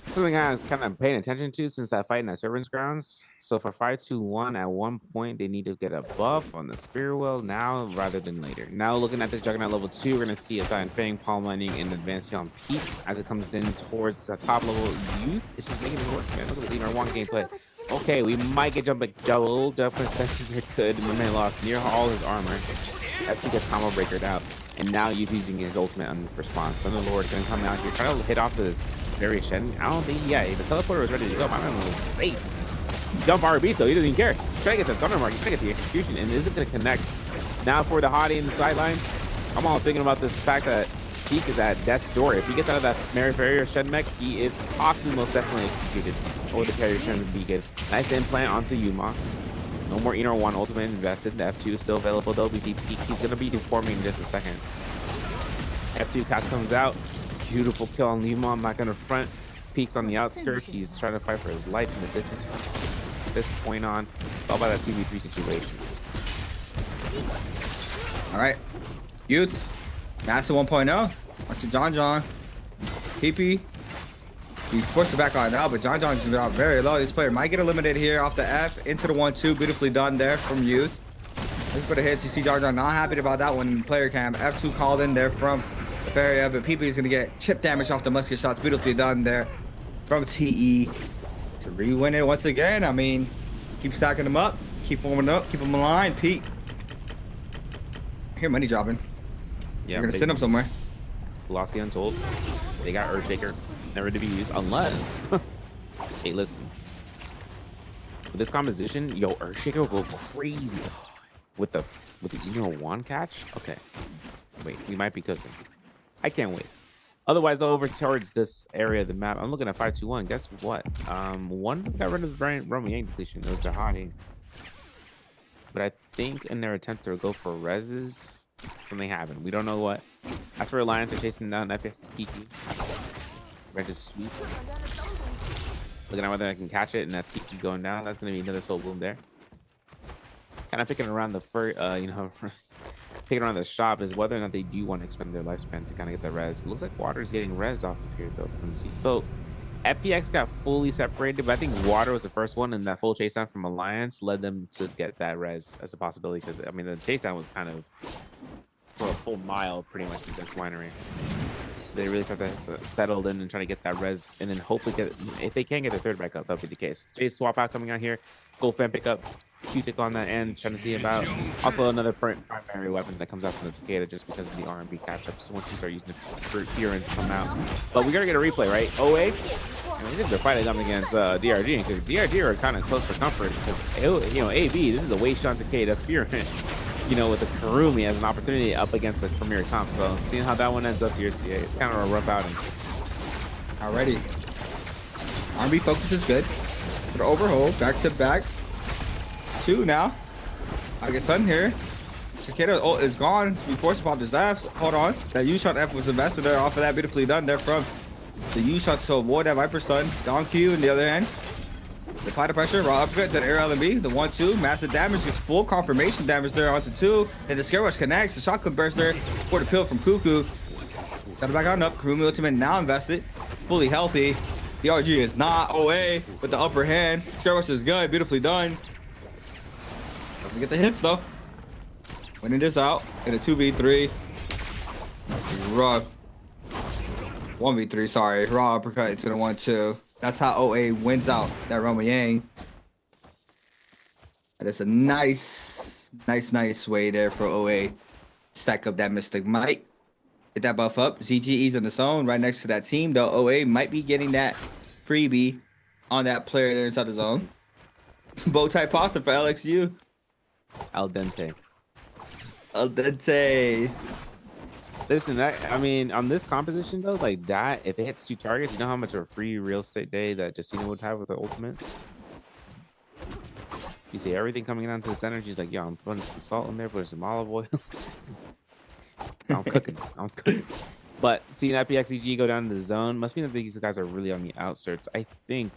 Speaker 18: Something I was kind of paying attention to since that fight in that Servants Grounds. So for 521, at one point they need to get a buff on the Spear Well now rather than later. Now looking at the Juggernaut level 2, we're going to see a Silent Fang, Palm Lightning, and Advanced on Peak as it comes in towards the top level Youth. It's just making it work, man. Look at this Emer 1 gameplay. Okay, we might get jump double percentages are good. My man lost near all his armor. F2 gets combo breakered out. And now you're using his ultimate on response. Thunderlord gonna come out here, trying to hit off this very Shen. I don't think, yeah, the teleporter was ready to go. My man was safe. Jump RB, so he doesn't even care. Trying to get the Thunder Mark, he's trying to get the execution, and isn't gonna connect. Now for the Hottie in the sidelines, I'm all thinking about this fact that Peak is at death's door. If he gets out of that Mary Farrier Shen mech, he is possibly most definitely executed. Or the carrier Shen would be good. Nice implant onto Yuma. No more Ener 1 ultimate invested. The F2 is still available though. We see Peak. He's going to be deforming in just a second. F2 cast comes out. Beautiful kill on Yuma. I'm not going to front. Peak's on the outskirts. He's trying to fight for his life in the distance. From this point on, all by that 2v3 situation.
Speaker 14: All right. Youth. Master 1.0. Onto John. PP. We forced it back on now, but John is out very low. This player might get eliminated here off the F into the 1-2. Beautifully done there from Youth. Looking for the hits. You see John not happy about that one. Player cam. F2 called in there from the Feria, but PP is going to get chip damage off the musket shots. Beautifully done there from TE to re-win it once again. I mean, keep stacking them up, keep forming up, keep them aligned. Peak. I hear money dropping.
Speaker 18: Yeah,
Speaker 14: you're going to send them somewhere.
Speaker 18: Velocity Untold. They got Earthshaker. Never to be used unless hey, listen, with this composition, yo, Earthshaker will go crazy with the Ener 1 catch. Okay, wait, we might be cooking. I can't wait. Otherwise, though, over towards this area of the map, I'm looking at 521. Guess what? One got rid of the Roman Yang depletion. It was their Hottie, but I think in their attempt to go for reses, something happened. We don't know what. As for Alliance, they're chasing down FX's Kiki. Red just sweep. Looking at whether I can catch it, and that's Kiki going down. That's going to be another soul bloom there. Kind of picking around the picking around the shop is whether or not they do want to expend their lifespan to kind of get the res. It looks like Water's getting res off of here though from C. So FPX got fully separated, but I think Water was the first one, and that full chase down from Alliance led them to get that res as a possibility. Because I mean, the chase down was kind of for a full mile, pretty much, to this winery. They really start to settle in and try to get that res, and then hopefully get, if they can get their third back up, that'll be the case. Chase swap out coming out here, Gold fan pick up, Q-tick on that end, trying to see about. Also another primary weapon that comes out from the Takeda just because of the R&B catch-ups. So once you start using the Furins come out. But we gotta get a replay, right? 08. I mean, they're fighting them against DRG, because DRG are kind of close for comfort because, you know, AB, this is a Wei-Shan Takeda Furin, you know, with the Karumi as an opportunity up against the premier comp. So seeing how that one ends up here, CA, it's kind of a rough outing.
Speaker 14: Already. R&B focus is good. But overhold, back to back. 2 now. I get Sun here. Takeda is gone. Be forced to pop his F. Hold on. That U-shot F was invested there. Off of that, beautifully done there from the U-shot to avoid that Viper stun. Down Q in the other hand. The apply the pressure, raw upgrade to the air LMB. The 1-2, massive damage, gets full confirmation damage there onto 2. Then the Scare Rush connects. The shotgun burst there for the pill from Cuckoo. Got it back on up. Karumi Ultimate now invested. Fully healthy. The RG is not OA with the upper hand. Scare Rush is good. Beautifully done. Doesn't get the hits though. Winning this out in a 2v3. Raw. 1v3, sorry. Raw uppercut into the 1-2. That's how OA wins out that Roma Yang. That is a nice way there for OA. Stack up that Mystic Might. Get that buff up. ZGE's in the zone right next to that team, though. OA might be getting that freebie on that player there inside the zone. Bowtie pasta for LXU.
Speaker 18: Al dente.
Speaker 14: Al dente.
Speaker 18: Listen, I mean, on this composition though, like that, if it hits 2 targets, you know how much of a free real estate day that Justina would have with the ultimate? You see everything coming down to the center. She's like, yo, I'm putting some salt in there, putting some olive oil. I'm cooking. But seeing FPXEG go down to the zone must mean that these guys are really on the outskirts. I think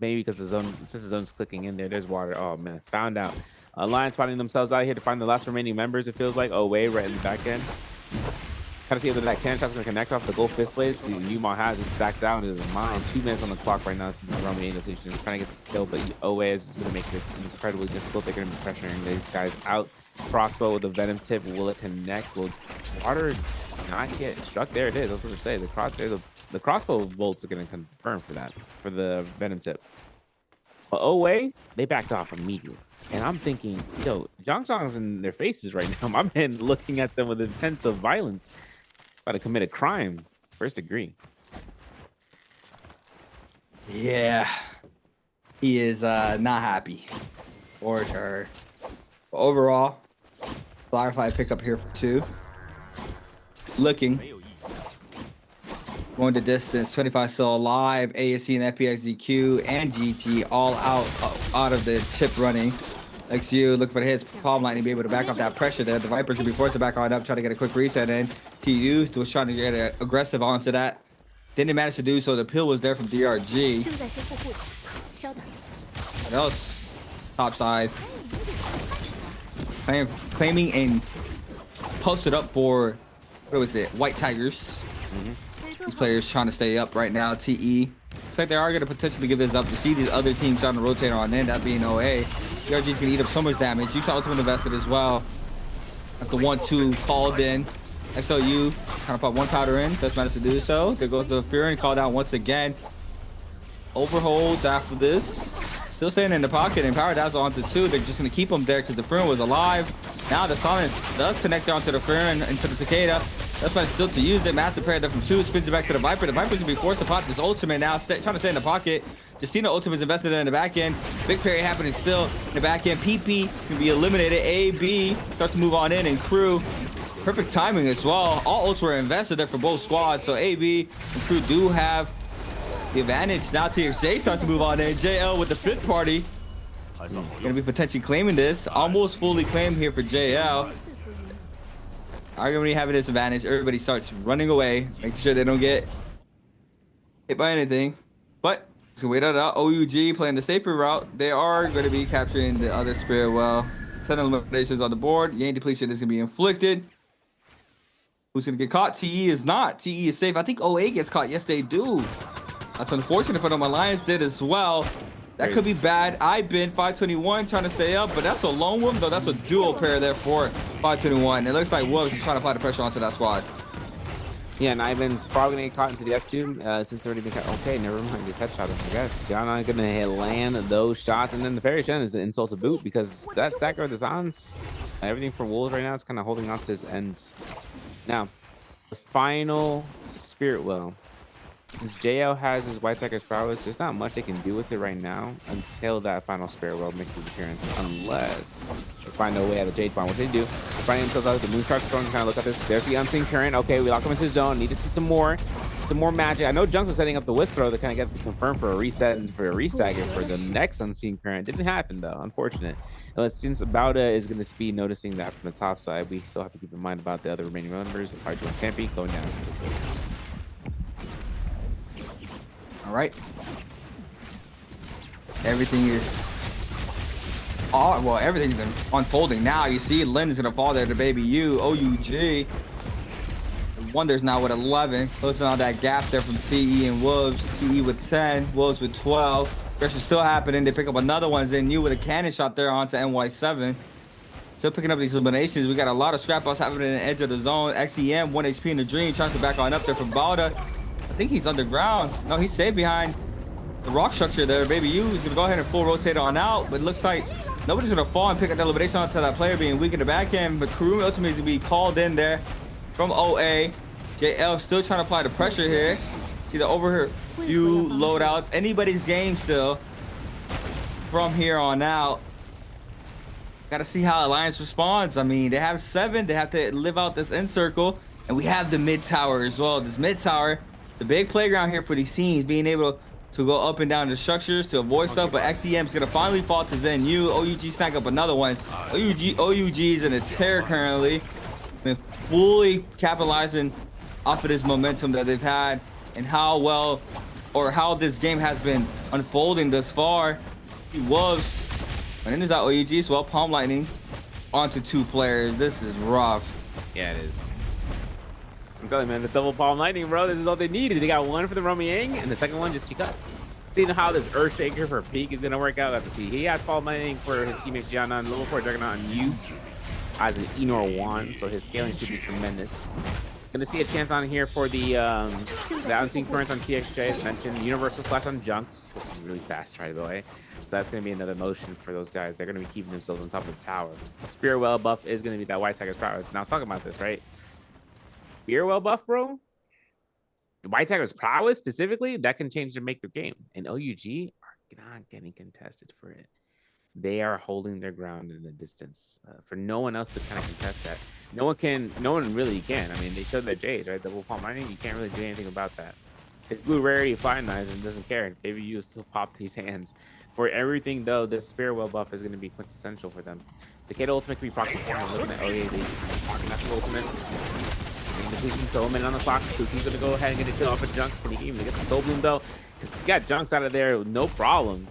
Speaker 18: maybe because the zone, since the zone's clicking in there, there's Water. Oh man, found out. Alliance finding themselves out here to find the last remaining members. It feels like way right in the back end. Kind of see whether that cannon shot's gonna connect off the gold fist blade. See, Yuma has it stacked out. There's a mine. 2 minutes on the clock right now since the Roman depletion. Trying to get this kill, but OA is just gonna make this incredibly difficult. They're gonna be pressuring these guys out. Crossbow with the venom tip. Will it connect? Will Water not get struck? There it is. I was going to say the crossbow bolts are going to confirm for that, for the venom tip. But OA, they backed off immediately. And I'm thinking, yo, Zhang's in their faces right now. My man looking at them with intent of violence. About to commit a crime. 1st degree.
Speaker 14: Yeah. He is not happy. For sure. But overall, Firefly pick up here for 2. Looking. Going the distance. 25 still alive. ASC and FPXDQ and GG all out of the chip running. XU looking for the hits. Palm Lightning be able to back off that pressure there. The Vipers will be forced to back on up, try to get a quick reset in. TU was trying to get aggressive onto that. Didn't manage to do so. The pill was there from DRG. What else? Top side. Claiming and posted up for, what was it, White Tigers. These players trying to stay up right now. TE. Looks like they are going to potentially give this up. You see these other teams starting to rotate on in, that being OA. DRG's going to eat up so much damage. You saw Ultimate invested as well. At the 1-2 called in. XOU kind of put 1 powder in. Does manage to do so. There goes the Fury called out once again. Overhold after this. Still staying in the pocket, and Power Dazzle onto 2. They're just going to keep him there because the Furin was alive. Now the Silence does connect onto the Furin into the Takeda. That's why it's still to use it. Massive parry there from 2. Spins it back to the Viper. The Viper's going to be forced to pop this ultimate now. Trying to stay in the pocket. Justina ultimate is invested in the back end. Big parry happening still in the back end. PP is going to be eliminated. AB starts to move on in, and Crew. Perfect timing as well. All ults were invested there for both squads. So AB and Crew do have the advantage. Now TXJ starts to move on in. JL with the 5th party. Gonna be potentially claiming this. Almost fully claimed here for JL. Arguably having this advantage. Everybody starts running away, making sure they don't get hit by anything. But so wait it out. OUG playing the safer route. They are going to be capturing the other Spirit well. 10 eliminations on the board. Yang depletion is going to be inflicted. Who's going to get caught? TE is not. TE is safe. I think OA gets caught. Yes, they do. That's unfortunate for them. Alliance did as well. That could be bad. I've been 521 trying to stay up, but that's a lone one, though. That's a dual pair there for 521. It looks like Wolves is trying to apply the pressure onto that squad.
Speaker 18: Yeah, and Ivan's probably gonna get caught into the F2 since already been caught. Okay, never mind. Just headshot him. I guess Gianna gonna land those shots, and then the parry Shen is an insult to boot because that Sakura Desans, everything from Wolves right now is kind of holding on to his ends. Now, the final Spirit Well. Since JL has his White Tiger's prowess, there's not much they can do with it right now until that final Spirit Well makes his appearance. Unless they find a way out of Jade Farm. What they do, they're finding themselves out of the Moonshark Storm. Kind of look at this. There's the Unseen Current. Okay, we lock him into zone. Need to see some more magic. I know Junks was setting up the Whisk Throw to kind of get confirmed for a reset and for a restagger for the next Unseen Current. Didn't happen though, unfortunate. Since Bauda is going to be noticing that from the top side, we still have to keep in mind about the other remaining members. Hydro and Campy going down.
Speaker 14: All right. Everything is... well, everything's been unfolding now. You see Lin is going to fall there to Baby U. OUG. Wonders now with 11. Closing out that gap there from TE and Wolves. TE with 10. Wolves with 12. Pressure still happening. They pick up another one. Zen with a cannon shot there onto NY7. Still picking up these eliminations. We got a lot of scrap outs happening in the edge of the zone. XEM, 1 HP in the dream. Tries to back on up there from Balda. I think he's underground. No, he's safe behind the rock structure there. Baby U is going to go ahead and full rotate on out. But it looks like nobody's going to fall and pick up the elimination onto that player being weak in the back end. But Karumi ultimately is going to be called in there from OA. JL still trying to apply the pressure here. See the overview loadouts. Anybody's game still from here on out. Got to see how Alliance responds. I mean, they have 7. They have to live out this end circle. And we have the mid tower as well. This mid tower, the big playground here for these teams, being able to go up and down the structures to avoid stuff. But XEM is going to finally fall to Zen Yu. OUG snag up another one. OUG is in a tear currently. Been fully capitalizing off of this momentum that they've had and how well or how this game has been unfolding thus far. He was, and then there's that OUG as well. Palm Lightning onto 2 players. This is rough.
Speaker 18: Yeah, it is. I'm telling you, man, the double Palm Lightning, bro. This is all they needed. They got one for the Romiang and the second one just because. Seeing how this Earthshaker for Peak is going to work out, I have to see. He has Palm Lightning for his teammate Gianna and level 4 Juggernaut on you as an Enor 1, so his scaling should be tremendous. Gonna see a chance on here for the Unseen Currents on TXJ, as mentioned. Universal Slash on Junks, which is really fast, by the way. So that's gonna be another motion for those guys. They're gonna be keeping themselves on top of the tower. The Spearwell buff is gonna be that White Tiger's prowess. And I was talking about this, right? Spearwell buff, bro. The White Tiger's prowess specifically, that can change to make the game. And OUG are not getting contested for it. They are holding their ground in the distance for no one else to kind of contest that. No one really can. I mean, they showed their J's, right? Double Palm Lightning, you can't really do anything about that. It's blue rarity fine knives and doesn't care. Baby U still pop these hands. For everything though, this Spearwell buff is going to be quintessential for them. Takeda ultimate can be procced for them. Looking at OA, they proccing that ultimate. Depletion Soul Man on the clock. Kuki's going to go ahead and get a kill off of Junks. Can he even get the Soul Bloom though? Because he got Junks out of there, no problem.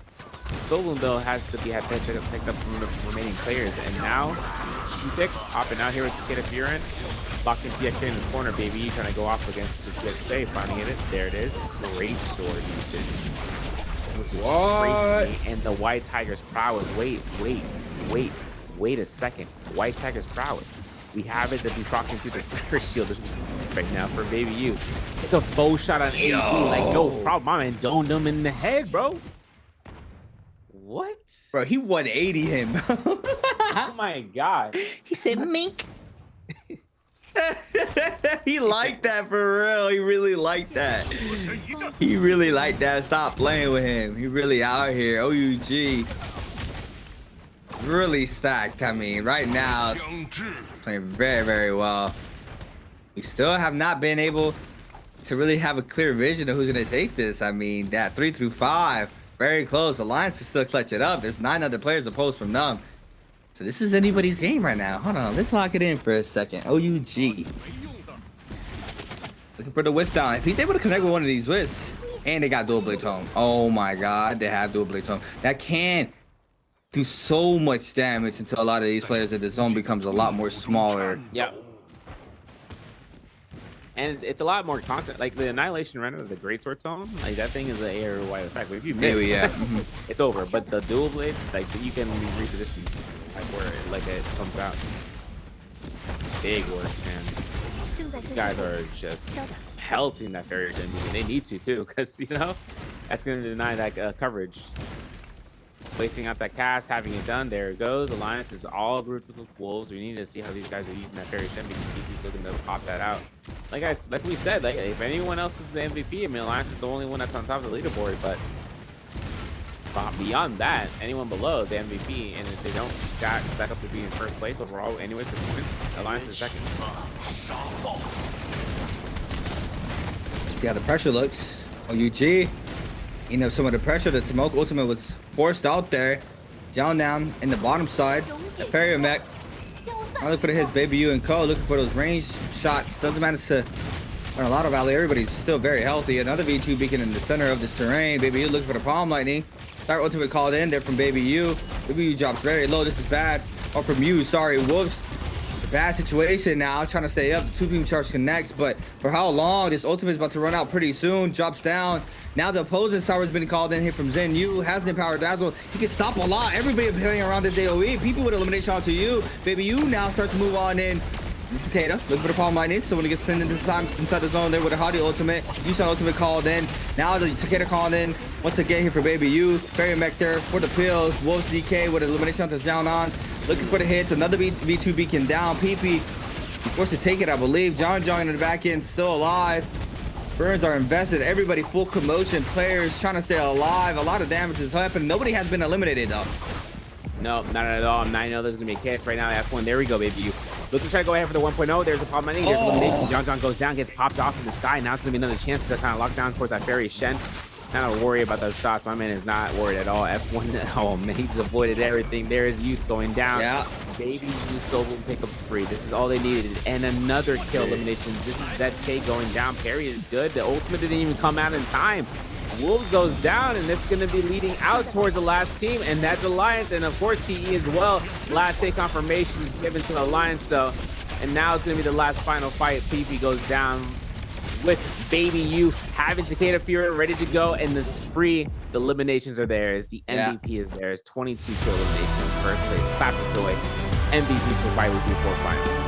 Speaker 18: Soul Bloom though has to be picked up from the remaining players, and now Pick hopping out here with Takeda Furin. Locked in TXJ in this corner, baby. Trying to go off against TXJ, finding it. There it is. Great sword usage. Which is crazy. And the White Tiger's prowess. Wait a second. White Tiger's prowess. We have it to be procking through the Sniper Shield. This is right now for Baby U. It's a bow shot on AP. Like, no problem. My man zoned him in the head, bro. What?
Speaker 14: Bro, he 180 him.
Speaker 18: Oh my god.
Speaker 14: He said mink. He liked that for real. He really liked that. He really liked that. Stop playing with him. He really out here. OUG. Really stacked. I mean, right now, playing very, very well. We still have not been able to really have a clear vision of who's going to take this. I mean, that 3 through 5, very close. Alliance can still clutch it up. There's 9 other players opposed from them. So this is anybody's game right now. Hold on, let's lock it in for a second. OUG. Looking for the Whisk down. If he's able to connect with one of these Whisks, and they got dual blade tome. Oh my god, they have dual blade tome. That can do so much damage until a lot of these players at the zone becomes a lot more smaller.
Speaker 18: Yeah. And it's a lot more content. Like the Annihilation Render, the Greatsword tone, like that thing is an AR wide effect. But if you miss, it's over. But the dual blade, like you can reposition like where it comes out. Big works, man. These guys are just pelting that Fairy Shen, and they need to too, because you know that's gonna deny that coverage. Placing out that cast, having it done. There it goes. Alliance is all grouped with the wolves. We need to see how these guys are using that Fairy Shen because he's looking to pop that out. Like we said, like if anyone else is the MVP, I mean Alliance is the only one that's on top of the leaderboard. But beyond that, anyone below the MVP, and if they don't stack up to be in first place overall anyway for points, Alliance is second.
Speaker 14: See how the pressure looks. OUG. You know, some of the pressure, the Tomoko ultimate was forced out there. Down in the bottom side. The Fairy Mech. I look for his Baby U and Co. Looking for those range shots. Doesn't manage to run a lot of Valley. Everybody's still very healthy. Another V2 beacon in the center of the terrain. Baby U looking for the Palm Lightning. Sorry, ultimate called in there from Baby U. Baby U drops very low. This is bad. Or from you, sorry, Wolves. Bad situation now, trying to stay up. 2 beam charge connects, but for how long? This ultimate is about to run out pretty soon. Drops down. Now the opposing tower has been called in here from Zen Yu. Has the Empower Dazzle. He can stop a lot. Everybody playing around this AoE. People with elimination onto you. Baby U now starts to move on in. Takeda looking for the Palm Lightning. So when he gets sent inside the zone there with a Hadi ultimate. Yusan ultimate called in. Now the Takeda called in. Once again here for Baby U. Fairy Mech there for the pills. Wolves DK with elimination onto down on. Looking for the hits. Another V2 beacon down. PP forced to take it, I believe. John in the back end still alive. Burns are invested. Everybody full commotion. Players trying to stay alive. A lot of damage has happened. Nobody has been eliminated though.
Speaker 18: No, not at all. I know there's gonna be a chaos right now. F1. There we go, Baby U. Looking to try to go ahead for the 1.0. There's a Palm Lightning. There's elimination. John goes down, gets popped off in the sky. Now it's gonna be another chance to kind of lock down towards that Fairy Shen. Not to worry about those shots. My man is not worried at all. F1, oh man, he's avoided everything. There is Youth going down.
Speaker 14: Yeah.
Speaker 18: Baby Youth solo pickup spree. This is all they needed. And another kill elimination. This is ZK going down. Parry is good. The ultimate didn't even come out in time. Wolves goes down, and it's going to be leading out towards the last team, and that's Alliance, and of course TE as well. Last hit confirmation is given to Alliance though, and now it's going to be the last final fight. PP goes down with Baby U having Takeda Fury ready to go, and the spree, the eliminations are theirs. The MVP is theirs. 22 kill eliminations in first place. Clap for joy. MVP for Biweek 4 final.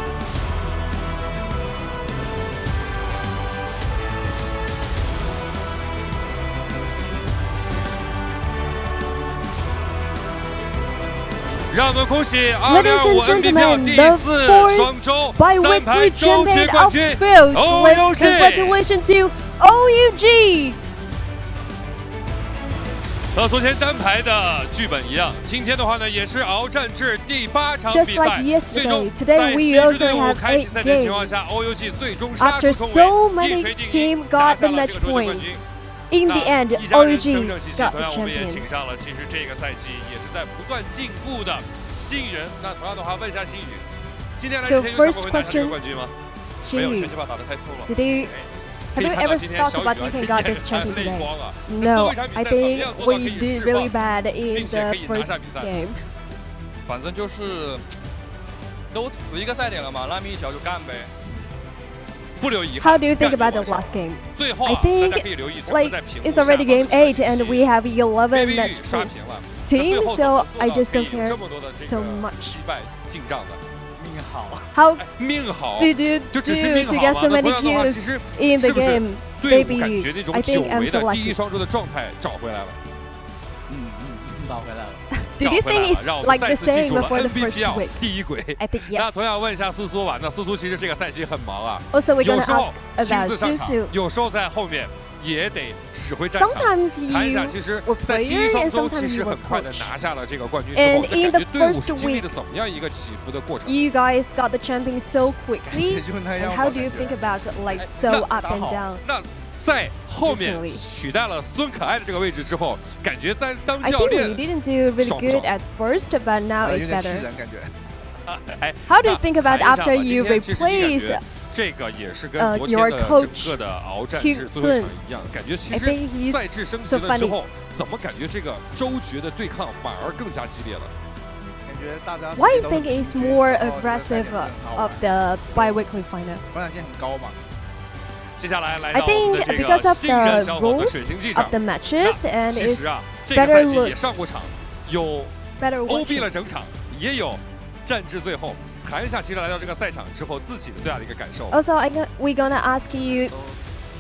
Speaker 11: 让我们恭喜
Speaker 16: Ladies and
Speaker 11: 2025 NBPL
Speaker 16: gentlemen,
Speaker 11: 第
Speaker 16: the
Speaker 11: 4
Speaker 16: fourth
Speaker 11: 双周
Speaker 16: Biweekly
Speaker 11: 周节
Speaker 16: champion
Speaker 11: 冠
Speaker 16: of
Speaker 11: 军
Speaker 16: Trios. Let's
Speaker 11: OUG。
Speaker 16: congratulations to OUG.
Speaker 11: 和昨天单排的剧本一样，今天的话呢，也是鏖战至第8场
Speaker 16: Just
Speaker 11: 比
Speaker 16: like
Speaker 11: 赛。
Speaker 16: yesterday,
Speaker 11: 最终
Speaker 16: today
Speaker 11: 在
Speaker 16: we
Speaker 11: 11 支
Speaker 16: also
Speaker 11: 队伍
Speaker 16: have
Speaker 11: 开启
Speaker 16: 8
Speaker 11: 赛的情况
Speaker 16: games.
Speaker 11: 下 ，OUG 最终杀出
Speaker 16: After
Speaker 11: 重
Speaker 16: so
Speaker 11: 围，一
Speaker 16: many
Speaker 11: 锤定
Speaker 16: team
Speaker 11: 音，
Speaker 16: got
Speaker 11: 拿
Speaker 16: the
Speaker 11: 下了
Speaker 16: match
Speaker 11: 这个周杰冠
Speaker 16: point.
Speaker 11: 军。
Speaker 16: In the
Speaker 11: 那
Speaker 16: end,
Speaker 11: 一家人
Speaker 16: OUG
Speaker 11: 整整齐齐，
Speaker 16: got
Speaker 11: 同
Speaker 16: the
Speaker 11: 样我们也
Speaker 16: champion.
Speaker 11: 请上了，其实这个赛季也是在不断进步的新人。那同样的话，问一下新宇，今天来之
Speaker 16: So
Speaker 11: 前有想过
Speaker 16: first
Speaker 11: 会拿下这个
Speaker 16: question,
Speaker 11: 冠军吗？
Speaker 16: Xin
Speaker 11: 没有，
Speaker 16: Yu,
Speaker 11: 全球化打得太凑了。
Speaker 16: Did you have you ever thought about you can got this champion today? No, I think we did really bad in the first game.
Speaker 19: 反正就是都死一个赛点了嘛，拉米一脚就干呗。
Speaker 11: 不留遗憾。
Speaker 16: How do you think about the last game?
Speaker 11: 最后
Speaker 16: I
Speaker 11: 啊，大
Speaker 16: think
Speaker 11: 家可以留意，
Speaker 16: like it's already game 8 and we have 11 match
Speaker 11: 刷屏了。
Speaker 16: teams, so I just don't care so much.
Speaker 11: 击败进账的命好。
Speaker 16: How
Speaker 11: 命好
Speaker 16: did you
Speaker 11: 就
Speaker 16: do
Speaker 11: 只是命
Speaker 16: to
Speaker 11: 好
Speaker 16: get
Speaker 11: 吗？
Speaker 16: so
Speaker 11: 那
Speaker 16: many
Speaker 11: 同样的话，其
Speaker 16: kills
Speaker 11: 实
Speaker 16: in the
Speaker 11: 是不是
Speaker 16: game?
Speaker 11: 队伍
Speaker 16: Baby,
Speaker 11: 感觉那种
Speaker 16: I
Speaker 11: 久
Speaker 16: think I'm
Speaker 11: 违
Speaker 16: so
Speaker 11: 的第一
Speaker 16: lucky.
Speaker 11: 双周的状态找回来了。
Speaker 3: 找回来了。
Speaker 16: Did you think it's
Speaker 11: 让我们
Speaker 16: like
Speaker 11: 再
Speaker 16: the
Speaker 11: 次记
Speaker 16: same
Speaker 11: 住了
Speaker 16: before the first
Speaker 11: NBPL
Speaker 16: week?
Speaker 11: 第一轨。
Speaker 16: I think
Speaker 11: 那
Speaker 16: yes.
Speaker 11: 同样问一下苏苏吧，那苏苏其实这个赛季很忙啊，
Speaker 16: Also, we're
Speaker 11: 有
Speaker 16: gonna
Speaker 11: 时候
Speaker 16: ask
Speaker 11: 亲
Speaker 16: about
Speaker 11: 自上场
Speaker 16: Susu.，
Speaker 11: 有时候在后面也得指挥战场。
Speaker 16: Sometimes
Speaker 11: 谈一下，
Speaker 16: you
Speaker 11: 其实
Speaker 16: were
Speaker 11: 在第一
Speaker 16: player
Speaker 11: 双
Speaker 16: and
Speaker 11: 周其
Speaker 16: sometimes
Speaker 11: 实
Speaker 16: you
Speaker 11: 很
Speaker 16: were
Speaker 11: 快的
Speaker 16: coach.
Speaker 11: 拿下了这个冠军之后，
Speaker 16: And
Speaker 11: 那
Speaker 16: in
Speaker 11: 感
Speaker 16: the
Speaker 11: 觉队伍
Speaker 16: first
Speaker 11: 是经历
Speaker 16: week,
Speaker 11: 了怎么样一个起伏的过程？
Speaker 16: You guys got the champion so quickly,
Speaker 19: 就那样
Speaker 16: and
Speaker 19: 吧，
Speaker 16: how do you
Speaker 19: 感觉。
Speaker 16: think about like so up and down?
Speaker 11: 那在后面
Speaker 16: Recently.
Speaker 11: 取代了孙可爱的这个位置之后，感觉在当
Speaker 16: I
Speaker 11: 教
Speaker 16: think
Speaker 11: 练
Speaker 16: we didn't do really
Speaker 11: 爽不爽
Speaker 16: good at first, but now
Speaker 19: 有
Speaker 16: it's
Speaker 19: 点气
Speaker 16: better.
Speaker 19: 人感觉。
Speaker 11: 哎
Speaker 16: How do you think about
Speaker 11: 那谈一下吧
Speaker 16: after you
Speaker 11: 今天其实你感
Speaker 16: replace
Speaker 11: 觉这个也是跟 昨天
Speaker 16: your
Speaker 11: 的整
Speaker 16: coach
Speaker 11: 个的鏖战
Speaker 16: Q
Speaker 11: 至最后一
Speaker 16: Sun?
Speaker 11: 场一样，感觉其
Speaker 16: I
Speaker 11: 实
Speaker 16: think he's
Speaker 11: 赛制升级
Speaker 16: so
Speaker 11: 了之
Speaker 16: funny.
Speaker 11: 后，怎么感觉这个周决的对抗反而更加激烈了？
Speaker 19: 感觉大家
Speaker 16: Why
Speaker 19: 实
Speaker 16: you
Speaker 19: 力都
Speaker 16: think
Speaker 19: 很
Speaker 16: is
Speaker 19: 平均
Speaker 16: more
Speaker 19: 然后这个赛
Speaker 16: aggressive
Speaker 19: 点不是很好
Speaker 16: of
Speaker 19: 玩
Speaker 16: the bi-weekly final?
Speaker 19: 观赏性很高嘛。
Speaker 11: 接下来来
Speaker 16: I
Speaker 11: 到我们的
Speaker 16: think
Speaker 11: 这
Speaker 16: because
Speaker 11: 个
Speaker 16: of
Speaker 11: 新人
Speaker 16: the
Speaker 11: 小伙子
Speaker 16: rules
Speaker 11: 水星记上
Speaker 16: of the matches
Speaker 11: 那
Speaker 16: and
Speaker 11: 其
Speaker 16: it's
Speaker 11: 实啊，这个
Speaker 16: better
Speaker 11: 赛季
Speaker 16: look
Speaker 11: 也上过场，有
Speaker 16: better
Speaker 11: OB
Speaker 16: watching.
Speaker 11: 了整场，也有战至最后。谈一下，其实来到这个赛场之后自己的最大的一个感受。
Speaker 16: Also, we're gonna ask you,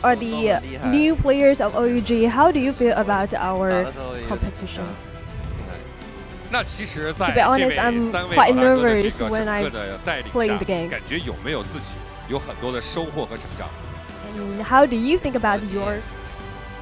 Speaker 16: or the new players of OUG, how do you feel about our competition?
Speaker 11: 那其实，在
Speaker 16: To be
Speaker 11: 这
Speaker 16: honest,
Speaker 11: 位
Speaker 16: I'm
Speaker 11: 三位
Speaker 16: quite
Speaker 11: 老大哥的这
Speaker 16: nervous
Speaker 11: 个
Speaker 16: when
Speaker 11: 整
Speaker 16: I
Speaker 11: 个的带领
Speaker 16: play
Speaker 11: 下
Speaker 16: the game.
Speaker 11: 感觉有没有自己有很多的收获和成长？
Speaker 16: And how do you think about your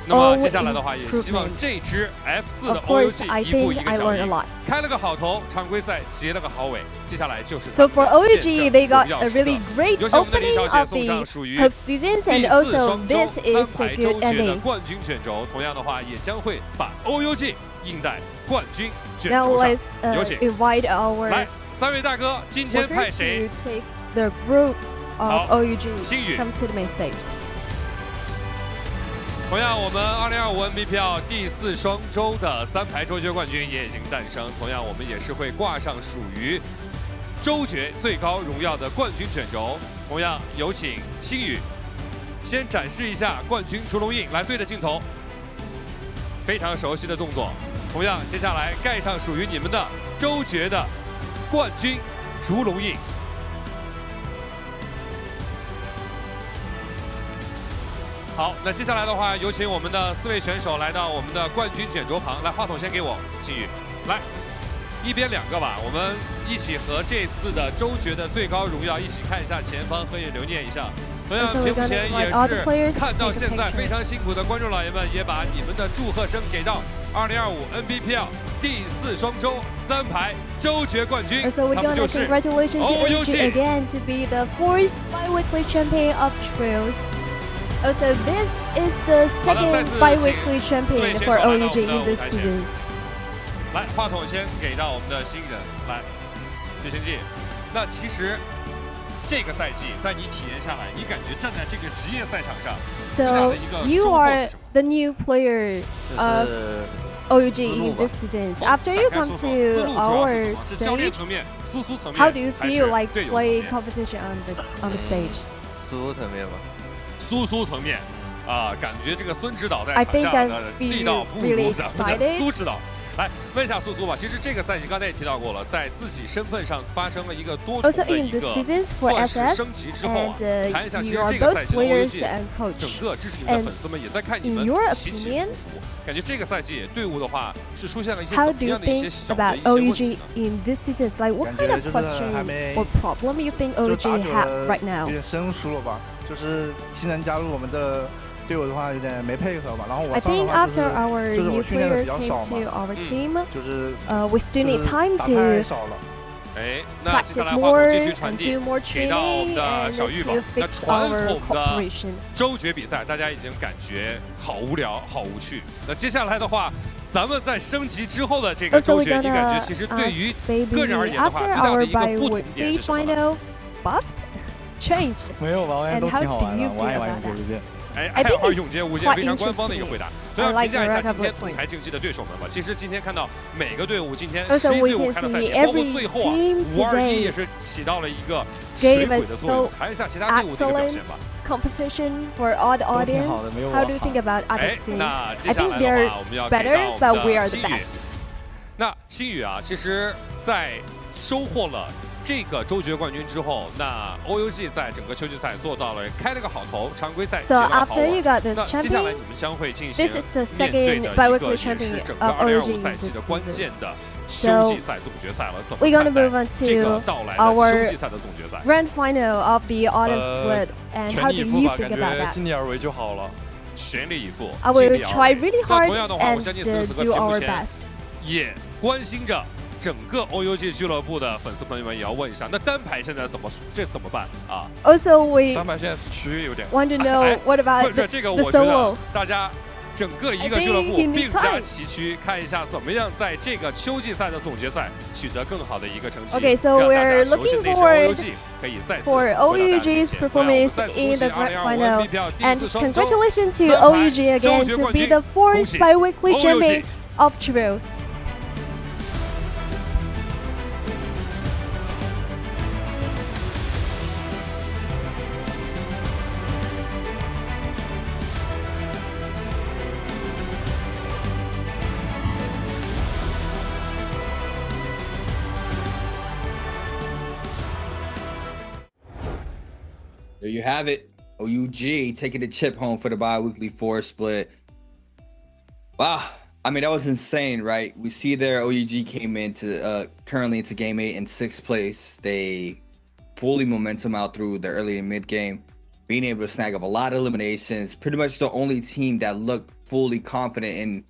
Speaker 11: 那么
Speaker 16: own
Speaker 11: 接下来的话，也希望
Speaker 16: improvement?
Speaker 11: 这支 F4 的
Speaker 16: Of course,
Speaker 11: OUG
Speaker 16: I
Speaker 11: 一步一
Speaker 16: think
Speaker 11: 个
Speaker 16: I
Speaker 11: 脚
Speaker 16: learned a
Speaker 11: 印
Speaker 16: lot.
Speaker 11: 开了个好头，常规赛结了个好尾，接下来就是
Speaker 16: So for
Speaker 11: 咱们的
Speaker 16: OUG,
Speaker 11: 见
Speaker 16: they
Speaker 11: 证
Speaker 16: got
Speaker 11: 荣耀
Speaker 16: a
Speaker 11: 时刻
Speaker 16: really great
Speaker 11: 有请我们的李
Speaker 16: opening
Speaker 11: 小姐
Speaker 16: of
Speaker 11: 送
Speaker 16: the
Speaker 11: 上属于
Speaker 16: host seasons,
Speaker 11: 第
Speaker 16: and
Speaker 11: 四
Speaker 16: also
Speaker 11: 双周
Speaker 16: this is
Speaker 11: 三
Speaker 16: the
Speaker 11: 排
Speaker 16: good
Speaker 11: 周决的
Speaker 16: ending.
Speaker 11: 冠军卷轴，同样的话也将会把 OUG 印在冠军卷
Speaker 16: Now
Speaker 11: 轴上。
Speaker 16: let's
Speaker 11: 有请
Speaker 16: invite our
Speaker 11: 来，三位大哥，今天派
Speaker 16: worker
Speaker 11: 谁？
Speaker 16: to take the group of
Speaker 11: 好
Speaker 16: OUG
Speaker 11: 星宇
Speaker 16: come to the main stage.
Speaker 11: 同样，我们2025 Nbpl 第4双周的3排周决冠军也已经诞生。同样，我们也是会挂上属于周决最高荣耀的冠军卷轴。同样，有请星宇先展示一下冠军烛龙印，来对着镜头，非常熟悉的动作。同样，接下来盖上属于你们的周决的冠军烛龙印。好，那接下来的话，有请我们的4位选手来到我们的冠军卷轴旁。来，话筒先给我，星宇，来，一边2个吧，我们一起和这次的周决的最高荣耀一起看一下前方，合影留念一下。同样，屏幕前也是看到现在非常辛苦的观众老爷们，也把你们的祝贺声给到2025 Nbpl 第4双周3排周决冠军，
Speaker 16: So we're
Speaker 11: 他们
Speaker 16: gonna
Speaker 11: 就是
Speaker 16: congratulations to OUG
Speaker 11: OUG。
Speaker 16: again to be the 4th biweekly champion of Trails. Also, this is the second biweekly champion for OUG in this season.
Speaker 11: 来，话筒先给到我们的新人，来，旅行记。那其实这个赛季在你体验下来，你感觉站在这个职业赛场上，最大
Speaker 16: So
Speaker 11: 的一个
Speaker 16: you
Speaker 11: 收获是
Speaker 16: are
Speaker 11: 什么？
Speaker 16: the new player of OUG in this season. After you come to our
Speaker 11: 是教练
Speaker 16: stage,
Speaker 11: 层面、苏苏层面，
Speaker 16: how do you
Speaker 11: 还是
Speaker 16: feel like
Speaker 11: 队友层
Speaker 16: playing
Speaker 11: 面
Speaker 16: competition on the stage?
Speaker 12: 苏层面吧。
Speaker 11: 苏苏层面啊，感觉这个孙指导在
Speaker 16: I
Speaker 11: 场
Speaker 16: think
Speaker 11: 下
Speaker 16: I'm
Speaker 11: 的力道不如
Speaker 16: really
Speaker 11: 咱们的
Speaker 16: excited.
Speaker 11: 苏指导。来问一下苏苏吧，其实这个赛季刚才也提到过了，在自己身份上发生了一个多重
Speaker 16: Also
Speaker 11: 的
Speaker 16: in
Speaker 11: 一
Speaker 16: the
Speaker 11: 个
Speaker 16: seasons for
Speaker 11: 算是
Speaker 16: SS
Speaker 11: 升级之后啊，
Speaker 16: and
Speaker 11: 谈一下其
Speaker 16: you
Speaker 11: 实
Speaker 16: are
Speaker 11: 这个
Speaker 16: both
Speaker 11: 赛季的
Speaker 16: players
Speaker 11: OUG
Speaker 16: and
Speaker 11: 整
Speaker 16: coach.
Speaker 11: 个支持你们的
Speaker 16: And
Speaker 11: 粉丝们也在看你
Speaker 16: in
Speaker 11: 们
Speaker 16: your
Speaker 11: 起起
Speaker 16: opinion,
Speaker 11: 伏伏，感觉这个赛季队伍的话是出现了一些
Speaker 16: how
Speaker 11: 怎
Speaker 16: do
Speaker 11: 么
Speaker 16: you
Speaker 11: 样的一些
Speaker 16: think
Speaker 11: 小的
Speaker 16: about
Speaker 11: 一些问题
Speaker 16: OUG
Speaker 11: 呢？
Speaker 16: in this season? Like what kind of
Speaker 17: 感觉就是
Speaker 16: question
Speaker 17: 还没
Speaker 16: or problem you think
Speaker 17: 就
Speaker 16: OUG
Speaker 17: 打久
Speaker 16: have
Speaker 17: 了
Speaker 16: right now?
Speaker 17: 有点生疏了吧？就是新人加入我们这队伍的话，有点没配合嘛。然后我
Speaker 16: I
Speaker 17: 上的
Speaker 16: think
Speaker 17: 话就
Speaker 16: after
Speaker 17: 是
Speaker 16: our
Speaker 17: 就是
Speaker 16: new
Speaker 17: 我训练的
Speaker 16: player
Speaker 17: 比较
Speaker 16: came
Speaker 17: 少
Speaker 16: to
Speaker 17: 嘛，
Speaker 16: our team,
Speaker 17: 就是
Speaker 16: we still need
Speaker 17: 就是
Speaker 16: time
Speaker 17: 打太
Speaker 16: to
Speaker 17: 少了。
Speaker 11: 哎，那接下
Speaker 16: practice
Speaker 11: 来话筒
Speaker 16: more
Speaker 11: 继续
Speaker 16: and
Speaker 11: 传递
Speaker 16: do more
Speaker 11: 给到我们
Speaker 16: training
Speaker 11: 的
Speaker 16: and
Speaker 11: 小玉吧
Speaker 16: to。
Speaker 11: 那
Speaker 16: fix
Speaker 11: 传
Speaker 16: our
Speaker 11: 统的
Speaker 16: cooperation.
Speaker 11: 周决比赛，大家已经感觉好无聊、好无趣。那接下来的话，咱们在升级之后的这个
Speaker 16: Also,
Speaker 11: 周
Speaker 16: we're
Speaker 11: 决，你感觉
Speaker 16: gonna
Speaker 11: 其实对于
Speaker 16: ask
Speaker 11: 个人而
Speaker 16: Baby
Speaker 11: 言的话，
Speaker 16: after
Speaker 11: 最大
Speaker 16: our
Speaker 11: 的一个不同点
Speaker 16: biweekly
Speaker 11: 是什么呢？
Speaker 16: final buffed, changed.
Speaker 20: 没有吧，我感觉
Speaker 16: And
Speaker 20: 都
Speaker 16: how
Speaker 20: 挺好
Speaker 16: do
Speaker 20: 玩
Speaker 16: you
Speaker 20: 的，我
Speaker 16: feel
Speaker 20: 爱玩
Speaker 16: about
Speaker 20: 永劫无
Speaker 16: that?
Speaker 20: 间。
Speaker 11: 哎，
Speaker 16: I
Speaker 11: 爱
Speaker 16: think
Speaker 11: 好
Speaker 16: it's
Speaker 11: 永劫无间，
Speaker 16: quite
Speaker 11: 非常官方的一个
Speaker 16: interesting.
Speaker 11: 回答。
Speaker 16: I
Speaker 11: 同样
Speaker 16: like
Speaker 11: 评价一下
Speaker 16: NARAKA
Speaker 11: 今天
Speaker 16: BLADEPOINT.
Speaker 11: 舞台竞技的对手们吧。其实今天看到每个队伍今天
Speaker 16: Also,
Speaker 11: 11
Speaker 16: we
Speaker 11: 队伍
Speaker 16: can
Speaker 11: 开了赛
Speaker 16: see
Speaker 11: 点，包括
Speaker 16: every
Speaker 11: 最后啊
Speaker 16: team
Speaker 11: 521
Speaker 16: today
Speaker 11: 也是起到了一个水
Speaker 16: gave
Speaker 11: 鬼
Speaker 16: us
Speaker 11: 的作用。
Speaker 16: so
Speaker 11: 谈一下其他队伍的一个表
Speaker 16: excellent
Speaker 11: 现吧。
Speaker 16: competition for all the
Speaker 20: 都挺
Speaker 16: audience.
Speaker 20: 好的，没有
Speaker 16: How
Speaker 20: 我
Speaker 16: do you
Speaker 20: 好
Speaker 16: think about other
Speaker 11: 哎，
Speaker 16: teams?
Speaker 11: 那接
Speaker 16: I
Speaker 11: 下
Speaker 16: think
Speaker 11: 来的
Speaker 16: they're
Speaker 11: 话，我们要给
Speaker 16: better,
Speaker 11: 到
Speaker 16: but
Speaker 11: 我
Speaker 16: we
Speaker 11: 们
Speaker 16: are
Speaker 11: 的
Speaker 16: the
Speaker 11: 星宇。
Speaker 16: best.
Speaker 11: 那星宇啊，其实，在收获了这个周决冠军之后，那 OUG 在整个秋季赛做到了开了个好头，常规赛
Speaker 16: So
Speaker 11: 结了好
Speaker 16: after you
Speaker 11: 尾。
Speaker 16: got this
Speaker 11: 那接下来
Speaker 16: champion,
Speaker 11: 你们将会进行
Speaker 16: this is the
Speaker 11: 面对
Speaker 16: second
Speaker 11: 的一个
Speaker 16: biweekly
Speaker 11: 也是
Speaker 16: champion
Speaker 11: 整个
Speaker 16: of OUG
Speaker 11: 2025
Speaker 16: in
Speaker 11: 赛季
Speaker 16: this
Speaker 11: 的关键
Speaker 16: season.
Speaker 11: 的
Speaker 16: So
Speaker 11: 秋季赛总决赛了，怎么
Speaker 16: we're
Speaker 11: 看
Speaker 16: gonna
Speaker 11: 待
Speaker 16: move on
Speaker 11: 这个
Speaker 16: to
Speaker 11: 到来的
Speaker 16: our
Speaker 11: 秋季赛的总决赛？
Speaker 16: grand final of the autumn split. And
Speaker 20: 全
Speaker 16: how
Speaker 20: 力
Speaker 16: do
Speaker 20: 以赴
Speaker 16: you
Speaker 20: 吧，
Speaker 16: think
Speaker 20: 感
Speaker 16: about
Speaker 20: 觉
Speaker 16: that?
Speaker 20: 尽力而为就好了。
Speaker 11: 全力以赴，
Speaker 16: I
Speaker 11: 尽
Speaker 16: will
Speaker 11: 力而
Speaker 16: try
Speaker 11: 为
Speaker 16: really
Speaker 11: 那
Speaker 16: hard
Speaker 11: 同样的话，我
Speaker 16: and
Speaker 11: 相信此时此刻
Speaker 16: do
Speaker 11: 屏幕
Speaker 16: our
Speaker 11: 前
Speaker 16: best.
Speaker 11: 也关心着整个 OUG 俱乐部的粉丝朋友们，也要问一下，那单排现在怎么办啊？
Speaker 16: Also, we
Speaker 20: 单排现在区域有点
Speaker 16: want to know
Speaker 11: 哎
Speaker 16: what
Speaker 11: 不
Speaker 16: about
Speaker 11: 是
Speaker 16: the,
Speaker 11: 这个，
Speaker 16: the
Speaker 11: 我觉得
Speaker 16: solo.
Speaker 11: 大家整个一个
Speaker 16: I
Speaker 11: 俱乐
Speaker 16: think
Speaker 11: 部
Speaker 16: he need
Speaker 11: 并驾
Speaker 16: time.
Speaker 11: 齐驱，看一下怎么样在这个秋季赛的总决赛取得更好的一个成绩。
Speaker 16: Okay, so
Speaker 11: 让大家
Speaker 16: we're
Speaker 11: 熟悉
Speaker 16: looking
Speaker 11: 那支
Speaker 16: forward
Speaker 11: OUG 可以再次
Speaker 16: for
Speaker 11: 回到大家面
Speaker 16: OUG's
Speaker 11: 前。
Speaker 16: performance
Speaker 11: 再次
Speaker 16: in
Speaker 11: 恭喜
Speaker 16: the grand
Speaker 11: 2025
Speaker 16: final.
Speaker 11: NBPL 第
Speaker 16: And
Speaker 11: 4双周
Speaker 16: congratulations to
Speaker 11: 3排
Speaker 16: OUG
Speaker 11: 周
Speaker 16: again
Speaker 11: 决
Speaker 16: to
Speaker 11: 冠
Speaker 16: be
Speaker 11: 军
Speaker 16: the
Speaker 11: 恭
Speaker 16: 4th
Speaker 11: 喜
Speaker 16: biweekly
Speaker 11: OUG
Speaker 16: champion of Trails.
Speaker 14: There you have it. OUG taking the chip home for the bi-weekly 4 split. Wow. I mean, that was insane, right? We see there OUG came into currently into game 8 in 6th place. They fully momentum out through the early and mid game, being able to snag up a lot of eliminations. Pretty much the only team that looked fully confident in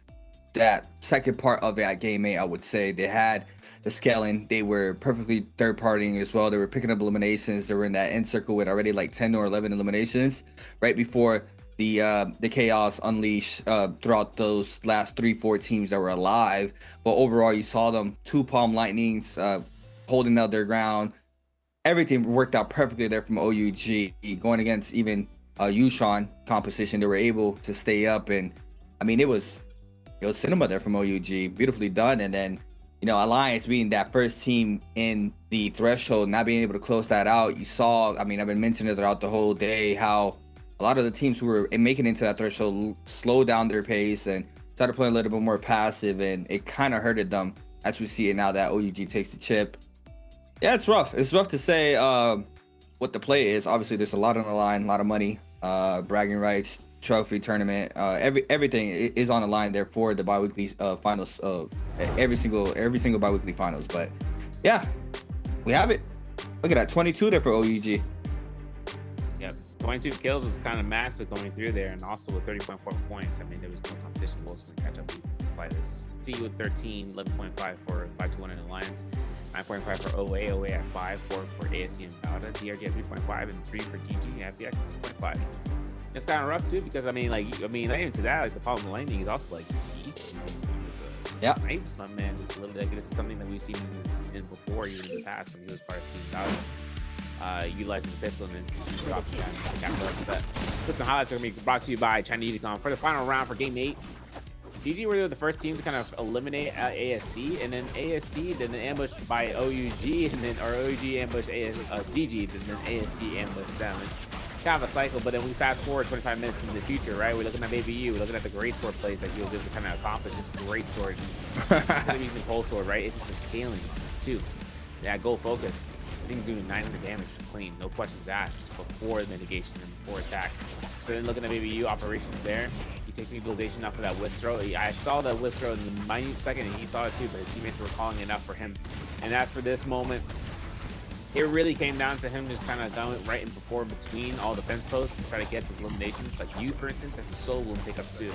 Speaker 14: that second part of that game 8, I would say. They had the scaling. They were perfectly third partying as well. They were picking up eliminations. They were in that end circle with already like 10 or 11 eliminations right before the chaos unleashed throughout those last 3-4 teams that were alive. But overall, you saw them 2 Palm Lightnings holding out their ground. Everything worked out perfectly there from OUG. Going against even Yushan composition, they were able to stay up, and I mean it was cinema there from OUG, beautifully done. And then, you know, Alliance being that first team in the threshold, not being able to close that out. You saw, I mean, I've been mentioning it throughout the whole day how a lot of the teams who were making into that threshold slowed down their pace and started playing a little bit more passive, and it kind of hurted them as we see it now that OUG takes the chip. Yeah, it's rough. It's rough to say what the play is. Obviously, there's a lot on the line, a lot of money, bragging rights, trophy tournament, everything is on the line there for the bi-weekly finals, every single bi-weekly finals. But yeah, we have it. Look at that, 22 there for OUG.
Speaker 18: Yep, 22 kills was kind of massive going through there, and also with 30.4 points. I mean, there was no competition. Wolves going to catch up with the slightest. C with 13, 11.5 for 521 in Alliance, 9.5 for OA at 5, 4 for ASC and Bauda, DRG at 3.5, and 3 for GG, and FPX 6.5. It's kind of rough too, because I mean, not even to that, like the problem Lightning is also like, jeez.
Speaker 14: Yeah.
Speaker 18: Snipes, my man, just a little bit. This is something that we've seen in before, even in the past when he was part of Team Bauda. Utilizing the pistol and then dropping that. Clips and highlights are going to be brought to you by China Unicom for the final round for Game 8. DG were the first team to kind of eliminate ASC, and then ASC then ambushed by OUG, and then OUG ambushed DG, and then ASC ambushed them. It's kind of a cycle, but then we fast forward 25 minutes in the future, right? We're looking at Baby U, we're looking at the great sword plays that he was able to kind of accomplish. This great sword, instead of using pole sword, right? It's just a scaling too. Yeah, go focus. I think he's doing 900 damage clean, no questions asked, before mitigation and before attack. So then looking at Baby U operations there. He takes the utilization off of that whisk throw. I saw that whisk throw in the minute second, and he saw it too, but his teammates were calling it out for him. And as for this moment, it really came down to him just kind of going right in between all the fence posts and try to get those eliminations. Like you, for instance, as a solo will pick up 2.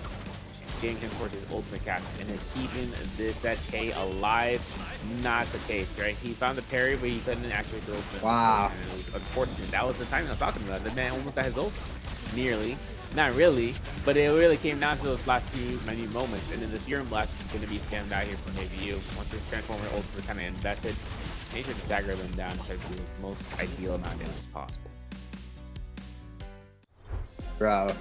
Speaker 18: Getting him towards his ultimate cast, and then keeping this at K alive, not the case, right? He found the parry, but he couldn't actually do it.
Speaker 14: Wow.
Speaker 18: And it was unfortunate. That was the timing I was talking about. The man almost had his ults. Nearly. Not really, but it really came down to those last few menu moments, and then the Fury Blast is going to be spammed out here from AVU. Once the Transformer ults were kind of invested, just make sure to stagger them down and try to do as most ideal amount of damage as possible.
Speaker 14: Bro,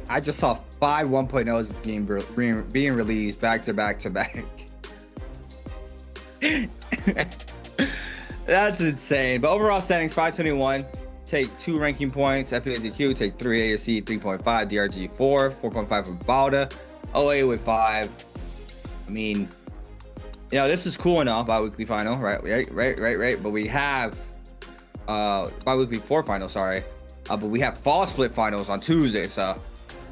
Speaker 14: I just saw 5 1.0s being released back to back to back. That's insane. But overall standings 521. Take 2 ranking points. FPSDQ take 3, ASC 3.5, DRG 4, 4.5 for Bauda, OA with 5. I mean, you know, this is cool and all, bi-weekly final, right? But we have bi-weekly 4 final, sorry. But we have fall split finals on Tuesday, so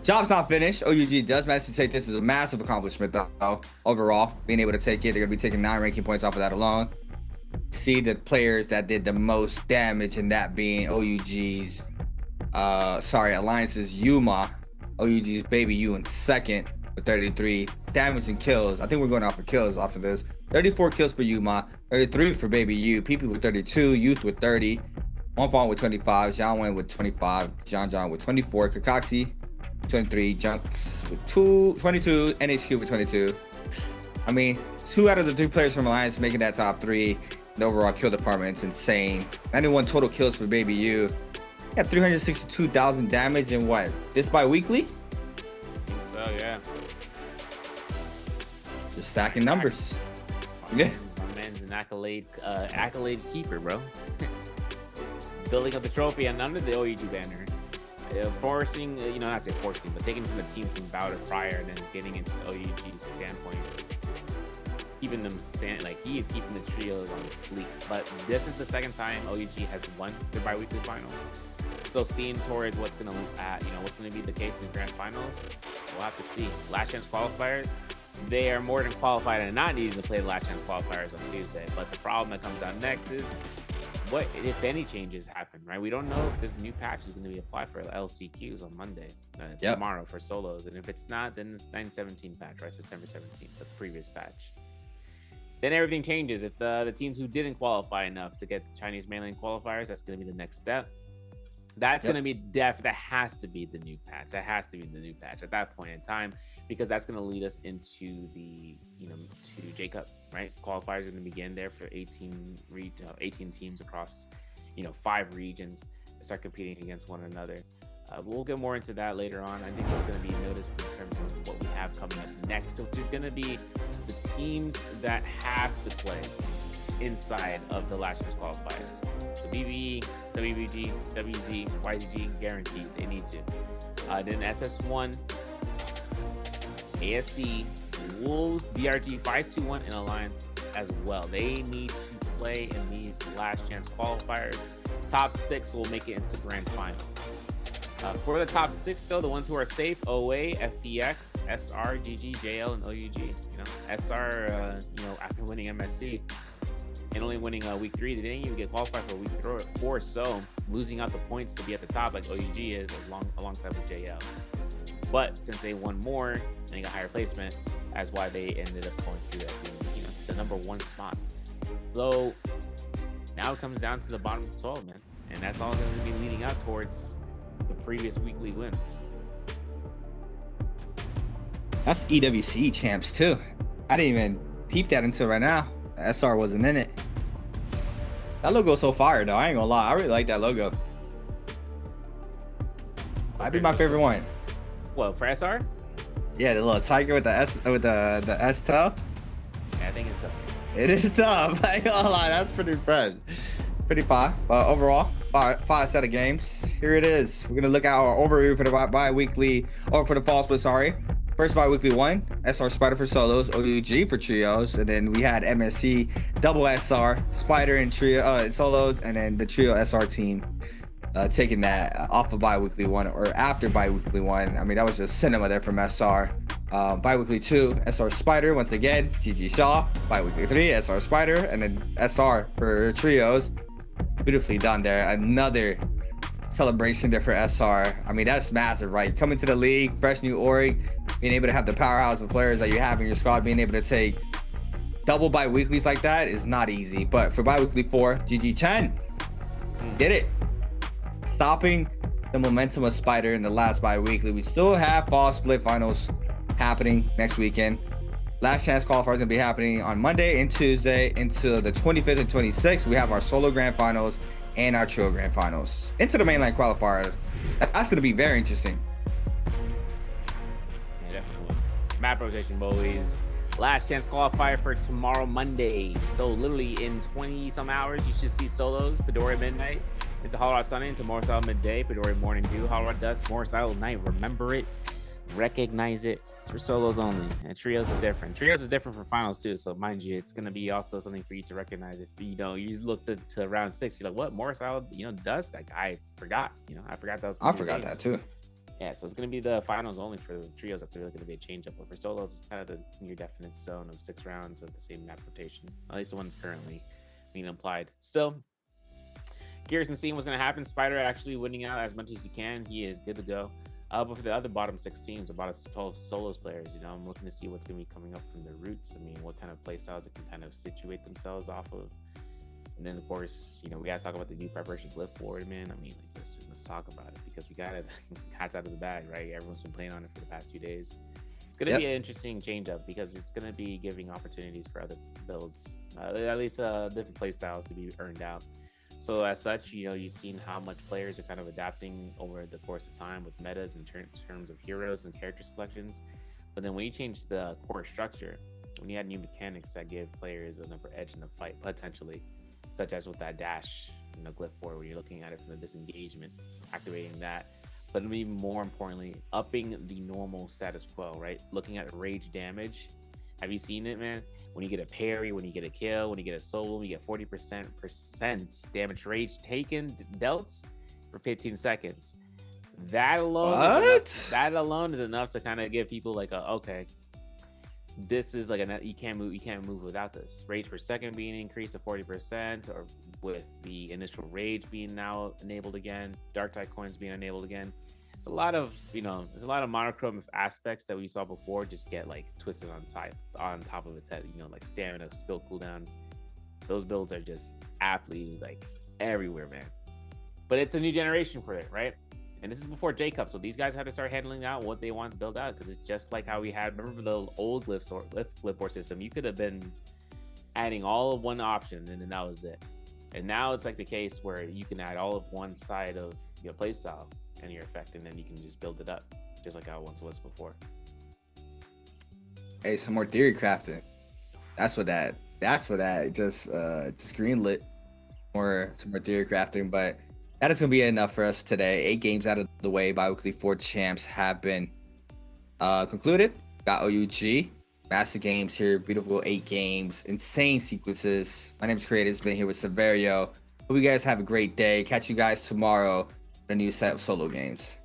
Speaker 14: job's not finished. OUG does manage to take this as a massive accomplishment, though, overall. Being able to take it, they're going to be taking 9 ranking points off of that alone. See the players that did the most damage, and that being Alliance's Yuma. OUG's Baby U in second with 33 damage and kills. I think we're going off for kills off of this. 34 kills for Yuma, 33 for Baby U, PP with 32, Youth with 30, Wonfong with 25, Xiaowen with 25, John with 24, Kakashi 23, Junks with 22, NHQ with 22. I mean, 2 out of the 3 players from Alliance making that top 3. The overall kill department is insane. 91 total kills for Baby U. Got 362,000 damage in what? This bi-weekly?
Speaker 18: I think so, yeah.
Speaker 14: Just stacking numbers.
Speaker 18: My man's an accolade keeper, bro. Building up the trophy and under the OUG banner. Forcing, not say forcing, but taking from the team from Bauda prior and then getting into the OUG standpoint. keeping them he is keeping the trios on his fleet. But this is the second time OUG has won their bi-weekly final. So seeing towards what's gonna be the case in the grand finals, we'll have to see. Last chance qualifiers, they are more than qualified and not needing to play the last chance qualifiers on Tuesday. But the problem that comes out next is what, if any, changes happen, right? We don't know if the new patch is going to be applied for LCQs on Monday, tomorrow for solos. And if it's not, then the 9/17 patch, right? September 17th, the previous patch. Then everything changes. If the teams who didn't qualify enough to get the Chinese mainland qualifiers, that's going to be the next step. That's going to be that has to be the new patch. That has to be the new patch at that point in time, because that's going to lead us into the, to J-Cup, right? Qualifiers are going to begin there for 18 teams across, 5 regions to start competing against one another. We'll get more into that later on. I think it's going to be noticed in terms of what we have coming up next, which is going to be the teams that have to play inside of the last chance qualifiers. So BBE, WBG, WZ, YZG, guaranteed they need to. Then SS1, ASC, Wolves, DRG, 521, and Alliance as well. They need to play in these last chance qualifiers. Top 6 will make it into grand finals. For the top 6, though, the ones who are safe: OA, FPX, SR, GG, JL, and OUG. SR, after winning MSC and only winning week 3, they didn't even get qualified for week 4, so losing out the points to be at the top like OUG is, alongside with JL. But since they won more and they got higher placement, that's why they ended up going through as being, the number 1 spot. So now it comes down to the bottom of 12, man, and that's all going to be leading out towards the previous weekly wins.
Speaker 14: That's EWC champs too. I didn't even peep that until right now. SR wasn't in it. That logo's so fire though. I ain't gonna lie. I really like that logo. Might be my favorite one.
Speaker 18: Well, for SR?
Speaker 14: Yeah, the little tiger with the S toe.
Speaker 18: Yeah, I think it's tough.
Speaker 14: It is tough. I ain't gonna lie. That's pretty fresh. Pretty fire. But overall, five set of games. Here it is. We're gonna look at our overview for the bi-weekly, or for the fall split, sorry. First bi-weekly one, SR Spider for solos, OUG for trios, and then we had MSC double SR, Spider and trio solos, and then the trio SR team taking that off of bi-weekly one, or after bi-weekly one. I mean, that was just cinema there from SR. Bi-weekly 2, SR Spider once again, GG Shaw. Bi-weekly 3, SR Spider, and then SR for trios. Beautifully done there. Another celebration there for SR. I mean, that's massive, right? Coming to the league, fresh new org, being able to have the powerhouse of players that you have in your squad, being able to take double bi-weeklies like that is not easy. But for bi-weekly 4, GG Chen did it. Stopping the momentum of Spider in the last bi-weekly. We still have fall split finals happening next weekend. Last chance qualifiers gonna be happening on Monday and Tuesday into the 25th and 26th. We have our solo grand finals and our trio grand finals into the mainland qualifiers. That's gonna be very interesting.
Speaker 18: Yeah, definitely. Map rotation, boys. Last chance qualifier for tomorrow, Monday. So literally in 20 some hours, you should see solos. Pedora midnight into Hollow Sunday, into Morsal midday. Pedora morning dew, Hollow dusk, Morsal night. Remember it, recognize it. It's for solos only, and trios is different. Trios is different from finals too, so mind you, it's gonna be also something for you to recognize. If you look to round 6, you're like, what, Morsal, dusk? Like, I forgot, I forgot that was.
Speaker 14: I forgot that too.
Speaker 18: Yeah, so it's gonna be the finals only for the trios. That's really gonna be a change up. But for solos, it's kind of the near definite zone of 6 rounds of the same map rotation. At least the one's currently being applied. Still, curious and seeing what's gonna happen. Spider actually winning out as much as he can. He is good to go. But for the other bottom 6 teams, about 12 solos players, I'm looking to see what's going to be coming up from their roots. I mean, what kind of play styles they can kind of situate themselves off of. And then, of course, we got to talk about the new preparation glyph board, man. I mean, let's talk about it, because we got it hats out of the bag, right? Everyone's been playing on it for the past 2 days. It's going to be an interesting change up, because it's going to be giving opportunities for other builds, at least different play styles to be earned out. So as such, you've seen how much players are kind of adapting over the course of time with metas in terms of heroes and character selections. But then when you change the core structure, when you add new mechanics that give players another edge in the fight, potentially, such as with that dash, glyph board, where you're looking at it from the disengagement, activating that, but even more importantly, upping the normal status quo, right? Looking at rage damage Have you seen it, man? When you get a parry, when you get a kill, when you get a solo, when you get 40% damage rage taken, dealt for 15 seconds. That alone is enough to kind of give people like a, okay, this is like you can't move without this. Rage per second being increased to 40%, or with the initial rage being now enabled again, dark tide coins being enabled again. It's a lot of, there's a lot of monochrome aspects that we saw before just get like twisted on top of its head, like stamina, skill cooldown. Those builds are just aptly like everywhere, man. But it's a new generation for it, right? And this is before J-Cup, so these guys had to start handling out what they want to build out, because it's just like how we had, remember the old Glyphor system? You could have been adding all of one option and then that was it. And now it's like the case where you can add all of one side of your playstyle and your effect, and then you can just build it up, just like how it once was before.
Speaker 14: Hey, some more theory crafting. That's what that just greenlit. Some more theory crafting, but that is gonna be enough for us today. 8 games out of the way. Biweekly 4 champs have been concluded. Got OUG, massive games here, beautiful 8 games, insane sequences. My name is Creative. It's been here with Severio. Hope you guys have a great day. Catch you guys tomorrow for a new set of solo games.